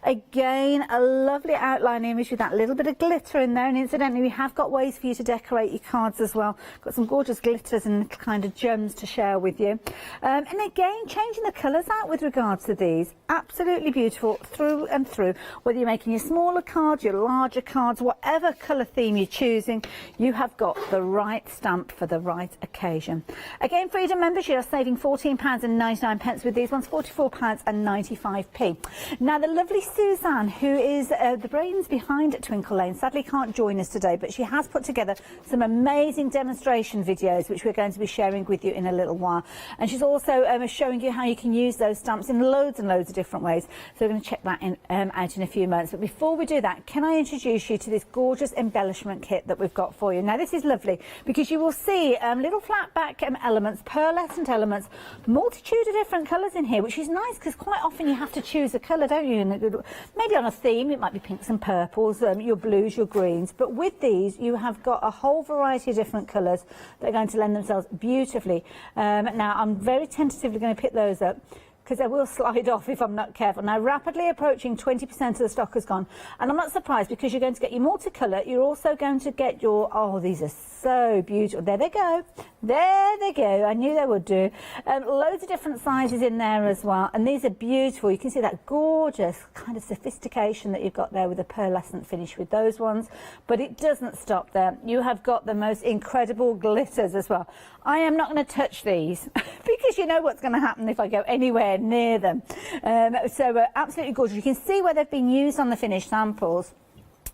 Again, a lovely outline image with that little bit of glitter in there, and incidentally we have got ways for you to decorate your cards as well. Got some gorgeous glitters and little kind of gems to share with you. And again, changing the colours out with regards to these. Absolutely beautiful through and through. Whether you're making your smaller cards, your larger cards, whatever colour theme you're choosing, you have got the right stamp for the right occasion. Again, Freedom members, you are saving £14.99 with these ones, £44.95. Now, the lovely Suzanne, who is the brains behind Twinkle Lane, sadly can't join us today, but she has put together some amazing demonstration videos which we're going to be sharing with you in a little while. And she's also showing you how you can use those stamps in loads and loads of different ways. So we're going to check that out in a few moments. But before we do that, can I introduce you to this gorgeous embellishment kit that we've got for you. Now, this is lovely because you will see little flat back elements, pearlescent elements, multitude of different colours in here, which is nice because quite often you have to choose a colour, don't you? Maybe on a theme, it might be pinks and purples, your blues, your greens, but with these you have got a whole variety of different colours that are going to lend themselves beautifully. Now, I'm very tentatively going to pick those up, because they will slide off if I'm not careful. Now, rapidly approaching 20% of the stock has gone, and I'm not surprised because you're going to get your multicolour. You're also going to get your, oh, these are so beautiful. There they go. There they go. I knew they would do. Loads of different sizes in there as well, and these are beautiful. You can see that gorgeous kind of sophistication that you've got there with a pearlescent finish with those ones, but it doesn't stop there. You have got the most incredible glitters as well. I am not going to touch these because you know what's going to happen if I go anywhere near them. Absolutely gorgeous. You can see where they've been used on the finished samples.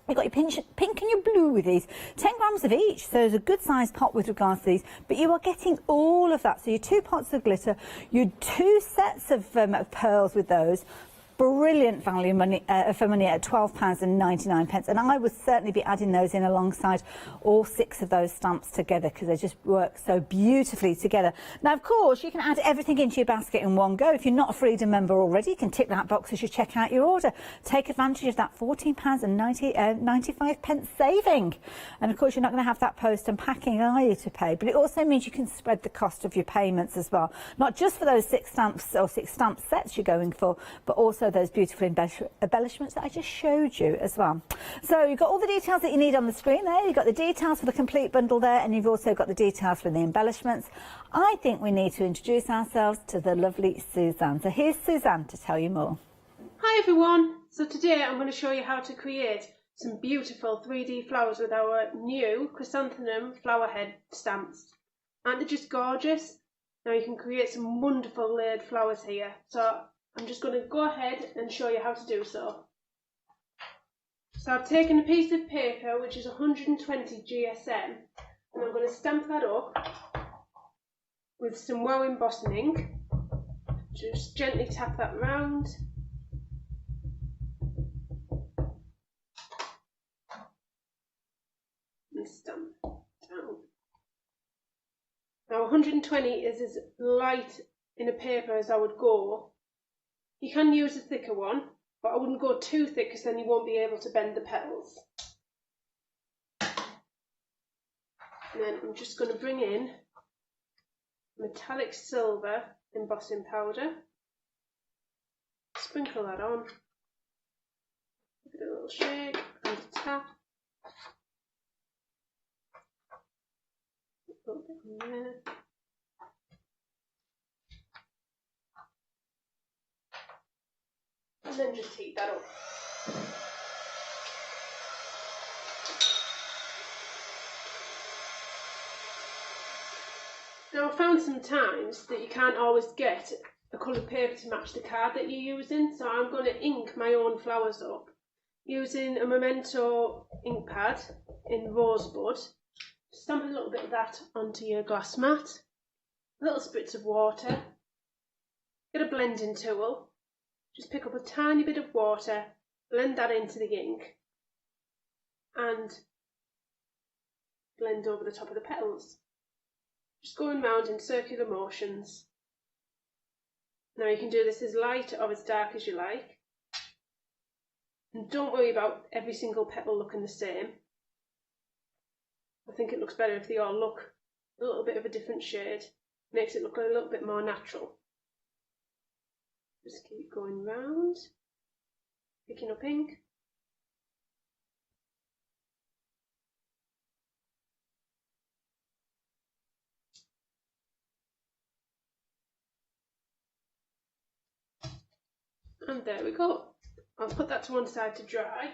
You've got your pink and your blue with these, 10 grams of each, so there's a good sized pot with regards to these, but you are getting all of that. So your 2 pots of glitter, your 2 sets of pearls with those, brilliant value for money at £12.99, and I would certainly be adding those in alongside all 6 of those stamps together because they just work so beautifully together. Now, of course, you can add everything into your basket in one go. If you're not a Freedom member already, you can tick that box as you check out your order. Take advantage of that £14.95 saving. And of course, you're not going to have that post and packing, are you, to pay? But it also means you can spread the cost of your payments as well. Not just for those 6 stamps or 6 stamp sets you're going for, but also those beautiful embellishments that I just showed you as well. So you've got all the details that you need on the screen there. You've got the details for the complete bundle there, and you've also got the details for the embellishments. I think we need to introduce ourselves to the lovely Suzanne. So here's Suzanne to tell you more. Hi everyone. So today I'm going to show you how to create some beautiful 3D flowers with our new chrysanthemum flower head stamps. Aren't they just gorgeous? Now you can create some wonderful layered flowers here. So I'm just going to go ahead and show you how to do so. So I've taken a piece of paper which is 120 GSM, and I'm going to stamp that up with some wow embossing ink. Just gently tap that round. And stamp down. Now 120 is as light in a paper as I would go. You can use a thicker one, but I wouldn't go too thick because then you won't be able to bend the petals. And then I'm just going to bring in metallic silver embossing powder, sprinkle that on, give it a little shake and a tap. A little bit in there. And then just heat that up. Now, I found sometimes that you can't always get a coloured paper to match the card that you're using, so I'm going to ink my own flowers up using a Memento ink pad in Rosebud. Stamp a little bit of that onto your glass mat, little spritz of water, get a blending tool, just pick up a tiny bit of water, blend that into the ink, and blend over the top of the petals. Just going round in circular motions. Now you can do this as light or as dark as you like. And don't worry about every single petal looking the same. I think it looks better if they all look a little bit of a different shade. Makes it look a little bit more natural. Just keep going round, picking up ink. And there we go. I'll put that to one side to dry,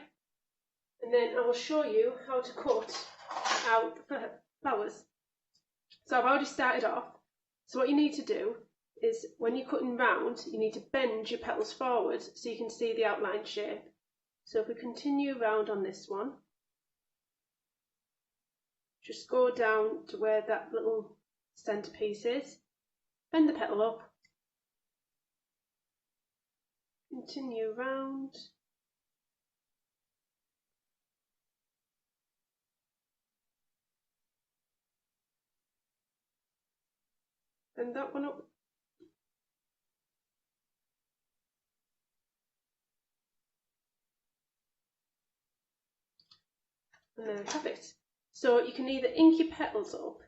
and then I will show you how to cut out the flowers. So I've already started off. So what you need to do is when you're cutting round, you need to bend your petals forward so you can see the outline shape. So if we continue round on this one, just go down to where that little centerpiece is, bend the petal up, continue round, bend that one up, and there we have it. So you can either ink your petals up,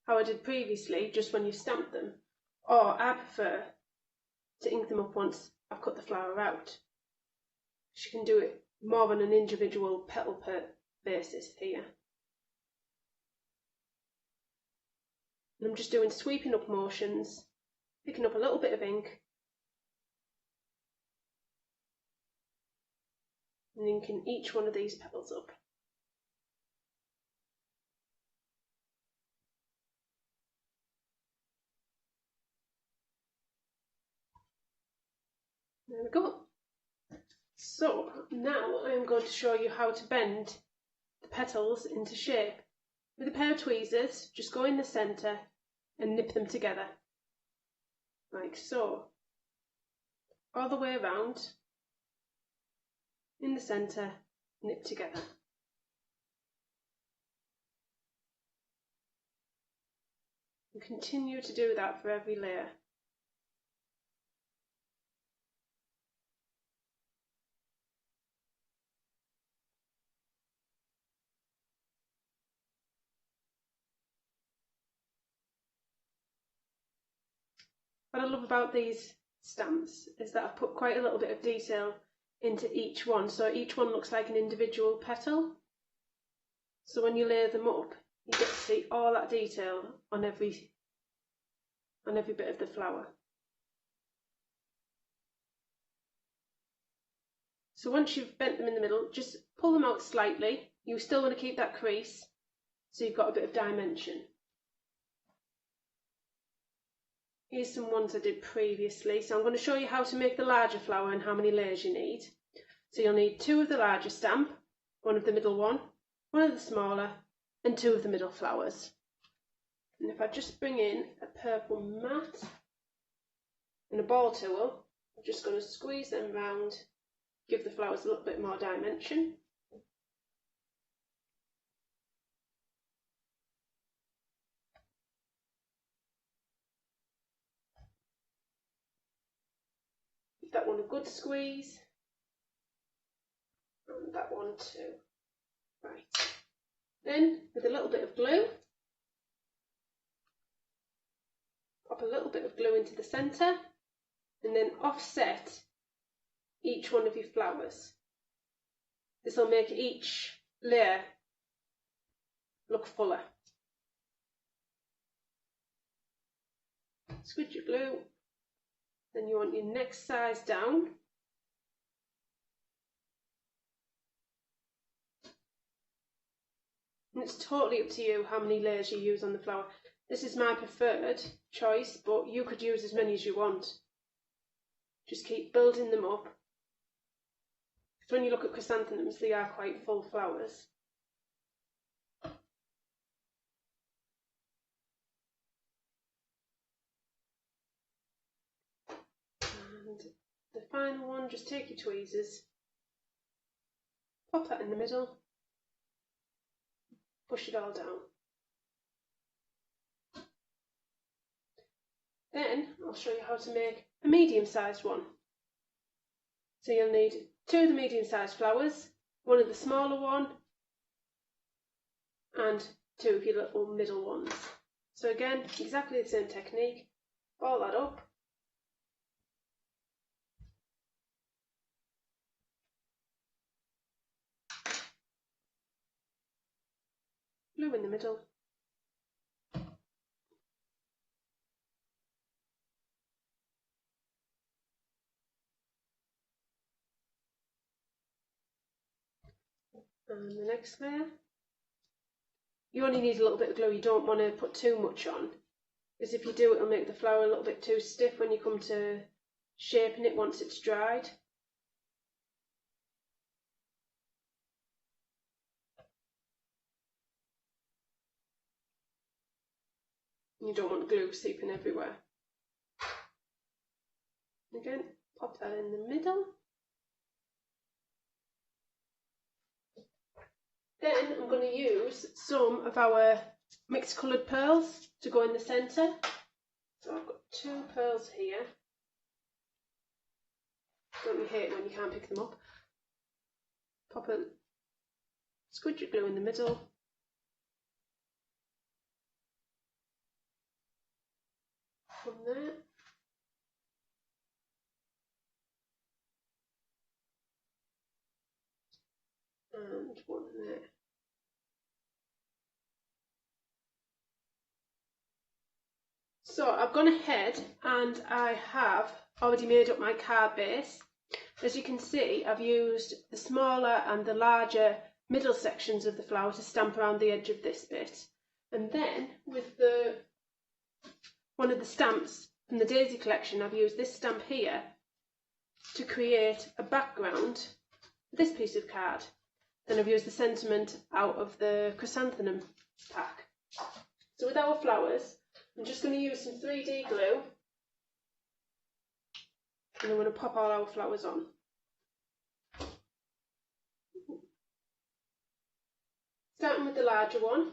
how I did previously, just when you stamp them, or I prefer to ink them up once I've cut the flower out. You can do it more on an individual petal per basis here. And I'm just doing sweeping up motions, picking up a little bit of ink, and inking each one of these petals up. There we go. So now I'm going to show you how to bend the petals into shape. With a pair of tweezers, just go in the centre and nip them together, like so. all the way around, in the centre, knit together. And continue to do that for every layer. What I love about these stamps is that I've put quite a little bit of detail into each one, so each one looks like an individual petal. So when you layer them up, you get to see all that detail on every bit of the flower. So once you've bent them in the middle, just pull them out slightly. You still want to keep that crease, so you've got a bit of dimension. Here's some ones I did previously. So I'm going to show you how to make the larger flower and how many layers you need. So you'll need 2 of the larger stamp, 1 of the middle one of the smaller, and 2 of the middle flowers. And if I just bring in a purple mat and a ball tool, I'm just going to squeeze them round, give the flowers a little bit more dimension. Give that one a good squeeze, and that one too. Right. Then, with a little bit of glue, pop a little bit of glue into the centre, and then offset each one of your flowers. This will make each layer look fuller. Squidge your glue, then you want your next size down. And it's totally up to you how many layers you use on the flower. This is my preferred choice, but you could use as many as you want. Just keep building them up. Because when you look at chrysanthemums, they are quite full flowers. And the final one, just take your tweezers, pop that in the middle, push it all down. Then I'll show you how to make a medium-sized one. So you'll need 2 of the medium-sized flowers, 1 of the smaller one, and 2 of your little middle ones. So again, exactly the same technique. Ball that up. Glue in the middle. And the next layer. You only need a little bit of glue, you don't want to put too much on, because if you do, it'll make the flower a little bit too stiff when you come to shaping it once it's dried. You don't want glue seeping everywhere. Again, pop that in the middle. Then I'm going to use some of our mixed coloured pearls to go in the centre. So I've got 2 pearls here. Don't you hate when you can't pick them up? Pop a squidge of glue in the middle. From there. And one there. So I've gone ahead and I have already made up my card base. As you can see, I've used the smaller and the larger middle sections of the flower to stamp around the edge of this bit. And then with one of the stamps from the Daisy collection, I've used this stamp here to create a background for this piece of card. Then I've used the sentiment out of the chrysanthemum pack. So with our flowers, I'm just going to use some 3D glue And I'm going to pop all our flowers on. Starting with the larger one.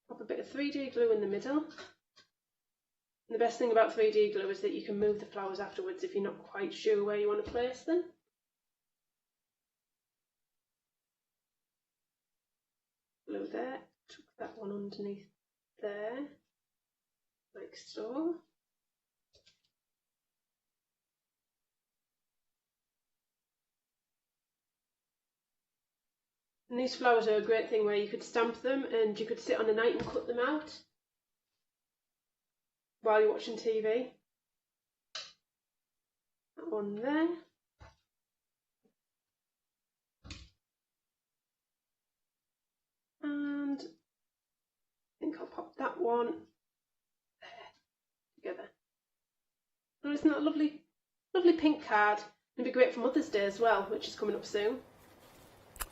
Pop a bit of 3D glue in the middle. And the best thing about 3D glue is that you can move the flowers afterwards if you're not quite sure where you want to place them. Glue there, tuck that one underneath there, like so. And these flowers are a great thing where you could stamp them and you could sit on a night and cut them out while you're watching TV. That one there. And I think I'll pop that one there together. Oh, isn't that a lovely, lovely pink card? It'd be great for Mother's Day as well, which is coming up soon.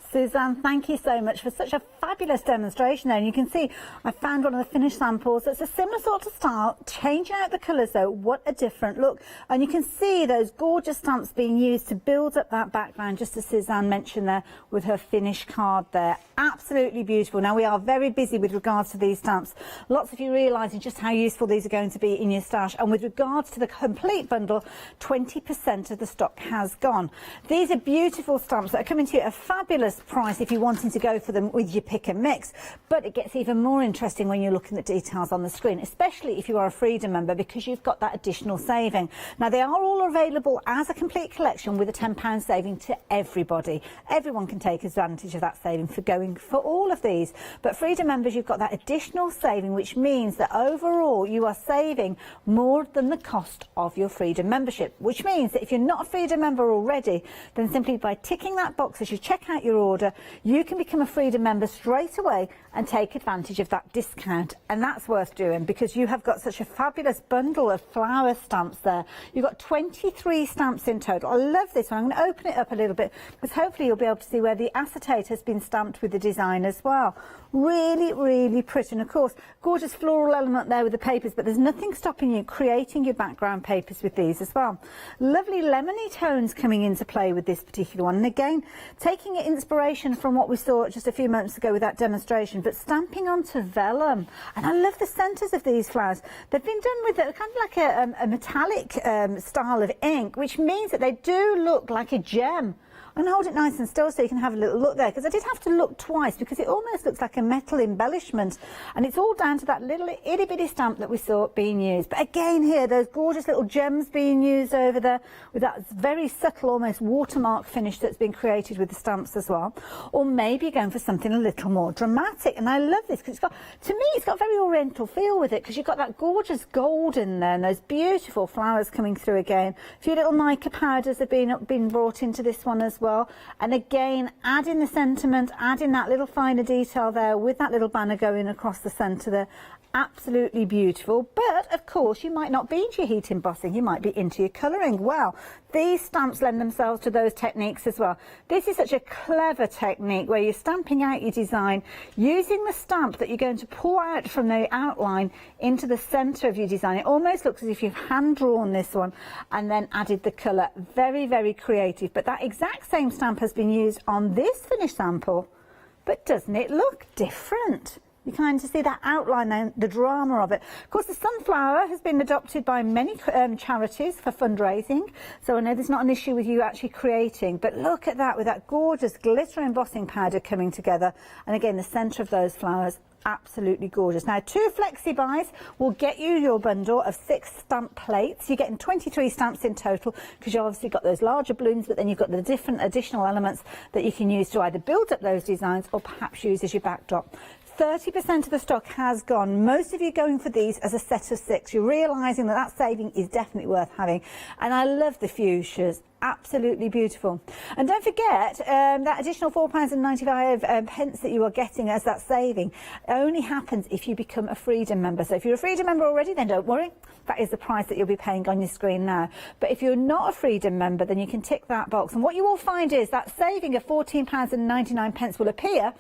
Suzanne, thank you so much for such a fabulous demonstration there. And you can see I found one of the finished samples that's a similar sort of style, changing out the colours though. What a different look. And you can see those gorgeous stamps being used to build up that background, just as Suzanne mentioned there with her finished card there. Absolutely beautiful. Now we are very busy with regards to these stamps. Lots of you realising just how useful these are going to be in your stash. And with regards to the complete bundle, 20% of the stock has gone. These are beautiful stamps that are coming to you at a fabulous price if you're wanting to go for them with your pick and mix, but it gets even more interesting when you're looking at the details on the screen, especially if you are a Freedom member, because you've got that additional saving. Now they are all available as a complete collection with a £10 saving to everybody. Everyone can take advantage of that saving for going for all of these, but Freedom members, you've got that additional saving, which means that overall you are saving more than the cost of your Freedom membership, which means that if you're not a Freedom member already, then simply by ticking that box as you check out your order, you can become a Freedom member straight away and take advantage of that discount. And that's worth doing because you have got such a fabulous bundle of flower stamps there. You've got 23 stamps in total. I love this one. I'm going to open it up a little bit because hopefully you'll be able to see where the acetate has been stamped with the design as well. Really, really pretty. And of course, gorgeous floral element there with the papers, but there's nothing stopping you creating your background papers with these as well. Lovely lemony tones coming into play with this particular one. And again, taking inspiration from what we saw just a few moments ago with that demonstration, but stamping onto vellum. And I love the centres of these flowers. They've been done with kind of like a metallic style of ink, which means that they do look like a gem. I'm going to hold it nice and still so you can have a little look there, because I did have to look twice because it almost looks like a metal embellishment, and it's all down to that little itty bitty stamp that we saw being used. But again here, those gorgeous little gems being used over there with that very subtle, almost watermark finish that's been created with the stamps as well. Or maybe going for something a little more dramatic, and I love this because it's got, to me, it's got a very oriental feel with it, because you've got that gorgeous gold in there and those beautiful flowers coming through again. A few little mica powders have been brought into this one as well. And again, adding the sentiment, adding that little finer detail there with that little banner going across the centre there. Absolutely beautiful. But of course, you might not be into your heat embossing, you might be into your colouring. Well, these stamps lend themselves to those techniques as well. This is such a clever technique where you're stamping out your design using the stamp that you're going to pull out from the outline into the centre of your design. It almost looks as if you've hand drawn this one and then added the colour. Very, very creative. But that exact same stamp has been used on this finished sample. But doesn't it look different? You kind of see that outline there, the drama of it. Of course, the sunflower has been adopted by many charities for fundraising, so I know there's not an issue with you actually creating, but look at that with that gorgeous glitter embossing powder coming together, and again, the centre of those flowers, absolutely gorgeous. Now, 2 flexi buys will get you your bundle of 6 stamp plates. You're getting 23 stamps in total because you've obviously got those larger balloons, but then you've got the different additional elements that you can use to either build up those designs or perhaps use as your backdrop. 30% of the stock has gone. Most of you going for these as a set of 6. You're realising that that saving is definitely worth having. And I love the fuchsias. absolutely beautiful. And don't forget that additional £4.95 that you are getting as that saving only happens if you become a Freedom member. So if you're a Freedom member already, then don't worry, that is the price that you'll be paying on your screen now. But if you're not a Freedom member, then you can tick that box, and what you will find is that saving of £14.99 will appear,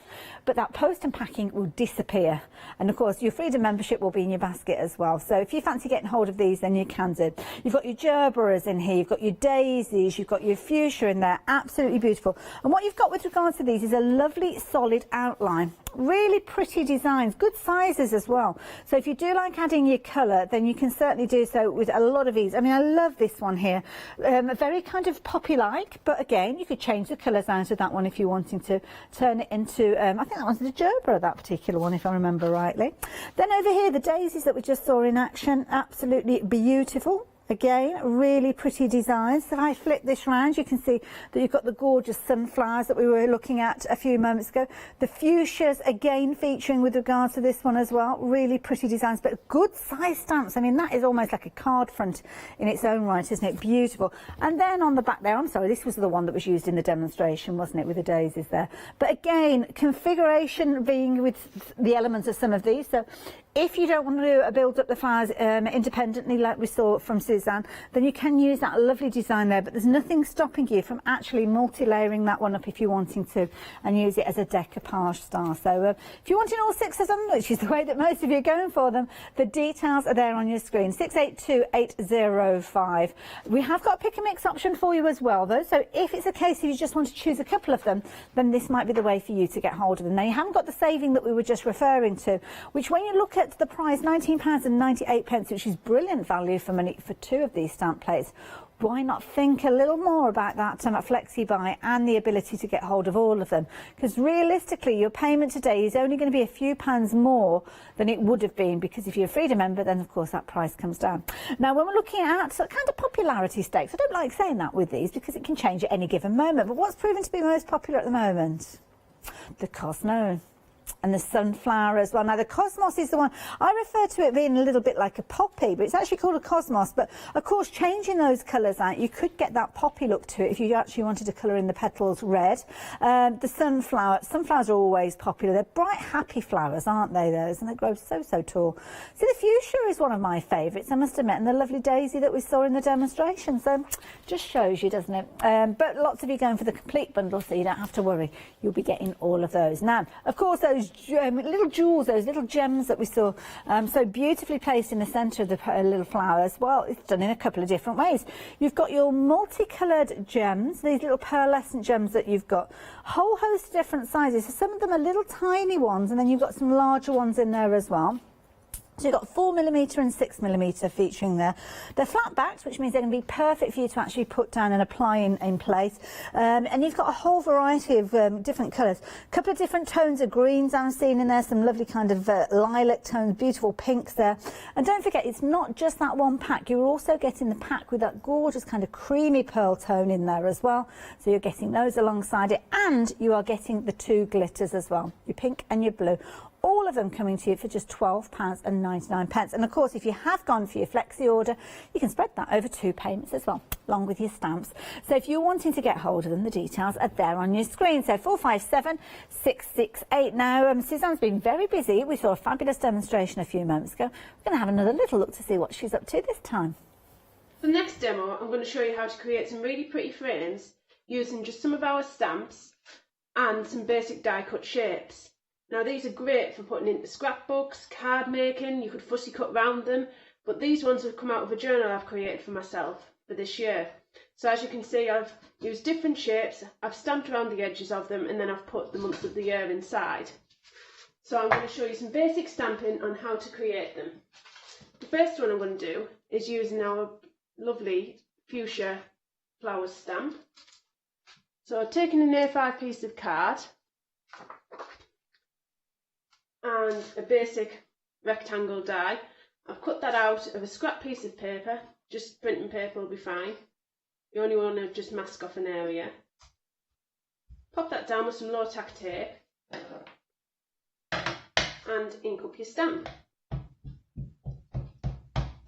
but that post and packing will disappear. And of course your Freedom membership will be in your basket as well. So if you fancy getting hold of these, then you can do. You've got your gerberas in here, you've got your daisies, you've got your fuchsia in there, absolutely beautiful. And what you've got with regards to these is a lovely solid outline, really pretty designs, good sizes as well. So if you do like adding your colour, then you can certainly do so with a lot of ease. I mean, I love this one here, very kind of poppy-like, but again, you could change the colours out of that one if you're wanting to turn it into, I think that was the gerbera, that particular one, if I remember rightly. Then over here, the daisies that we just saw in action, absolutely beautiful. Again, really pretty designs. So if I flip this round, you can see that you've got the gorgeous sunflowers that we were looking at a few moments ago. The fuchsias, again, featuring with regards to this one as well. Really pretty designs, but good size stamps. I mean, that is almost like a card front in its own right, isn't it? Beautiful. And then on the back there, I'm sorry, this was the one that was used in the demonstration, wasn't it, with the daisies there. But again, configuration being with the elements of some of these. So if you don't want to build up the flowers independently like we saw from Suzanne, then you can use that lovely design there, but there's nothing stopping you from actually multi-layering that one up if you're wanting to, and use it as a decoupage style. So if you're wanting all 6 of them, which is the way that most of you are going for them, the details are there on your screen, 682805. We have got a pick and mix option for you as well though, so if it's a case of you just want to choose a couple of them, then this might be the way for you to get hold of them. Now you haven't got the saving that we were just referring to, which when you look at the price, £19.98, which is brilliant value for money for 2 of these stamp plates, why not think a little more about that flexi buy and the ability to get hold of all of them? Because realistically, your payment today is only going to be a few pounds more than it would have been, because if you're a Freedom member, then of course that price comes down. Now, when we're looking at kind of popularity stakes, I don't like saying that with these because it can change at any given moment, but what's proven to be most popular at the moment? The Cosmo. And the sunflower as well. Now the cosmos is the one, I refer to it being a little bit like a poppy, but it's actually called a cosmos. But of course, changing those colours out, you could get that poppy look to it if you actually wanted to colour in the petals red. The sunflowers are always popular. They're bright, happy flowers, aren't they, those? And they grow so tall. So the fuchsia is one of my favourites, I must admit, and the lovely daisy that we saw in the demonstration. So just shows you, doesn't it? But lots of you going for the complete bundle, so you don't have to worry. You'll be getting all of those. Now, of course, those little jewels, those little gems that we saw so beautifully placed in the centre of the little flowers, well, it's done in a couple of different ways. You've got your multicoloured gems, these little pearlescent gems that you've got, a whole host of different sizes. So some of them are little tiny ones, and then you've got some larger ones in there as well. So you've got 4mm and 6mm featuring there. They're flat backed, which means they're going to be perfect for you to actually put down and apply in place. And you've got a whole variety of different colours. A couple of different tones of greens I'm seeing in there, some lovely kind of lilac tones, beautiful pinks there. And don't forget, it's not just that one pack. You're also getting the pack with that gorgeous kind of creamy pearl tone in there as well. So you're getting those alongside it, and you are getting the 2 glitters as well, your pink and your blue. All of them coming to you for just £12.99. And of course, if you have gone for your flexi order, you can spread that over 2 payments as well, along with your stamps. So if you're wanting to get hold of them, the details are there on your screen. So 457668. Now, Suzanne's been very busy. We saw a fabulous demonstration a few moments ago. We're going to have another little look to see what she's up to this time. For the next demo, I'm going to show you how to create some really pretty frames using just some of our stamps and some basic die-cut shapes. Now these are great for putting into scrapbooks, card making, you could fussy cut round them, but these ones have come out of a journal I've created for myself for this year. So as you can see, I've used different shapes, I've stamped around the edges of them, and then I've put the months of the year inside. So I'm going to show you some basic stamping on how to create them. The first one I'm going to do is using our lovely fuchsia flowers stamp. So I've taken an A5 piece of card and a basic rectangle die. I've cut that out of a scrap piece of paper, just printing paper will be fine. You only want to just mask off an area. Pop that down with some low tack tape and ink up your stamp.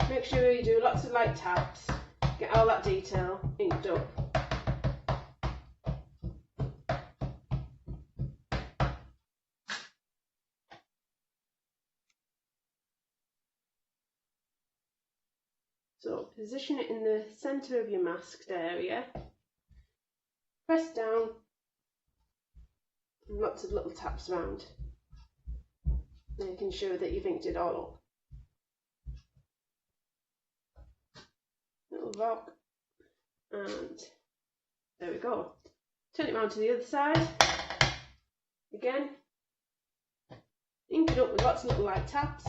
Make sure you do lots of light taps, get all that detail inked up. So position it in the centre of your masked area, press down, and lots of little taps around, making sure that you've inked it all up. Little rock, and there we go. Turn it round to the other side. Again, ink it up with lots of little light taps.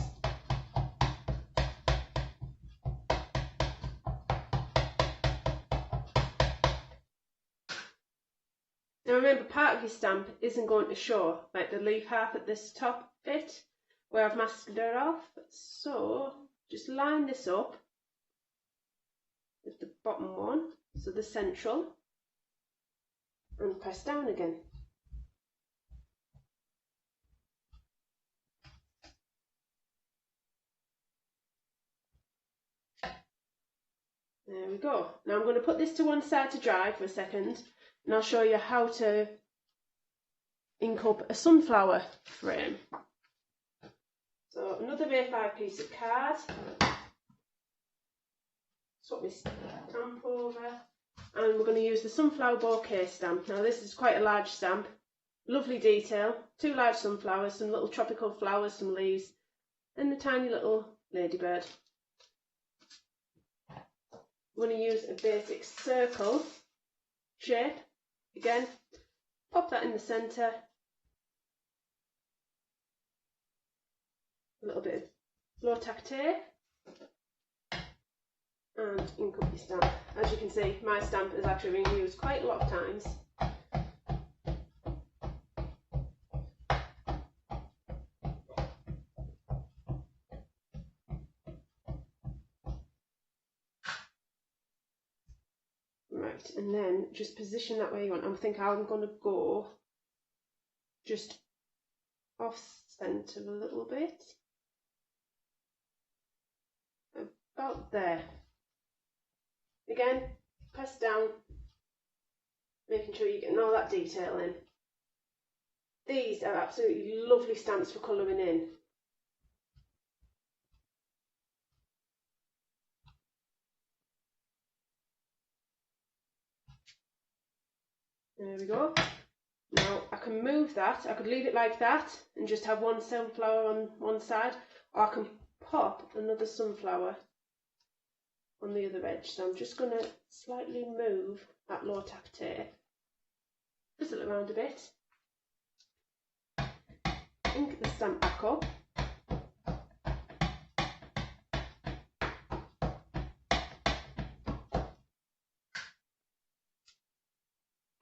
Now remember, part of your stamp isn't going to show, like the leaf half at this top bit where I've masked it off. So just line this up with the bottom one, so the central, and press down again. There we go. Now I'm going to put this to one side to dry for a second, and I'll show you how to ink up a sunflower frame. So another A5 piece of card, swap my stamp over, and we're going to use the sunflower bouquet stamp. Now this is quite a large stamp, lovely detail, 2 large sunflowers, some little tropical flowers, some leaves, and a tiny little ladybird. We're going to use a basic circle shape. Again, pop that in the centre, a little bit of low tack tape, and ink up your stamp. As you can see, my stamp has actually been used quite a lot of times. Right, and then just position that where you want. I think I'm going to go just off centre a little bit, about there. Again, press down, making sure you're getting all that detail in. These are absolutely lovely stamps for colouring in. There we go. Now I can move that. I could leave it like that and just have one sunflower on one side, or I can pop another sunflower on the other edge. So I'm just going to slightly move that low tack tape, fizzle it around a bit, ink the stamp back up,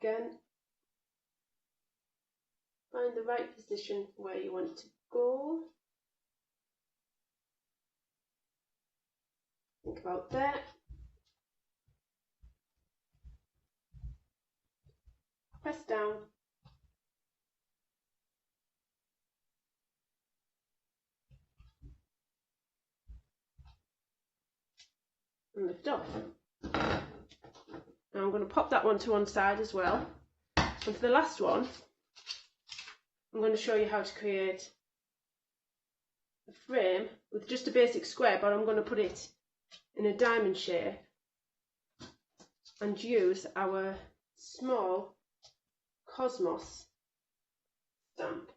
again, find the right position where you want to go. Think about there. Press down. And lift off. Now I'm going to pop that one to one side as well. And for the last one, I'm going to show you how to create a frame with just a basic square, but I'm going to put it in a diamond shape and use our small Cosmos stamp.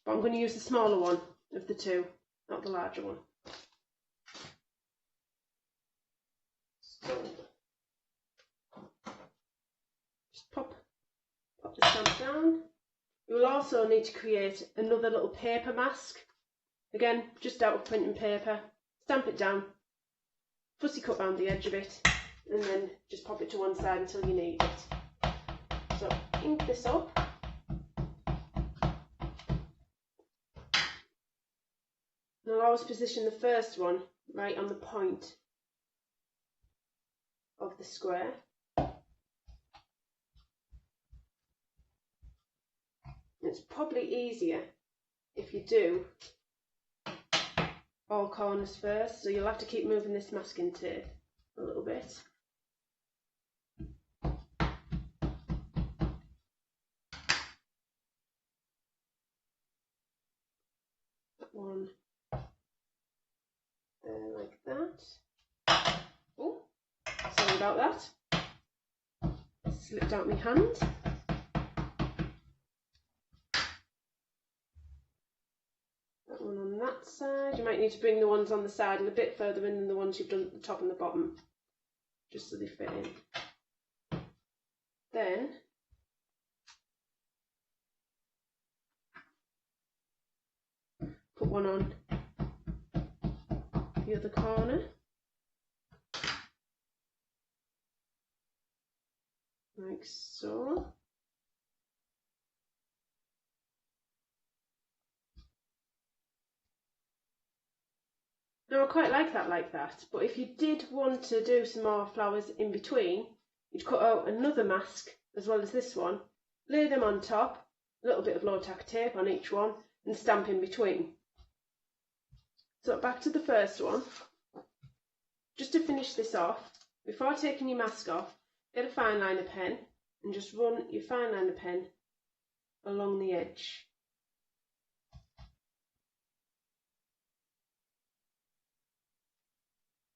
But I'm going to use the smaller one of the two, not the larger one. So just pop the stamp down. You will also need to create another little paper mask. Again, just out of printing paper, stamp it down, fussy cut round the edge of it, and then just pop it to one side until you need it. So ink this up. And I'll always position the first one right on the point of the square. It's probably easier if you do all corners first, so you'll have to keep moving this masking tape a little bit. That one like that. Oh, sorry about that. Slipped out my hand. That one on that side. You might need to bring the ones on the side a bit further in than the ones you've done at the top and the bottom, just so they fit in. Then put one on the other corner, like so. Now I quite like that, but if you did want to do some more flowers in between, you'd cut out another mask as well as this one, lay them on top, a little bit of low tack tape on each one, and stamp in between. So back to the first one. Just to finish this off, before taking your mask off, get a fine liner pen and just run your fine liner pen along the edge.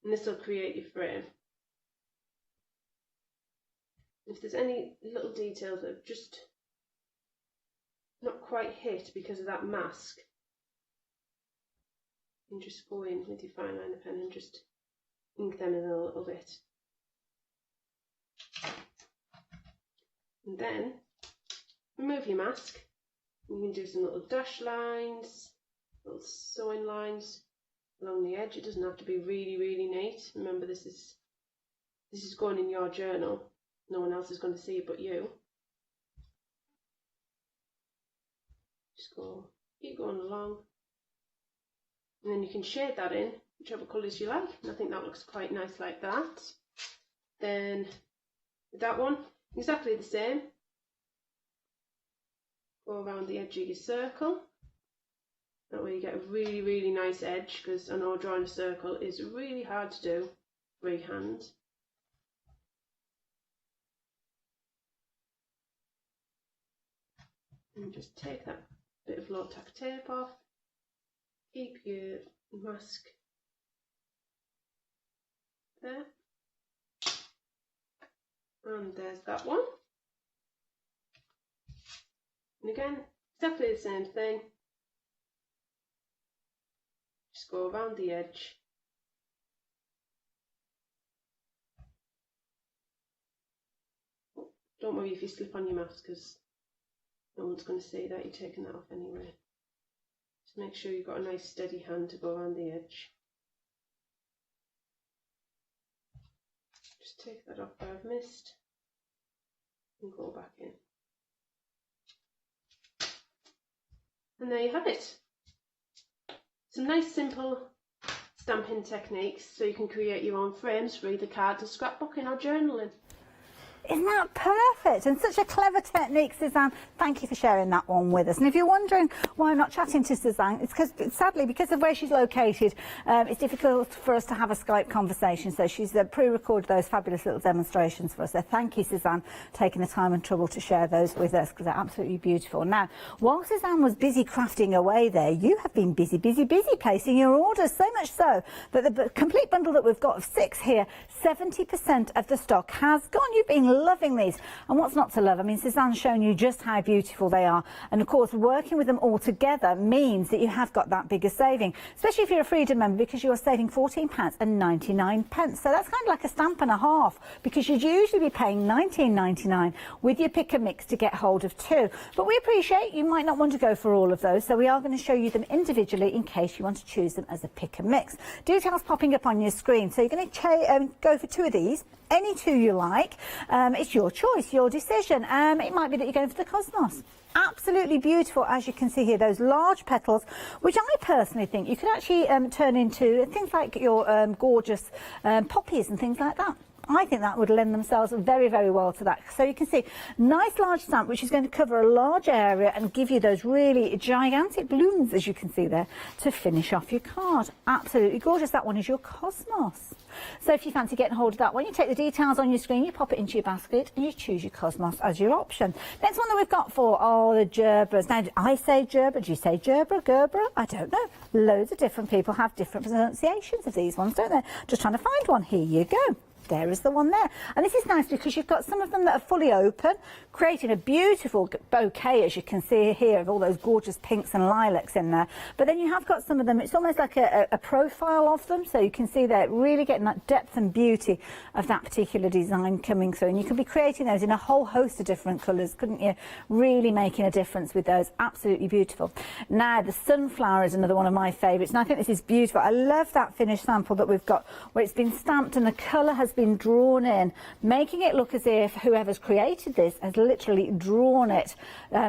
And this will create your frame. If there's any little details that have just not quite hit because of that mask, you can just go in with your fine liner pen and just ink them in a little bit. And then remove your mask. You can do some little dash lines, little sewing lines along the edge. It doesn't have to be really, really neat. Remember, this is going in your journal. No one else is going to see it but you. Just keep going along. And then you can shade that in, whichever colours you like. And I think that looks quite nice like that. Then with that one, exactly the same. Go around the edge of your circle. That way you get a really, really nice edge, because I know drawing a circle is really hard to do freehand. And just take that bit of low tack tape off. Keep your mask there. And there's that one. And again, exactly the same thing. Just go around the edge. Don't worry if you slip on your mask, because no one's going to see that you're taking that off anyway. Just make sure you've got a nice steady hand to go around the edge. Just take that off where I've missed and go back in. And there you have it. Some nice simple stamping techniques so you can create your own frames for either cards or scrapbooking or journaling. Isn't that perfect? And such a clever technique, Suzanne. Thank you for sharing that one with us. And if you're wondering why I'm not chatting to Suzanne, it's because, sadly, because of where she's located, it's difficult for us to have a Skype conversation. So she's pre-recorded those fabulous little demonstrations for us. So thank you, Suzanne, for taking the time and trouble to share those with us, because they're absolutely beautiful. Now, while Suzanne was busy crafting away there, you have been busy placing your orders, so much so that the complete bundle that we've got of 6 here, 70% of the stock has gone. You've been loving these, and what's not to love? I mean, Suzanne's shown you just how beautiful they are, and of course working with them all together means that you have got that bigger saving, especially if you're a Freedom member, because you're saving £14.99. So that's kind of like a stamp and a half, because you'd usually be paying £19.99 with your pick and mix to get hold of 2. But we appreciate you might not want to go for all of those, so we are going to show you them individually in case you want to choose them as a pick and mix. Details popping up on your screen, so you're going to go for 2 of these, any 2 you like. It's your choice, your decision. It might be that you're going for the Cosmos. Absolutely beautiful, as you can see here, those large petals, which I personally think you could actually turn into things like your gorgeous poppies and things like that. I think that would lend themselves very, very well to that. So you can see, nice large stamp, which is going to cover a large area and give you those really gigantic blooms, as you can see there, to finish off your card. Absolutely gorgeous. That one is your Cosmos. So if you fancy getting hold of that one, you take the details on your screen, you pop it into your basket, and you choose your Cosmos as your option. Next one that we've got for, the Gerbers. Now, I say Gerber, do you say Gerber, Gerber? I don't know. Loads of different people have different pronunciations of these ones, don't they? Just trying to find one. Here you go. There is the one there. And this is nice because you've got some of them that are fully open, creating a beautiful bouquet, as you can see here, of all those gorgeous pinks and lilacs in there. But then you have got some of them, it's almost like a profile of them, so you can see they're really getting that depth and beauty of that particular design coming through. And you can be creating those in a whole host of different colours, couldn't you? Really making a difference with those. Absolutely beautiful. Now, the Sunflower is another one of my favourites, and I think this is beautiful. I love that finished sample that we've got, where it's been stamped and the colour has been drawn in, making it look as if whoever's created this has literally drawn it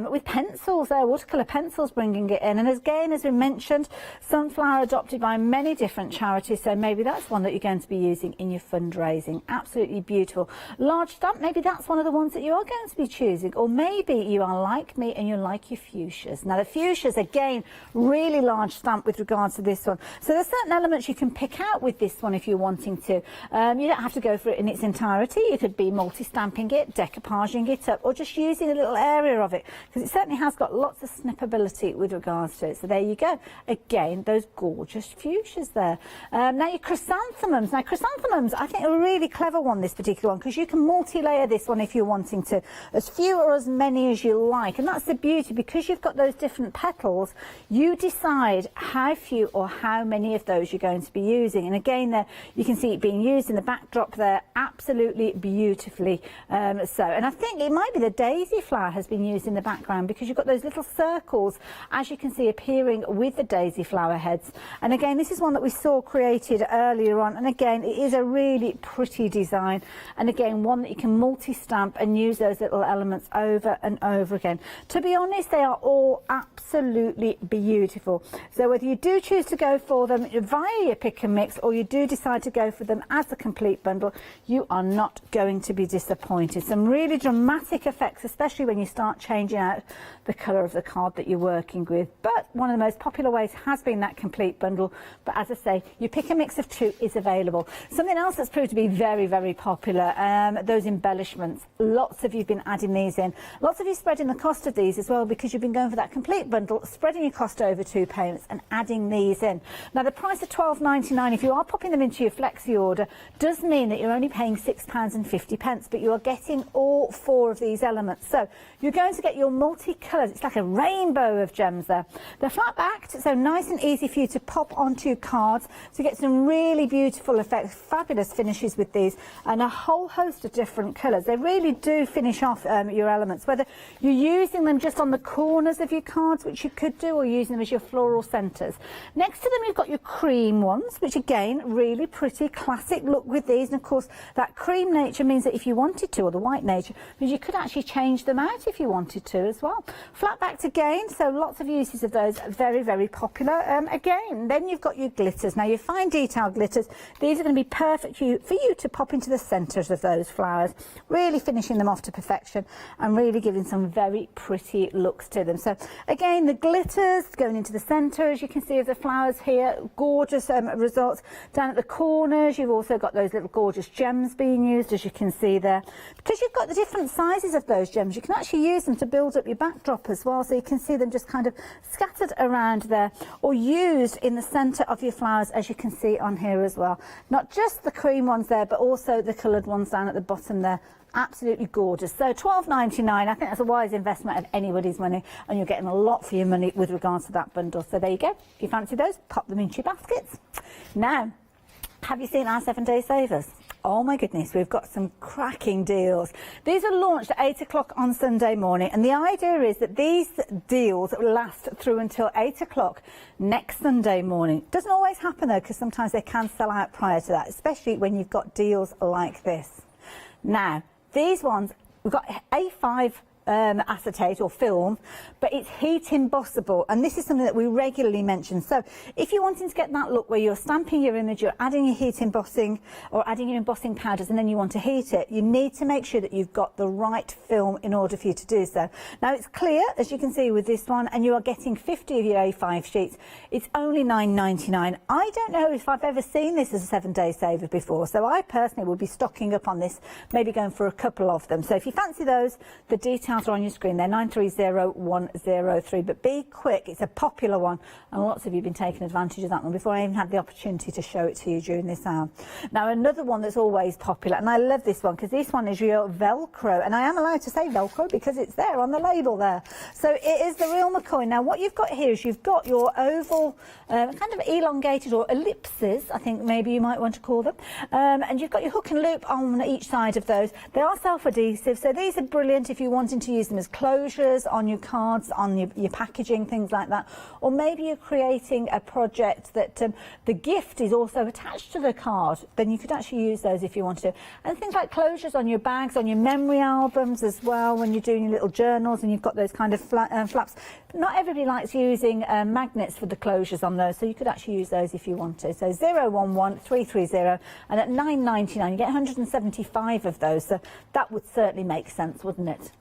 with pencils there, watercolour pencils, bringing it in. And again, as we mentioned, Sunflower adopted by many different charities, so maybe that's one that you're going to be using in your fundraising. Absolutely beautiful. Large stamp, maybe that's one of the ones that you are going to be choosing, or maybe you are like me and you like your fuchsias. Now, the fuchsias, again, really large stamp with regards to this one. So there's certain elements you can pick out with this one if you're wanting to. You don't have to go for it in its entirety. You could be multi-stamping it, decoupaging it up, or just using a little area of it, because it certainly has got lots of snippability with regards to it. So there you go. Again, those gorgeous fuchsias there. Now your chrysanthemums. Now chrysanthemums, I think, are a really clever one, this particular one, because you can multi-layer this one if you're wanting to, as few or as many as you like. And that's the beauty, because you've got those different petals, you decide how few or how many of those you're going to be using. And again, there you can see it being used in the backdrop there, absolutely beautifully so. And I think it might be the daisy flower has been used in the background, because you've got those little circles, as you can see, appearing with the daisy flower heads. And again, this is one that we saw created earlier on, and again, it is a really pretty design, and again, one that you can multi-stamp and use those little elements over and over again. To be honest, they are all absolutely beautiful. So whether you do choose to go for them via your pick and mix, or you do decide to go for them as a complete bundle, you are not going to be disappointed. Some really dramatic effects, especially when you start changing out the colour of the card that you're working with. But one of the most popular ways has been that complete bundle. But as I say, your pick and mix of two is available. Something else that's proved to be very, very popular, those embellishments. Lots of you have been adding these in. Lots of you spreading the cost of these as well, because you've been going for that complete bundle, spreading your cost over 2 payments and adding these in. Now, the price of £12.99, if you are popping them into your flexi order, does mean that you're only paying £6.50, but you are getting all 4 of these elements. So you're going to get your multicolours. It's like a rainbow of gems there. They're flat backed, so nice and easy for you to pop onto your cards to get some really beautiful effects, fabulous finishes with these, and a whole host of different colours. They really do finish off your elements, whether you're using them just on the corners of your cards, which you could do, or using them as your floral centres. Next to them, you've got your cream ones, which again, really pretty classic look with these. And of course, that cream nature means that if you wanted to, or the white nature, means you could actually change them out if you wanted to as well. Flat backed again, so lots of uses of those, very, very popular. Again, then you've got your glitters. Now, your fine detail glitters, these are going to be perfect for you to pop into the centres of those flowers, really finishing them off to perfection and really giving some very pretty looks to them. So again, the glitters going into the centre, as you can see, of the flowers here, gorgeous results. Down at the corners, you've also got those little gorgeous gems being used, as you can see there. Because you've got the different sizes of those gems, you can actually use them to build up your backdrop as well, so you can see them just kind of scattered around there, or used in the centre of your flowers, as you can see on here as well. Not just the cream ones there, but also the coloured ones down at the bottom there. Absolutely gorgeous. So £12.99, I think that's a wise investment of anybody's money, and you're getting a lot for your money with regards to that bundle. So there you go. If you fancy those, pop them into your baskets. Now, have you seen our 7-day savers? Oh my goodness, we've got some cracking deals. These are launched at 8 o'clock on Sunday morning, and the idea is that these deals last through until 8 o'clock next Sunday morning. Doesn't always happen though, because sometimes they can sell out prior to that, especially when you've got deals like this. Now, these ones, we've got A5 acetate or film, but it's heat embossable, and this is something that we regularly mention. So if you're wanting to get that look where you're stamping your image, you're adding your heat embossing or adding your embossing powders, and then you want to heat it, you need to make sure that you've got the right film in order for you to do so. Now it's clear, as you can see with this one, and you are getting 50 of your A5 sheets. It's only £9.99. I don't know if I've ever seen this as a 7-day saver before, so I personally will be stocking up on this, maybe going for a couple of them. So if you fancy those, the details are on your screen. They're 930103, but be quick. It's a popular one, and lots of you have been taking advantage of that one before I even had the opportunity to show it to you during this hour. Now another one that's always popular, and I love this one because this one is your Velcro, and I am allowed to say Velcro because it's there on the label there. So it is the real McCoy. Now what you've got here is you've got your oval, kind of elongated or ellipses, I think maybe you might want to call them, and you've got your hook and loop on each side of those. They are self-adhesive, so these are brilliant if you're wanting to use them as closures on your cards, on your packaging, things like that. Or maybe you're creating a project that the gift is also attached to the card, then you could actually use those if you want to. And things like closures on your bags, on your memory albums as well, when you're doing your little journals and you've got those kind of flaps. Not everybody likes using magnets for the closures on those, so you could actually use those if you want to. So 011330, and at £9.99 you get 175 of those, so that would certainly make sense, wouldn't it?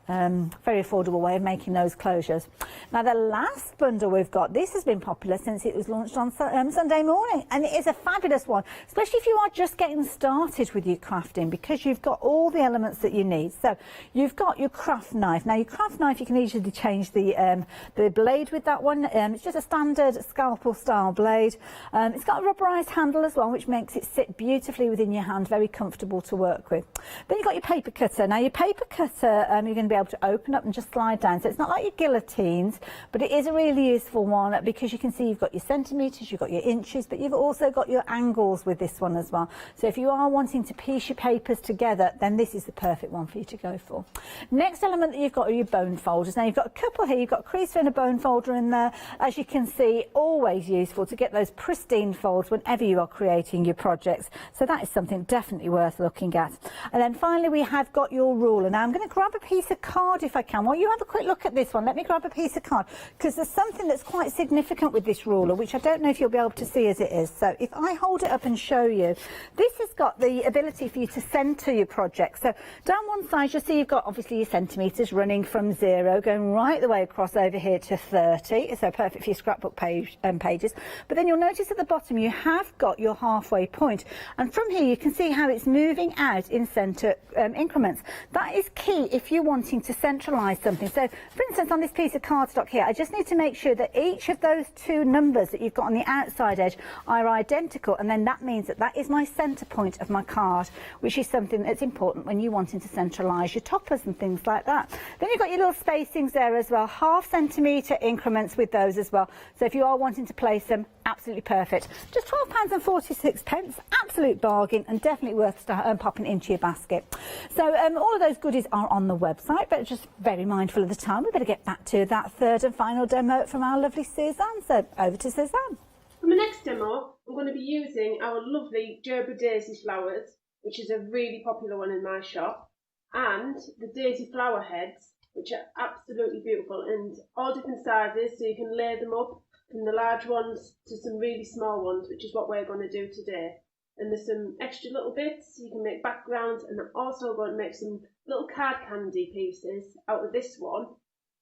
Very affordable way of making those closures. Now the last bundle we've got, this has been popular since it was launched on Sunday morning, and it is a fabulous one, especially if you are just getting started with your crafting, because you've got all the elements that you need. So you've got your craft knife. Now your craft knife, you can easily change the blade with that one. It's just a standard scalpel style blade. It's got a rubberized handle as well, which makes it sit beautifully within your hand, very comfortable to work with. Then you've got your paper cutter. Now your paper cutter, you're going to be able to open up and just slide down, so it's not like your guillotines, but it is a really useful one because you can see you've got your centimetres, you've got your inches, but you've also got your angles with this one as well. So if you are wanting to piece your papers together, then this is the perfect one for you to go for. Next element that you've got are your bone folders. Now you've got a couple here, you've got a crease and a bone folder in there. As you can see, always useful to get those pristine folds whenever you are creating your projects. So that is something definitely worth looking at. And then finally we have got your ruler. Now I'm going to grab a piece of card if I can. While you have a quick look at this one, let me grab a piece of card, because there's something that's quite significant with this ruler, which I don't know if you'll be able to see as it is. So if I hold it up and show you, this has got the ability for you to centre your project. So down one side you'll see you've got obviously your centimetres running from 0 going right the way across over here to 30, so perfect for your scrapbook pages. But then you'll notice at the bottom you have got your halfway point, and from here you can see how it's moving out in centre increments. That is key if you're wanting to centralise something. So for instance, on this piece of cardstock here, I just need to make sure that each of those two numbers that you've got on the outside edge are identical, and then that means that that is my centre point of my card, which is something that's important when you're wanting to centralise your toppers and things like that. Then you've got your little spacings there as well, £0.5 centimetre increments with those as well. So if you are wanting to place them, absolutely perfect. Just £12.46, absolute bargain, and definitely worth popping into your basket. So all of those goodies are on the website, but just very mindful of the time. We better get back to that third and final demo from our lovely Suzanne. So over to Suzanne. For my next demo, I'm going to be using our lovely Gerber daisy flowers, which is a really popular one in my shop, and the daisy flower heads, which are absolutely beautiful and all different sizes, so you can lay them up from the large ones to some really small ones, which is what we're going to do today. And there's some extra little bits, you can make backgrounds, and I'm also going to make some little card candy pieces out of this one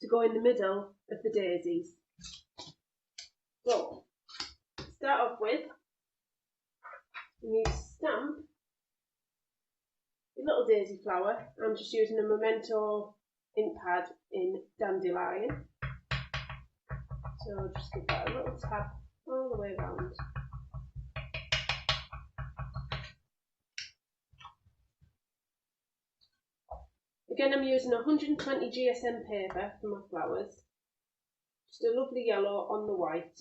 to go in the middle of the daisies. So, start off with, you need to stamp your little daisy flower. I'm just using a Memento ink pad in Dandelion. So just give that a little tap all the way around. Again, I'm using 120 GSM paper for my flowers. Just a lovely yellow on the white.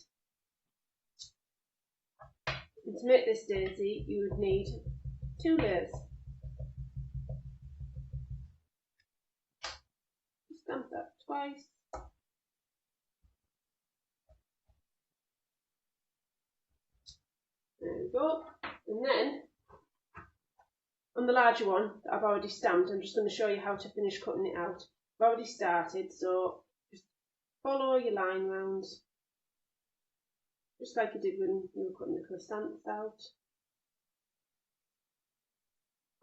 And to make this daisy, you would need 2 layers. Stamp that twice. There we go. And then, on the larger one that I've already stamped, I'm just going to show you how to finish cutting it out. I've already started, so just follow your line round, just like you did when you were cutting the chrysanthemums out.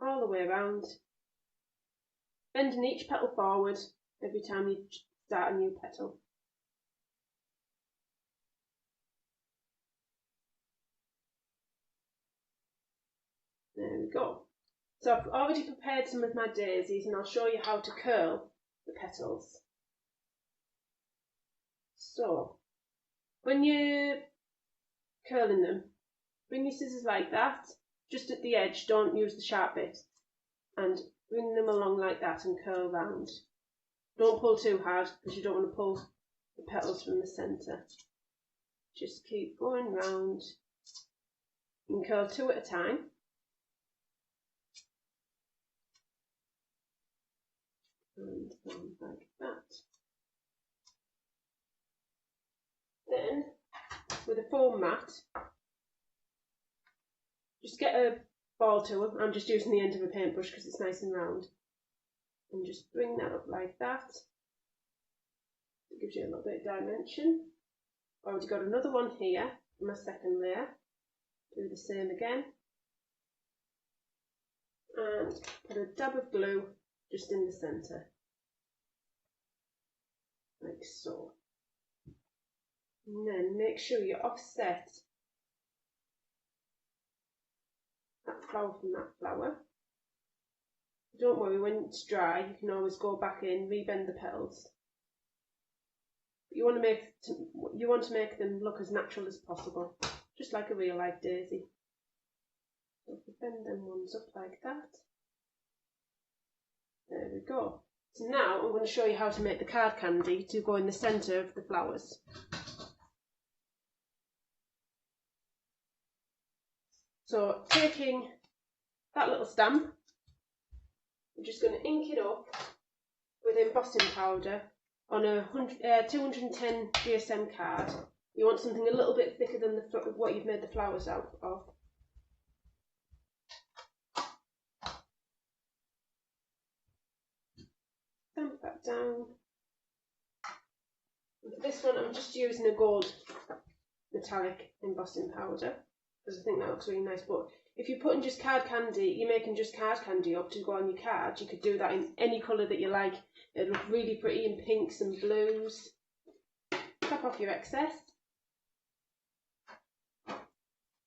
All the way around, bending each petal forward every time you start a new petal. There we go. So I've already prepared some of my daisies and I'll show you how to curl the petals. So, when you're curling them, bring your scissors like that, just at the edge, don't use the sharp bit, and bring them along like that and curl round. Don't pull too hard because you don't want to pull the petals from the centre. Just keep going round. You can curl 2 at a time. And like that. Then, with a foam mat, just get a ball tool. I'm just using the end of a paintbrush because it's nice and round. And just bring that up like that. It gives you a little bit of dimension. I've already got another one here for my second layer. Do the same again. And put a dab of glue just in the centre. Like so. And then make sure you offset that flower from that flower. Don't worry, when it's dry you can always go back in, rebend the petals. But you want to make them look as natural as possible, just like a real life daisy. So if you bend them ones up like that. There we go. So now I'm going to show you how to make the card candy to go in the centre of the flowers. So taking that little stamp, I'm just going to ink it up with embossing powder on a 210 GSM card. You want something a little bit thicker than what you've made the flowers out of. Stamp that down. And for this one I'm just using a gold metallic embossing powder because I think that looks really nice. But if you're putting just card candy, you're making just card candy up to go on your card, you could do that in any colour that you like. It'll look really pretty in pinks and blues. Top off your excess.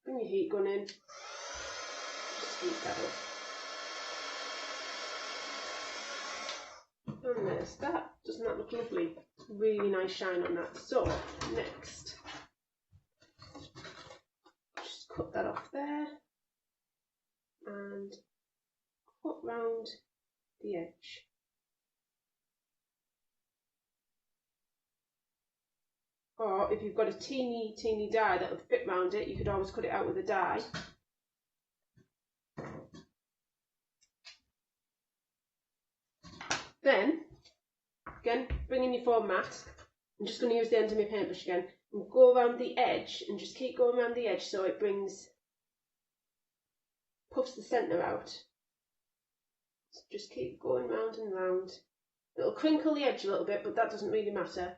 Bring your heat gun in. Just heat that up. And there's that. Doesn't that look lovely? Really nice shine on that. So, next. Just cut that off there. And cut round the edge. Or if you've got a teeny die that would fit round it, you could always cut it out with a die. Then, again, bring in your foam mat. I'm just going to use the end of my paintbrush again. And go around the edge and just keep going around the edge so it puffs the centre out. So just keep going round and round. It'll crinkle the edge a little bit, but that doesn't really matter.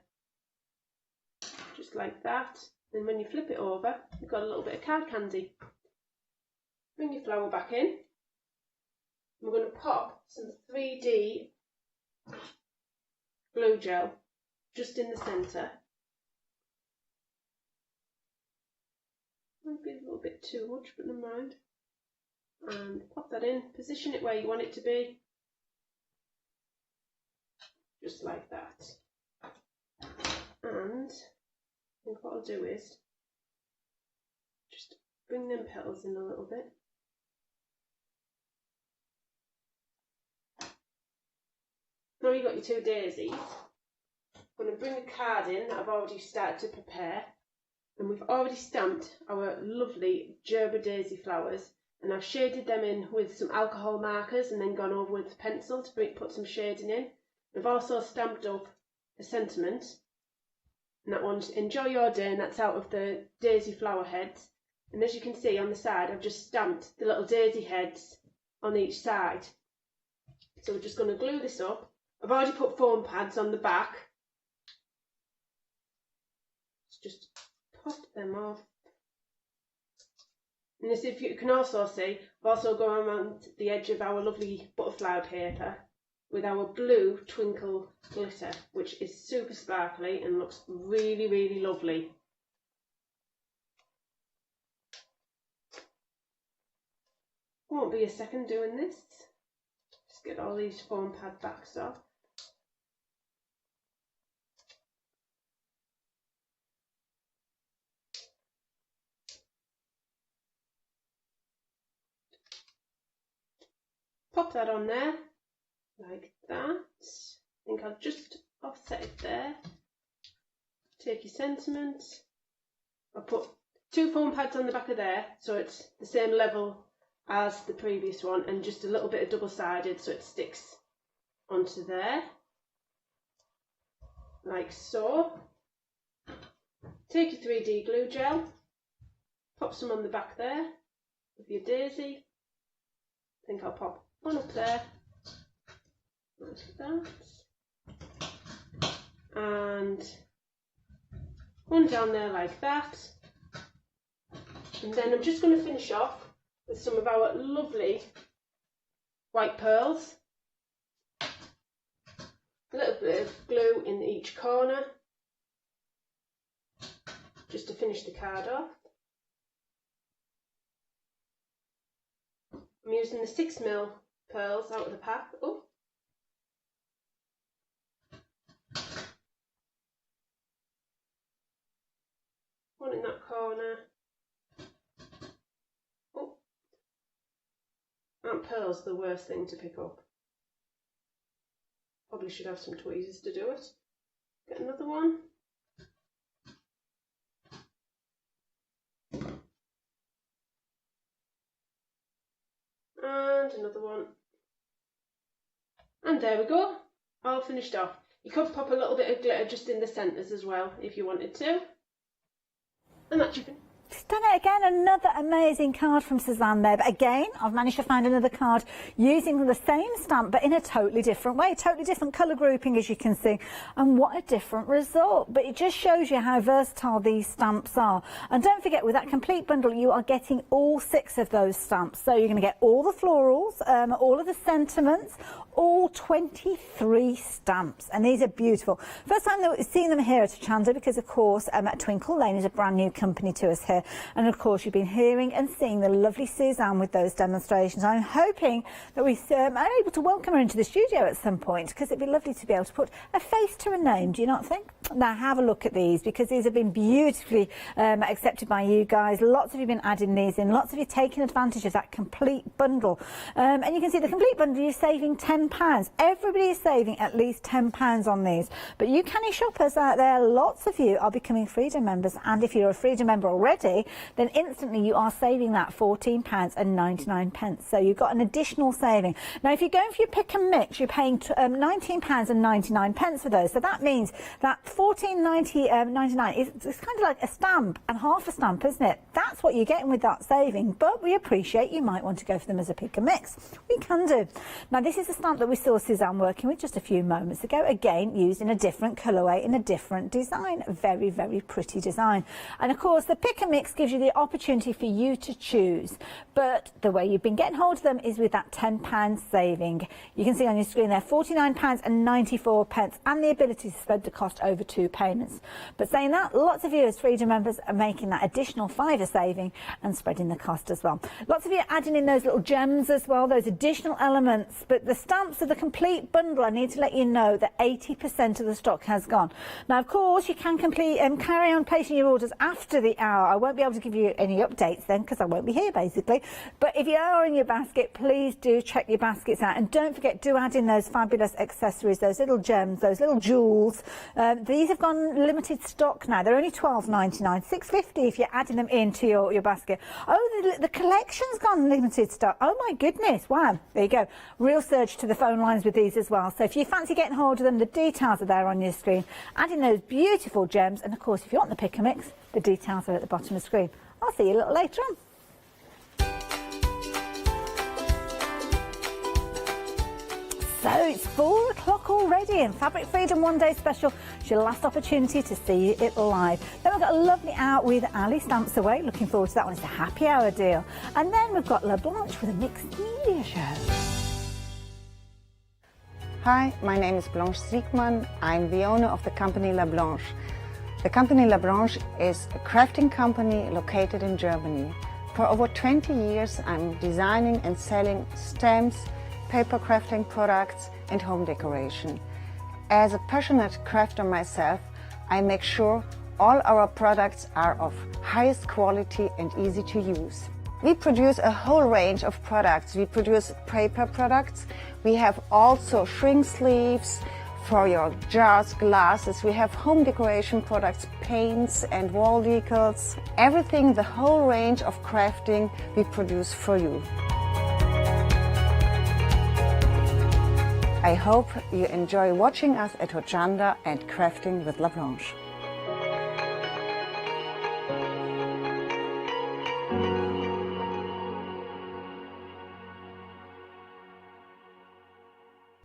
Just like that. And when you flip it over, you've got a little bit of card candy. Bring your flower back in. We're going to pop some 3D glue gel just in the centre. Might be a little bit too much, but never mind. And pop that in, position it where you want it to be, just like that. And I think what I'll do is just bring them petals in a little bit. Now you've got your 2 daisies. I'm going to bring the card in that I've already started to prepare, and we've already stamped our lovely Gerber daisy flowers. And I've shaded them in with some alcohol markers and then gone over with the pencil to put some shading in. I've also stamped up a sentiment, and that one's enjoy your day, and that's out of the daisy flower heads. And as you can see on the side, I've just stamped the little daisy heads on each side. So we're just going to glue this up. I've already put foam pads on the back. Let's just pop them off. And as if you can also see, I've also gone around the edge of our lovely butterfly paper with our blue twinkle glitter, which is super sparkly and looks really, really lovely. Won't be a second doing this. Just get all these foam pad backs off. Pop that on there, like that. I think I'll just offset it there. Take your sentiment. I'll put 2 foam pads on the back of there, so it's the same level as the previous one, and just a little bit of double-sided so it sticks onto there, like so. Take your 3D glue gel, pop some on the back there with your daisy. I think I'll pop one up there, like that, and one down there like that. And then I'm just going to finish off with some of our lovely white pearls. A little bit of glue in each corner, just to finish the card off. I'm using the 6mm pearls out of the pack. Oh. One in that corner. Oh. Aren't pearls the worst thing to pick up? Probably should have some tweezers to do it. Get another one. And another one. And there we go, all finished off. You could pop a little bit of glitter just in the centres as well if you wanted to. And that's your She's done it again, another amazing card from Suzanne there. But again, I've managed to find another card using the same stamp but in a totally different way, totally different colour grouping, as you can see. And what a different result. But it just shows you how versatile these stamps are. And don't forget, with that complete bundle, you are getting all 6 of those stamps. So you're going to get all the florals, all of the sentiments, all 23 stamps, and these are beautiful. First time seeing them here at Hochanda, because of course Twinkle Lane is a brand new company to us here, and of course you've been hearing and seeing the lovely Suzanne with those demonstrations. I'm hoping that we are able to welcome her into the studio at some point, because it'd be lovely to be able to put a face to a name, do you not think? Now have a look at these, because these have been beautifully accepted by you guys. Lots of you have been adding these in, lots of you taking advantage of that complete bundle, and you can see the complete bundle, you're saving £10. Everybody is saving at least £10 on these. But you canny shoppers out there, lots of you are becoming Freedom members, and if you're a Freedom member already, then instantly you are saving that £14.99. So you've got an additional saving. Now if you're going for your pick and mix, you're paying £19.99 for those. So that means that £14.99 is kind of like a stamp and half a stamp, isn't it? That's what you're getting with that saving. But we appreciate you might want to go for them as a pick and mix. We can do. Now this is a stamp that we saw Suzanne working with just a few moments ago, again used in a different colourway, in a different design. Very, very pretty design. And of course the pick and mix gives you the opportunity for you to choose, but the way you've been getting hold of them is with that £10 saving. You can see on your screen there £49.94, and the ability to spread the cost over 2 payments. But saying that, lots of you as Freedom members are making that additional £5 saving and spreading the cost as well. Lots of you are adding in those little gems as well, those additional elements. But the stamps of the complete bundle, I need to let you know that 80% of the stock has gone. Now of course you can carry on placing your orders after the hour. I won't be able to give you any updates then, because I won't be here basically. But if you are in your basket, please do check your baskets out, and don't forget, do add in those fabulous accessories, those little gems, those little jewels. These have gone limited stock now. They're only £12.99, £6.50 if you're adding them into your basket. Oh, the collection's gone limited stock. Oh my goodness, wow, there you go. Real surge to the phone lines with these as well. So if you fancy getting hold of them, the details are there on your screen. Add in those beautiful gems, and of course if you want the pick and mix, the details are at the bottom of the screen. I'll see you a little later on. So it's 4 o'clock already, and Fabric Freedom One Day Special is your last opportunity to see it live. Then we've got a lovely hour with Ali Stamps Away. Looking forward to that one. It's a happy hour deal. And then we've got Blanche with a mixed media show. Hi, my name is Blanche Siegmann. I'm the owner of the company Blanche. The company Blanche is a crafting company located in Germany. For over 20 years, I'm designing and selling stamps, paper crafting products and home decoration. As a passionate crafter myself, I make sure all our products are of highest quality and easy to use. We produce a whole range of products. We produce paper products. We have also shrink sleeves for your jars, glasses. We have home decoration products, paints and wall decals. Everything, the whole range of crafting we produce for you. I hope you enjoy watching us at Hochanda and crafting with Blanche.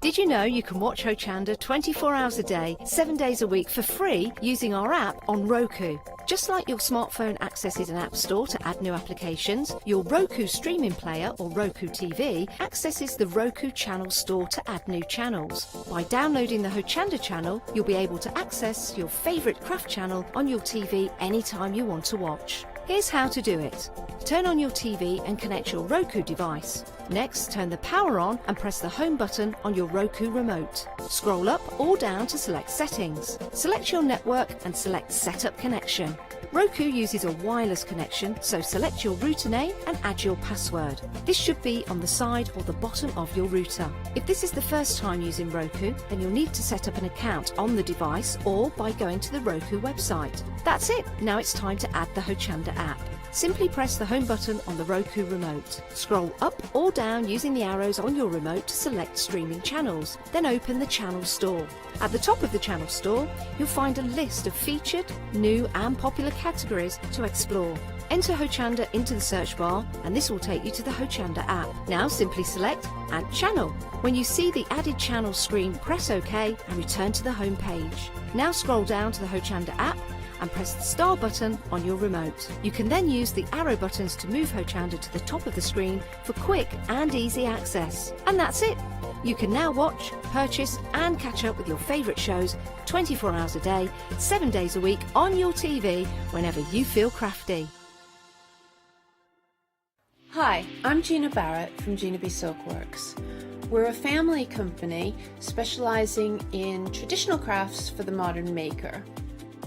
Did you know you can watch Hochanda 24 hours a day, 7 days a week for free using our app on Roku? Just like your smartphone accesses an app store to add new applications, your Roku streaming player or Roku TV accesses the Roku channel store to add new channels. By downloading the Hochanda channel, you'll be able to access your favourite craft channel on your TV anytime you want to watch. Here's how to do it. Turn on your TV and connect your Roku device. Next, turn the power on and press the home button on your Roku remote. Scroll up or down to select settings. Select your network and select setup connection. Roku uses a wireless connection, so select your router name and add your password. This should be on the side or the bottom of your router. If this is the first time using Roku, then you'll need to set up an account on the device or by going to the Roku website. That's it. Now it's time to add the Hochanda app. Simply press the home button on the Roku remote. Scroll up or down using the arrows on your remote to select streaming channels. Then open the channel store. At the top of the channel store, you'll find a list of featured, new and popular categories to explore. Enter Hochanda into the search bar and this will take you to the Hochanda app. Now simply select Add Channel. When you see the added channel screen, press OK and return to the home page. Now scroll down to the Hochanda app and press the star button on your remote. You can then use the arrow buttons to move Hochanda to the top of the screen for quick and easy access. And that's it! You can now watch, purchase and catch up with your favourite shows 24 hours a day, 7 days a week on your TV whenever you feel crafty. Hi, I'm Gina Barrett from Gina B Silkworks. We're a family company specialising in traditional crafts for the modern maker.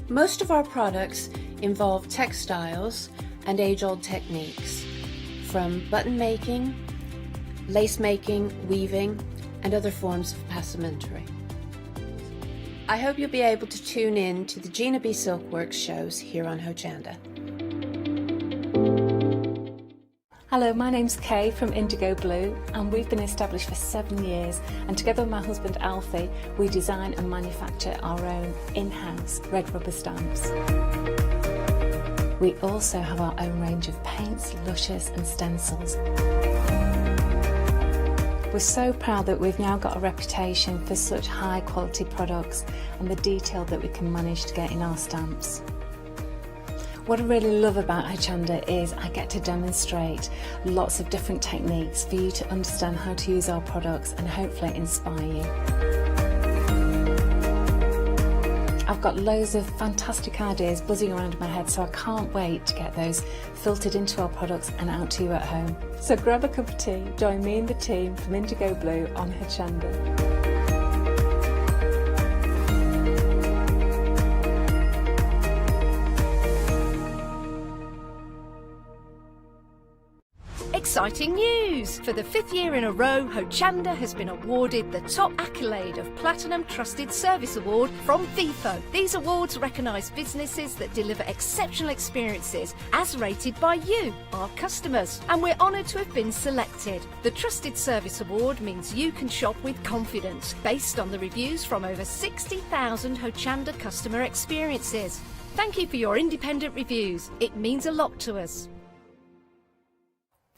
Most of our products involve textiles and age-old techniques, from button making, lace making, weaving, and other forms of passementerie. I hope you'll be able to tune in to the Gina B Silkworks shows here on Hochanda. Hello, my name's Kay from Indigo Blue and we've been established for 7 years, and together with my husband Alfie we design and manufacture our own in-house red rubber stamps. We also have our own range of paints, lushes and stencils. We're so proud that we've now got a reputation for such high quality products and the detail that we can manage to get in our stamps. What I really love about Hochanda is I get to demonstrate lots of different techniques for you to understand how to use our products and hopefully inspire you. I've got loads of fantastic ideas buzzing around in my head, so I can't wait to get those filtered into our products and out to you at home. So grab a cup of tea, join me and the team from Indigo Blue on Hochanda. Exciting news! For the 5th year in a row, Hochanda has been awarded the top accolade of Platinum Trusted Service Award from Feefo. These awards recognise businesses that deliver exceptional experiences as rated by you, our customers, and we're honoured to have been selected. The Trusted Service Award means you can shop with confidence, based on the reviews from over 60,000 Hochanda customer experiences. Thank you for your independent reviews. It means a lot to us.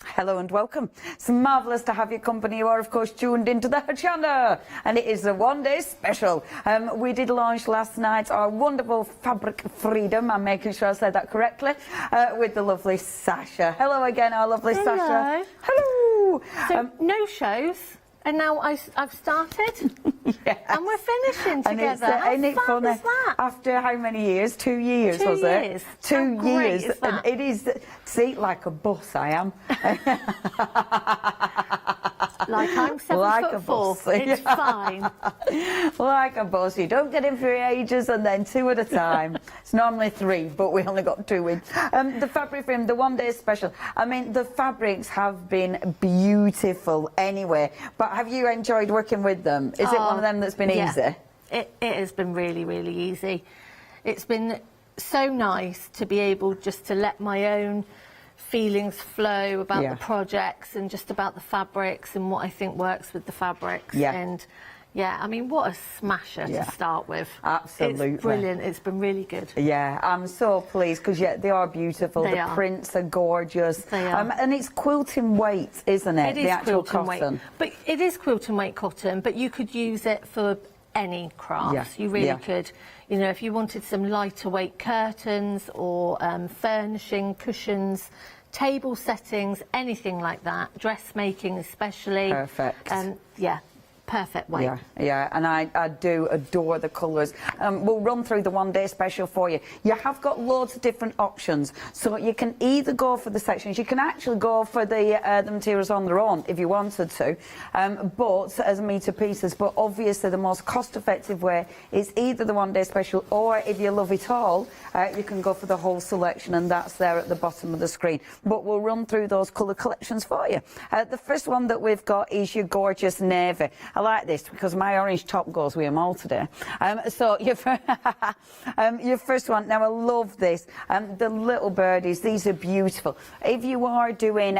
Hello and welcome. It's marvellous to have your company. You are, of course, tuned into the Hochanda, and it is a one-day special. We did launch last night our wonderful fabric freedom. I'm making sure I said that correctly, with the lovely Sasha. Hello again, our lovely Sasha. Hello. So no shows, and now I've started, yes. and we're finishing together. Ain't it funny? Is that? After how many years? 2 years, was it? 2 years. And it is, see, like a bus I am. Like I'm 7'4". It's fine. Like a bus. You don't get in for ages and then 2 at a time. It's normally 3, but we only got 2 in. The fabric frame, the one-day special. I mean, the fabrics have been beautiful anyway. But have you enjoyed working with them? Is it one of them that's been easy? It has been really, really easy. It's been so nice to be able just to let my own feelings flow about the projects and just about the fabrics and what I think works with the fabrics. And yeah, I mean, what a smasher to start with. Absolutely. It's brilliant. It's been really good. Yeah, I'm so pleased because, they are beautiful. The prints are gorgeous. They are. And it's quilting weight, isn't it? It is the actual quilting cotton. weight. But it is quilting weight cotton, but you could use it for any crafts. You really could. You know, if you wanted some lighter weight curtains or furnishing, cushions, table settings, anything like that, dressmaking especially. Perfect. Yeah, perfect weight. Yeah, and I do adore the colours. We'll run through the one-day special for you. You have got loads of different options, so you can either go for the sections, you can actually go for the materials on their own if you wanted to, but as meter pieces. But obviously the most cost-effective way is either the one-day special, or if you love it all, you can go for the whole selection, and that's there at the bottom of the screen. But we'll run through those colour collections for you. The first one that we've got is your gorgeous navy. I like this because my orange top goes with them all today. So your first one, now I love this. The little birdies, these are beautiful. If you are doing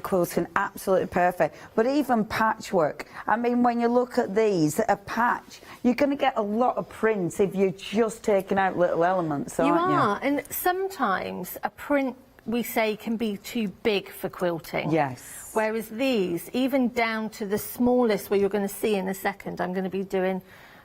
quilting, absolutely perfect. But even patchwork, I mean, when you look at these, a patch, you're going to get a lot of prints if you're just taking out little elements, aren't you? You are, and sometimes a print, we say, can be too big for quilting. Yes. Whereas these, even down to the smallest, where you're going to see in a second, I'm going to be doing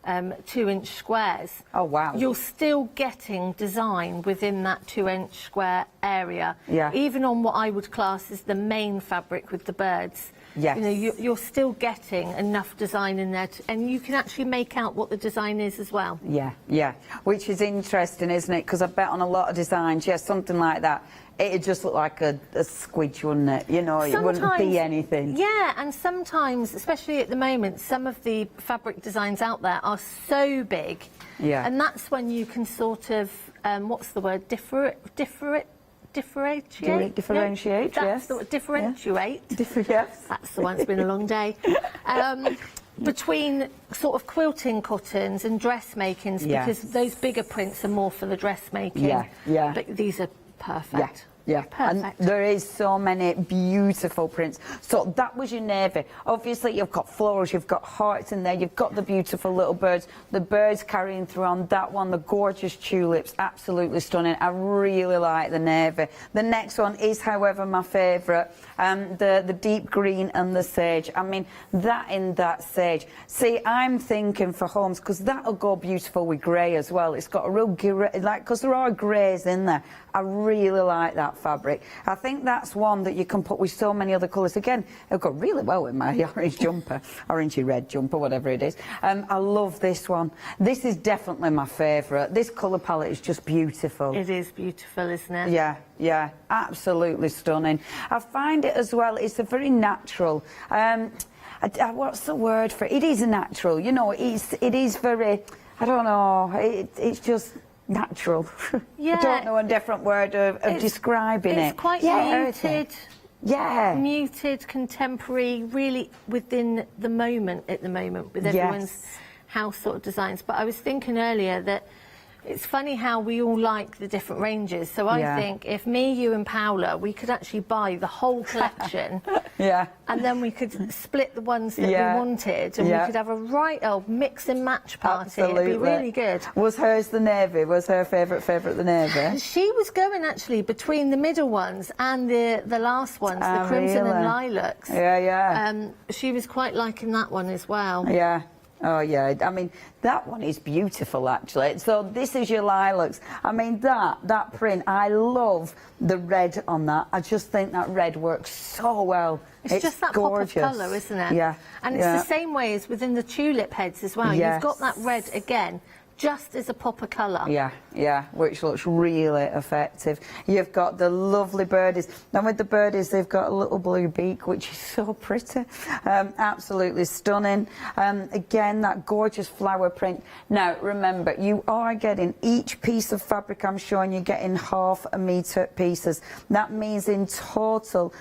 2-inch squares. Oh, wow. You're still getting design within that 2-inch square area. Yeah. Even on what I would class as the main fabric with the birds. Yes. You know, you're still getting enough design in there, and you can actually make out what the design is as well. Yeah, which is interesting, isn't it? Because I bet on a lot of designs, something like that, it'd just look like a squidge, wouldn't it? You know, it wouldn't be anything. Yeah, and sometimes, especially at the moment, some of the fabric designs out there are so big. Yeah. And that's when you can sort of, what's the word, differentiate? Differentiate, No, yes. that's the word, differentiate. Yes. That's the one, it's been a long day. Between sort of quilting cottons and dressmakings, because those bigger prints are more for the dressmaking. Yeah. But these are perfect. Yeah, and there is so many beautiful prints. So that was your navy. Obviously, you've got florals, you've got hearts in there, you've got the beautiful little birds. The birds carrying through on that one, the gorgeous tulips, absolutely stunning. I really like the navy. The next one is, however, my favourite, the deep green and the sage. I mean, that sage. See, I'm thinking for homes, because that'll go beautiful with grey as well. It's got a real grey, like, because there are greys in there. I really like that fabric. I think that's one that you can put with so many other colours. Again, it'll go really well with my orange jumper, orangey red jumper, whatever it is. I love this one. This is definitely my favourite. This colour palette is just beautiful. It is beautiful, isn't it? Yeah, absolutely stunning. I find it as well, it's a very natural, what's the word for it? It is natural, you know, it is very, I don't know, it's just natural. Yeah. I don't know a different word of describing it. It's quite muted. Yeah. Muted, contemporary, really within the moment at the moment with everyone's house sort of designs. But I was thinking earlier that It's funny how we all like the different ranges. So I think if me, you and Paula, we could actually buy the whole collection. And then we could split the ones that we wanted, and we could have a right old mix and match party. Absolutely. It'd be really good. Was hers the navy? Was her favourite the navy? She was going actually between the middle ones and the last ones, the crimson and lilacs. She was quite liking that one as well. Oh yeah, I mean that one is beautiful actually. So this is your lilacs. I mean that print, I love the red on that. I just think that red works so well. It's just that gorgeous. pop of colour, isn't it? Yeah. And it's the same way as within the tulip heads as well. You've got that red again, just as a pop of colour. Which looks really effective. You've got the lovely birdies. Now with the birdies, they've got a little blue beak, which is so pretty. Absolutely stunning. Again, that gorgeous flower print. Now remember, you are getting each piece of fabric I'm showing you, getting 1/2 metre pieces. That means in total,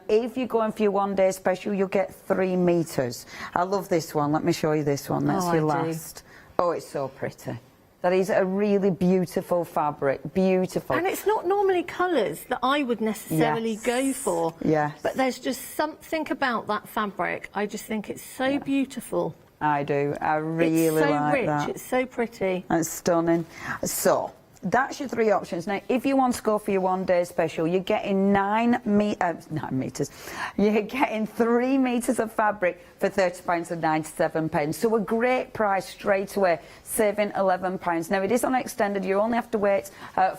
if you're going for your 1 day special, you'll get 3 metres. I love this one. Let me show you this one. That's your last. Oh, it's so pretty. That is a really beautiful fabric, beautiful. And it's not normally colours that I would necessarily go for. But there's just something about that fabric. I just think it's so beautiful. I do. I really like that. It's so rich. It's so pretty. It's stunning. So that's your 3 options. Now, if you want to go for your 1 day special, you're getting 9 metres. You're getting 3 metres of fabric for £30.97. So a great price straight away, saving £11. Now, it is on extended. You only have to wait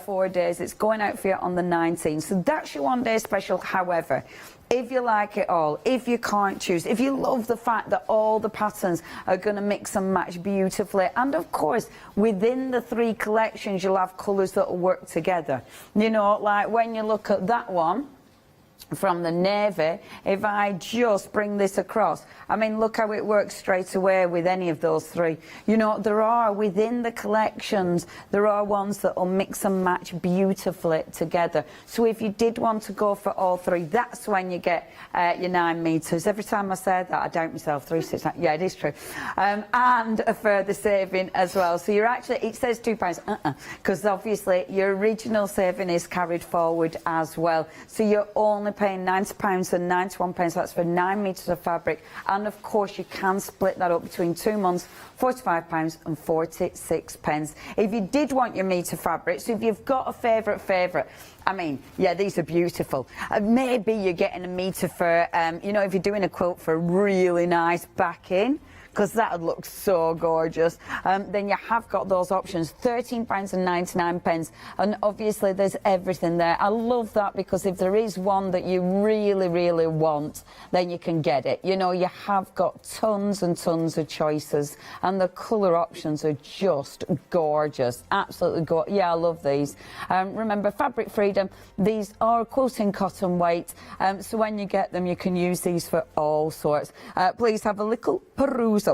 4 days. It's going out for you on the 19th. So that's your 1 day special. However, if you like it all, if you can't choose, if you love the fact that all the patterns are going to mix and match beautifully, and of course within the 3 collections you'll have colours that will work together. You know, like when you look at that one from the navy, if I just bring this across, I mean, look how it works straight away with any of those 3. You know, there are within the collections, there are ones that will mix and match beautifully together. So if you did want to go for all 3, that's when you get your 9 metres. Every time I say that, I doubt myself. 3, 6, 9. Yeah, it is true. And a further saving as well. So you're actually, it says £2, because obviously your original saving is carried forward as well. So you're only paying £90.91. That's for 9 metres of fabric. And of course you can split that up between 2 months, £45.46. If you did want your metre fabric, so if you've got a favourite, I mean, yeah, these are beautiful. Maybe you're getting a metre for, you know, if you're doing a quilt for really nice backing, because that would look so gorgeous. Then you have got those options, £13.99, and obviously there's everything there. I love that, because if there is one that you really want, then you can get it. You know, you have got tons and tons of choices, and the colour options are just gorgeous, absolutely gorgeous. Yeah, I love these. Remember, fabric freedom, these are quilting cotton weight, so when you get them you can use these for all sorts. Please have a little perusal.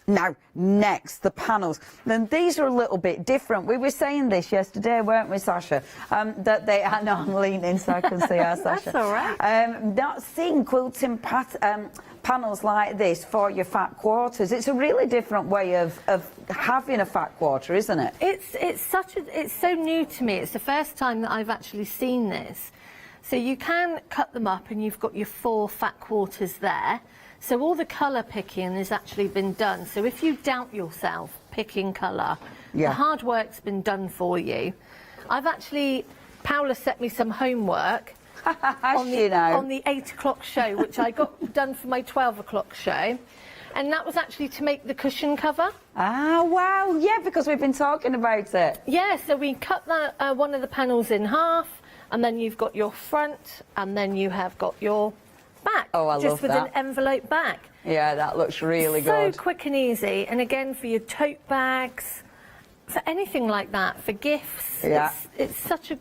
Now, next, the panels. Then these are a little bit different. We were saying this yesterday, weren't we, Sasha? That they are not leaning, so I can see our Sasha. That's all right. Not seeing quilting panels like this for your fat quarters. It's a really different way of having a fat quarter, isn't it? It's so new to me. It's the first time that I've actually seen this. So you can cut them up, and you've got your 4 fat quarters there. So all the colour picking has actually been done. So if you doubt yourself picking colour, the hard work's been done for you. Paula set me some homework on the 8 o'clock show, which I got done for my 12 o'clock show. And that was actually to make the cushion cover. Ah, wow, yeah, because we've been talking about it. Yeah, so we cut that, one of the panels in half, and then you've got your front, and then you have got your back. Oh, I love that. Just with an envelope back. Yeah, that looks really good. So quick and easy. And again, for your tote bags, for anything like that, for gifts. Yeah. It's such a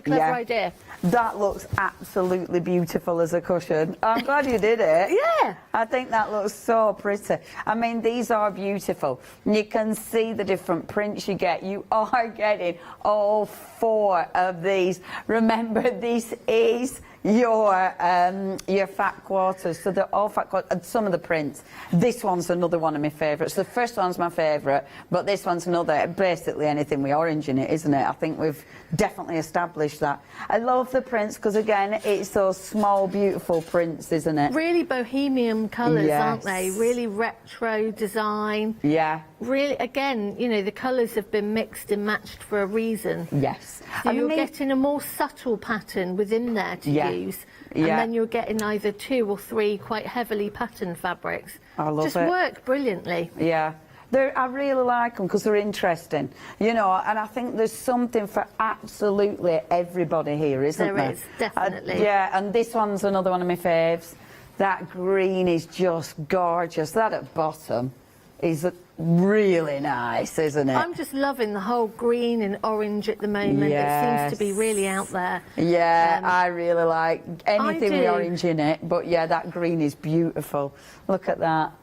clever idea. That looks absolutely beautiful as a cushion. I'm glad you did it. Yeah. I think that looks so pretty. I mean, these are beautiful. You can see the different prints you get. You are getting all 4 of these. Remember, this is your fat quarters. So they're all fat quarters. And some of the prints. This one's another one of my favourites. The first one's my favourite, but this one's another. Basically anything with orange in it, isn't it? I think we've definitely established that. I love the prints because, again, it's those small, beautiful prints, isn't it? Really bohemian colours, Yes. aren't they? Really retro design. Yeah. Really, again, you know, the colours have been mixed and matched for a reason. Yes. So And you're me- getting a more subtle pattern within there to Yeah. use. And Yeah. then you're getting either 2 or 3 quite heavily patterned fabrics. I love Just it. work brilliantly. Yeah. I really like them because they're interesting, you know, and I think there's something for absolutely everybody here, isn't there? There is, definitely. Yeah, and this one's another one of my faves. That green is just gorgeous. That at bottom is really nice, isn't it? I'm just loving the whole green and orange at the moment. It seems to be really out there. Yeah, I really like anything I with do. orange in it, but yeah, that green is beautiful. Look at that.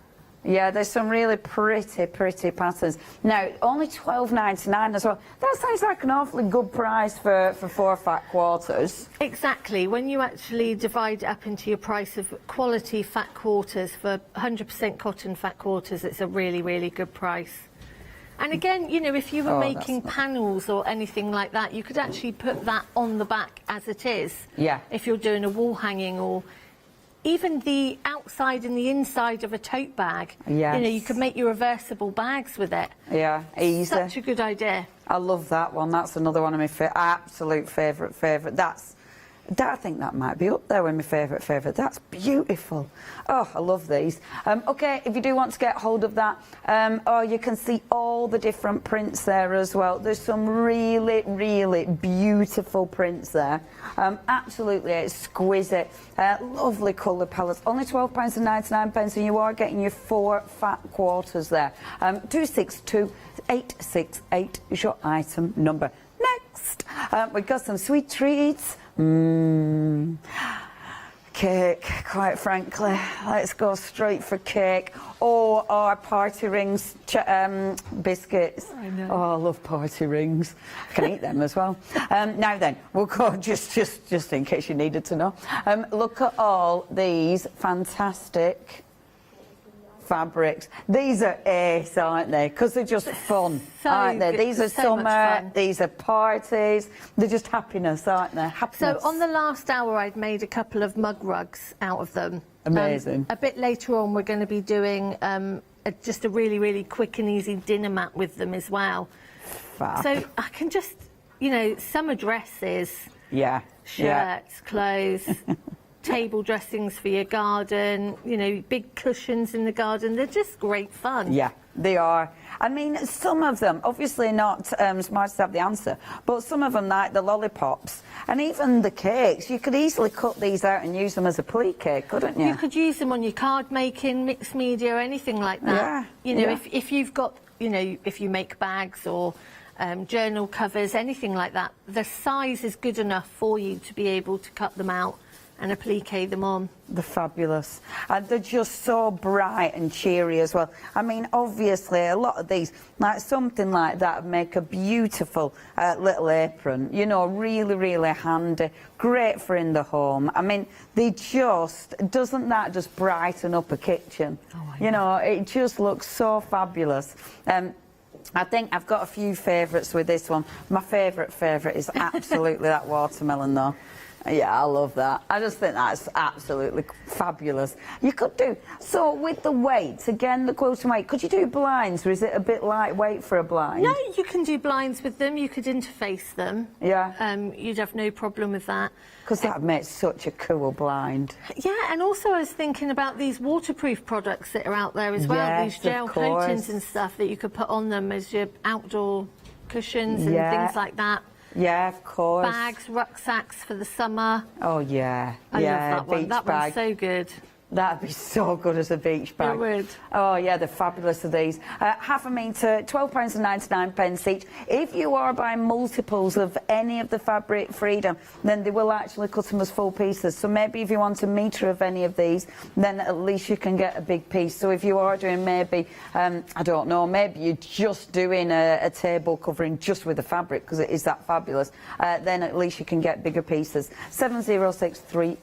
Yeah, there's some really pretty patterns. Now, only $12.99 as well. That sounds like an awfully good price for 4 fat quarters. Exactly. When you actually divide it up into your price of quality fat quarters for 100% cotton fat quarters, it's a really, really good price. And again, you know, if you were making panels or anything like that, you could actually put that on the back as it is. Yeah. If you're doing a wall hanging or even the outside and the inside of a tote bag. Yes. You know, you could make your reversible bags with it. Yeah, easy. Such a good idea. I love that one. That's another one of my absolute favourite. I think that might be up there with my favourite. That's beautiful. Oh, I love these. OK, if you do want to get hold of that, you can see all the different prints there as well. There's some really, really beautiful prints there. Absolutely exquisite. Lovely colour palettes. Only £12.99, and you are getting your 4 fat quarters there. 262868 is your item number. Next, we've got some sweet treats. Cake, quite frankly. Let's go straight for cake. Or our party rings biscuits. I know. Oh, I love party rings. I can eat them as well. Now then, we'll go just in case you needed to know. Look at all these fantastic fabrics. These are ace, aren't they? Because they're just fun, aren't they? These are so much summer, fun. these are parties. They're just happiness, aren't they? Happiness. So on the last hour, I'd made a couple of mug rugs out of them. Amazing. A bit later on, we're going to be doing just a really, really quick and easy dinner mat with them as well. Fab. So I can just, you know, summer dresses, Yeah. shirts, clothes, table dressings for your garden, you know, big cushions in the garden. They're just great fun. Yeah, they are. I mean, some of them, obviously not smart to have the answer, but some of them, like the lollipops and even the cakes, you could easily cut these out and use them as a plea cake, couldn't you? You could use them on your card making, mixed media, anything like that. Yeah, You know, yeah. if you've got, you know, if you make bags or journal covers, anything like that, the size is good enough for you to be able to cut them out and applique them on. They're fabulous. And they're just so bright and cheery as well. I mean, obviously, a lot of these, like something like that, make a beautiful little apron. You know, really, really handy. Great for in the home. I mean, doesn't that just brighten up a kitchen? Oh, you know, it just looks so fabulous. I think I've got a few favourites with this one. My favourite is absolutely that watermelon, though. Yeah, I love that. I just think that's absolutely fabulous. You could do, so with the weights, again, the quilting weight, could you do blinds, or is it a bit lightweight for a blind? No, you can do blinds with them. You could interface them. Yeah. You'd have no problem with that. Because that makes such a cool blind. Yeah, and also I was thinking about these waterproof products that are out there as well. Yes, These gel of course. coatings and stuff that you could put on them as your outdoor cushions and Yeah. things like that. Yeah, of course. Bags, rucksacks for the summer. Oh, yeah. I yeah, love that one. beach That bag. one's so good. That'd be so good as a beach bag. It would. Oh yeah, they're fabulous of these. Half a metre, £12.99 each. If you are buying multiples of any of the fabric freedom, then they will actually cut them as full pieces. So maybe if you want a metre of any of these, then at least you can get a big piece. So if you are doing maybe, I don't know, maybe you're just doing a table covering just with the fabric because it is that fabulous, then at least you can get bigger pieces. 706340.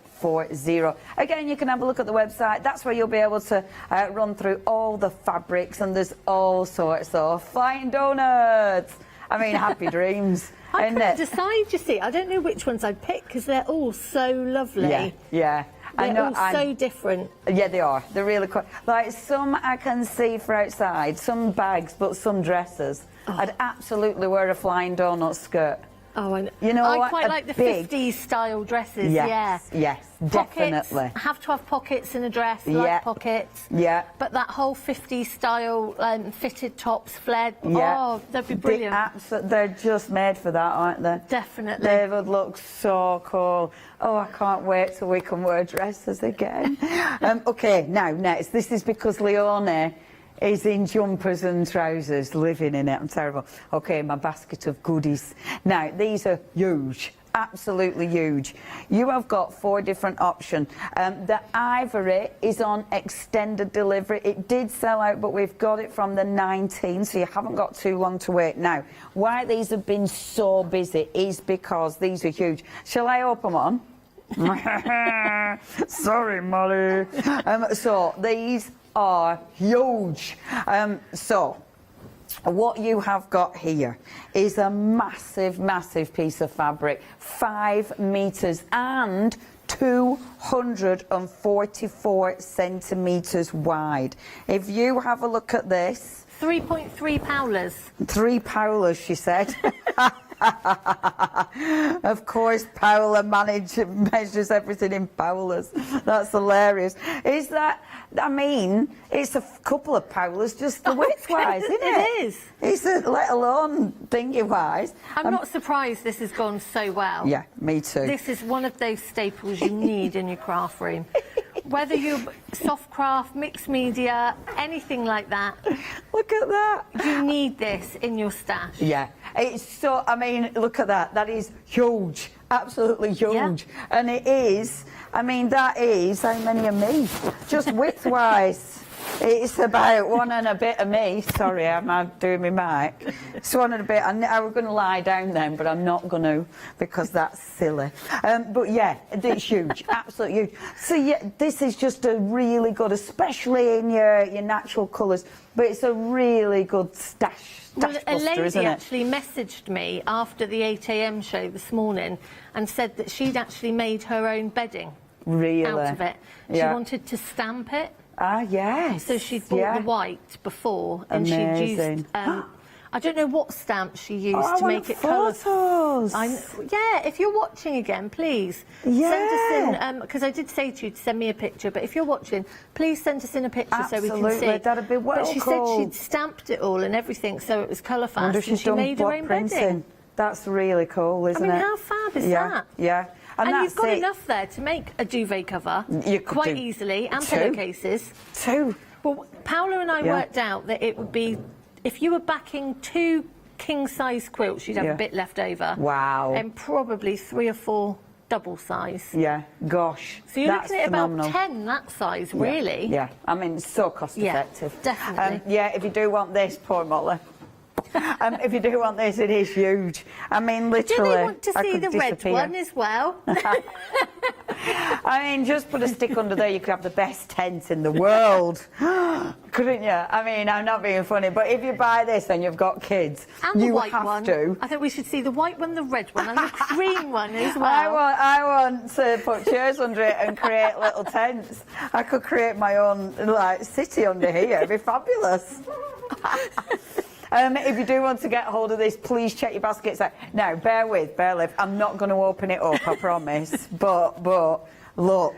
Again, you can have a look at the website. That's where you'll be able to run through all the fabrics, and there's all sorts of flying donuts. I mean, happy dreams. I can't decide, you see. I don't know which ones I'd pick because they're all so lovely. Yeah, yeah. They're all so different. Yeah, they are. They're really cool. Like, some I can see for outside, some bags, but some dresses. I'd absolutely wear a flying donut skirt. Oh, and you know, I quite like the 50s style dresses. Yes, yeah. Yes, definitely. Pockets, have to have pockets in a dress, like pockets. Yeah. But that whole 50s style fitted tops, flared, yeah. that'd be brilliant. They're just made for that, aren't they? Definitely. They would look so cool. Oh, I can't wait till we can wear dresses again. Okay, now, next. This is because Leone is in jumpers and trousers, living in it. I'm terrible. Okay, my basket of goodies. Now, these are huge, absolutely huge. You have got 4 different options. The ivory is on extended delivery. It did sell out, but we've got it from the 19th, so you haven't got too long to wait. Now, why these have been so busy is because these are huge. Shall I open one? Sorry, Molly. So, these are huge. So what you have got here is a massive, massive piece of fabric, 5 metres and 244 centimetres wide. If you have a look at this, 3.3 powlers. 3 powlers, she said. Of course, Paola measures everything in powlers. That's hilarious. Is that, I mean, it's a couple of powlers just the width-wise, isn't it? It is. It's let alone thingy-wise. I'm not surprised this has gone so well. Yeah, me too. This is one of those staples you need in your craft room. Whether you're soft craft, mixed media, anything like that. Look at that. You need this in your stash. Yeah. It's so, I mean, look at that. That is huge. Absolutely huge. Yeah. And it is, I mean, that is how many of me? Just width-wise. It's about 1 and a bit of me. Sorry, I'm doing my mic. It's 1 and a bit. I was going to lie down then, but I'm not going to because that's silly. But yeah, it's huge, absolutely huge. So yeah, this is just a really good, especially in your natural colours. But it's a really good stash buster, a lady isn't it? actually messaged me after the 8 AM show this morning and said that she'd actually made her own bedding. Really? Out of it. She wanted to stamp it. Ah, yes. So she'd bought the white before, and she'd used. I don't know what stamp she used to make it colourful. Yeah, if you're watching again, please send us in, because I did say to you to send me a picture, but if you're watching, please send us in a picture so we can see. That'd be well. But she said she'd stamped it all and everything so it was colour fast, and she made her own bedding. That's really cool, isn't it? I mean, how fab is that? Yeah. And you've got enough there to make a duvet cover quite easily, and pillowcases. 2. Well, Paola and I worked out that it would be, if you were backing 2 king-size quilts, you'd have a bit left over. Wow. And probably 3 or 4 double size. Yeah, gosh. So you're looking at about 10 that size, really. Yeah, I mean, it's so cost-effective. Definitely. Yeah, if you do want this, poor Molly. If you do want this, it is huge. I mean, literally. Do they want to see the red one as well? I mean, just put a stick under there, you could have the best tent in the world. Couldn't you? I mean, I'm not being funny, but if you buy this and you've got kids, and you the white have one. to. I think we should see the white one, the red one, and the cream one as well. I want to put chairs under it and create little tents. I could create my own, like, city under here. It'd be fabulous. If you do want to get hold of this, please check your baskets out. Now, bear with. I'm not going to open it up, I promise. But look.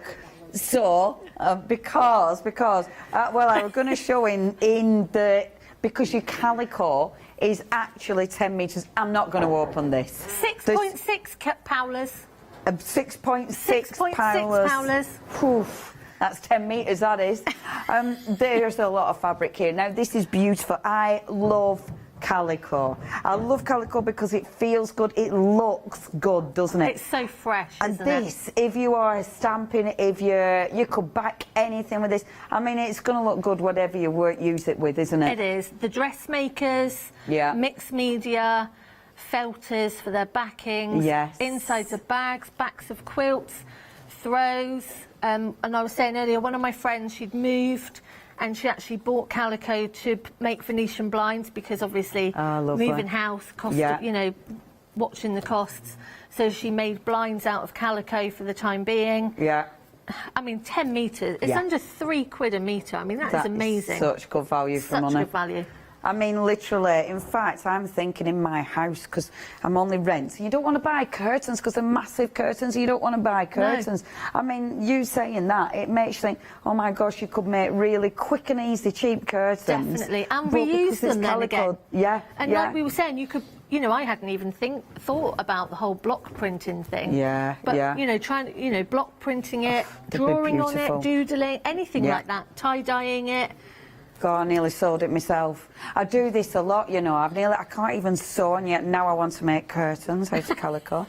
So, because well, I was going to show in the, because your calico is actually 10 metres. I'm not going to open this. 6.6 powlers. 6.6 powlers. Poof. That's 10 metres, that is. There's a lot of fabric here. Now, this is beautiful. I love calico. I love calico because it feels good, it looks good, doesn't it? It's so fresh, and isn't this, it? if you are stamping, if you could back anything with this, I mean, it's going to look good whatever you use it with, isn't it? It is. The dressmakers, yeah, mixed media, felters for their backings, yes, insides of bags, backs of quilts, throws, and I was saying earlier, one of my friends, she'd moved and she actually bought calico to make Venetian blinds because obviously moving house, cost, you know, watching the costs. So she made blinds out of calico for the time being. Yeah. I mean, 10 metres. It's under £3 a metre. I mean, that is amazing. Such good value for money. Such good value. I mean, literally, in fact, I'm thinking in my house, because I'm only rent, you don't want to buy curtains because they're massive curtains, you don't want to buy curtains. No. I mean, you saying that, it makes you think, oh my gosh, you could make really quick and easy, cheap curtains. Definitely, and reuse them then again. Yeah, and like we were saying, you could, you know, I hadn't even thought about the whole block printing thing. Yeah, but, you know, trying, you know, block printing it, drawing on it, doodling, anything like that, tie-dyeing it. God, I nearly sewed it myself. I do this a lot, you know. I can't even sew, and yet now I want to make curtains out of calico.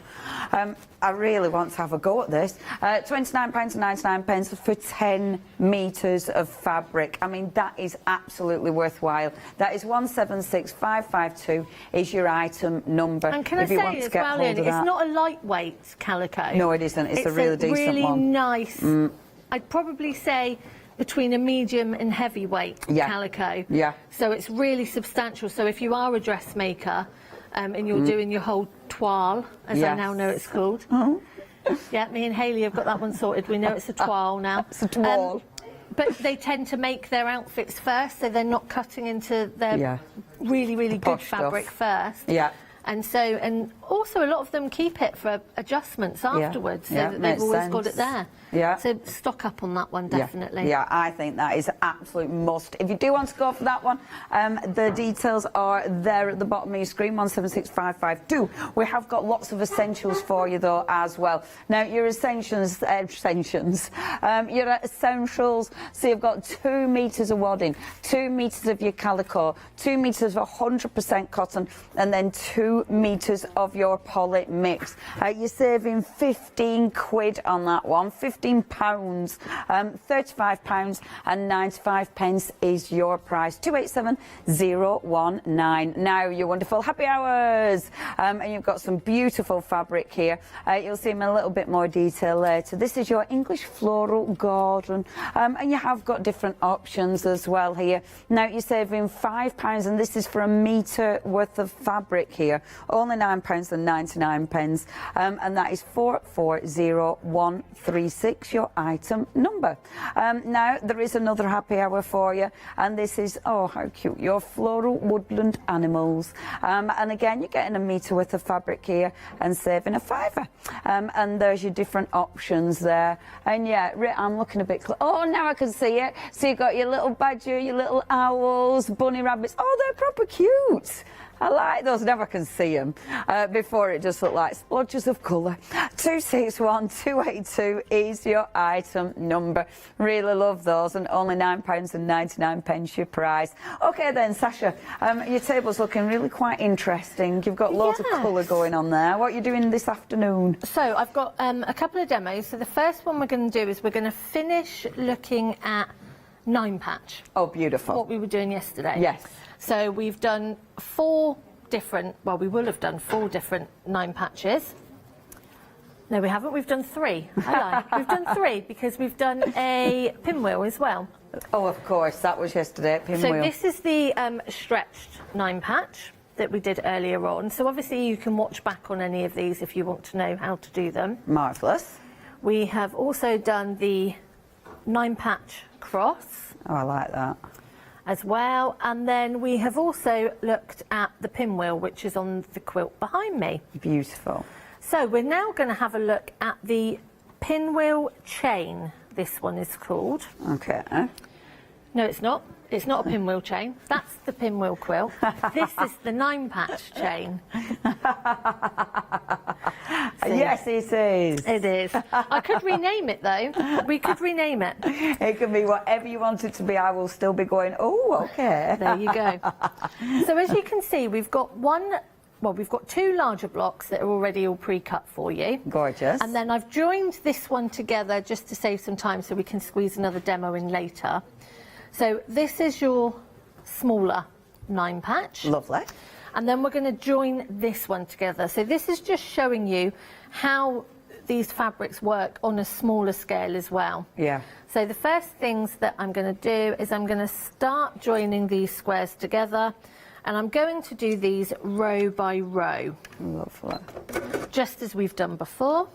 I really want to have a go at this. £29.99 for 10 metres of fabric. I mean, that is absolutely worthwhile. That is 176552 is your item number. And can I say as well, Ian, it's not a lightweight calico. No, it isn't. It's a really decent really one. Nice. I'd probably say between a medium and heavyweight calico. Yeah. So it's really substantial. So if you are a dressmaker and you're doing your whole toile, as I now know it's called. Yeah, me and Hayley have got that one sorted. We know it's a toile now. It's a toile. But they tend to make their outfits first, so they're not cutting into their really, really good fabric first. Yeah. And so, and also a lot of them keep it for adjustments afterwards, so that they've always got it there. Yeah. So stock up on that one, definitely. Yeah, I think that is an absolute must. If you do want to go for that one, the details are there at the bottom of your screen, 176552. We have got lots of essentials for you though as well. Now your essentials, your essentials. So you've got 2 metres of wadding, 2 metres of your calico, 2 metres of 100% cotton, and then 2 metres of your poly mix. You're saving £15 on that one, £15, £35 and 95 pence is your price. 287019. Now your wonderful happy hours, and you've got some beautiful fabric here. You'll see them in a little bit more detail later. This is your English floral garden, and you have got different options as well here. Now you're saving £5, and this is for a metre worth of fabric here. Only £9.99, and that is 440136, your item number. Now there is another happy hour for you, and this is, oh how cute, your floral woodland animals, and again you're getting a metre worth of fabric here and saving £5, and there's your different options there. And yeah, I'm looking a bit oh, now I can see it. So you've got your little badger, your little owls, bunny rabbits. Oh, they're proper cute. I like those. Now I can see them. Before it just looked like splodges of colour. 261282 is your item number. Really love those, and only £9.99 your price. Okay then, Sasha, your table's looking really quite interesting. You've got loads of colour going on there. What are you doing this afternoon? So I've got a couple of demos. So the first one we're going to do is we're going to finish looking at 9-patch. Oh, beautiful. What we were doing yesterday. Yes. So we've done 4 different, well, we will have done 4 different 9-patches. No, we haven't. We've done 3. I lie. We've done 3 because we've done a pinwheel as well. Oh, of course. That was yesterday, pinwheel. So this is the stretched 9-patch that we did earlier on. So obviously you can watch back on any of these if you want to know how to do them. Marvellous. We have also done the 9-patch cross. Oh, I like that. As well, and then we have also looked at the pinwheel, which is on the quilt behind me. Beautiful. So we're now going to have a look at the pinwheel chain. This one is called. Okay. No, it's not. It's not a pinwheel chain. That's the pinwheel quilt. This is the 9-patch chain. Yes, it is. It is. I could rename it though. We could rename it. It can be whatever you want it to be. I will still be going, oh, okay. There you go. So as you can see, we've got we've got 2 larger blocks that are already all pre-cut for you. Gorgeous. And then I've joined this one together just to save some time so we can squeeze another demo in later. So this is your smaller 9-patch. Lovely. And then we're going to join this one together. So this is just showing you how these fabrics work on a smaller scale as well. Yeah. So the first things that I'm going to do is I'm going to start joining these squares together, and I'm going to do these row by row. Lovely. Just as we've done before.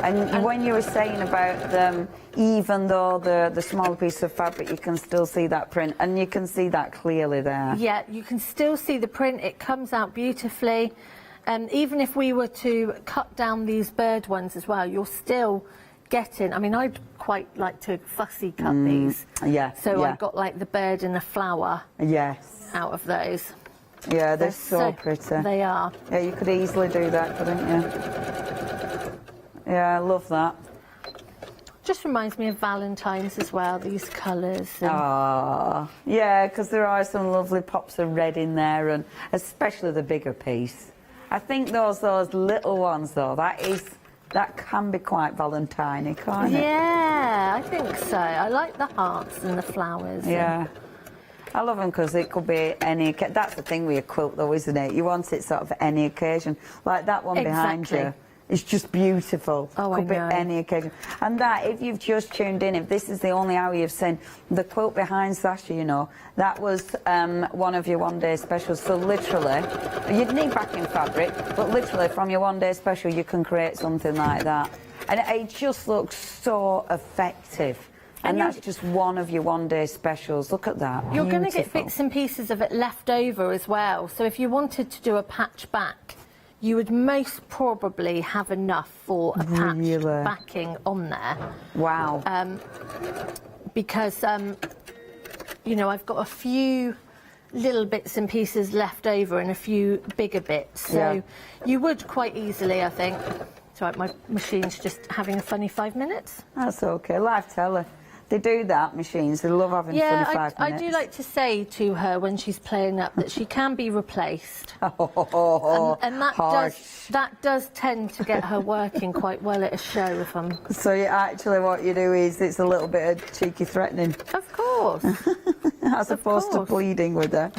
And when you were saying about them, even though the smaller piece of fabric, you can still see that print, and you can see that clearly there. Yeah, you can still see the print. It comes out beautifully. And even if we were to cut down these bird ones as well, you're still getting, I mean, I'd quite like to fussy cut these. Yeah. So I've got like the bird and a flower. Yes. Out of those. Yeah, they're so pretty. They are. Yeah, you could easily do that, couldn't you? Yeah, I love that. Just reminds me of Valentine's as well, these colours. Ah, yeah, because there are some lovely pops of red in there, and especially the bigger piece. I think those little ones, though, that can be quite Valentine-y, can't it? Yeah, I think so. I like the hearts and the flowers. Yeah. I love them because it could be any... That's the thing with a quilt, though, isn't it? You want it sort of any occasion. Like that one behind you. It's just beautiful. Oh, could be I know. any occasion. And that, if you've just tuned in, if this is the only hour you've seen, the quilt behind Sasha, you know, that was one of your one-day specials. So literally, you'd need backing fabric, but literally from your one-day special, you can create something like that. And it just looks so effective. And that's just one of your one-day specials. Look at that. You're going to get bits and pieces of it left over as well. So if you wanted to do a patch back, you would most probably have enough for a patch backing on there. Wow. Because, you know, I've got a few little bits and pieces left over and a few bigger bits. So you would quite easily, I think. It's all right, my machine's just having a funny 5 minutes. That's okay. Live teller. They do that, machines. They love having funny 5 minutes. I do like to say to her when she's playing up that she can be replaced. And that does tend to get her working quite well at a show if I'm... So actually what you do is it's a little bit of cheeky threatening. Of course. As opposed to pleading with her.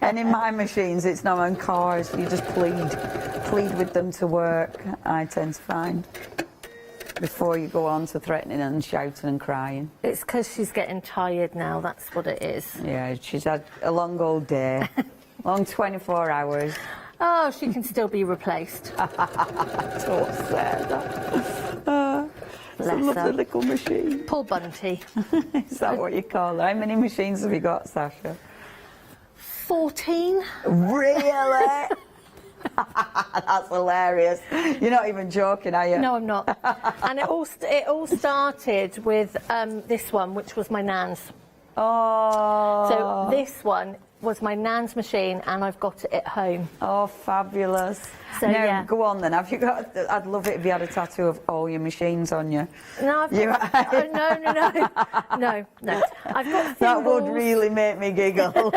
And in my machines it's not on cars. You just plead with them to work, I tend to find. Before you go on to threatening and shouting and crying. It's because she's getting tired now, that's what it is. Yeah, she's had a long old day. Long 24 hours. Oh, she can still be replaced. So sad. It's a lovely little machine. Poor Bunty. Is that what you call her? How many machines have you got, Sasha? 14. Really? That's hilarious. You're not even joking, are you? No, I'm not. And it all started with this one, which was my nan's. Oh. So this one was my nan's machine, and I've got it at home. Oh, fabulous. So, now, go on then. Have you got... I'd love it if you had a tattoo of all your machines on you. No, I've got... No. I've got thimbles. That would really make me giggle.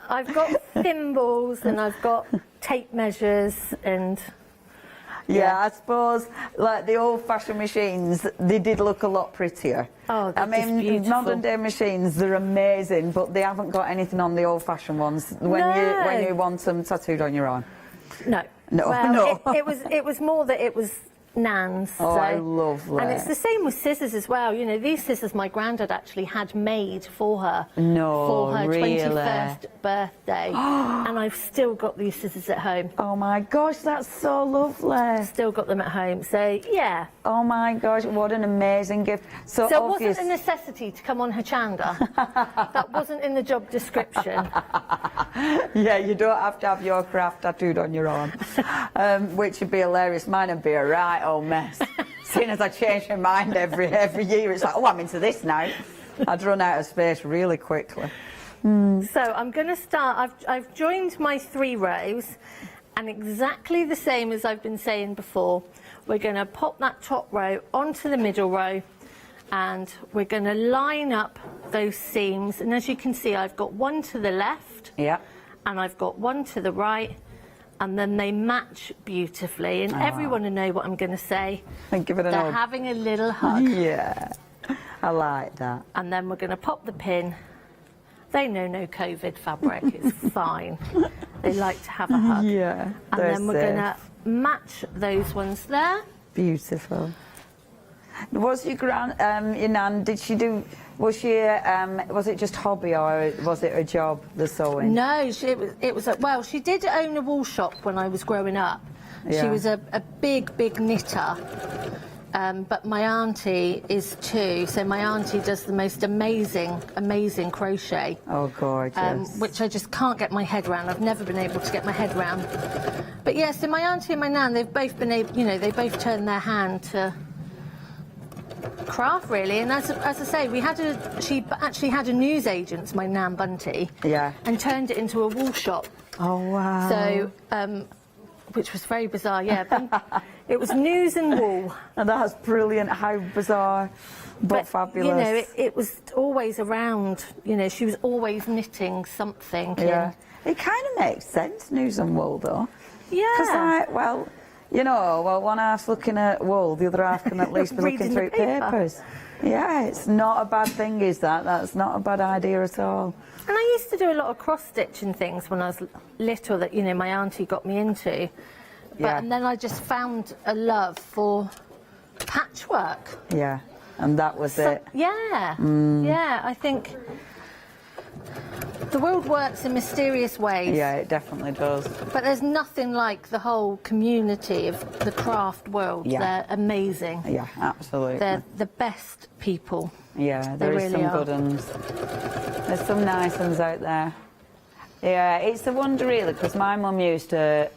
I've got thimbles, and I've got tape measures, and... Yeah, I suppose, like the old-fashioned machines, they did look a lot prettier. Oh, I mean, modern-day machines, they're amazing, but they haven't got anything on the old-fashioned ones when you want them tattooed on your arm. No. No. It was more that it was Nan's. Oh, lovely. And it's the same with scissors as well. You know, these scissors my granddad actually had made for her. No, for her really? 21st birthday. And I've still got these scissors at home. Oh my gosh, that's so lovely. Still got them at home, so yeah. Oh my gosh, what an amazing gift. So it wasn't a necessity to come on Hochanda. That wasn't in the job description. Yeah, you don't have to have your craft tattooed on your arm, which would be hilarious. Mine would be a right old mess. Seeing as I change my mind every year, it's like, oh, I'm into this now. I'd run out of space really quickly. So I'm going to start, I've joined my 3 rows, and exactly the same as I've been saying before, we're going to pop that top row onto the middle row, and we're going to line up those seams. And as you can see, I've got one to the left, yeah, and I've got one to the right, and then they match beautifully. And everyone will know what I'm going to say. And give it an They're hug. having a little hug. Yeah, I like that. And then we're going to pop the pin. They know no COVID fabric, it's fine. They like to have a hug. Yeah, and then we're going to match those ones there. Beautiful. Was your your nan, did she do, was she, was it just hobby or was it a job, the sewing? No, it was well, she did own a wool shop when I was growing up. Yeah. She was a big knitter. But my auntie is too, so my auntie does the most amazing crochet. Oh, gorgeous. Which I just can't get my head around. I've never been able to get my head around. But yeah, so my auntie and my nan, they've both been able, you know, they both turned their hand to craft really. And as I say, she actually had a newsagent, my nan Bunty, yeah, and turned it into a wool shop. Oh wow. So, which was very bizarre, yeah. It was news and wool. And that's brilliant, how bizarre, but fabulous. You know, it was always around, you know, she was always knitting something. Yeah. It kind of makes sense, news and wool, though. Yeah. Because, well, you know, one half's looking at wool, the other half can at least be looking through papers. Yeah, it's not a bad thing, is that? That's not a bad idea at all. And I used to do a lot of cross-stitching things when I was little that, you know, my auntie got me into. But, and then I just found a love for patchwork. Yeah, and that was it. Yeah, yeah, I think the world works in mysterious ways. Yeah, it definitely does. But there's nothing like the whole community of the craft world. Yeah. They're amazing. Yeah, absolutely. They're the best people. Yeah, They there is really some are. good ones. There's some nice ones out there. Yeah, it's a wonder really, because my mum used to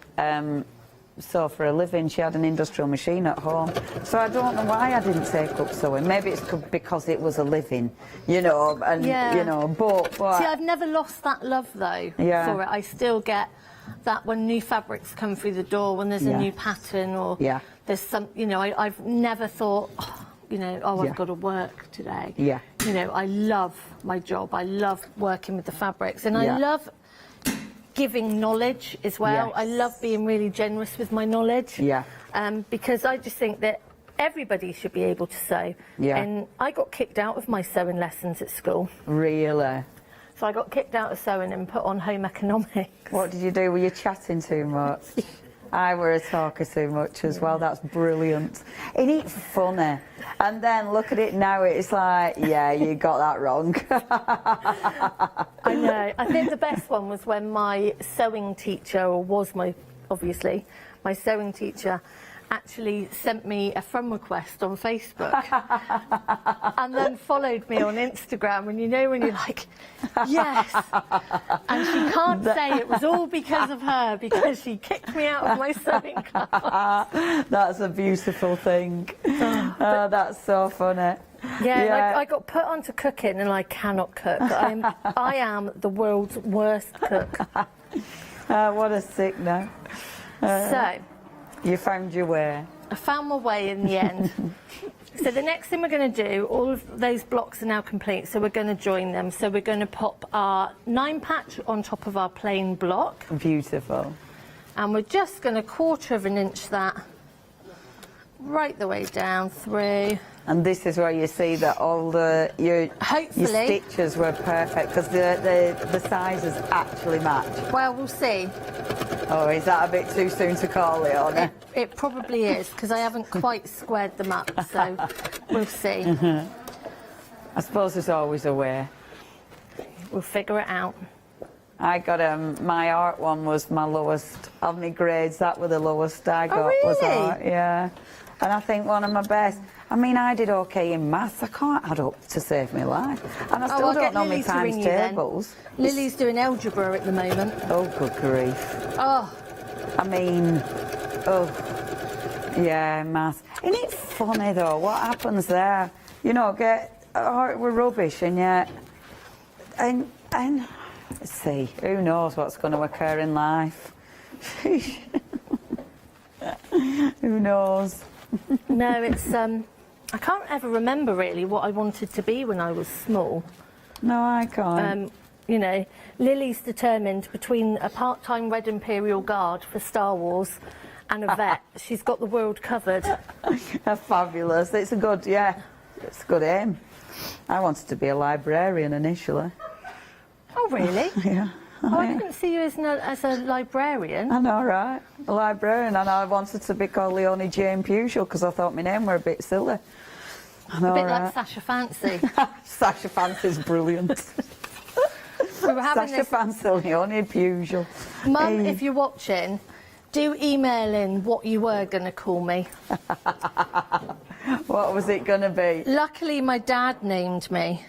sew for a living. She had an industrial machine at home. So I don't know why I didn't take up sewing. Maybe it's because it was a living, you know, and, you know, but... See, I've never lost that love, though, for it. I still get that when new fabrics come through the door, when there's a new pattern or there's some, you know, I've never thought, you know, I've got to work today. Yeah. You know, I love my job. I love working with the fabrics, and I love giving knowledge as well. Yes. I love being really generous with my knowledge. Yeah. Because I just think that everybody should be able to sew. Yeah. And I got kicked out of my sewing lessons at school. Really? So I got kicked out of sewing and put on home economics. What did you do? Were you chatting too much? I were a talker too much as well. That's brilliant. Isn't it funny? And then look at it now, it's like, yeah, you got that wrong. I know. I think the best one was when my sewing teacher, or was obviously my sewing teacher, actually sent me a friend request on Facebook and then followed me on Instagram, and you know when you're like, yes, and she can't say it was all because of her, because she kicked me out of my sewing class. That's a beautiful thing. Oh, that's so funny. Yeah, I got put onto cooking and I cannot cook. I am the world's worst cook. What a sick no. So you found your way. I found my way in the end. So the next thing we're going to do, all of those blocks are now complete, so we're going to join them. So we're going to pop our 9 patch on top of our plain block. Beautiful. And we're just going to 1/4 of an inch that right the way down through. And this is where you see that all your stitches were perfect, because the sizes actually match. Well, we'll see. Oh, is that a bit too soon to call it on? It probably is, because I haven't quite squared them up, so we'll see. I suppose there's always a way. We'll figure it out. I got my art one was my lowest of my grades. That were the lowest I got. Oh, really? Was art, yeah. And I think one of my best. I mean, I did okay in maths. I can't add up to save my life, and I still don't know my times tables. Lily's doing algebra at the moment. Oh, good grief! Oh, I mean, yeah, maths. Isn't it funny though? What happens there? You know, it were rubbish, and yet, and let's see, who knows what's going to occur in life? Who knows? No, it's I can't ever remember really what I wanted to be when I was small. No, I can't. You know, Lily's determined between a part-time Red Imperial Guard for Star Wars and a vet. She's got the world covered. Fabulous. It's a good, it's a good aim. I wanted to be a librarian initially. Oh, really? Yeah. Oh, I didn't see you as a librarian. I know, right? A librarian, and I wanted to be called Leonie Jane Pusial because I thought my name were a bit silly. I know, a bit right? like Sasha Fancy. Sasha Fancy's brilliant. We were having Sasha Fancy, Leonie Pusial. Mum, if you're watching, do email in what you were going to call me. What was it going to be? Luckily, my dad named me.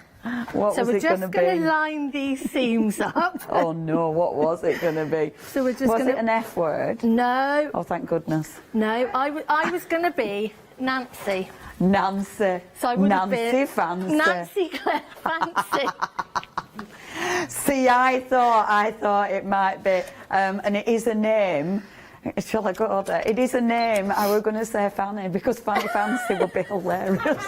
What so was we're it going just to going be? to line these seams up. Oh no, what was it going to be? So we're just was it an F word? No. Oh, thank goodness. No, I was going to be Nancy. Nancy. So I would Nancy have been Fancy. Nancy Claire Fancy. See, I thought it might be, and it is a name. Shall I go there? It is a name. I was going to say Fanny because Fanny Fancy would be hilarious.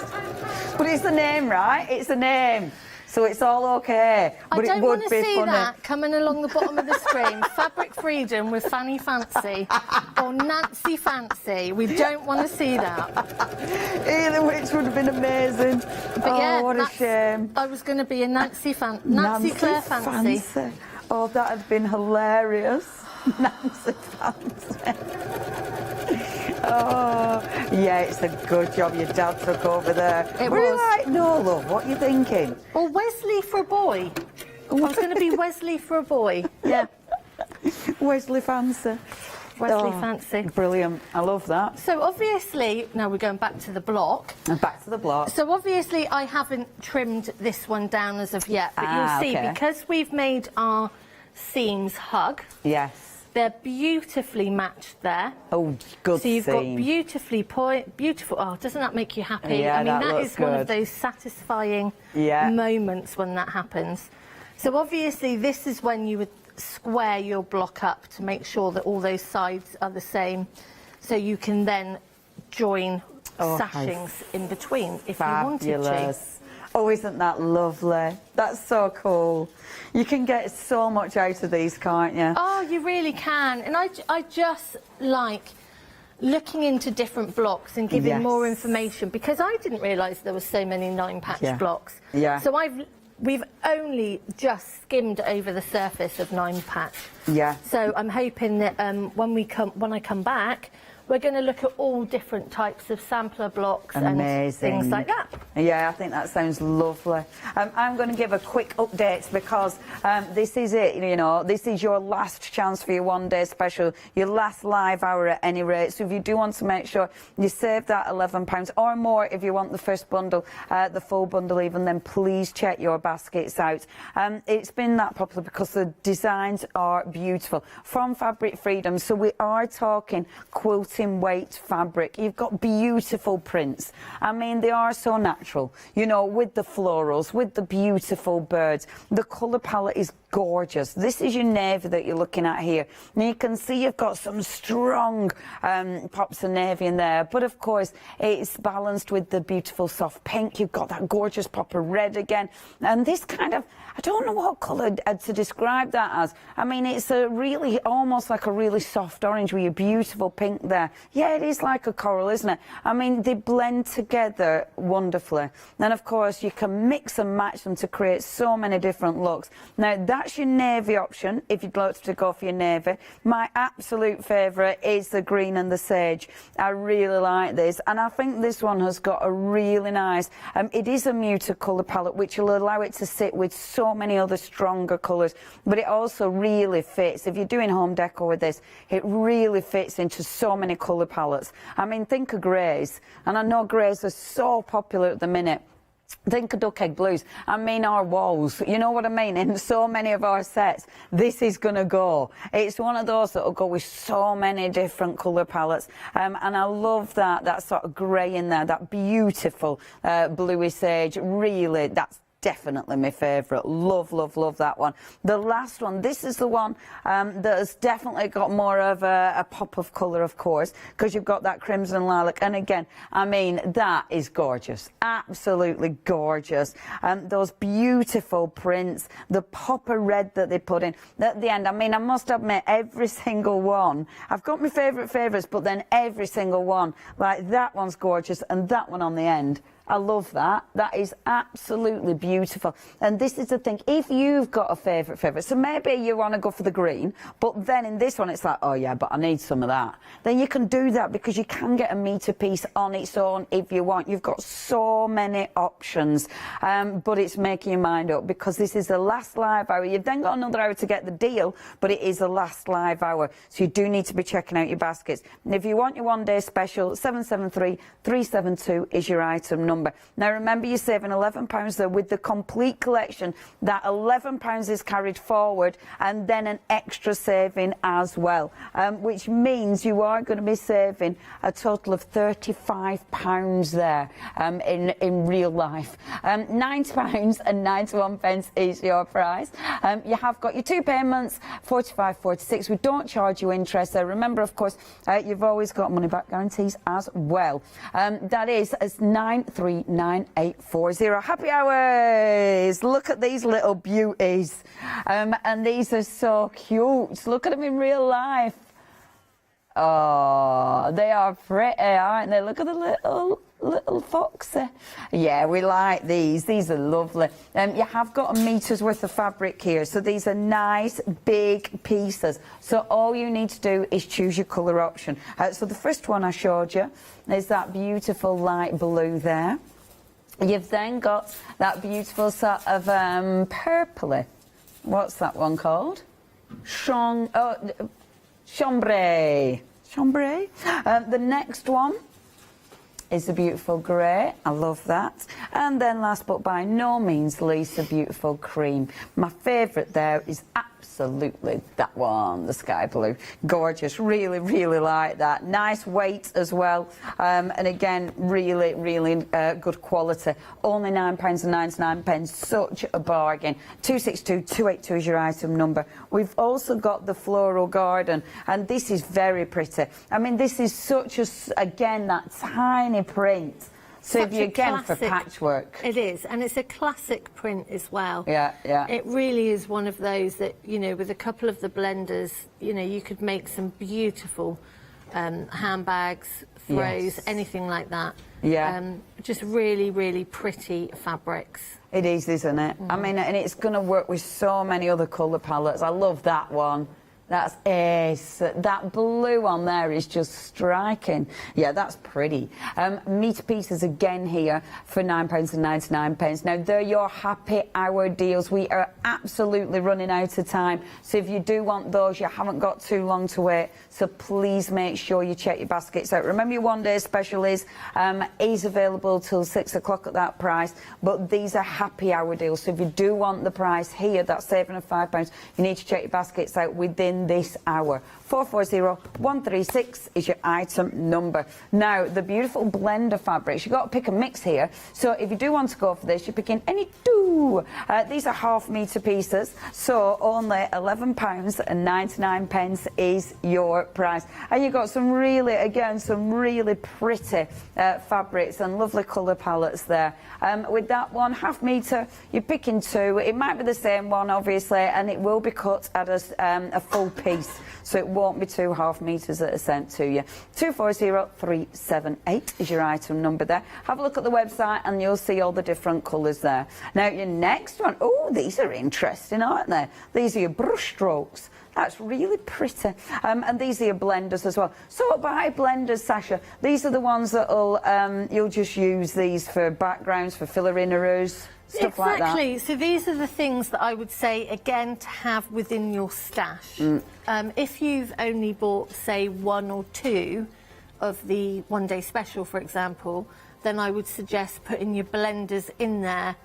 But it's a name, right? It's a name. So it's all okay. But I don't it would want to be see funny. that coming along the bottom of the screen. Fabric Freedom with Fanny Fancy or Nancy Fancy. We don't want to see that. Either which would have been amazing. But what a shame. I was going to be a Nancy Claire Fancy. Oh, that had been hilarious. Nancy Fancy. Oh, yeah, it's a good job your dad took over there. It Were you was. like, no, love, what are you thinking? Or Wesley for a boy. I was going to be Wesley for a boy. Yeah. Wesley Fancy. Wesley Fancy. Brilliant. I love that. So obviously, now we're going back to the block. And back to the block. So obviously I haven't trimmed this one down as of yet, but you'll see, okay. because we've made our seams hug. Yes. They're beautifully matched there. Oh, good So you've seam. got beautiful. Oh, doesn't that make you happy? Yeah, I mean, that looks is one of good. those satisfying Yeah. moments when that happens. So obviously, this is when you would square your block up to make sure that all those sides are the same, so you can then join sashings in between if you wanted to. Oh, isn't that lovely? That's so cool. You can get so much out of these, can't you? Oh, you really can. And I just like looking into different blocks and giving more information, because I didn't realise there were so many 9-patch blocks. Yeah. So we've only just skimmed over the surface of 9-patch. Yeah. So I'm hoping that when I come back, we're going to look at all different types of sampler blocks and things like that. Yeah, I think that sounds lovely. I'm going to give a quick update because this is it, you know, this is your last chance for your one-day special, your last live hour at any rate. So if you do want to make sure you save that £11 or more, if you want the first bundle, the full bundle even, then please check your baskets out. It's been that popular because the designs are beautiful. From Fabric Freedom, so we are talking quilting weight fabric. You've got beautiful prints. I mean, they are so natural, you know, with the florals, with the beautiful birds. The colour palette is gorgeous. This is your navy that you're looking at here. Now you can see you've got some strong pops of navy in there, but of course it's balanced with the beautiful soft pink. You've got that gorgeous pop of red again, and this kind of, I don't know what colour to describe that as. I mean, it's a really, almost like a really soft orange with your beautiful pink there. Yeah, it is like a coral, isn't it? I mean, they blend together wonderfully. And of course, you can mix and match them to create so many different looks. Now, that's your navy option, if you'd like to go for your navy. My absolute favourite is the green and the sage. I really like this, and I think this one has got a really nice, it is a muted colour palette, which will allow it to sit with so many other stronger colours, but it also really fits. If you're doing home decor with this, it really fits into so many colour palettes. I mean, think of greys, and I know greys are so popular at the minute. Think of duck egg blues. I mean, our walls, you know what I mean? In so many of our sets, this is going to go. It's one of those that will go with so many different colour palettes. And I love that sort of grey in there, that beautiful bluey sage. Really, that's definitely my favourite. Love, love, love that one. The last one, this is the one that has definitely got more of a pop of colour, of course, because you've got that crimson lilac. And again, I mean, that is gorgeous. Absolutely gorgeous. Those beautiful prints, the pop of red that they put in at the end. I mean, I must admit, every single one, I've got my favourites, but then every single one, like that one's gorgeous and that one on the end. I love that. That is absolutely beautiful. And this is the thing, if you've got a favourite, so maybe you want to go for the green, but then in this one it's like, oh yeah, but I need some of that. Then you can do that because you can get a metre piece on its own if you want. You've got so many options, but it's making your mind up because this is the last live hour. You've then got another hour to get the deal, but it is the last live hour. So you do need to be checking out your baskets. And if you want your one day special, 773-372 is your item number. Now remember, you're saving £11 there with the complete collection. That £11 is carried forward and then an extra saving as well, which means you are going to be saving a total of £35 there in real life. £90.91 is your price. You have got your 2 payments, 45.46. We don't charge you interest there. Remember, of course, you've always got money back guarantees as well. That is 939840. Happy hours! Look at these little beauties. And these are so cute. Look at them in real life. Oh, they are pretty, aren't they? Look at the little foxy. Yeah, we like these. These are lovely. You have got a metre's worth of fabric here, so these are nice big pieces. So all you need to do is choose your colour option. So the first one I showed you is that beautiful light blue there. You've then got that beautiful sort of purpley. What's that one called? Chambray. Chambray. The next one is the beautiful grey. I love that. And then last but by no means least, the beautiful cream. My favourite there is absolutely that one, the sky blue. Gorgeous. Really, really like that. Nice weight as well. And again, really, really good quality. Only £9.99. Such a bargain. 262282 is your item number. We've also got the floral garden, and this is very pretty. I mean, this is such a, again, that tiny print. So if you're again for patchwork. It is, and it's a classic print as well. Yeah, yeah. It really is one of those that, you know, with a couple of the blenders, you know, you could make some beautiful handbags, throws, Yes. anything like that. Yeah. Just really, really pretty fabrics. It is, isn't it? I mean, and it's going to work with so many other colour palettes. I love that one. That's ace. That blue on there is just striking. Yeah, that's pretty. Meter pieces again here for £9.99. Now, they're your happy hour deals. We are absolutely running out of time. So if you do want those, you haven't got too long to wait. So please make sure you check your baskets out. Remember, your one day special is available till 6 o'clock at that price. But these are happy hour deals. So if you do want the price here, that's saving of £5, you need to check your baskets out within this hour. 440136 is your item number. Now, the beautiful blender fabrics, you've got to pick a mix here. So if you do want to go for this, you're picking any two. These are half metre pieces, so only £11.99 is your price. And you've got some really, again, some really pretty fabrics and lovely colour palettes there. With that one, half metre, you're picking two. It might be the same one, obviously, and it will be cut at a full piece. So it won't be 2 half metres that are sent to you. 240378 is your item number there. Have a look at the website and you'll see all the different colours there. Now, your next one, oh, these are interesting, aren't they? These are your brush strokes. That's really pretty. And these are your blenders as well. So by blenders, Sasha, these are the ones that'll you'll just use these for backgrounds, for filler innerers, stuff like that. Exactly. So these are the things that I would say, again, to have within your stash. If you've only bought, say, 1 or 2 of the one day special, for example, then I would suggest putting your blenders in there.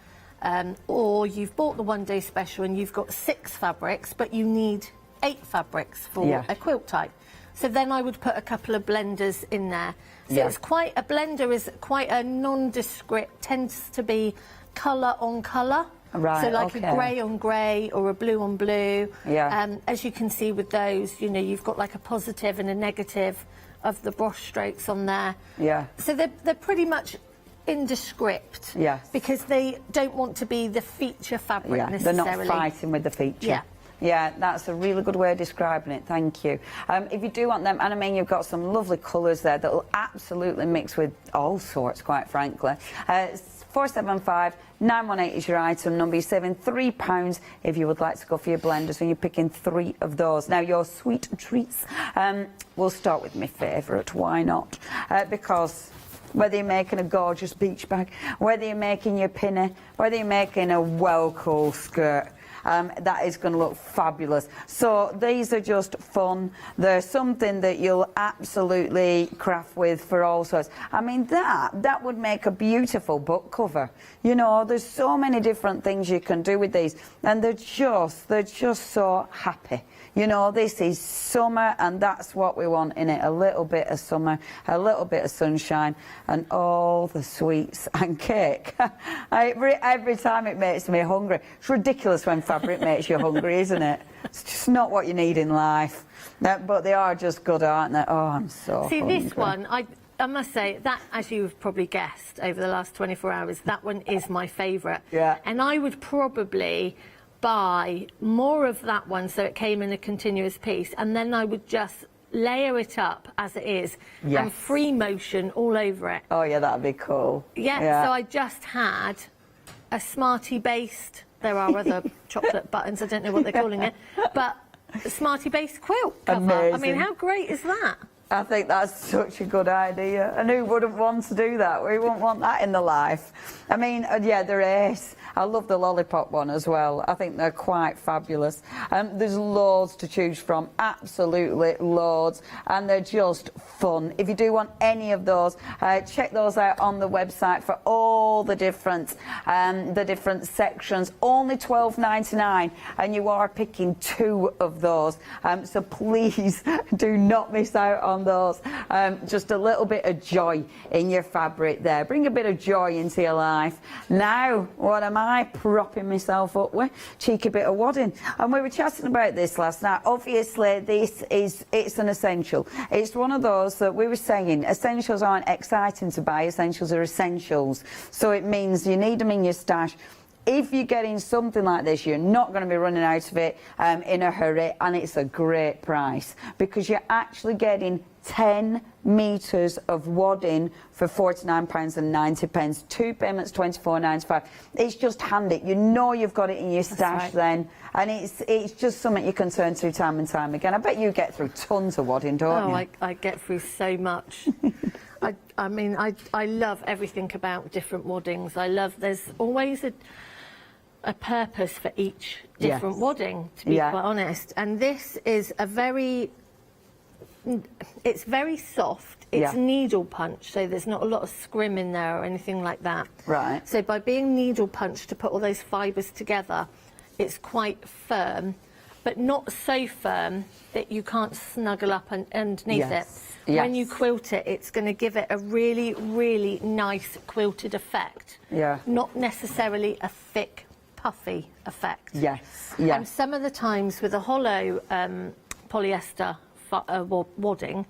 Or you've bought the one-day special and you've got 6 fabrics, but you need 8 fabrics for a quilt type. So then I would put a couple of blenders in there. So it's quite, a blender is quite a nondescript, tends to be colour on colour. Right, so like a grey on grey or a blue on blue. As you can see with those, you know, you've got like a positive and a negative of the brush strokes on there. So they're pretty much indescript. Because they don't want to be the feature fabric necessarily. They're not fighting with the feature. Yeah, that's a really good way of describing it, thank you. If you do want them, and I mean, you've got some lovely colours there that will absolutely mix with all sorts, quite frankly. 475 918 is your item number. You're saving £3 if you would like to go for your blender, so you're picking 3 of those. Now, your sweet treats, we'll start with my favourite, why not? Because whether you're making a gorgeous beach bag, whether you're making your pinner, whether you're making a well-cool skirt, that is going to look fabulous. So these are just fun. They're something that you'll absolutely craft with for all sorts. I mean, that would make a beautiful book cover. You know, there's so many different things you can do with these, and they're just so happy. You know, this is summer, and that's what we want in it. A little bit of summer, a little bit of sunshine, and all the sweets and cake. Every time it makes me hungry. It's ridiculous when fabric makes you hungry, isn't it? It's just not what you need in life. But they are just good, aren't they? Oh, I'm so hungry. This one, I must say, that, as you've probably guessed over the last 24 hours, that one is my favourite. And I would probably buy more of that one so it came in a continuous piece, and then I would just layer it up as it is and free motion all over it. Oh yeah, that'd be cool. So I just had a Smarty based, there are other chocolate buttons, I don't know what they're calling it, but a Smarty based quilt cover. Amazing. I mean, how great is that? I think that's such a good idea. And who wouldn't want to do that? We wouldn't want that in the life. I mean, yeah, they're ace. I love the lollipop one as well. I think they're quite fabulous. There's loads to choose from, absolutely loads, and they're just fun. If you do want any of those, check those out on the website for all the different sections. Only £12.99, and you are picking 2 of those. So please do not miss out on those. Just a little bit of joy in your fabric there. Bring a bit of joy into your life. Now, what am I propping myself up with? Cheeky bit of wadding. And we were chatting about this last night. Obviously, it's an essential. It's one of those that we were saying, essentials aren't exciting to buy, essentials are essentials. So it means you need them in your stash. If you're getting something like this, you're not going to be running out of it in a hurry, and it's a great price because you're actually getting 10 metres of wadding for £49.90. 2 payments, £24.95. It's just handy. You know you've got it in your stash then, and it's just something you can turn to time and time again. I bet you get through tons of wadding, don't you? I get through so much. I mean, I love everything about different waddings. There's always a purpose for each different wadding, to be quite honest. And this is it's very soft. It's needle punch, so there's not a lot of scrim in there or anything like that. Right. So by being needle punch to put all those fibres together, it's quite firm, but not so firm that you can't snuggle up underneath it. When you quilt it, it's going to give it a really, really nice quilted effect. Not necessarily a thick, puffy effect. And some of the times with a hollow polyester wadding,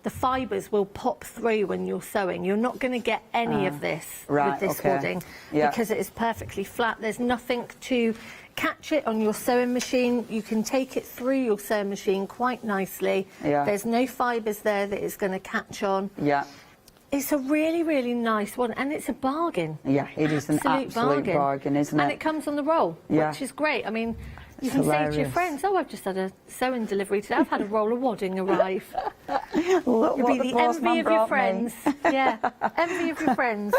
the fibres will pop through when you're sewing. You're not going to get any of this with this wadding because it is perfectly flat. There's nothing to catch it on your sewing machine. You can take it through your sewing machine quite nicely. There's no fibres there that it's going to catch on. It's a really, really nice one, and it's a bargain. It is an absolute bargain, isn't it? And it comes on the roll, which is great. I mean, you can say to your friends, "Oh, I've just had a sewing delivery today. I've had a roll of wadding arrive." Look, you'll be the envy of your friends. Envy of your friends.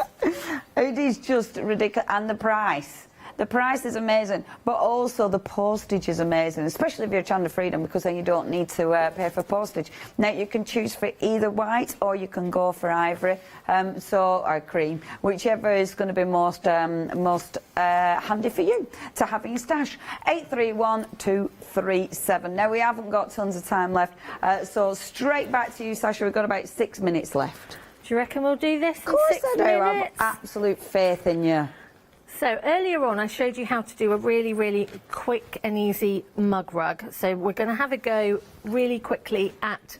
It is just ridiculous, and the price. The price is amazing, but also the postage is amazing, especially if you're Hochanda Freedom, because then you don't need to pay for postage. Now, you can choose for either white or you can go for ivory, or cream, whichever is going to be most handy for you to have in your stash. 831237. Now, we haven't got tons of time left, so straight back to you, Sasha. We've got about 6 minutes left. Do you reckon we'll do this in 6 minutes? Of course I do. I have absolute faith in you. So earlier on I showed you how to do a really, really quick and easy mug rug. So we're going to have a go really quickly at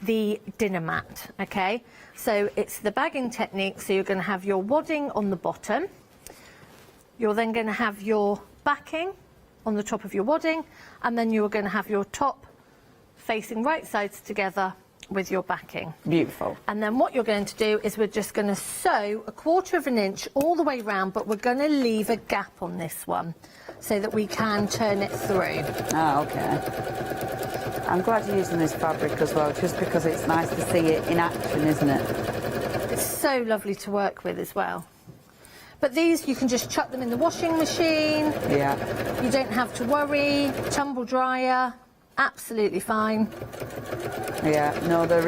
the dinner mat, okay? So it's the bagging technique, so you're going to have your wadding on the bottom. You're then going to have your backing on the top of your wadding, and then you're going to have your top facing right sides together with your backing. Beautiful. And then what you're going to do is we're just going to sew 1/4 inch all the way round, but we're going to leave a gap on this one so that we can turn it through. Oh, okay. I'm glad you're using this fabric as well, just because it's nice to see it in action, isn't it? It's so lovely to work with as well. But these, you can just chuck them in the washing machine. Yeah. You don't have to worry. Tumble dryer, absolutely fine. Yeah, no, they're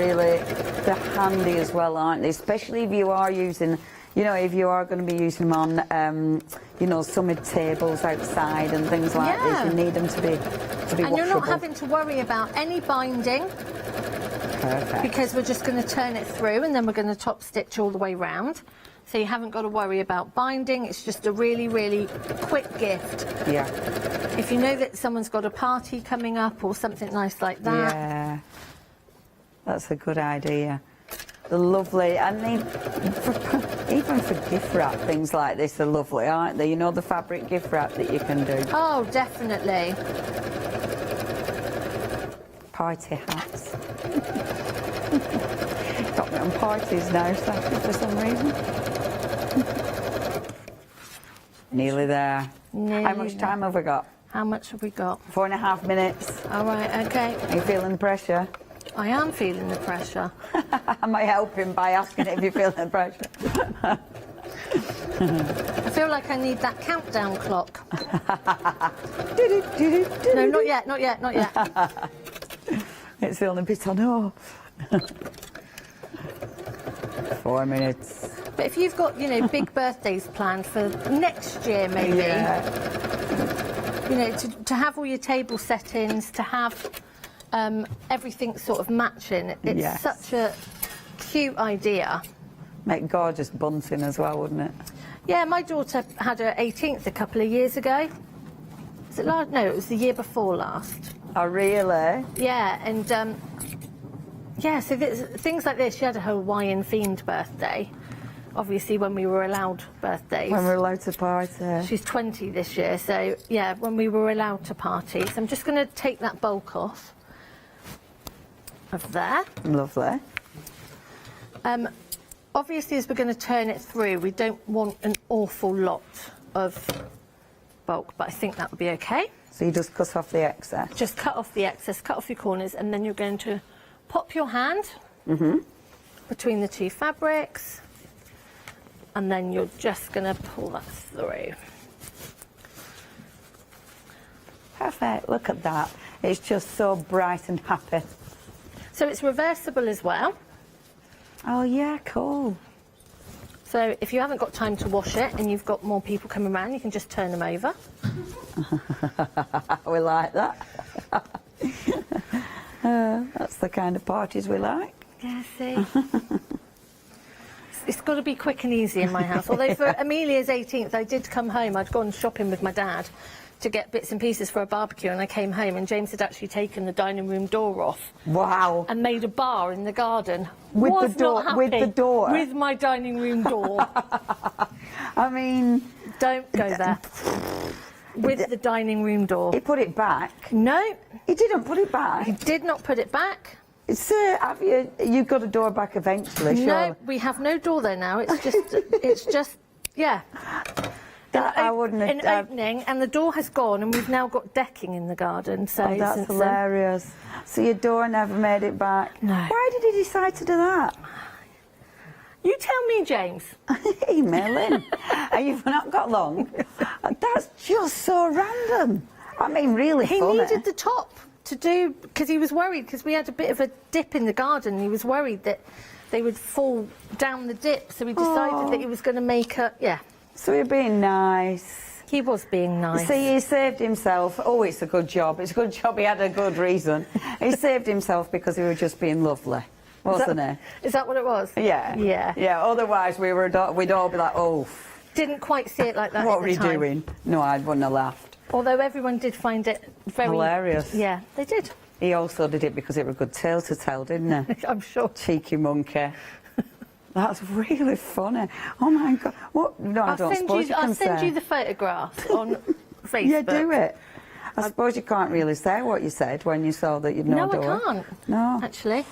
handy as well, aren't they? Especially if you are using, you know, if you are going to be using them on, you know, summer tables outside and things like this. You need them to be And you're not having to worry about any binding. Perfect. Because we're just going to turn it through and then we're going to top stitch all the way round. So you haven't got to worry about binding. It's just a really, really quick gift. Yeah. If you know that someone's got a party coming up or something nice like that. Yeah. That's a good idea. They're lovely. And even for gift wrap, things like this are lovely, aren't they? You know, the fabric gift wrap that you can do. Oh, definitely. Party hats. Got me on parties now, Sasha, for some reason. Nearly there. Nearly How much time have we got? How much have we got? 4.5 minutes. All right, okay. Are you feeling the pressure? I am feeling the pressure. Am I helping by asking if you're feeling the pressure? I feel like I need that countdown clock. No, not yet, not yet, not yet. It's the only bit I know. 4 minutes. But if you've got, you know, big birthdays planned for next year, maybe, you know, to have all your table settings, to have everything sort of matching, it's such a cute idea. Make gorgeous bunting as well, wouldn't it? Yeah, my daughter had her 18th a couple of years ago. Was it last? No, it was the year before last. Oh, really? Yeah, and yeah, so things like this. She had a Hawaiian themed birthday. Obviously, when we were allowed birthdays. When we were allowed to party. She's 20 this year, so yeah, when we were allowed to party. So I'm just going to take that bulk off of there. Lovely. Obviously, as we're going to turn it through, we don't want an awful lot of bulk, but I think that would be okay. So you just cut off the excess? Just cut off the excess, cut off your corners, and then you're going to pop your hand between the two fabrics, and then you're just going to pull that through. Perfect, look at that. It's just so bright and happy. So it's reversible as well. Oh yeah, cool. So if you haven't got time to wash it and you've got more people coming around, you can just turn them over. We like that. That's the kind of parties we like. Yeah, see. It's got to be quick and easy in my house. Although for Amelia's 18th, I did come home. I'd gone shopping with my dad to get bits and pieces for a barbecue, and I came home and James had actually taken the dining room door off. Wow. And made a bar in the garden. With Was the door? not happy With the door? With my dining room door. I mean... Don't go there. With the dining room door. He put it back? No. He didn't put it back? He did not put it back. Have you got a door back eventually, surely? No, we have no door there now. It's just, yeah. I wouldn't have... An opening, and the door has gone, and we've now got decking in the garden. So oh, that's hilarious. So your door never made it back? No. Why did he decide to do that? You tell me, James. Emailing. You've not got long. That's just so random. I mean, really funny. He needed the top to do, because he was worried, because we had a bit of a dip in the garden. He was worried that they would fall down the dip, so he decided that he was going to make a, So you're being nice. He was being nice. See, he saved himself. Oh, it's a good job. It's a good job he had a good reason. He saved himself because he was just being lovely, wasn't he? Is that what it was? Yeah. Yeah. Yeah, otherwise we'd all be like, oh. Didn't quite see it like that. What were you doing? No, I wouldn't have laughed. Although everyone did find it very... hilarious. Yeah, they did. He also did it because it was a good tale to tell, didn't he? I'm sure. Cheeky monkey. That's really funny. Oh, my God. What? No, I don't suppose you can I'll send say. you the photographs on Facebook. Yeah, do it. I suppose you can't really say what you said when you saw that you'd no door. No, I can't. No. Actually.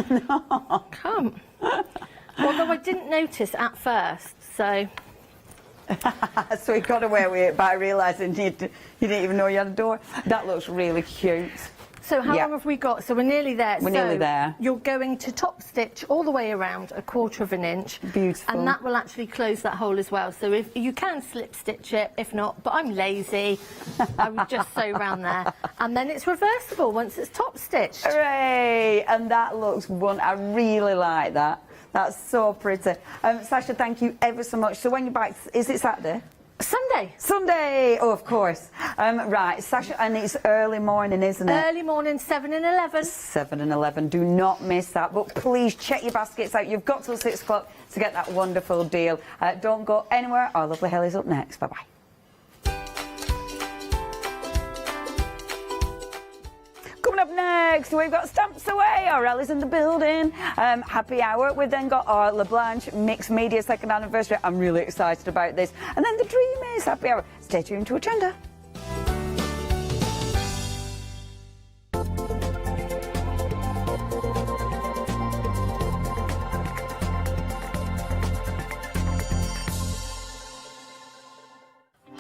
No. Can't. Although I didn't notice at first, so... So he got away with it by realising you didn't even know you had a door. That looks really cute. So how long have we got? So we're nearly there. We're nearly there. You're going to top stitch all the way around 1/4 inch. Beautiful. And that will actually close that hole as well. So if you can slip stitch it, if not, but I'm lazy, I would just sew around there. And then it's reversible once it's top stitched. Hooray! And that looks I really like that. That's so pretty. Sasha, thank you ever so much. So when you're back, is it Saturday? Sunday. Sunday, oh, of course. Right, Sasha, and it's early morning, isn't it? Early morning, 7 and 11. 7 and 11. Do not miss that. But please check your baskets out. You've got till 6 o'clock to get that wonderful deal. Don't go anywhere. Our lovely Helly's up next. Bye-bye. Coming up next, we've got Stamps Away. Our Ellie's in the building. Happy hour. We've then got our Blanche Mixed Media 2nd anniversary. I'm really excited about this. And then the dream is happy hour. Stay tuned to Hochanda.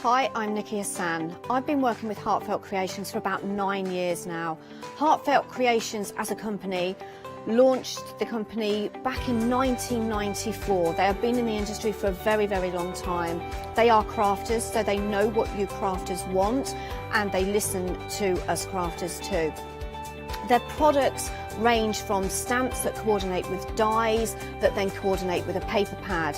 Hi, I'm Nikki Hassan. I've been working with Heartfelt Creations for about 9 years now. Heartfelt Creations as a company launched the company back in 1994. They have been in the industry for a very, very long time. They are crafters, so they know what you crafters want, and they listen to us crafters too. Their products range from stamps that coordinate with dies that then coordinate with a paper pad.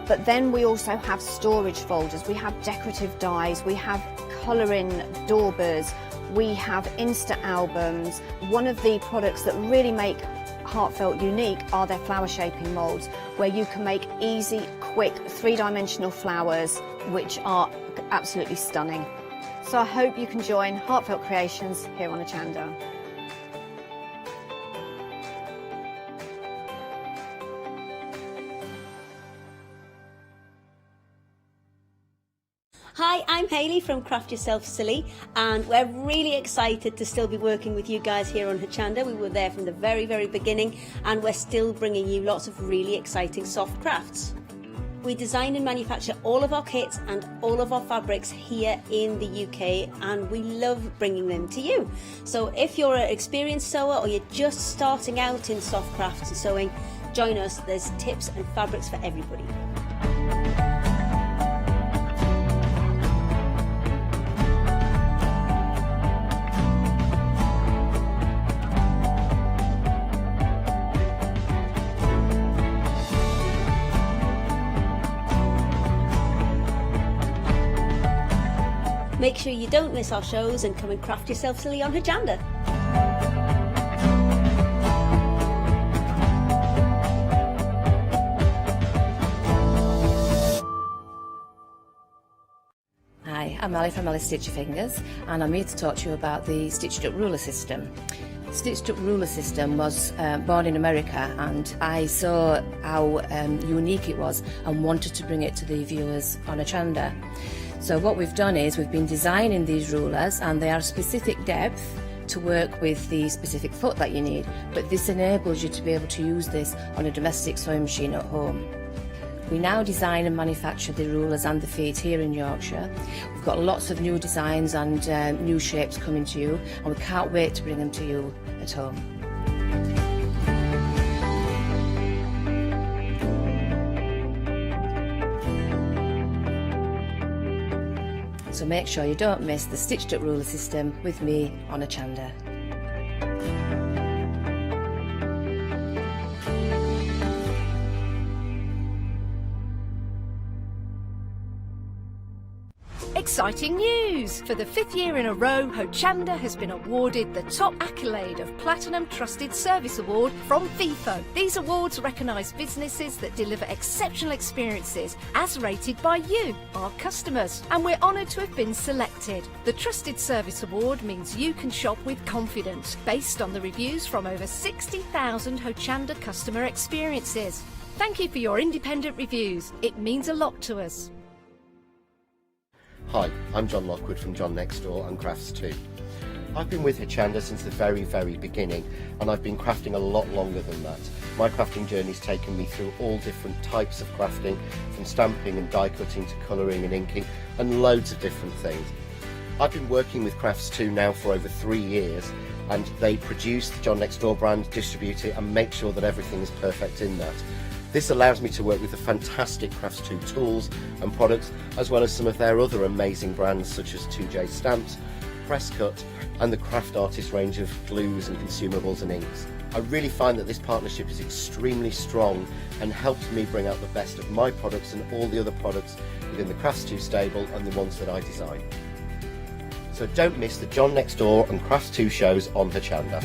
But then we also have storage folders, we have decorative dies, we have colouring daubers, we have Insta albums. One of the products that really make Heartfelt unique are their flower shaping moulds, where you can make easy, quick, 3-dimensional flowers, which are absolutely stunning. So I hope you can join Heartfelt Creations here on Hochanda. Hi, I'm Hayley from Craft Yourself Silly, and we're really excited to still be working with you guys here on Hochanda. We were there from the very, very beginning, and we're still bringing you lots of really exciting soft crafts. We design and manufacture all of our kits and all of our fabrics here in the UK, and we love bringing them to you. So if you're an experienced sewer or you're just starting out in soft crafts and sewing, join us. There's tips and fabrics for everybody. Make sure you don't miss our shows and come and craft yourself silly on Hochanda. Hi, I'm Ali from Ali Stitch Your Fingers, and I'm here to talk to you about the Stitched Up Ruler System. The Stitched Up Ruler System was born in America, and I saw how unique it was and wanted to bring it to the viewers on Hochanda. So what we've done is we've been designing these rulers, and they are specific depth to work with the specific foot that you need, but this enables you to be able to use this on a domestic sewing machine at home. We now design and manufacture the rulers and the feet here in Yorkshire. We've got lots of new designs and new shapes coming to you, and we can't wait to bring them to you at home. So make sure you don't miss the stitched up ruler system with me on Hochanda. Exciting news! For the 5th year in a row, Hochanda has been awarded the top accolade of Platinum Trusted Service Award from Feefo. These awards recognise businesses that deliver exceptional experiences as rated by you, our customers, and we're honoured to have been selected. The Trusted Service Award means you can shop with confidence, based on the reviews from over 60,000 Hochanda customer experiences. Thank you for your independent reviews. It means a lot to us. Hi, I'm John Lockwood from John Next Door and Crafts 2. I've been with Hochanda since the very, very beginning, and I've been crafting a lot longer than that. My crafting journey's taken me through all different types of crafting, from stamping and die cutting to colouring and inking, and loads of different things. I've been working with Crafts 2 now for over 3 years, and they produce the John Next Door brand, distribute it, and make sure that everything is perfect in that. This allows me to work with the fantastic Crafts 2 tools and products, as well as some of their other amazing brands such as 2J Stamps, Press Cut, and the Craft Artist range of glues and consumables and inks. I really find that this partnership is extremely strong and helps me bring out the best of my products and all the other products within the Crafts 2 stable and the ones that I design. So don't miss the John Next Door and Crafts 2 shows on Hochanda.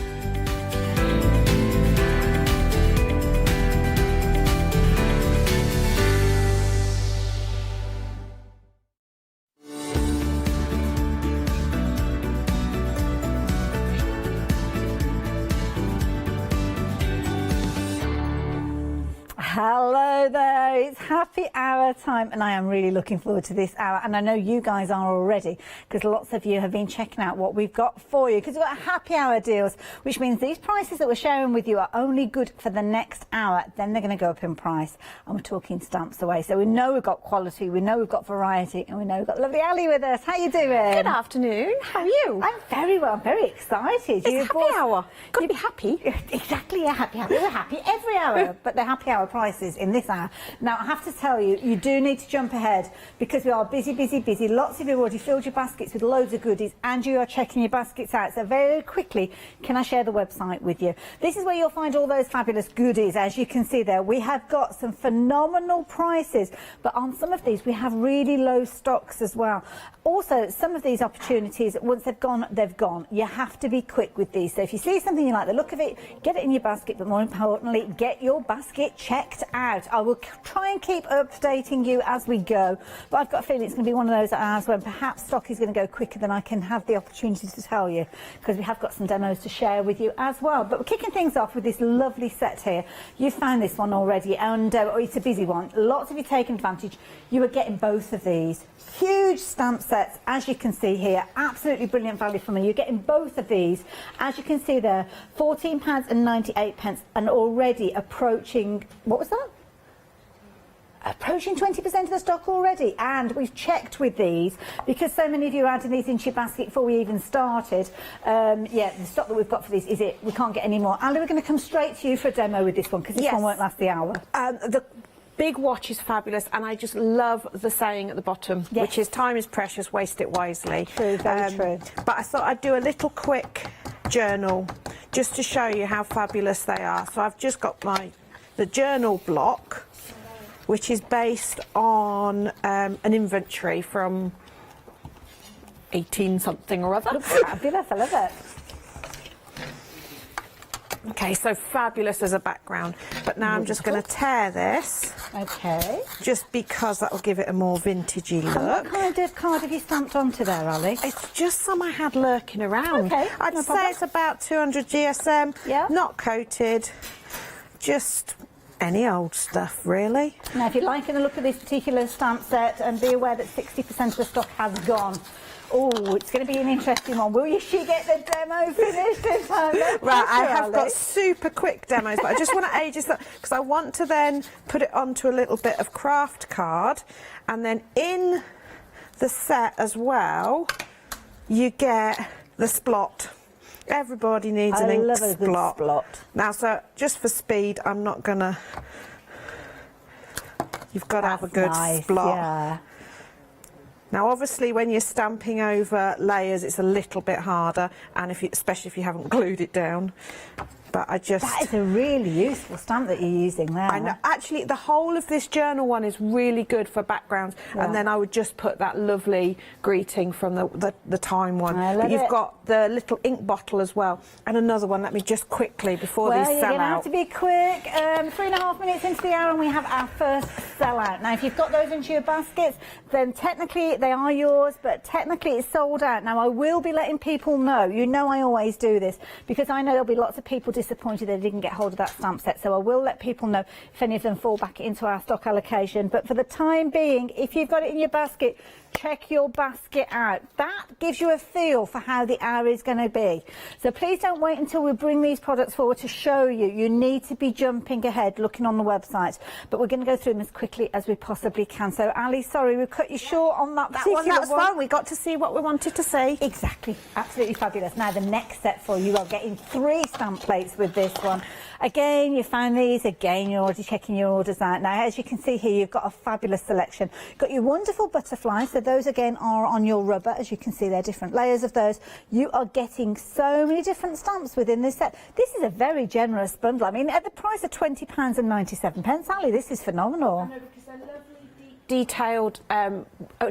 Hello there, it's happy hour time and I am really looking forward to this hour, and I know you guys are already, because lots of you have been checking out what we've got for you, because we've got happy hour deals, which means these prices that we're sharing with you are only good for the next hour, then they're going to go up in price, and we're talking stamps away. So we know we've got quality, we know we've got variety, and we know we've got lovely Ali with us. How you doing? Good afternoon, how are you? I'm very well, very excited. It's happy hour. Got to be happy. Exactly, yeah, happy. We're happy every hour, but the happy hour prices in this hour. Now, I have to tell you, you do need to jump ahead because we are busy, busy, busy. Lots of you have already filled your baskets with loads of goodies and you are checking your baskets out. So very quickly, can I share the website with you? This is where you'll find all those fabulous goodies. As you can see there, we have got some phenomenal prices, but on some of these, we have really low stocks as well. Also, some of these opportunities, once they've gone, they've gone. You have to be quick with these. So if you see something you like the look of it, get it in your basket, but more importantly, get your basket checked out. I will try and keep updating you as we go, but I've got a feeling it's going to be one of those hours when perhaps stock is going to go quicker than I can have the opportunity to tell you, because we have got some demos to share with you as well. But we're kicking things off with this lovely set here. You've found this one already, and it's a busy one. Lots of you taking advantage. You are getting both of these. Huge stamp sets, as you can see here. Absolutely brilliant value for me. You're getting both of these. As you can see there, £14.98 and already approaching, what was that? Approaching 20% of the stock already, and we've checked with these because so many of you are adding these into your basket before we even started. Yeah, the stock that we've got for these is it. We can't get any more. Ali, we're going to come straight to you for a demo with this one because this one won't last the hour. The big watch is fabulous, and I just love the saying at the bottom, which is time is precious, waste it wisely. True, very true. But I thought I'd do a little quick journal just to show you how fabulous they are. So I've just got the journal block, which is based on an inventory from 18 something or other. Looks fabulous, I love it. Okay, so fabulous as a background. But now I'm just going to tear this. Okay. Just because that will give it a more vintagey look. And what kind of card have you stamped onto there, Ali? It's just some I had lurking around. Okay, I'd no say problem. it's about 200 GSM. Yeah. Not coated. Just any old stuff, really. Now, if you're liking the look of this particular stamp set, and be aware that 60% of the stock has gone. Oh, it's going to be an interesting one. Will you get the demo finished in time? Right, I have got super quick demos, but I just want to age this up because I want to then put it onto a little bit of craft card, and then in the set as well, you get the splot. Everybody needs an ink splot. Now, so just for speed, I'm not gonna. You've got to have a good splot. Yeah. Now obviously when you're stamping over layers it's a little bit harder, and especially if you haven't glued it down. But that is a really useful stamp that you're using there. I know. Actually, the whole of this journal one is really good for backgrounds, and then I would just put that lovely greeting from the time one. But you've got the little ink bottle as well, and another one. Let me just quickly, before these sell out. Well, you're going to have to be quick. 3.5 minutes into the hour and we have our first sellout. Now, if you've got those into your baskets, then technically they are yours, but technically it's sold out. Now, I will be letting people know. You know I always do this, because I know there'll be lots of people disappointed they didn't get hold of that stamp set, so I will let people know if any of them fall back into our stock allocation. But for the time being, if you've got it in your basket, check your basket out. That gives you a feel for how the hour is going to be. So please don't wait until we bring these products forward to show you. You need to be jumping ahead, looking on the website. But we're going to go through them as quickly as we possibly can. So Ali, sorry, we cut you short on that particular one. That's fine. We got to see what we wanted to see. Exactly. Absolutely fabulous. Now the next set for you are getting 3 stamp plates with this one. Again, you found these. Again, you're already checking your orders out. Now, as you can see here, you've got a fabulous selection. You've got your wonderful butterflies. So those again are on your rubber. As you can see, they're different layers of those. You are getting so many different stamps within this set. This is a very generous bundle. I mean, at the price of £20.97, Ali, this is phenomenal. I know, because they're lovely, detailed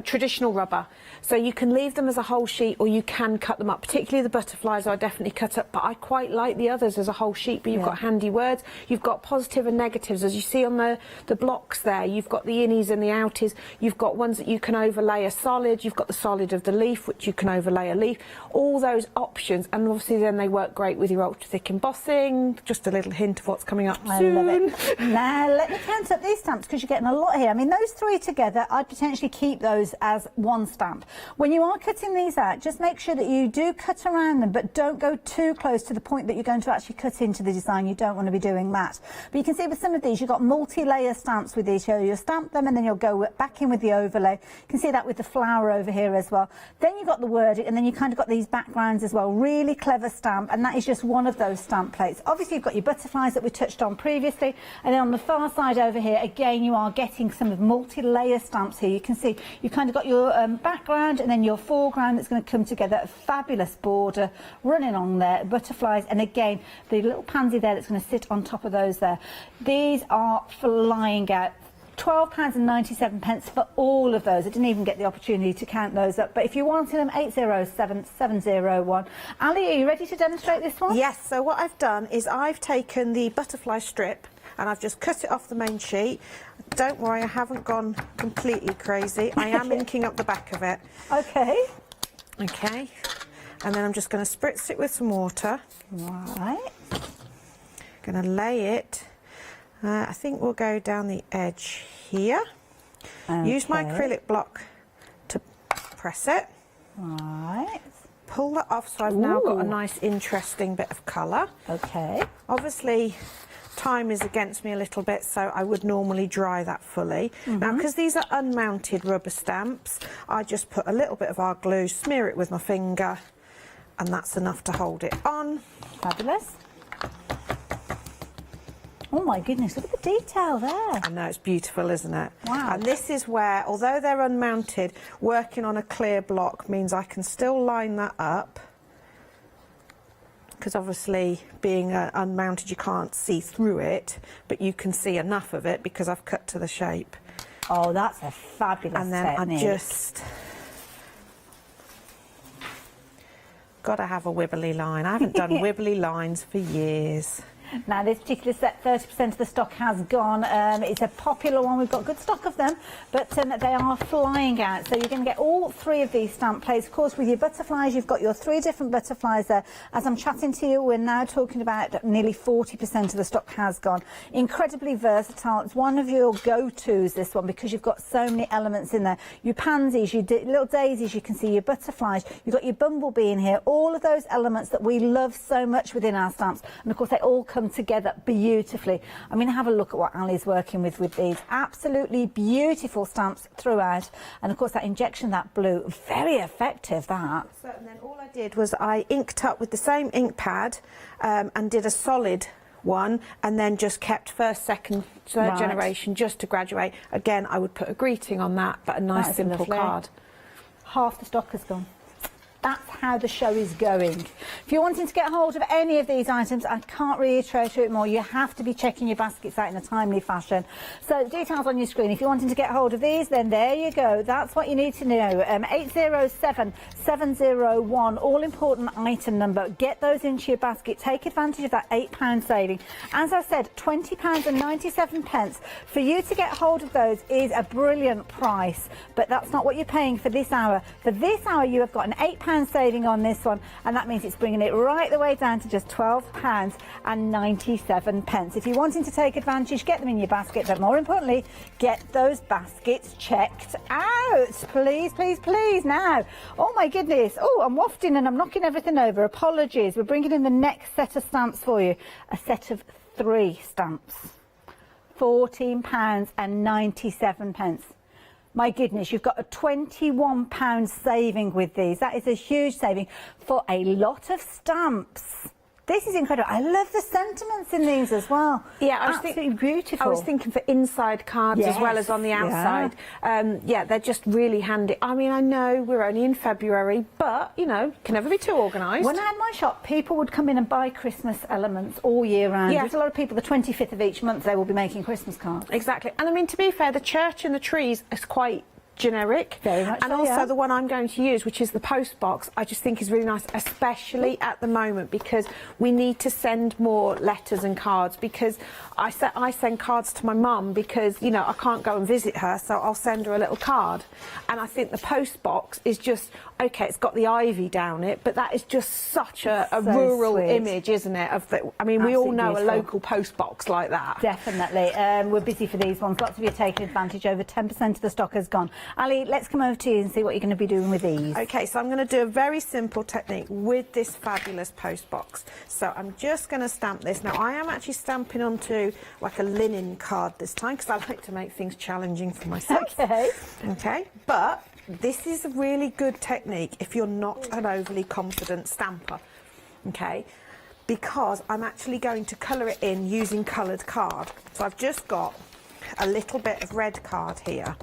traditional rubber, so you can leave them as a whole sheet or you can cut them up. Particularly the butterflies I definitely cut up, but I quite like the others as a whole sheet. But you've got handy words, you've got positive and negatives, as you see on the blocks there. You've got the innies and the outies, you've got ones that you can overlay a solid, you've got the solid of the leaf which you can overlay a leaf, all those options. And obviously then they work great with your ultra thick embossing. Just a little hint of what's coming up soon. I love it. Now let me count up these stamps, because you're getting a lot here. I mean, those 3 together, I'd potentially keep those as one stamp. When you are cutting these out, just make sure that you do cut around them, but don't go too close to the point that you're going to actually cut into the design. You don't want to be doing that. But you can see with some of these, you've got multi-layer stamps with these. So you'll stamp them and then you'll go back in with the overlay. You can see that with the flower over here as well. Then you've got the wording, and then you kind of got these backgrounds as well. Really clever stamp, and that is just one of those stamp plates. Obviously, you've got your butterflies that we touched on previously, and then on the far side over here, again, you are getting some multi-layer stamps here. You can see you've kind of got your background and then your foreground that's going to come together. A fabulous border running on there, butterflies, and again the little pansy there that's going to sit on top of those there. These are flying out. £12.97 for all of those. I didn't even get the opportunity to count those up, but if you wanted them, 807701. Ali, are you ready to demonstrate this one? Yes. So what I've done is I've taken the butterfly strip and I've just cut it off the main sheet. Don't worry, I haven't gone completely crazy. I am inking up the back of it. Okay. Okay. And then I'm just going to spritz it with some water. Right. Going to lay it. I think we'll go down the edge here. Okay. Use my acrylic block to press it. Right. Pull that off, so I've now got a nice interesting bit of colour. Okay. Obviously time is against me a little bit, so I would normally dry that fully. Now, because these are unmounted rubber stamps, I just put a little bit of our glue, smear it with my finger, and that's enough to hold it on. Fabulous. Oh my goodness, look at the detail there. I know, it's beautiful, isn't it? Wow. And this is where, although they're unmounted, working on a clear block means I can still line that up. Because obviously, being unmounted, you can't see through it, but you can see enough of it because I've cut to the shape. Oh, that's a fabulous And then technique. I just got to have a wibbly line. I haven't done wibbly lines for years. Now, this particular set, 30% of the stock has gone. It's a popular one. We've got good stock of them, but they are flying out. So you're going to get all 3 of these stamp plates. Of course, with your butterflies, you've got your 3 different butterflies there. As I'm chatting to you, we're now talking about nearly 40% of the stock has gone. Incredibly versatile. It's one of your go-tos, this one, because you've got so many elements in there. Your pansies, your little daisies, you can see your butterflies. You've got your bumblebee in here. All of those elements that we love so much within our stamps. And, of course, they all come together beautifully. I mean, have a look at what Ali's working with these. Absolutely beautiful stamps throughout. And of course that injection, that blue, very effective, that. So, and then all I did was I inked up with the same ink pad and did a solid one, and then just kept first, second, third generation just to graduate. Again, I would put a greeting on that, but a nice simple card. half the stock has gone. That's how the show is going. If you're wanting to get hold of any of these items, I can't reiterate it more, you have to be checking your baskets out in a timely fashion. So the details on your screen. If you're wanting to get hold of these, then there you go. That's what you need to know. 807701, all important item number. Get those into your basket. Take advantage of that £8 saving. As I said, £20.97. For you to get hold of those is a brilliant price, but that's not what you're paying for this hour. For this hour, you have got an £8 saving on this one, and that means it's bringing it right the way down to just £12.97. If you're wanting to take advantage, get them in your basket, but more importantly, get those baskets checked out. Please, please, please. Now, oh my goodness, oh, I'm wafting and I'm knocking everything over. Apologies. We're bringing in the next set of stamps for you. A set of 3 stamps. £14.97. My goodness, you've got a £21 saving with these. That is a huge saving for a lot of stamps. This is incredible. I love the sentiments in these as well. Yeah, absolutely beautiful. I was thinking for inside cards as well as on the outside. Yeah, they're just really handy. I mean, I know we're only in February, but, you know, can never be too organised. When I had my shop, people would come in and buy Christmas elements all year round. Yeah. There's a lot of people, the 25th of each month, they will be making Christmas cards. Exactly. And I mean, to be fair, the church and the trees is quite generic. Very much and so, also yeah. the one I'm going to use, which is the post box, I just think is really nice, especially at the moment, because we need to send more letters and cards, because I send cards to my mum because, you know, I can't go and visit her, so I'll send her a little card. And I think the post box is just, okay, it's got the ivy down it, but that is just such a So rural sweet. image, isn't it? Of the, I mean, we all know Absolutely a local post box like that. Definitely. We're busy for these ones. Lots of you are taking advantage. Over 10% of the stock has gone. Ali, let's come over to you and see what you're going to be doing with these. Okay, so I'm going to do a very simple technique with this fabulous post box. So I'm just going to stamp this. Now, I am actually stamping onto like a linen card this time, because I like to make things challenging for myself. Okay. Okay, but this is a really good technique if you're not an overly confident stamper. Okay, because I'm actually going to colour it in using coloured card. So I've just got a little bit of red card here.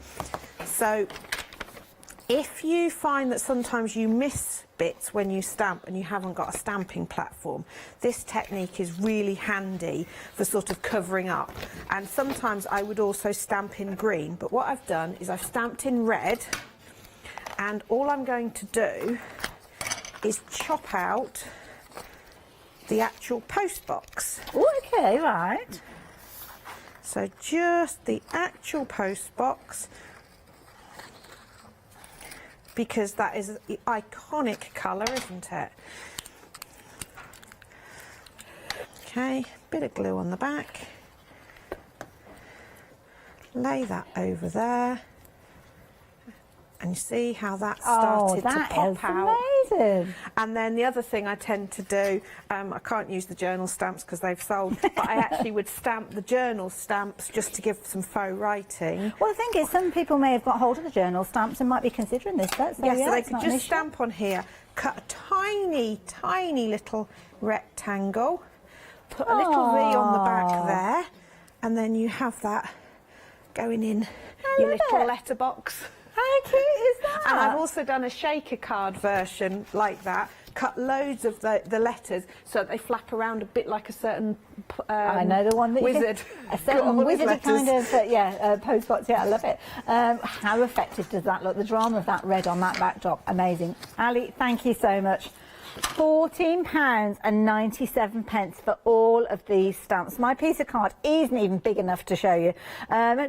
So if you find that sometimes you miss bits when you stamp and you haven't got a stamping platform, this technique is really handy for sort of covering up. And sometimes I would also stamp in green, but what I've done is I've stamped in red, and all I'm going to do is chop out the actual post box. Oh, okay, right. So just the actual post box, because that is the iconic colour, isn't it? Okay, bit of glue on the back. Lay that over there. And you see how that started to pop out. Amazing. And then the other thing I tend to do, I can't use the journal stamps because they've sold, but I actually would stamp the journal stamps just to give some faux writing. Well, the thing is, some people may have got hold of the journal stamps and might be considering this. So Yes, yeah, so they it's could not an just issue. stamp on here, cut a tiny, tiny little rectangle, put a little V on the back there, and then you have that going in your little letterbox. How cute is that? And I've also done a shaker card version like that, cut loads of the letters so that they flap around a bit like a certain I know the one that wizard. A certain All his wizardy kind letters. of post box. Yeah, I love it. How effective does that look? The drama of that red on that backdrop, amazing. Ali, thank you so much. £14.97 for all of these stamps. My piece of card isn't even big enough to show you.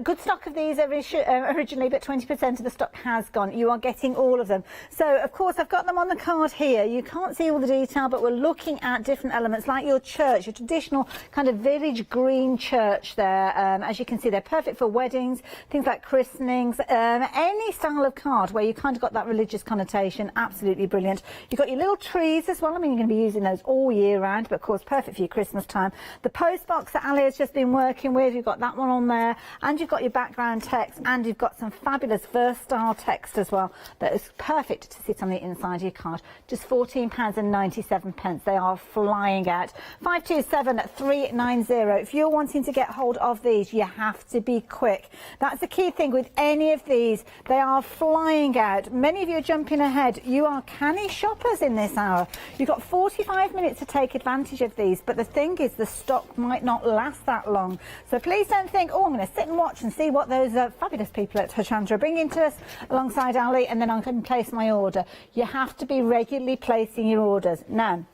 Good stock of these originally, but 20% of the stock has gone. You are getting all of them. So, of course, I've got them on the card here. You can't see all the detail, but we're looking at different elements like your church, your traditional kind of village green church there. As you can see, they're perfect for weddings, things like christenings, any style of card where you kind of got that religious connotation. Absolutely brilliant. You've got your little tree these as well. I mean, you're going to be using those all year round, but of course perfect for your Christmas time. The post box that Ali has just been working with, you've got that one on there, and you've got your background text, and you've got some fabulous versatile text as well that is perfect to sit on the inside of your card. Just £14.97. They are flying out. 527390. If you're wanting to get hold of these, you have to be quick. That's the key thing with any of these. They are flying out. Many of you are jumping ahead. You are canny shoppers in this hour. You've got 45 minutes to take advantage of these, but the thing is the stock might not last that long. So please don't think, oh, I'm going to sit and watch and see what those fabulous people at Hochanda are bringing to us alongside Ali, and then I can place my order. You have to be regularly placing your orders. Now,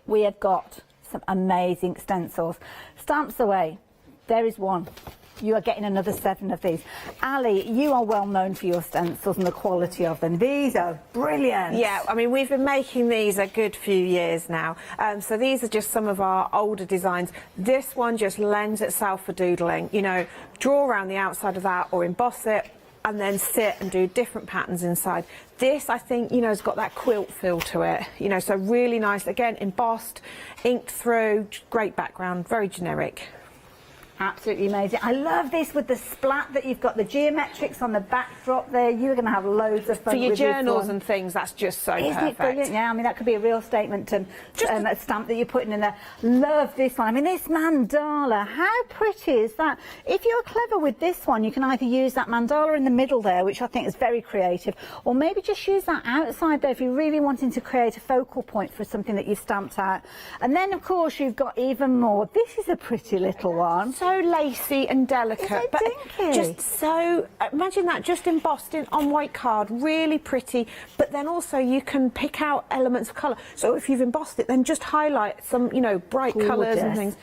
we have got some amazing stencils. Stamps away. There is one. You are getting another 7 of these. Ali, you are well known for your stencils and the quality of them. These are brilliant. Yeah, I mean, we've been making these a good few years now. So these are just some of our older designs. This one just lends itself for doodling. You know, draw around the outside of that or emboss it, and then sit and do different patterns inside. This, I think, you know, has got that quilt feel to it. You know, so really nice. Again, embossed, inked through, great background, very generic. Absolutely amazing. I love this with the splat that you've got the geometrics on the backdrop there. You're going to have loads of fun for your with journals and things. That's just so Isn't perfect. It brilliant? Yeah, I mean that could be a real statement. A stamp that you're putting in there. Love this one. I mean this mandala. How pretty is that? If you're clever with this one, you can either use that mandala in the middle there, which I think is very creative, or maybe just use that outside there if you're really wanting to create a focal point for something that you've stamped out. And then of course you've got even more. This is a pretty little one. So lacy and delicate, but just so, imagine that just embossed in on white card, really pretty, but then also you can pick out elements of colour. So if you've embossed it, then just highlight some, you know, bright colours and things.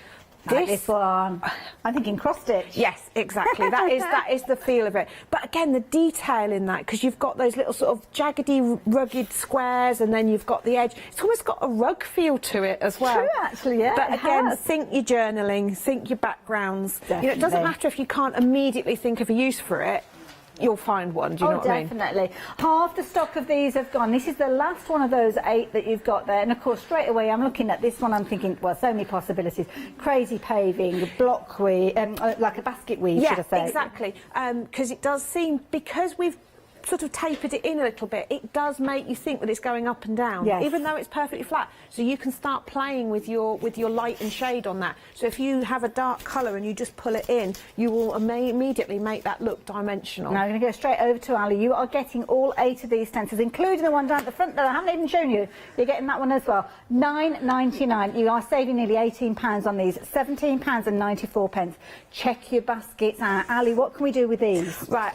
This one, I'm thinking cross stitch. Yes, exactly. That is the feel of it. But again, the detail in that, because you've got those little sort of jaggedy, rugged squares, and then you've got the edge. It's almost got a rug feel to it as well. True, actually, yeah. But again, think your journaling, think your backgrounds. Definitely. You know, it doesn't matter if you can't immediately think of a use for it. You'll find one, do you know what I mean? Definitely. Half the stock of these have gone. This is the last one of those 8 that you've got there. And of course, straight away, I'm looking at this one, I'm thinking, well, so many possibilities. Crazy paving, block weave, like a basket weave, should I say. Yeah, exactly. Because it does seem, because we've sort of tapered it in a little bit, it does make you think that it's going up and down, even though it's perfectly flat. So you can start playing with your light and shade on that. So if you have a dark colour and you just pull it in, you will immediately make that look dimensional. Now I'm going to go straight over to Ali. You are getting all 8 of these stencils, including the one down at the front that I haven't even shown you. You're getting that one as well. £9.99. You are saving nearly £18 on these. £17.94. Check your baskets out. Ali, what can we do with these? Right,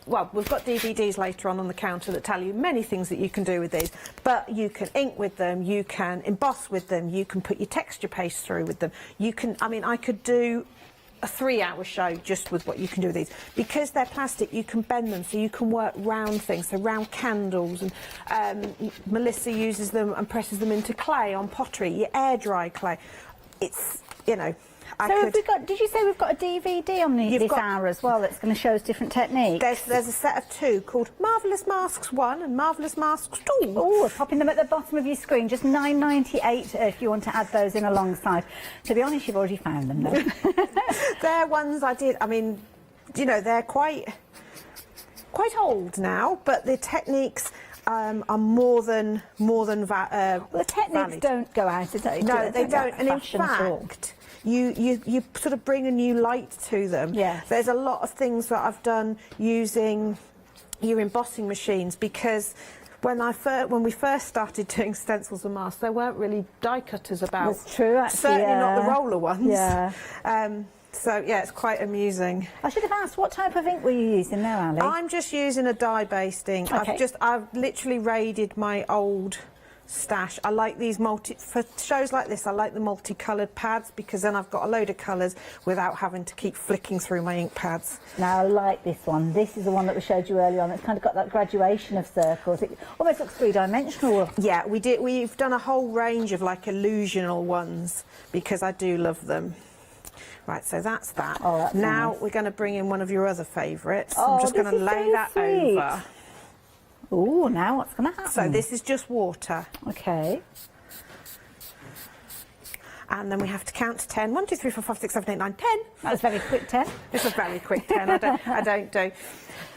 well, we've got DVDs later on the counter that tell you many things that you can do with these, but you can ink with them, you can emboss with them, you can put your texture paste through with them, you can, I mean, I could do a 3-hour show just with what you can do with these. Because they're plastic, you can bend them, so you can work round things, so round candles, and Melissa uses them and presses them into clay on pottery, your air dry clay. It's, you know, did you say we've got a DVD on this hour as well that's going to show us different techniques? There's a set of 2 called Marvellous Masks 1 and Marvellous Masks 2. Oh, popping them at the bottom of your screen, just £9.98 if you want to add those in alongside. To be honest, you've already found them though. They're ones I did, I mean, you know, they're quite old now, but the techniques are more than well, the techniques valid. Don't go out of date. No, they don't. And in fact, you sort of bring a new light to them. Yes. There's a lot of things that I've done using your embossing machines, because when we first started doing stencils and masks, there weren't really die cutters about. That's true, actually. Certainly not the roller ones. Yeah. So yeah, it's quite amusing. I should have asked, what type of ink were you using there, Ali? I'm just using a dye-based ink. Okay. I've literally raided my old stash. I like these for shows like this, I like the multicoloured pads, because then I've got a load of colours without having to keep flicking through my ink pads. Now I like this one. This is the one that we showed you earlier on. It's kind of got that graduation of circles. It almost looks 3-dimensional. Yeah, we've done a whole range of like illusional ones, because I do love them. Right, so that's that. Oh, that's now nice. We're going to bring in one of your other favourites. Oh, I'm just going to lay that over. Oh, now what's going to happen? So this is just water. Okay. And then we have to count to 10. 1, 2, 3, 4, 5, 6, 7, 8, 9, 10. That was very quick 10. It's a very quick 10. I don't do.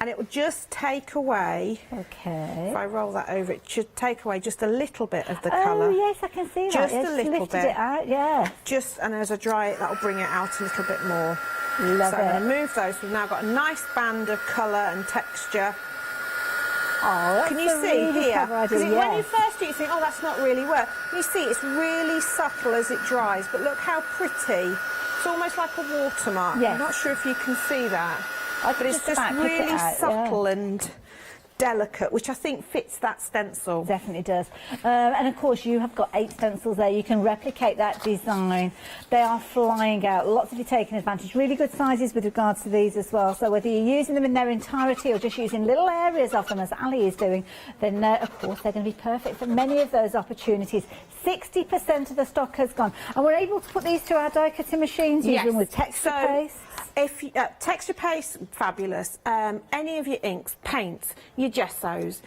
And it will just take away. Okay. If I roll that over, it should take away just a little bit of the colour. Oh yes, I can see that. Just yes, a little lifted bit. It out, yeah. Just, and as I dry it, that'll bring it out a little bit more. Love so it. I'm going to move those. We've now got a nice band of colour and texture. Oh, that's can you a see really here? clever idea, When you yes. first do it, you think, oh, that's not really work. You see, it's really subtle as it dries, but look how pretty. It's almost like a watermark. Yes. I'm not sure if you can see that. But it's just about pick it really out, subtle and delicate, which I think fits that stencil. Definitely does. And of course you have got 8 stencils there. You can replicate that design. They are flying out. Lots of you taking advantage. Really good sizes with regards to these as well. So whether you're using them in their entirety or just using little areas of them as Ali is doing, then of course they're going to be perfect for many of those opportunities. 60% of the stock has gone. And we're able to put these through our die cutting machines using them with texture paste. If texture paste, fabulous. Any of your inks, paints, your gessos,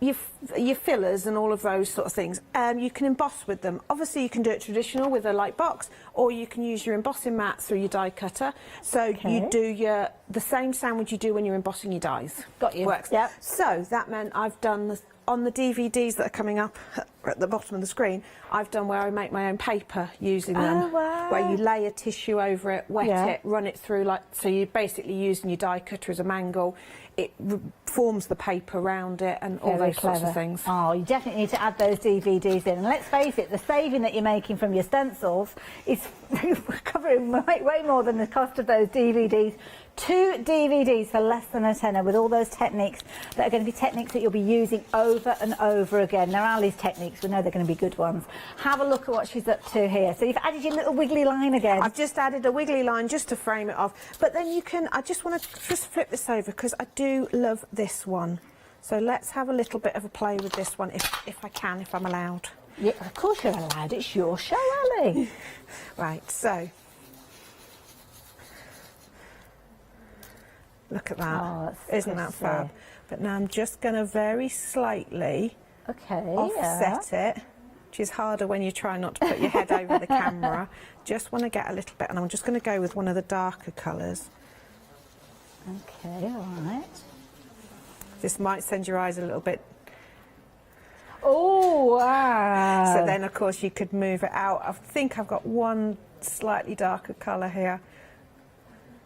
your fillers and all of those sort of things, you can emboss with them. Obviously you can do it traditional with a light box, or you can use your embossing mat through your die cutter. So you do the same sandwich you do when you're embossing your dies. Got you. Works. Yep. So that meant I've done on the DVDs that are coming up at the bottom of the screen, I've done where I make my own paper using them. Oh, wow. Where you lay a tissue over it, wet it, run it through, so you're basically using your die cutter as a mangle. It forms the paper around it and all those sorts of things. Oh, you definitely need to add those DVDs in. And let's face it, the saving that you're making from your stencils is covering way more than the cost of those DVDs. 2 DVDs for less than a tenner with all those techniques that are going to be techniques that you'll be using over and over again. Now, Ali's techniques, we know they're going to be good ones. Have a look at what she's up to here. So you've added your little wiggly line again. I've just added a wiggly line just to frame it off. But then you can, I just want to just flip this over because I do love this one. So let's have a little bit of a play with this one if I can, if I'm allowed. Yeah, of course you're allowed. It's your show, Ali. Right, so look at that. Oh, isn't that fab? But now I'm just going to very slightly offset it, which is harder when you try not to put your head over the camera. Just want to get a little bit, and I'm just going to go with one of the darker colours. Okay, all right. This might send your eyes a little bit. Oh, wow. So then, of course, you could move it out. I think I've got one slightly darker colour here.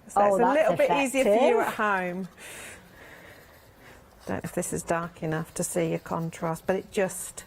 So it's a little bit easier for you at home. Don't know if this is dark enough to see your contrast, but it just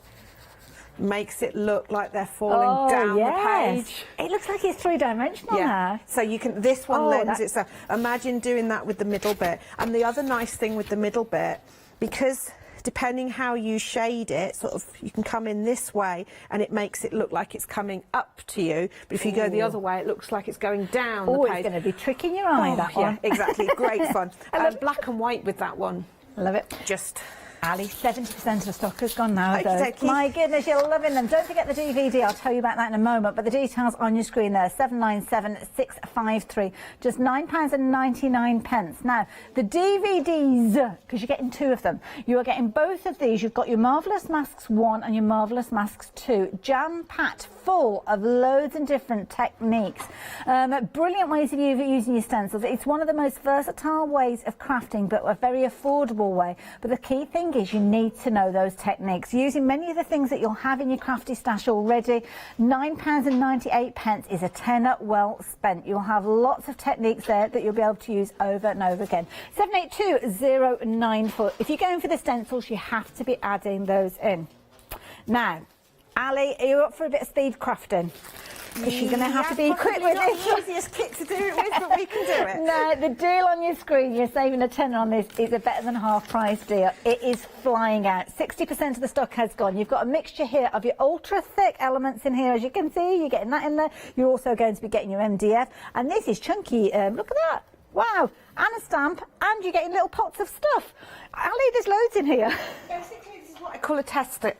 makes it look like they're falling down the page. It looks like it's 3-dimensional now. So you can, this one lends itself. Imagine doing that with the middle bit. And the other nice thing with the middle bit, because depending how you shade it, sort of, you can come in this way and it makes it look like it's coming up to you. But if you go the other way, it looks like it's going down the page. It's going to be tricking your eye, that one. Yeah, exactly. Great fun. Black and white with that one. Love it. Just... Ali, 70% of the stock has gone now, though. Okey-dokey. My goodness, you're loving them. Don't forget the DVD. I'll tell you about that in a moment. But the details on your screen there, 797653. Just £9.99. Now, the DVDs, because you're getting 2 of them, you are getting both of these. You've got your Marvellous Masks 1 and your Marvellous Masks 2. Jam-packed full of loads and different techniques. Brilliant ways of using your stencils. It's one of the most versatile ways of crafting, but a very affordable way. But the key thing is you need to know those techniques. Using many of the things that you'll have in your crafty stash already, £9.98 is a tenner well spent. You'll have lots of techniques there that you'll be able to use over and over again. 782094. If you're going for the stencils, you have to be adding those in. Now, Ali, are you up for a bit of speed crafting? Because you're going to have to be quick with this. it. Not the easiest kit to do it with, but we can do it. No, the deal on your screen, you're saving a tenner on this, is a better than half price deal. It is flying out. 60% of the stock has gone. You've got a mixture here of your ultra thick elements in here, as you can see. You're getting that in there. You're also going to be getting your MDF. And this is chunky. Look at that. Wow, and a stamp, and you're getting little pots of stuff. Ali, there's loads in here. Basically, this is what I call a taster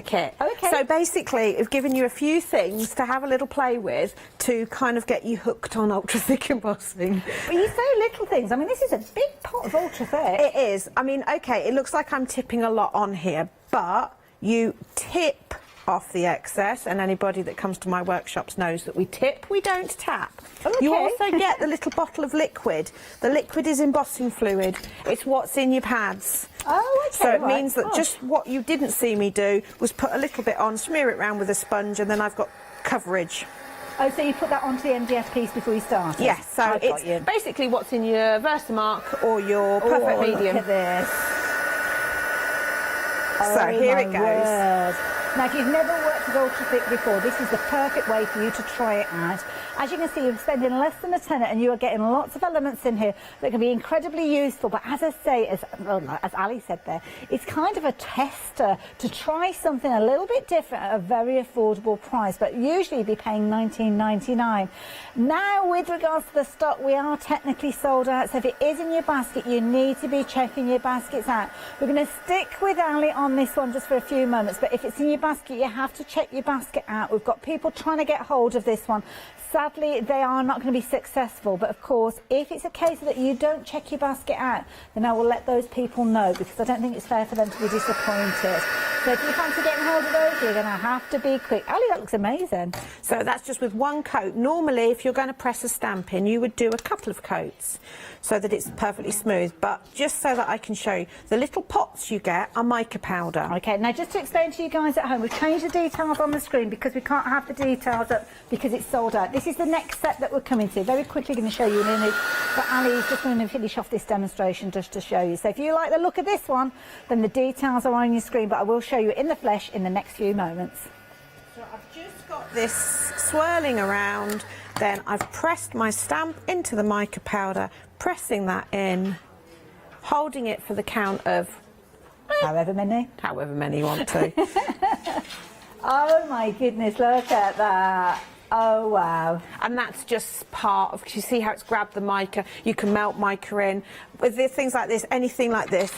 kit. Okay. So basically, it's given you a few things to have a little play with to kind of get you hooked on ultra thick embossing. But you say little things. I mean, this is a big pot of ultra thick. It is. I mean, okay, it looks like I'm tipping a lot on here, but you tip off the excess, and anybody that comes to my workshops knows that we tip, we don't tap. Okay. You also get the little bottle of liquid. The liquid is embossing fluid. It's what's in your pads. Oh, okay. So it means that just what you didn't see me do was put a little bit on, smear it around with a sponge, and then I've got coverage. Oh, so you put that onto the MDF piece before you start? Yes, so it's basically what's in your Versamark or your Perfect Medium. Look at this. So here it goes. Word. Now, if you've never worked with ultra thick before, this is the perfect way for you to try it out. As you can see, you're spending less than a tenner and you are getting lots of elements in here that can be incredibly useful. But as I say, as Ali said there, it's kind of a tester to try something a little bit different at a very affordable price, but usually you'd be paying $19.99. Now, with regards to the stock, we are technically sold out, so if it is in your basket, you need to be checking your baskets out. We're going to stick with Ali on this one just for a few moments, but if it's in your basket, you have to check your basket out. We've got people trying to get hold of this one. Sadly, they are not going to be successful, but of course, if it's a case that you don't check your basket out, then I will let those people know, because I don't think it's fair for them to be disappointed. So if you fancy getting hold of those, you're going to have to be quick. Ali, that looks amazing. So that's just with one coat. Normally, if you're going to press a stamp in, you would do a couple of coats so that it's perfectly smooth. But just so that I can show you, the little pots you get are mica powder. Okay, now just to explain to you guys at home, we've changed the details on the screen because we can't have the details up because it's sold out. This is the next set that we're coming to. Very quickly going to show you in a minute, but Ali's just going to finish off this demonstration just to show you. So if you like the look of this one, then the details are on your screen, but I will show you in the flesh in the next few moments. So I've just got this swirling around, then I've pressed my stamp into the mica powder, pressing that in, holding it for the count of however many you want to. Oh my goodness, look at that. Oh wow. And that's just part of, you see how it's grabbed the mica, you can melt mica in. With things like this, anything like this,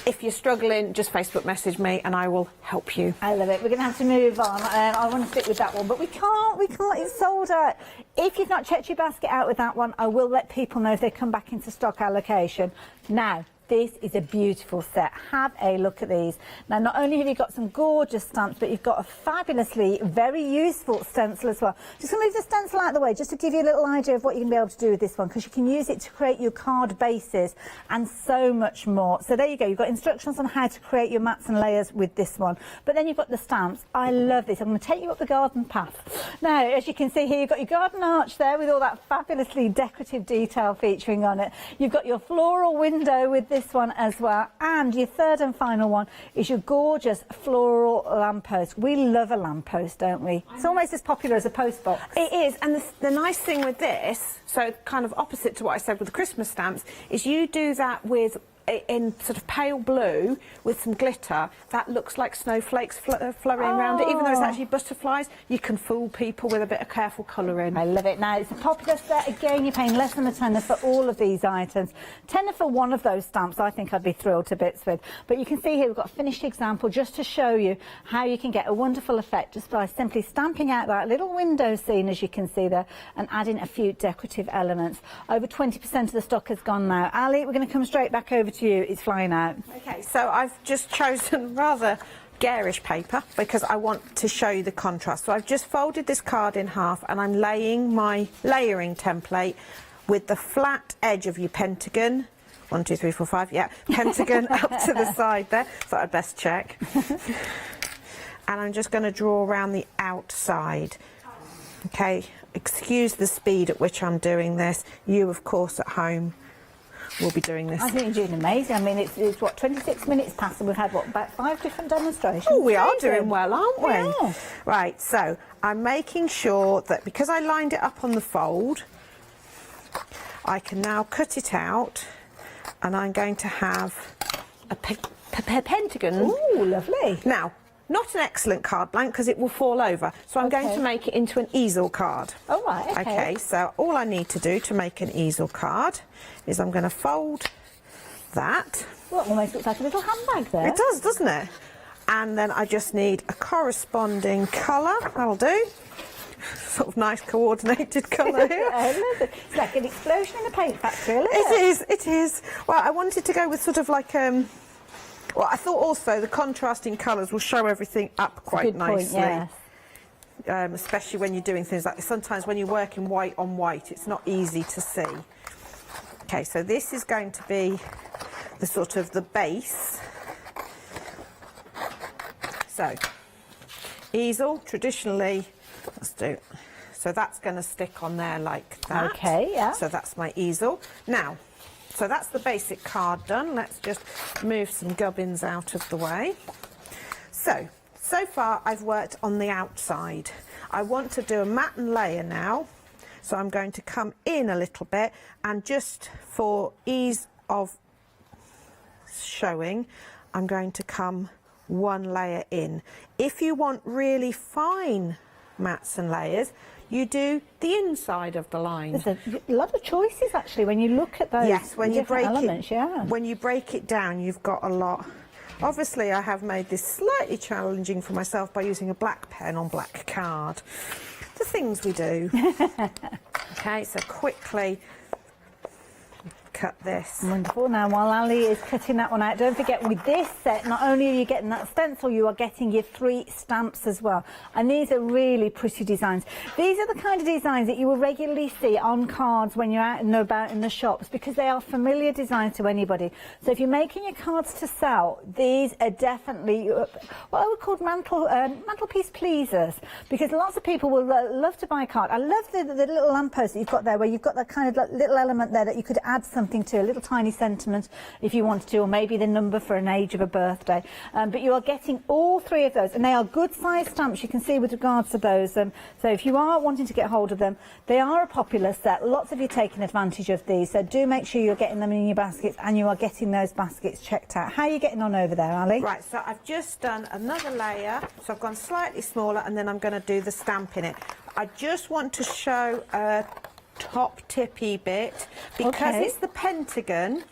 if you're struggling, just Facebook message me and I will help you. I love it. We're going to have to move on. I want to stick with that one, but we can't, it's sold out. If you've not checked your basket out with that one, I will let people know if they come back into stock allocation. Now, this is a beautiful set. Have a look at these. Now, not only have you got some gorgeous stamps, but you've got a fabulously, very useful stencil as well. Just going to move the stencil out of the way, just to give you a little idea of what you're going to be able to do with this one, because you can use it to create your card bases and so much more. So there you go. You've got instructions on how to create your mats and layers with this one. But then you've got the stamps. I love this. I'm going to take you up the garden path. Now, as you can see here, you've got your garden arch there with all that fabulously decorative detail featuring on it. You've got your floral window with this one as well, and your third and final one is your gorgeous floral lamppost. We love a lamppost, don't we? It's almost as popular as a post box. It is, and the nice thing with this, so kind of opposite to what I said with the Christmas stamps, is you do that with in sort of pale blue with some glitter that looks like snowflakes flurrying around it, even though it's actually butterflies. You can fool people with a bit of careful colouring. I love it. Now, it's a popular set. Again, you're paying less than a tenner for all of these items. Tenner for one of those stamps, I think I'd be thrilled to bits with. But you can see here we've got a finished example just to show you how you can get a wonderful effect just by simply stamping out that little window scene, as you can see there, and adding a few decorative elements. Over 20% of the stock has gone now. Ali, we're going to come straight back over to you. It's flying out. Okay, so I've just chosen rather garish paper because I want to show you the contrast. So I've just folded this card in half and I'm laying my layering template with the flat edge of your pentagon. 1, 2, 3, 4, 5, yeah, pentagon up to the side there. So I'd best check. And I'm just going to draw around the outside. Okay, excuse the speed at which I'm doing this. You, of course, at home will be doing this. I think you're doing amazing. I mean, it's what, 26 minutes past and we've had, what, about 5 different demonstrations? Oh, we are doing well, aren't we? Yeah. Right, so I'm making sure that because I lined it up on the fold, I can now cut it out and I'm going to have a pentagon. Ooh, lovely. Now, not an excellent card blank because it will fall over. So I'm going to make it into an easel card. Oh, right, okay. Okay, so all I need to do to make an easel card is I'm going to fold that. Well, it almost looks like a little handbag there. It does, doesn't it? And then I just need a corresponding colour. That'll do. Sort of nice coordinated colour here. I love it. It's like an explosion in a paint factory, isn't it? It is, it is. Well, I wanted to go with sort of like well, I thought also the contrasting colours will show everything up quite nicely. Point, yes. Especially when you're doing things like this. Sometimes when you're working white on white, it's not easy to see. Okay, so this is going to be the sort of the base. So, easel, traditionally, let's do, so that's going to stick on there like that. Okay, yeah. So that's my easel. Now, so that's the basic card done. Let's just move some gubbins out of the way. So far I've worked on the outside. I want to do a mat and layer now. So I'm going to come in a little bit, and just for ease of showing, I'm going to come one layer in. If you want really fine mats and layers, you do the inside of the line. There's a lot of choices actually when you look at those. Yes, when you break elements, it, yeah. When you break it down, you've got a lot. Obviously, I have made this slightly challenging for myself by using a black pen on black card. The things we do. Okay, so quickly cut this. Wonderful. Now, while Ali is cutting that one out, don't forget with this set, not only are you getting that stencil, you are getting your 3 stamps as well. And these are really pretty designs. These are the kind of designs that you will regularly see on cards when you're out and about in the shops, because they are familiar designs to anybody. So if you're making your cards to sell, these are definitely what I would call mantelpiece pleasers, because lots of people will love to buy a card. I love the little lamppost that you've got there, where you've got that kind of like little element there that you could add something to, a little tiny sentiment if you wanted to, or maybe the number for an age of a birthday. But you are getting all 3 of those, and they are good size stamps, you can see with regards to those. So if you are wanting to get hold of them, they are a popular set. Lots of you taking advantage of these, so do make sure you're getting them in your baskets, and you are getting those baskets checked out. How are you getting on over there, Ali? Right, so I've just done another layer, so I've gone slightly smaller, and then I'm going to do the stamp in it. I just want to show a top tippy bit, because it's the pentagon,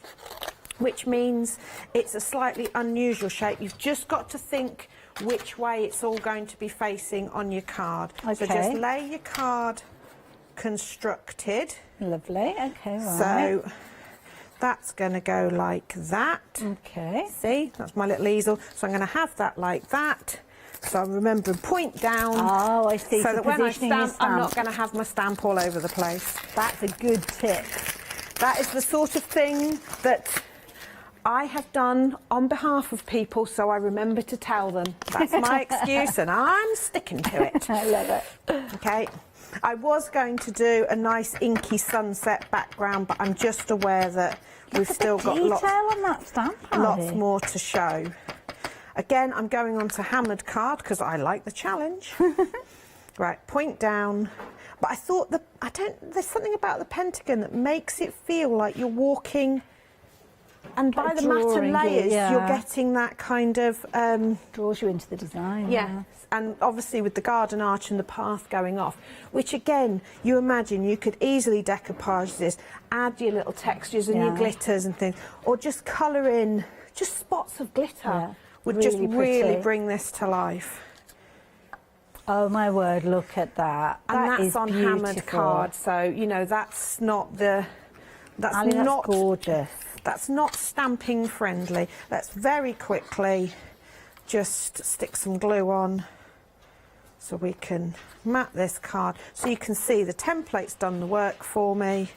which means it's a slightly unusual shape. You've just got to think which way it's all going to be facing on your card. Okay. So just lay your card constructed. Lovely. Okay, right. So that's going to go like that. Okay. See, that's my little easel. So I'm going to have that like that. So remember, point down. Oh, I see. So that when I stamp, I'm not going to have my stamp all over the place. That's a good tip. That is the sort of thing that I have done on behalf of people, so I remember to tell them. That's my excuse, and I'm sticking to it. I love it. Okay. I was going to do a nice inky sunset background, but I'm just aware that we've still got lots on that stamp, lots more to show. Again, I'm going on to hammered card because I like the challenge. Right, point down. But I thought there's something about the pentagon that makes it feel like you're walking, and by the mat and layers, you're getting that kind of draws you into the design. Yeah, and obviously with the garden arch and the path going off, which again, you imagine you could easily decoupage this, add your little textures and your glitters and things, or just colour in just spots of glitter. Yeah. Would Really just really bring this to life. Oh my word, look at that. And That that's is on beautiful. hammered card, so you know that's not Ali, that's gorgeous. That's not stamping friendly. Let's very quickly just stick some glue on so we can mat this card. So you can see the template's done the work for me.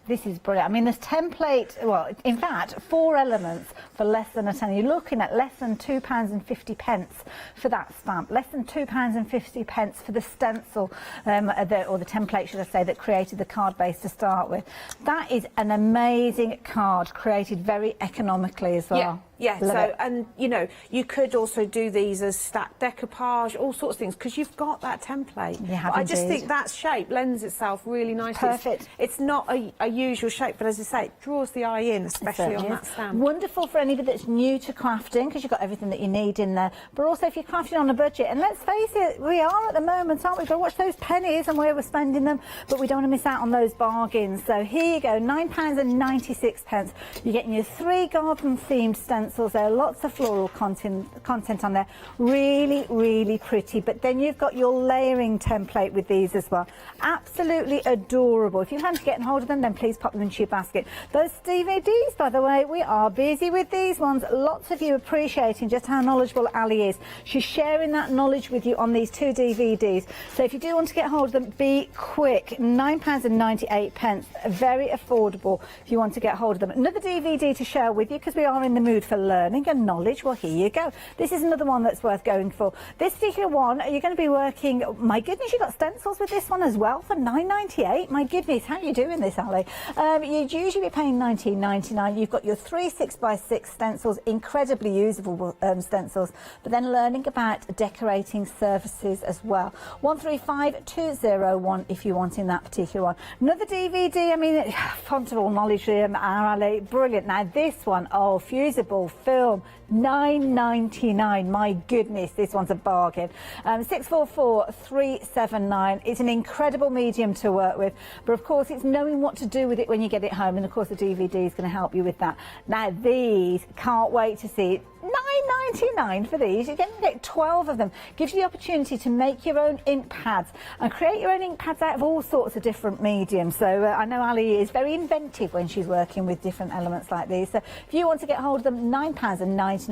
This is brilliant. I mean, this template, well, in fact, 4 elements for less than a tenner. You're looking at less than £2.50 for that stamp, less than £2.50 for the stencil, or the template, should I say, that created the card base to start with. That is an amazing card, created very economically as well. Yeah, Love so, it. and you know, you could also do these as stacked decoupage, all sorts of things, because you've got that template. You have But I just indeed. think that shape lends itself really nicely. Perfect. It's not a usual shape, but as I say, it draws the eye in, especially on that stamp. Wonderful for anybody that's new to crafting, because you've got everything that you need in there. But also if you're crafting on a budget, and let's face it, we are at the moment, aren't we? We've got to watch those pennies and where we're spending them, but we don't want to miss out on those bargains. So here you go, £9.96. You're getting your 3 garden-themed stencils there, lots of floral content on there, really, really pretty. But then you've got your layering template with these as well. Absolutely adorable. If you fancy getting hold of them, then please pop them into your basket. Those DVDs, by the way, we are busy with these ones. Lots of you appreciating just how knowledgeable Ali is. She's sharing that knowledge with you on these 2 DVDs. So if you do want to get hold of them, be quick. £9.98. Very affordable if you want to get hold of them. Another DVD to share with you, because we are in the mood for learning and knowledge. Well, here you go. This is another one that's worth going for. This particular one, you're going to be working, my goodness, you've got stencils with this one as well for £9.98. My goodness, how are you doing this, Ali? You'd usually be paying £19.99. You've got your 3 6x6 stencils, incredibly usable stencils, but then learning about decorating surfaces as well. 135201 if you want in that particular one. Another DVD, I mean, font of all knowledge here, Ali, brilliant. Now this one, oh, fusible film, £9.99. My goodness, this one's a bargain. 644379. It's an incredible medium to work with, but of course it's knowing what to do with it when you get it home, and of course the DVD is going to help you with that. Now these, can't wait to see it. £9.99 for these. You can get 12 of them. Gives you the opportunity to make your own ink pads and create your own ink pads out of all sorts of different mediums. So I know Ali is very inventive when she's working with different elements like these. So if you want to get hold of them, £9.99.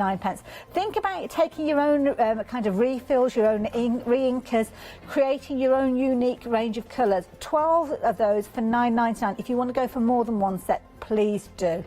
Think about taking your own kind of refills, your own re-inkers, creating your own unique range of colours. 12 of those for £9.99. If you want to go for more than one set, please do.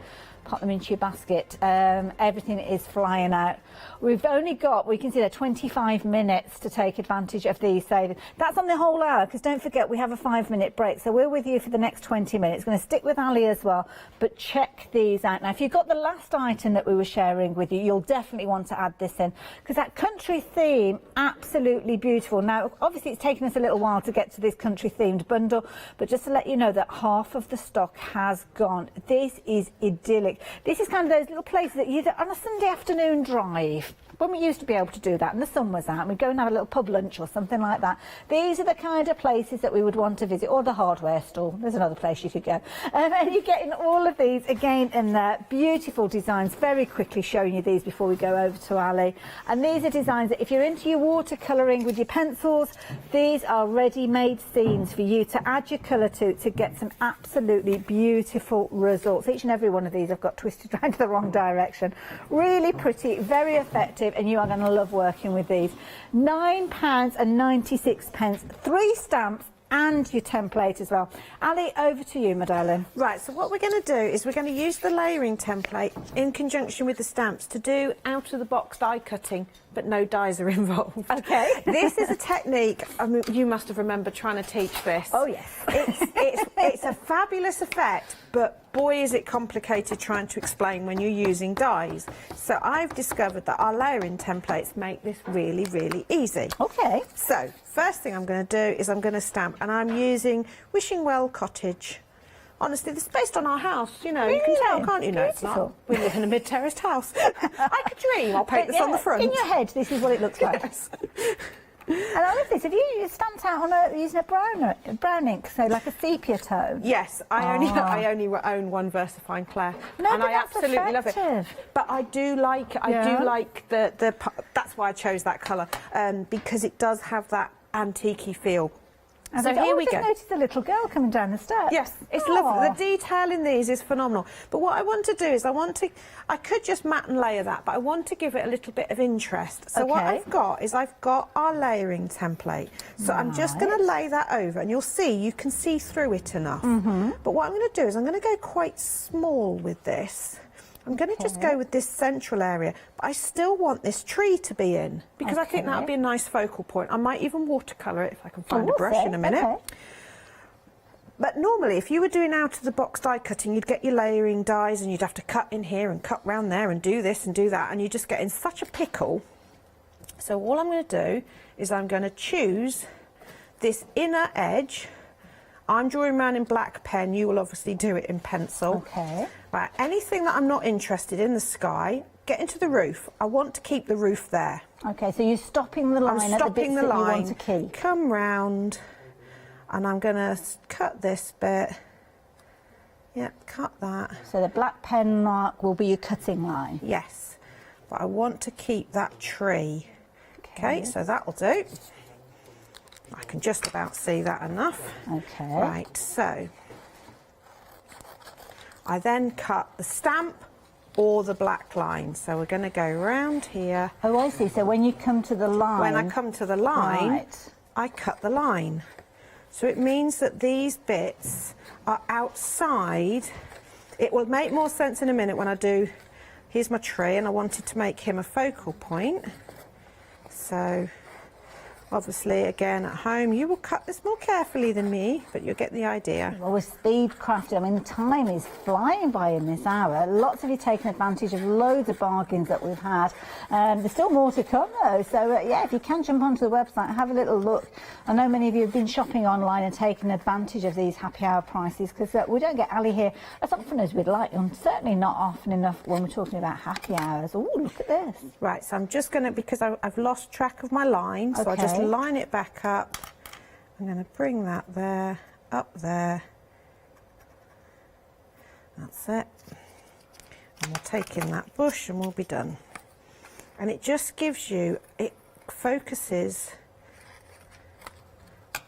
Pop them into your basket. Everything is flying out. We've only got, we can see there, 25 minutes to take advantage of these savings. That's on the whole hour, because don't forget we have a 5-minute break, so we're with you for the next 20 minutes. Going to stick with Ali as well, but check these out. Now if you've got the last item that we were sharing with you, you'll definitely want to add this in, because that country theme, absolutely beautiful. Now obviously it's taken us a little while to get to this country themed bundle, but just to let you know that half of the stock has gone. This is idyllic. This is kind of those little places that you, on a Sunday afternoon drive, when we used to be able to do that and the sun was out and we'd go and have a little pub lunch or something like that. These are the kind of places that we would want to visit, or the hardware store. There's another place you could go. And you're getting all of these again in there. Beautiful designs. Very quickly showing you these before we go over to Ali. And these are designs that if you're into your watercolouring with your pencils, these are ready-made scenes for you to add your colour to get some absolutely beautiful results. Each and every one of these I've got twisted round the wrong direction. Really pretty, very effective, and you are going to love working with these. £9.96, 3 stamps and your template as well. Ali, over to you, my darling. Right, so what we're going to do is we're going to use the layering template in conjunction with the stamps to do out-of-the-box die cutting, but no dies are involved. Okay. This is a technique, I mean, you must have remembered trying to teach this. Oh, yes. It's a fabulous effect, but boy is it complicated trying to explain when you're using dies. So I've discovered that our layering templates make this really, really easy. Okay. So first thing I'm going to do is I'm going to stamp, and I'm using Wishing Well Cottage. Honestly, this is based on our house, you know, you can tell, can't you? No, it's not. We live in a mid-terraced house. I could dream, I'll paint this on the front. In your head, this is what it looks like. Yes. And I love this. Have you stamped out on using a brown ink, so like a sepia tone? Yes, I only own one Versifine Claire, no, and I absolutely love it. But I do like the that's why I chose that colour, because it does have that antique-y feel. And so here we go. I noticed a little girl coming down the steps. Yes, it's lovely. The detail in these is phenomenal. But what I want to do is I could just mat and layer that, but I want to give it a little bit of interest. So what I've got is I've got our layering template. So I'm just going to lay that over, and you'll see, you can see through it enough. But what I'm going to do is I'm going to go quite small with this. I'm going to just go with this central area, but I still want this tree to be in, because I think that would be a nice focal point. I might even watercolour it if I can find a brush in a minute. But normally, if you were doing out-of-the-box die cutting, you'd get your layering dies and you'd have to cut in here and cut round there and do this and do that, and you just get in such a pickle. So all I'm going to do is I'm going to choose this inner edge. I'm drawing around in black pen, you will obviously do it in pencil. Okay. Right, anything that I'm not interested in, the sky, get into the roof. I want to keep the roof there. Okay, so you're stopping the line I'm at the bits stopping the that line, you want to keep. come round, and I'm going to cut this bit. Yep, cut that. So the black pen mark will be your cutting line? Yes, but I want to keep that tree. Okay, so that'll do. I can just about see that enough. Okay. Right, so I then cut the stamp or the black line. So we're going to go round here. Oh, I see. So when you come to the line... When I come to the line, right. I cut the line. So it means that these bits are outside. It will make more sense in a minute when I do... Here's my tree, and I wanted to make him a focal point. So... Obviously, again, at home, you will cut this more carefully than me, but you'll get the idea. Well, with speed crafting, I mean, the time is flying by in this hour. Lots of you taking advantage of loads of bargains that we've had. There's still more to come, though. So, yeah, if you can jump onto the website, have a little look. I know many of you have been shopping online and taking advantage of these happy hour prices, because we don't get Ali here as often as we'd like, and certainly not often enough when we're talking about happy hours. Oh, look at this. Right, so I'm just going to, because I've lost track of my line, so I'll just line it back up. I'm going to bring that there, up there. That's it. And we'll take in that bush and we'll be done. And it just gives you, it focuses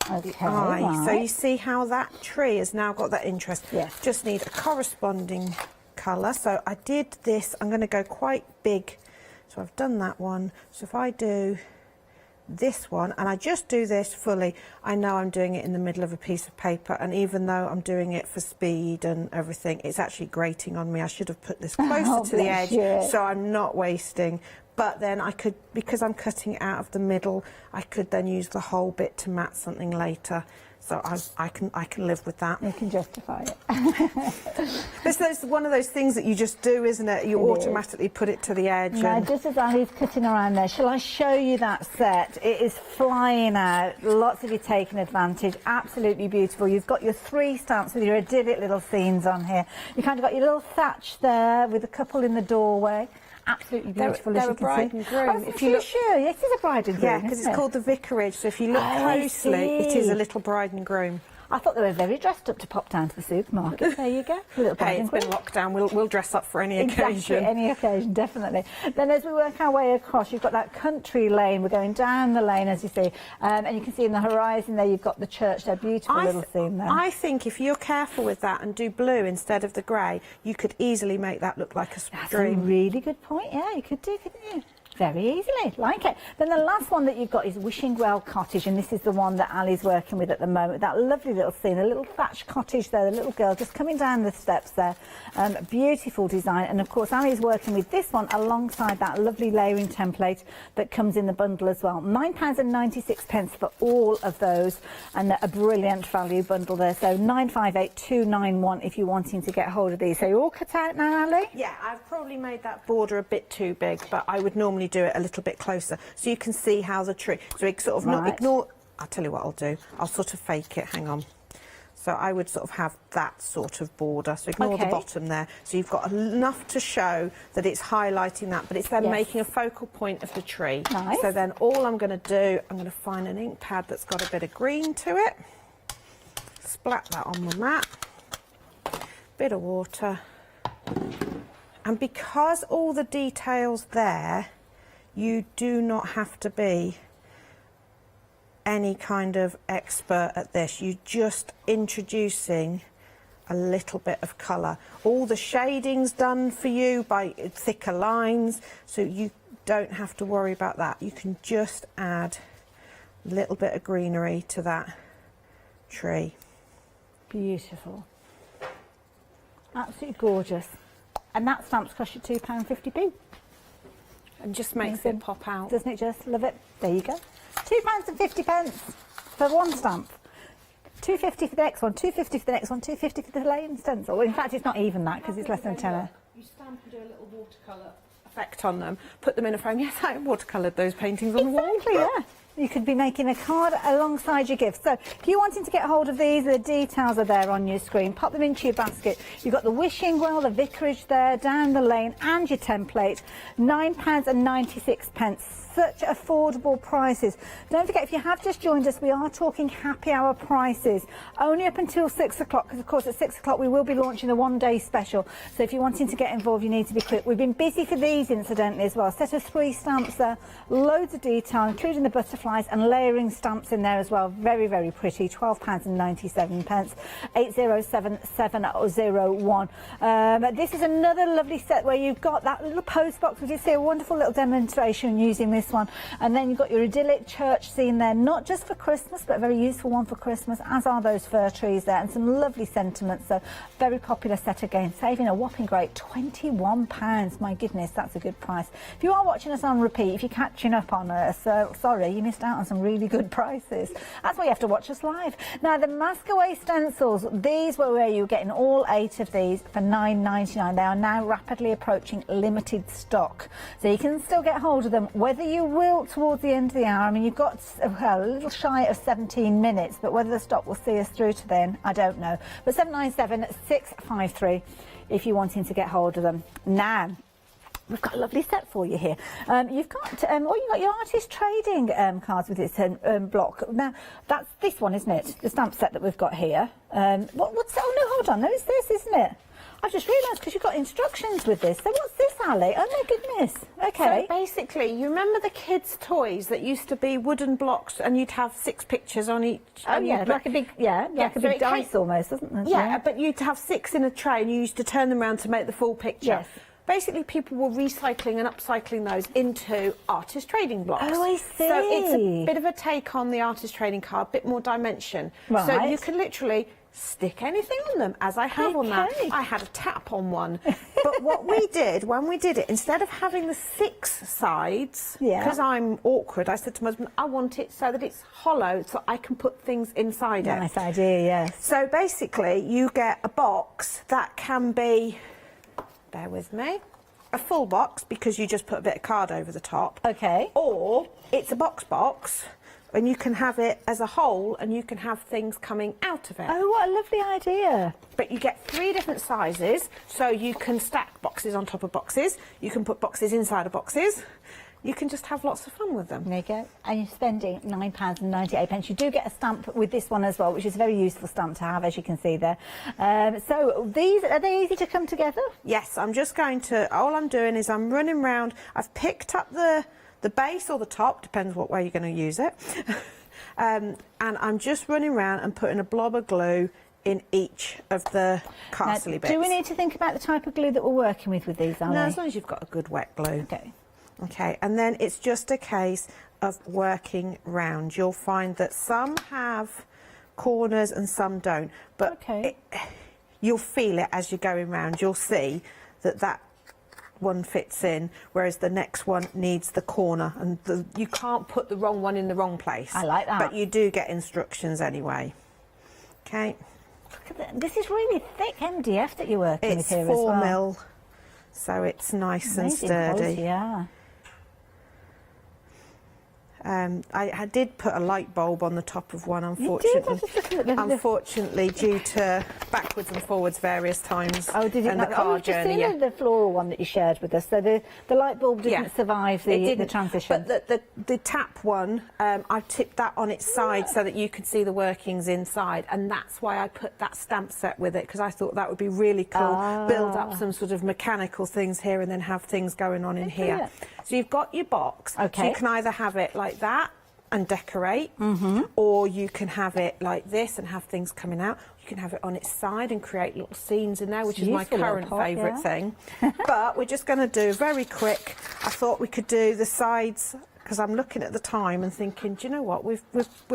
the eye. Right. So you see how that tree has now got that interest. Yes. Just need a corresponding colour. So I did this, I'm going to go quite big. So I've done that one. So if I do this one, and I just do this fully, I know I'm doing it in the middle of a piece of paper, and even though I'm doing it for speed and everything, it's actually grating on me. I should have put this closer to the edge so I'm not wasting. But then I could, because I'm cutting it out of the middle, I could then use the whole bit to mat something later. So I can live with that. You can justify it. It's one of those things that you just do, isn't it? You automatically put it to the edge. Now, just as Ali's cutting around there, shall I show you that set? It is flying out. Lots of you taking advantage. Absolutely beautiful. You've got your 3 stamps with your idyllic little scenes on here. You kind of got your little thatch there with a couple in the doorway. Absolutely beautiful, they're as you a can bride see. and groom. Oh, if you look, sure, yes, it is a bride and groom. Yeah, because it's called the vicarage. So if you look closely, it is a little bride and groom. I thought they were very dressed up to pop down to the supermarket. There you go. Hey, it's been lockdown. We'll dress up for any exactly, occasion. Any occasion, definitely. Then as we work our way across, you've got that country lane. We're going down the lane, as you see. And you can see in the horizon there, you've got the church there. Beautiful little scene there. I think if you're careful with that and do blue instead of the grey, you could easily make that look like a stream. That's a really good point. Yeah, you could do, couldn't you? Very easily, like it. Then the last one that you've got is Wishing Well Cottage, and this is the one that Ali's working with at the moment. That lovely little scene, a little thatched cottage there, the little girl just coming down the steps there. Beautiful design, and of course Ali's working with this one alongside that lovely layering template that comes in the bundle as well. £9.96 for all of those, and a brilliant value bundle there. So 958,291 if you're wanting to get hold of these. So you're all cut out now, Ali? Yeah, I've probably made that border a bit too big, but I would normally do it a little bit closer so you can see how the tree, so it sort of not ignore. I'll tell you what I'll do, I'll sort of fake it, hang on. So I would sort of have that sort of border, so ignore the bottom there, so you've got enough to show that it's highlighting that, but it's then making a focal point of the tree. Nice. So then all I'm going to do, I'm going to find an ink pad that's got a bit of green to it, splat that on the mat, bit of water, and because all the details there, you do not have to be any kind of expert at this. You're just introducing a little bit of colour. All the shading's done for you by thicker lines, so you don't have to worry about that. You can just add a little bit of greenery to that tree. Beautiful. Absolutely gorgeous. And that stamp's cost you £2.50p. And just makes it pop out. Doesn't it just? Love it. There you go. £2.50 for one stamp. 250 for the next one, 250 for the next one, 250 for the lane stencil. Well, in fact, it's not even that because it's less than a tenner. You stamp and do a little watercolour effect on them, put them in a frame. Yes, I watercoloured those paintings on the wall. Exactly, yeah. You could be making a card alongside your gift. So if you're wanting to get hold of these, the details are there on your screen. Pop them into your basket. You've got the wishing well, the vicarage there, down the lane, and your template. £9.96. Such affordable prices. Don't forget, if you have just joined us, we are talking happy hour prices. Only up until 6 o'clock, because of course at 6 o'clock we will be launching the one-day special. So if you're wanting to get involved, you need to be quick. We've been busy for these, incidentally, as well. Set of 3 stamps there, loads of detail, including the butterflies and layering stamps in there as well. Very, very pretty. £12.97. 807701. This is another lovely set where you've got that little post box. We did see a wonderful little demonstration using this one, and then you've got your idyllic church scene there, not just for Christmas but a very useful one for Christmas, as are those fir trees there, and some lovely sentiments. So very popular set again, saving a whopping great £21. My goodness, that's a good price. If you are watching us on repeat, if you're catching up on us, sorry, you missed out on some really good prices. That's why you have to watch us live. Now the mask away stencils, these were where you were getting all 8 of these for £9.99. They are now rapidly approaching limited stock, so you can still get hold of them, whether you will towards the end of the hour. I mean, you've got a little shy of 17 minutes, but whether the stock will see us through to then, I don't know. But 797-653 if you're wanting to get hold of them. Now, we've got a lovely set for you here. You've got your artist trading cards with this block. Now, that's this one, isn't it? The stamp set that we've got here. What's that? Oh no, hold on. No, it's this, isn't it? I've just realised, because you've got instructions with this. So what's this, Ali? Oh my goodness. Okay. So basically, you remember the kids' toys that used to be wooden blocks, and you'd have 6 pictures on each. Oh yeah, like a big like a big dice almost, isn't it? Yeah, but you'd have 6 in a tray, and you used to turn them around to make the full picture. Yes. Basically, people were recycling and upcycling those into artist trading blocks. Oh, I see. So it's a bit of a take on the artist trading card, a bit more dimension. Right. So you can literally stick anything on them, as I have on that. I had a tap on one. But what we did, when we did it, instead of having the 6 sides, because I'm awkward, I said to my husband, I want it so that it's hollow, so I can put things inside it. Nice idea, yes. So basically, you get a box that can be, bear with me, a full box, because you just put a bit of card over the top. Okay. Or it's a box, and you can have it as a whole, and you can have things coming out of it. Oh, what a lovely idea. But you get 3 different sizes, so you can stack boxes on top of boxes, you can put boxes inside of boxes, you can just have lots of fun with them. There you go. And you're spending £9.98. You do get a stamp with this one as well, which is a very useful stamp to have, as you can see there. So these, are they easy to come together? Yes, I'm just going to, all I'm doing is I'm running round, I've picked up the base or the top, depends what way you're going to use it, and I'm just running around and putting a blob of glue in each of the castly bits. Do we need to think about the type of glue that we're working with these, Ali? No, as long as you've got a good wet glue. Okay. Okay, and then it's just a case of working round. You'll find that some have corners and some don't, but you'll feel it as you're going round. You'll see that that one fits in, whereas the next one needs the corner, and you can't put the wrong one in the wrong place. I like that. But you do get instructions anyway. Okay. Look at this is really thick MDF that you're working with here as It's well. 4mm, so it's nice and sturdy. Quality, yeah. I did put a light bulb on the top of one, unfortunately. Unfortunately, due to backwards and forwards various times. Oh, did it and not? the car I've just journey. seen the floral one that you shared with us. So the light bulb didn't survive the transition. But the tap one, I tipped that on its side so that you could see the workings inside, and that's why I put that stamp set with it, because I thought that would be really cool. Build up some sort of mechanical things here and then have things going on in here. So you've got your box. Okay. So you can either have it like that and decorate, or you can have it like this and have things coming out. You can have it on its side and create little scenes in there, which is my current favourite thing. But we're just going to do very quick. I thought we could do the sides because I'm looking at the time and thinking, do you know what, we're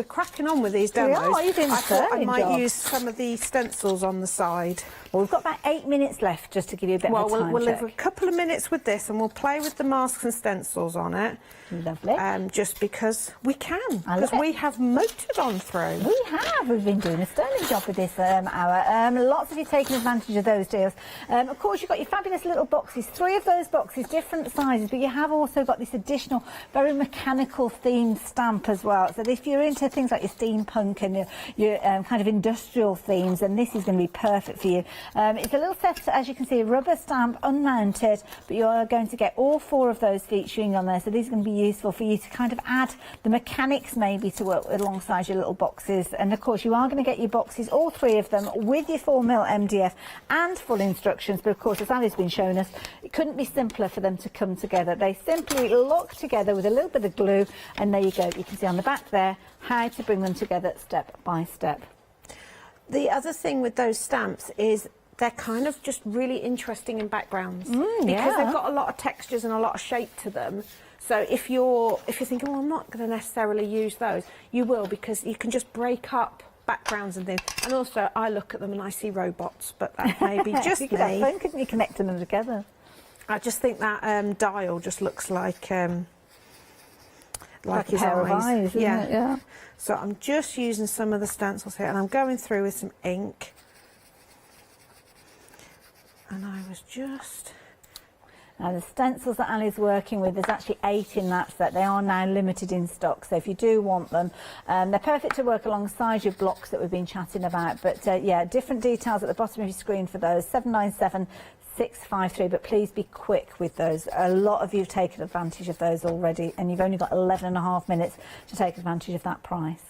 cracking on with these demos. You're doing a I thought I sterling might job. use some of the stencils on the side. Well, we've got about 8 minutes left just to give you a bit Well, of a time we'll check. leave a couple of minutes with this and we'll play with the masks and stencils on it. Lovely. Just because we can, I love because we it. have motored on through. We have. We've been doing a sterling job with this hour. Lots of you taking advantage of those deals. Of course, you've got your fabulous little boxes. 3 of those boxes, different sizes, but you have also got this additional, very mechanical themed stamp as well. So if you're into things like your steampunk and your kind of industrial themes, then this is going to be perfect for you. It's a little set, as you can see, a rubber stamp, unmounted, but you're going to get all 4 of those featuring on there. So these are going to be useful for you to kind of add the mechanics maybe to work alongside your little boxes. And of course you are going to get your boxes, all 3 of them, with your 4mm MDF and full instructions. But of course, as Ali's been showing us, it couldn't be simpler for them to come together. They simply lock together with a little bit of glue, and there you go. You can see on the back there how to bring them together step by step. The other thing with those stamps is they're kind of just really interesting in backgrounds because they've got a lot of textures and a lot of shape to them. So if you're thinking, well, I'm not going to necessarily use those, you will, because you can just break up backgrounds and things. And also, I look at them and I see robots, but that may be just you could have fun, couldn't you, connecting them together? I just think that dial just looks like his pair of eyes, isn't yeah. it? Yeah. So I'm just using some of the stencils here, and I'm going through with some ink. And I was just... Now the stencils that Ali's working with, there's actually 8 in that set. They are now limited in stock, so if you do want them, they're perfect to work alongside your blocks that we've been chatting about. But yeah, different details at the bottom of your screen for those, 797653, but please be quick with those. A lot of you have taken advantage of those already, and you've only got 11.5 minutes to take advantage of that price.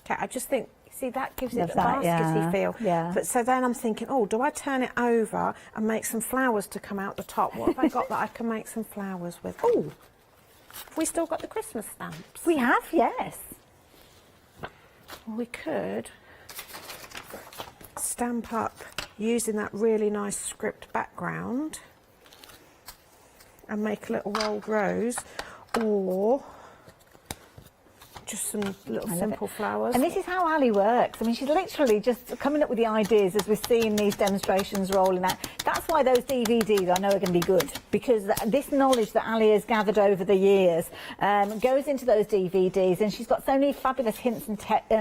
Okay, I just think, see, that gives it Love a that, baskety feel. Yeah. But so then I'm thinking, oh, do I turn it over and make some flowers to come out the top? What have I got that I can make some flowers with? Oh, have we still got the Christmas stamps? We have, yes. Well, we could stamp up using that really nice script background and make a little rolled rose, or just some little simple flowers. And this is how Ali works. I mean, she's literally just coming up with the ideas as we're seeing these demonstrations rolling out. That's why those DVDs I know are going to be good, because this knowledge that Ali has gathered over the years goes into those DVDs, and she's got so many fabulous hints and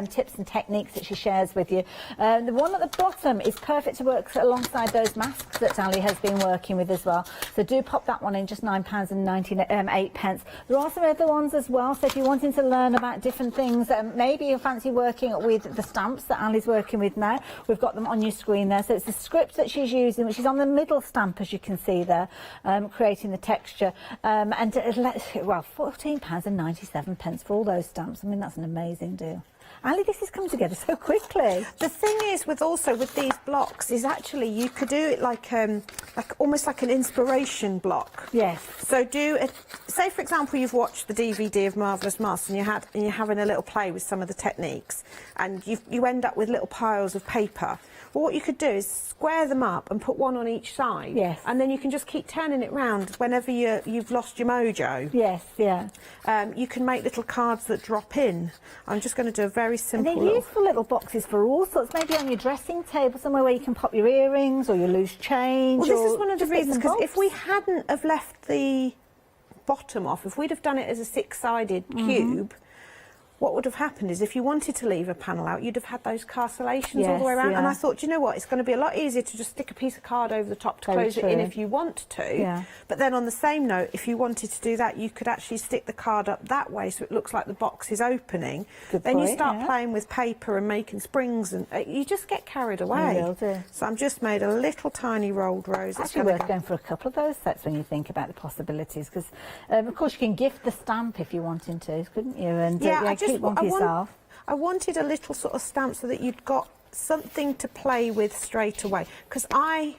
tips and techniques that she shares with you. The one at the bottom is perfect to work alongside those masks that Ali has been working with as well. So do pop that one in, just £9.98. There are some other ones as well, so if you're wanting to learn about different things, maybe you fancy working with the stamps that Ali's working with now, we've got them on your screen there. So it's the script that she's using, which is on the middle stamp, as you can see there, creating the texture, and well, £14.97 for all those stamps. I mean, that's an amazing deal. Ali, this has come together so quickly. The thing is with these blocks is actually you could do it like almost like an inspiration block. Yes. So say for example you've watched the DVD of Marvellous Masks and you're having a little play with some of the techniques, and you end up with little piles of paper. Well, what you could do is square them up and put one on each side. Yes. And then you can just keep turning it round whenever you've lost your mojo. Yes, yeah. You can make little cards that drop in. I'm just going to do a very simple... And they're useful little boxes for all sorts, maybe on your dressing table, somewhere where you can pop your earrings or your loose change. Well, this is one of the reasons, because if we hadn't have left the bottom off, if we'd have done it as a 6-sided cube, what would have happened is if you wanted to leave a panel out, you'd have had those castellations all the way around. Yeah. And I thought, you know what, it's going to be a lot easier to just stick a piece of card over the top to close it in if you want to. Yeah. But then on the same note, if you wanted to do that, you could actually stick the card up that way so it looks like the box is opening. Good then point, you start playing with paper and making springs, and you just get carried away. You will do. So I've just made a little tiny rolled rose. It's actually worth going for a couple of those sets when you think about the possibilities, because of course you can gift the stamp if you're wanting to, couldn't you? And keep one for yourself. I wanted a little sort of stamp so that you'd got something to play with straight away, because I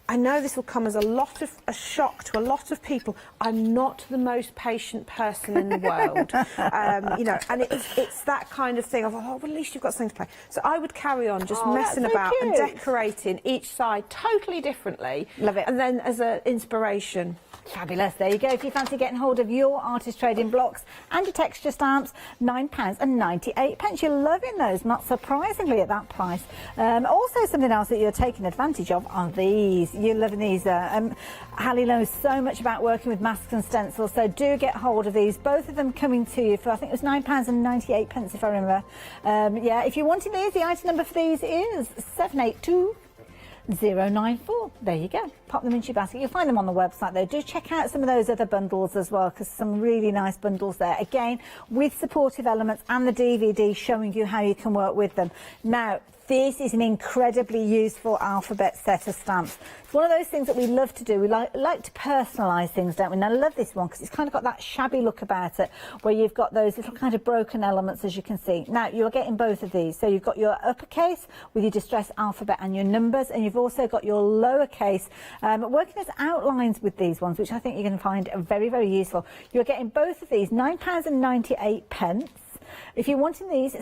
I know this will come as a shock to a lot of people. I'm not the most patient person in the world, you know, and it's that kind of thing of, oh, well, at least you've got something to play. So I would carry on just messing about and decorating each side totally differently. Love it. And then as an inspiration. Fabulous. There you go. If you fancy getting hold of your artist trading blocks and your texture stamps, £9.98. You're loving those, not surprisingly, at that price. Also, something else that you're taking advantage of are these. You're loving these. Hallie knows so much about working with masks and stencils, so do get hold of these. Both of them coming to you for, I think it was £9.98, if I remember. Yeah, if you're wanting these, the item number for these is 782094. There you go. Pop them into your basket. You'll find them on the website though. Do check out some of those other bundles as well, because some really nice bundles there. Again, with supportive elements and the DVD showing you how you can work with them. Now, this is an incredibly useful alphabet set of stamps. It's one of those things that we love to do. We like to personalise things, don't we? And I love this one because it's kind of got that shabby look about it, where you've got those little kind of broken elements, as you can see. Now, you're getting both of these. So you've got your uppercase with your distressed alphabet and your numbers, and you've also got your lowercase working as outlines with these ones, which I think you're going to find very, very useful. You're getting both of these, £9.98. If you're wanting these,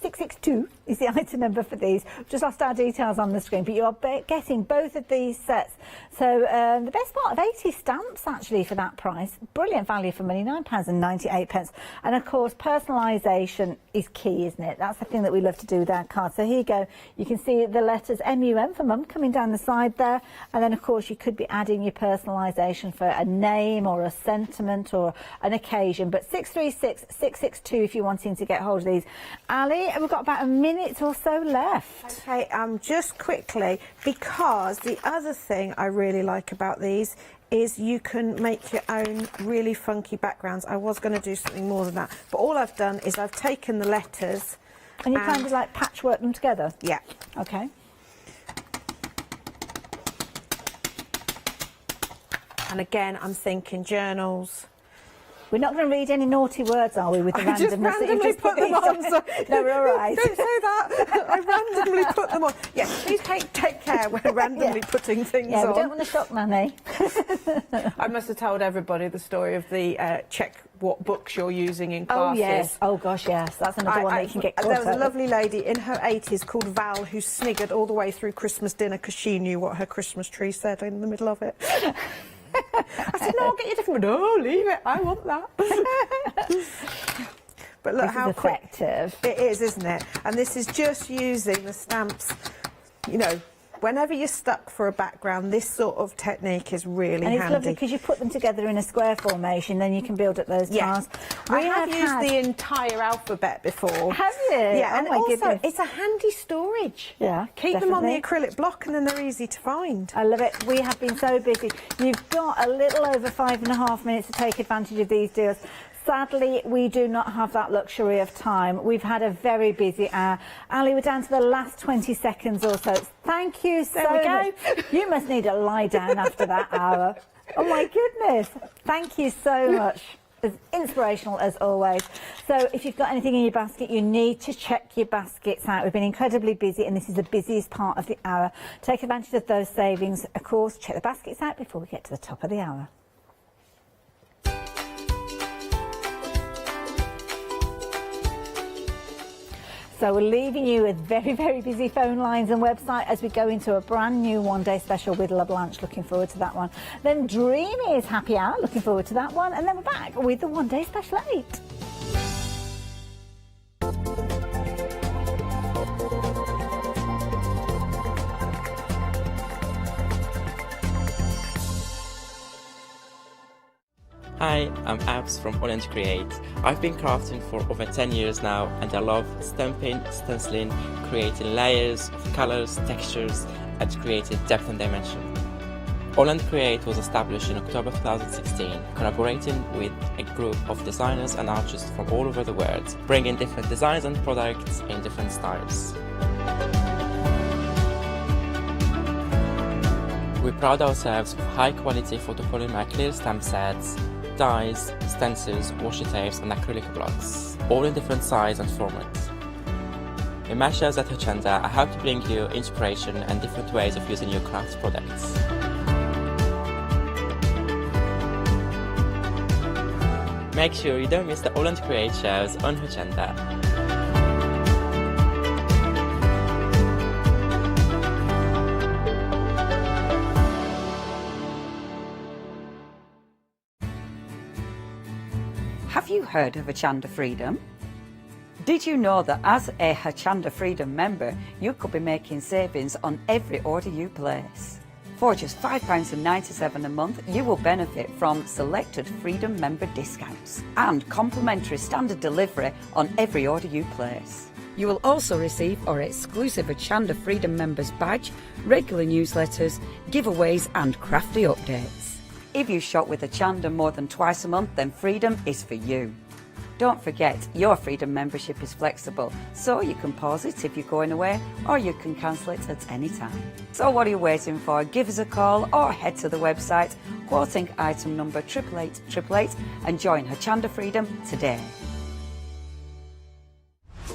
662 is the item number for these. Just lost our details on the screen, but you are getting both of these sets. So the best part of 80 stamps actually for that price. Brilliant value for money, £9.98. And of course, personalisation is key, isn't it? That's the thing that we love to do with our cards. So here you go. You can see the letters MUM for mum coming down the side there. And then of course you could be adding your personalisation for a name or a sentiment or an occasion. But 636-662 if you're wanting to get hold of these. Ali, we've got about a minute or so left. Okay, just quickly, because the other thing I really like about these is you can make your own really funky backgrounds. I was going to do something more than that, but all I've done is I've taken the letters and you kind of like patchwork them together? Yeah. Okay. And again, I'm thinking journals. We're not going to read any naughty words, are we, with the randomness just randomly put them on. So no, we're all right. Don't say that. I randomly put them on. Yes, please take care when randomly putting things on. We don't want to shock Nanny. I must have told everybody the story of the check what books you're using in classes. Oh, yes. Oh, gosh, yes. That's another one that you can get caught There was a lovely lady in her 80s called Val who sniggered all the way through Christmas dinner because she knew what her Christmas tree said in the middle of it. I said, no, I'll get you different. No, leave it. I want that. But look how effective it is, isn't it? And this is just using the stamps, you know, whenever you're stuck for a background, this sort of technique is really handy. And it's lovely because you put them together in a square formation, then you can build up those tiles. I have used the entire alphabet before. Have you? Yeah, and my also goodness. it's a handy storage. Yeah, Keep them on the acrylic block and then they're easy to find. I love it. We have been so busy. You've got a little over 5.5 minutes to take advantage of these deals. Sadly, we do not have that luxury of time. We've had a very busy hour. Ali, we're down to the last 20 seconds or so. Thank you so much. You must need a lie down after that hour. Oh, my goodness. Thank you so much. As inspirational as always. So if you've got anything in your basket, you need to check your baskets out. We've been incredibly busy and this is the busiest part of the hour. Take advantage of those savings. Of course, check the baskets out before we get to the top of the hour. So we're leaving you with very, very busy phone lines and website as we go into a brand new one-day special with Blanche. Looking forward to that one. Then Dreamy's Happy Hour. Looking forward to that one. And then we're back with the one-day special at 8. Hi, I'm Abs from Orland Create. I've been crafting for over 10 years now and I love stamping, stenciling, creating layers of colours, textures and creating depth and dimension. Orland Create was established in October 2016, collaborating with a group of designers and artists from all over the world, bringing different designs and products in different styles. We pride ourselves with high quality photopolymer clear stamp sets, dies, stencils, washi tapes and acrylic blocks, all in different sizes and formats. In my shows at Hochanda, I hope to bring you inspiration and different ways of using your craft products. Make sure you don't miss the Orland Create shows on Hochanda. Have you heard of Hochanda Freedom? Did you know that as a Hochanda Freedom member, you could be making savings on every order you place? For just £5.97 a month, you will benefit from selected Freedom member discounts and complimentary standard delivery on every order you place. You will also receive our exclusive Hochanda Freedom members badge, regular newsletters, giveaways and crafty updates. If you shop with Hochanda more than twice a month, then Freedom is for you. Don't forget, your Freedom membership is flexible, so you can pause it if you're going away, or you can cancel it at any time. So what are you waiting for? Give us a call or head to the website, quoting item number 88888 and join Hochanda Freedom today.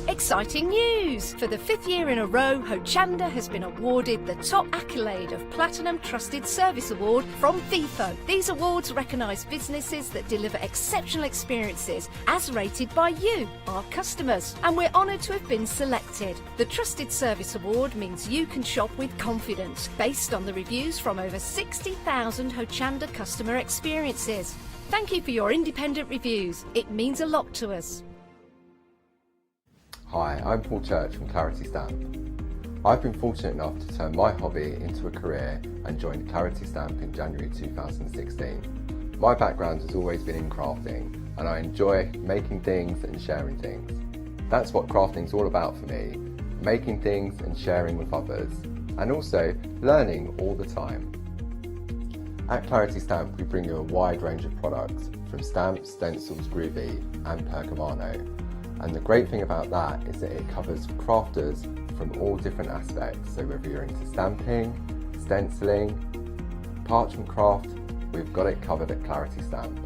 Exciting news! For the 5th year in a row, Hochanda has been awarded the top accolade of Platinum Trusted Service Award from Feefo. These awards recognise businesses that deliver exceptional experiences as rated by you, our customers, and we're honoured to have been selected. The Trusted Service Award means you can shop with confidence, based on the reviews from over 60,000 Hochanda customer experiences. Thank you for your independent reviews. It means a lot to us. Hi, I'm Paul Church from Clarity Stamp. I've been fortunate enough to turn my hobby into a career and joined Clarity Stamp in January 2016. My background has always been in crafting and I enjoy making things and sharing things. That's what crafting's all about for me, making things and sharing with others, and also learning all the time. At Clarity Stamp we bring you a wide range of products from stamps, stencils, groovy and percamano. And the great thing about that is that it covers crafters from all different aspects. So whether you're into stamping, stenciling, parchment craft, we've got it covered at Clarity Stamp.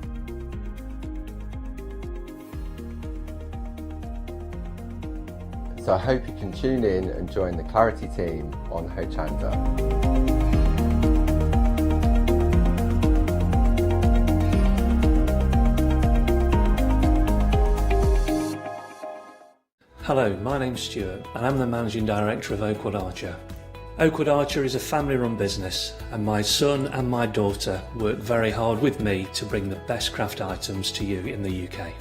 So I hope you can tune in and join the Clarity team on Hochanda. Hello, my name's Stuart and I'm the Managing Director of Oakwood Archer. Oakwood Archer is a family-run business and my son and my daughter work very hard with me to bring the best craft items to you in the UK.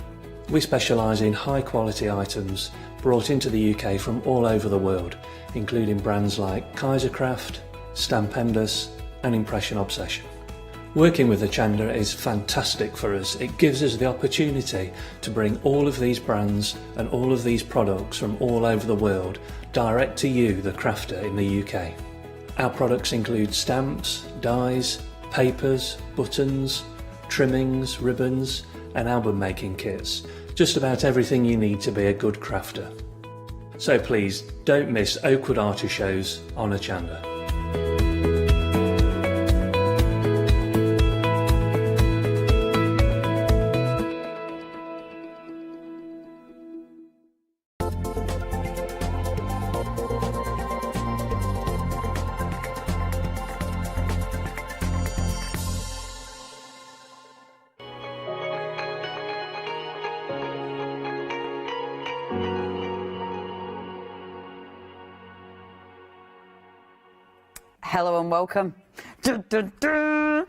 We specialise in high-quality items brought into the UK from all over the world, including brands like Kaisercraft, Stampendous and Impression Obsession. Working with Hochanda is fantastic for us. It gives us the opportunity to bring all of these brands and all of these products from all over the world direct to you, the crafter in the UK. Our products include stamps, dies, papers, buttons, trimmings, ribbons and album making kits. Just about everything you need to be a good crafter. So please don't miss Oakwood Archer shows on Hochanda. Hello and welcome. Dun, dun, dun.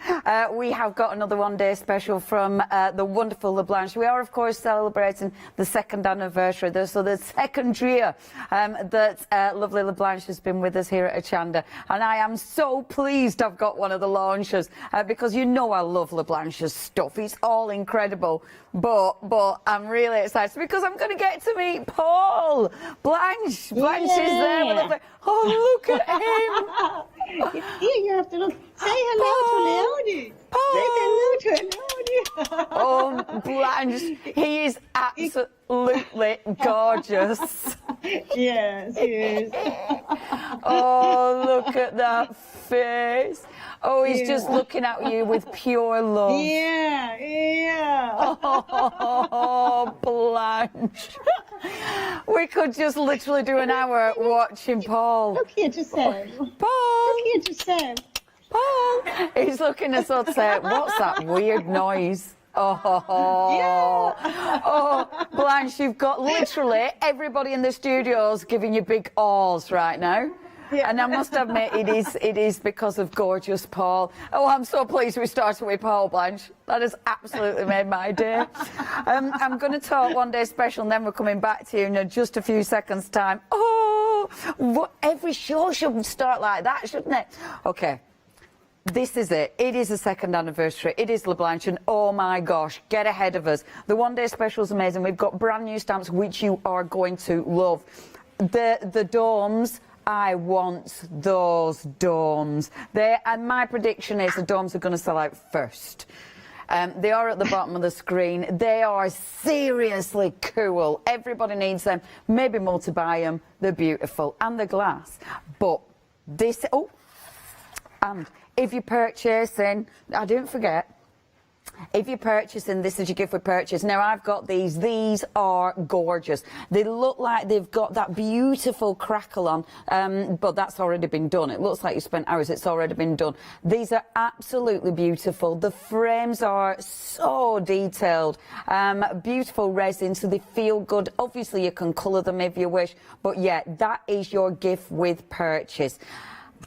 We have got another one-day special from the wonderful Blanche. We are, of course, celebrating the 2nd anniversary, so the 2nd year that lovely Blanche has been with us here at Hochanda. And I am so pleased I've got one of the launchers because you know I love Blanche's stuff. It's all incredible. But I'm really excited because I'm going to get to meet Paul. Blanche is there with us. Oh, look at him. You have to look. Say hello to Leonie. Say hello to Leonie. Oh, Blanche, he is absolutely gorgeous. Yes, he is. Oh, look at that face. Oh, he's just looking at you with pure love. Yeah. Oh, Blanche. We could just literally do an hour watching Paul. Look here to Sam. Paul! Look here to Sam. Paul! He's looking at us saying, what's that weird noise? Oh, oh, Blanche, you've got literally everybody in the studios giving you big awes right now. Yeah. And I must admit, it is because of gorgeous Paul. Oh, I'm so pleased we started with Paul, Blanche. That has absolutely made my day. I'm going to talk one day special, and then we're coming back to you in just a few seconds' time. Oh, every show should start like that, shouldn't it? Okay. This is it. It is the 2nd anniversary. It is La Blanche, and oh my gosh, get ahead of us. The one-day special is amazing. We've got brand new stamps which you are going to love. The domes. I want those domes. And my prediction is the domes are going to sell out first. They are at the bottom of the screen. They are seriously cool. Everybody needs them. Maybe more to buy them. They're beautiful. And the glass. But this... Oh, and if you're purchasing... I didn't forget... If you're purchasing, this is your gift with purchase. Now, I've got these. These are gorgeous. They look like they've got that beautiful crackle on, but that's already been done. It looks like you spent hours. It's already been done. These are absolutely beautiful. The frames are so detailed. Beautiful resin, so they feel good. Obviously, you can colour them if you wish. But, yeah, that is your gift with purchase.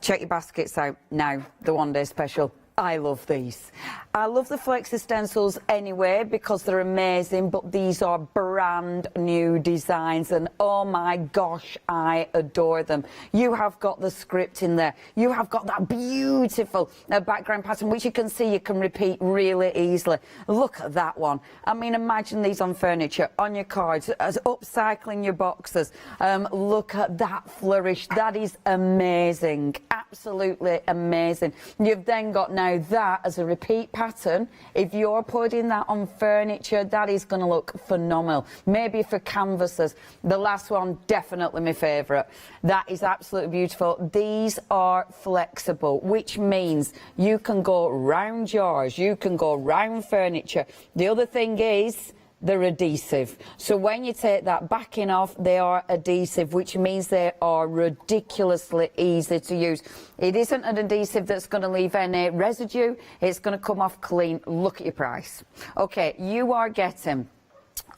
Check your baskets out now, the one-day special. I love these. I love the Flexi stencils anyway because they're amazing, but these are brand new designs and oh my gosh, I adore them. You have got the script in there. You have got that beautiful background pattern which you can see you can repeat really easily. Look at that one. I mean, imagine these on furniture, on your cards, as upcycling your boxes. Look at that flourish. That is amazing. Absolutely amazing. You've then got now that as a repeat pattern. If you're putting that on furniture, that is going to look phenomenal. Maybe for canvases. The last one, definitely my favourite. That is absolutely beautiful. These are flexible, which means you can go round jars, you can go round furniture. The other thing is they're adhesive. So when you take that backing off, they are adhesive, which means they are ridiculously easy to use. It isn't an adhesive that's going to leave any residue. It's going to come off clean. Look at your price. Okay, you are getting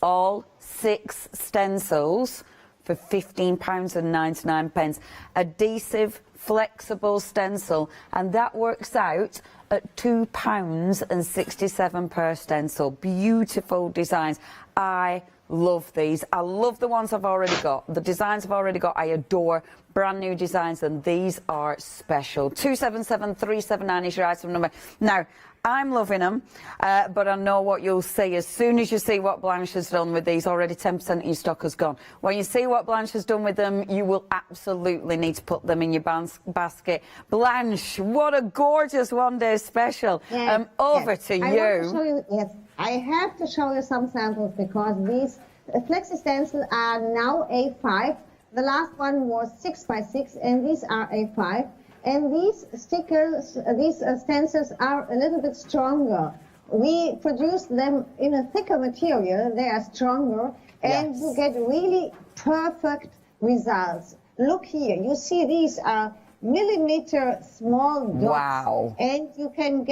all 6 stencils for £15.99. Adhesive, flexible stencil, and that works out at £2.67 per stencil. Beautiful designs. I love these. I love the ones I've already got. The designs I've already got, I adore. Brand new designs, and these are special. 277379 is your item number. Now, I'm loving them, but I know what you'll see. As soon as you see what Blanche has done with these, already 10% of your stock has gone. When you see what Blanche has done with them, you will absolutely need to put them in your basket. Blanche, what a gorgeous one-day special. Yes, over to I you. Want to show you. Yes, I have to show you some samples because these flexi stencils are now A5. The last one was 6x6, and these are A5. And these stickers, these stencils are a little bit stronger. We produce them in a thicker material. They are stronger, and you get really perfect results. Look here. You see these are millimeter small dots. Wow. And you can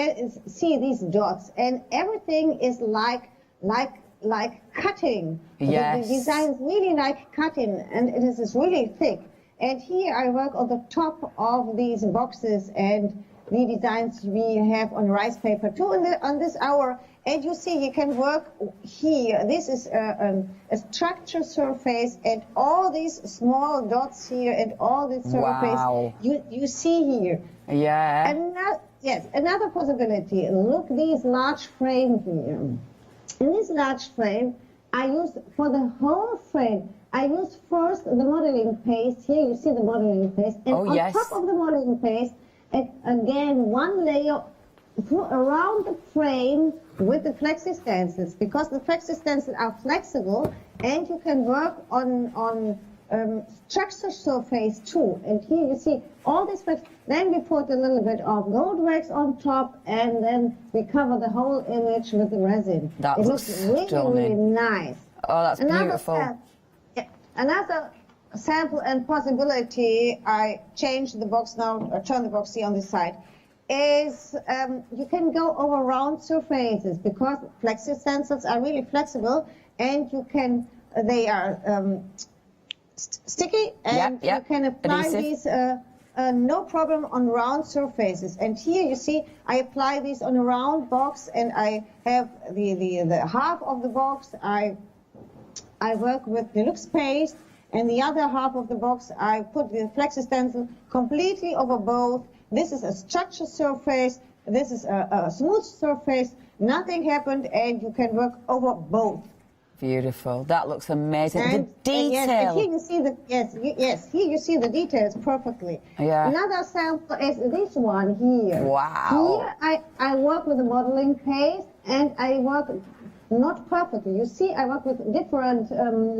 see these dots, and everything is like cutting. Yes. The design is really like cutting, and it is really thick. And here I work on the top of these boxes and the designs we have on rice paper too on this hour. And you see, you can work here. This is a structure surface, and all these small dots here and all this surface you see here. Yeah. Another possibility. Look, these large frame here. In this large frame, I use for the whole frame. I use first the modeling paste. Here you see the modeling paste. And on top of the modeling paste, again, one layer around the frame with the flexi stencils, because the flexi stencils are flexible and you can work on structure surface too. And here you see all this flex. Then we put a little bit of gold wax on top, and then we cover the whole image with the resin. That it looks looks really, really nice. Oh, that's beautiful. Another sample and possibility, I changed the box now, or turn the box here on this side, is you can go over round surfaces because flexi stencils are really flexible and you can, they are sticky and you can apply these no problem on round surfaces. And here you see I apply these on a round box and I have the half of the box I work with deluxe paste, and the other half of the box I put the flexi stencil completely over both. This is a structured surface, this is a smooth surface, nothing happened, and you can work over both. Beautiful. That looks amazing. And, the detail. And here you see the here you see the details perfectly. Yeah. Another sample is this one here. Wow. Here I work with a modeling paste and I work not perfectly. You see, I work with different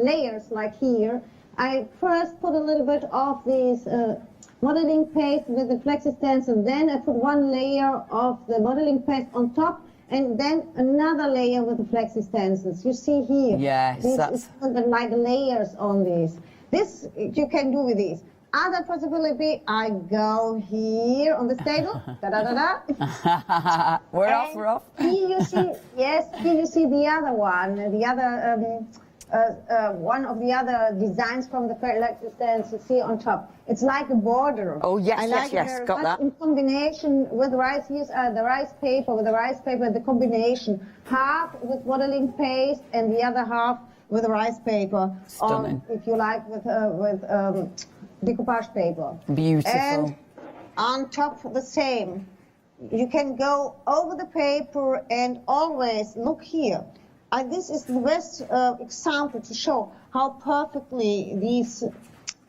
layers like here. I first put a little bit of this modeling paste with the flexi stencil, then I put one layer of the modeling paste on top, and then another layer with the flexi stencils. You see here. Yes, that's like layers on these. This you can do with these. Other possibility, I go here on the table. Da da da da. We're off. Here you see, yes, here you see the other one, the other one of the other designs from the flexi stencil. See on top. It's like a border. Oh yes, I like yes, got that. In combination with rice, here's the rice paper, the combination. Half with modeling paste and the other half with the rice paper. Stunning. If you like, with decoupage paper. Beautiful. And on top the same. You can go over the paper and always look here. This is the best example to show how perfectly these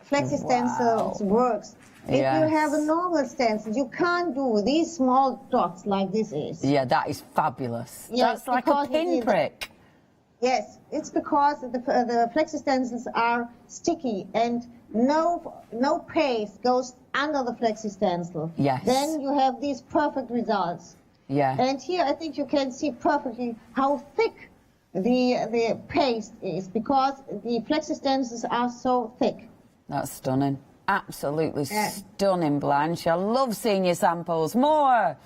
flexi stencils works. If you have a normal stencil, you can't do these small dots like this is. Yeah, that is fabulous. Yes, that's like a pinprick. Yes, it's because the flexi stencils are sticky and no paste goes under the flexi stencil. Yes. Then you have these perfect results. Yeah. And here I think you can see perfectly how thick the paste is because the flexi stencils are so thick. That's stunning. Absolutely stunning, Blanche. I love seeing your samples. More!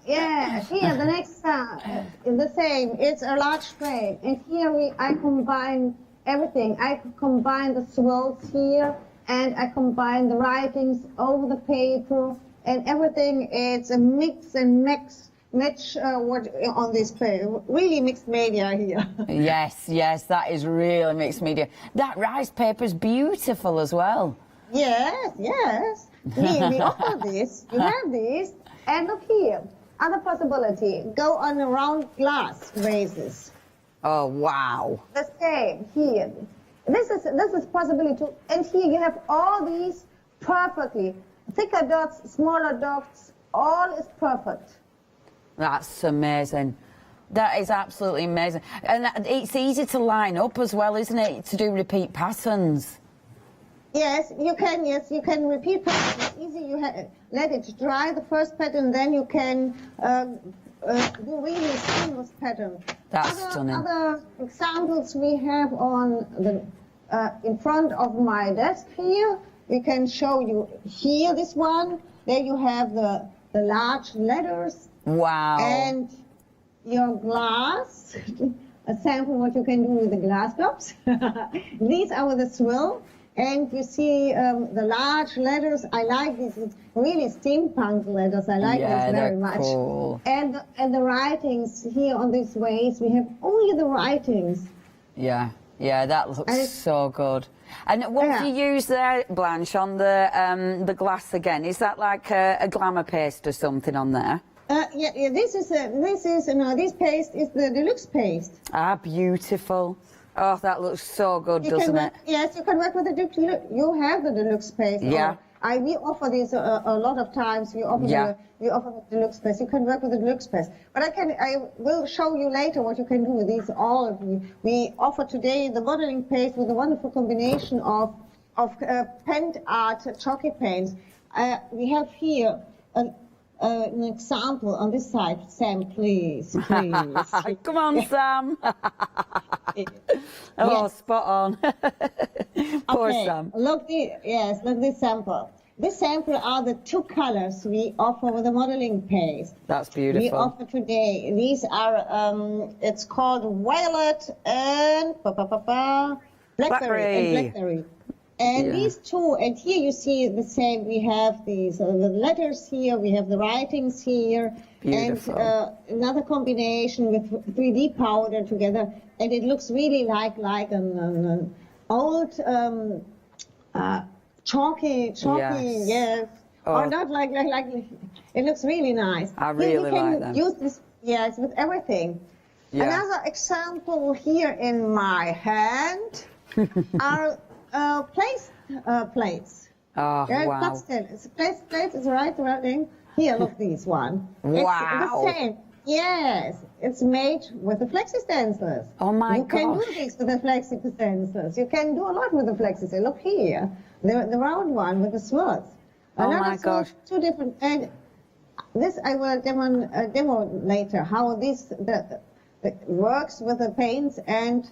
Yeah, here the next the same. It's a large frame, and here I combine everything. I combine the swirls here, and I combine the writings over the paper, and everything. It's a mix and match on this paper. Really mixed media here. Yes, that is really mixed media. That rice paper is beautiful as well. Yes. We offer this. You have this. And look here. Other possibility. Go on round glass vases. Oh, wow. The same here. This is possibility too. And here you have all these perfectly. Thicker dots, smaller dots, all is perfect. That's amazing. That is absolutely amazing. And it's easy to line up as well, isn't it, to do repeat patterns? Yes, you can repeat patterns. It's easy. You let it dry the first pattern, then you can do really seamless pattern. That's stunning. Other examples we have on the in front of my desk here. We can show you here this one. There you have the large letters. Wow. And your glass. A sample what you can do with the glass blocks. These are with the swill. And you see the large letters. I like these really steampunk letters. I like this very much. Cool. And the writings here on these ways, we have only the writings. Yeah, that looks so good. And what do you use there, Blanche, on the glass again? Is that like a glamour paste or something on there? This paste is the deluxe paste. Ah, beautiful. Oh, that looks so good, doesn't it? Yes, you can work with the deluxe. You have the deluxe paste. Yeah. We offer these a lot of times. We offer the deluxe paste. You can work with the deluxe paste. But I will show you later what you can do with these all of you. We offer today the modeling paste with a wonderful combination of pent art chalky paints. We have here an example on this side. Sam, please, please. Come on, Sam. Oh, Yes. spot on. Poor Okay, Sam. look this sample. This sample are the two colors we offer with the modeling paste. That's beautiful. We offer today. These are, it's called violet and blackberry. And these two, and here you see the same, we have these the letters here, we have the writings here, Beautiful. and another combination with 3D powder together, and it looks really like an old chalky, yes. Oh. Or not like, it looks really nice. I really you can like them. use this, yes, with everything. Yeah. Another example here in my hand are plates. Oh, wow. It's plates, it's right thing. Here, look, this one. Wow. It's the same. Yes, it's made with the flexi stencils. Oh my You can do gosh. this with the flexi stencils. You can do a lot with the flexi stencils. Look here, the round one with the smooth. Oh my gosh. Two different. And this I will demo later how this works with the paints, and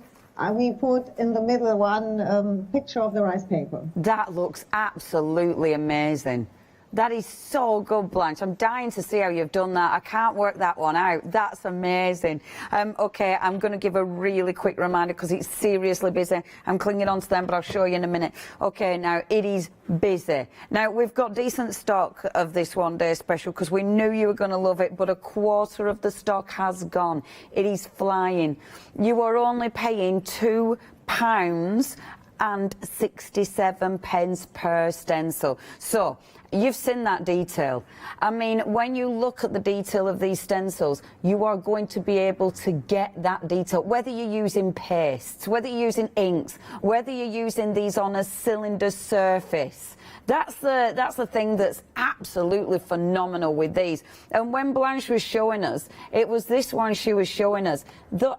we put in the middle one picture of the rice paper. That looks absolutely amazing. That is so good, Blanche. I'm dying to see how you've done that. I can't work that one out. That's amazing. Okay, I'm going to give a really quick reminder because it's seriously busy. I'm clinging on to them, but I'll show you in a minute. Okay, now it is busy. Now, we've got decent stock of this one-day special because we knew you were going to love it, but a quarter of the stock has gone. It is flying. You are only paying £2.67 per stencil. So you've seen that detail. I mean, when you look at the detail of these stencils, you are going to be able to get that detail, whether you're using pastes, whether you're using inks, whether you're using these on a cylinder surface. That's the thing that's absolutely phenomenal with these. And when Blanche was showing us, it was this one she was showing us.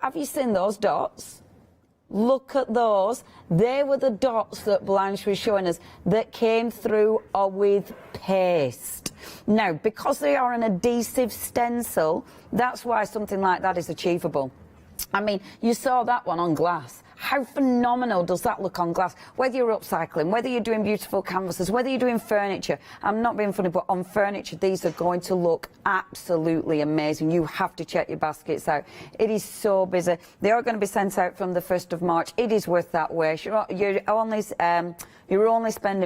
Have you seen those dots? Look at those. They were the dots that Blanche was showing us that came through with paste. Now, because they are an adhesive stencil, that's why something like that is achievable. I mean, you saw that one on glass. How phenomenal does that look on glass? Whether you're upcycling, whether you're doing beautiful canvases, whether you're doing furniture, I'm not being funny, but on furniture, these are going to look absolutely amazing. You have to check your baskets out. It is so busy. They are going to be sent out from the 1st of March. It is worth that wait. You're only spending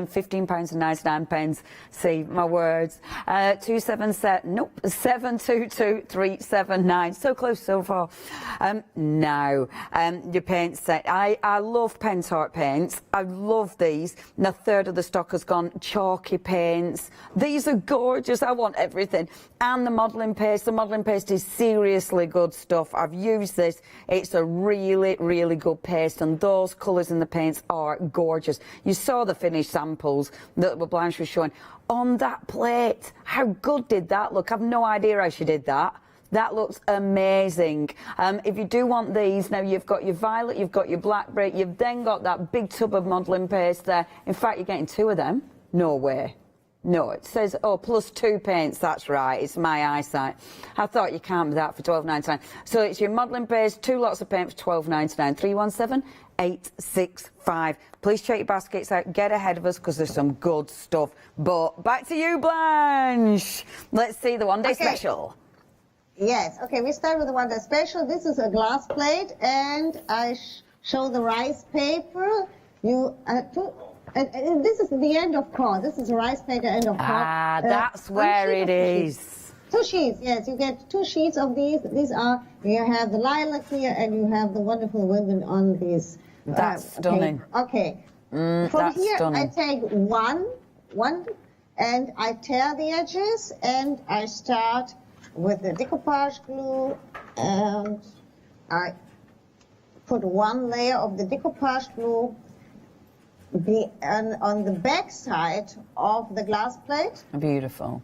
£15.99. See my words. 722-379. So close so far. Now, your paint set. I love Pentart paints. I love these. And a third of the stock has gone. Chalky paints. These are gorgeous. I want everything. And the modelling paste. The modelling paste is seriously good stuff. I've used this. It's a really, really good paste. And those colours in the paints are gorgeous. You saw the finished samples that Blanche was showing. On that plate, how good did that look? I've no idea how she did that. That looks amazing. If you do want these, now you've got your violet, you've got your blackberry, you've then got that big tub of modelling paste there. In fact, you're getting 2 of them. No way. No, it says, oh, plus 2 paints. That's right. It's my eyesight. I thought you can't do that for £12.99. So it's your modelling paste, 2 lots of paint for £12.99. 317-865. Please check your baskets out. Get ahead of us because there's some good stuff. But back to you, Blanche. Let's see the one-day special. Yes, okay, we start with the one day special. This is a glass plate, and I show the rice paper. And this is the end of cord. This is a rice paper end of cord. Ah, that's where it is. 2 sheets, yes, you get 2 sheets of these. These are, you have the lilac here, and you have the wonderful women on these. That's stunning. Paper. Okay. From that's here, stunning. I take one, and I tear the edges, and I start with the decoupage glue, and I put 1 layer of the decoupage glue on the back side of the glass plate. Beautiful.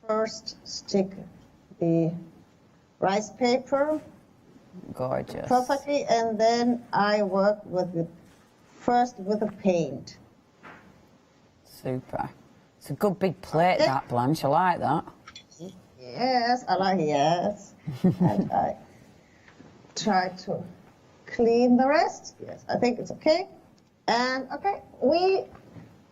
First stick the rice paper. Gorgeous. Perfectly, and then I work with first with the paint. Super. It's a good big plate, that, Blanche. I like that. Yes, I like yes. And I try to clean the rest. Yes, I think it's okay. And okay, we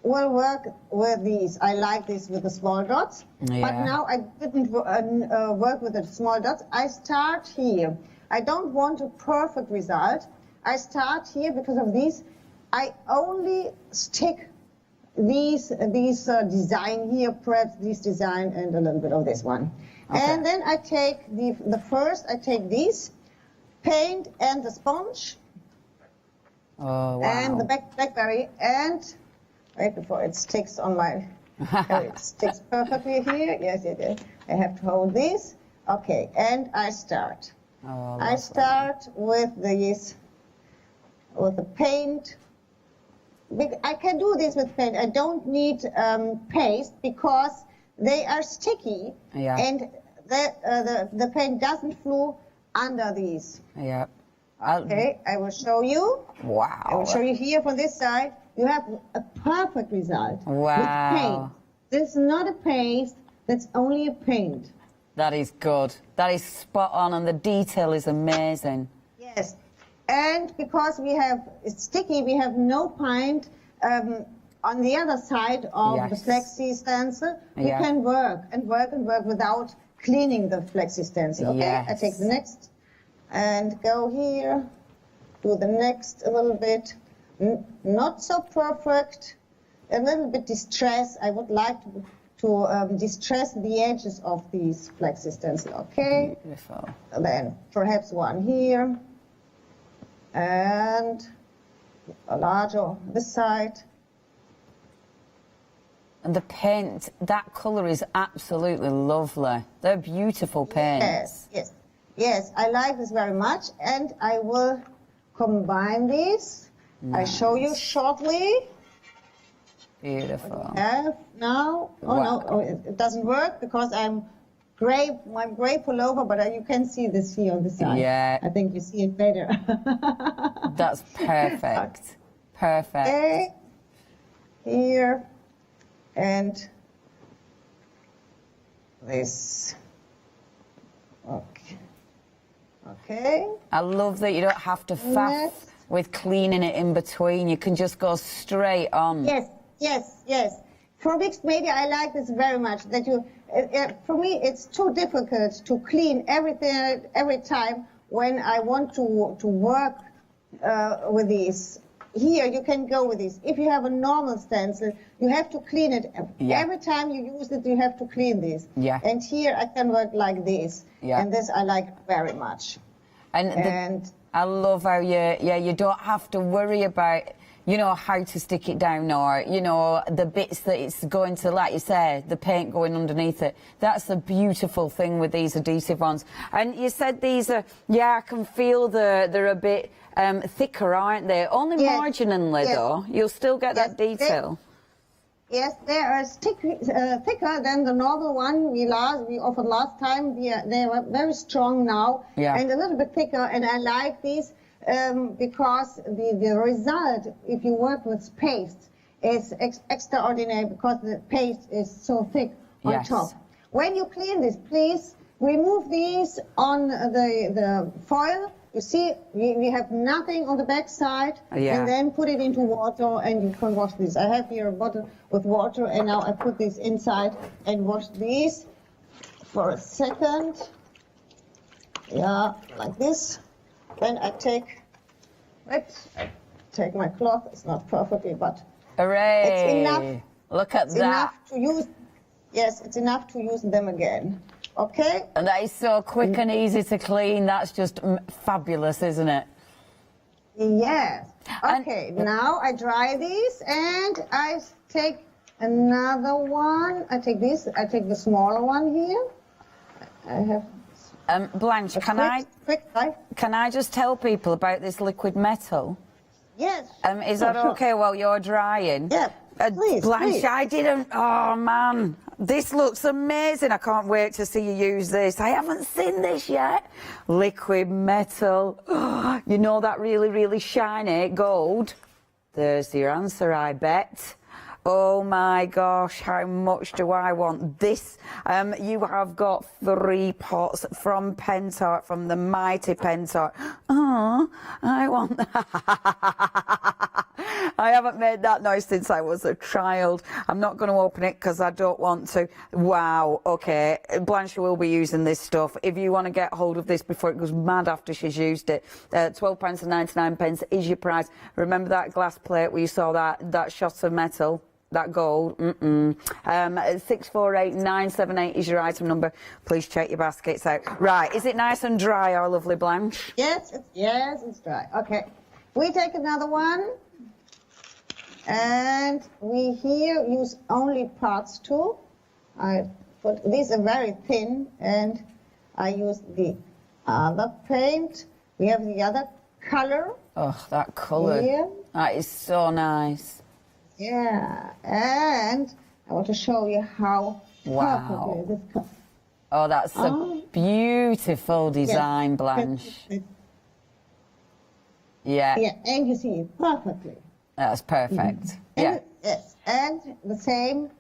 will work with these. I like this with the small dots, but now I didn't work with the small dots. I start here. I don't want a perfect result. I start here because of these. I only stick these design here, perhaps this design and a little bit of this one. Okay. And then I take I take these, paint and the sponge. Oh, wow. And the blackberry, and right before it sticks on my, it sticks perfectly here. Yes, it is. I have to hold this. Okay, and I start. Oh, I start with these, with the paint. I can do this with paint. I don't need paste because they are sticky, and the paint doesn't flow under these. Yeah. Okay, I will show you. Wow. I will show you here from this side. You have a perfect result. Wow. With paint. This is not a paste, that's only a paint. That is good. That is spot on, and the detail is amazing. Yes. And because it's sticky, we have no paint on the other side of the flexi stencil. We can work and work and work without cleaning the flexi stencil. Okay, Yes. I take the next and go here, do the next a little bit. Not so perfect, a little bit distress. I would like to distress the edges of these flexi stencil. Okay. Beautiful. And then perhaps one here. And a larger this side. And the paint, that colour is absolutely lovely. They're beautiful paints. Yes, yes, yes. I like this very much, and I will combine these. I show you shortly. Beautiful. Now, it doesn't work because I'm gray pullover, but you can see this here on the side. Yeah. I think you see it better. That's perfect. Perfect. Okay. Here. And this. Okay. Okay. I love that you don't have to faff with cleaning it in between. You can just go straight on. Yes, yes, yes. For mixed media, I like this very much. That you, for me, it's too difficult to clean everything every time when I want to work with these. Here, you can go with these. If you have a normal stencil, you have to clean it. Every time you use it, you have to clean this. Yeah. And here, I can work like this. Yeah. And this I like very much. And I love how you don't have to worry about, you know, how to stick it down or, you know, the bits that it's going to, like you say, the paint going underneath it. That's the beautiful thing with these adhesive ones. And you said these are, I can feel they're a bit thicker, aren't they? Only marginally, though. You'll still get that detail. Yes, they are thicker than the normal one we offered last time. They were very strong now and a little bit thicker. And I like these because the result, if you work with paste, is extraordinary because the paste is so thick on top. When you clean this, please remove these on the foil. You see, we have nothing on the back side, and then put it into water and you can wash this. I have here a bottle with water, and now I put this inside and wash these for a second. Yeah, like this. Then I take my cloth. It's not perfectly, but hooray! It's enough. Look at that. Enough to use. Yes, it's enough to use them again. Okay. And that is so quick and easy to clean. That's just fabulous, isn't it? Yes. Okay, now I dry these and I take another one. I take this. I take the smaller one here. I have. Blanche, can I just tell people about this liquid metal? Yes. Is that okay while you're drying? Yeah. Please, Blanche, please. I didn't. Oh man, this looks amazing. I can't wait to see you use this. I haven't seen this yet. Liquid metal. Oh, you know that really, really shiny gold? There's your answer, I bet. Oh my gosh, how much do I want this? You have got 3 pots from Pentart, from the mighty Pentart. Oh, I want that. I haven't made that noise since I was a child. I'm not going to open it because I don't want to. Wow, okay. Blanche will be using this stuff. If you want to get hold of this before it goes mad after she's used it, £12.99 is your price. Remember that glass plate where you saw that shot of metal? That gold, 648978 is your item number. Please check your baskets out. Right, is it nice and dry, our lovely Blanche? Yes, it's dry. Okay, we take another one, and we here use only parts too. These are very thin, and I use the other paint. We have the other color. Oh, that colour. Here. That is so nice. Yeah, and I want to show you how wow. This color. Oh, that's a beautiful design, yes. Blanche. Yeah. Yeah, and you see it perfectly. That's perfect. Yeah. Yes, and the same.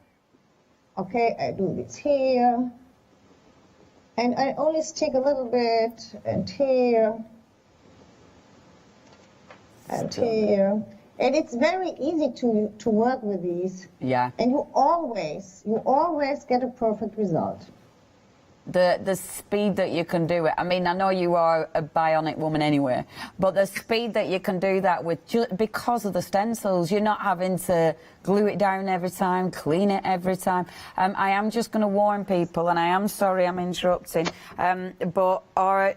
Okay, I do this here. And I only stick a little bit, and here. And here. And it's very easy to work with these. Yeah. And you always get a perfect result. The speed that you can do it. I mean, I know you are a bionic woman anyway, but the speed that you can do that with, because of the stencils, you're not having to glue it down every time, clean it every time. I am just going to warn people, and I am sorry I'm interrupting, but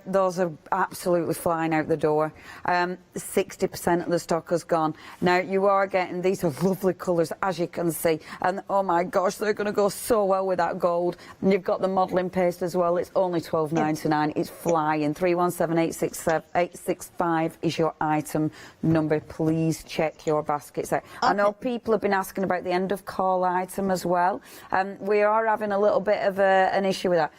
those are absolutely flying out the door. 60% of the stock has gone. Now, you are getting, these are lovely colours, as you can see, and oh my gosh, they're going to go so well with that gold. And you've got the modelling paste as well. It's only £12.99. It's flying. 317865 is your item number. Please check your baskets out. Okay. I know people have been asking about the end of call item as well. We are having a little bit of an issue with that.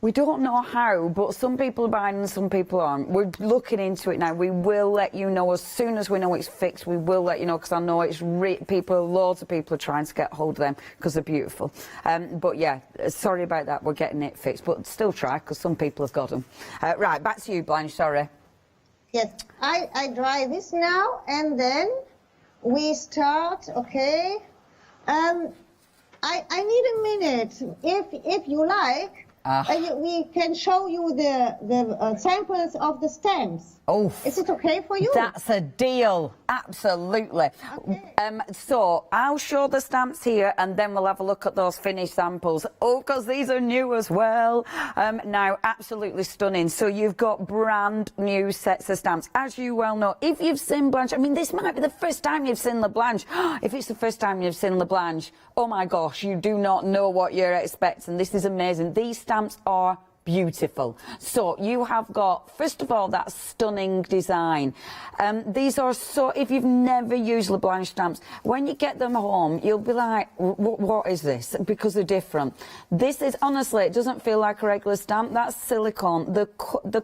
We don't know how, but some people are buying and some people aren't. We're looking into it now. We will let you know as soon as we know it's fixed. We will let you know, because I know it's loads of people are trying to get hold of them because they're beautiful. But yeah, sorry about that. We're getting it fixed, but still try, because some people have got them. Right, back to you, Blanche. Sorry. Yes, I dry this now, and then we start. Okay. I need a minute, if you like. We can show you the samples of the stamps. Oh, is it okay for you? That's a deal. Absolutely. Okay. So I'll show the stamps here, and then we'll have a look at those finished samples. Oh, because these are new as well. Now, absolutely stunning. So you've got brand new sets of stamps. As you well know, if you've seen Blanche, I mean, this might be the first time you've seen La Blanche. If it's the first time you've seen La Blanche, oh my gosh, you do not know what you're expecting. This is amazing. These stamps are beautiful. So you have got, first of all, that stunning design. These are so, if you've never used La Blanche stamps, when you get them home, you'll be like, what is this? Because they're different. This is, honestly, it doesn't feel like a regular stamp. That's silicone. The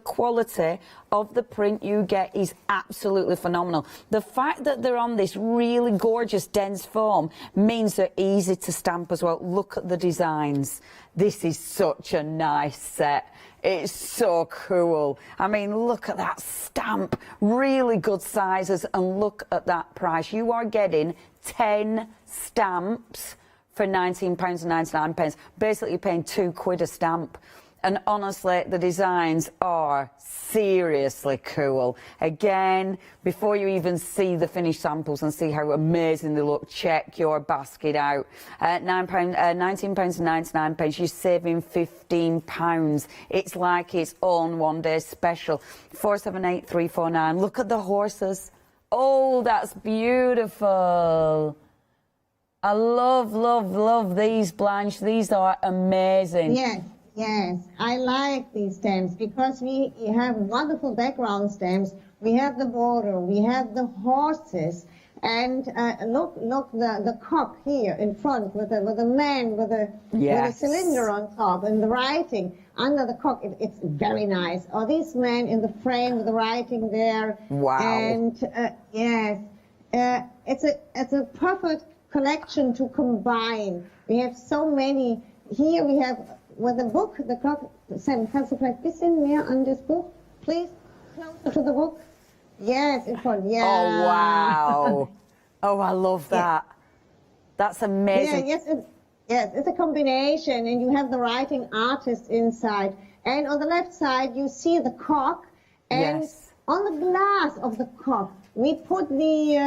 quality of the print you get is absolutely phenomenal. The fact that they're on this really gorgeous dense foam means they're easy to stamp as well. Look at the designs. This is such a nice set. It's so cool. I mean, look at that stamp. Really good sizes, and look at that price. You are getting 10 stamps for £19.99. Basically, you're paying £2 a stamp. And honestly, the designs are seriously cool. Again, before you even see the finished samples and see how amazing they look, check your basket out. £19.99, you're saving £15. It's like its own one-day special. 478349. Look at the horses. Oh, that's beautiful. I love these, Blanche. These are amazing. Yes. Yes, I like these stamps because we have wonderful background stamps. We have the border, we have the horses, and look the cock here in front with a man with a cylinder on top, and the writing under the cock. It's very nice. Or this man in the frame with the writing there. Wow. And yes, it's a perfect collection to combine. We have so many. Here we have with the book, the clock. Sam, kannst du vielleicht ein bisschen mehr an das Buch, please? Closer to the book. Yes, in front. Yeah. Oh wow! Oh, I love that. That's amazing. Yeah, yes, it's a combination, and you have the writing artist inside. And on the left side, you see the cork, and on the glass of the cork, we put the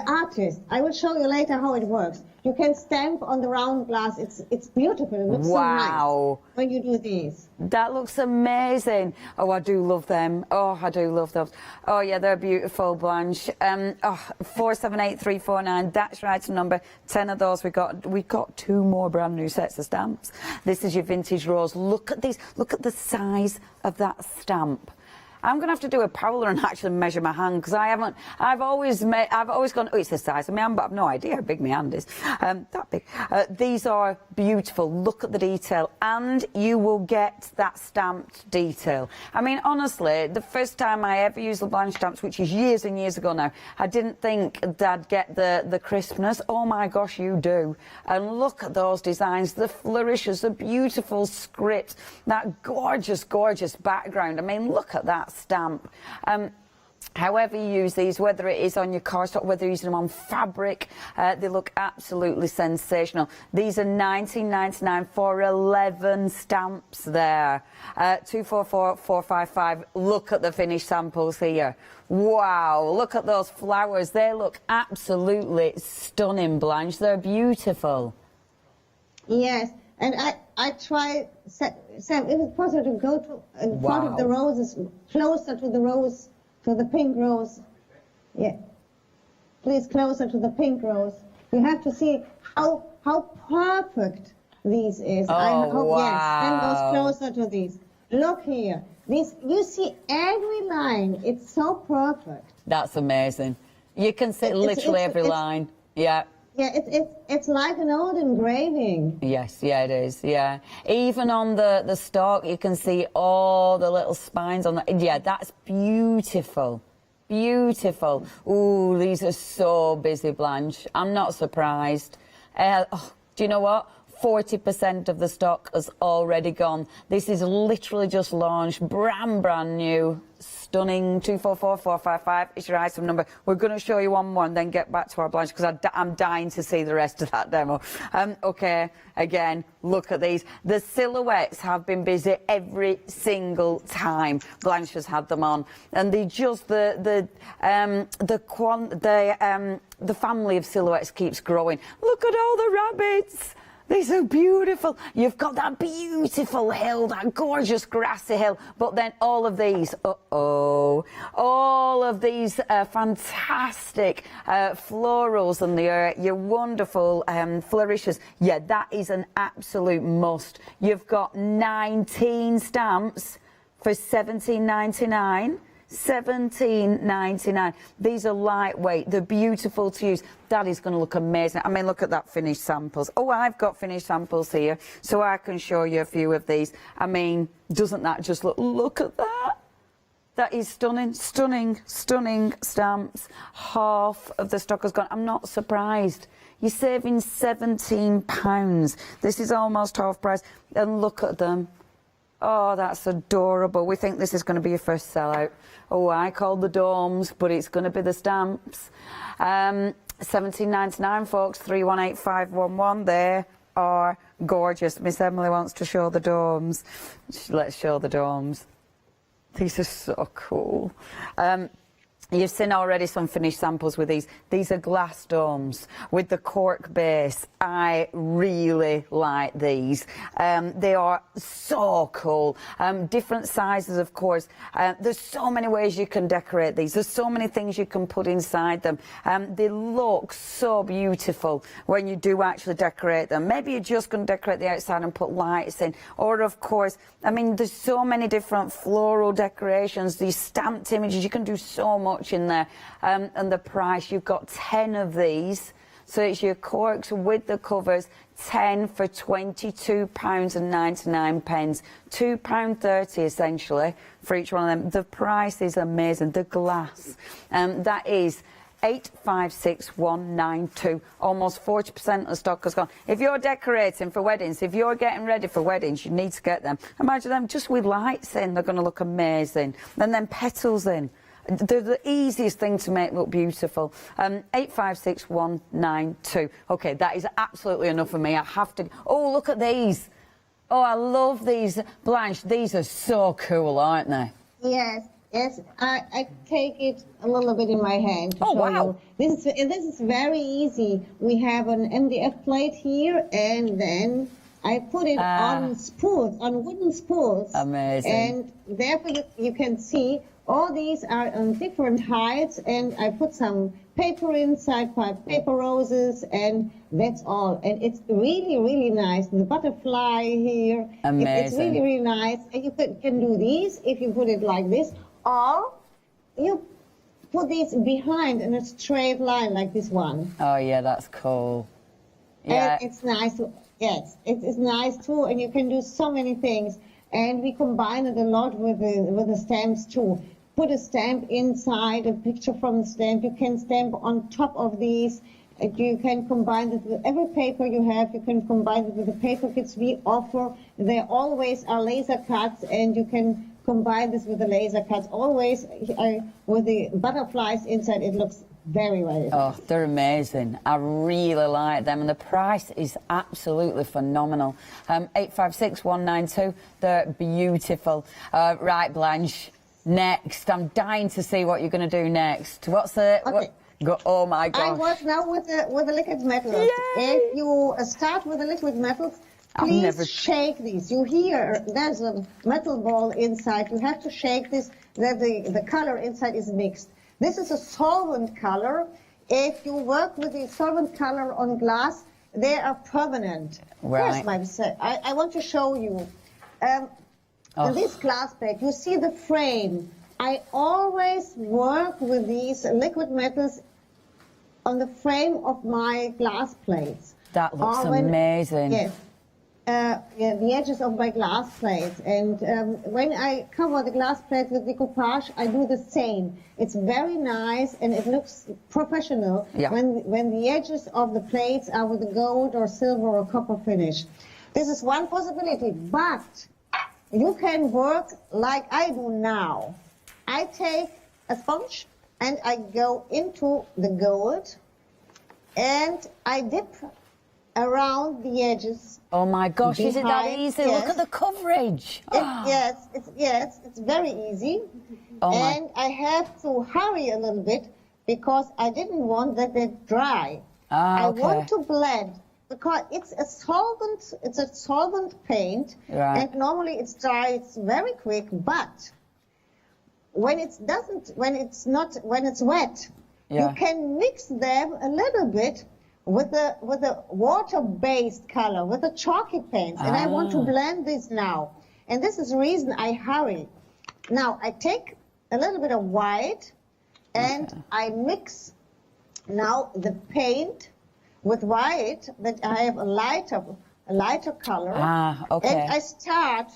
artist. I will show you later how it works. You can stamp on the round glass. It's beautiful. It looks so nice when you do these. That looks amazing. Oh, I do love them. Oh, I do love those. Oh, yeah, they're beautiful, Blanche. 478349, that's right number. 10 of those. We got 2 more brand new sets of stamps. This is your vintage rose. Look at these. Look at the size of that stamp. I'm going to have to do a polar and actually measure my hand, because I've always gone, oh, it's the size of my hand, but I've no idea how big my hand is. That big. These are beautiful. Look at the detail, and you will get that stamped detail. I mean, honestly, the first time I ever used the Blanche stamps, which is years and years ago now, I didn't think that I'd get the crispness. Oh my gosh, you do. And look at those designs, the flourishes, the beautiful script, that gorgeous, gorgeous background. I mean, look at that stamp. However you use these, whether it is on your cardstock, whether you're using them on fabric, they look absolutely sensational. These are $19.99 for 11 stamps there. 244455. Look at the finished samples here. Wow, look at those flowers. They look absolutely stunning, Blanche. They're beautiful. Yes, and I try, Sam, if it's possible to go to in front of the roses, closer to the rose, to the pink rose. Yeah, please, closer to the pink rose. You have to see how perfect these is. Oh, I hope, wow. yes, and goes closer to these. Look here. These, you see every line. It's so perfect. That's amazing. You can see literally every line. Yeah. Yeah, it's like an old engraving. Yes, yeah, it is, yeah. Even on the stalk, you can see all the little spines on that. Yeah, that's beautiful. Beautiful. Ooh, these are so busy, Blanche. I'm not surprised. Do you know what? 40% of the stock has already gone. This is literally just launched, brand new, stunning. 244455 is your item number. We're going to show you one more and then get back to our Blanche, because I'm dying to see the rest of that demo. Okay, again, look at these. The silhouettes have been busy every single time Blanche has had them on, and the family of silhouettes keeps growing. Look at all the rabbits. These are beautiful. You've got that beautiful hill, that gorgeous grassy hill, but then all of these, all of these fantastic florals and your wonderful flourishes. Yeah, that is an absolute must. You've got 19 stamps for $17.99. $17.99. These are lightweight. They're beautiful to use. That is going to look amazing. I mean, look at that finished samples. Oh, I've got finished samples here, so I can show you a few of these. I mean, doesn't that just look at that? That is stunning, stunning, stunning stamps. Half of the stock has gone. I'm not surprised. You're saving £17. This is almost half price. And look at them. Oh, that's adorable. We think this is going to be your first sellout. Oh, I called the domes, but it's going to be the stamps. $17.99, folks. 318511. They are gorgeous. Miss Emily wants to show the domes. Let's show the domes. These are so cool. You've seen already some finished samples with these. These are glass domes with the cork base. I really like these. They are so cool. Different sizes, of course. There's so many ways you can decorate these. There's so many things you can put inside them. They look so beautiful when you do actually decorate them. Maybe you're just going to decorate the outside and put lights in. Or, of course, I mean, there's so many different floral decorations, these stamped images. You can do so much in there. And the price, you've got 10 of these, so it's your corks with the covers, 10 for £22.99, £2.30 essentially for each one of them. The price is amazing. The glass, that is 856192. Almost 40% of the stock has gone. If you're decorating for weddings, if you're getting ready for weddings, you need to get them. Imagine them just with lights in, they're going to look amazing. And then petals in. They're the easiest thing to make look beautiful. 856192. Okay, that is absolutely enough for me. I have to... Oh, look at these. Oh, I love these. Blanche, these are so cool, aren't they? Yes, yes. I take it a little bit in my hand to show you. This is very easy. We have an MDF plate here, and then I put it on spools, on wooden spools. Amazing. And therefore you can see all these are on different heights, and I put some paper inside, paper roses, and that's all. And it's really, really nice. The butterfly here. Amazing. It's really, really nice. And you can do these if you put it like this, or you put these behind in a straight line like this one. Oh, yeah, that's cool. Yeah. And it's nice. Yes, it's nice too, and you can do so many things. And we combine it a lot with the stamps too. Put a stamp inside, a picture from the stamp. You can stamp on top of these. You can combine it with every paper you have. You can combine it with the paper kits we offer. There always are laser cuts, and you can combine this with the laser cuts. Always with the butterflies inside. It looks very, very Oh, they're amazing. I really like them, and the price is absolutely phenomenal. 856192. They're beautiful. Right, Blanche. Next, I'm dying to see what you're going to do next. What's the... Okay. Oh my gosh. I work now with the liquid metals. If you start with the liquid metals, please shake these. You hear there's a metal ball inside. You have to shake this, that the color inside is mixed. This is a solvent color. If you work with the solvent color on glass, they are permanent. Right. First, I want to show you. In this glass plate, you see the frame. I always work with these liquid metals on the frame of my glass plates. That looks amazing. Yes. The edges of my glass plates. And when I cover the glass plate with decoupage, I do the same. It's very nice, and it looks professional when the edges of the plates are with a gold or silver or copper finish. This is one possibility, but you can work like I do now. I take a sponge and I go into the gold and I dip around the edges. Oh my gosh, is it that easy? Yes. Look at the coverage. Yes, it's very easy. And I have to hurry a little bit because I didn't want that they dry. I want to blend. Because it's a solvent paint, and normally it's dry, it's very quick, but when it's wet, you can mix them a little bit with a water-based color, with a chalky paint, and I want to blend this now. And this is the reason I hurry. Now I take a little bit of white, and I mix now the paint with white, that I have a lighter color. And I start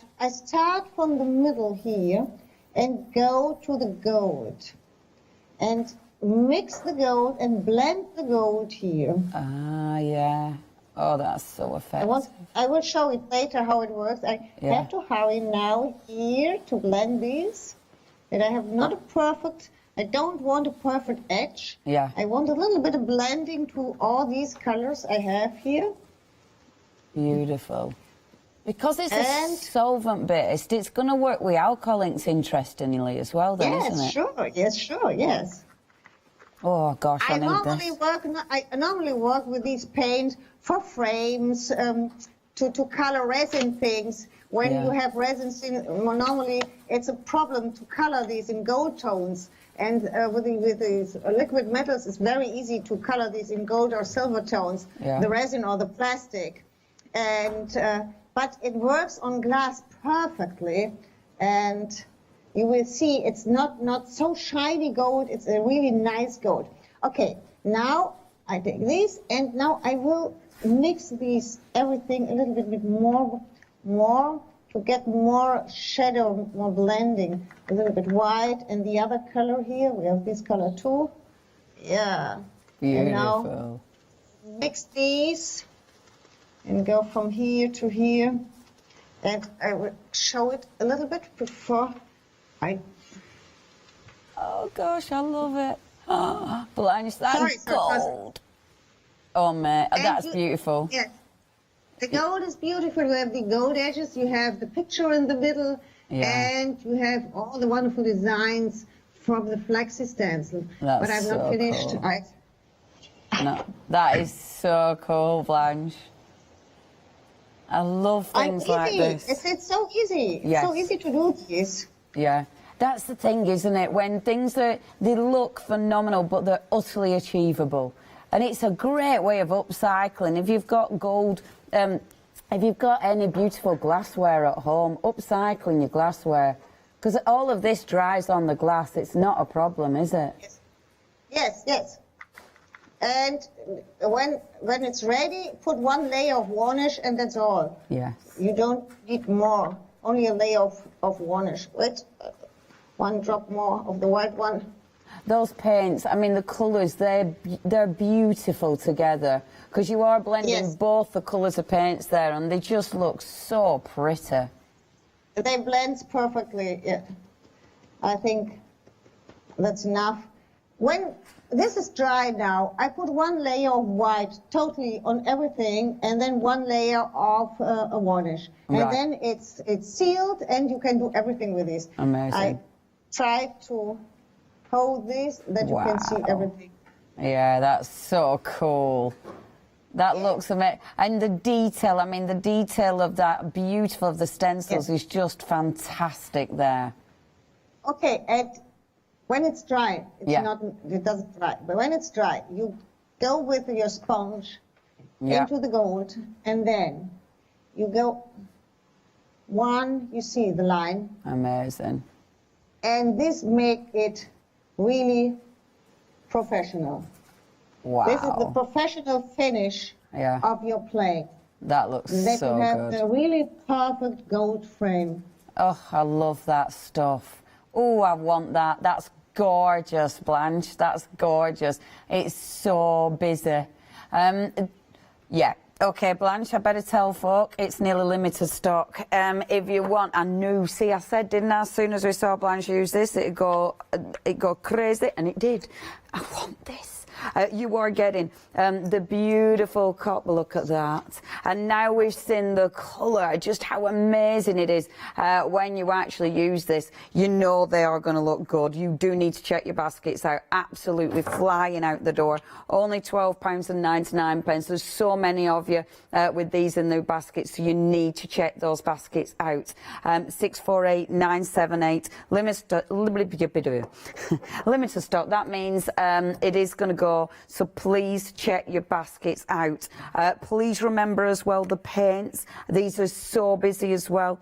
from the middle here and go to the gold. And mix the gold and blend the gold here. Yeah. Oh, that's so effective. I will show it later how it works. I have to hurry now here to blend these. And I have not a perfect... I don't want a perfect edge. I want a little bit of blending to all these colors I have here. Beautiful. Because it's a solvent based, it's going to work with alcohol inks interestingly as well, then, isn't it? Yes. Oh gosh, I need normally this. I normally work with these paints for frames, to color resin things. When you have resins, normally it's a problem to color these in gold tones. And with these liquid metals, it's very easy to color these in gold or silver tones, the resin or the plastic. And but it works on glass perfectly, and you will see it's not so shiny gold. It's a really nice gold. Okay, now I take these, and now I will mix these everything a little bit more to get more shadow, more blending. A little bit white, and the other color here, we have this color too. Yeah. Beautiful. And now mix these and go from here to here. And I will show it a little bit before I... Oh gosh, I love it. Oh, Blanche, that's gold. Oh man, that's beautiful. Yeah. The gold is beautiful. You have the gold edges, you have the picture in the middle, and you have all the wonderful designs from the flexi stencil. That's but I've not so finished. Cool. No, that is so cool, Blanche. I love things like this. It's so easy. Yes. It's so easy to do this. Yeah, that's the thing, isn't it? When things they look phenomenal, but they're utterly achievable. And it's a great way of upcycling. If you've got gold, if you've got any beautiful glassware at home, upcycling your glassware. Because all of this dries on the glass. It's not a problem, is it? Yes, yes. And when it's ready, put one layer of varnish and that's all. Yes. You don't need more. Only a layer of varnish. Wait, one drop more of the white one. Those paints, I mean, the colours, they're beautiful together. Because you are blending both the colours of paints there, and they just look so pretty. They blend perfectly, yeah. I think that's enough. When this is dry now, I put one layer of white totally on everything, and then one layer of a varnish. And then it's sealed, and you can do everything with this. Amazing. I try to hold this, that you can see everything. Yeah, that's so cool. That looks amazing. And the detail, I mean, the detail of that, beautiful of the stencils is just fantastic there. Okay, and when it's dry, it doesn't dry, but when it's dry, you go with your sponge into the gold, and then you go you see the line. Amazing. And this make it really professional. Wow. This is the professional finish of your plate. That looks that so you have good. the really perfect gold frame. Oh, I love that stuff. Oh, I want that. That's gorgeous, Blanche. That's gorgeous. It's so busy. Yeah. Okay, Blanche, I better tell folk it's nearly limited stock. If you want, I knew, see, I said, didn't I, as soon as we saw Blanche use this, it'd go crazy, and it did. I want this. You are getting the beautiful copper, look at that. And now we've seen the colour, just how amazing it is when you actually use this. You know they are going to look good. You do need to check your baskets out, absolutely flying out the door. Only £12.99. There's so many of you with these in the baskets, so you need to check those baskets out. 648978, limited stock. That means it is going to go. So please check your baskets out. Please remember as well the paints. These are so busy as well.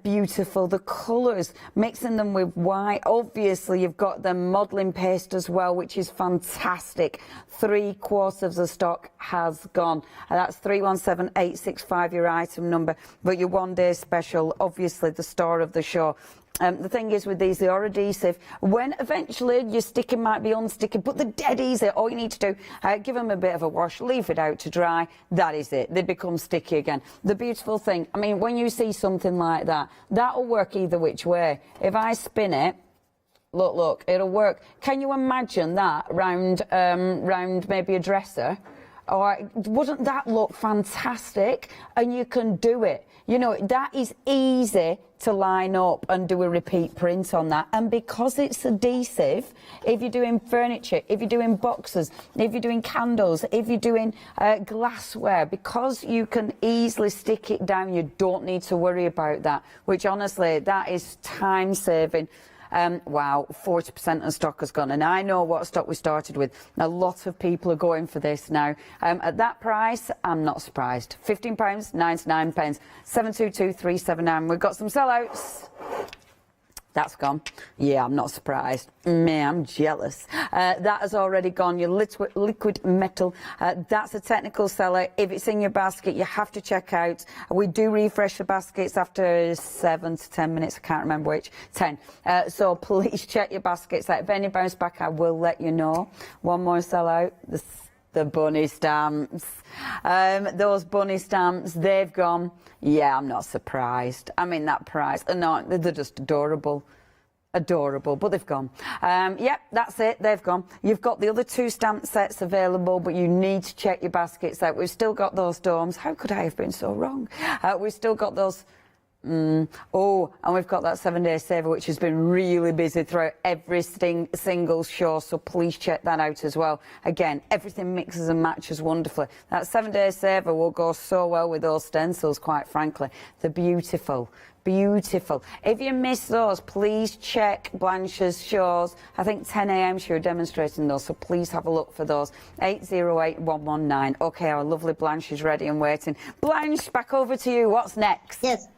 Beautiful. The colours, mixing them with white. Obviously, you've got the modelling paste as well, which is fantastic. 3/4 of the stock has gone. That's 317865, your item number. But your one-day special, obviously the star of the show. The thing is with these, they are adhesive. When eventually your sticking might be unsticky, but they're dead easy. All you need to do, give them a bit of a wash, leave it out to dry. That is it. They become sticky again. The beautiful thing, I mean, when you see something like that, that'll work either which way. If I spin it, look, it'll work. Can you imagine that round maybe a dresser? Or wouldn't that look fantastic? And you can do it. You know, that is easy to line up and do a repeat print on that. And because it's adhesive, if you're doing furniture, if you're doing boxes, if you're doing candles, if you're doing glassware, because you can easily stick it down, you don't need to worry about that, which honestly, that is time saving. Wow, 40% of stock has gone, and I know what stock we started with. A lot of people are going for this now. At that price, I'm not surprised. £15.99, 722379. We've got some sellouts. That's gone. Yeah, I'm not surprised. Man, I'm jealous. That has already gone. Your liquid metal. That's a technical seller. If it's in your basket, you have to check out. We do refresh the baskets after 7 to 10 minutes. I can't remember which. 10. So please check your baskets out. If any bounce back, I will let you know. One more sellout. The bunny stamps. Those bunny stamps, they've gone. Yeah, I'm not surprised. I mean, that price. No, they're just adorable. Adorable, but they've gone. Yep, that's it. They've gone. You've got the other 2 stamp sets available, but you need to check your baskets out. We've still got those domes. How could I have been so wrong? We've still got those... Oh, and we've got that 7-day saver, which has been really busy throughout every single show, so please check that out as well. Again, everything mixes and matches wonderfully. That 7-day saver will go so well with those stencils, quite frankly. They're beautiful. Beautiful. If you miss those, please check Blanche's shows. I think 10 a.m. she was demonstrating those, so please have a look for those. 808119. Okay, our lovely Blanche is ready and waiting. Blanche, back over to you. What's next? Yes.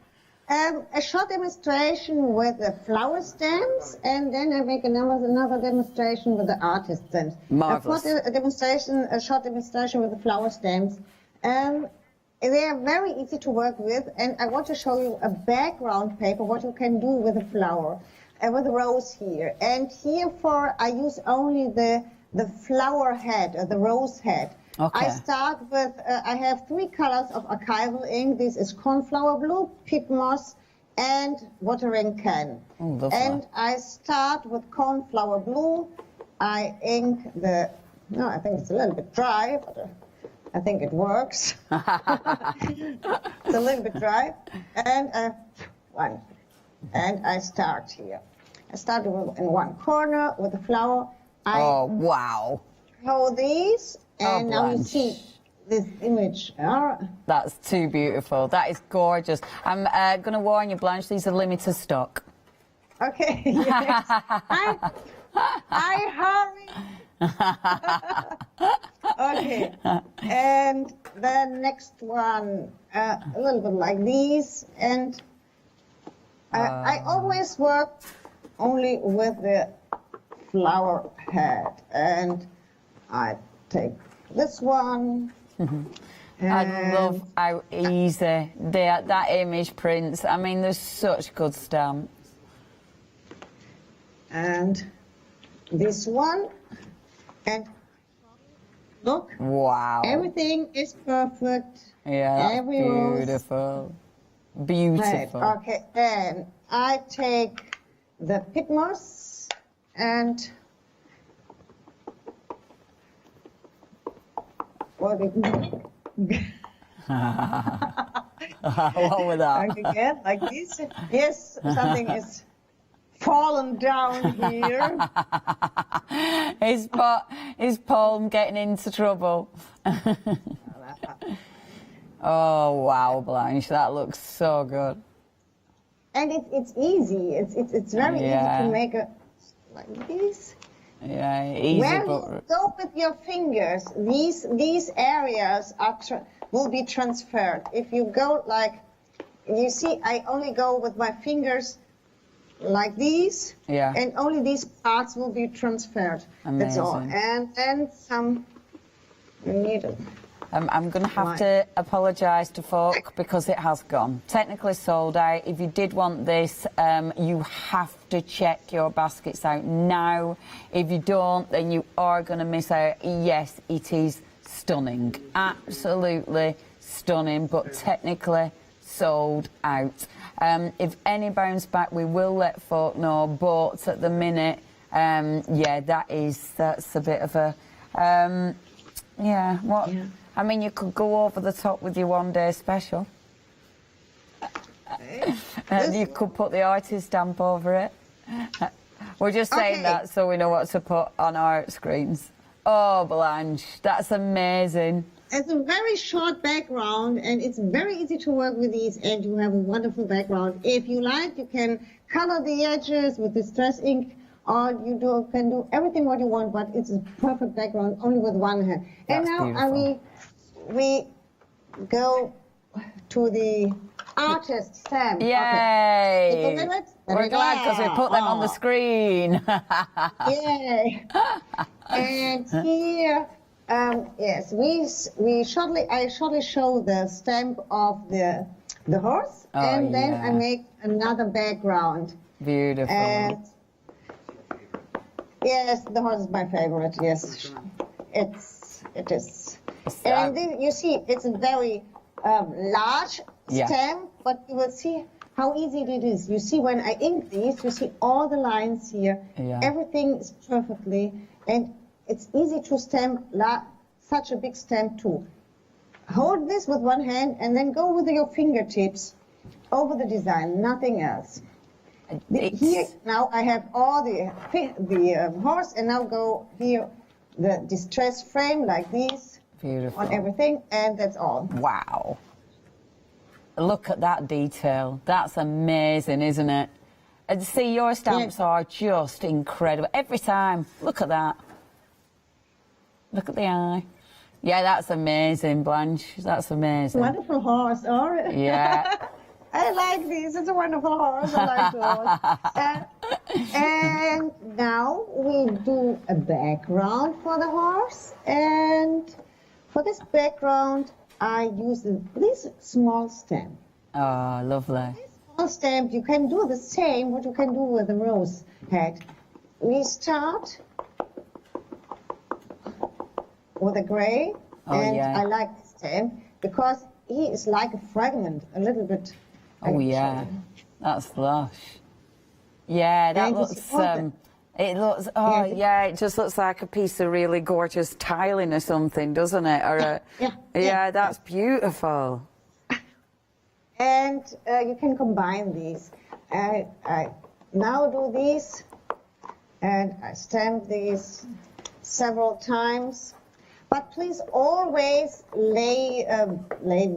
A short demonstration with the flower stems, and then I make another demonstration with the artist stems. Marvelous. A short demonstration with the flower stems. They are very easy to work with, and I want to show you a background paper, what you can do with a flower, with a rose here. And here I use only the flower head, the rose head. Okay. I start with, I have 3 colors of archival ink. This is cornflower blue, pit moss, and watering can. Oh, lovely. And I start with cornflower blue. I ink I think it's a little bit dry, but I think it works. It's a little bit dry. And I start here. I start in one corner with the flower. Oh, wow. Hold these. And now you Blanche. see this image. That's too beautiful. That is gorgeous. I'm going to warn you, Blanche, these are limited stock. Okay. Yes. I hurry. Okay. And the next one, a little bit like these. And I always work only with the flower head. And I take this one. I love how easy that image prints. I mean, there's such good stamps. And this one. And look. Wow. Everything is perfect. Yeah, that's beautiful. Beautiful. Right. Okay, then I take the pit moss and what was that? Again, like this. Yes, something is fallen down here. Is Paul getting into trouble? Oh wow, Blanche, that looks so good. And it's easy. It's very easy to make a like this. Yeah, easy. Where you go with your fingers, these areas will be transferred. If you go like, you see, I only go with my fingers like these, and only these parts will be transferred. Amazing. That's all. And then some needle. I'm going to have to apologise to folk because it has gone. Technically sold out. If you did want this, you have to check your baskets out now. If you don't, then you are going to miss out. Yes, it is stunning. Absolutely stunning, but technically sold out. If any bounce back, we will let folk know, but at the minute, that's a bit of a... I mean, you could go over the top with your one-day special. You could put the artist stamp over it. We're just saying that so we know what to put on our screens. Oh, Blanche, that's amazing. It's a very short background, and it's very easy to work with these, and you have a wonderful background. If you like, you can color the edges with distress ink, or you can do everything what you want, but it's a perfect background only with one hand. That's and now we go to the artist stamp. Yay! Okay. We're glad because we put them on the screen. Yay! And here, yes, I shortly show the stamp of the horse, and then I make another background. Beautiful. And yes, the horse is my favorite. Yes, it is. And then you see, it's a very large stamp, but you will see how easy it is. You see, when I ink these, you see all the lines here. Yeah. Everything is perfectly, and it's easy to stamp such a big stamp too. Hold this with one hand and then go with your fingertips over the design, nothing else. Here now I have all the horse, and now go here the distress frame like this. Beautiful. On everything, and that's all. Wow. Look at that detail. That's amazing, isn't it? And see, your stamps are just incredible. Every time. Look at that. Look at the eye. Yeah, that's amazing, Blanche. That's amazing. Wonderful horse, all right? Yeah. I like these. It's a wonderful horse. I like those. And now we do a background for the horse. And for this background, I use this small stamp. Oh, lovely. This small stamp, you can do the same what you can do with the rose head. We start with a gray, and I like this stamp because he is like a fragment, a little bit. Oh yeah, that's lush. Yeah, that looks. It looks. Oh yeah, it just looks like a piece of really gorgeous tiling or something, doesn't it? Or yeah, that's beautiful. And you can combine these. I now do these, and I stamp these several times. But please always lay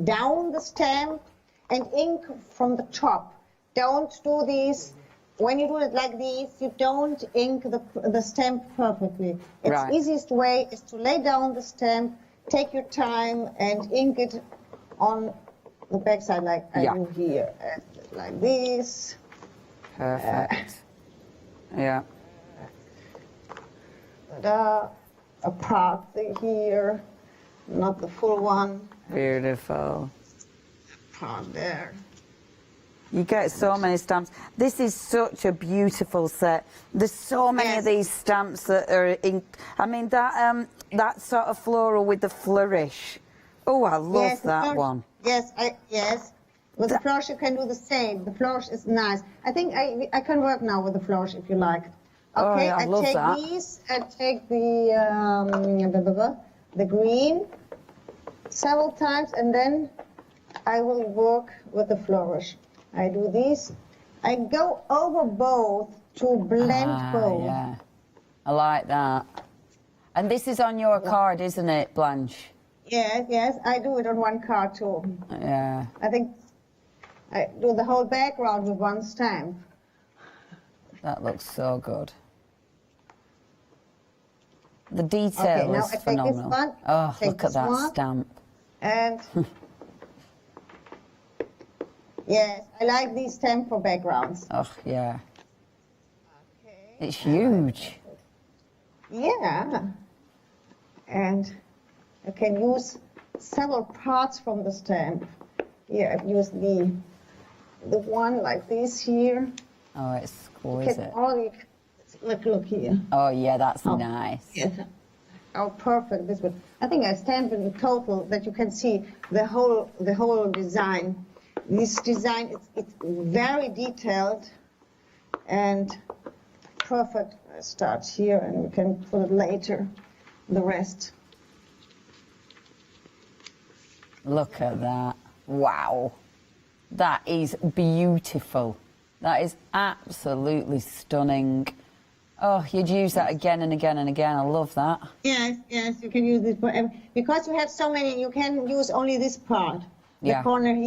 down the stamp and ink from the top. Don't do these. When you do it like this, you don't ink the stamp perfectly. The easiest way is to lay down the stamp, take your time, and ink it on the back side like I do here. Like this. Perfect. Yeah. A part here, not the full one. Beautiful. A part there. You get so many stamps. This is such a beautiful set. There's so many of these stamps that are in. I mean, that sort of floral with the flourish. Oh, I love that one. Yes, yes. With the flourish, you can do the same. The flourish is nice. I think I can work now with the flourish if you like. Okay, I love that. These. I take the green several times, and then I will work with the flourish. I do these. I go over both to blend both. Yeah, I like that. And this is on your card, isn't it, Blanche? Yes, yes. I do it on one card too. Yeah. I think I do the whole background with one stamp. That looks so good. The detail is phenomenal. This one, oh, look at that stamp. And yes, I like these stamps for backgrounds. Oh, yeah. Okay. It's huge. Yeah. And I can use several parts from the stamp. Here, I've used the one like this here. Oh, it's exquisite. Look here. Oh, yeah, that's nice. Yes. Oh, perfect. This one. I think I stamped in total that you can see the whole design. This design, it's very detailed and perfect. I start here and we can put it later, the rest. Look at that. Wow. That is beautiful. That is absolutely stunning. Oh, you'd use that again and again and again. I love that. Yes, yes, you can use this for because you have so many. You can use only this part, the corner here.